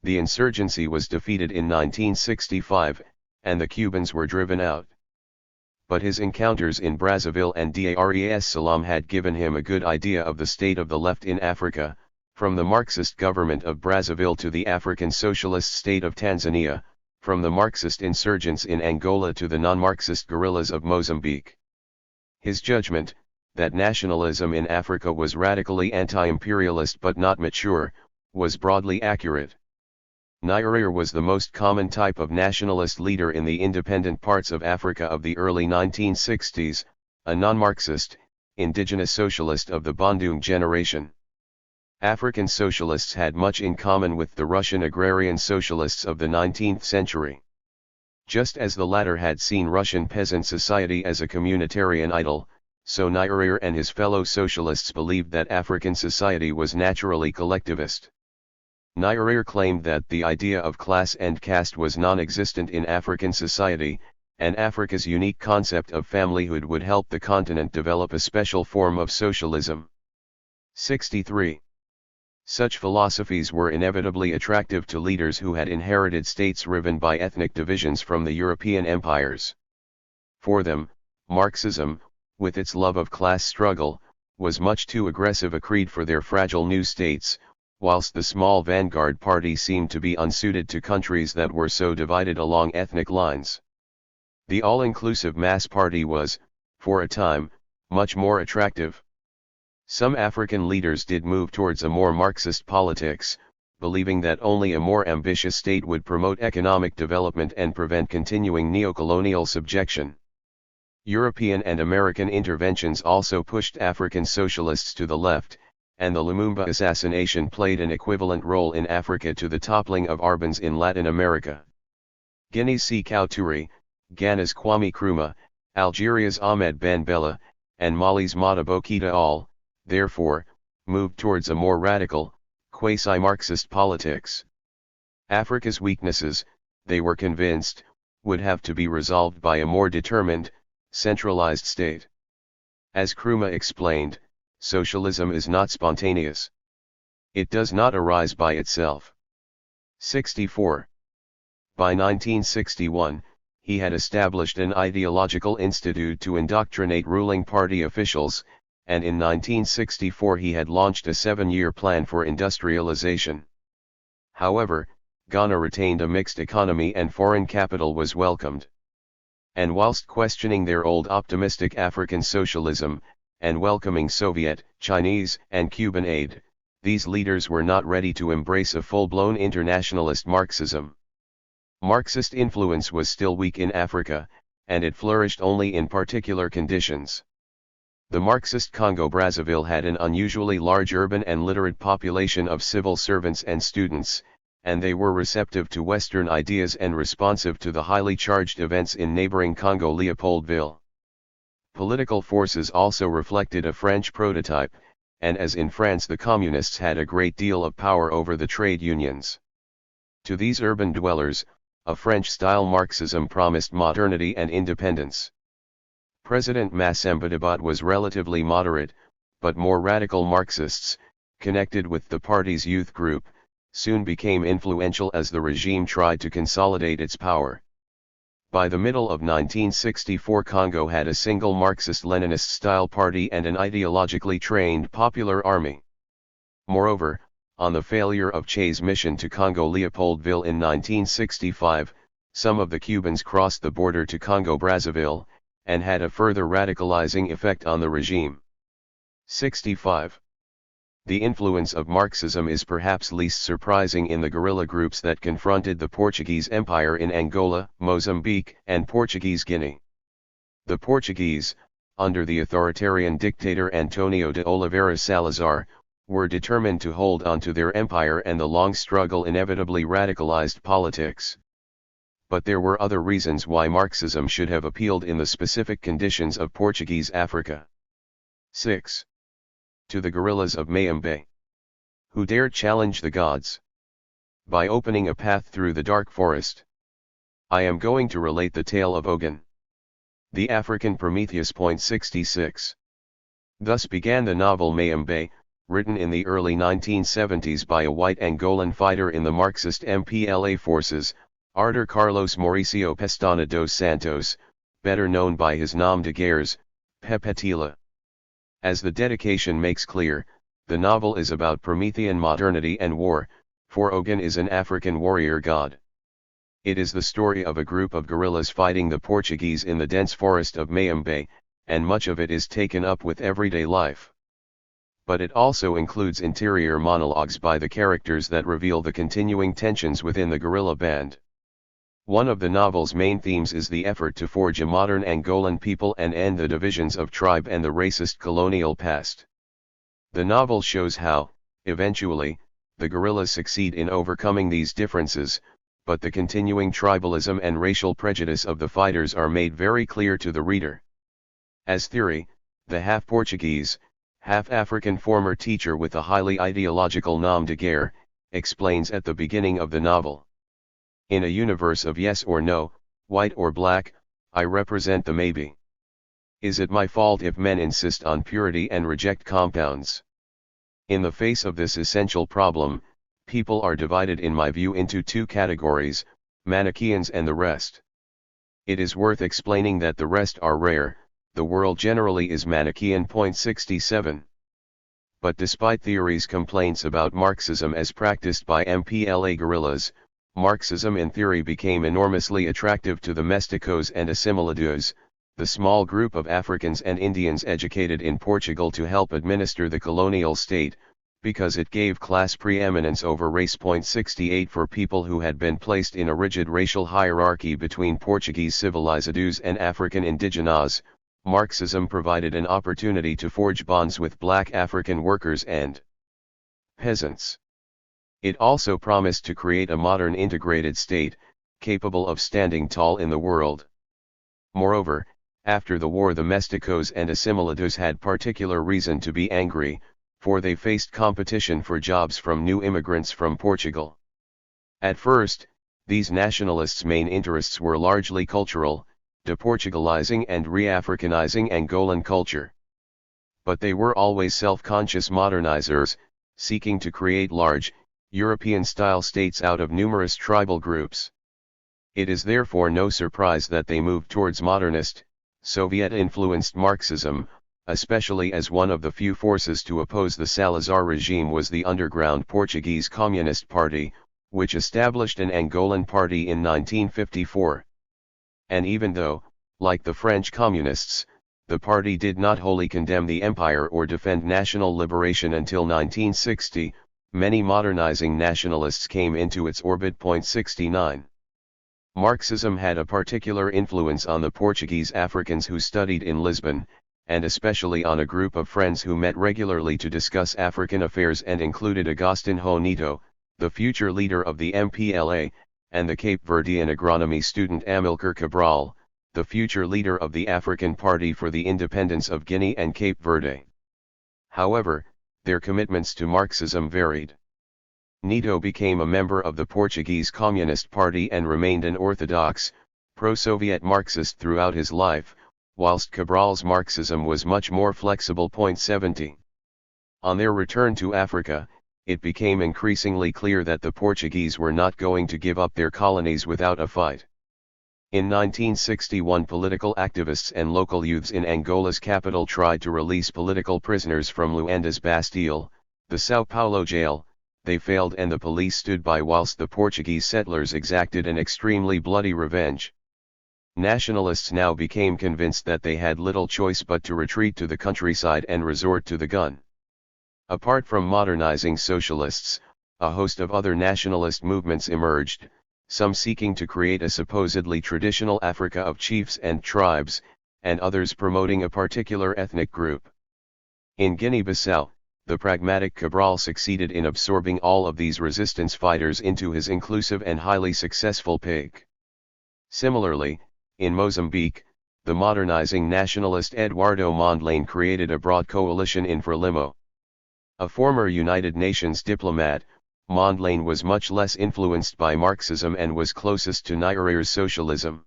The insurgency was defeated in 1965, and the Cubans were driven out. But his encounters in Brazzaville and Dar es Salaam had given him a good idea of the state of the left in Africa, from the Marxist government of Brazzaville to the African Socialist state of Tanzania, from the Marxist insurgents in Angola to the non-Marxist guerrillas of Mozambique. His judgment, that nationalism in Africa was radically anti-imperialist but not mature, was broadly accurate. Nyerere was the most common type of nationalist leader in the independent parts of Africa of the early 1960s, a non-Marxist, indigenous socialist of the Bandung generation. African socialists had much in common with the Russian agrarian socialists of the 19th century. Just as the latter had seen Russian peasant society as a communitarian idol, so Nyerere and his fellow socialists believed that African society was naturally collectivist. Nyerere claimed that the idea of class and caste was non-existent in African society, and Africa's unique concept of familyhood would help the continent develop a special form of socialism. 63. Such philosophies were inevitably attractive to leaders who had inherited states riven by ethnic divisions from the European empires. For them, Marxism, with its love of class struggle, was much too aggressive a creed for their fragile new states, whilst the small vanguard party seemed to be unsuited to countries that were so divided along ethnic lines. The all-inclusive mass party was, for a time, much more attractive. Some African leaders did move towards a more Marxist politics, believing that only a more ambitious state would promote economic development and prevent continuing neocolonial subjection. European and American interventions also pushed African socialists to the left, and the Lumumba assassination played an equivalent role in Africa to the toppling of Arbans in Latin America. Guinea's Sékou Touré, Ghana's Kwame Nkrumah, Algeria's Ahmed Ben Bella, and Mali's Modibo Keita al., therefore, moved towards a more radical, quasi-Marxist politics. Africa's weaknesses, they were convinced, would have to be resolved by a more determined, centralized state. As Nkrumah explained, socialism is not spontaneous. It does not arise by itself. 64. By 1961, he had established an ideological institute to indoctrinate ruling party officials, and in 1964 he had launched a 7-year plan for industrialization. However, Ghana retained a mixed economy and foreign capital was welcomed. And whilst questioning their old optimistic African socialism, and welcoming Soviet, Chinese, and Cuban aid, these leaders were not ready to embrace a full-blown internationalist Marxism. Marxist influence was still weak in Africa, and it flourished only in particular conditions. The Marxist Congo-Brazzaville had an unusually large urban and literate population of civil servants and students, and they were receptive to Western ideas and responsive to the highly charged events in neighboring Congo-Leopoldville. Political forces also reflected a French prototype, and as in France the communists had a great deal of power over the trade unions. To these urban dwellers, a French-style Marxism promised modernity and independence. President Massemba Dibat was relatively moderate, but more radical Marxists, connected with the party's youth group, soon became influential as the regime tried to consolidate its power. By the middle of 1964 Congo had a single Marxist-Leninist-style party and an ideologically trained popular army. Moreover, on the failure of Che's mission to Congo-Leopoldville in 1965, some of the Cubans crossed the border to Congo-Brazzaville, and had a further radicalizing effect on the regime. 65. The influence of Marxism is perhaps least surprising in the guerrilla groups that confronted the Portuguese Empire in Angola, Mozambique, and Portuguese Guinea. The Portuguese, under the authoritarian dictator Antonio de Oliveira Salazar, were determined to hold on to their empire, and the long struggle inevitably radicalized politics. But there were other reasons why Marxism should have appealed in the specific conditions of Portuguese Africa. 6. To the guerrillas of Mayombe, who dared challenge the gods by opening a path through the dark forest. I am going to relate the tale of Ogun, the African Prometheus. 66. Thus began the novel Mayombe, written in the early 1970s by a white Angolan fighter in the Marxist MPLA forces, Arthur Carlos Mauricio Pestana dos Santos, better known by his nom de guerre, Pepetila. As the dedication makes clear, the novel is about Promethean modernity and war, for Ogun is an African warrior god. It is the story of a group of guerrillas fighting the Portuguese in the dense forest of Mayombe, and much of it is taken up with everyday life. But it also includes interior monologues by the characters that reveal the continuing tensions within the guerrilla band. One of the novel's main themes is the effort to forge a modern Angolan people and end the divisions of tribe and the racist colonial past. The novel shows how, eventually, the guerrillas succeed in overcoming these differences, but the continuing tribalism and racial prejudice of the fighters are made very clear to the reader. As theory, the half-Portuguese, half-African former teacher with a highly ideological nom de guerre, explains at the beginning of the novel. In a universe of yes or no, white or black, I represent the maybe. Is it my fault if men insist on purity and reject compounds? In the face of this essential problem, people are divided in my view into two categories, Manichaeans and the rest. It is worth explaining that the rest are rare, the world generally is Manichaean. 67. But despite theories' complaints about Marxism as practiced by MPLA guerrillas, Marxism in theory became enormously attractive to the mesticos and assimilados, the small group of Africans and Indians educated in Portugal to help administer the colonial state, because it gave class preeminence over race. 68 For people who had been placed in a rigid racial hierarchy between Portuguese civilizados and African indigenas, Marxism provided an opportunity to forge bonds with black African workers and peasants. It also promised to create a modern integrated state, capable of standing tall in the world. Moreover, After the war, the mesticos and assimilados had particular reason to be angry, for they faced competition for jobs from new immigrants from Portugal. At first, these nationalists' main interests were largely cultural, deportugalizing and re-Africanizing Angolan culture. But they were always self-conscious modernizers, seeking to create large, European-style states out of numerous tribal groups. It is therefore no surprise that they moved towards modernist, Soviet-influenced Marxism, especially as one of the few forces to oppose the Salazar regime was the underground Portuguese Communist Party, which established an Angolan party in 1954. And even though, like the French Communists, the party did not wholly condemn the empire or defend national liberation until 1960, many modernizing nationalists came into its orbit. 69. Marxism had a particular influence on the Portuguese Africans who studied in Lisbon, and especially on a group of friends who met regularly to discuss African affairs and included Agostinho Neto, the future leader of the MPLA, and the Cape Verdean agronomy student Amilcar Cabral, the future leader of the African Party for the Independence of Guinea and Cape Verde. However, their commitments to Marxism varied. Neto became a member of the Portuguese Communist Party and remained an orthodox, pro-Soviet Marxist throughout his life, whilst Cabral's Marxism was much more flexible. 70. On their return to Africa, it became increasingly clear that the Portuguese were not going to give up their colonies without a fight. In 1961, political activists and local youths in Angola's capital tried to release political prisoners from Luanda's Bastille, the São Paulo jail. They failed and the police stood by whilst the Portuguese settlers exacted an extremely bloody revenge. Nationalists now became convinced that they had little choice but to retreat to the countryside and resort to the gun. Apart from modernizing socialists, a host of other nationalist movements emerged, some seeking to create a supposedly traditional Africa of chiefs and tribes, and others promoting a particular ethnic group. In Guinea-Bissau, the pragmatic Cabral succeeded in absorbing all of these resistance fighters into his inclusive and highly successful PIG. Similarly, in Mozambique, the modernizing nationalist Eduardo Mondlane created a broad coalition in Frelimo. A former United Nations diplomat, Mondlane was much less influenced by Marxism and was closest to Nyerer's socialism.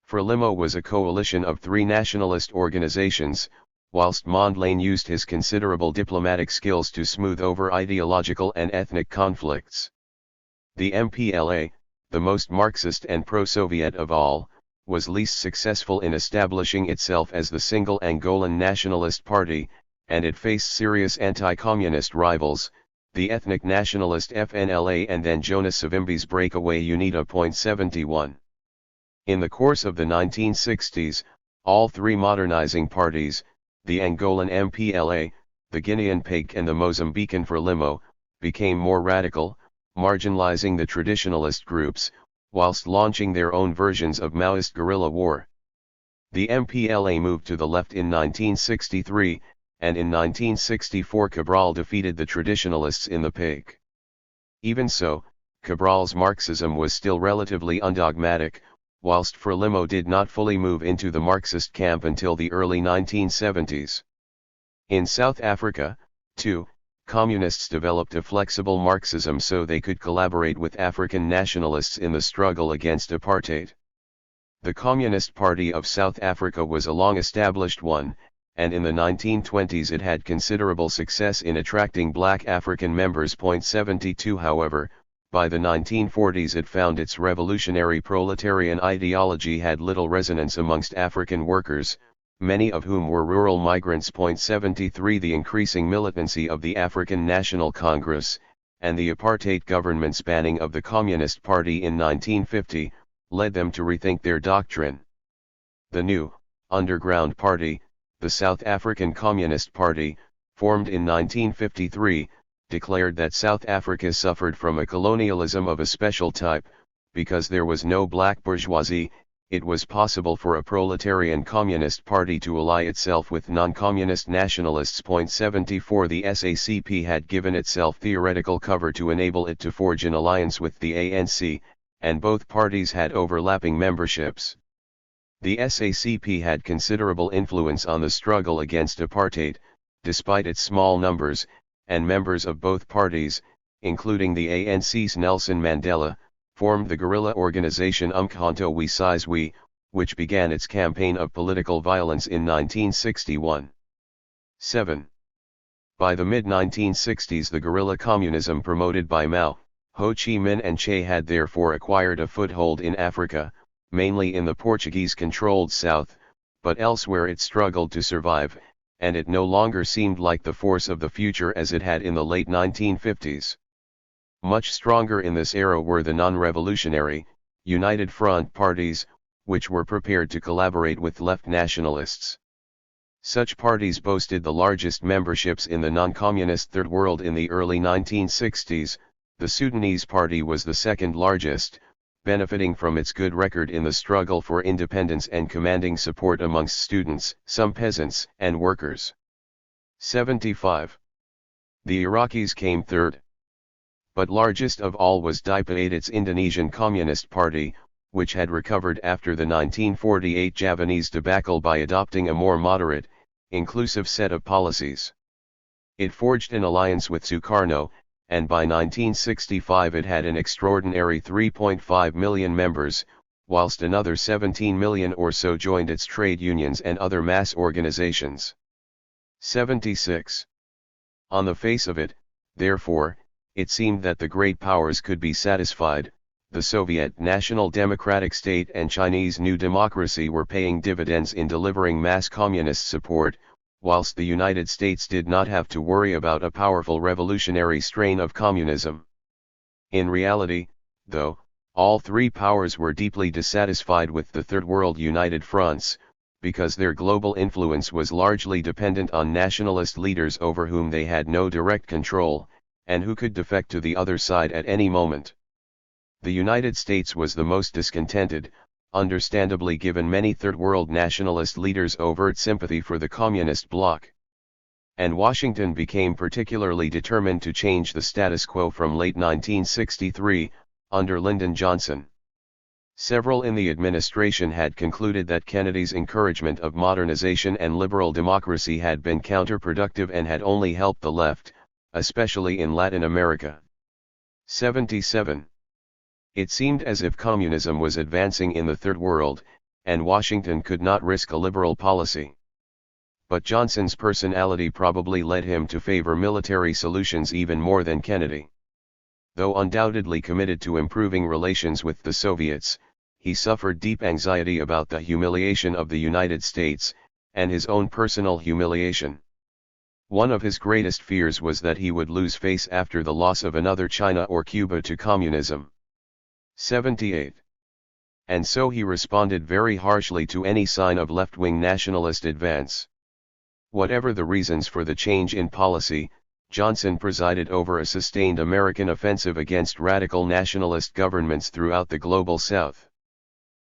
Frelimo was a coalition of three nationalist organizations, whilst Mondlane used his considerable diplomatic skills to smooth over ideological and ethnic conflicts. The MPLA, the most Marxist and pro-Soviet of all, was least successful in establishing itself as the single Angolan nationalist party, and it faced serious anti-communist rivals, the ethnic nationalist FNLA and then Jonas Savimbi's breakaway UNITA. 71. In the course of the 1960s, all three modernizing parties, the Angolan MPLA, the Guinean PIG and the Mozambican Frelimo, became more radical, marginalizing the traditionalist groups, whilst launching their own versions of Maoist guerrilla war. The MPLA moved to the left in 1963, and in 1964 Cabral defeated the traditionalists in the PIG. Even so, Cabral's Marxism was still relatively undogmatic, whilst Frelimo did not fully move into the Marxist camp until the early 1970s. In South Africa, too, communists developed a flexible Marxism so they could collaborate with African nationalists in the struggle against apartheid. The Communist Party of South Africa was a long-established one, and in the 1920s it had considerable success in attracting black African members. 72. However, by the 1940s it found its revolutionary proletarian ideology had little resonance amongst African workers, many of whom were rural migrants. 73. The increasing militancy of the African National Congress, and the apartheid government's banning of the Communist Party in 1950, led them to rethink their doctrine. The new, underground party, the South African Communist Party, formed in 1953, declared that South Africa suffered from a colonialism of a special type. Because there was no black bourgeoisie, it was possible for a proletarian communist party to ally itself with non-communist nationalists. 74. The SACP had given itself theoretical cover to enable it to forge an alliance with the ANC, and both parties had overlapping memberships. The SACP had considerable influence on the struggle against apartheid, despite its small numbers, and members of both parties, including the ANC's Nelson Mandela, formed the guerrilla organization Umkhonto we Sizwe, which began its campaign of political violence in 1961. 7. By the mid-1960s the guerrilla communism promoted by Mao, Ho Chi Minh and Che had therefore acquired a foothold in Africa, mainly in the Portuguese-controlled South, but elsewhere it struggled to survive, and it no longer seemed like the force of the future as it had in the late 1950s. Much stronger in this era were the non-revolutionary, United Front parties, which were prepared to collaborate with left nationalists. Such parties boasted the largest memberships in the non-communist Third World in the early 1960s. The Sudanese Party was the second largest, benefiting from its good record in the struggle for independence and commanding support amongst students, some peasants, and workers. 75. The Iraqis came third. But largest of all was DIPA-its Indonesian Communist Party, which had recovered after the 1948 Javanese debacle by adopting a more moderate, inclusive set of policies. It forged an alliance with Sukarno, and by 1965 it had an extraordinary 3.5 million members, whilst another 17 million or so joined its trade unions and other mass organizations. 76. On the face of it, therefore, it seemed that the great powers could be satisfied. The Soviet National Democratic State and Chinese New Democracy were paying dividends in delivering mass communist support, whilst the United States did not have to worry about a powerful revolutionary strain of communism. In reality, though, all three powers were deeply dissatisfied with the Third World United Fronts, because their global influence was largely dependent on nationalist leaders over whom they had no direct control, and who could defect to the other side at any moment. The United States was the most discontented, understandably given many Third World nationalist leaders' overt sympathy for the communist bloc. And Washington became particularly determined to change the status quo from late 1963, under Lyndon Johnson. Several in the administration had concluded that Kennedy's encouragement of modernization and liberal democracy had been counterproductive and had only helped the left, especially in Latin America. 77. It seemed as if communism was advancing in the Third World, and Washington could not risk a liberal policy. But Johnson's personality probably led him to favor military solutions even more than Kennedy. Though undoubtedly committed to improving relations with the Soviets, he suffered deep anxiety about the humiliation of the United States, and his own personal humiliation. One of his greatest fears was that he would lose face after the loss of another China or Cuba to communism. 78. And so he responded very harshly to any sign of left-wing nationalist advance. Whatever the reasons for the change in policy, Johnson presided over a sustained American offensive against radical nationalist governments throughout the global South.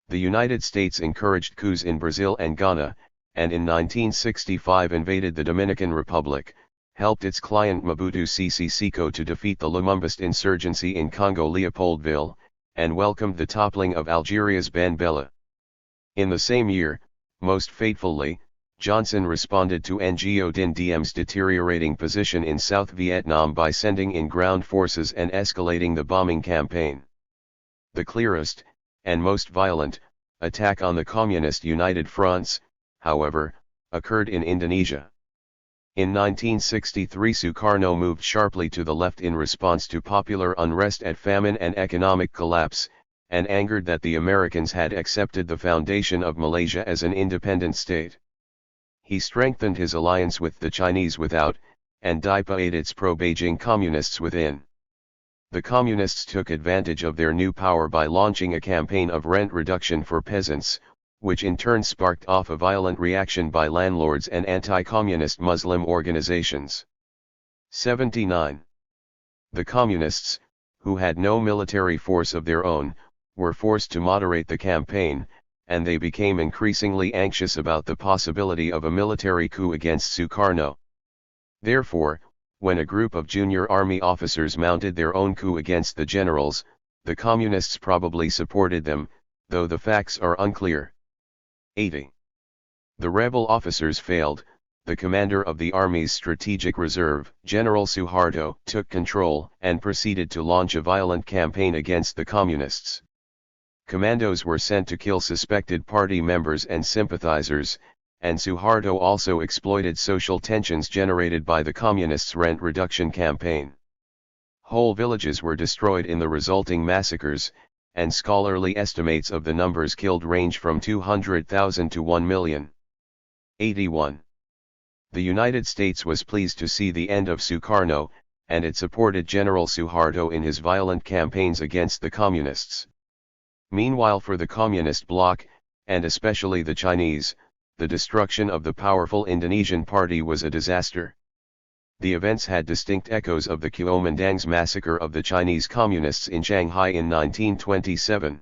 The United States encouraged coups in Brazil and Ghana, and in 1965 invaded the Dominican Republic, helped its client Mobutu Sese Seko to defeat the Lumumbist insurgency in Congo Leopoldville, and welcomed the toppling of Algeria's Ben Bella. In the same year, most fatefully, Johnson responded to Ngo Dinh Diem's deteriorating position in South Vietnam by sending in ground forces and escalating the bombing campaign. The clearest, and most violent, attack on the Communist United Fronts, however, occurred in Indonesia. In 1963 Sukarno moved sharply to the left in response to popular unrest at famine and economic collapse, and angered that the Americans had accepted the foundation of Malaysia as an independent state. He strengthened his alliance with the Chinese without, and DIPA-ed its pro-Beijing communists within. The communists took advantage of their new power by launching a campaign of rent reduction for peasants, which in turn sparked off a violent reaction by landlords and anti-communist Muslim organizations. 79. The communists, who had no military force of their own, were forced to moderate the campaign, and they became increasingly anxious about the possibility of a military coup against Sukarno. Therefore, when a group of junior army officers mounted their own coup against the generals, the communists probably supported them, though the facts are unclear. 80. The rebel officers failed. The commander of the Army's Strategic Reserve, General Suharto, took control and proceeded to launch a violent campaign against the communists. Commandos were sent to kill suspected party members and sympathizers, and Suharto also exploited social tensions generated by the communists' rent reduction campaign. Whole villages were destroyed in the resulting massacres, and scholarly estimates of the numbers killed range from 200,000 to 1 million. 81. The United States was pleased to see the end of Sukarno, and it supported General Suharto in his violent campaigns against the communists. Meanwhile, for the communist bloc, and especially the Chinese, the destruction of the powerful Indonesian party was a disaster. The events had distinct echoes of the Kuomintang's massacre of the Chinese communists in Shanghai in 1927.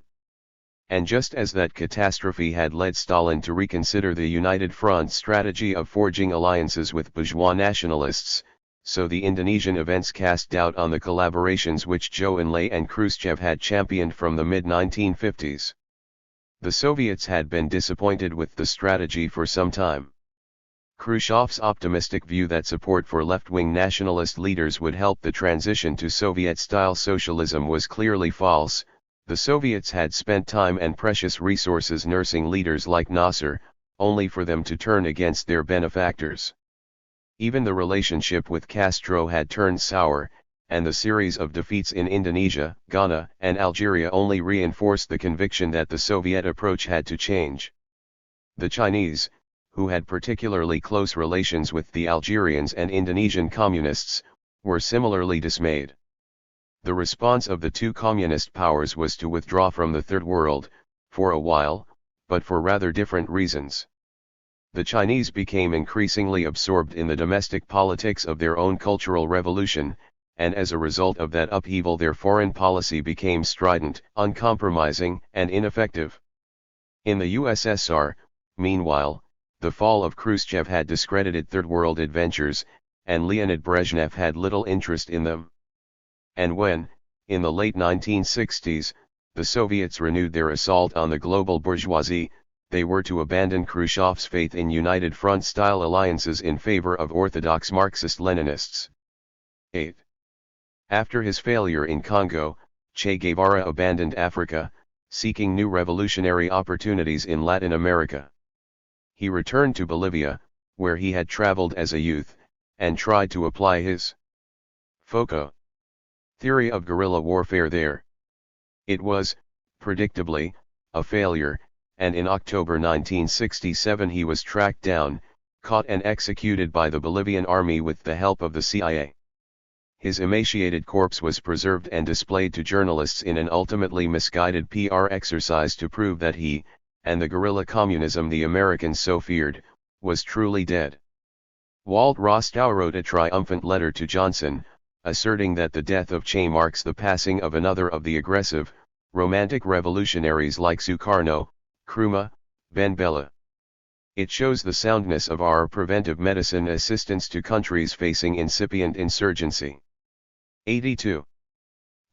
And just as that catastrophe had led Stalin to reconsider the United Front's strategy of forging alliances with bourgeois nationalists, so the Indonesian events cast doubt on the collaborations which Zhou Enlai and Khrushchev had championed from the mid-1950s. The Soviets had been disappointed with the strategy for some time. Khrushchev's optimistic view that support for left-wing nationalist leaders would help the transition to Soviet-style socialism was clearly false. The Soviets had spent time and precious resources nursing leaders like Nasser, only for them to turn against their benefactors. Even the relationship with Castro had turned sour, and the series of defeats in Indonesia, Ghana, and Algeria only reinforced the conviction that the Soviet approach had to change. The Chinese, who had particularly close relations with the Algerians and Indonesian communists, were similarly dismayed. The response of the two communist powers was to withdraw from the Third World, for a while, but for rather different reasons. The Chinese became increasingly absorbed in the domestic politics of their own cultural revolution, and as a result of that upheaval their foreign policy became strident, uncompromising, and ineffective. In the USSR, meanwhile, the fall of Khrushchev had discredited Third World adventures, and Leonid Brezhnev had little interest in them. And when, in the late 1960s, the Soviets renewed their assault on the global bourgeoisie, they were to abandon Khrushchev's faith in United Front-style alliances in favor of orthodox Marxist-Leninists. 8. After his failure in Congo, Che Guevara abandoned Africa, seeking new revolutionary opportunities in Latin America. He returned to Bolivia, where he had traveled as a youth, and tried to apply his FOCO theory of guerrilla warfare there. It was, predictably, a failure, and in October 1967 he was tracked down, caught and executed by the Bolivian army with the help of the CIA. His emaciated corpse was preserved and displayed to journalists in an ultimately misguided PR exercise to prove that he, and the guerrilla communism the Americans so feared, was truly dead. Walt Rostow wrote a triumphant letter to Johnson, asserting that the death of Che marks the passing of another of the aggressive, romantic revolutionaries like Sukarno, Nkrumah, Ben Bella. It shows the soundness of our preventive medicine assistance to countries facing incipient insurgency. 82.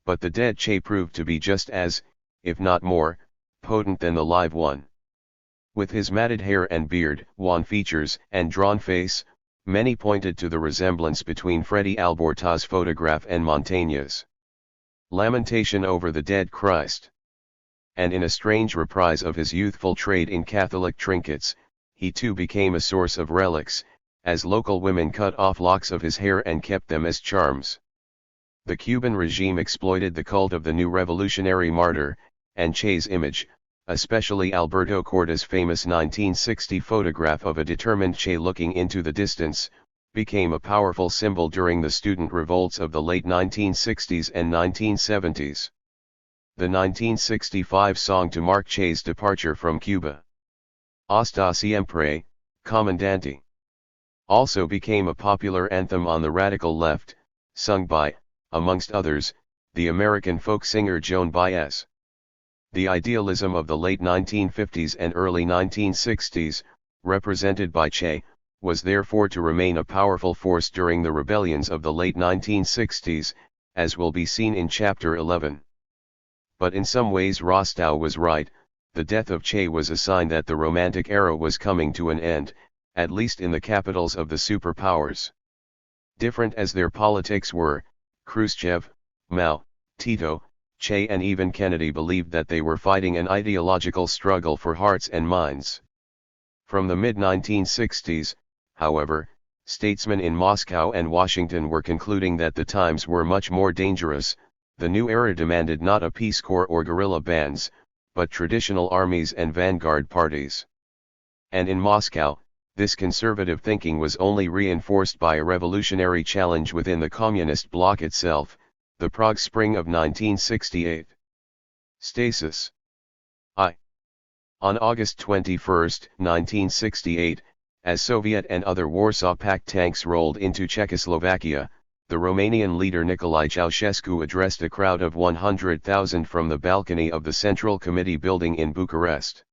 But the dead Che proved to be just as, if not more, potent than the live one. With his matted hair and beard, wan features, and drawn face, many pointed to the resemblance between Freddy Alborta's photograph and Montaigne's Lamentation over the Dead Christ. And in a strange reprise of his youthful trade in Catholic trinkets, he too became a source of relics, as local women cut off locks of his hair and kept them as charms. The Cuban regime exploited the cult of the new revolutionary martyr, and Che's image, especially Alberto Corta's famous 1960 photograph of a determined Che looking into the distance, became a powerful symbol during the student revolts of the late 1960s and 1970s. The 1965 song to mark Che's departure from Cuba, Hasta Siempre, Comandante, also became a popular anthem on the radical left, sung by, amongst others, the American folk singer Joan Baez. The idealism of the late 1950s and early 1960s, represented by Che, was therefore to remain a powerful force during the rebellions of the late 1960s, as will be seen in Chapter 11. But in some ways Rostow was right, the death of Che was a sign that the Romantic era was coming to an end, at least in the capitals of the superpowers. Different as their politics were, Khrushchev, Mao, Tito, Che and even Kennedy believed that they were fighting an ideological struggle for hearts and minds. From the mid-1960s, however, statesmen in Moscow and Washington were concluding that the times were much more dangerous. The new era demanded not a Peace Corps or guerrilla bands, but traditional armies and vanguard parties. And in Moscow, this conservative thinking was only reinforced by a revolutionary challenge within the communist bloc itself, the Prague Spring of 1968. Stasis. On August 21, 1968, as Soviet and other Warsaw Pact tanks rolled into Czechoslovakia, the Romanian leader Nicolae Ceausescu addressed a crowd of 100,000 from the balcony of the Central Committee building in Bucharest.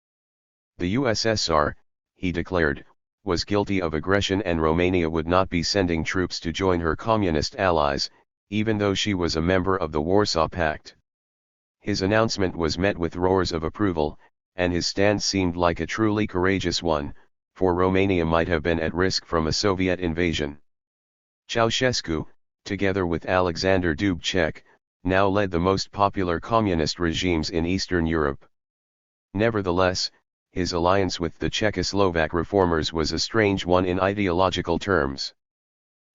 The USSR, he declared, was guilty of aggression and Romania would not be sending troops to join her communist allies, even though she was a member of the Warsaw Pact. His announcement was met with roars of approval, and his stance seemed like a truly courageous one, for Romania might have been at risk from a Soviet invasion. Ceausescu, together with Alexander Dubček, now led the most popular communist regimes in Eastern Europe. Nevertheless, his alliance with the Czechoslovak reformers was a strange one in ideological terms.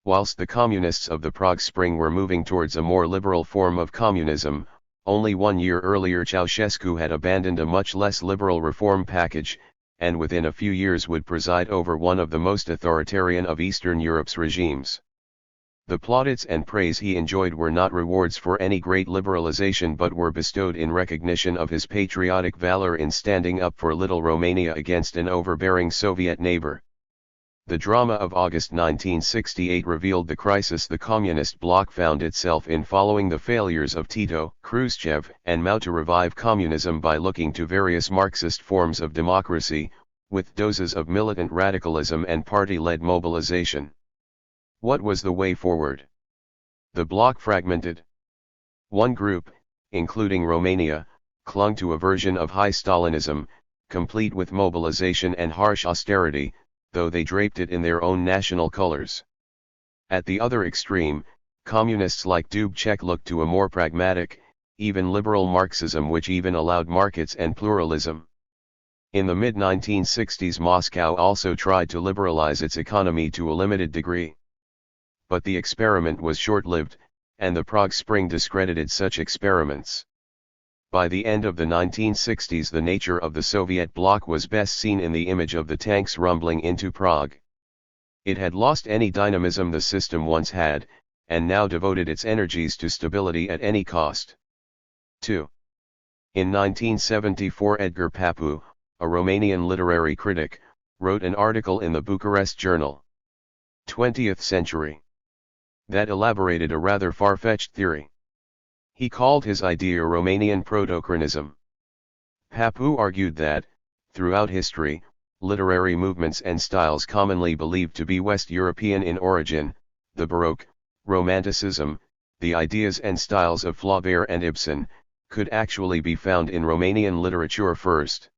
Whilst the communists of the Prague Spring were moving towards a more liberal form of communism, only 1 year earlier Ceausescu had abandoned a much less liberal reform package, and within a few years would preside over one of the most authoritarian of Eastern Europe's regimes. The plaudits and praise he enjoyed were not rewards for any great liberalization but were bestowed in recognition of his patriotic valor in standing up for Little Romania against an overbearing Soviet neighbor. The drama of August 1968 revealed the crisis the communist bloc found itself in following the failures of Tito, Khrushchev, and Mao to revive communism by looking to various Marxist forms of democracy, with doses of militant radicalism and party-led mobilization. What was the way forward? The bloc fragmented. One group, including Romania, clung to a version of high Stalinism, complete with mobilization and harsh austerity, though they draped it in their own national colors. At the other extreme, communists like Dubček looked to a more pragmatic, even liberal Marxism which even allowed markets and pluralism. In the mid-1960s Moscow also tried to liberalize its economy to a limited degree. But the experiment was short-lived, and the Prague Spring discredited such experiments. By the end of the 1960s the nature of the Soviet bloc was best seen in the image of the tanks rumbling into Prague. It had lost any dynamism the system once had, and now devoted its energies to stability at any cost. 2. In 1974 Edgar Papu, a Romanian literary critic, wrote an article in the Bucharest Journal. 20th Century. That elaborated a rather far-fetched theory. He called his idea Romanian proto-Communism. Papu argued that, throughout history, literary movements and styles commonly believed to be West European in origin, the Baroque, Romanticism, the ideas and styles of Flaubert and Ibsen, could actually be found in Romanian literature first.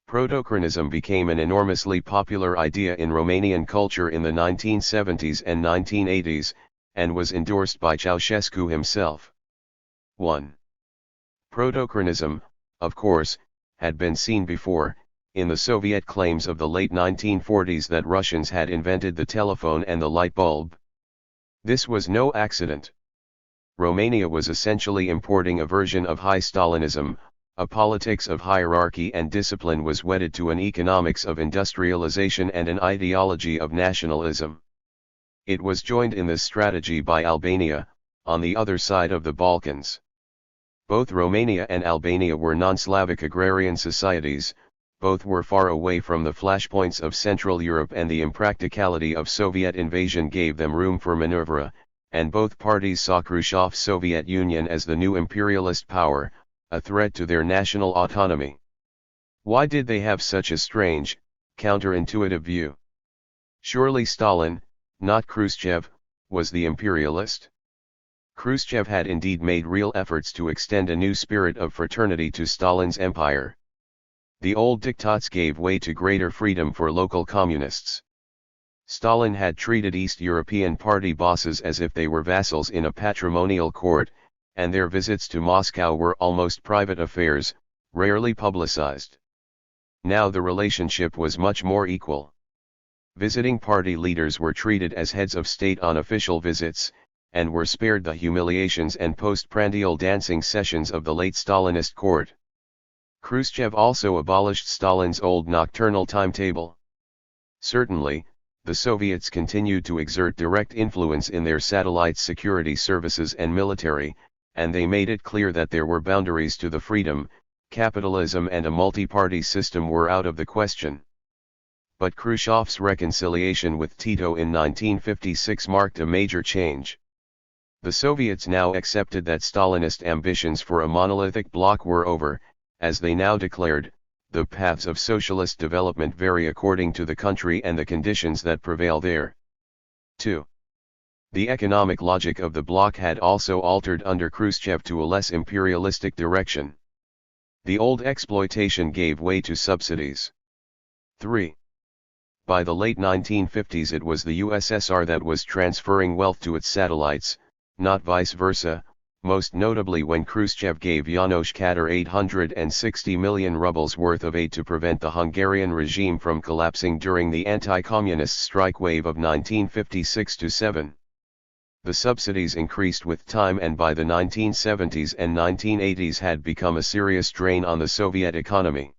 Proto-Communism became an enormously popular idea in Romanian culture in the 1970s and 1980s, and was endorsed by Ceausescu himself. 1. Proto-Communism, of course, had been seen before, in the Soviet claims of the late 1940s that Russians had invented the telephone and the light bulb. This was no accident. Romania was essentially importing a version of high Stalinism. A politics of hierarchy and discipline was wedded to an economics of industrialization and an ideology of nationalism. It was joined in this strategy by Albania, on the other side of the Balkans. Both Romania and Albania were non-Slavic agrarian societies, both were far away from the flashpoints of Central Europe and the impracticality of Soviet invasion gave them room for maneuver, and both parties saw Khrushchev's Soviet Union as the new imperialist power, a threat to their national autonomy. Why did they have such a strange, counterintuitive view? Surely Stalin, not Khrushchev, was the imperialist. Khrushchev had indeed made real efforts to extend a new spirit of fraternity to Stalin's empire. The old diktats gave way to greater freedom for local communists. Stalin had treated East European party bosses as if they were vassals in a patrimonial court, and their visits to Moscow were almost private affairs, rarely publicized. Now the relationship was much more equal. Visiting party leaders were treated as heads of state on official visits, and were spared the humiliations and postprandial dancing sessions of the late Stalinist court. Khrushchev also abolished Stalin's old nocturnal timetable. Certainly, the Soviets continued to exert direct influence in their satellite security services and military, and they made it clear that there were boundaries to the freedom. Capitalism and a multi-party system were out of the question. But Khrushchev's reconciliation with Tito in 1956 marked a major change. The Soviets now accepted that Stalinist ambitions for a monolithic bloc were over, as they now declared. The paths of socialist development vary according to the country and the conditions that prevail there. 2. The economic logic of the bloc had also altered under Khrushchev to a less imperialistic direction. The old exploitation gave way to subsidies. 3. By the late 1950s it was the USSR that was transferring wealth to its satellites, not vice versa, most notably when Khrushchev gave János Kadar 860 million rubles worth of aid to prevent the Hungarian regime from collapsing during the anti-communist strike wave of 1956-7. The subsidies increased with time and by the 1970s and 1980s had become a serious drain on the Soviet economy.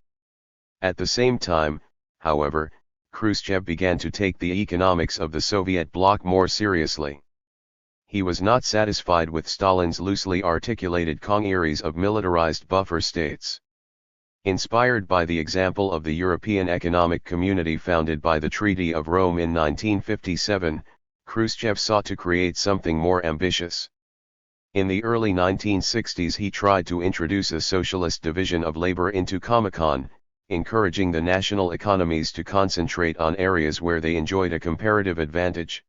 At the same time, however, Khrushchev began to take the economics of the Soviet bloc more seriously. He was not satisfied with Stalin's loosely articulated congeries of militarized buffer states. Inspired by the example of the European Economic Community founded by the Treaty of Rome in 1957, Khrushchev sought to create something more ambitious. In the early 1960s he tried to introduce a socialist division of labor into Comecon, encouraging the national economies to concentrate on areas where they enjoyed a comparative advantage.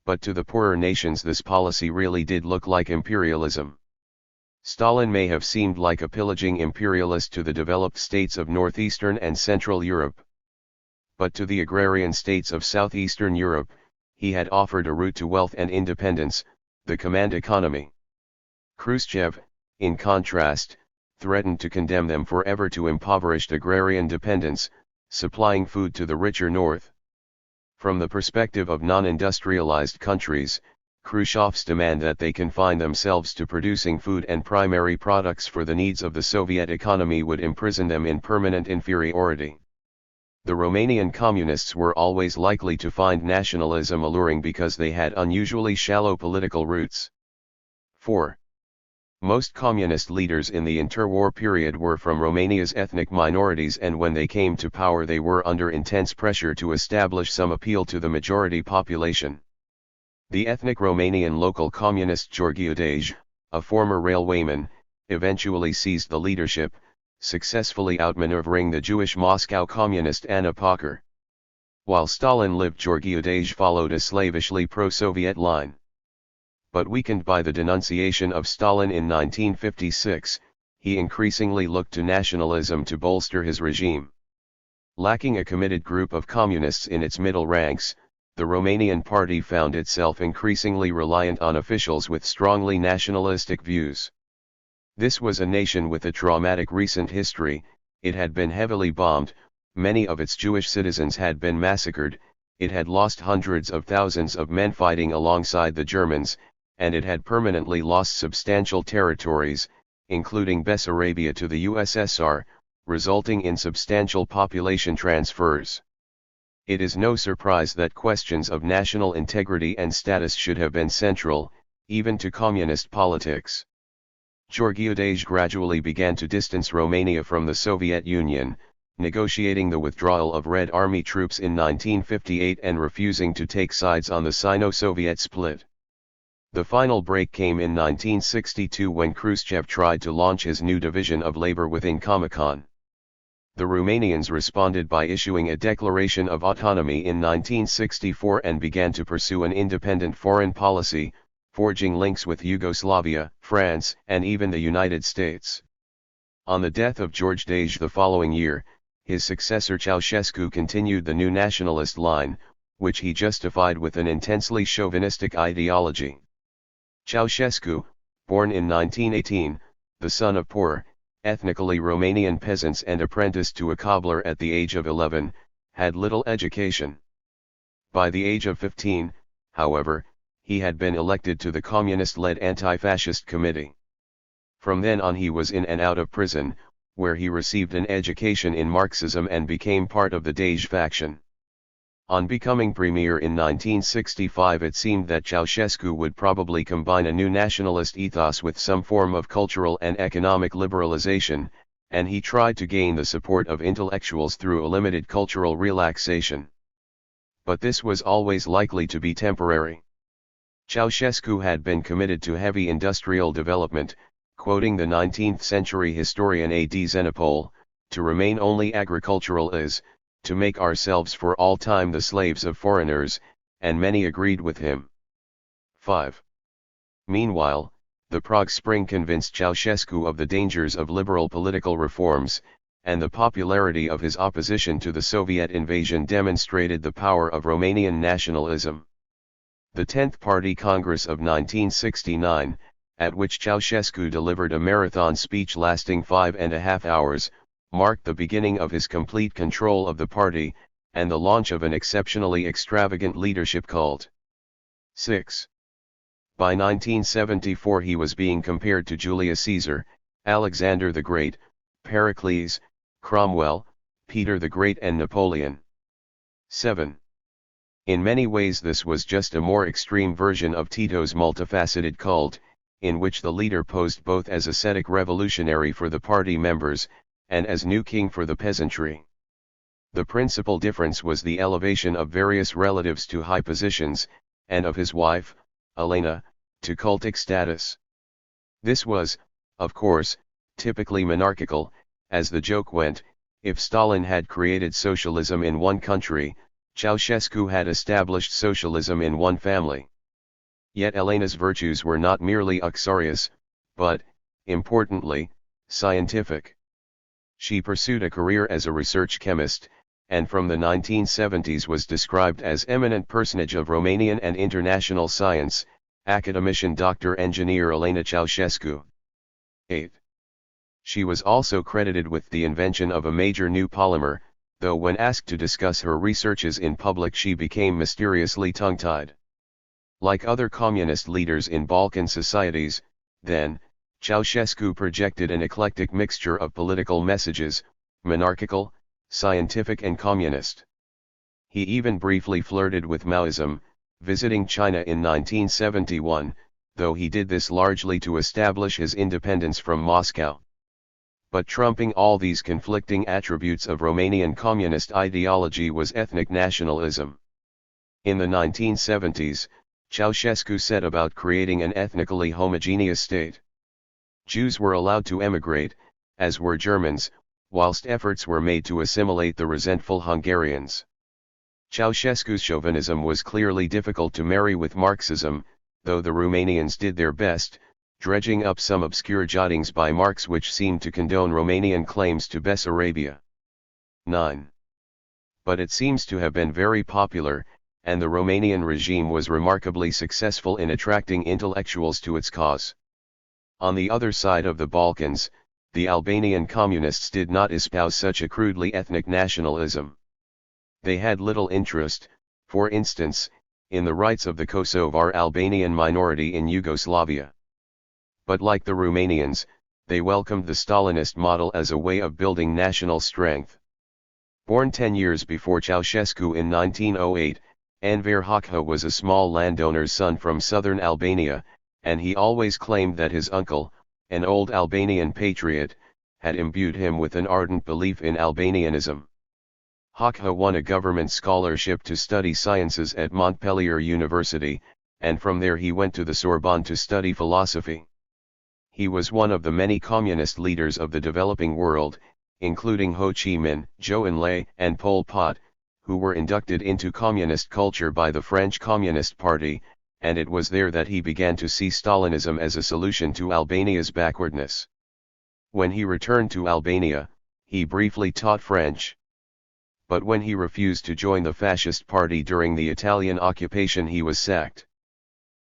But to the poorer nations this policy really did look like imperialism. Stalin may have seemed like a pillaging imperialist to the developed states of northeastern and central Europe. But to the agrarian states of southeastern Europe, he had offered a route to wealth and independence, the command economy. Khrushchev, in contrast, threatened to condemn them forever to impoverished agrarian dependence, supplying food to the richer north. From the perspective of non-industrialized countries, Khrushchev's demand that they confine themselves to producing food and primary products for the needs of the Soviet economy would imprison them in permanent inferiority. The Romanian communists were always likely to find nationalism alluring because they had unusually shallow political roots. 4. Most communist leaders in the interwar period were from Romania's ethnic minorities, and when they came to power they were under intense pressure to establish some appeal to the majority population. The ethnic Romanian local communist Gheorghe Dej, a former railwayman, eventually seized the leadership, successfully outmaneuvering the Jewish Moscow communist Anna Pacher. While Stalin lived, Gheorghe Dej followed a slavishly pro-Soviet line. But weakened by the denunciation of Stalin in 1956, he increasingly looked to nationalism to bolster his regime. Lacking a committed group of communists in its middle ranks, the Romanian party found itself increasingly reliant on officials with strongly nationalistic views. This was a nation with a traumatic recent history. It had been heavily bombed, many of its Jewish citizens had been massacred, it had lost hundreds of thousands of men fighting alongside the Germans, and it had permanently lost substantial territories, including Bessarabia, to the USSR, resulting in substantial population transfers. It is no surprise that questions of national integrity and status should have been central, even to communist politics. Gheorghe Dej gradually began to distance Romania from the Soviet Union, negotiating the withdrawal of Red Army troops in 1958 and refusing to take sides on the Sino-Soviet split. The final break came in 1962 when Khrushchev tried to launch his new division of labor within Comecon. The Romanians responded by issuing a declaration of autonomy in 1964 and began to pursue an independent foreign policy, forging links with Yugoslavia, France, and even the United States. On the death of George Dage the following year, his successor Ceausescu continued the new nationalist line, which he justified with an intensely chauvinistic ideology. Ceausescu, born in 1918, the son of poor, ethnically Romanian peasants and apprenticed to a cobbler at the age of 11, had little education. By the age of 15, however, he had been elected to the communist-led anti-fascist committee. From then on he was in and out of prison, where he received an education in Marxism and became part of the Dage faction. On becoming premier in 1965, it seemed that Ceausescu would probably combine a new nationalist ethos with some form of cultural and economic liberalization, and he tried to gain the support of intellectuals through a limited cultural relaxation. But this was always likely to be temporary. Ceausescu had been committed to heavy industrial development, quoting the 19th century historian A.D. Xenopol, "To remain only agricultural is, to make ourselves for all time the slaves of foreigners," and many agreed with him. 5. Meanwhile, the Prague Spring convinced Ceausescu of the dangers of liberal political reforms, and the popularity of his opposition to the Soviet invasion demonstrated the power of Romanian nationalism. The 10th Party Congress of 1969, at which Ceausescu delivered a marathon speech lasting 5.5 hours, marked the beginning of his complete control of the party, and the launch of an exceptionally extravagant leadership cult. 6. By 1974 he was being compared to Julius Caesar, Alexander the Great, Pericles, Cromwell, Peter the Great and Napoleon. 7. In many ways this was just a more extreme version of Tito's multifaceted cult, in which the leader posed both as ascetic revolutionary for the party members, and as new king for the peasantry. The principal difference was the elevation of various relatives to high positions, and of his wife, Elena, to cultic status. This was, of course, typically monarchical, as the joke went, if Stalin had created socialism in one country, Ceausescu had established socialism in one family. Yet Elena's virtues were not merely uxorious, but, importantly, scientific. She pursued a career as a research chemist, and from the 1970s was described as eminent personage of Romanian and international science, academician Dr. Engineer Elena Ceausescu. 8. She was also credited with the invention of a major new polymer, though when asked to discuss her researches in public she became mysteriously tongue-tied. Like other communist leaders in Balkan societies, then, Ceausescu projected an eclectic mixture of political messages, monarchical, scientific and communist. He even briefly flirted with Maoism, visiting China in 1971, though he did this largely to establish his independence from Moscow. But trumping all these conflicting attributes of Romanian communist ideology was ethnic nationalism. In the 1970s, Ceausescu set about creating an ethnically homogeneous state. Jews were allowed to emigrate, as were Germans, whilst efforts were made to assimilate the resentful Hungarians. Ceausescu's chauvinism was clearly difficult to marry with Marxism, though the Romanians did their best, dredging up some obscure jottings by Marx which seemed to condone Romanian claims to Bessarabia. 9. But it seems to have been very popular, and the Romanian regime was remarkably successful in attracting intellectuals to its cause. On the other side of the Balkans, the Albanian communists did not espouse such a crudely ethnic nationalism. They had little interest, for instance, in the rights of the Kosovar Albanian minority in Yugoslavia. But like the Romanians, they welcomed the Stalinist model as a way of building national strength. Born 10 years before Ceausescu in 1908, Enver Hoxha was a small landowner's son from southern Albania, and he always claimed that his uncle, an old Albanian patriot, had imbued him with an ardent belief in Albanianism. Hoxha won a government scholarship to study sciences at Montpellier University, and from there he went to the Sorbonne to study philosophy. He was one of the many communist leaders of the developing world, including Ho Chi Minh, Zhou Enlai, and Pol Pot, who were inducted into communist culture by the French Communist Party, and it was there that he began to see Stalinism as a solution to Albania's backwardness. When he returned to Albania, he briefly taught French. But when he refused to join the fascist party during the Italian occupation, he was sacked.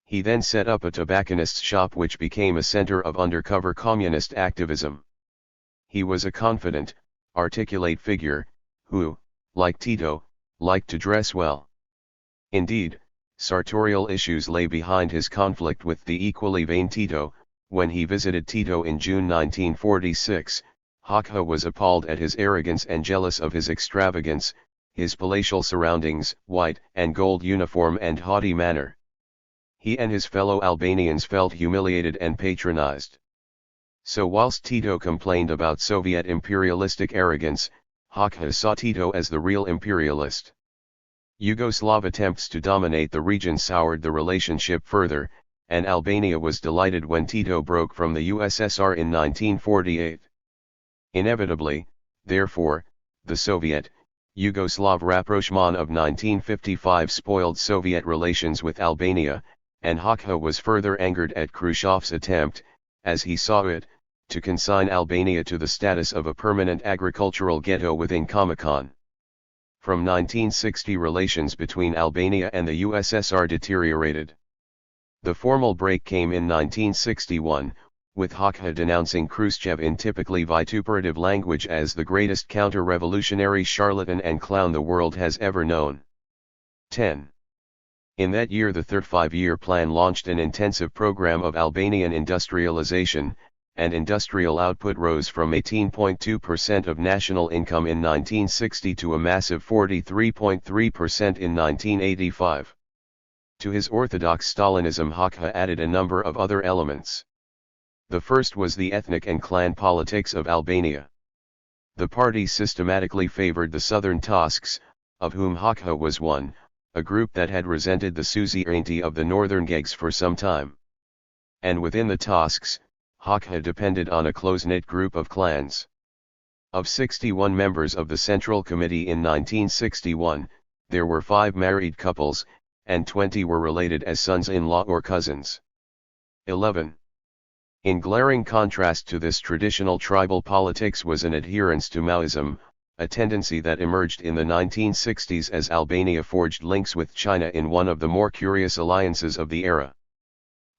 He then set up a tobacconist's shop which became a center of undercover communist activism. He was a confident, articulate figure, who, like Tito, liked to dress well. Indeed, sartorial issues lay behind his conflict with the equally vain Tito. When he visited Tito in June 1946, Hakha was appalled at his arrogance and jealous of his extravagance, his palatial surroundings, white and gold uniform and haughty manner. He and his fellow Albanians felt humiliated and patronized. So whilst Tito complained about Soviet imperialistic arrogance, Hakha saw Tito as the real imperialist. Yugoslav attempts to dominate the region soured the relationship further, and Albania was delighted when Tito broke from the USSR in 1948. Inevitably, therefore, the Soviet-Yugoslav rapprochement of 1955 spoiled Soviet relations with Albania, and Hakha was further angered at Khrushchev's attempt, as he saw it, to consign Albania to the status of a permanent agricultural ghetto within Comecon. From 1960, relations between Albania and the USSR deteriorated. The formal break came in 1961, with Hakha denouncing Khrushchev in typically vituperative language as the greatest counter-revolutionary charlatan and clown the world has ever known. 10. In that year, the Third Five-Year Plan launched an intensive program of Albanian industrialization, and industrial output rose from 18.2% of national income in 1960 to a massive 43.3% in 1985. To his orthodox Stalinism, Hakha added a number of other elements. The first was the ethnic and clan politics of Albania. The party systematically favored the southern Tosks, of whom Hakha was one, a group that had resented the suzerainty of the northern Gegs for some time. And within the Tosks, Hakha depended on a close-knit group of clans. Of 61 members of the Central Committee in 1961, there were 5 married couples, and 20 were related as sons-in-law or cousins. 11. In glaring contrast to this traditional tribal politics was an adherence to Maoism, a tendency that emerged in the 1960s as Albania forged links with China in one of the more curious alliances of the era.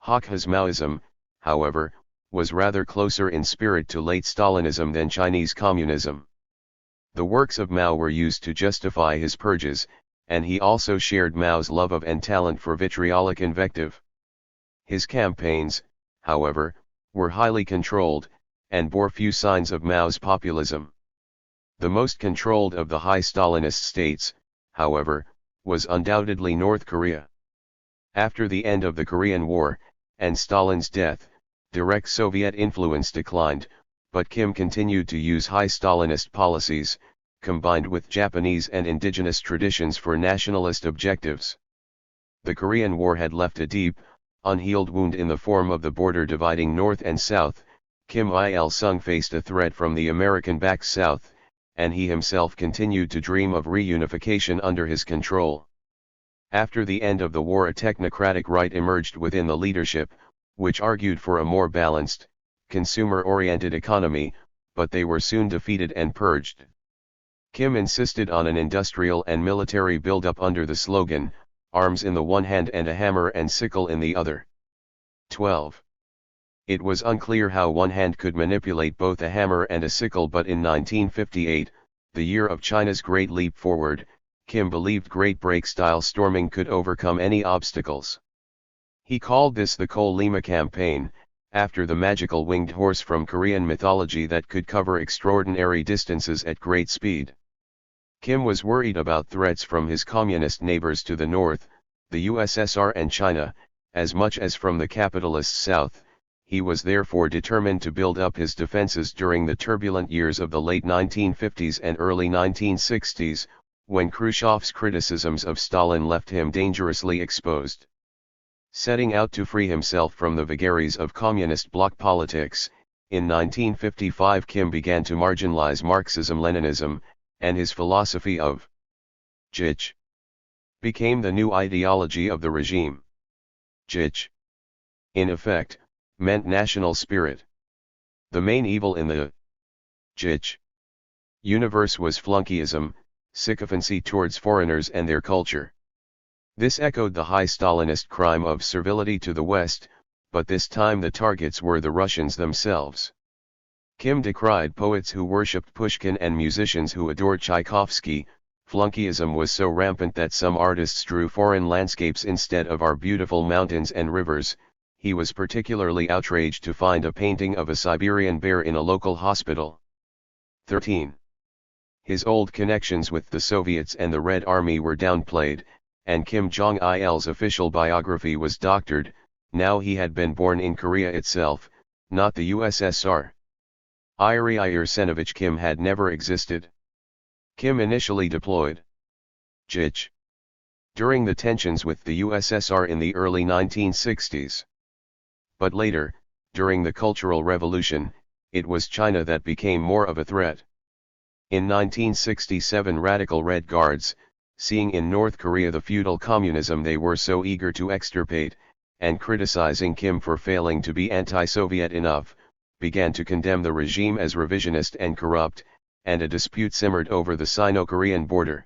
Hakha's Maoism, however, was rather closer in spirit to late Stalinism than Chinese communism. The works of Mao were used to justify his purges, and he also shared Mao's love of and talent for vitriolic invective. His campaigns, however, were highly controlled, and bore few signs of Mao's populism. The most controlled of the high Stalinist states, however, was undoubtedly North Korea. After the end of the Korean War, and Stalin's death, direct Soviet influence declined, but Kim continued to use high Stalinist policies, combined with Japanese and indigenous traditions for nationalist objectives. The Korean War had left a deep, unhealed wound in the form of the border dividing North and South. Kim Il-sung faced a threat from the American-backed South, and he himself continued to dream of reunification under his control. After the end of the war, a technocratic right emerged within the leadership, which argued for a more balanced, consumer-oriented economy, but they were soon defeated and purged. Kim insisted on an industrial and military build-up under the slogan, "Arms in the one hand and a hammer and sickle in the other." 12. It was unclear how one hand could manipulate both a hammer and a sickle, but in 1958, the year of China's Great Leap Forward, Kim believed Great Break-style storming could overcome any obstacles. He called this the Kolyma Campaign, after the magical winged horse from Korean mythology that could cover extraordinary distances at great speed. Kim was worried about threats from his communist neighbors to the north, the USSR and China, as much as from the capitalist south. He was therefore determined to build up his defenses during the turbulent years of the late 1950s and early 1960s, when Khrushchev's criticisms of Stalin left him dangerously exposed. Setting out to free himself from the vagaries of communist bloc politics, in 1955 Kim began to marginalize Marxism-Leninism, and his philosophy of Jich became the new ideology of the regime. Jich, in effect, meant national spirit. The main evil in the JICH universe was flunkyism, sycophancy towards foreigners and their culture. This echoed the high Stalinist crime of servility to the West, but this time the targets were the Russians themselves. Kim decried poets who worshipped Pushkin and musicians who adored Tchaikovsky. Flunkyism was so rampant that some artists drew foreign landscapes instead of our beautiful mountains and rivers. He was particularly outraged to find a painting of a Siberian bear in a local hospital. 13. His old connections with the Soviets and the Red Army were downplayed, and Kim Jong-il's official biography was doctored. Now he had been born in Korea itself, not the USSR. Yuri Yersenovich Kim had never existed. Kim initially deployed JICH during the tensions with the USSR in the early 1960s. But later, during the Cultural Revolution, it was China that became more of a threat. In 1967, radical Red Guards, seeing in North Korea the feudal communism they were so eager to extirpate, and criticizing Kim for failing to be anti-Soviet enough, began to condemn the regime as revisionist and corrupt, and a dispute simmered over the Sino-Korean border.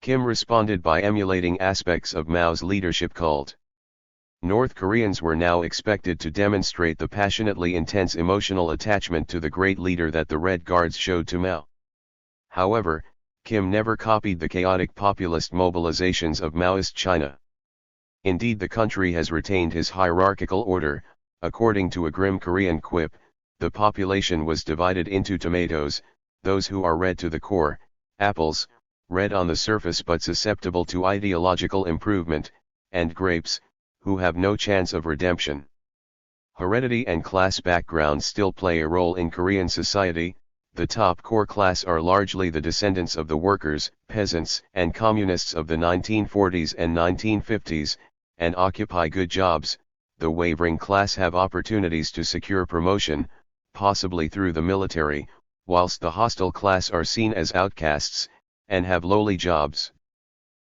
Kim responded by emulating aspects of Mao's leadership cult. North Koreans were now expected to demonstrate the passionately intense emotional attachment to the great leader that the Red Guards showed to Mao. However, Kim never copied the chaotic populist mobilizations of Maoist China. Indeed, the country has retained his hierarchical order. According to a grim Korean quip, the population was divided into tomatoes, those who are red to the core, apples, red on the surface but susceptible to ideological improvement, and grapes, who have no chance of redemption. Heredity and class background still play a role in Korean society. The top core class are largely the descendants of the workers, peasants, and communists of the 1940s and 1950s, and occupy good jobs. The wavering class have opportunities to secure promotion, possibly through the military, whilst the hostile class are seen as outcasts, and have lowly jobs.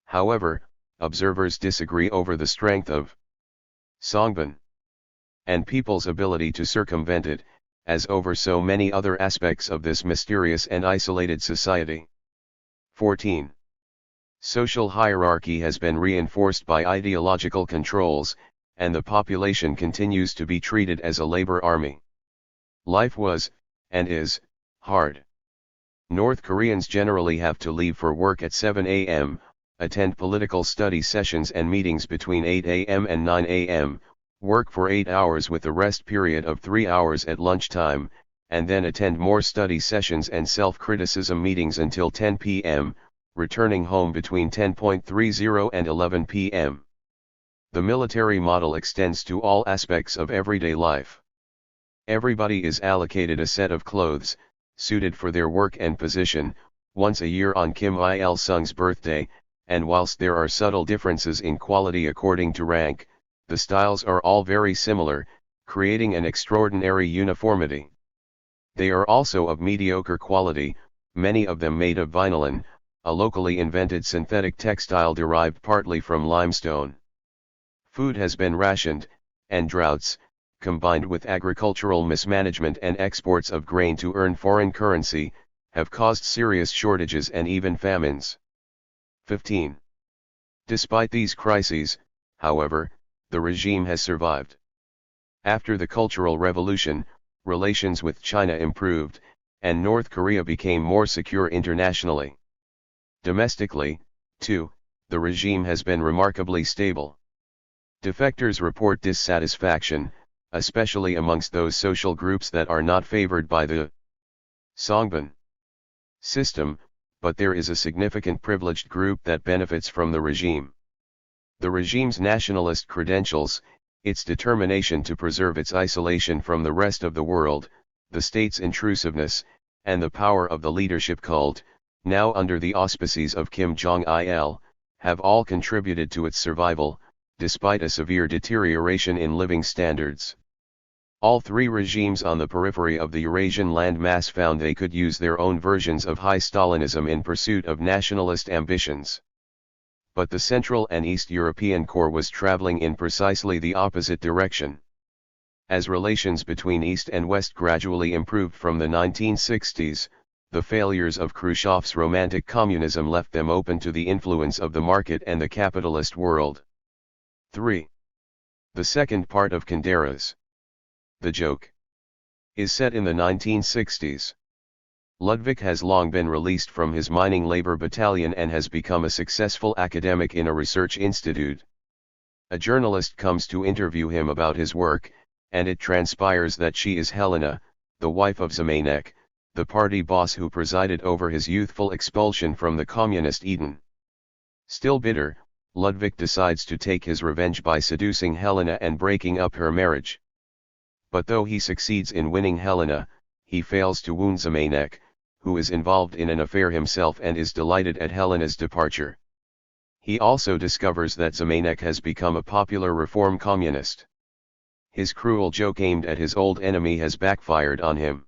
However, observers disagree over the strength of Songbin and people's ability to circumvent it, as over so many other aspects of this mysterious and isolated society. 14. Social hierarchy has been reinforced by ideological controls, and the population continues to be treated as a labor army. Life was, and is, hard. North Koreans generally have to leave for work at 7 a.m., attend political study sessions and meetings between 8 a.m. and 9 a.m., work for 8 hours with a rest period of 3 hours at lunchtime, and then attend more study sessions and self-criticism meetings until 10 p.m., returning home between 10:30 and 11 p.m. The military model extends to all aspects of everyday life. Everybody is allocated a set of clothes, suited for their work and position, once a year on Kim Il-sung's birthday, and whilst there are subtle differences in quality according to rank, the styles are all very similar, creating an extraordinary uniformity. They are also of mediocre quality, many of them made of vinylin, a locally invented synthetic textile derived partly from limestone. Food has been rationed, and droughts, combined with agricultural mismanagement and exports of grain to earn foreign currency, have caused serious shortages and even famines. 15. Despite these crises, however, the regime has survived. After the Cultural Revolution, relations with China improved, and North Korea became more secure internationally. Domestically, too, the regime has been remarkably stable. Defectors report dissatisfaction, especially amongst those social groups that are not favored by the Songbin system, but there is a significant privileged group that benefits from the regime. The regime's nationalist credentials, its determination to preserve its isolation from the rest of the world, the state's intrusiveness, and the power of the leadership cult, now under the auspices of Kim Jong-il, have all contributed to its survival, despite a severe deterioration in living standards. All three regimes on the periphery of the Eurasian landmass found they could use their own versions of high Stalinism in pursuit of nationalist ambitions. But the Central and East European core was traveling in precisely the opposite direction. As relations between East and West gradually improved from the 1960s, the failures of Khrushchev's romantic communism left them open to the influence of the market and the capitalist world. 3. The second part of Kundera's The Joke is set in the 1960s. Ludwig has long been released from his mining labor battalion and has become a successful academic in a research institute. A journalist comes to interview him about his work, and it transpires that she is Helena, the wife of Zemanek, the party boss who presided over his youthful expulsion from the communist Eden. Still bitter, Ludwig decides to take his revenge by seducing Helena and breaking up her marriage. But though he succeeds in winning Helena, he fails to wound Zemanek, who is involved in an affair himself and is delighted at Helena's departure. He also discovers that Zemanek has become a popular reform communist. His cruel joke aimed at his old enemy has backfired on him.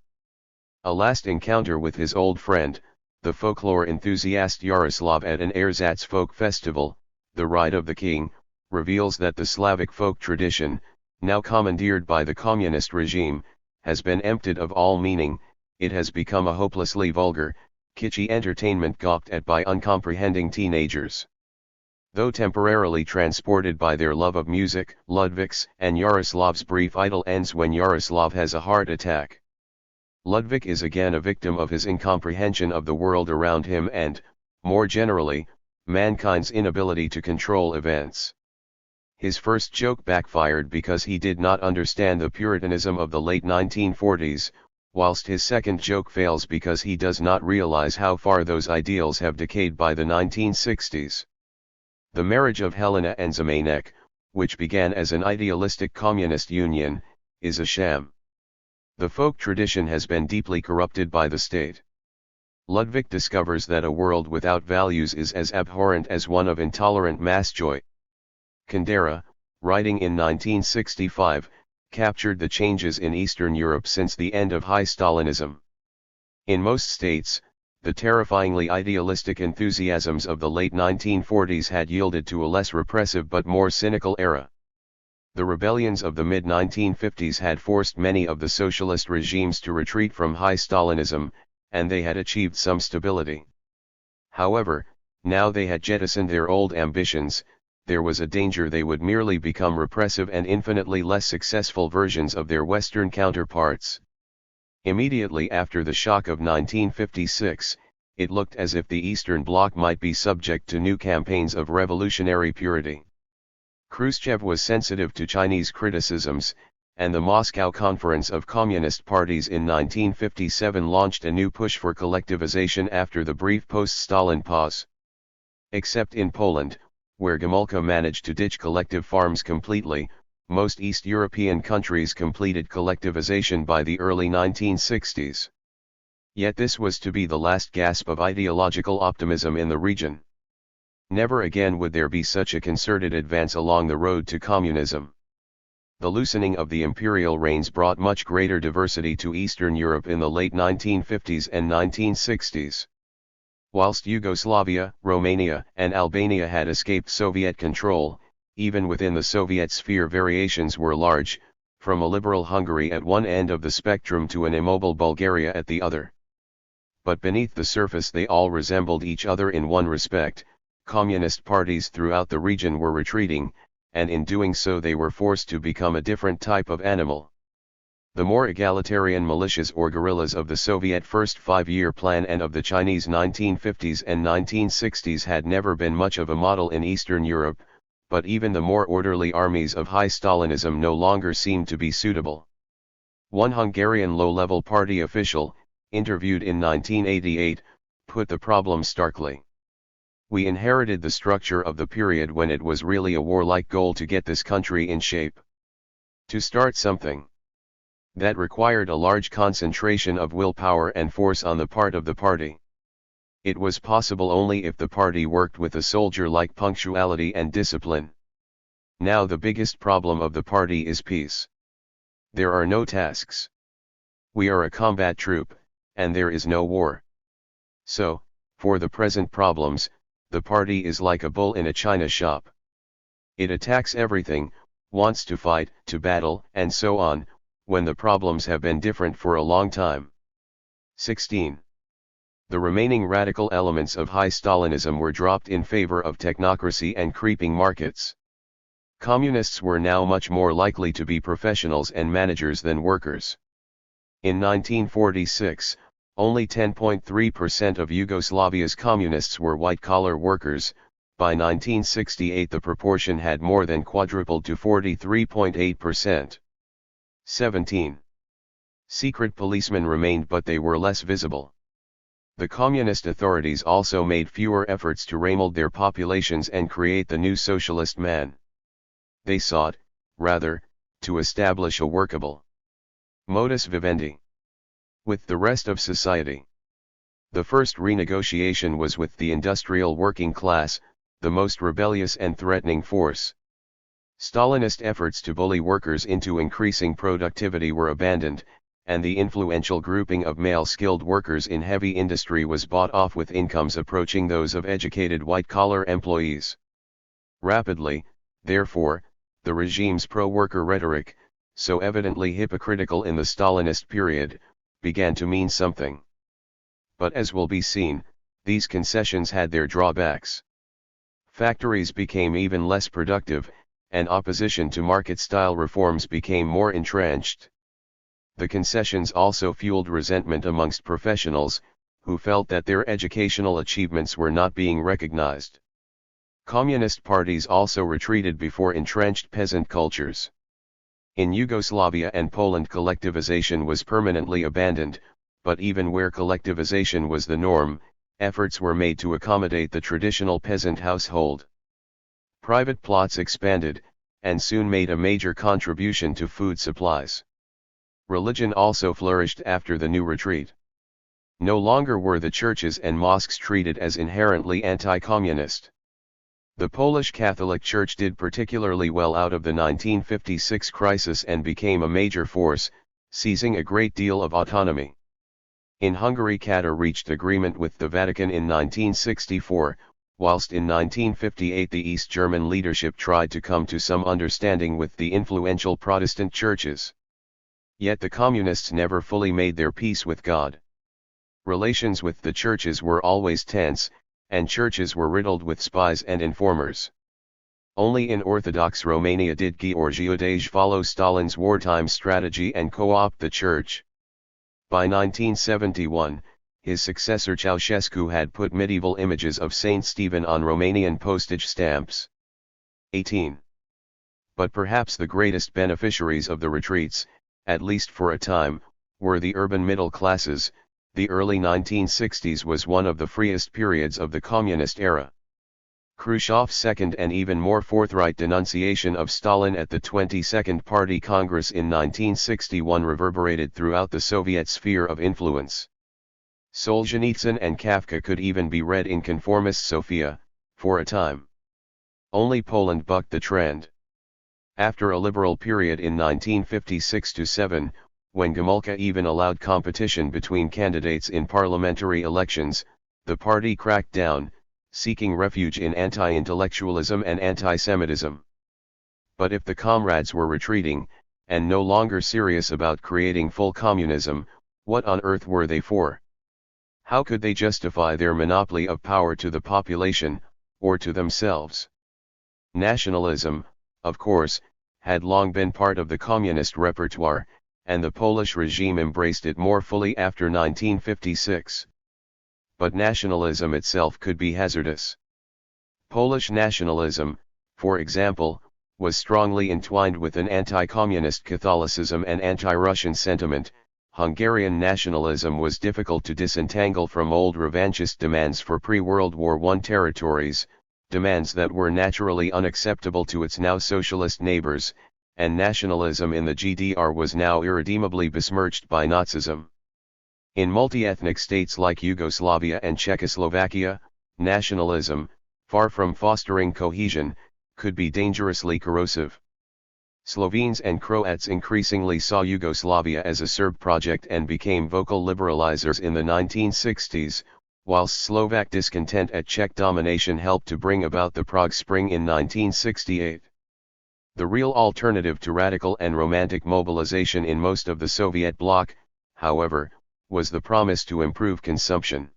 A last encounter with his old friend, the folklore enthusiast Yaroslav at an ersatz folk festival, The Ride of the King, reveals that the Slavic folk tradition, now commandeered by the communist regime, has been emptied of all meaning. It has become a hopelessly vulgar, kitschy entertainment gawked at by uncomprehending teenagers. Though temporarily transported by their love of music, Ludwig's and Yaroslav's brief idyll ends when Yaroslav has a heart attack. Ludwig is again a victim of his incomprehension of the world around him and, more generally, mankind's inability to control events. His first joke backfired because he did not understand the Puritanism of the late 1940s, whilst his second joke fails because he does not realize how far those ideals have decayed by the 1960s. The marriage of Helena and Zemanek, which began as an idealistic communist union, is a sham. The folk tradition has been deeply corrupted by the state. Ludwig discovers that a world without values is as abhorrent as one of intolerant mass joy. Kundera, writing in 1965, captured the changes in Eastern Europe since the end of high Stalinism. In most states, the terrifyingly idealistic enthusiasms of the late 1940s had yielded to a less repressive but more cynical era. The rebellions of the mid-1950s had forced many of the socialist regimes to retreat from high Stalinism, and they had achieved some stability. However, now they had jettisoned their old ambitions, there was a danger they would merely become repressive and infinitely less successful versions of their Western counterparts. Immediately after the shock of 1956, it looked as if the Eastern Bloc might be subject to new campaigns of revolutionary purity. Khrushchev was sensitive to Chinese criticisms, and the Moscow Conference of Communist Parties in 1957 launched a new push for collectivization after the brief post-Stalin pause. Except in Poland, where Gomulka managed to ditch collective farms completely, most East European countries completed collectivization by the early 1960s. Yet this was to be the last gasp of ideological optimism in the region. Never again would there be such a concerted advance along the road to communism. The loosening of the imperial reins brought much greater diversity to Eastern Europe in the late 1950s and 1960s. Whilst Yugoslavia, Romania, and Albania had escaped Soviet control, even within the Soviet sphere variations were large, from a liberal Hungary at one end of the spectrum to an immobile Bulgaria at the other. But beneath the surface they all resembled each other in one respect: communist parties throughout the region were retreating, and in doing so they were forced to become a different type of animal. The more egalitarian militias or guerrillas of the Soviet First Five-Year Plan and of the Chinese 1950s and 1960s had never been much of a model in Eastern Europe, but even the more orderly armies of high Stalinism no longer seemed to be suitable. One Hungarian low-level party official, interviewed in 1988, put the problem starkly. "We inherited the structure of the period when it was really a warlike goal to get this country in shape. To start something. That required a large concentration of willpower and force on the part of the party. It was possible only if the party worked with a soldier-like punctuality and discipline. Now the biggest problem of the party is peace. There are no tasks. We are a combat troop, and there is no war. So, for the present problems, the party is like a bull in a china shop. It attacks everything, wants to fight, to battle, and so on, when the problems have been different for a long time. 16. The remaining radical elements of high Stalinism were dropped in favor of technocracy and creeping markets. Communists were now much more likely to be professionals and managers than workers. In 1946, only 10.3% of Yugoslavia's communists were white-collar workers. By 1968 the proportion had more than quadrupled to 43.8%. 17. Secret policemen remained, but they were less visible. The communist authorities also made fewer efforts to remold their populations and create the new socialist man. They sought, rather, to establish a workable modus vivendi with the rest of society. The first renegotiation was with the industrial working class, the most rebellious and threatening force. Stalinist efforts to bully workers into increasing productivity were abandoned, and the influential grouping of male skilled workers in heavy industry was bought off with incomes approaching those of educated white-collar employees. Rapidly, therefore, the regime's pro-worker rhetoric, so evidently hypocritical in the Stalinist period, began to mean something. But as will be seen, these concessions had their drawbacks. Factories became even less productive, and opposition to market-style reforms became more entrenched. The concessions also fueled resentment amongst professionals, who felt that their educational achievements were not being recognized. Communist parties also retreated before entrenched peasant cultures. In Yugoslavia and Poland collectivization was permanently abandoned, but even where collectivization was the norm, efforts were made to accommodate the traditional peasant household. Private plots expanded, and soon made a major contribution to food supplies. Religion also flourished after the new retreat. No longer were the churches and mosques treated as inherently anti-communist. The Polish Catholic Church did particularly well out of the 1956 crisis and became a major force, seizing a great deal of autonomy. In Hungary Katar reached agreement with the Vatican in 1964, whilst in 1958 the East German leadership tried to come to some understanding with the influential Protestant churches. Yet the communists never fully made their peace with God. Relations with the churches were always tense, and churches were riddled with spies and informers. Only in Orthodox Romania did Gheorghe Udaj follow Stalin's wartime strategy and co-opt the church. By 1971, his successor Ceausescu had put medieval images of Saint Stephen on Romanian postage stamps. 18. But perhaps the greatest beneficiaries of the retreats, at least for a time, were the urban middle classes. The early 1960s was one of the freest periods of the communist era. Khrushchev's second and even more forthright denunciation of Stalin at the 22nd Party Congress in 1961 reverberated throughout the Soviet sphere of influence. Solzhenitsyn and Kafka could even be read in conformist Sofia, for a time. Only Poland bucked the trend. After a liberal period in 1956-7, when Gomulka even allowed competition between candidates in parliamentary elections, the party cracked down, seeking refuge in anti-intellectualism and anti-Semitism. But if the comrades were retreating, and no longer serious about creating full communism, what on earth were they for? How could they justify their monopoly of power to the population, or to themselves? Nationalism, of course, had long been part of the communist repertoire, and the Polish regime embraced it more fully after 1956. But nationalism itself could be hazardous. Polish nationalism, for example, was strongly entwined with an anti-communist Catholicism and anti-Russian sentiment. Hungarian nationalism was difficult to disentangle from old revanchist demands for pre-World War I territories, demands that were naturally unacceptable to its now socialist neighbors, and nationalism in the GDR was now irredeemably besmirched by Nazism. In multi-ethnic states like Yugoslavia and Czechoslovakia, nationalism, far from fostering cohesion, could be dangerously corrosive. Slovenes and Croats increasingly saw Yugoslavia as a Serb project and became vocal liberalizers in the 1960s, whilst Slovak discontent at Czech domination helped to bring about the Prague Spring in 1968. The real alternative to radical and romantic mobilization in most of the Soviet bloc, however, was the promise to improve consumption.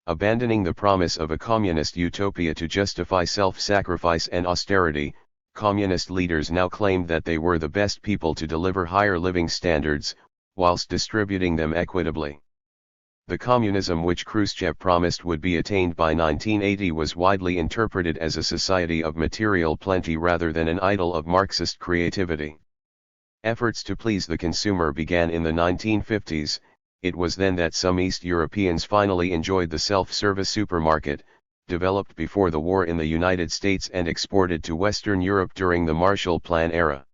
Abandoning the promise of a communist utopia to justify self-sacrifice and austerity, communist leaders now claimed that they were the best people to deliver higher living standards, whilst distributing them equitably. The communism which Khrushchev promised would be attained by 1980 was widely interpreted as a society of material plenty rather than an idol of Marxist creativity. Efforts to please the consumer began in the 1950s. It was then that some East Europeans finally enjoyed the self-service supermarket, developed before the war in the United States and exported to Western Europe during the Marshall Plan era.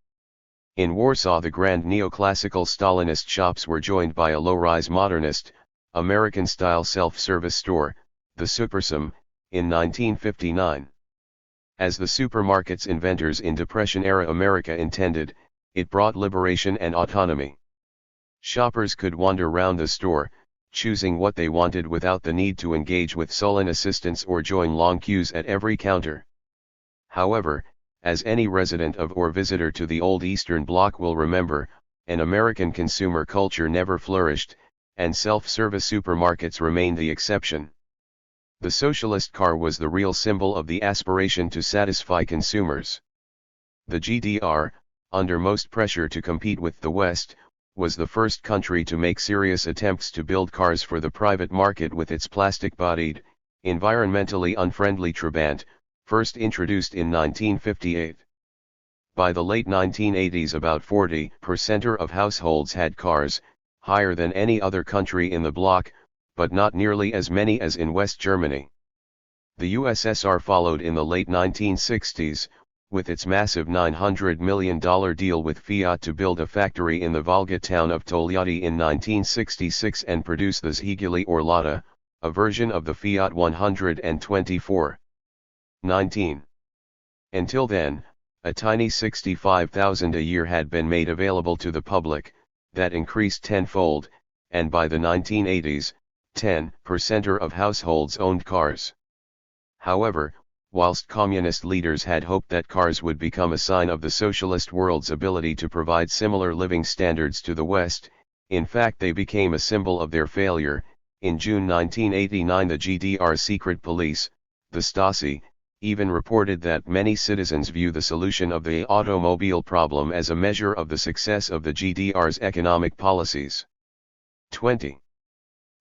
In Warsaw, the grand neoclassical Stalinist shops were joined by a low-rise modernist, American-style self-service store, the Supersum, in 1959. As the supermarket's inventors in Depression-era America intended, it brought liberation and autonomy. Shoppers could wander round the store, choosing what they wanted without the need to engage with sullen assistants or join long queues at every counter. However, as any resident of or visitor to the old Eastern Bloc will remember, an American consumer culture never flourished, and self-service supermarkets remained the exception. The socialist car was the real symbol of the aspiration to satisfy consumers. The GDR, under most pressure to compete with the West, was the first country to make serious attempts to build cars for the private market with its plastic-bodied, environmentally unfriendly Trabant, first introduced in 1958. By the late 1980s, about 40% of households had cars, higher than any other country in the bloc, but not nearly as many as in West Germany. The USSR followed in the late 1960s, with its massive $900 million deal with Fiat to build a factory in the Volga town of Tolyatti in 1966 and produce the Zhiguli or Lada, a version of the Fiat 124. 19. Until then, a tiny 65,000 a year had been made available to the public, that increased tenfold, and by the 1980s, 10% of households owned cars. However, whilst communist leaders had hoped that cars would become a sign of the socialist world's ability to provide similar living standards to the West, in fact they became a symbol of their failure. In June 1989, the GDR secret police, the Stasi, even reported that many citizens view the solution of the automobile problem as a measure of the success of the GDR's economic policies. 20.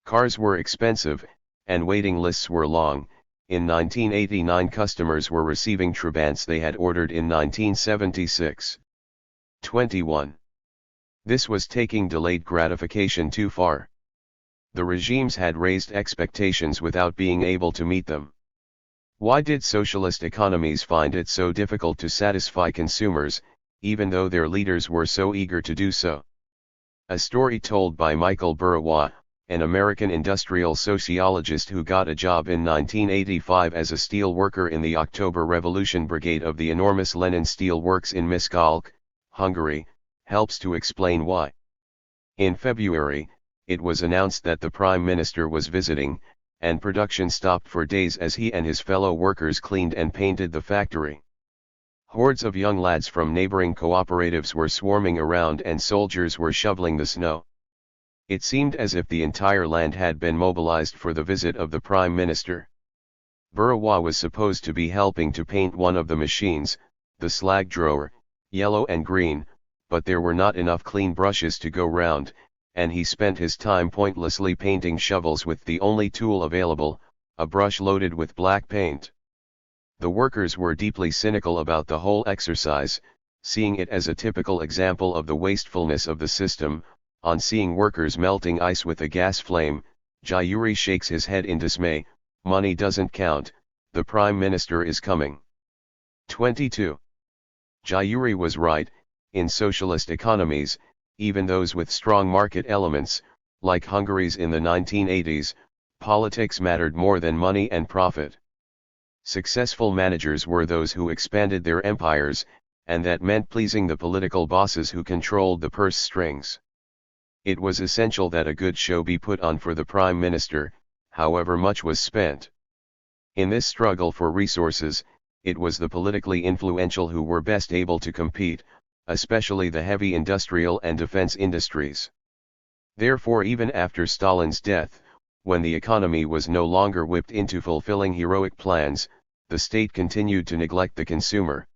Cars were expensive, and waiting lists were long. In 1989, customers were receiving Trabants they had ordered in 1976. 21. This was taking delayed gratification too far. The regimes had raised expectations without being able to meet them. Why did socialist economies find it so difficult to satisfy consumers, even though their leaders were so eager to do so? A story told by Michael Burawa, an American industrial sociologist who got a job in 1985 as a steel worker in the October Revolution Brigade of the enormous Lenin Steel Works in Miskolc, Hungary, helps to explain why. In February, it was announced that the Prime Minister was visiting, and production stopped for days as he and his fellow workers cleaned and painted the factory. Hordes of young lads from neighboring cooperatives were swarming around and soldiers were shoveling the snow. It seemed as if the entire land had been mobilized for the visit of the Prime Minister. Burawa was supposed to be helping to paint one of the machines, the slag drawer, yellow and green, but there were not enough clean brushes to go round, and he spent his time pointlessly painting shovels with the only tool available, a brush loaded with black paint. The workers were deeply cynical about the whole exercise, seeing it as a typical example of the wastefulness of the system. On seeing workers melting ice with a gas flame, Jayuri shakes his head in dismay. Money doesn't count, the Prime Minister is coming. 22. Jayuri was right. In socialist economies, even those with strong market elements, like Hungary's in the 1980s, politics mattered more than money and profit. Successful managers were those who expanded their empires, and that meant pleasing the political bosses who controlled the purse strings. It was essential that a good show be put on for the Prime Minister, however much was spent. In this struggle for resources, it was the politically influential who were best able to compete, especially the heavy industrial and defense industries. Therefore, even after Stalin's death, when the economy was no longer whipped into fulfilling heroic plans, the state continued to neglect the consumer.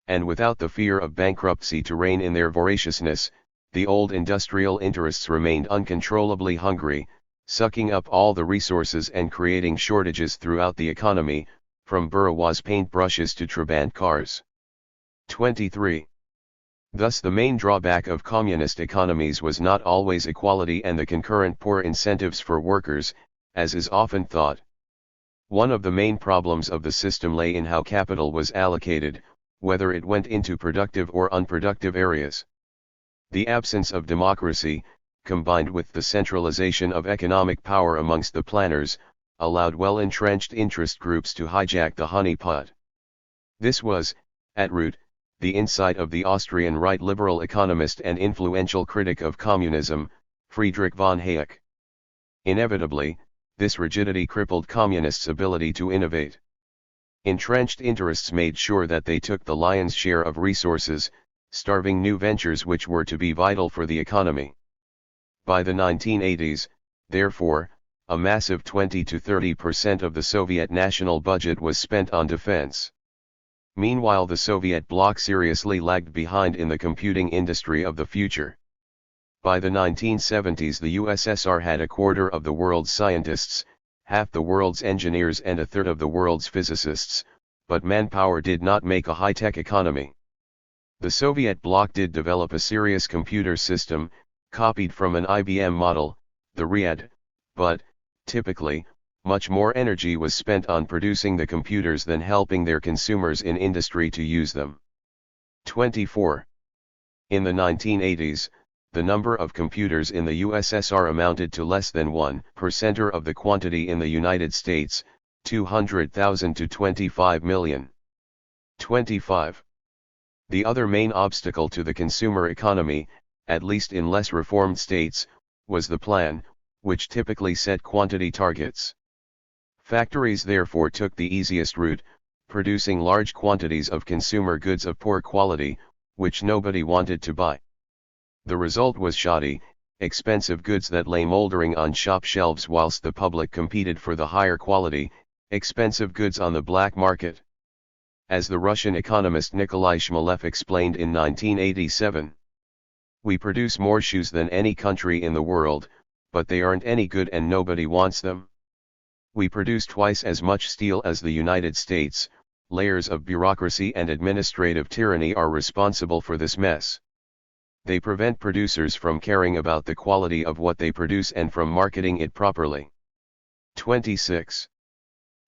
And without the fear of bankruptcy to reign in their voraciousness, the old industrial interests remained uncontrollably hungry, sucking up all the resources and creating shortages throughout the economy, from bourgeois paintbrushes to Trabant cars. 23. Thus the main drawback of communist economies was not always equality and the concurrent poor incentives for workers, as is often thought. One of the main problems of the system lay in how capital was allocated, whether it went into productive or unproductive areas. The absence of democracy, combined with the centralization of economic power amongst the planners, allowed well-entrenched interest groups to hijack the honeypot. This was, at root, the insight of the Austrian right-liberal economist and influential critic of communism, Friedrich von Hayek. Inevitably, this rigidity crippled communists' ability to innovate. Entrenched interests made sure that they took the lion's share of resources, starving new ventures which were to be vital for the economy. By the 1980s, therefore, a massive 20 to 30% of the Soviet national budget was spent on defense. Meanwhile, the Soviet bloc seriously lagged behind in the computing industry of the future. By the 1970s, the USSR had a quarter of the world's scientists, half the world's engineers and a third of the world's physicists, but manpower did not make a high-tech economy. The Soviet bloc did develop a serious computer system, copied from an IBM model, the RIAD, but, typically, much more energy was spent on producing the computers than helping their consumers in industry to use them. 24. In the 1980s, the number of computers in the USSR amounted to less than 1% of the quantity in the United States, 200,000 to 25 million. 25. The other main obstacle to the consumer economy, at least in less reformed states, was the plan, which typically set quantity targets. Factories therefore took the easiest route, producing large quantities of consumer goods of poor quality, which nobody wanted to buy. The result was shoddy, expensive goods that lay moldering on shop shelves whilst the public competed for the higher quality, expensive goods on the black market. As the Russian economist Nikolai Shmelev explained in 1987, "We produce more shoes than any country in the world, but they aren't any good and nobody wants them. We produce twice as much steel as the United States. Layers of bureaucracy and administrative tyranny are responsible for this mess. They prevent producers from caring about the quality of what they produce and from marketing it properly." 26.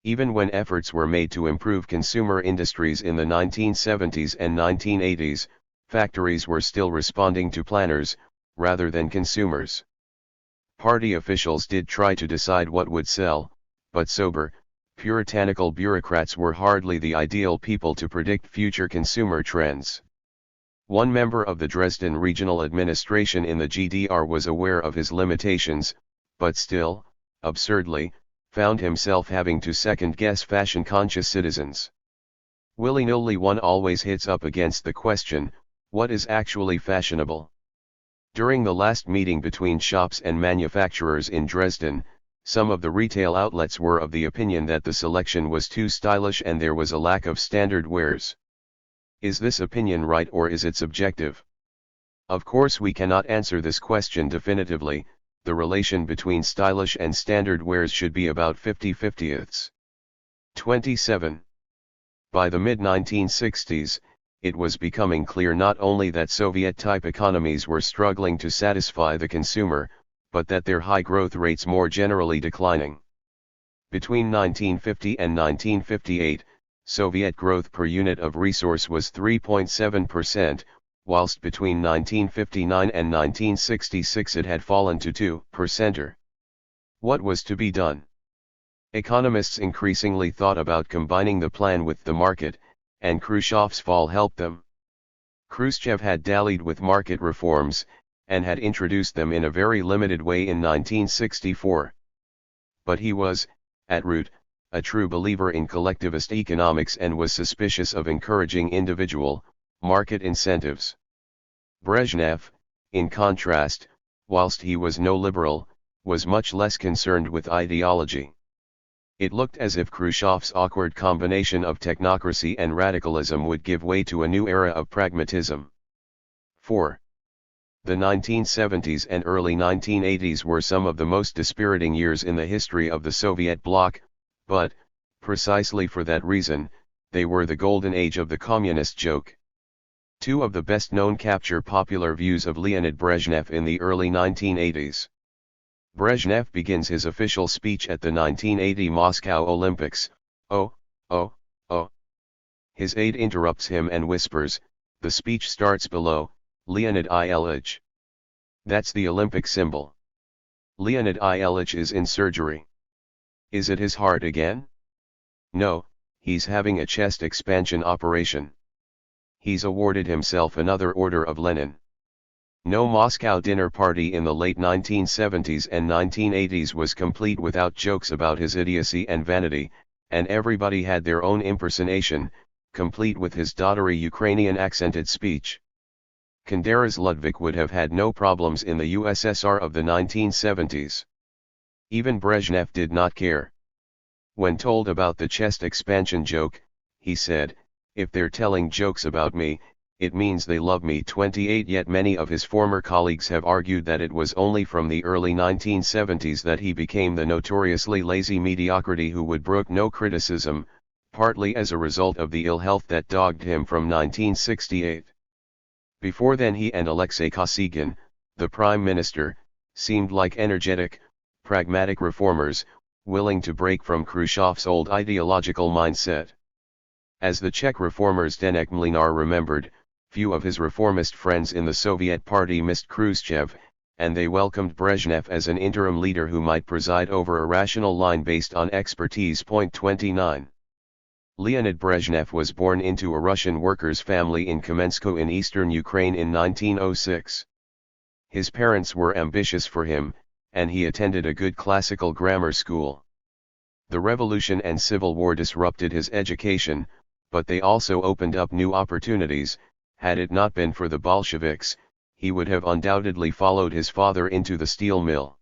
Even when efforts were made to improve consumer industries in the 1970s and 1980s, factories were still responding to planners, rather than consumers. Party officials did try to decide what would sell, but sober, puritanical bureaucrats were hardly the ideal people to predict future consumer trends. One member of the Dresden Regional Administration in the GDR was aware of his limitations, but still, absurdly, found himself having to second-guess fashion-conscious citizens. Willy-nilly one always hits up against the question, what is actually fashionable? During the last meeting between shops and manufacturers in Dresden, some of the retail outlets were of the opinion that the selection was too stylish and there was a lack of standard wares. Is this opinion right or is it subjective? Of course we cannot answer this question definitively. The relation between stylish and standard wares should be about 50-50. 27. By the mid-1960s, it was becoming clear not only that Soviet-type economies were struggling to satisfy the consumer, but that their high growth rates more generally declining. Between 1950 and 1958, Soviet growth per unit of resource was 3.7%, whilst between 1959 and 1966 it had fallen to 2%. What was to be done? Economists increasingly thought about combining the plan with the market, and Khrushchev's fall helped them. Khrushchev had dallied with market reforms, and had introduced them in a very limited way in 1964. But he was, at root, a true believer in collectivist economics and was suspicious of encouraging individual, market incentives. Brezhnev, in contrast, whilst he was no liberal, was much less concerned with ideology. It looked as if Khrushchev's awkward combination of technocracy and radicalism would give way to a new era of pragmatism. 4. The 1970s and early 1980s were some of the most dispiriting years in the history of the Soviet bloc, but, precisely for that reason, they were the golden age of the communist joke. Two of the best-known capture popular views of Leonid Brezhnev in the early 1980s. Brezhnev begins his official speech at the 1980 Moscow Olympics, "Oh, oh, oh." His aide interrupts him and whispers, "The speech starts below, Leonid Ilyich. That's the Olympic symbol. Leonid Ilyich is in surgery. Is it his heart again? No, he's having a chest expansion operation. He's awarded himself another Order of Lenin." No Moscow dinner party in the late 1970s and 1980s was complete without jokes about his idiocy and vanity, and everybody had their own impersonation, complete with his dottery Ukrainian accented speech. Kundera's Ludwig would have had no problems in the USSR of the 1970s. Even Brezhnev did not care. When told about the chest expansion joke, he said, "If they're telling jokes about me, it means they love me." 28. Yet many of his former colleagues have argued that it was only from the early 1970s that he became the notoriously lazy mediocrity who would brook no criticism, partly as a result of the ill health that dogged him from 1968. Before then he and Alexei Kosygin, the prime minister, seemed like energetic, pragmatic reformers, willing to break from Khrushchev's old ideological mindset. As the Czech reformers Zdeněk Mlynar remembered, few of his reformist friends in the Soviet Party missed Khrushchev, and they welcomed Brezhnev as an interim leader who might preside over a rational line based on expertise. 29. Leonid Brezhnev was born into a Russian workers' family in Kamensko in eastern Ukraine in 1906. His parents were ambitious for him, and he attended a good classical grammar school. The revolution and civil war disrupted his education, but they also opened up new opportunities. Had it not been for the Bolsheviks, he would have undoubtedly followed his father into the steel mill.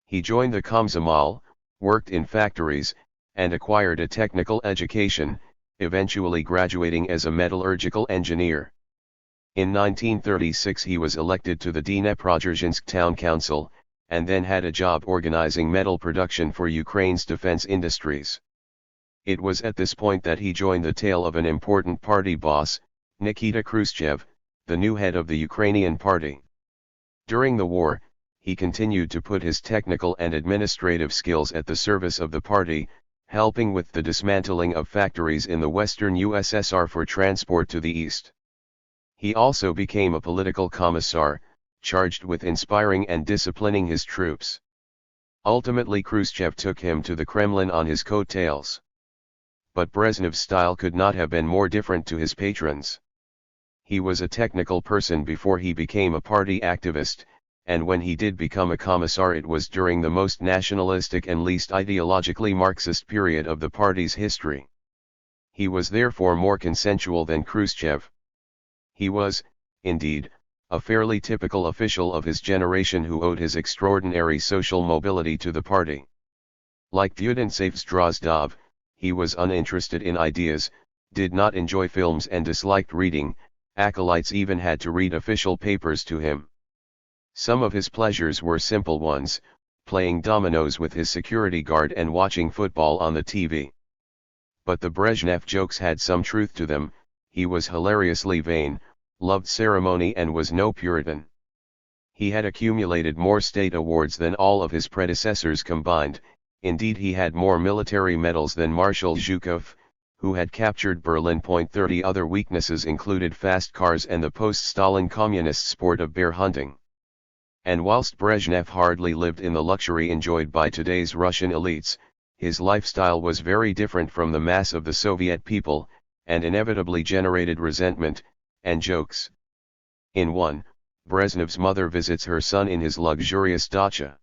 He joined the Komsomol, worked in factories, and acquired a technical education, eventually graduating as a metallurgical engineer. In 1936 he was elected to the Dneprodzerzhinsk town council, and then had a job organizing metal production for Ukraine's defense industries. It was at this point that he joined the tail of an important party boss, Nikita Khrushchev, the new head of the Ukrainian party. During the war, he continued to put his technical and administrative skills at the service of the party, helping with the dismantling of factories in the western USSR for transport to the east. He also became a political commissar, charged with inspiring and disciplining his troops. Ultimately Khrushchev took him to the Kremlin on his coattails. But Brezhnev's style could not have been more different to his patrons. He was a technical person before he became a party activist, and when he did become a commissar it was during the most nationalistic and least ideologically Marxist period of the party's history. He was therefore more consensual than Khrushchev. He was, indeed, a fairly typical official of his generation who owed his extraordinary social mobility to the party. Like Tyudentsev's Drozdov, he was uninterested in ideas, did not enjoy films and disliked reading. Acolytes even had to read official papers to him. Some of his pleasures were simple ones, playing dominoes with his security guard and watching football on the TV. But the Brezhnev jokes had some truth to them. He was hilariously vain, loved ceremony and was no Puritan. He had accumulated more state awards than all of his predecessors combined. Indeed, he had more military medals than Marshal Zhukov, who had captured Berlin. 30 Other weaknesses included fast cars and the post-Stalin communist sport of bear hunting. And whilst Brezhnev hardly lived in the luxury enjoyed by today's Russian elites, his lifestyle was very different from the mass of the Soviet people, and inevitably generated resentment and jokes. In one, Brezhnev's mother visits her son in his luxurious dacha.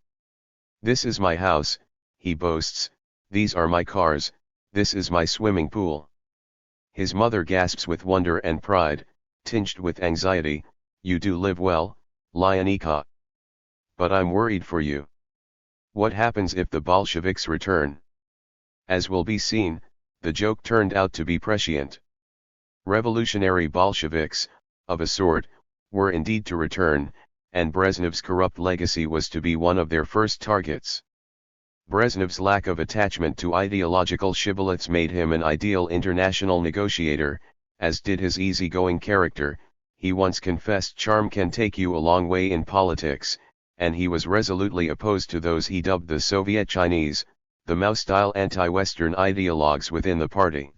"This is my house," he boasts, These are my cars, this is my swimming pool. His mother gasps with wonder and pride, tinged with anxiety, you do live well, Lyonika. But I'm worried for you. What happens if the Bolsheviks return? As will be seen, the joke turned out to be prescient. Revolutionary Bolsheviks, of a sort, were indeed to return, and Brezhnev's corrupt legacy was to be one of their first targets. Brezhnev's lack of attachment to ideological shibboleths made him an ideal international negotiator, as did his easygoing character. He once confessed charm can take you a long way in politics, and he was resolutely opposed to those he dubbed the Soviet Chinese, the Mao-style anti-Western ideologues within the party.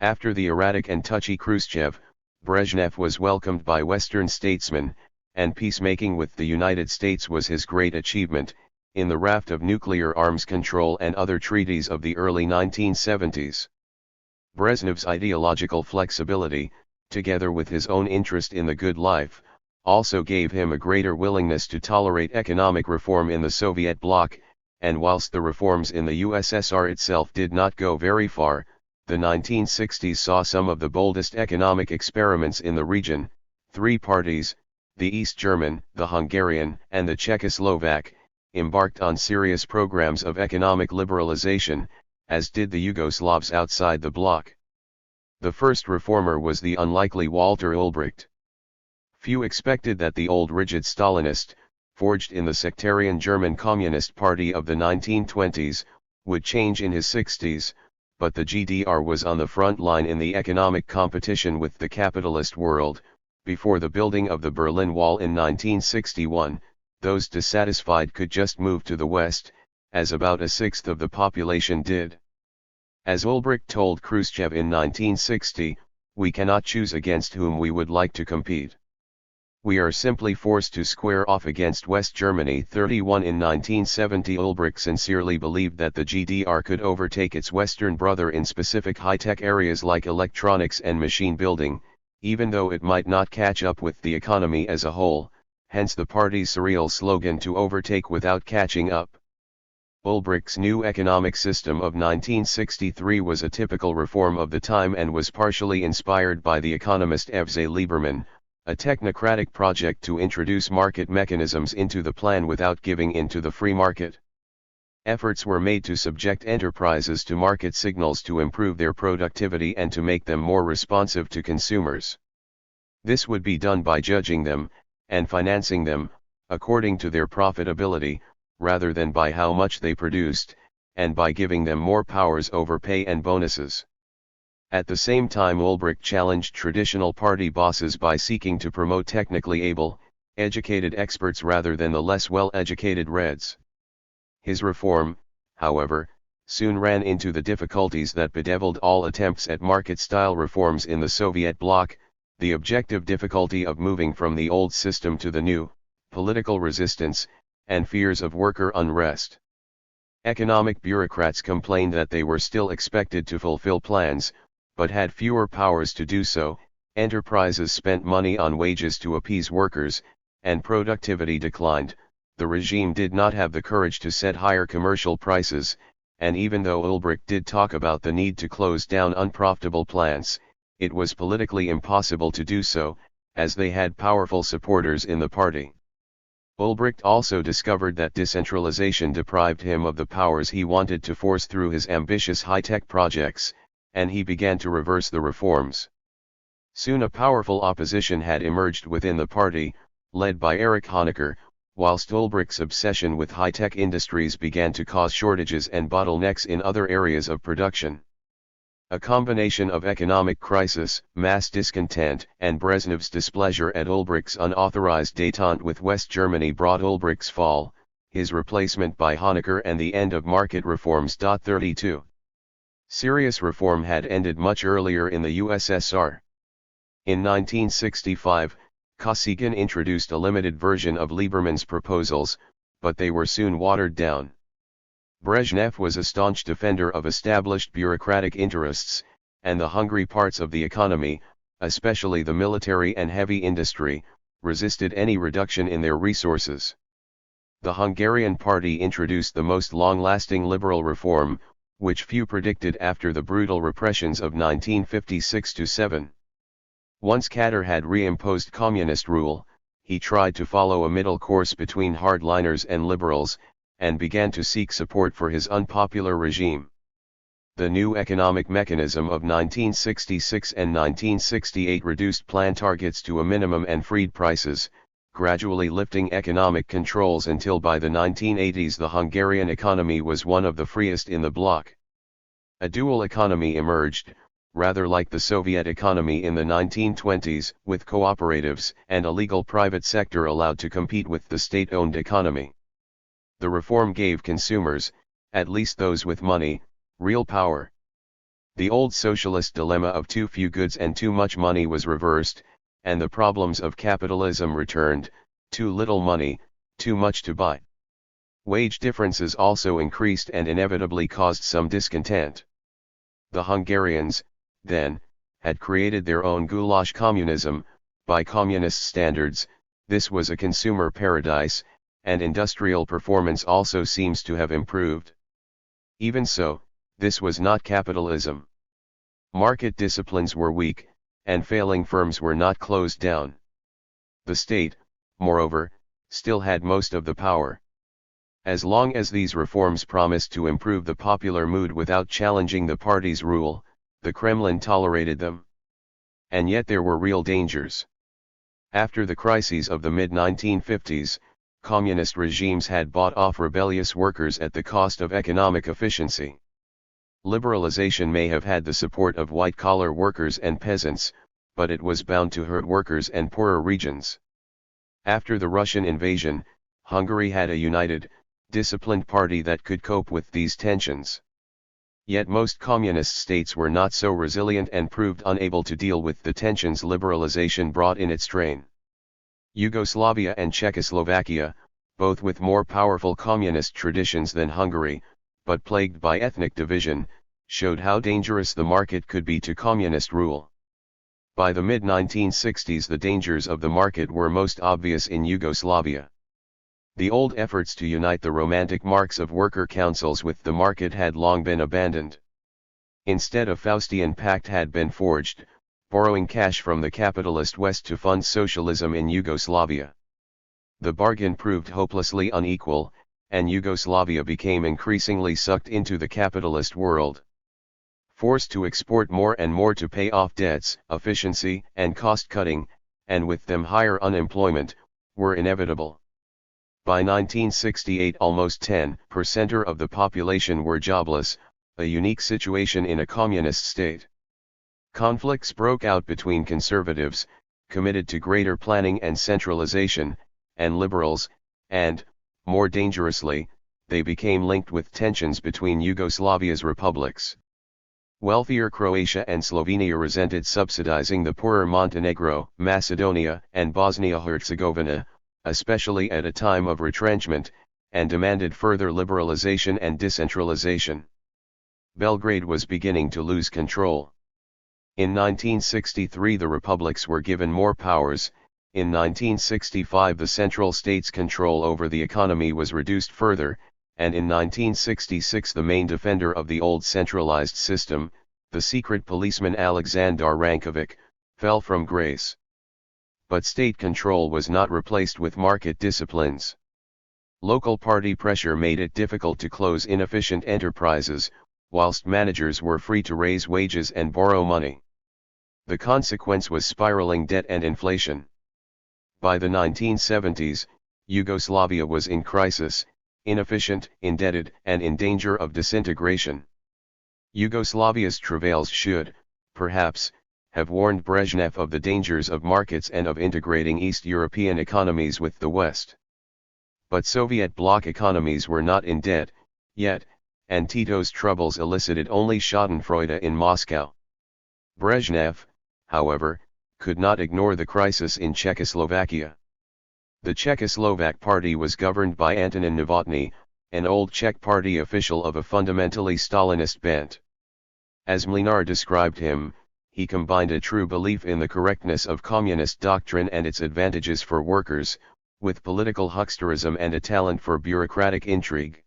After the erratic and touchy Khrushchev, Brezhnev was welcomed by Western statesmen, and peacemaking with the United States was his great achievement, in the raft of nuclear arms control and other treaties of the early 1970s. Brezhnev's ideological flexibility, together with his own interest in the good life, also gave him a greater willingness to tolerate economic reform in the Soviet bloc, and whilst the reforms in the USSR itself did not go very far, the 1960s saw some of the boldest economic experiments in the region. Three parties, the East German, the Hungarian, and the Czechoslovak, embarked on serious programs of economic liberalization, as did the Yugoslavs outside the bloc. The first reformer was the unlikely Walter Ulbricht. Few expected that the old rigid Stalinist, forged in the sectarian German Communist Party of the 1920s, would change in his 60s, but the GDR was on the front line in the economic competition with the capitalist world. Before the building of the Berlin Wall in 1961, those dissatisfied could just move to the west, as about a sixth of the population did. As Ulbricht told Khrushchev in 1960, we cannot choose against whom we would like to compete. We are simply forced to square off against West Germany. 31 In 1970 Ulbricht sincerely believed that the GDR could overtake its Western brother in specific high-tech areas like electronics and machine building, even though it might not catch up with the economy as a whole, hence the party's surreal slogan to overtake without catching up. Ulbricht's new economic system of 1963 was a typical reform of the time and was partially inspired by the economist Evze Lieberman, a technocratic project to introduce market mechanisms into the plan without giving in to the free market. Efforts were made to subject enterprises to market signals to improve their productivity and to make them more responsive to consumers. This would be done by judging them, and financing them, according to their profitability, rather than by how much they produced, and by giving them more powers over pay and bonuses. At the same time Ulbricht challenged traditional party bosses by seeking to promote technically able, educated experts rather than the less well-educated Reds. His reform, however, soon ran into the difficulties that bedeviled all attempts at market-style reforms in the Soviet bloc, the objective difficulty of moving from the old system to the new, political resistance, and fears of worker unrest. Economic bureaucrats complained that they were still expected to fulfill plans, but had fewer powers to do so. Enterprises spent money on wages to appease workers, and productivity declined. The regime did not have the courage to set higher commercial prices, and even though Ulbricht did talk about the need to close down unprofitable plants, it was politically impossible to do so, as they had powerful supporters in the party. Ulbricht also discovered that decentralization deprived him of the powers he wanted to force through his ambitious high-tech projects, and he began to reverse the reforms. Soon a powerful opposition had emerged within the party, led by Erich Honecker, whilst Ulbricht's obsession with high-tech industries began to cause shortages and bottlenecks in other areas of production. A combination of economic crisis, mass discontent, and Brezhnev's displeasure at Ulbricht's unauthorized détente with West Germany brought Ulbricht's fall, his replacement by Honecker, and the end of market reforms. 32. Serious reform had ended much earlier in the USSR. In 1965, Kosygin introduced a limited version of Lieberman's proposals, but they were soon watered down. Brezhnev was a staunch defender of established bureaucratic interests, and the hungry parts of the economy, especially the military and heavy industry, resisted any reduction in their resources. The Hungarian party introduced the most long-lasting liberal reform, which few predicted after the brutal repressions of 1956–7. Once Katar had reimposed communist rule, he tried to follow a middle course between hardliners and liberals, and began to seek support for his unpopular regime. The new economic mechanism of 1966 and 1968 reduced plan targets to a minimum and freed prices, gradually lifting economic controls until by the 1980s the Hungarian economy was one of the freest in the bloc. A dual economy emerged, rather like the Soviet economy in the 1920s, with cooperatives and a legal private sector allowed to compete with the state-owned economy. The reform gave consumers, at least those with money, real power. The old socialist dilemma of too few goods and too much money was reversed, and the problems of capitalism returned: too little money, too much to buy. Wage differences also increased and inevitably caused some discontent. The Hungarians, then, had created their own goulash communism. By communist standards, this was a consumer paradise, and industrial performance also seems to have improved. Even so, this was not capitalism. Market disciplines were weak, and failing firms were not closed down. The state, moreover, still had most of the power. As long as these reforms promised to improve the popular mood without challenging the party's rule, the Kremlin tolerated them. And yet there were real dangers. After the crises of the mid-1950s, communist regimes had bought off rebellious workers at the cost of economic efficiency. Liberalization may have had the support of white-collar workers and peasants, but it was bound to hurt workers and poorer regions. After the Russian invasion, Hungary had a united, disciplined party that could cope with these tensions. Yet most communist states were not so resilient and proved unable to deal with the tensions liberalization brought in its train. Yugoslavia and Czechoslovakia, both with more powerful communist traditions than Hungary, but plagued by ethnic division, showed how dangerous the market could be to communist rule. By the mid-1960s the dangers of the market were most obvious in Yugoslavia. The old efforts to unite the romantic marks of worker councils with the market had long been abandoned. Instead, a Faustian pact had been forged, borrowing cash from the capitalist West to fund socialism in Yugoslavia. The bargain proved hopelessly unequal, and Yugoslavia became increasingly sucked into the capitalist world. Forced to export more and more to pay off debts, efficiency and cost-cutting, and with them higher unemployment, were inevitable. By 1968 almost 10% of the population were jobless, a unique situation in a communist state. Conflicts broke out between conservatives, committed to greater planning and centralization, and liberals, and, more dangerously, they became linked with tensions between Yugoslavia's republics. Wealthier Croatia and Slovenia resented subsidizing the poorer Montenegro, Macedonia, and Bosnia-Herzegovina, especially at a time of retrenchment, and demanded further liberalization and decentralization. Belgrade was beginning to lose control. In 1963 the republics were given more powers. In 1965 the central state's control over the economy was reduced further, and in 1966 the main defender of the old centralized system, the secret policeman Aleksandar Rankovic, fell from grace. But state control was not replaced with market disciplines. Local party pressure made it difficult to close inefficient enterprises, whilst managers were free to raise wages and borrow money. The consequence was spiraling debt and inflation. By the 1970s, Yugoslavia was in crisis, inefficient, indebted, and in danger of disintegration. Yugoslavia's travails should, perhaps, have warned Brezhnev of the dangers of markets and of integrating East European economies with the West. But Soviet bloc economies were not in debt, yet, and Tito's troubles elicited only schadenfreude in Moscow. Brezhnev, however, could not ignore the crisis in Czechoslovakia. The Czechoslovak party was governed by Antonin Novotny, an old Czech party official of a fundamentally Stalinist bent. As Mlinar described him, he combined a true belief in the correctness of communist doctrine and its advantages for workers, with political hucksterism and a talent for bureaucratic intrigue.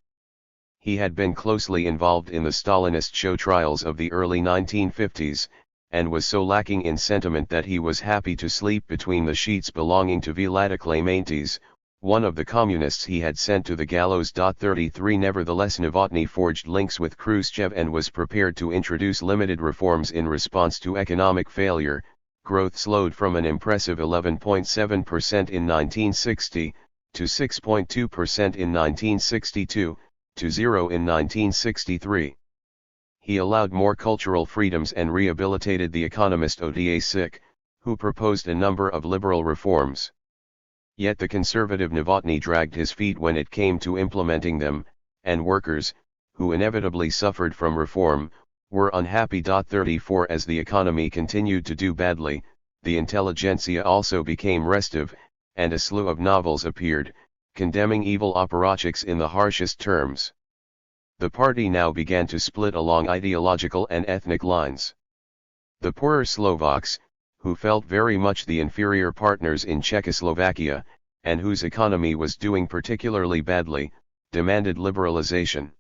He had been closely involved in the Stalinist show trials of the early 1950s, and was so lacking in sentiment that he was happy to sleep between the sheets belonging to Violetta Clementes, one of the communists he had sent to the gallows. 33 Nevertheless, Novotny forged links with Khrushchev and was prepared to introduce limited reforms in response to economic failure. Growth slowed from an impressive 11.7% in 1960, to 6.2% in 1962, to 0 in 1963. He allowed more cultural freedoms and rehabilitated the economist Oda Sik, who proposed a number of liberal reforms. Yet the conservative Novotny dragged his feet when it came to implementing them, and workers, who inevitably suffered from reform, were unhappy. 34 As the economy continued to do badly, the intelligentsia also became restive, and a slew of novels appeared, condemning evil apparatchiks in the harshest terms. The party now began to split along ideological and ethnic lines. The poorer Slovaks, who felt very much the inferior partners in Czechoslovakia, and whose economy was doing particularly badly, demanded liberalization.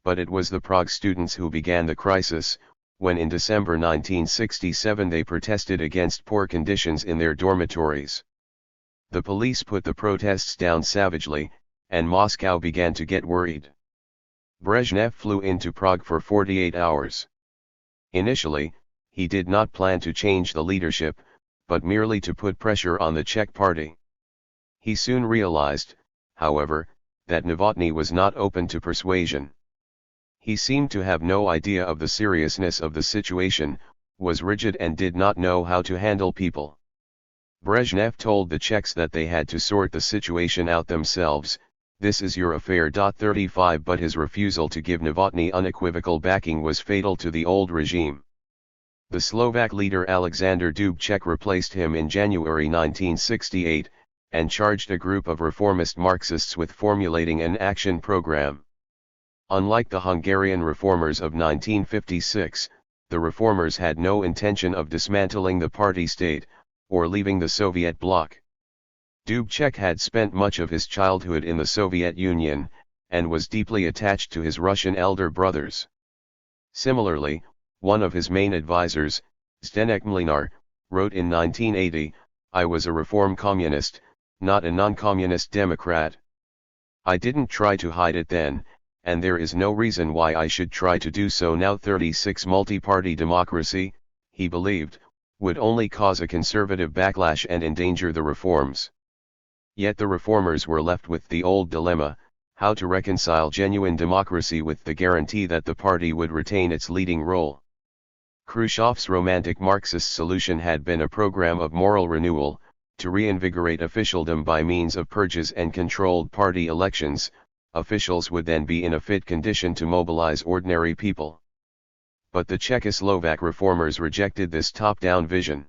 But it was the Prague students who began the crisis, when in December 1967 they protested against poor conditions in their dormitories. The police put the protests down savagely, and Moscow began to get worried. Brezhnev flew into Prague for 48 hours. Initially, he did not plan to change the leadership, but merely to put pressure on the Czech party. He soon realized, however, that Novotny was not open to persuasion. He seemed to have no idea of the seriousness of the situation, was rigid and did not know how to handle people. Brezhnev told the Czechs that they had to sort the situation out themselves. This is your affair. 35 But his refusal to give Novotny unequivocal backing was fatal to the old regime. The Slovak leader Alexander Dubček replaced him in January 1968, and charged a group of reformist Marxists with formulating an action program. Unlike the Hungarian reformers of 1956, the reformers had no intention of dismantling the party state, or leaving the Soviet bloc. Dubček had spent much of his childhood in the Soviet Union, and was deeply attached to his Russian elder brothers. Similarly, one of his main advisors, Zdeněk Mlynar, wrote in 1980, "I was a reform communist, not a non-communist Democrat. I didn't try to hide it then, and there is no reason why I should try to do so now." 36 Multi-party democracy, he believed, would only cause a conservative backlash and endanger the reforms. Yet the reformers were left with the old dilemma: how to reconcile genuine democracy with the guarantee that the party would retain its leading role. Khrushchev's romantic Marxist solution had been a program of moral renewal, to reinvigorate officialdom by means of purges and controlled party elections. Officials would then be in a fit condition to mobilize ordinary people. But the Czechoslovak reformers rejected this top-down vision.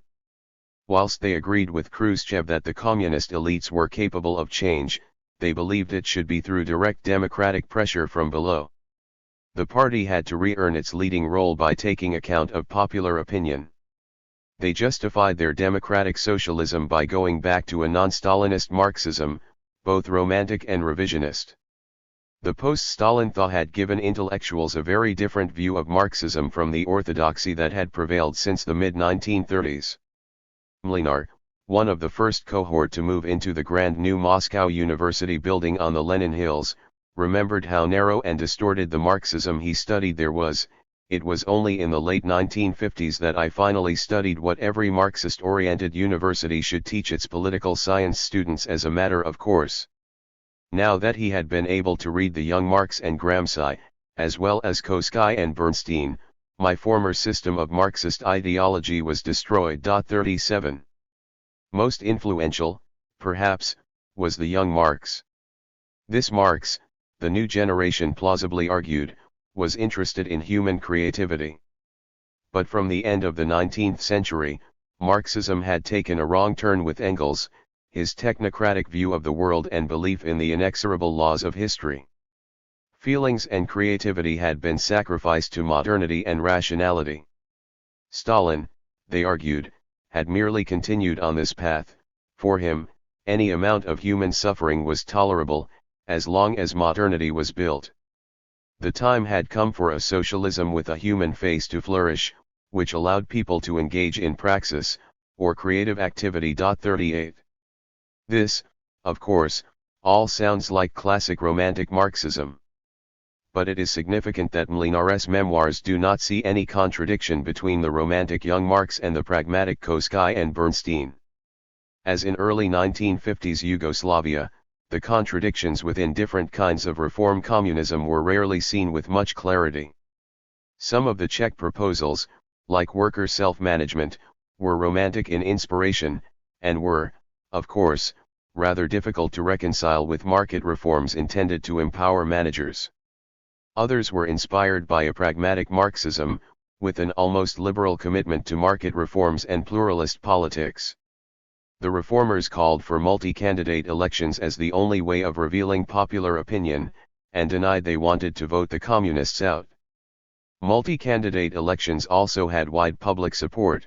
Whilst they agreed with Khrushchev that the communist elites were capable of change, they believed it should be through direct democratic pressure from below. The party had to re-earn its leading role by taking account of popular opinion. They justified their democratic socialism by going back to a non-Stalinist Marxism, both romantic and revisionist. The post-Stalin thaw had given intellectuals a very different view of Marxism from the orthodoxy that had prevailed since the mid-1930s. Mlynar, one of the first cohort to move into the grand new Moscow University building on the Lenin Hills, remembered how narrow and distorted the Marxism he studied there was. "It was only in the late 1950s that I finally studied what every Marxist-oriented university should teach its political science students as a matter of course." Now that he had been able to read the young Marx and Gramsci, as well as Koski and Bernstein, my former system of Marxist ideology was destroyed. 37. Most influential, perhaps, was the young Marx. This Marx, the new generation plausibly argued, was interested in human creativity. But from the end of the 19th century, Marxism had taken a wrong turn with Engels, his technocratic view of the world and belief in the inexorable laws of history. Feelings and creativity had been sacrificed to modernity and rationality. Stalin, they argued, had merely continued on this path. For him, any amount of human suffering was tolerable, as long as modernity was built. The time had come for a socialism with a human face to flourish, which allowed people to engage in praxis, or creative activity. 38. This, of course, all sounds like classic romantic Marxism. But it is significant that Mlinares' memoirs do not see any contradiction between the romantic young Marx and the pragmatic Koski and Bernstein. As in early 1950s Yugoslavia, the contradictions within different kinds of reform communism were rarely seen with much clarity. Some of the Czech proposals, like worker self-management, were romantic in inspiration, and were, of course, rather difficult to reconcile with market reforms intended to empower managers. Others were inspired by a pragmatic Marxism, with an almost liberal commitment to market reforms and pluralist politics. The reformers called for multi-candidate elections as the only way of revealing popular opinion, and denied they wanted to vote the communists out. Multi-candidate elections also had wide public support.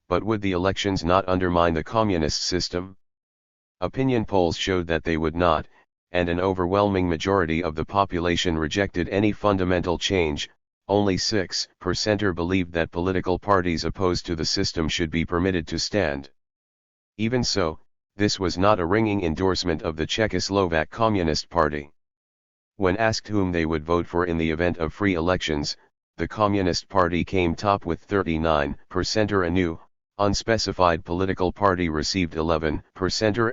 But would the elections not undermine the communist system? Opinion polls showed that they would not, and an overwhelming majority of the population rejected any fundamental change. Only 6% believed that political parties opposed to the system should be permitted to stand. Even so, this was not a ringing endorsement of the Czechoslovak Communist Party. When asked whom they would vote for in the event of free elections, the Communist Party came top with 39%. A new, unspecified political party received 11%,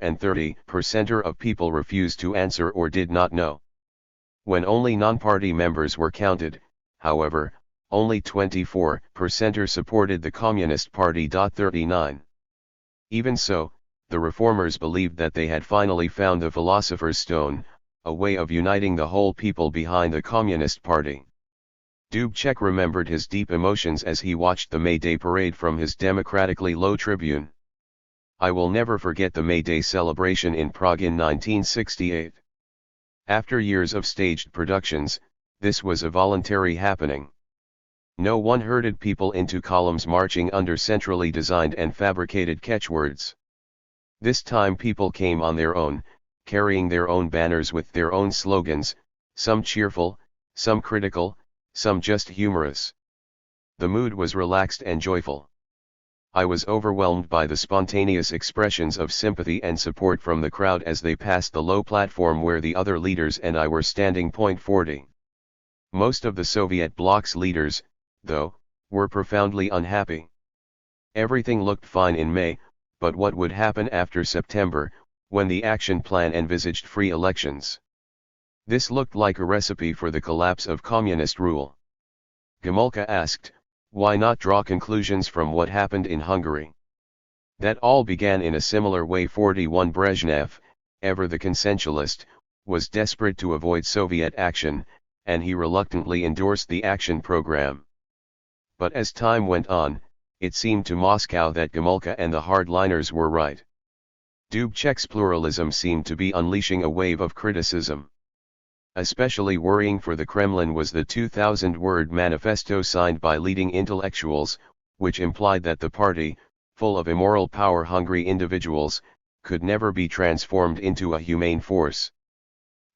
and 30% of people refused to answer or did not know. When only non-party members were counted, however, only 24% supported the Communist Party. 39. Even so, the reformers believed that they had finally found the philosopher's stone, a way of uniting the whole people behind the Communist Party. Dubček remembered his deep emotions as he watched the May Day parade from his democratically low tribune. I will never forget the May Day celebration in Prague in 1968. After years of staged productions, this was a voluntary happening. No one herded people into columns marching under centrally designed and fabricated catchwords. This time people came on their own, carrying their own banners with their own slogans, some cheerful, some critical, some just humorous. The mood was relaxed and joyful. I was overwhelmed by the spontaneous expressions of sympathy and support from the crowd as they passed the low platform where the other leaders and I were standing. 40. Most of the Soviet bloc's leaders, though, were profoundly unhappy. Everything looked fine in May, but what would happen after September, when the action plan envisaged free elections? This looked like a recipe for the collapse of communist rule. Gomulka asked, why not draw conclusions from what happened in Hungary? That all began in a similar way. 41. Brezhnev, ever the consensualist, was desperate to avoid Soviet action, and he reluctantly endorsed the action program. But as time went on, it seemed to Moscow that Gomulka and the hardliners were right. Dubček's pluralism seemed to be unleashing a wave of criticism. Especially worrying for the Kremlin was the 2,000-word manifesto signed by leading intellectuals, which implied that the party, full of immoral power-hungry individuals, could never be transformed into a humane force.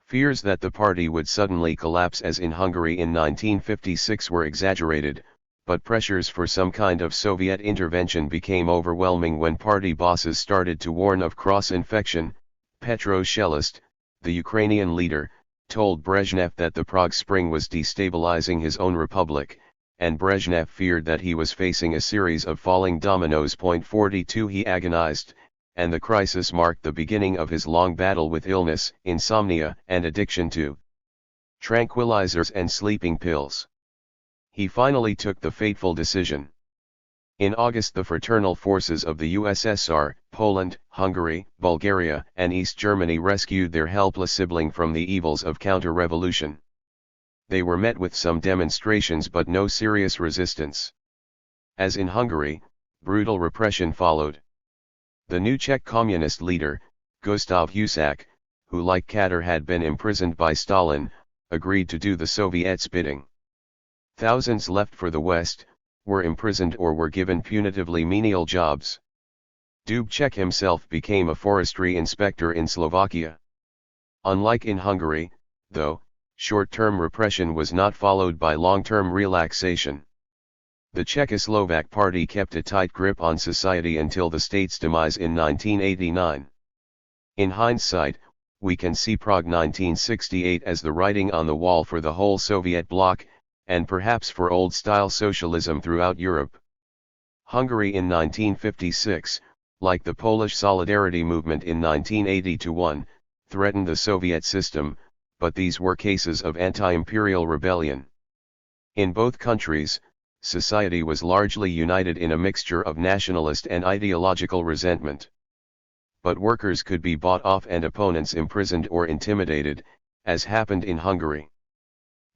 Fears that the party would suddenly collapse as in Hungary in 1956 were exaggerated, but pressures for some kind of Soviet intervention became overwhelming when party bosses started to warn of cross-infection. Petro Shelist, the Ukrainian leader, told Brezhnev that the Prague Spring was destabilizing his own republic, and Brezhnev feared that he was facing a series of falling dominoes. 42. He agonized, and the crisis marked the beginning of his long battle with illness, insomnia, and addiction to tranquilizers and sleeping pills. He finally took the fateful decision. In August, the fraternal forces of the USSR, Poland, Hungary, Bulgaria, and East Germany rescued their helpless sibling from the evils of counter-revolution. They were met with some demonstrations but no serious resistance. As in Hungary, brutal repression followed. The new Czech communist leader, Gustav Husak, who like Katar had been imprisoned by Stalin, agreed to do the Soviets' bidding. Thousands left for the West, were imprisoned or were given punitively menial jobs. Dubček himself became a forestry inspector in Slovakia. Unlike in Hungary, though, short-term repression was not followed by long-term relaxation. The Czechoslovak Party kept a tight grip on society until the state's demise in 1989. In hindsight, we can see Prague 1968 as the writing on the wall for the whole Soviet bloc, and perhaps for old-style socialism throughout Europe. Hungary in 1956, like the Polish Solidarity movement in 1980-1, threatened the Soviet system, but these were cases of anti-imperial rebellion. In both countries, society was largely united in a mixture of nationalist and ideological resentment. But workers could be bought off and opponents imprisoned or intimidated, as happened in Hungary.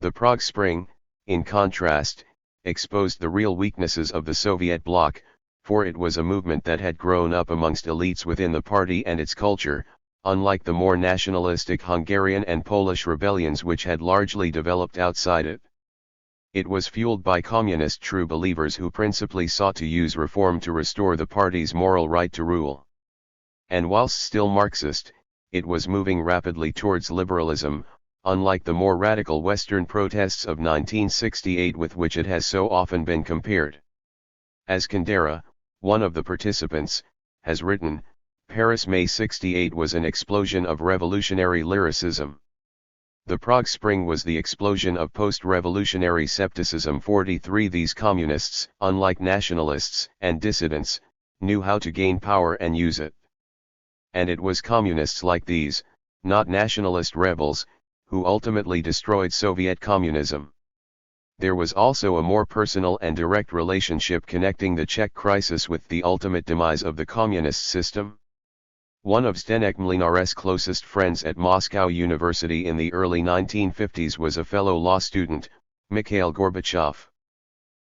The Prague Spring, in contrast, exposed the real weaknesses of the Soviet bloc, for it was a movement that had grown up amongst elites within the party and its culture, unlike the more nationalistic Hungarian and Polish rebellions which had largely developed outside it. It was fueled by communist true believers who principally sought to use reform to restore the party's moral right to rule. And whilst still Marxist, it was moving rapidly towards liberalism, unlike the more radical Western protests of 1968 with which it has so often been compared. As Kundera, one of the participants, has written, Paris May 68 was an explosion of revolutionary lyricism. The Prague Spring was the explosion of post-revolutionary scepticism. 43 These communists, unlike nationalists and dissidents, knew how to gain power and use it. And it was communists like these, not nationalist rebels, who ultimately destroyed Soviet communism. There was also a more personal and direct relationship connecting the Czech crisis with the ultimate demise of the communist system. One of Zdeněk Mlynar's closest friends at Moscow University in the early 1950s was a fellow law student, Mikhail Gorbachev.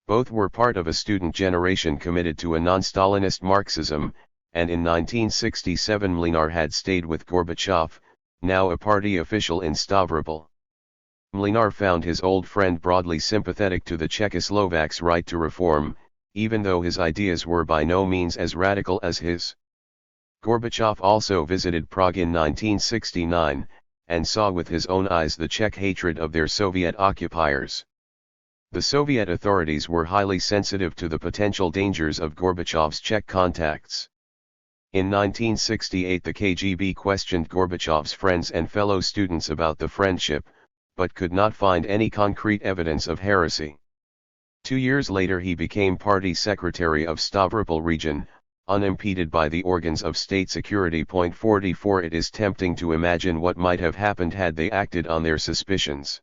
Both were part of a student generation committed to a non-Stalinist Marxism, and in 1967 Mlynar had stayed with Gorbachev, now a party official in Stavropol. Mlynar found his old friend broadly sympathetic to the Czechoslovaks' right to reform, even though his ideas were by no means as radical as his. Gorbachev also visited Prague in 1969, and saw with his own eyes the Czech hatred of their Soviet occupiers. The Soviet authorities were highly sensitive to the potential dangers of Gorbachev's Czech contacts. In 1968 the KGB questioned Gorbachev's friends and fellow students about the friendship, but could not find any concrete evidence of heresy. 2 years later he became party secretary of Stavropol region, unimpeded by the organs of state security. 44 It is tempting to imagine what might have happened had they acted on their suspicions.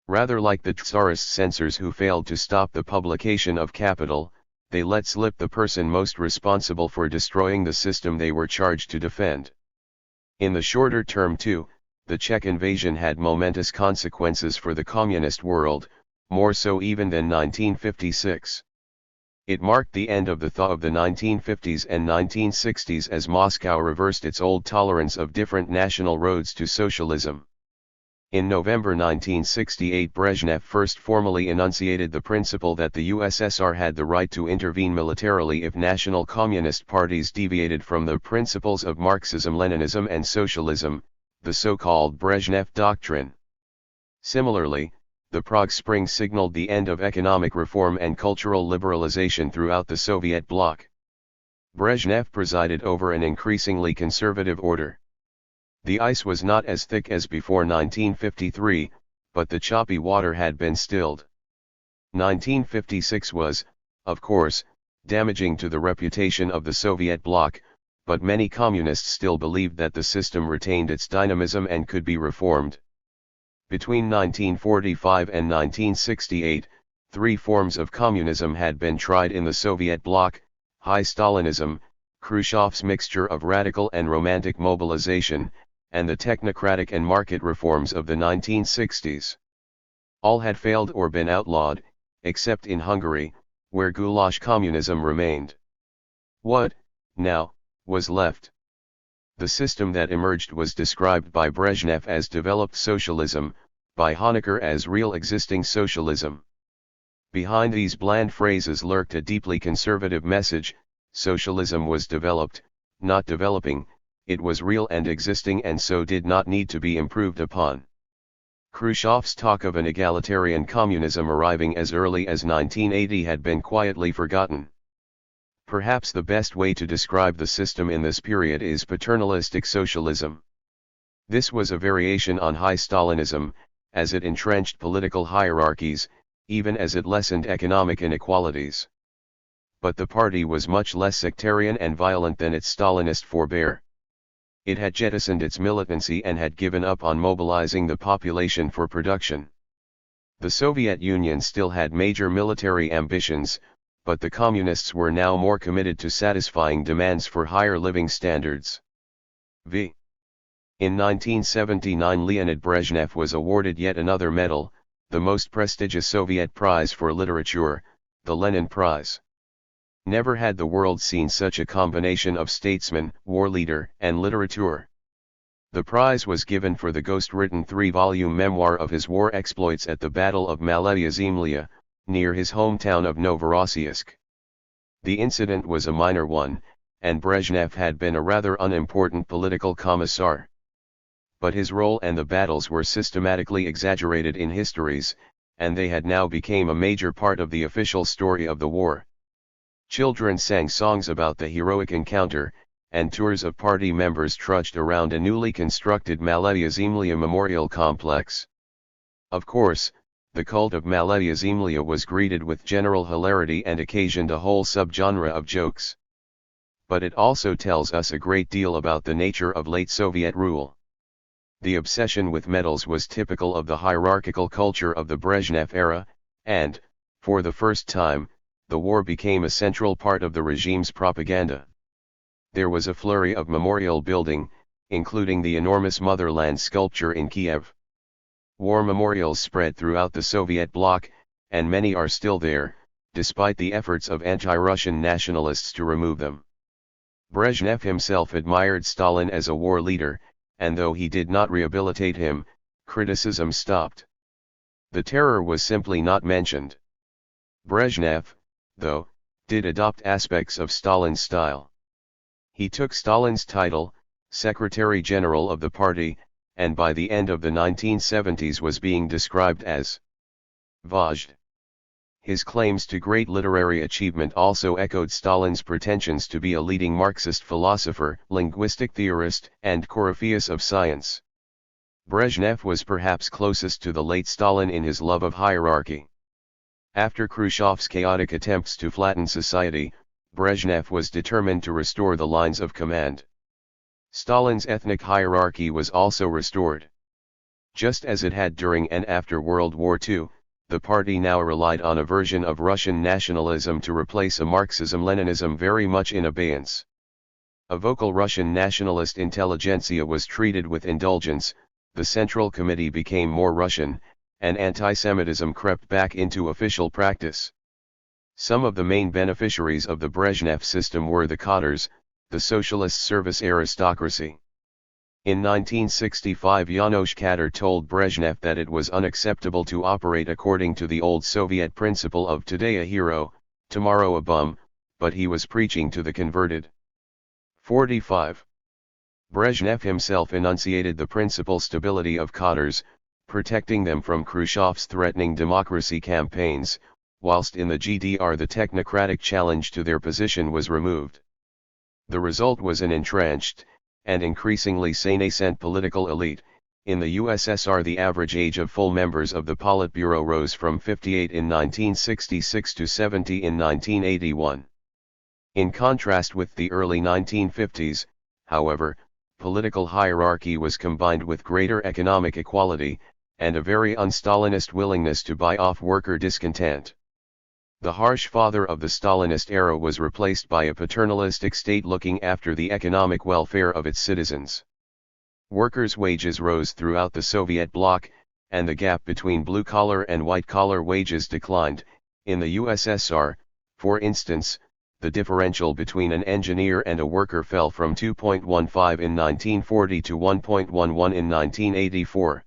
Rather like the Tsarist censors who failed to stop the publication of Capital, they let slip the person most responsible for destroying the system they were charged to defend. In the shorter term too, the Czech invasion had momentous consequences for the communist world, more so even than 1956. It marked the end of the thaw of the 1950s and 1960s as Moscow reversed its old tolerance of different national roads to socialism. In November 1968 Brezhnev first formally enunciated the principle that the USSR had the right to intervene militarily if national communist parties deviated from the principles of Marxism-Leninism and socialism, the so-called Brezhnev Doctrine. Similarly, the Prague Spring signaled the end of economic reform and cultural liberalization throughout the Soviet bloc. Brezhnev presided over an increasingly conservative order. The ice was not as thick as before 1953, but the choppy water had been stilled. 1956 was, of course, damaging to the reputation of the Soviet bloc, but many communists still believed that the system retained its dynamism and could be reformed. Between 1945 and 1968, 3 forms of communism had been tried in the Soviet bloc: high Stalinism, Khrushchev's mixture of radical and romantic mobilization, and the technocratic and market reforms of the 1960s. All had failed or been outlawed, except in Hungary, where goulash communism remained. What, now, was left? The system that emerged was described by Brezhnev as developed socialism, by Honecker as real existing socialism. Behind these bland phrases lurked a deeply conservative message: socialism was developed, not developing, it was real and existing and so did not need to be improved upon. Khrushchev's talk of an egalitarian communism arriving as early as 1980 had been quietly forgotten. Perhaps the best way to describe the system in this period is paternalistic socialism. This was a variation on high Stalinism, as it entrenched political hierarchies, even as it lessened economic inequalities. But the party was much less sectarian and violent than its Stalinist forebear. It had jettisoned its militancy and had given up on mobilizing the population for production. The Soviet Union still had major military ambitions, but the Communists were now more committed to satisfying demands for higher living standards. In 1979 Leonid Brezhnev was awarded yet another medal, the most prestigious Soviet prize for literature, the Lenin Prize. Never had the world seen such a combination of statesman, war leader, and literature. The prize was given for the ghost-written 3-volume memoir of his war exploits at the Battle of Malaya Zemlya, near his hometown of Novorossiysk. The incident was a minor one, and Brezhnev had been a rather unimportant political commissar. But his role and the battles were systematically exaggerated in histories, and they had now become a major part of the official story of the war. Children sang songs about the heroic encounter, and tours of party members trudged around a newly constructed Malaya Zemlya memorial complex. Of course, the cult of Malaya Zemlya was greeted with general hilarity and occasioned a whole subgenre of jokes. But it also tells us a great deal about the nature of late Soviet rule. The obsession with medals was typical of the hierarchical culture of the Brezhnev era, and, for the first time, the war became a central part of the regime's propaganda. There was a flurry of memorial building, including the enormous Motherland sculpture in Kiev. War memorials spread throughout the Soviet bloc, and many are still there, despite the efforts of anti-Russian nationalists to remove them. Brezhnev himself admired Stalin as a war leader, and though he did not rehabilitate him, criticism stopped. The terror was simply not mentioned. Brezhnev, though, did adopt aspects of Stalin's style. He took Stalin's title, Secretary General of the party, and by the end of the 1970s was being described as Vazd. His claims to great literary achievement also echoed Stalin's pretensions to be a leading Marxist philosopher, linguistic theorist, and corypheus of science. Brezhnev was perhaps closest to the late Stalin in his love of hierarchy. After Khrushchev's chaotic attempts to flatten society, Brezhnev was determined to restore the lines of command. Stalin's ethnic hierarchy was also restored. Just as it had during and after World War II, the party now relied on a version of Russian nationalism to replace a Marxism-Leninism very much in abeyance. A vocal Russian nationalist intelligentsia was treated with indulgence, the Central Committee became more Russian, and anti-Semitism crept back into official practice. Some of the main beneficiaries of the Brezhnev system were the cadres, the socialist service aristocracy. In 1965 Janos Kadar told Brezhnev that it was unacceptable to operate according to the old Soviet principle of today a hero, tomorrow a bum, but he was preaching to the converted. 45. Brezhnev himself enunciated the principal stability of cadres, protecting them from Khrushchev's threatening democracy campaigns, whilst in the GDR the technocratic challenge to their position was removed. The result was an entrenched, and increasingly senescent political elite. In the USSR the average age of full members of the Politburo rose from 58 in 1966 to 70 in 1981. In contrast with the early 1950s, however, political hierarchy was combined with greater economic equality, and a very un-Stalinist willingness to buy off worker discontent. The harsh father of the Stalinist era was replaced by a paternalistic state looking after the economic welfare of its citizens. Workers' wages rose throughout the Soviet bloc, and the gap between blue-collar and white-collar wages declined. In the USSR, for instance, the differential between an engineer and a worker fell from 2.15 in 1940 to 1.11 in 1984.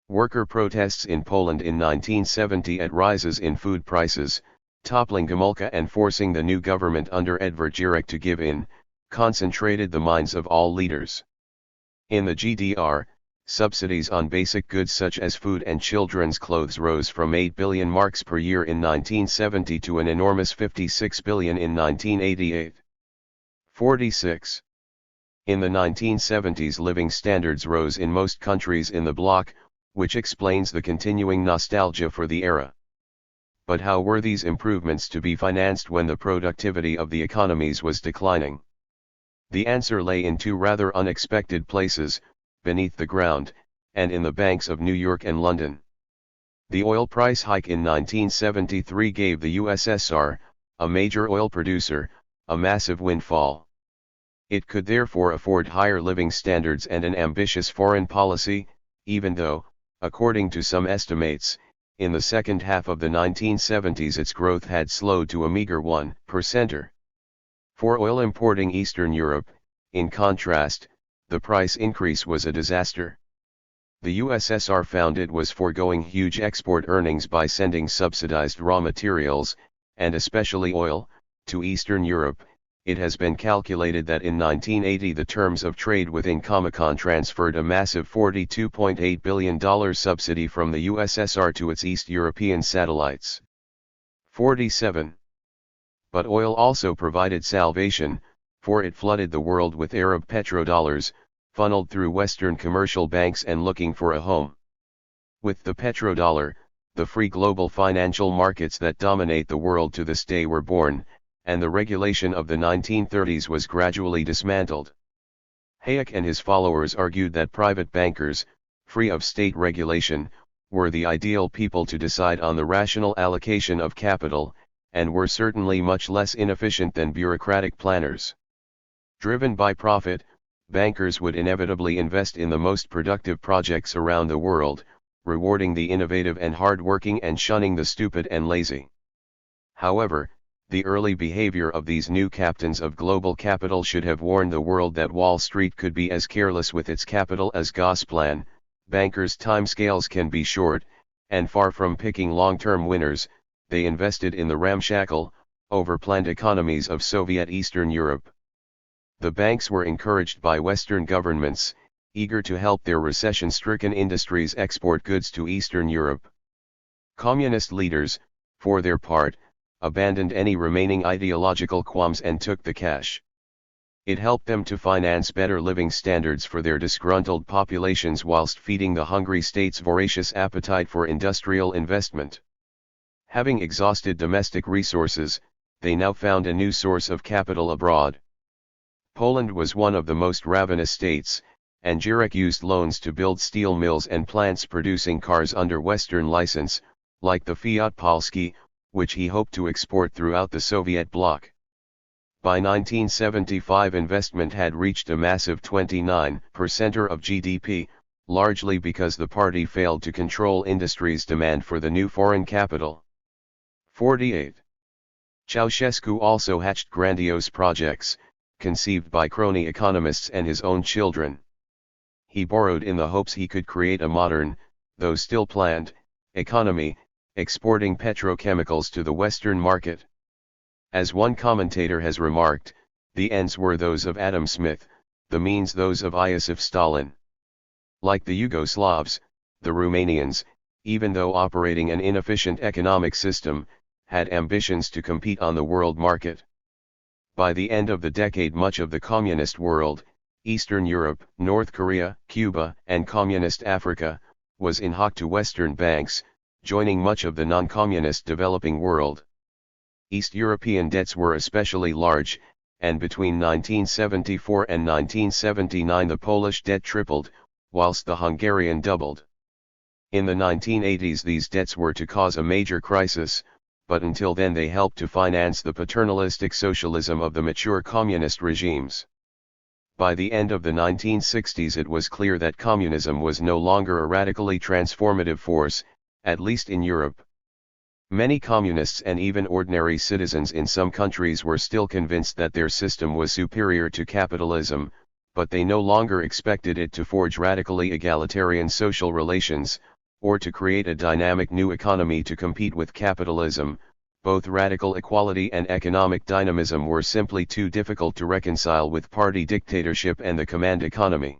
Worker protests in Poland in 1970 at rises in food prices, toppling Gomulka and forcing the new government under Edvard Gierek to give in, concentrated the minds of all leaders. In the GDR, Subsidies on basic goods such as food and children's clothes rose from 8 billion marks per year in 1970 to an enormous 56 billion in 1988. 46. In the 1970s, living standards rose in most countries in the bloc, which explains the continuing nostalgia for the era. But how were these improvements to be financed when the productivity of the economies was declining? The answer lay in two rather unexpected places: beneath the ground, and in the banks of New York and London. The oil price hike in 1973 gave the USSR, a major oil producer, a massive windfall. It could therefore afford higher living standards and an ambitious foreign policy, even though, according to some estimates, in the second half of the 1970s its growth had slowed to a meager 1%. For oil importing Eastern Europe, in contrast, the price increase was a disaster. The USSR found it was foregoing huge export earnings by sending subsidized raw materials, and especially oil, to Eastern Europe. It has been calculated that in 1980 the terms of trade with Incomecon transferred a massive $42.8 billion subsidy from the USSR to its East European satellites. 47. But oil also provided salvation, for it flooded the world with Arab petrodollars, funneled through Western commercial banks and looking for a home. With the petrodollar, the free global financial markets that dominate the world to this day were born, and the regulation of the 1930s was gradually dismantled. Hayek and his followers argued that private bankers, free of state regulation, were the ideal people to decide on the rational allocation of capital, and were certainly much less inefficient than bureaucratic planners. Driven by profit, bankers would inevitably invest in the most productive projects around the world, rewarding the innovative and hard-working and shunning the stupid and lazy. However, the early behavior of these new captains of global capital should have warned the world that Wall Street could be as careless with its capital as Gosplan. Bankers' timescales can be short, and far from picking long-term winners, they invested in the ramshackle, overplanned economies of Soviet Eastern Europe. The banks were encouraged by Western governments, eager to help their recession-stricken industries export goods to Eastern Europe. Communist leaders, for their part, abandoned any remaining ideological qualms and took the cash. It helped them to finance better living standards for their disgruntled populations whilst feeding the hungry state's voracious appetite for industrial investment. Having exhausted domestic resources, they now found a new source of capital abroad. Poland was one of the most ravenous states, and Gierek used loans to build steel mills and plants producing cars under Western license, like the Fiat Polski, which he hoped to export throughout the Soviet bloc. By 1975 investment had reached a massive 29% of GDP, largely because the party failed to control industry's demand for the new foreign capital. 48. Ceausescu also hatched grandiose projects, conceived by crony economists and his own children. He borrowed in the hopes he could create a modern, though still planned, economy, exporting petrochemicals to the Western market. As one commentator has remarked, the ends were those of Adam Smith, the means those of Iosif Stalin. Like the Yugoslavs, the Romanians, even though operating an inefficient economic system, had ambitions to compete on the world market. By the end of the decade much of the communist world, Eastern Europe, North Korea, Cuba, and communist Africa, was in hock to Western banks, joining much of the non-communist developing world. East European debts were especially large, and between 1974 and 1979 the Polish debt tripled, whilst the Hungarian doubled. In the 1980s these debts were to cause a major crisis, but until then they helped to finance the paternalistic socialism of the mature communist regimes. By the end of the 1960s it was clear that communism was no longer a radically transformative force, at least in Europe. Many communists and even ordinary citizens in some countries were still convinced that their system was superior to capitalism, but they no longer expected it to forge radically egalitarian social relations, or to create a dynamic new economy to compete with capitalism. Both radical equality and economic dynamism were simply too difficult to reconcile with party dictatorship and the command economy.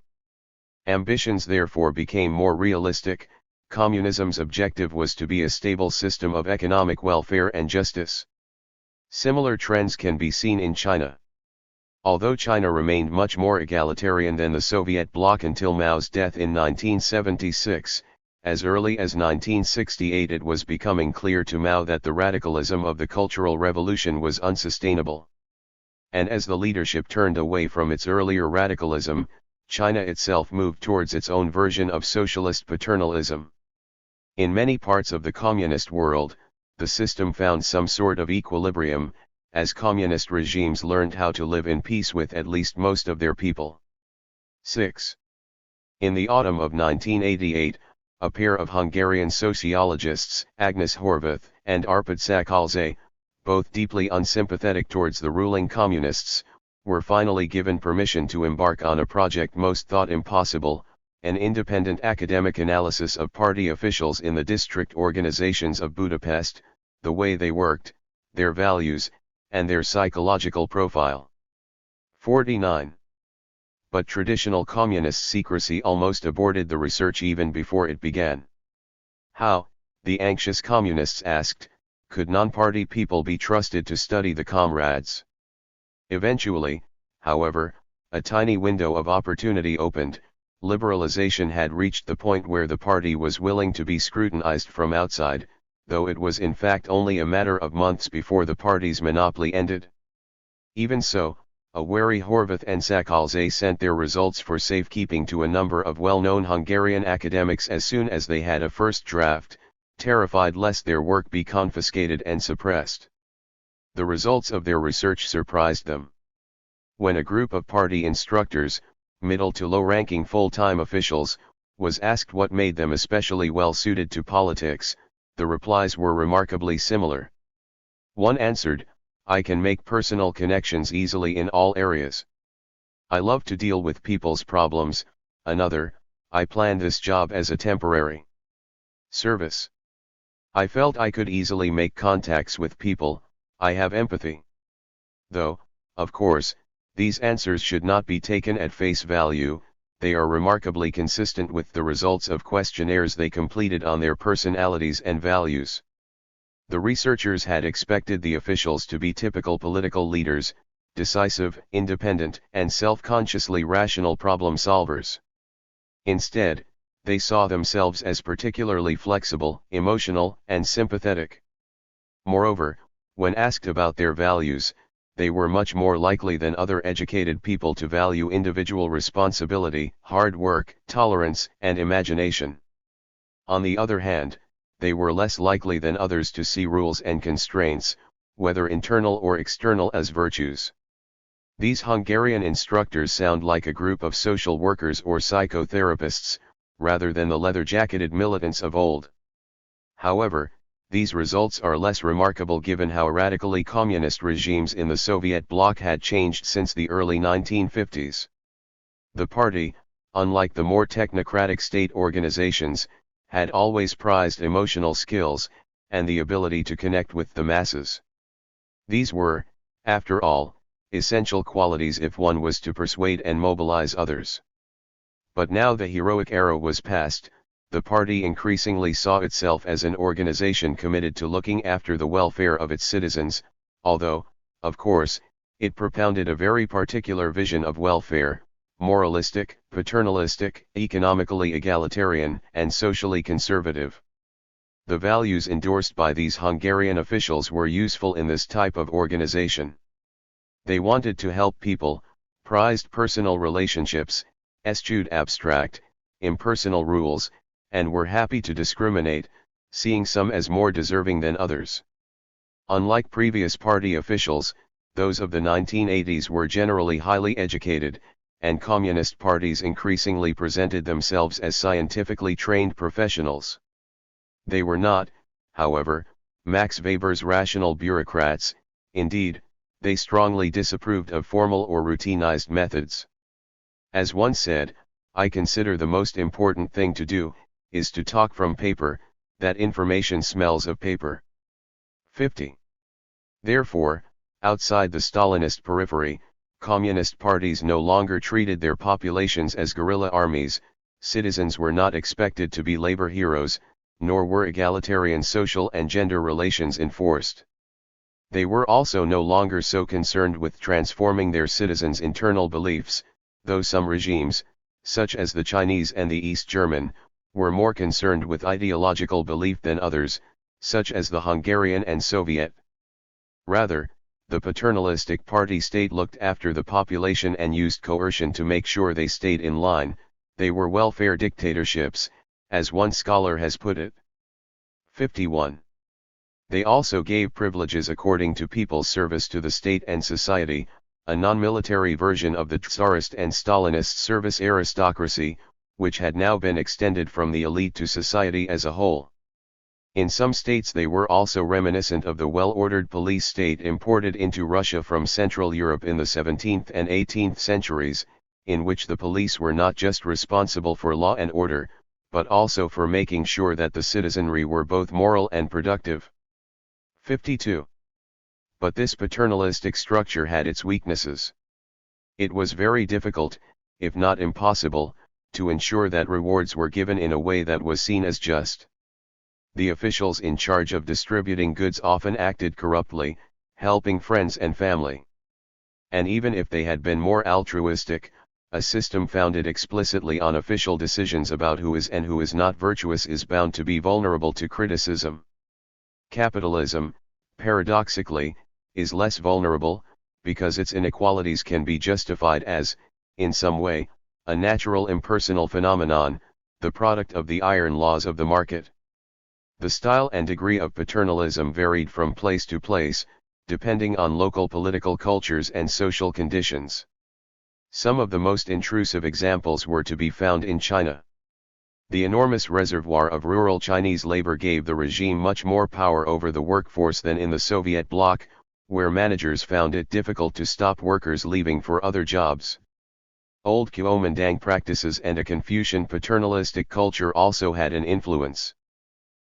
Ambitions therefore became more realistic. Communism's objective was to be a stable system of economic welfare and justice. Similar trends can be seen in China. Although China remained much more egalitarian than the Soviet bloc until Mao's death in 1976, as early as 1968 it was becoming clear to Mao that the radicalism of the Cultural Revolution was unsustainable. And as the leadership turned away from its earlier radicalism, China itself moved towards its own version of socialist paternalism. In many parts of the communist world, the system found some sort of equilibrium, as communist regimes learned how to live in peace with at least most of their people. 6. In the autumn of 1988, a pair of Hungarian sociologists, Agnes Horváth and Arpad Szakalzay, both deeply unsympathetic towards the ruling communists, were finally given permission to embark on a project most thought impossible, an independent academic analysis of party officials in the district organizations of Budapest, the way they worked, their values, and their psychological profile. 49. But traditional communist secrecy almost aborted the research even before it began. How, the anxious communists asked, could non-party people be trusted to study the comrades? Eventually, however, a tiny window of opportunity opened. Liberalization had reached the point where the party was willing to be scrutinized from outside, though it was in fact only a matter of months before the party's monopoly ended. Even so, a wary Horváth and Szakalzay sent their results for safekeeping to a number of well-known Hungarian academics as soon as they had a first draft, terrified lest their work be confiscated and suppressed. The results of their research surprised them. When a group of party instructors, middle to low-ranking full-time officials, was asked what made them especially well-suited to politics, the replies were remarkably similar. One answered, "I can make personal connections easily in all areas. I love to deal with people's problems." Another, "I planned this job as a temporary service. I felt I could easily make contacts with people, I have empathy." Though, of course, these answers should not be taken at face value, they are remarkably consistent with the results of questionnaires they completed on their personalities and values. The researchers had expected the officials to be typical political leaders, decisive, independent, and self-consciously rational problem solvers. Instead, they saw themselves as particularly flexible, emotional, and sympathetic. Moreover, when asked about their values, they were much more likely than other educated people to value individual responsibility, hard work, tolerance, and imagination. On the other hand, they were less likely than others to see rules and constraints, whether internal or external, as virtues. These Hungarian instructors sound like a group of social workers or psychotherapists, rather than the leather-jacketed militants of old. However, these results are less remarkable given how radically communist regimes in the Soviet bloc had changed since the early 1950s. The party, unlike the more technocratic state organizations, had always prized emotional skills, and the ability to connect with the masses. These were, after all, essential qualities if one was to persuade and mobilize others. But now the heroic era was past. The party increasingly saw itself as an organization committed to looking after the welfare of its citizens, although, of course, it propounded a very particular vision of welfare, moralistic, paternalistic, economically egalitarian, and socially conservative. The values endorsed by these Hungarian officials were useful in this type of organization. They wanted to help people, prized personal relationships, eschewed abstract, impersonal rules, and were happy to discriminate, seeing some as more deserving than others. Unlike previous party officials, those of the 1980s were generally highly educated, and communist parties increasingly presented themselves as scientifically trained professionals. They were not, however, Max Weber's rational bureaucrats. Indeed, they strongly disapproved of formal or routinized methods. As one said, "I consider the most important thing to do is to talk from paper, that information smells of paper." 50. Therefore, outside the Stalinist periphery, communist parties no longer treated their populations as guerrilla armies, citizens were not expected to be labor heroes, nor were egalitarian social and gender relations enforced. They were also no longer so concerned with transforming their citizens' internal beliefs, though some regimes, such as the Chinese and the East German, were more concerned with ideological belief than others, such as the Hungarian and Soviet. Rather, the paternalistic party state looked after the population and used coercion to make sure they stayed in line. They were welfare dictatorships, as one scholar has put it. 51. They also gave privileges according to people's service to the state and society, a non-military version of the Tsarist and Stalinist service aristocracy, which had now been extended from the elite to society as a whole. In some states they were also reminiscent of the well-ordered police state imported into Russia from Central Europe in the 17th and 18th centuries, in which the police were not just responsible for law and order, but also for making sure that the citizenry were both moral and productive. 52. But this paternalistic structure had its weaknesses. It was very difficult, if not impossible, to ensure that rewards were given in a way that was seen as just. The officials in charge of distributing goods often acted corruptly, helping friends and family. And even if they had been more altruistic, a system founded explicitly on official decisions about who is and who is not virtuous is bound to be vulnerable to criticism. Capitalism, paradoxically, is less vulnerable, because its inequalities can be justified as, in some way, a natural impersonal phenomenon, the product of the iron laws of the market. The style and degree of paternalism varied from place to place, depending on local political cultures and social conditions. Some of the most intrusive examples were to be found in China. The enormous reservoir of rural Chinese labor gave the regime much more power over the workforce than in the Soviet bloc, where managers found it difficult to stop workers leaving for other jobs. Old Kuomintang practices and a Confucian paternalistic culture also had an influence.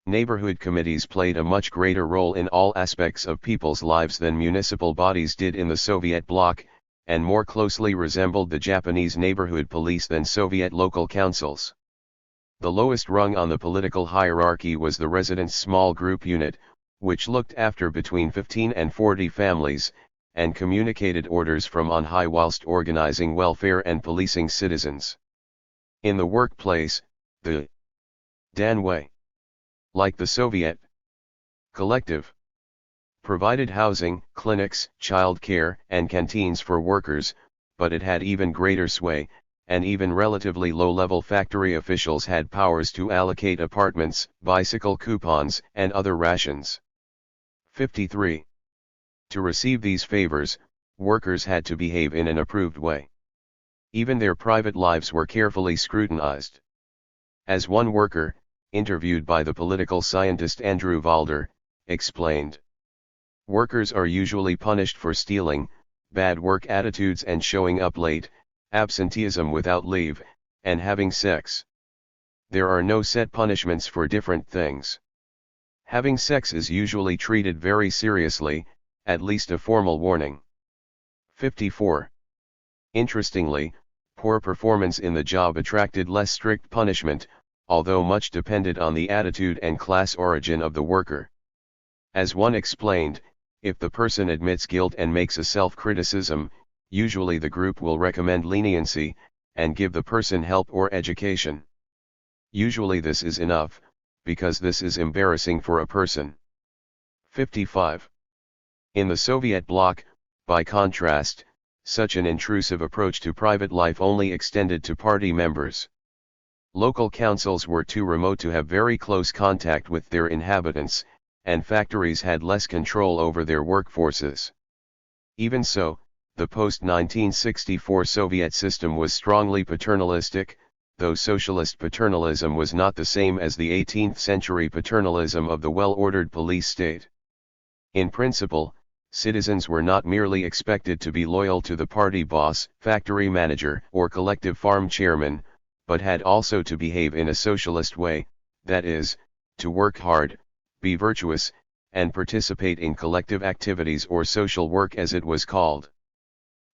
Neighborhood committees played a much greater role in all aspects of people's lives than municipal bodies did in the Soviet bloc, and more closely resembled the Japanese neighborhood police than Soviet local councils. The lowest rung on the political hierarchy was the residents' small group unit, which looked after between 15 and 40 families, and communicated orders from on high whilst organizing welfare and policing citizens. In the workplace, the Danwei, like the Soviet collective, provided housing, clinics, child care, and canteens for workers, but it had even greater sway, and even relatively low-level factory officials had powers to allocate apartments, bicycle coupons, and other rations. 53. To receive these favors, workers had to behave in an approved way. Even their private lives were carefully scrutinized. As one worker, interviewed by the political scientist Andrew Valder, explained, "Workers are usually punished for stealing, bad work attitudes and showing up late, absenteeism without leave, and having sex. There are no set punishments for different things. Having sex is usually treated very seriously, at least a formal warning." 54. Interestingly, poor performance in the job attracted less strict punishment, although much depended on the attitude and class origin of the worker. As one explained, if the person admits guilt and makes a self-criticism, usually the group will recommend leniency, and give the person help or education. Usually this is enough, because this is embarrassing for a person. 55. In the Soviet bloc, by contrast, such an intrusive approach to private life only extended to party members. Local councils were too remote to have very close contact with their inhabitants, and factories had less control over their workforces. Even so, the post-1964 Soviet system was strongly paternalistic, though socialist paternalism was not the same as the 18th century paternalism of the well-ordered police state. In principle, citizens were not merely expected to be loyal to the party boss, factory manager, or collective farm chairman, but had also to behave in a socialist way, that is, to work hard, be virtuous, and participate in collective activities or social work as it was called.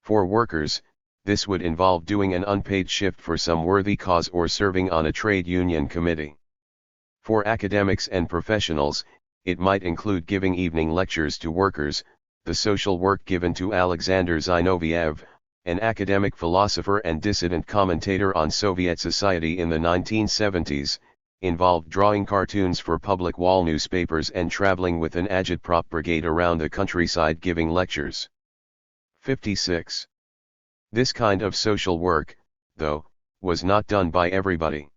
For workers, this would involve doing an unpaid shift for some worthy cause or serving on a trade union committee. For academics and professionals, it might include giving evening lectures to workers, the social work given to Alexander Zinoviev, an academic philosopher and dissident commentator on Soviet society in the 1970s, involved drawing cartoons for public wall newspapers and traveling with an agitprop brigade around the countryside giving lectures. 56. This kind of social work, though, was not done by everybody.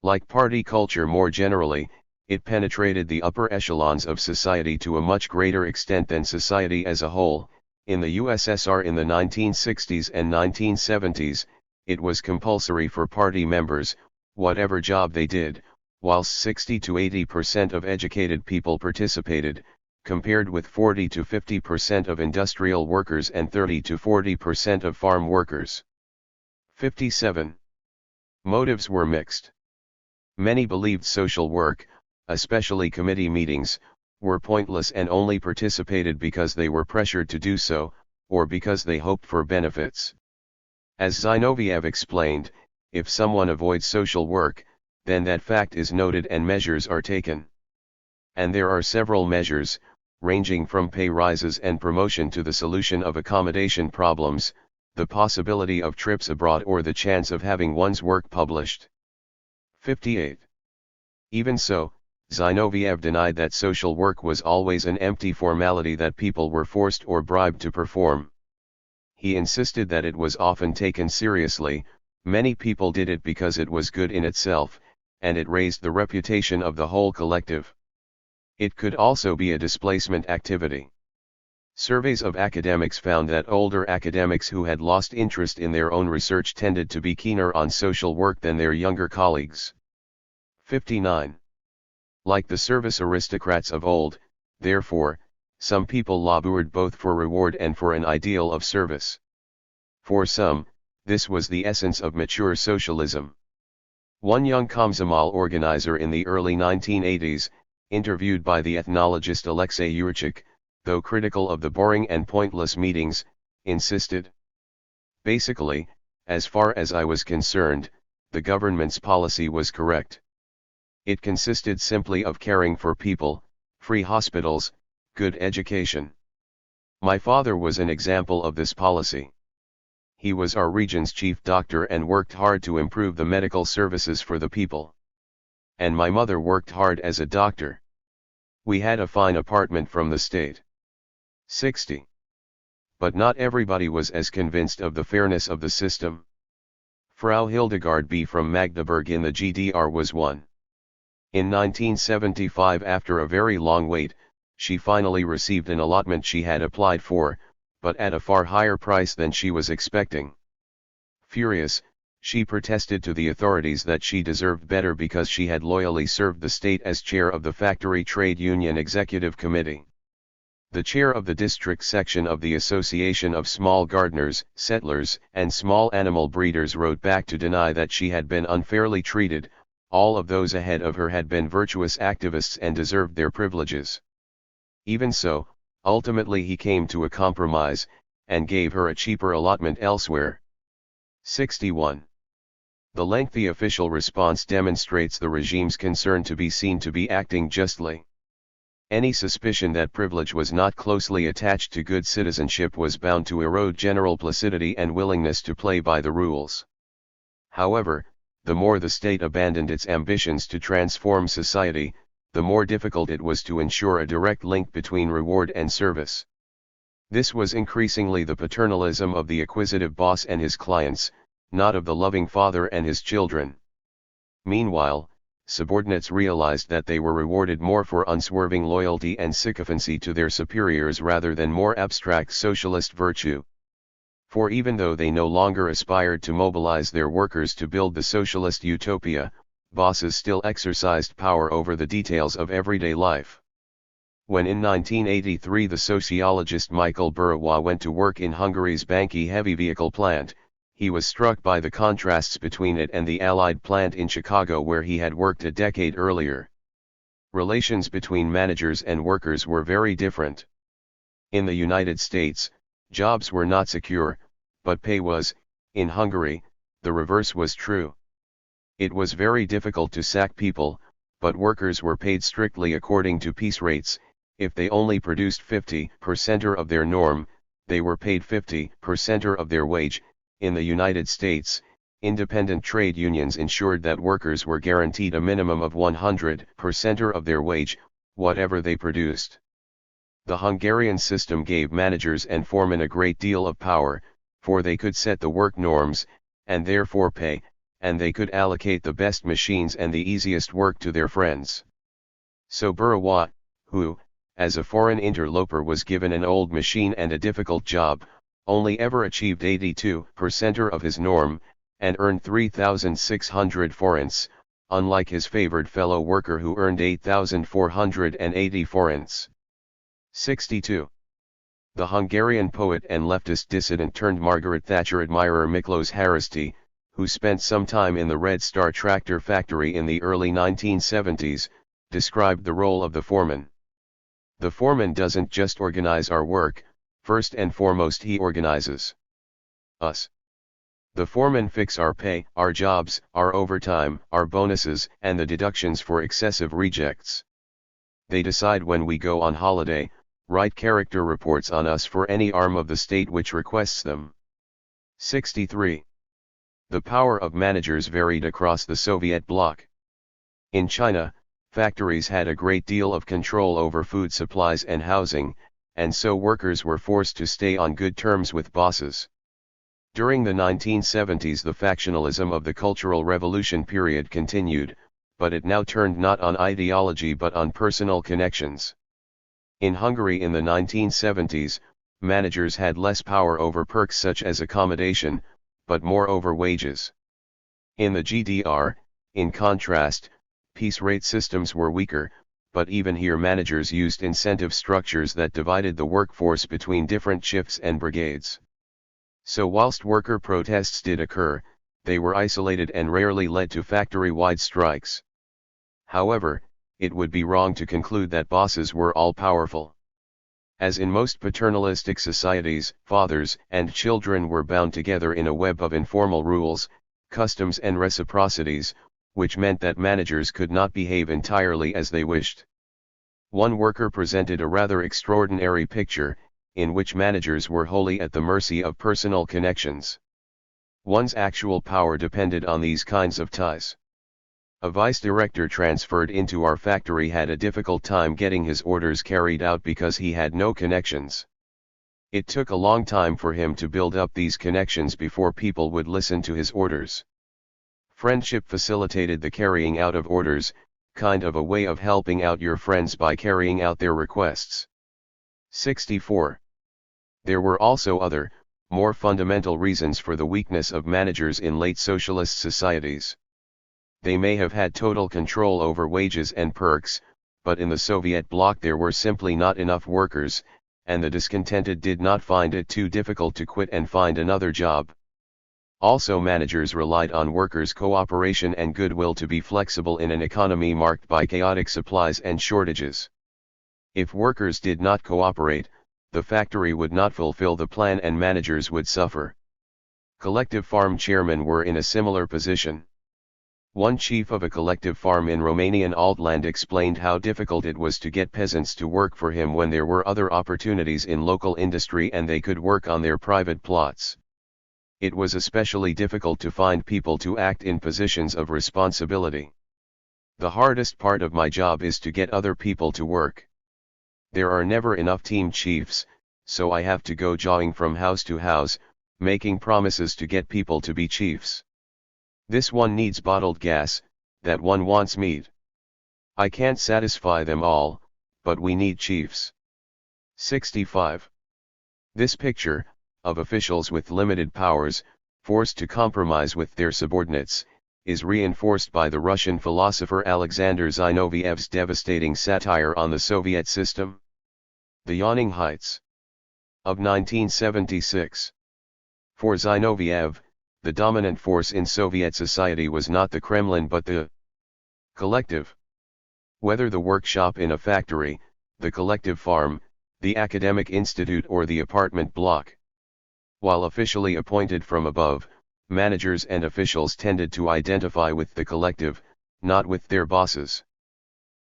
Like party culture more generally, it penetrated the upper echelons of society to a much greater extent than society as a whole. In the USSR in the 1960s and 1970s, it was compulsory for party members, whatever job they did, whilst 60 to 80% of educated people participated, compared with 40 to 50% of industrial workers and 30 to 40% of farm workers. 57. Motives were mixed. Many believed social work, especially committee meetings, were pointless and only participated because they were pressured to do so, or because they hoped for benefits. As Zinoviev explained, if someone avoids social work, then that fact is noted and measures are taken. And there are several measures, ranging from pay rises and promotion to the solution of accommodation problems, the possibility of trips abroad or the chance of having one's work published. 58. Even so, Zinoviev denied that social work was always an empty formality that people were forced or bribed to perform. He insisted that it was often taken seriously, many people did it because it was good in itself, and it raised the reputation of the whole collective. It could also be a displacement activity. Surveys of academics found that older academics who had lost interest in their own research tended to be keener on social work than their younger colleagues. 59. Like the service aristocrats of old, therefore, some people labored both for reward and for an ideal of service. For some, this was the essence of mature socialism. One young Komsomol organizer in the early 1980s, interviewed by the ethnologist Alexei Yurchik, though critical of the boring and pointless meetings, insisted. Basically, as far as I was concerned, the government's policy was correct. It consisted simply of caring for people, free hospitals, good education. My father was an example of this policy. He was our region's chief doctor and worked hard to improve the medical services for the people. And my mother worked hard as a doctor. We had a fine apartment from the state. 60. But not everybody was as convinced of the fairness of the system. Frau Hildegard B. from Magdeburg in the GDR was one. In 1975, after a very long wait, she finally received an allotment she had applied for, but at a far higher price than she was expecting. Furious, she protested to the authorities that she deserved better because she had loyally served the state as chair of the Factory Trade Union Executive Committee. The chair of the district section of the Association of Small Gardeners, Settlers, and Small Animal Breeders wrote back to deny that she had been unfairly treated. All of those ahead of her had been virtuous activists and deserved their privileges. Even so, ultimately he came to a compromise, and gave her a cheaper allotment elsewhere. 61. The lengthy official response demonstrates the regime's concern to be seen to be acting justly. Any suspicion that privilege was not closely attached to good citizenship was bound to erode general placidity and willingness to play by the rules. However, the more the state abandoned its ambitions to transform society, the more difficult it was to ensure a direct link between reward and service. This was increasingly the paternalism of the acquisitive boss and his clients, not of the loving father and his children. Meanwhile, subordinates realized that they were rewarded more for unswerving loyalty and sycophancy to their superiors rather than more abstract socialist virtue. For even though they no longer aspired to mobilize their workers to build the socialist utopia, bosses still exercised power over the details of everyday life. When in 1983 the sociologist Michael Burawa went to work in Hungary's Banki heavy vehicle plant, he was struck by the contrasts between it and the Allied plant in Chicago where he had worked a decade earlier. Relations between managers and workers were very different. In the United States, jobs were not secure, but pay was, In Hungary, the reverse was true. It was very difficult to sack people, but workers were paid strictly according to piece rates. If they only produced 50% of their norm, they were paid 50% of their wage. In the United States, independent trade unions ensured that workers were guaranteed a minimum of 100% of their wage, whatever they produced. The Hungarian system gave managers and foremen a great deal of power, for they could set the work norms, and therefore pay, and they could allocate the best machines and the easiest work to their friends. So Burawa, who, as a foreign interloper was given an old machine and a difficult job, only ever achieved 82% of his norm, and earned 3,600 forints, unlike his favored fellow worker who earned 8,480 forints. 62. The Hungarian poet and leftist dissident turned Margaret Thatcher admirer Miklos Haraszti, who spent some time in the Red Star tractor factory in the early 1970s, described the role of the foreman. The foreman doesn't just organize our work, first and foremost he organizes us. The foremen fix our pay, our jobs, our overtime, our bonuses, and the deductions for excessive rejects. They decide when we go on holiday, write character reports on us for any arm of the state which requests them. 63. The power of managers varied across the Soviet bloc. In China, factories had a great deal of control over food supplies and housing, and so workers were forced to stay on good terms with bosses. During the 1970s the factionalism of the Cultural Revolution period continued, but it now turned not on ideology but on personal connections. In Hungary in the 1970s, managers had less power over perks such as accommodation, but more over wages. In the GDR, in contrast, piece rate systems were weaker, but even here managers used incentive structures that divided the workforce between different shifts and brigades. So whilst worker protests did occur, they were isolated and rarely led to factory-wide strikes. However, it would be wrong to conclude that bosses were all-powerful. As in most paternalistic societies, fathers and children were bound together in a web of informal rules, customs and reciprocities, which meant that managers could not behave entirely as they wished. One worker presented a rather extraordinary picture, in which managers were wholly at the mercy of personal connections. One's actual power depended on these kinds of ties. A vice director transferred into our factory had a difficult time getting his orders carried out because he had no connections. It took a long time for him to build up these connections before people would listen to his orders. Friendship facilitated the carrying out of orders, kind of a way of helping out your friends by carrying out their requests. 64. There were also other, more fundamental reasons for the weakness of managers in late socialist societies. They may have had total control over wages and perks, but in the Soviet bloc there were simply not enough workers, and the discontented did not find it too difficult to quit and find another job. Also managers relied on workers' cooperation and goodwill to be flexible in an economy marked by chaotic supplies and shortages. If workers did not cooperate, the factory would not fulfill the plan and managers would suffer. Collective farm chairmen were in a similar position. One chief of a collective farm in Romanian Altland explained how difficult it was to get peasants to work for him when there were other opportunities in local industry and they could work on their private plots. It was especially difficult to find people to act in positions of responsibility. The hardest part of my job is to get other people to work. There are never enough team chiefs, so I have to go jawing from house to house, making promises to get people to be chiefs. This one needs bottled gas, that one wants meat. I can't satisfy them all, but we need chiefs. 65. This picture, of officials with limited powers, forced to compromise with their subordinates, is reinforced by the Russian philosopher Alexander Zinoviev's devastating satire on the Soviet system. The Yawning Heights. Of 1976. For Zinoviev, the dominant force in Soviet society was not the Kremlin but the collective. Whether the workshop in a factory, the collective farm, the academic institute or the apartment block. While officially appointed from above, managers and officials tended to identify with the collective, not with their bosses.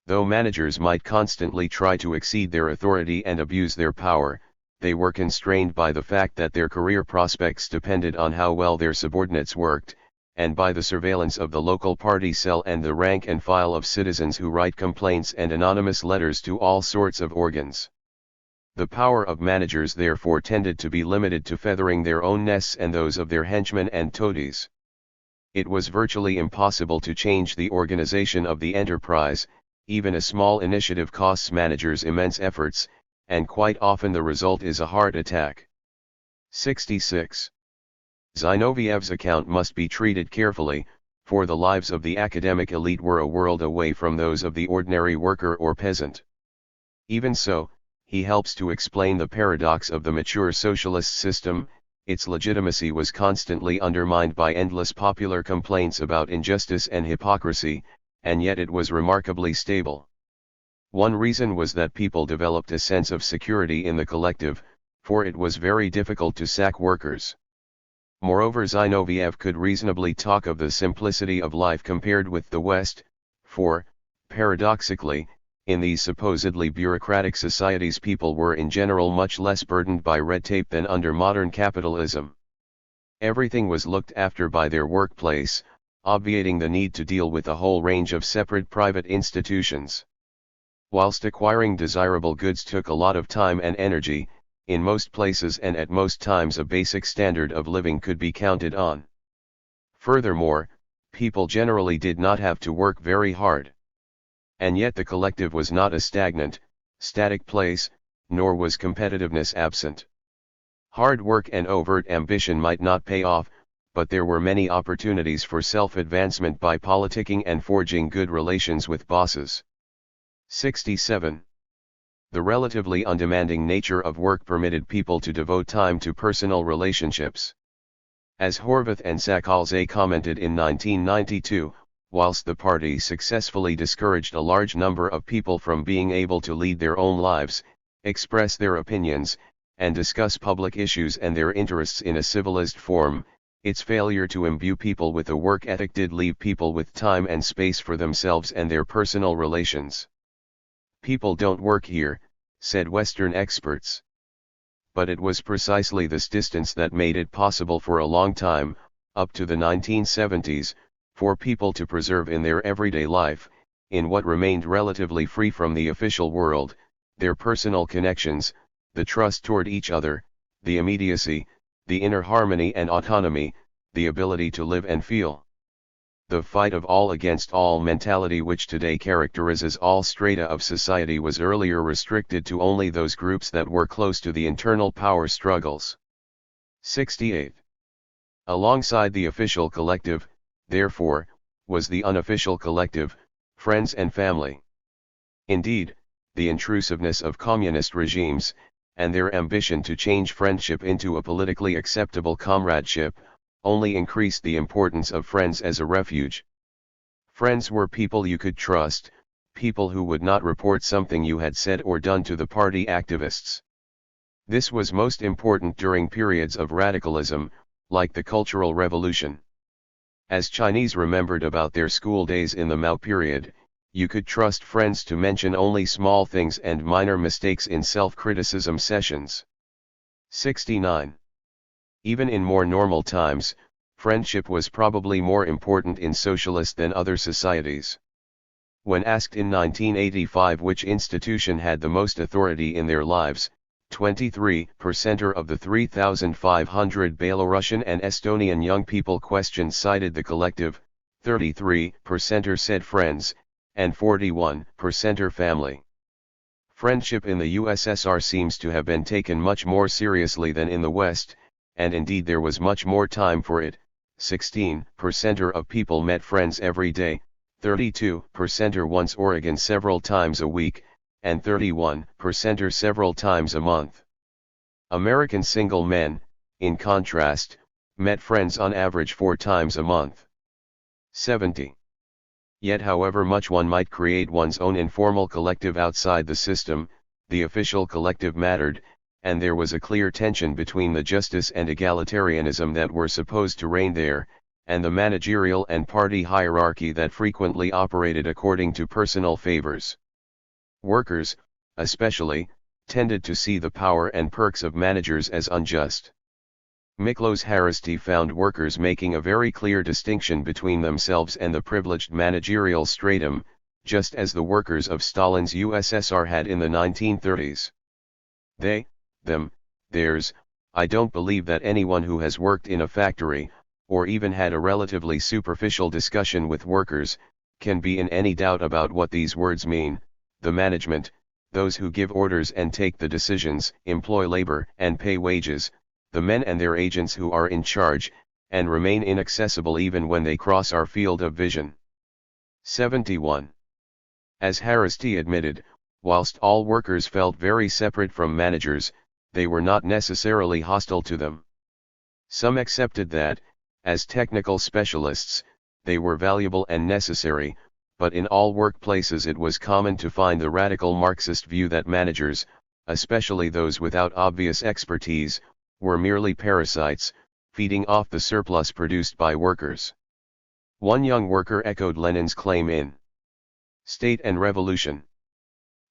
Though managers might constantly try to exceed their authority and abuse their power, they were constrained by the fact that their career prospects depended on how well their subordinates worked, and by the surveillance of the local party cell and the rank and file of citizens who write complaints and anonymous letters to all sorts of organs. The power of managers therefore tended to be limited to feathering their own nests and those of their henchmen and toadies. It was virtually impossible to change the organization of the enterprise. Even a small initiative costs managers immense efforts, and quite often the result is a heart attack. 66. Zinovьev's account must be treated carefully, for the lives of the academic elite were a world away from those of the ordinary worker or peasant. Even so, he helps to explain the paradox of the mature socialist system. Its legitimacy was constantly undermined by endless popular complaints about injustice and hypocrisy, and yet it was remarkably stable. One reason was that people developed a sense of security in the collective, for it was very difficult to sack workers. Moreover, Zinoviev could reasonably talk of the simplicity of life compared with the West, for, paradoxically, in these supposedly bureaucratic societies people were in general much less burdened by red tape than under modern capitalism. Everything was looked after by their workplace, obviating the need to deal with a whole range of separate private institutions. Whilst acquiring desirable goods took a lot of time and energy, in most places and at most times a basic standard of living could be counted on. Furthermore, people generally did not have to work very hard. And yet the collective was not a stagnant, static place, nor was competitiveness absent. Hard work and overt ambition might not pay off, but there were many opportunities for self-advancement by politicking and forging good relations with bosses. 67. The relatively undemanding nature of work permitted people to devote time to personal relationships. As Horvath and Sakalze commented in 1992, whilst the party successfully discouraged a large number of people from being able to lead their own lives, express their opinions, and discuss public issues and their interests in a civilized form, its failure to imbue people with a work ethic did leave people with time and space for themselves and their personal relations. People don't work here, said Western experts. But it was precisely this distance that made it possible for a long time, up to the 1970s, for people to preserve in their everyday life, in what remained relatively free from the official world, their personal connections, the trust toward each other, the immediacy, the inner harmony and autonomy, the ability to live and feel. The fight of all against all mentality which today characterizes all strata of society was earlier restricted to only those groups that were close to the internal power struggles. 68. Alongside the official collective, therefore, was the unofficial collective, friends and family. Indeed, the intrusiveness of communist regimes, and their ambition to change friendship into a politically acceptable comradeship, only increased the importance of friends as a refuge. Friends were people you could trust, people who would not report something you had said or done to the party activists. This was most important during periods of radicalism, like the Cultural Revolution. As Chinese remembered about their school days in the Mao period, you could trust friends to mention only small things and minor mistakes in self-criticism sessions. 69. Even in more normal times, friendship was probably more important in socialist than other societies. When asked in 1985 which institution had the most authority in their lives, 23% of the 3,500 Belarusian and Estonian young people questioned cited the collective, 33% said friends, and 41% family. Friendship in the USSR seems to have been taken much more seriously than in the West, and indeed there was much more time for it. 16% of people met friends every day, 32% once or again several times a week, and 31% several times a month. American single men, in contrast, met friends on average 4 times a month. 70. Yet however much one might create one's own informal collective outside the system, the official collective mattered, and there was a clear tension between the justice and egalitarianism that were supposed to reign there, and the managerial and party hierarchy that frequently operated according to personal favors. Workers, especially, tended to see the power and perks of managers as unjust. Miklos Haristi found workers making a very clear distinction between themselves and the privileged managerial stratum, just as the workers of Stalin's USSR had in the 1930s. They, them, theirs. I don't believe that anyone who has worked in a factory, or even had a relatively superficial discussion with workers, can be in any doubt about what these words mean. The management, those who give orders and take the decisions, employ labor and pay wages, the men and their agents who are in charge, and remain inaccessible even when they cross our field of vision. 71. As Haristi admitted, whilst all workers felt very separate from managers, they were not necessarily hostile to them. Some accepted that, as technical specialists, they were valuable and necessary, but in all workplaces it was common to find the radical Marxist view that managers, especially those without obvious expertise, were merely parasites, feeding off the surplus produced by workers. One young worker echoed Lenin's claim in State and Revolution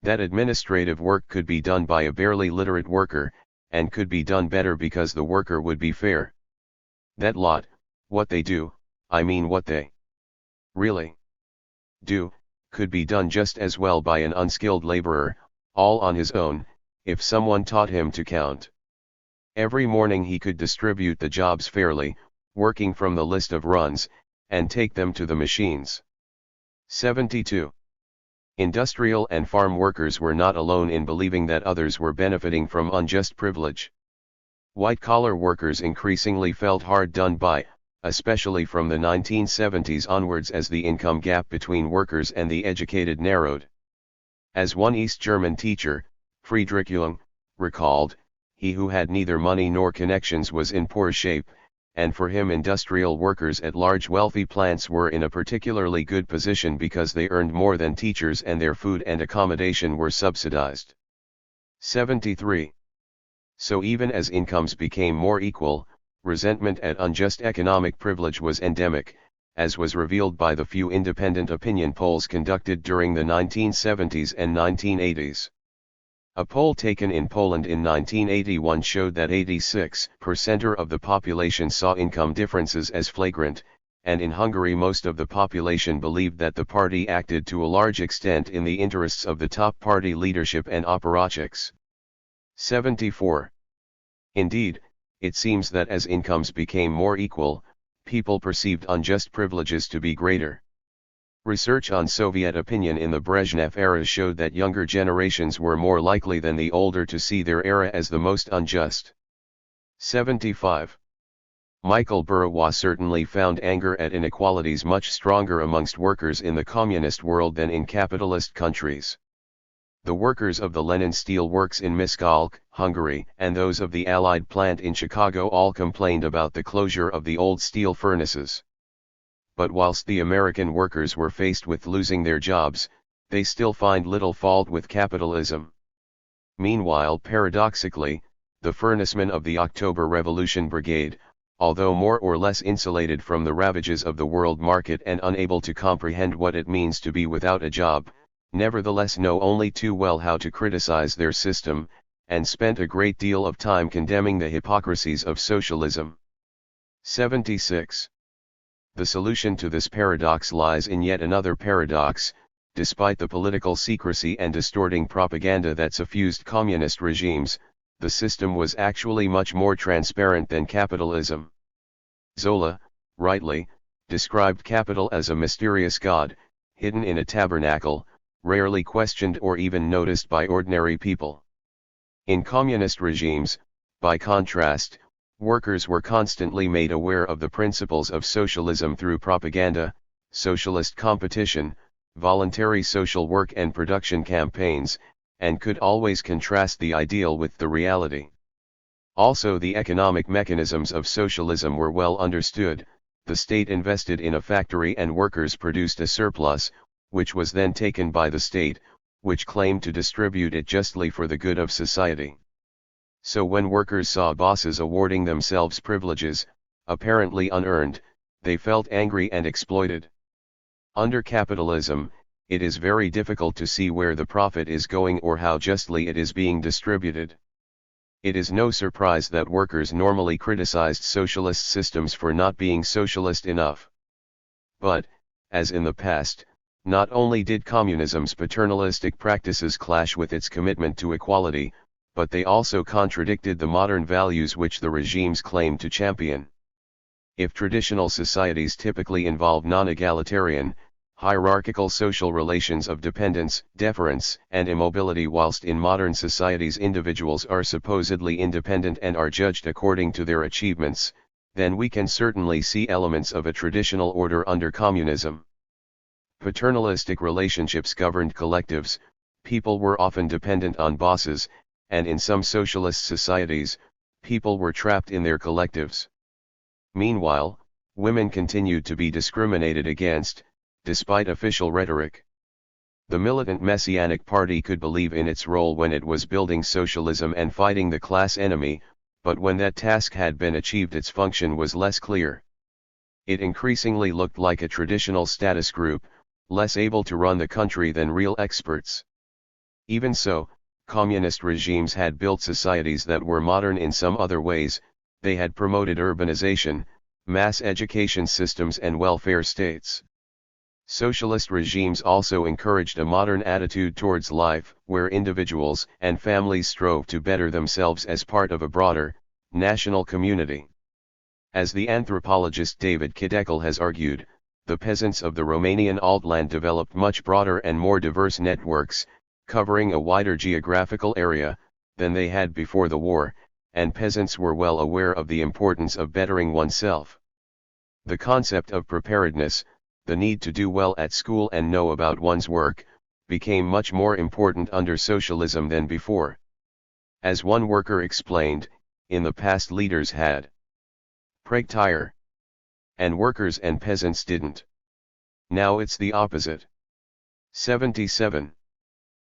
that administrative work could be done by a barely literate worker, and could be done better because the worker would be fair. That lot, what they do, I mean what they really do, could be done just as well by an unskilled laborer, all on his own, if someone taught him to count. Every morning he could distribute the jobs fairly, working from the list of runs, and take them to the machines. 72. Industrial and farm workers were not alone in believing that others were benefiting from unjust privilege. White-collar workers increasingly felt hard done by, especially from the 1970s onwards as the income gap between workers and the educated narrowed. As one East German teacher, Friedrich Jung, recalled, he who had neither money nor connections was in poor shape, and for him industrial workers at large wealthy plants were in a particularly good position because they earned more than teachers and their food and accommodation were subsidized. 73. So even as incomes became more equal, resentment at unjust economic privilege was endemic, as was revealed by the few independent opinion polls conducted during the 1970s and 1980s. A poll taken in Poland in 1981 showed that 86% of the population saw income differences as flagrant, and in Hungary most of the population believed that the party acted to a large extent in the interests of the top party leadership and apparatchiks. 74. Indeed, it seems that as incomes became more equal, people perceived unjust privileges to be greater. Research on Soviet opinion in the Brezhnev era showed that younger generations were more likely than the older to see their era as the most unjust. 75. Michael Burawa certainly found anger at inequalities much stronger amongst workers in the communist world than in capitalist countries. The workers of the Lenin Steel Works in Miskolc, Hungary, and those of the Allied plant in Chicago all complained about the closure of the old steel furnaces. But whilst the American workers were faced with losing their jobs, they still find little fault with capitalism. Meanwhile, paradoxically, the furnacemen of the October Revolution Brigade, although more or less insulated from the ravages of the world market and unable to comprehend what it means to be without a job, nevertheless know only too well how to criticize their system, and spent a great deal of time condemning the hypocrisies of socialism. 76. The solution to this paradox lies in yet another paradox. Despite the political secrecy and distorting propaganda that suffused communist regimes, the system was actually much more transparent than capitalism. Zola, rightly, described capital as a mysterious god, hidden in a tabernacle, rarely questioned or even noticed by ordinary people. In communist regimes, by contrast, workers were constantly made aware of the principles of socialism through propaganda, socialist competition, voluntary social work and production campaigns, and could always contrast the ideal with the reality. Also, the economic mechanisms of socialism were well understood. The state invested in a factory and workers produced a surplus, which was then taken by the state, which claimed to distribute it justly for the good of society. So when workers saw bosses awarding themselves privileges, apparently unearned, they felt angry and exploited. Under capitalism, it is very difficult to see where the profit is going or how justly it is being distributed. It is no surprise that workers normally criticized socialist systems for not being socialist enough. But, as in the past, not only did communism's paternalistic practices clash with its commitment to equality, but they also contradicted the modern values which the regimes claimed to champion. If traditional societies typically involve non-egalitarian, hierarchical social relations of dependence, deference, and immobility, whilst in modern societies individuals are supposedly independent and are judged according to their achievements, then we can certainly see elements of a traditional order under communism. Paternalistic relationships governed collectives, people were often dependent on bosses, and in some socialist societies, people were trapped in their collectives. Meanwhile, women continued to be discriminated against, despite official rhetoric. The militant Messianic Party could believe in its role when it was building socialism and fighting the class enemy, but when that task had been achieved its function was less clear. It increasingly looked like a traditional status group, less able to run the country than real experts. Even so, communist regimes had built societies that were modern in some other ways. They had promoted urbanization, mass education systems and welfare states. Socialist regimes also encouraged a modern attitude towards life, where individuals and families strove to better themselves as part of a broader, national community. As the anthropologist David Kideckel has argued, the peasants of the Romanian Altland developed much broader and more diverse networks, covering a wider geographical area, than they had before the war, and peasants were well aware of the importance of bettering oneself. The concept of preparedness, the need to do well at school and know about one's work, became much more important under socialism than before. As one worker explained, in the past leaders had prägtire, and workers and peasants didn't. Now it's the opposite. 77.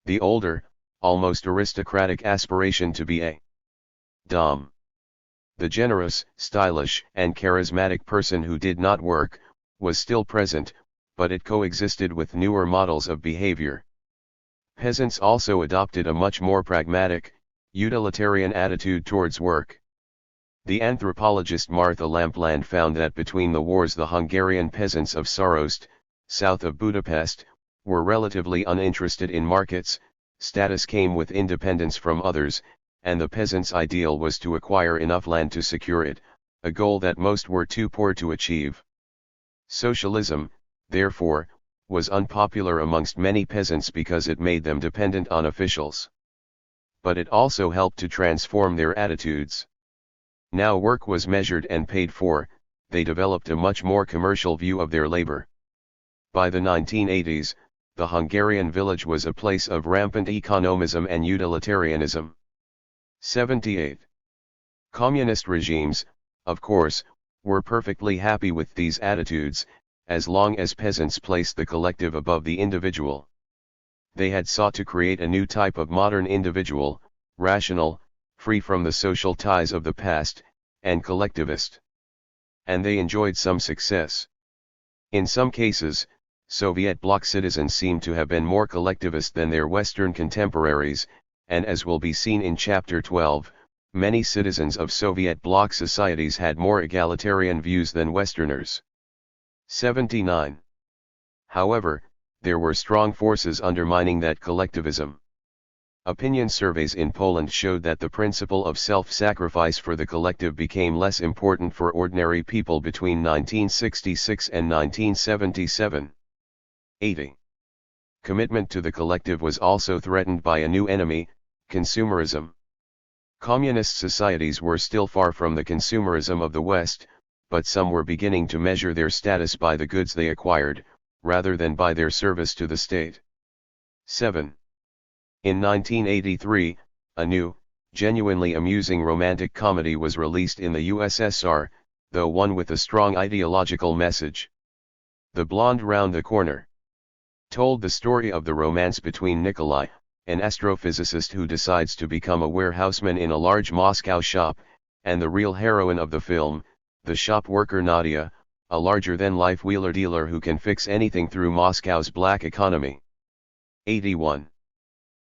The older, almost aristocratic aspiration to be a dom. The generous, stylish, and charismatic person who did not work, was still present, but it coexisted with newer models of behavior. Peasants also adopted a much more pragmatic, utilitarian attitude towards work. The anthropologist Martha Lampland found that between the wars the Hungarian peasants of Sarost, south of Budapest, were relatively uninterested in markets. Status came with independence from others, and the peasant's ideal was to acquire enough land to secure it, a goal that most were too poor to achieve. Socialism, therefore, was unpopular amongst many peasants because it made them dependent on officials. But it also helped to transform their attitudes. Now work was measured and paid for, they developed a much more commercial view of their labor. By the 1980s, the Hungarian village was a place of rampant economism and utilitarianism. 78. Communist regimes, of course, were perfectly happy with these attitudes, as long as peasants placed the collective above the individual. They had sought to create a new type of modern individual, rational, free from the social ties of the past, and collectivist. And they enjoyed some success. In some cases, Soviet bloc citizens seem to have been more collectivist than their Western contemporaries, and as will be seen in Chapter 12, many citizens of Soviet bloc societies had more egalitarian views than Westerners. 79. However, there were strong forces undermining that collectivism. Opinion surveys in Poland showed that the principle of self-sacrifice for the collective became less important for ordinary people between 1966 and 1977. 80. Commitment to the collective was also threatened by a new enemy, consumerism. Communist societies were still far from the consumerism of the West, but some were beginning to measure their status by the goods they acquired, rather than by their service to the state. 7. In 1983, a new, genuinely amusing romantic comedy was released in the USSR, though one with a strong ideological message. The Blonde Round the Corner told the story of the romance between Nikolai, an astrophysicist who decides to become a warehouseman in a large Moscow shop, and the real heroine of the film, the shop worker Nadia, a larger-than-life wheeler dealer who can fix anything through Moscow's black economy. 81.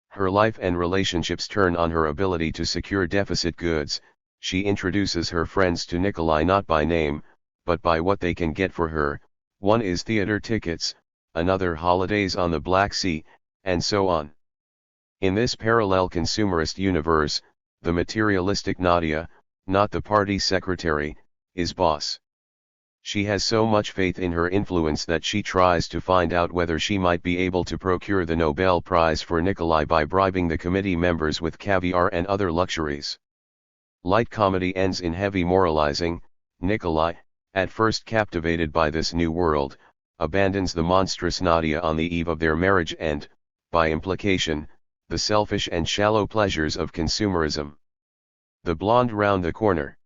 Her life and relationships turn on her ability to secure deficit goods. She introduces her friends to Nikolai not by name, but by what they can get for her. One is theater tickets, another holidays on the Black Sea, and so on. In this parallel consumerist universe, the materialistic Nadia, not the party secretary, is boss. She has so much faith in her influence that she tries to find out whether she might be able to procure the Nobel Prize for Nikolai by bribing the committee members with caviar and other luxuries. Light comedy ends in heavy moralizing. Nikolai, at first captivated by this new world, abandons the monstrous Nadia on the eve of their marriage and, by implication, the selfish and shallow pleasures of consumerism. The blonde round the corner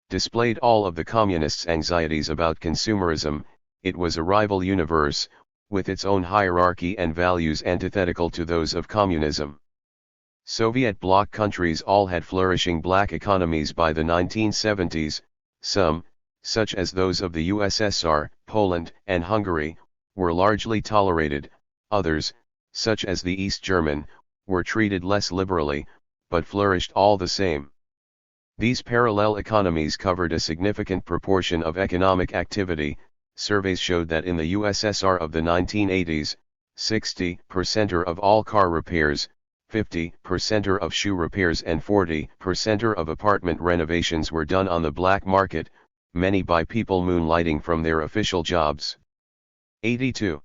displayed all of the communists' anxieties about consumerism. It was a rival universe, with its own hierarchy and values antithetical to those of communism. Soviet bloc countries all had flourishing black economies by the 1970s, some, such as those of the USSR, Poland, and Hungary, were largely tolerated, others, such as the East German, were treated less liberally, but flourished all the same. These parallel economies covered a significant proportion of economic activity. Surveys showed that in the USSR of the 1980s, 60% of all car repairs, 50% of shoe repairs and 40% of apartment renovations were done on the black market, many by people moonlighting from their official jobs. 82.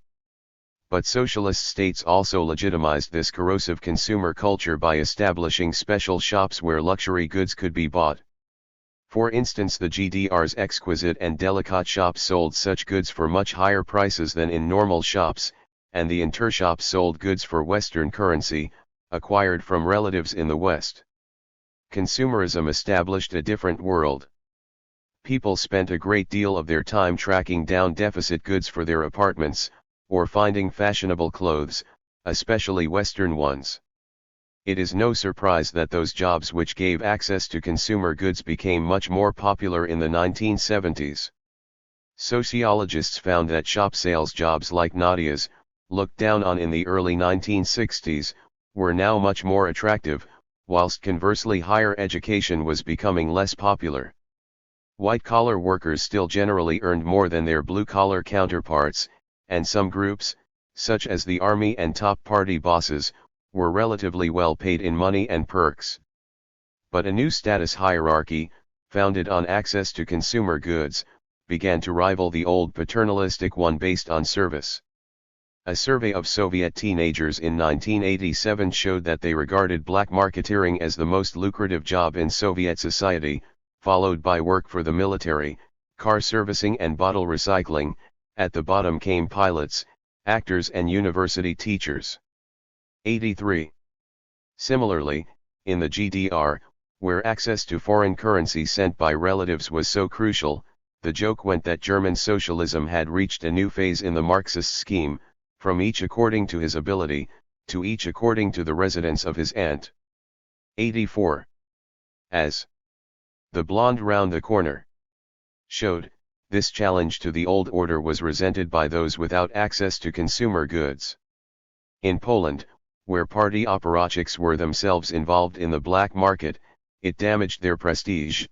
But socialist states also legitimized this corrosive consumer culture by establishing special shops where luxury goods could be bought. For instance, the GDR's exquisite and delicate shops sold such goods for much higher prices than in normal shops, and the intershops sold goods for Western currency, acquired from relatives in the West. Consumerism established a different world. People spent a great deal of their time tracking down deficit goods for their apartments, or finding fashionable clothes, especially Western ones. It is no surprise that those jobs which gave access to consumer goods became much more popular in the 1970s. Sociologists found that shop sales jobs like Nadia's, looked down on in the early 1960s, were now much more attractive, whilst conversely higher education was becoming less popular. White-collar workers still generally earned more than their blue-collar counterparts, and some groups, such as the army and top party bosses, were relatively well paid in money and perks. But a new status hierarchy, founded on access to consumer goods, began to rival the old paternalistic one based on service. A survey of Soviet teenagers in 1987 showed that they regarded black marketeering as the most lucrative job in Soviet society, followed by work for the military, car servicing and bottle recycling. At the bottom came pilots, actors and university teachers. 83. Similarly, in the GDR, where access to foreign currency sent by relatives was so crucial, the joke went that German socialism had reached a new phase in the Marxist scheme, from each according to his ability, to each according to the residence of his aunt. 84. As the blonde round the corner showed, this challenge to the old order was resented by those without access to consumer goods. In Poland, where party apparatchiks were themselves involved in the black market, it damaged their prestige.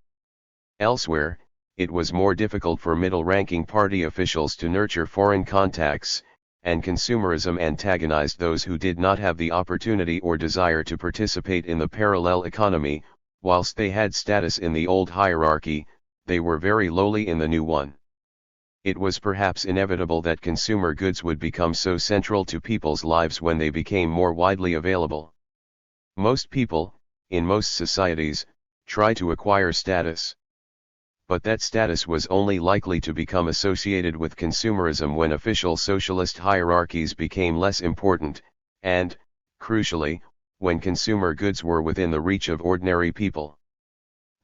Elsewhere, it was more difficult for middle-ranking party officials to nurture foreign contacts, and consumerism antagonized those who did not have the opportunity or desire to participate in the parallel economy. Whilst they had status in the old hierarchy, they were very lowly in the new one. It was perhaps inevitable that consumer goods would become so central to people's lives when they became more widely available. Most people, in most societies, try to acquire status. But that status was only likely to become associated with consumerism when official socialist hierarchies became less important, and, crucially, when consumer goods were within the reach of ordinary people.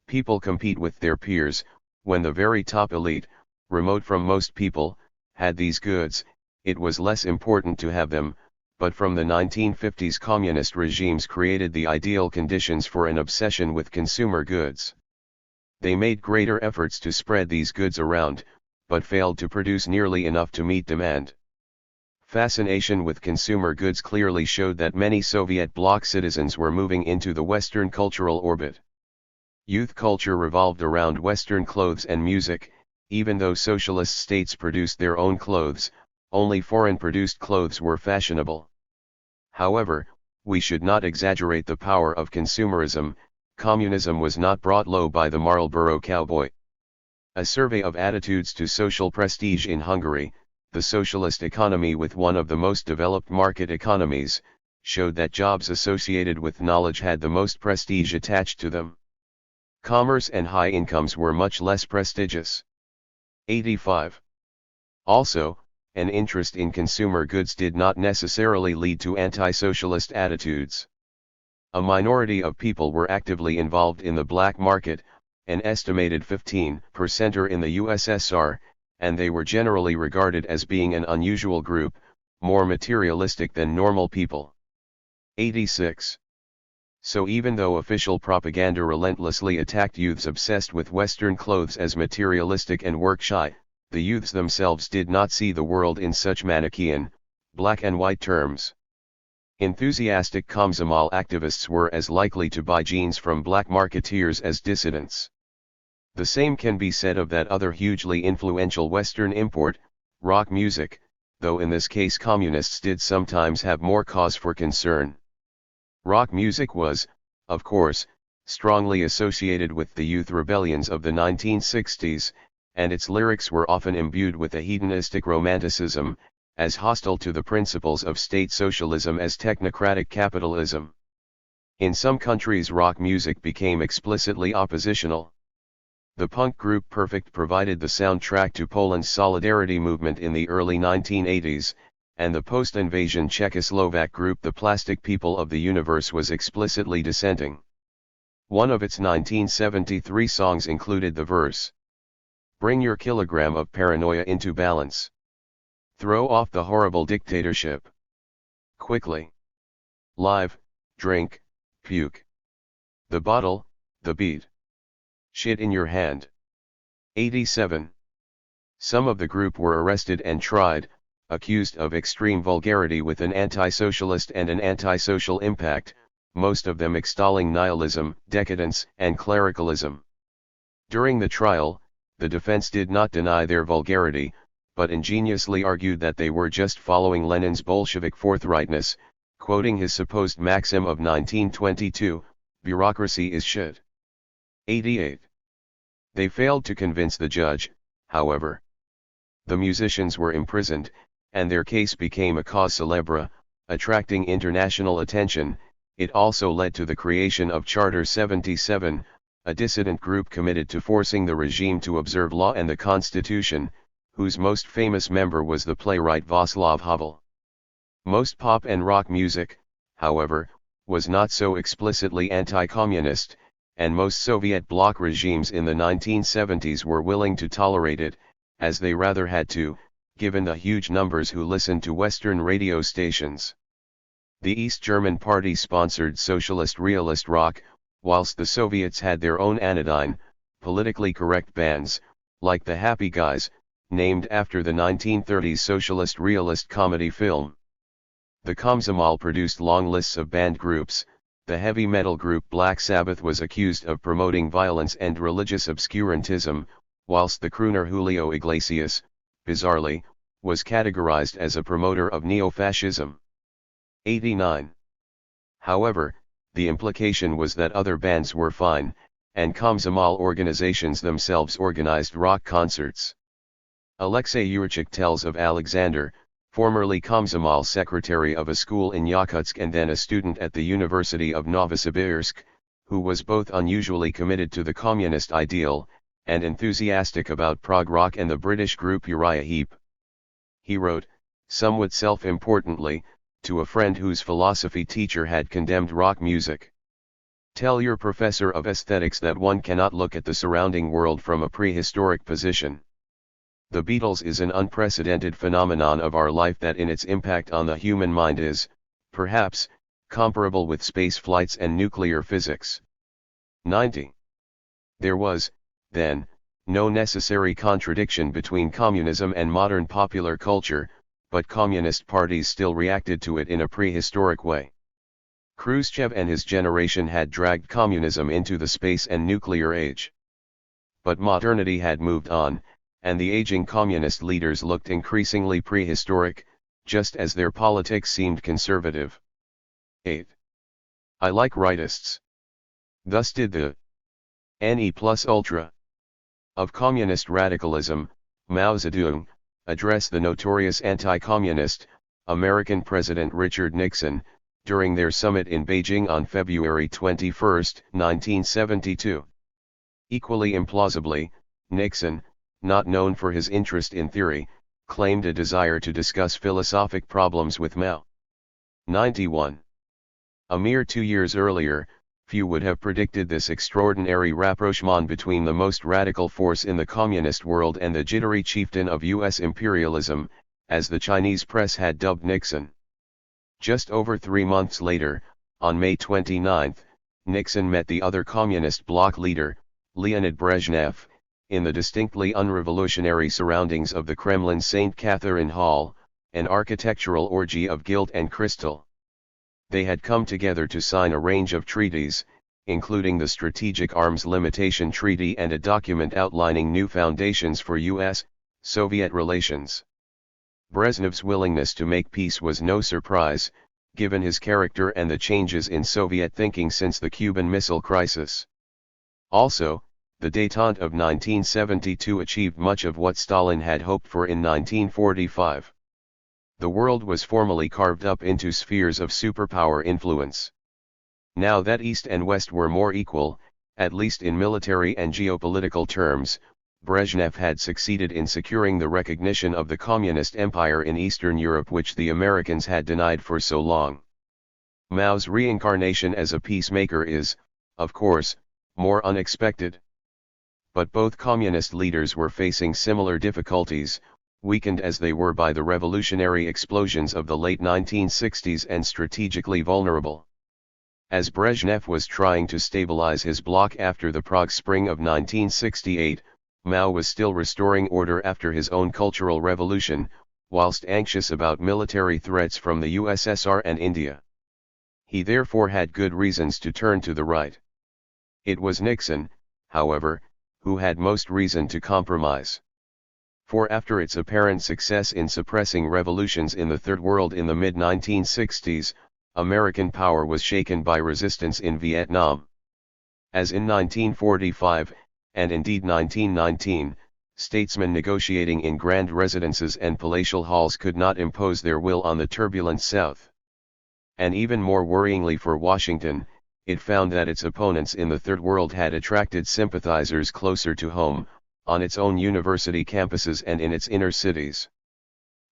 People compete with their peers. When the very top elite, remote from most people, had these goods, it was less important to have them, but from the 1950s communist regimes created the ideal conditions for an obsession with consumer goods. They made greater efforts to spread these goods around, but failed to produce nearly enough to meet demand. Fascination with consumer goods clearly showed that many Soviet bloc citizens were moving into the Western cultural orbit. Youth culture revolved around Western clothes and music. Even though socialist states produced their own clothes, only foreign-produced clothes were fashionable. However, we should not exaggerate the power of consumerism. Communism was not brought low by the Marlboro cowboy. A survey of attitudes to social prestige in Hungary, the socialist economy with one of the most developed market economies, showed that jobs associated with knowledge had the most prestige attached to them. Commerce and high incomes were much less prestigious. 85. Also, an interest in consumer goods did not necessarily lead to anti-socialist attitudes. A minority of people were actively involved in the black market, an estimated 15% in the USSR, and they were generally regarded as being an unusual group, more materialistic than normal people. 86. So even though official propaganda relentlessly attacked youths obsessed with Western clothes as materialistic and work-shy, the youths themselves did not see the world in such Manichaean, black and white terms. Enthusiastic Komsomol activists were as likely to buy jeans from black marketeers as dissidents. The same can be said of that other hugely influential Western import, rock music, though in this case communists did sometimes have more cause for concern. Rock music was, of course, strongly associated with the youth rebellions of the 1960s, and its lyrics were often imbued with a hedonistic romanticism, as hostile to the principles of state socialism as technocratic capitalism. In some countries rock music became explicitly oppositional. The punk group Perfect provided the soundtrack to Poland's Solidarity movement in the early 1980s, and the post-invasion Czechoslovak group The Plastic People of the Universe was explicitly dissenting. One of its 1973 songs included the verse, "Bring your kilogram of paranoia into balance. Throw off the horrible dictatorship. Quickly. Live, drink, puke. The bottle, the beat. Shit in your hand." 87. Some of the group were arrested and tried, accused of extreme vulgarity with an anti-socialist and an anti-social impact, most of them extolling nihilism, decadence, and clericalism. During the trial, the defense did not deny their vulgarity, but ingeniously argued that they were just following Lenin's Bolshevik forthrightness, quoting his supposed maxim of 1922, "Bureaucracy is shit." 88. They failed to convince the judge, however. The musicians were imprisoned, and their case became a cause célèbre, attracting international attention. It also led to the creation of Charter 77, a dissident group committed to forcing the regime to observe law and the constitution, whose most famous member was the playwright Václav Havel. Most pop and rock music, however, was not so explicitly anti-communist, and most Soviet bloc regimes in the 1970s were willing to tolerate it, as they rather had to, given the huge numbers who listened to Western radio stations. The East German party sponsored socialist realist rock, whilst the Soviets had their own anodyne, politically correct bands, like the Happy Guys, named after the 1930s socialist realist comedy film. The Komsomol produced long lists of band groups. The heavy metal group Black Sabbath was accused of promoting violence and religious obscurantism, whilst the crooner Julio Iglesias, bizarrely, was categorized as a promoter of neo-fascism. 89. However, the implication was that other bands were fine, and Komsomol organizations themselves organized rock concerts. Alexei Yurchik tells of Alexander, formerly Komsomol secretary of a school in Yakutsk and then a student at the University of Novosibirsk, who was both unusually committed to the communist ideal, and enthusiastic about prog rock and the British group Uriah Heep. He wrote, somewhat self-importantly, to a friend whose philosophy teacher had condemned rock music. "Tell your professor of aesthetics that one cannot look at the surrounding world from a prehistoric position. The Beatles is an unprecedented phenomenon of our life that in its impact on the human mind is, perhaps, comparable with space flights and nuclear physics. 90. There was, then, no necessary contradiction between communism and modern popular culture, but communist parties still reacted to it in a prehistoric way. Khrushchev and his generation had dragged communism into the space and nuclear age. But modernity had moved on, and the aging communist leaders looked increasingly prehistoric, just as their politics seemed conservative. 8. I like rightists. Thus did the NE plus ultra of communist radicalism, Mao Zedong, address the notorious anti-communist, American President Richard Nixon, during their summit in Beijing on February 21, 1972. Equally implausibly, Nixon, not known for his interest in theory, claimed a desire to discuss philosophic problems with Mao. 91. A mere 2 years earlier, few would have predicted this extraordinary rapprochement between the most radical force in the communist world and the jittery chieftain of U.S. imperialism, as the Chinese press had dubbed Nixon. Just over 3 months later, on May 29, Nixon met the other communist bloc leader, Leonid Brezhnev, in the distinctly unrevolutionary surroundings of the Kremlin's St. Catherine Hall, an architectural orgy of gilt and crystal. They had come together to sign a range of treaties, including the Strategic Arms Limitation Treaty and a document outlining new foundations for U.S.-Soviet relations. Brezhnev's willingness to make peace was no surprise, given his character and the changes in Soviet thinking since the Cuban Missile Crisis. Also, the détente of 1972 achieved much of what Stalin had hoped for in 1945. The world was formally carved up into spheres of superpower influence. Now that East and West were more equal, at least in military and geopolitical terms, Brezhnev had succeeded in securing the recognition of the communist empire in Eastern Europe which the Americans had denied for so long. Mao's reincarnation as a peacemaker is, of course, more unexpected. But both communist leaders were facing similar difficulties, weakened as they were by the revolutionary explosions of the late 1960s and strategically vulnerable. As Brezhnev was trying to stabilize his bloc after the Prague Spring of 1968, Mao was still restoring order after his own cultural revolution, whilst anxious about military threats from the USSR and India. He therefore had good reasons to turn to the right. It was Nixon, however, who had most reason to compromise. For after its apparent success in suppressing revolutions in the Third World in the mid-1960s, American power was shaken by resistance in Vietnam. As in 1945, and indeed 1919, statesmen negotiating in grand residences and palatial halls could not impose their will on the turbulent South. And even more worryingly for Washington, it found that its opponents in the Third World had attracted sympathizers closer to home, on its own university campuses and in its inner cities.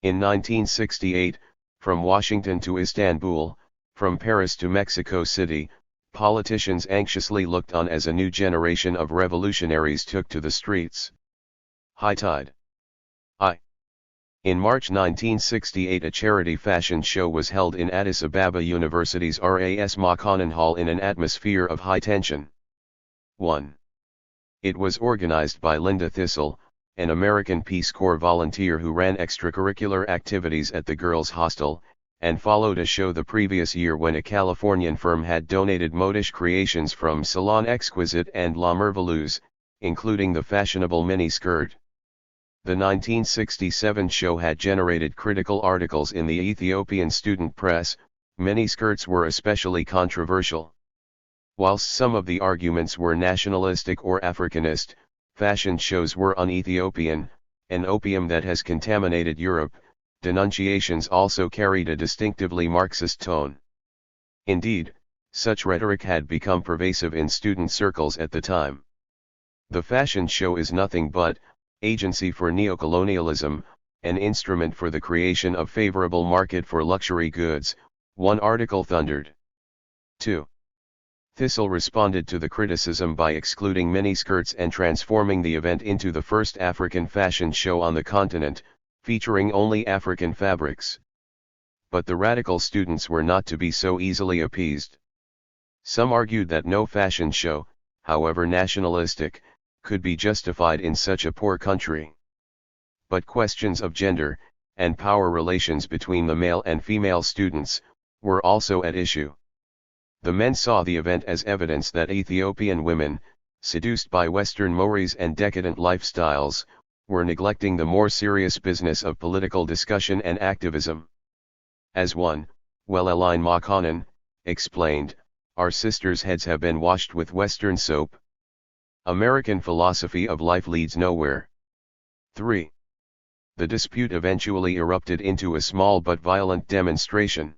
In 1968, from Washington to Istanbul, from Paris to Mexico City, politicians anxiously looked on as a new generation of revolutionaries took to the streets. High tide. In March 1968 a charity fashion show was held in Addis Ababa University's Ras Makanan Hall in an atmosphere of high tension. 1. It was organized by Linda Thistle, an American Peace Corps volunteer who ran extracurricular activities at the girls' hostel, and followed a show the previous year when a Californian firm had donated modish creations from Salon Exquisite and La Merveilleuse, including the fashionable mini-skirt. The 1967 show had generated critical articles in the Ethiopian student press. Mini-skirts were especially controversial. Whilst some of the arguments were nationalistic or Africanist, fashion shows were un-Ethiopian, an opium that has contaminated Europe. Denunciations also carried a distinctively Marxist tone. Indeed, such rhetoric had become pervasive in student circles at the time. The fashion show is nothing but agency for neocolonialism, an instrument for the creation of favorable market for luxury goods, one article thundered. 2. Thistle responded to the criticism by excluding miniskirts and transforming the event into the first African fashion show on the continent, featuring only African fabrics. But the radical students were not to be so easily appeased. Some argued that no fashion show, however nationalistic, could be justified in such a poor country. But questions of gender, and power relations between the male and female students, were also at issue. The men saw the event as evidence that Ethiopian women, seduced by Western mores and decadent lifestyles, were neglecting the more serious business of political discussion and activism. As one, Welleline Makanen, explained, "Our sisters' heads have been washed with Western soap. American philosophy of life leads nowhere." 3. The dispute eventually erupted into a small but violent demonstration.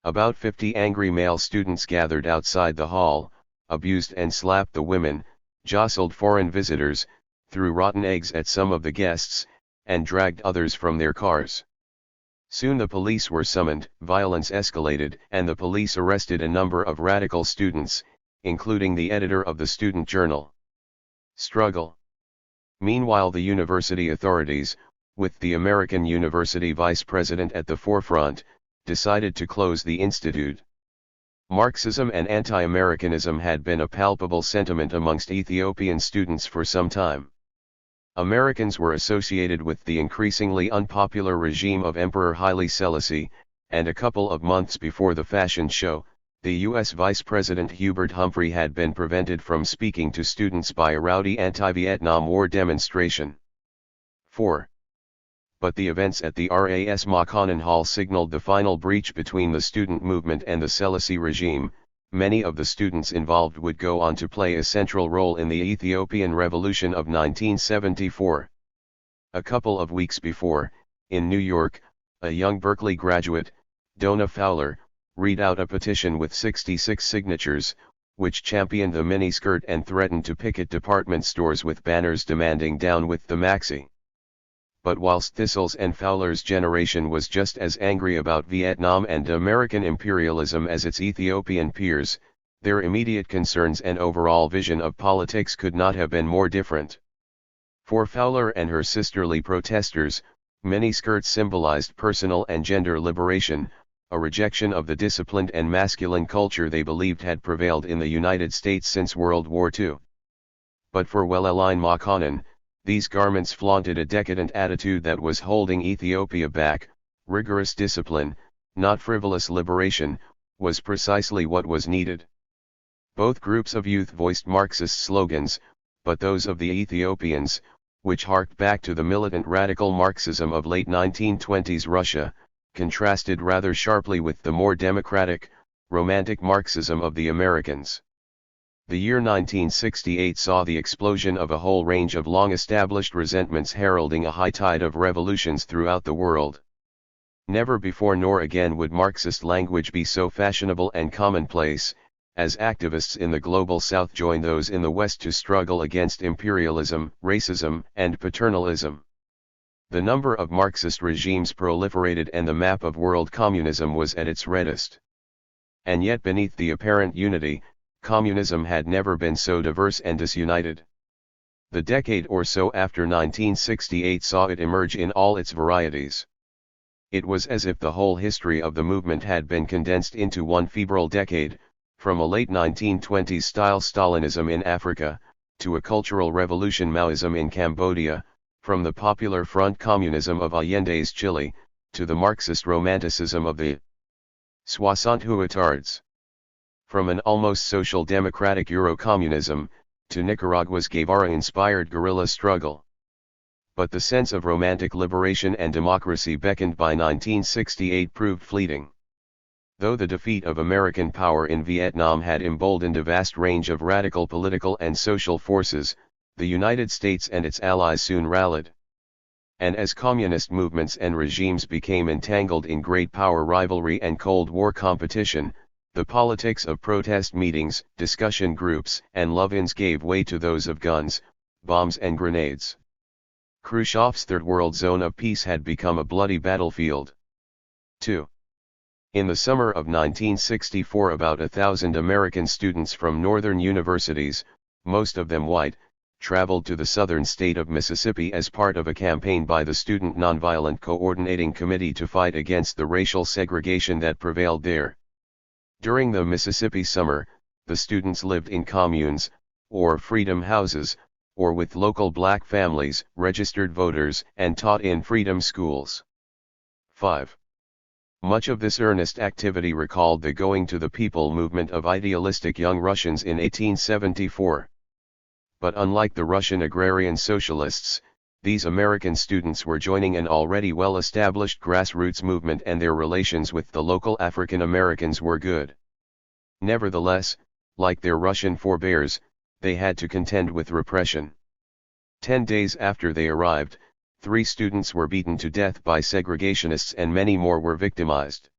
About 50 angry male students gathered outside the hall, abused and slapped the women, jostled foreign visitors, threw rotten eggs at some of the guests, and dragged others from their cars. Soon the police were summoned, violence escalated, and the police arrested a number of radical students, including the editor of the student journal. Struggle. Meanwhile, the university authorities, with the American University vice president at the forefront, decided to close the institute. Marxism and anti-Americanism had been a palpable sentiment amongst Ethiopian students for some time. Americans were associated with the increasingly unpopular regime of Emperor Haile Selassie, and a couple of months before the fashion show, the U.S. Vice President Hubert Humphrey had been prevented from speaking to students by a rowdy anti-Vietnam War demonstration. 4. But the events at the RAS Makanen Hall signaled the final breach between the student movement and the Selassie regime. Many of the students involved would go on to play a central role in the Ethiopian Revolution of 1974. A couple of weeks before, in New York, a young Berkeley graduate, Donna Fowler, read out a petition with 66 signatures, which championed the miniskirt and threatened to picket department stores with banners demanding "Down with the maxi." But whilst Thistle's and Fowler's generation was just as angry about Vietnam and American imperialism as its Ethiopian peers, their immediate concerns and overall vision of politics could not have been more different. For Fowler and her sisterly protesters, miniskirts symbolized personal and gender liberation, a rejection of the disciplined and masculine culture they believed had prevailed in the United States since World War II. But for Welleline Makanen, these garments flaunted a decadent attitude that was holding Ethiopia back. Rigorous discipline, not frivolous liberation, was precisely what was needed. Both groups of youth voiced Marxist slogans, but those of the Ethiopians, which harked back to the militant radical Marxism of late 1920s Russia, contrasted rather sharply with the more democratic, romantic Marxism of the Americans. The year 1968 saw the explosion of a whole range of long-established resentments heralding a high tide of revolutions throughout the world. Never before nor again would Marxist language be so fashionable and commonplace, as activists in the global South join those in the West to struggle against imperialism, racism, and paternalism. The number of Marxist regimes proliferated and the map of world communism was at its reddest. And yet beneath the apparent unity, communism had never been so diverse and disunited. The decade or so after 1968 saw it emerge in all its varieties. It was as if the whole history of the movement had been condensed into one febrile decade, from a late 1920s-style Stalinism in Africa, to a cultural revolution Maoism in Cambodia, from the Popular Front communism of Allende's Chile, to the Marxist romanticism of the Soixante-Huitards. From an almost social democratic Euro-communism, to Nicaragua's Guevara-inspired guerrilla struggle. But the sense of romantic liberation and democracy beckoned by 1968 proved fleeting. Though the defeat of American power in Vietnam had emboldened a vast range of radical political and social forces, the United States and its allies soon rallied. And as communist movements and regimes became entangled in great power rivalry and Cold War competition, the politics of protest meetings, discussion groups, and love-ins gave way to those of guns, bombs and grenades. Khrushchev's Third World Zone of Peace had become a bloody battlefield. 2. In the summer of 1964, about 1,000 American students from northern universities, most of them white, traveled to the southern state of Mississippi as part of a campaign by the Student Nonviolent Coordinating Committee to fight against the racial segregation that prevailed there. During the Mississippi summer, the students lived in communes, or freedom houses, or with local black families, registered voters, and taught in freedom schools. 5. Much of this earnest activity recalled the Going to the People movement of idealistic young Russians in 1874. But unlike the Russian agrarian socialists, these American students were joining an already well-established grassroots movement, and their relations with the local African Americans were good. Nevertheless, like their Russian forebears, they had to contend with repression. 10 days after they arrived, 3 students were beaten to death by segregationists and many more were victimized.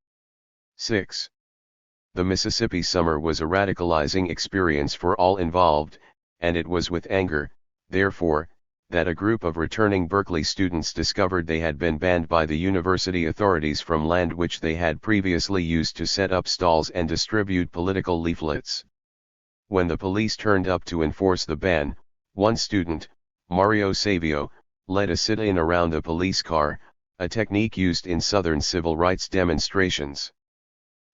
6. The Mississippi summer was a radicalizing experience for all involved, and it was with anger, therefore, that a group of returning Berkeley students discovered they had been banned by the university authorities from land which they had previously used to set up stalls and distribute political leaflets. When the police turned up to enforce the ban, one student, Mario Savio, led a sit-in around a police car, a technique used in Southern civil rights demonstrations.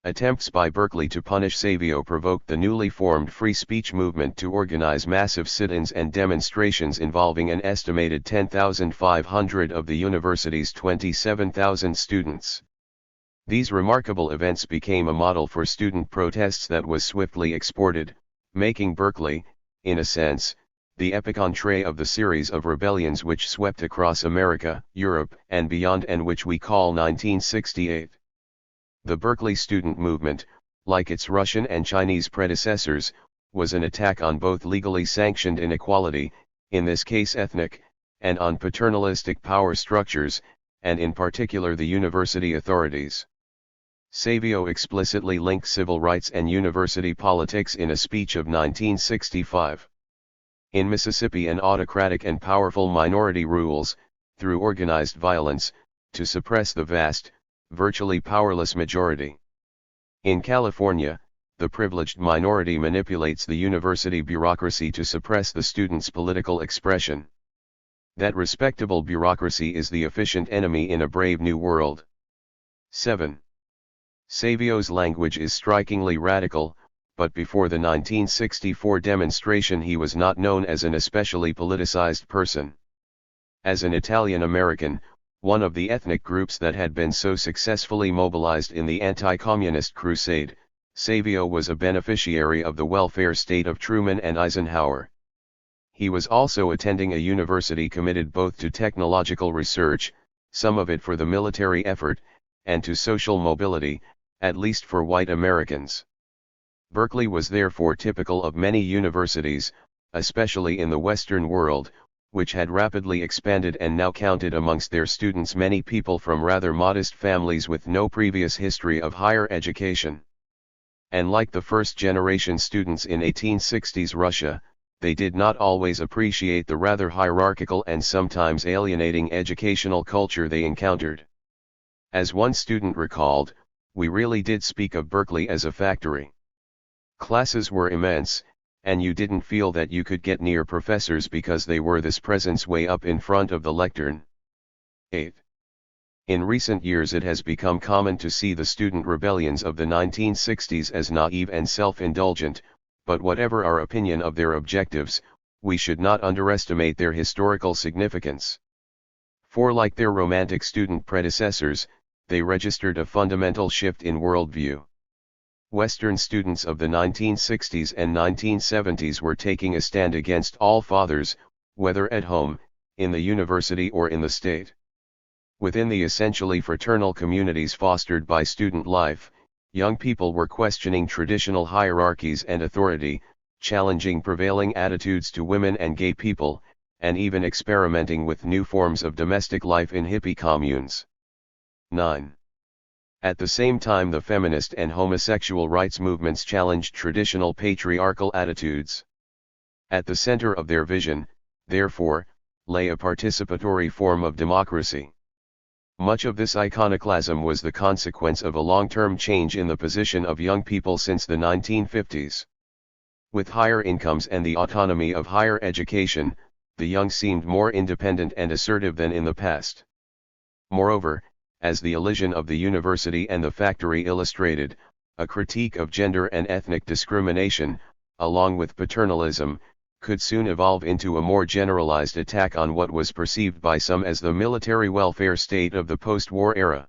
Attempts by Berkeley to punish Savio provoked the newly formed free speech movement to organize massive sit-ins and demonstrations involving an estimated 10,500 of the university's 27,000 students. These remarkable events became a model for student protests that was swiftly exported, making Berkeley, in a sense, the epicenter of the series of rebellions which swept across America, Europe, and beyond, and which we call 1968. The Berkeley student movement, like its Russian and Chinese predecessors, was an attack on both legally sanctioned inequality, in this case ethnic, and on paternalistic power structures, and in particular the university authorities. Savio explicitly linked civil rights and university politics in a speech of 1965. In Mississippi, an autocratic and powerful minority rules, through organized violence, to suppress the vast, virtually powerless majority. In California, the privileged minority manipulates the university bureaucracy to suppress the students' political expression. That respectable bureaucracy is the efficient enemy in a brave new world. 7. Savio's language is strikingly radical, but before the 1964 demonstration he was not known as an especially politicized person. As an Italian American, one of the ethnic groups that had been so successfully mobilized in the anti-communist crusade, Savio was a beneficiary of the welfare state of Truman and Eisenhower. He was also attending a university committed both to technological research, some of it for the military effort, and to social mobility, at least for white Americans. Berkeley was therefore typical of many universities, especially in the Western world, which had rapidly expanded and now counted amongst their students many people from rather modest families with no previous history of higher education. And like the first-generation students in 1860s Russia, they did not always appreciate the rather hierarchical and sometimes alienating educational culture they encountered. As one student recalled, "We really did speak of Berkeley as a factory. Classes were immense, and you didn't feel that you could get near professors because they were this presence way up in front of the lectern." 8. In recent years it has become common to see the student rebellions of the 1960s as naive and self-indulgent, but whatever our opinion of their objectives, we should not underestimate their historical significance. For like their romantic student predecessors, they registered a fundamental shift in worldview. Western students of the 1960s and 1970s were taking a stand against all fathers, whether at home, in the university or in the state. Within the essentially fraternal communities fostered by student life, young people were questioning traditional hierarchies and authority, challenging prevailing attitudes to women and gay people, and even experimenting with new forms of domestic life in hippie communes. 9. At the same time, the feminist and homosexual rights movements challenged traditional patriarchal attitudes. At the center of their vision, therefore, lay a participatory form of democracy. Much of this iconoclasm was the consequence of a long-term change in the position of young people since the 1950s. With higher incomes and the autonomy of higher education, the young seemed more independent and assertive than in the past. Moreover, as the elision of the university and the factory illustrated, a critique of gender and ethnic discrimination, along with paternalism, could soon evolve into a more generalized attack on what was perceived by some as the military welfare state of the post-war era.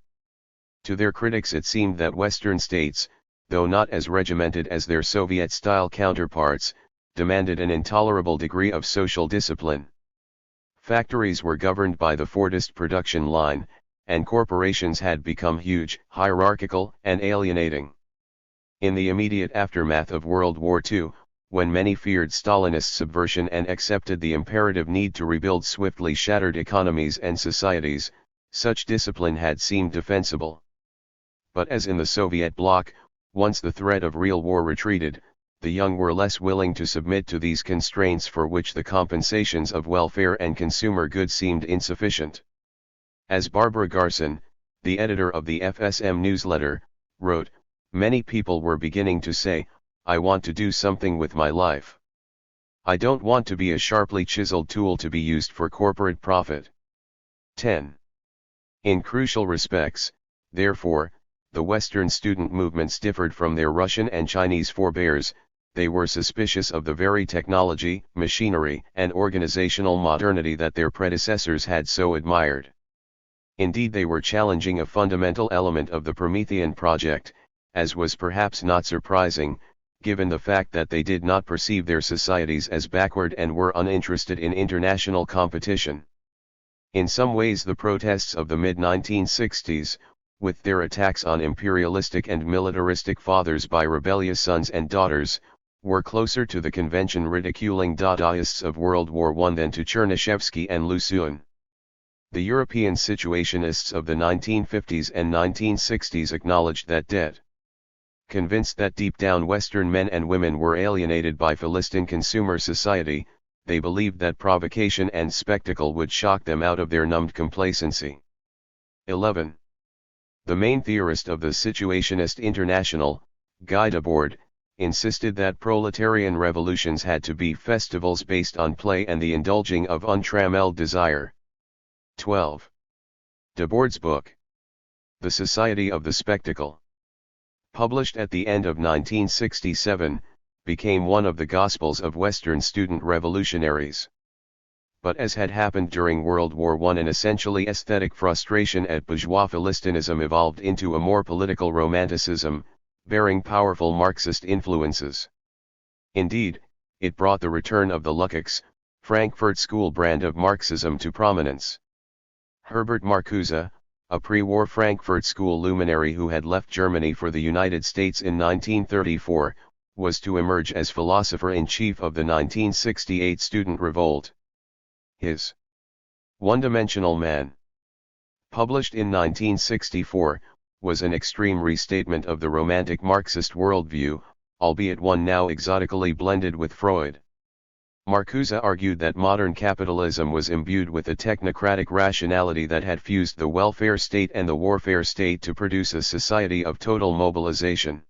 To their critics it seemed that Western states, though not as regimented as their Soviet-style counterparts, demanded an intolerable degree of social discipline. Factories were governed by the Fordist production line, and corporations had become huge, hierarchical, and alienating. In the immediate aftermath of World War II, when many feared Stalinist subversion and accepted the imperative need to rebuild swiftly shattered economies and societies, such discipline had seemed defensible. But as in the Soviet bloc, once the threat of real war retreated, the young were less willing to submit to these constraints for which the compensations of welfare and consumer goods seemed insufficient. As Barbara Garson, the editor of the FSM newsletter, wrote, many people were beginning to say, I want to do something with my life. I don't want to be a sharply chiseled tool to be used for corporate profit. 10. In crucial respects, therefore, the Western student movements differed from their Russian and Chinese forebears. They were suspicious of the very technology, machinery, and organizational modernity that their predecessors had so admired. Indeed, they were challenging a fundamental element of the Promethean project, as was perhaps not surprising, given the fact that they did not perceive their societies as backward and were uninterested in international competition. In some ways the protests of the mid-1960s, with their attacks on imperialistic and militaristic fathers by rebellious sons and daughters, were closer to the convention ridiculing Dadaists of World War I than to Chernyshevsky and Lucian. The European situationists of the 1950s and 1960s acknowledged that debt. Convinced that deep down Western men and women were alienated by Philistine consumer society, they believed that provocation and spectacle would shock them out of their numbed complacency. 11. The main theorist of the Situationist International, Guy Debord, insisted that proletarian revolutions had to be festivals based on play and the indulging of untrammeled desire. 12. Debord's book, The Society of the Spectacle, published at the end of 1967, became one of the gospels of Western student revolutionaries. But as had happened during World War I, an essentially aesthetic frustration at bourgeois Philistinism evolved into a more political romanticism, bearing powerful Marxist influences. Indeed, it brought the return of the Lukács, Frankfurt School brand of Marxism to prominence. Herbert Marcuse, a pre-war Frankfurt School luminary who had left Germany for the United States in 1934, was to emerge as philosopher-in-chief of the 1968 student revolt. His One-Dimensional Man, published in 1964, was an extreme restatement of the romantic Marxist worldview, albeit one now exotically blended with Freud. Marcuse argued that modern capitalism was imbued with a technocratic rationality that had fused the welfare state and the warfare state to produce a society of total mobilization.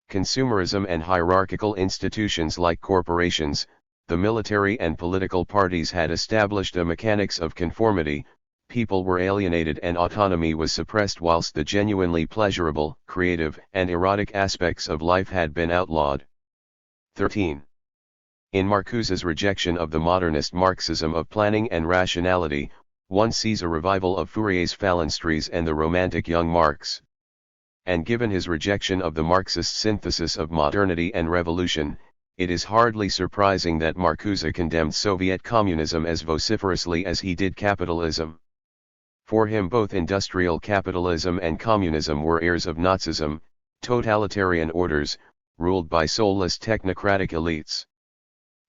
Consumerism and hierarchical institutions like corporations, the military and political parties had established a mechanics of conformity. People were alienated and autonomy was suppressed, whilst the genuinely pleasurable, creative, and erotic aspects of life had been outlawed. 13. In Marcuse's rejection of the modernist Marxism of planning and rationality, one sees a revival of Fourier's phalansteries and the romantic young Marx. And given his rejection of the Marxist synthesis of modernity and revolution, it is hardly surprising that Marcuse condemned Soviet communism as vociferously as he did capitalism. For him both industrial capitalism and communism were heirs of Nazism, totalitarian orders, ruled by soulless technocratic elites.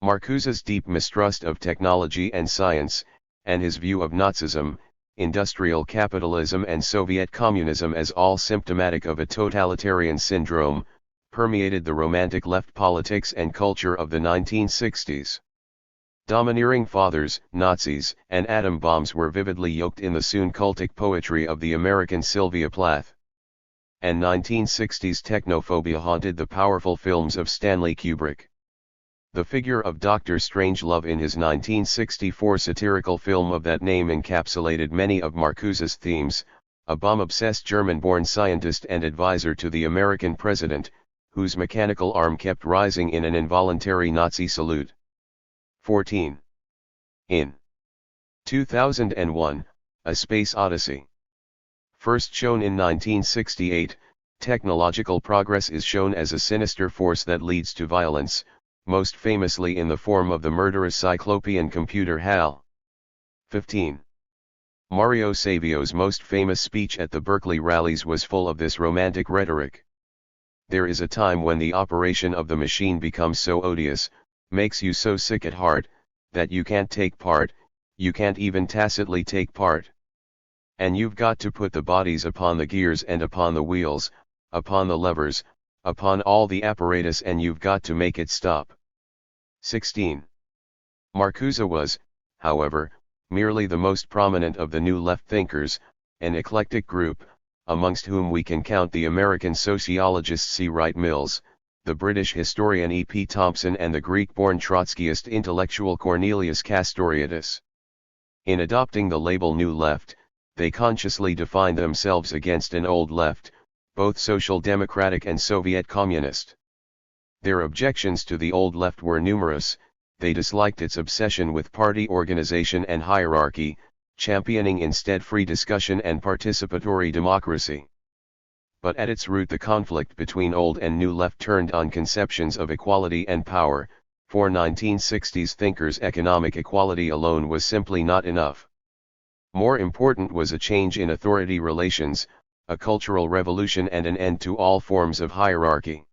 Marcuse's deep mistrust of technology and science, and his view of Nazism, industrial capitalism and Soviet communism as all symptomatic of a totalitarian syndrome, permeated the romantic left politics and culture of the 1960s. Domineering fathers, Nazis, and atom bombs were vividly yoked in the soon cultic poetry of the American Sylvia Plath. And 1960s technophobia haunted the powerful films of Stanley Kubrick. The figure of Dr. Strangelove in his 1964 satirical film of that name encapsulated many of Marcuse's themes, a bomb-obsessed German-born scientist and advisor to the American president, whose mechanical arm kept rising in an involuntary Nazi salute. 14. In 2001, A Space Odyssey. First shown in 1968, technological progress is shown as a sinister force that leads to violence, most famously in the form of the murderous cyclopean computer HAL. 15. Mario Savio's most famous speech at the Berkeley rallies was full of this romantic rhetoric. There is a time when the operation of the machine becomes so odious, makes you so sick at heart, that you can't take part, you can't even tacitly take part. And you've got to put the bodies upon the gears and upon the wheels, upon the levers, upon all the apparatus, and you've got to make it stop. 16. Marcuse was, however, merely the most prominent of the New Left thinkers, an eclectic group, amongst whom we can count the American sociologist C. Wright Mills, the British historian E. P. Thompson, and the Greek-born Trotskyist intellectual Cornelius Castoriadis. In adopting the label New Left, they consciously defined themselves against an old left, both social democratic and Soviet communist. Their objections to the old left were numerous. They disliked its obsession with party organization and hierarchy, championing instead free discussion and participatory democracy. But at its root the conflict between old and new left turned on conceptions of equality and power. For 1960s thinkers, economic equality alone was simply not enough. More important was a change in authority relations, a cultural revolution, and an end to all forms of hierarchy.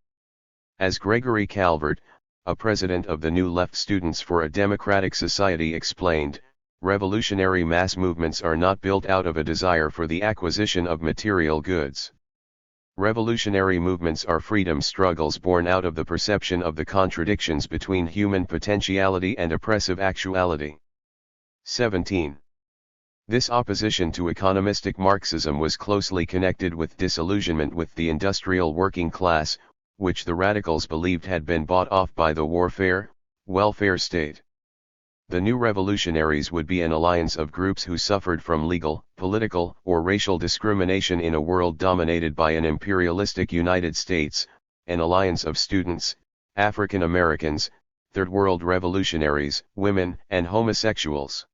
As Gregory Calvert, a president of the New Left Students for a Democratic Society, explained, revolutionary mass movements are not built out of a desire for the acquisition of material goods. Revolutionary movements are freedom struggles born out of the perception of the contradictions between human potentiality and oppressive actuality. 17. This opposition to economistic Marxism was closely connected with disillusionment with the industrial working class, which the radicals believed had been bought off by the welfare state. The new revolutionaries would be an alliance of groups who suffered from legal, political, or racial discrimination in a world dominated by an imperialistic United States, an alliance of students, African Americans, Third World revolutionaries, women, and homosexuals.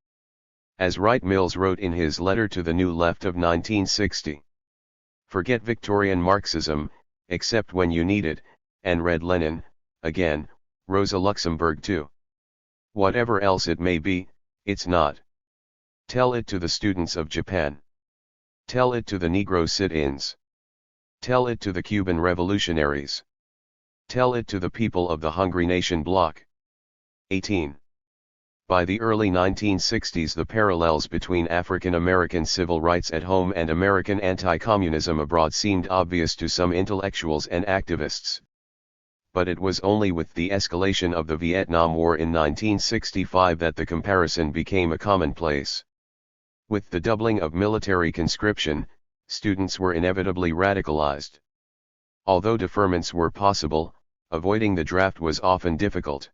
As Wright Mills wrote in his letter to the New Left of 1960, "Forget Victorian Marxism, except when you need it, and read Lenin, again, Rosa Luxemburg too. Whatever else it may be, it's not. Tell it to the students of Japan. Tell it to the Negro sit-ins. Tell it to the Cuban revolutionaries. Tell it to the people of the Hungry Nation bloc." 18. By the early 1960s the parallels between African American civil rights at home and American anti-communism abroad seemed obvious to some intellectuals and activists. But it was only with the escalation of the Vietnam War in 1965 that the comparison became a commonplace. With the doubling of military conscription, students were inevitably radicalized. Although deferments were possible, avoiding the draft was often difficult.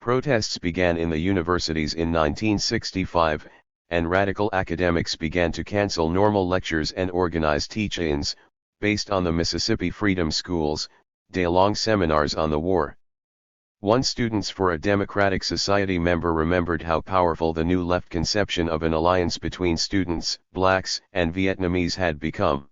Protests began in the universities in 1965, and radical academics began to cancel normal lectures and organize teach-ins, based on the Mississippi Freedom Schools, day-long seminars on the war. One Students for a Democratic Society member remembered how powerful the New Left conception of an alliance between students, blacks, and Vietnamese had become.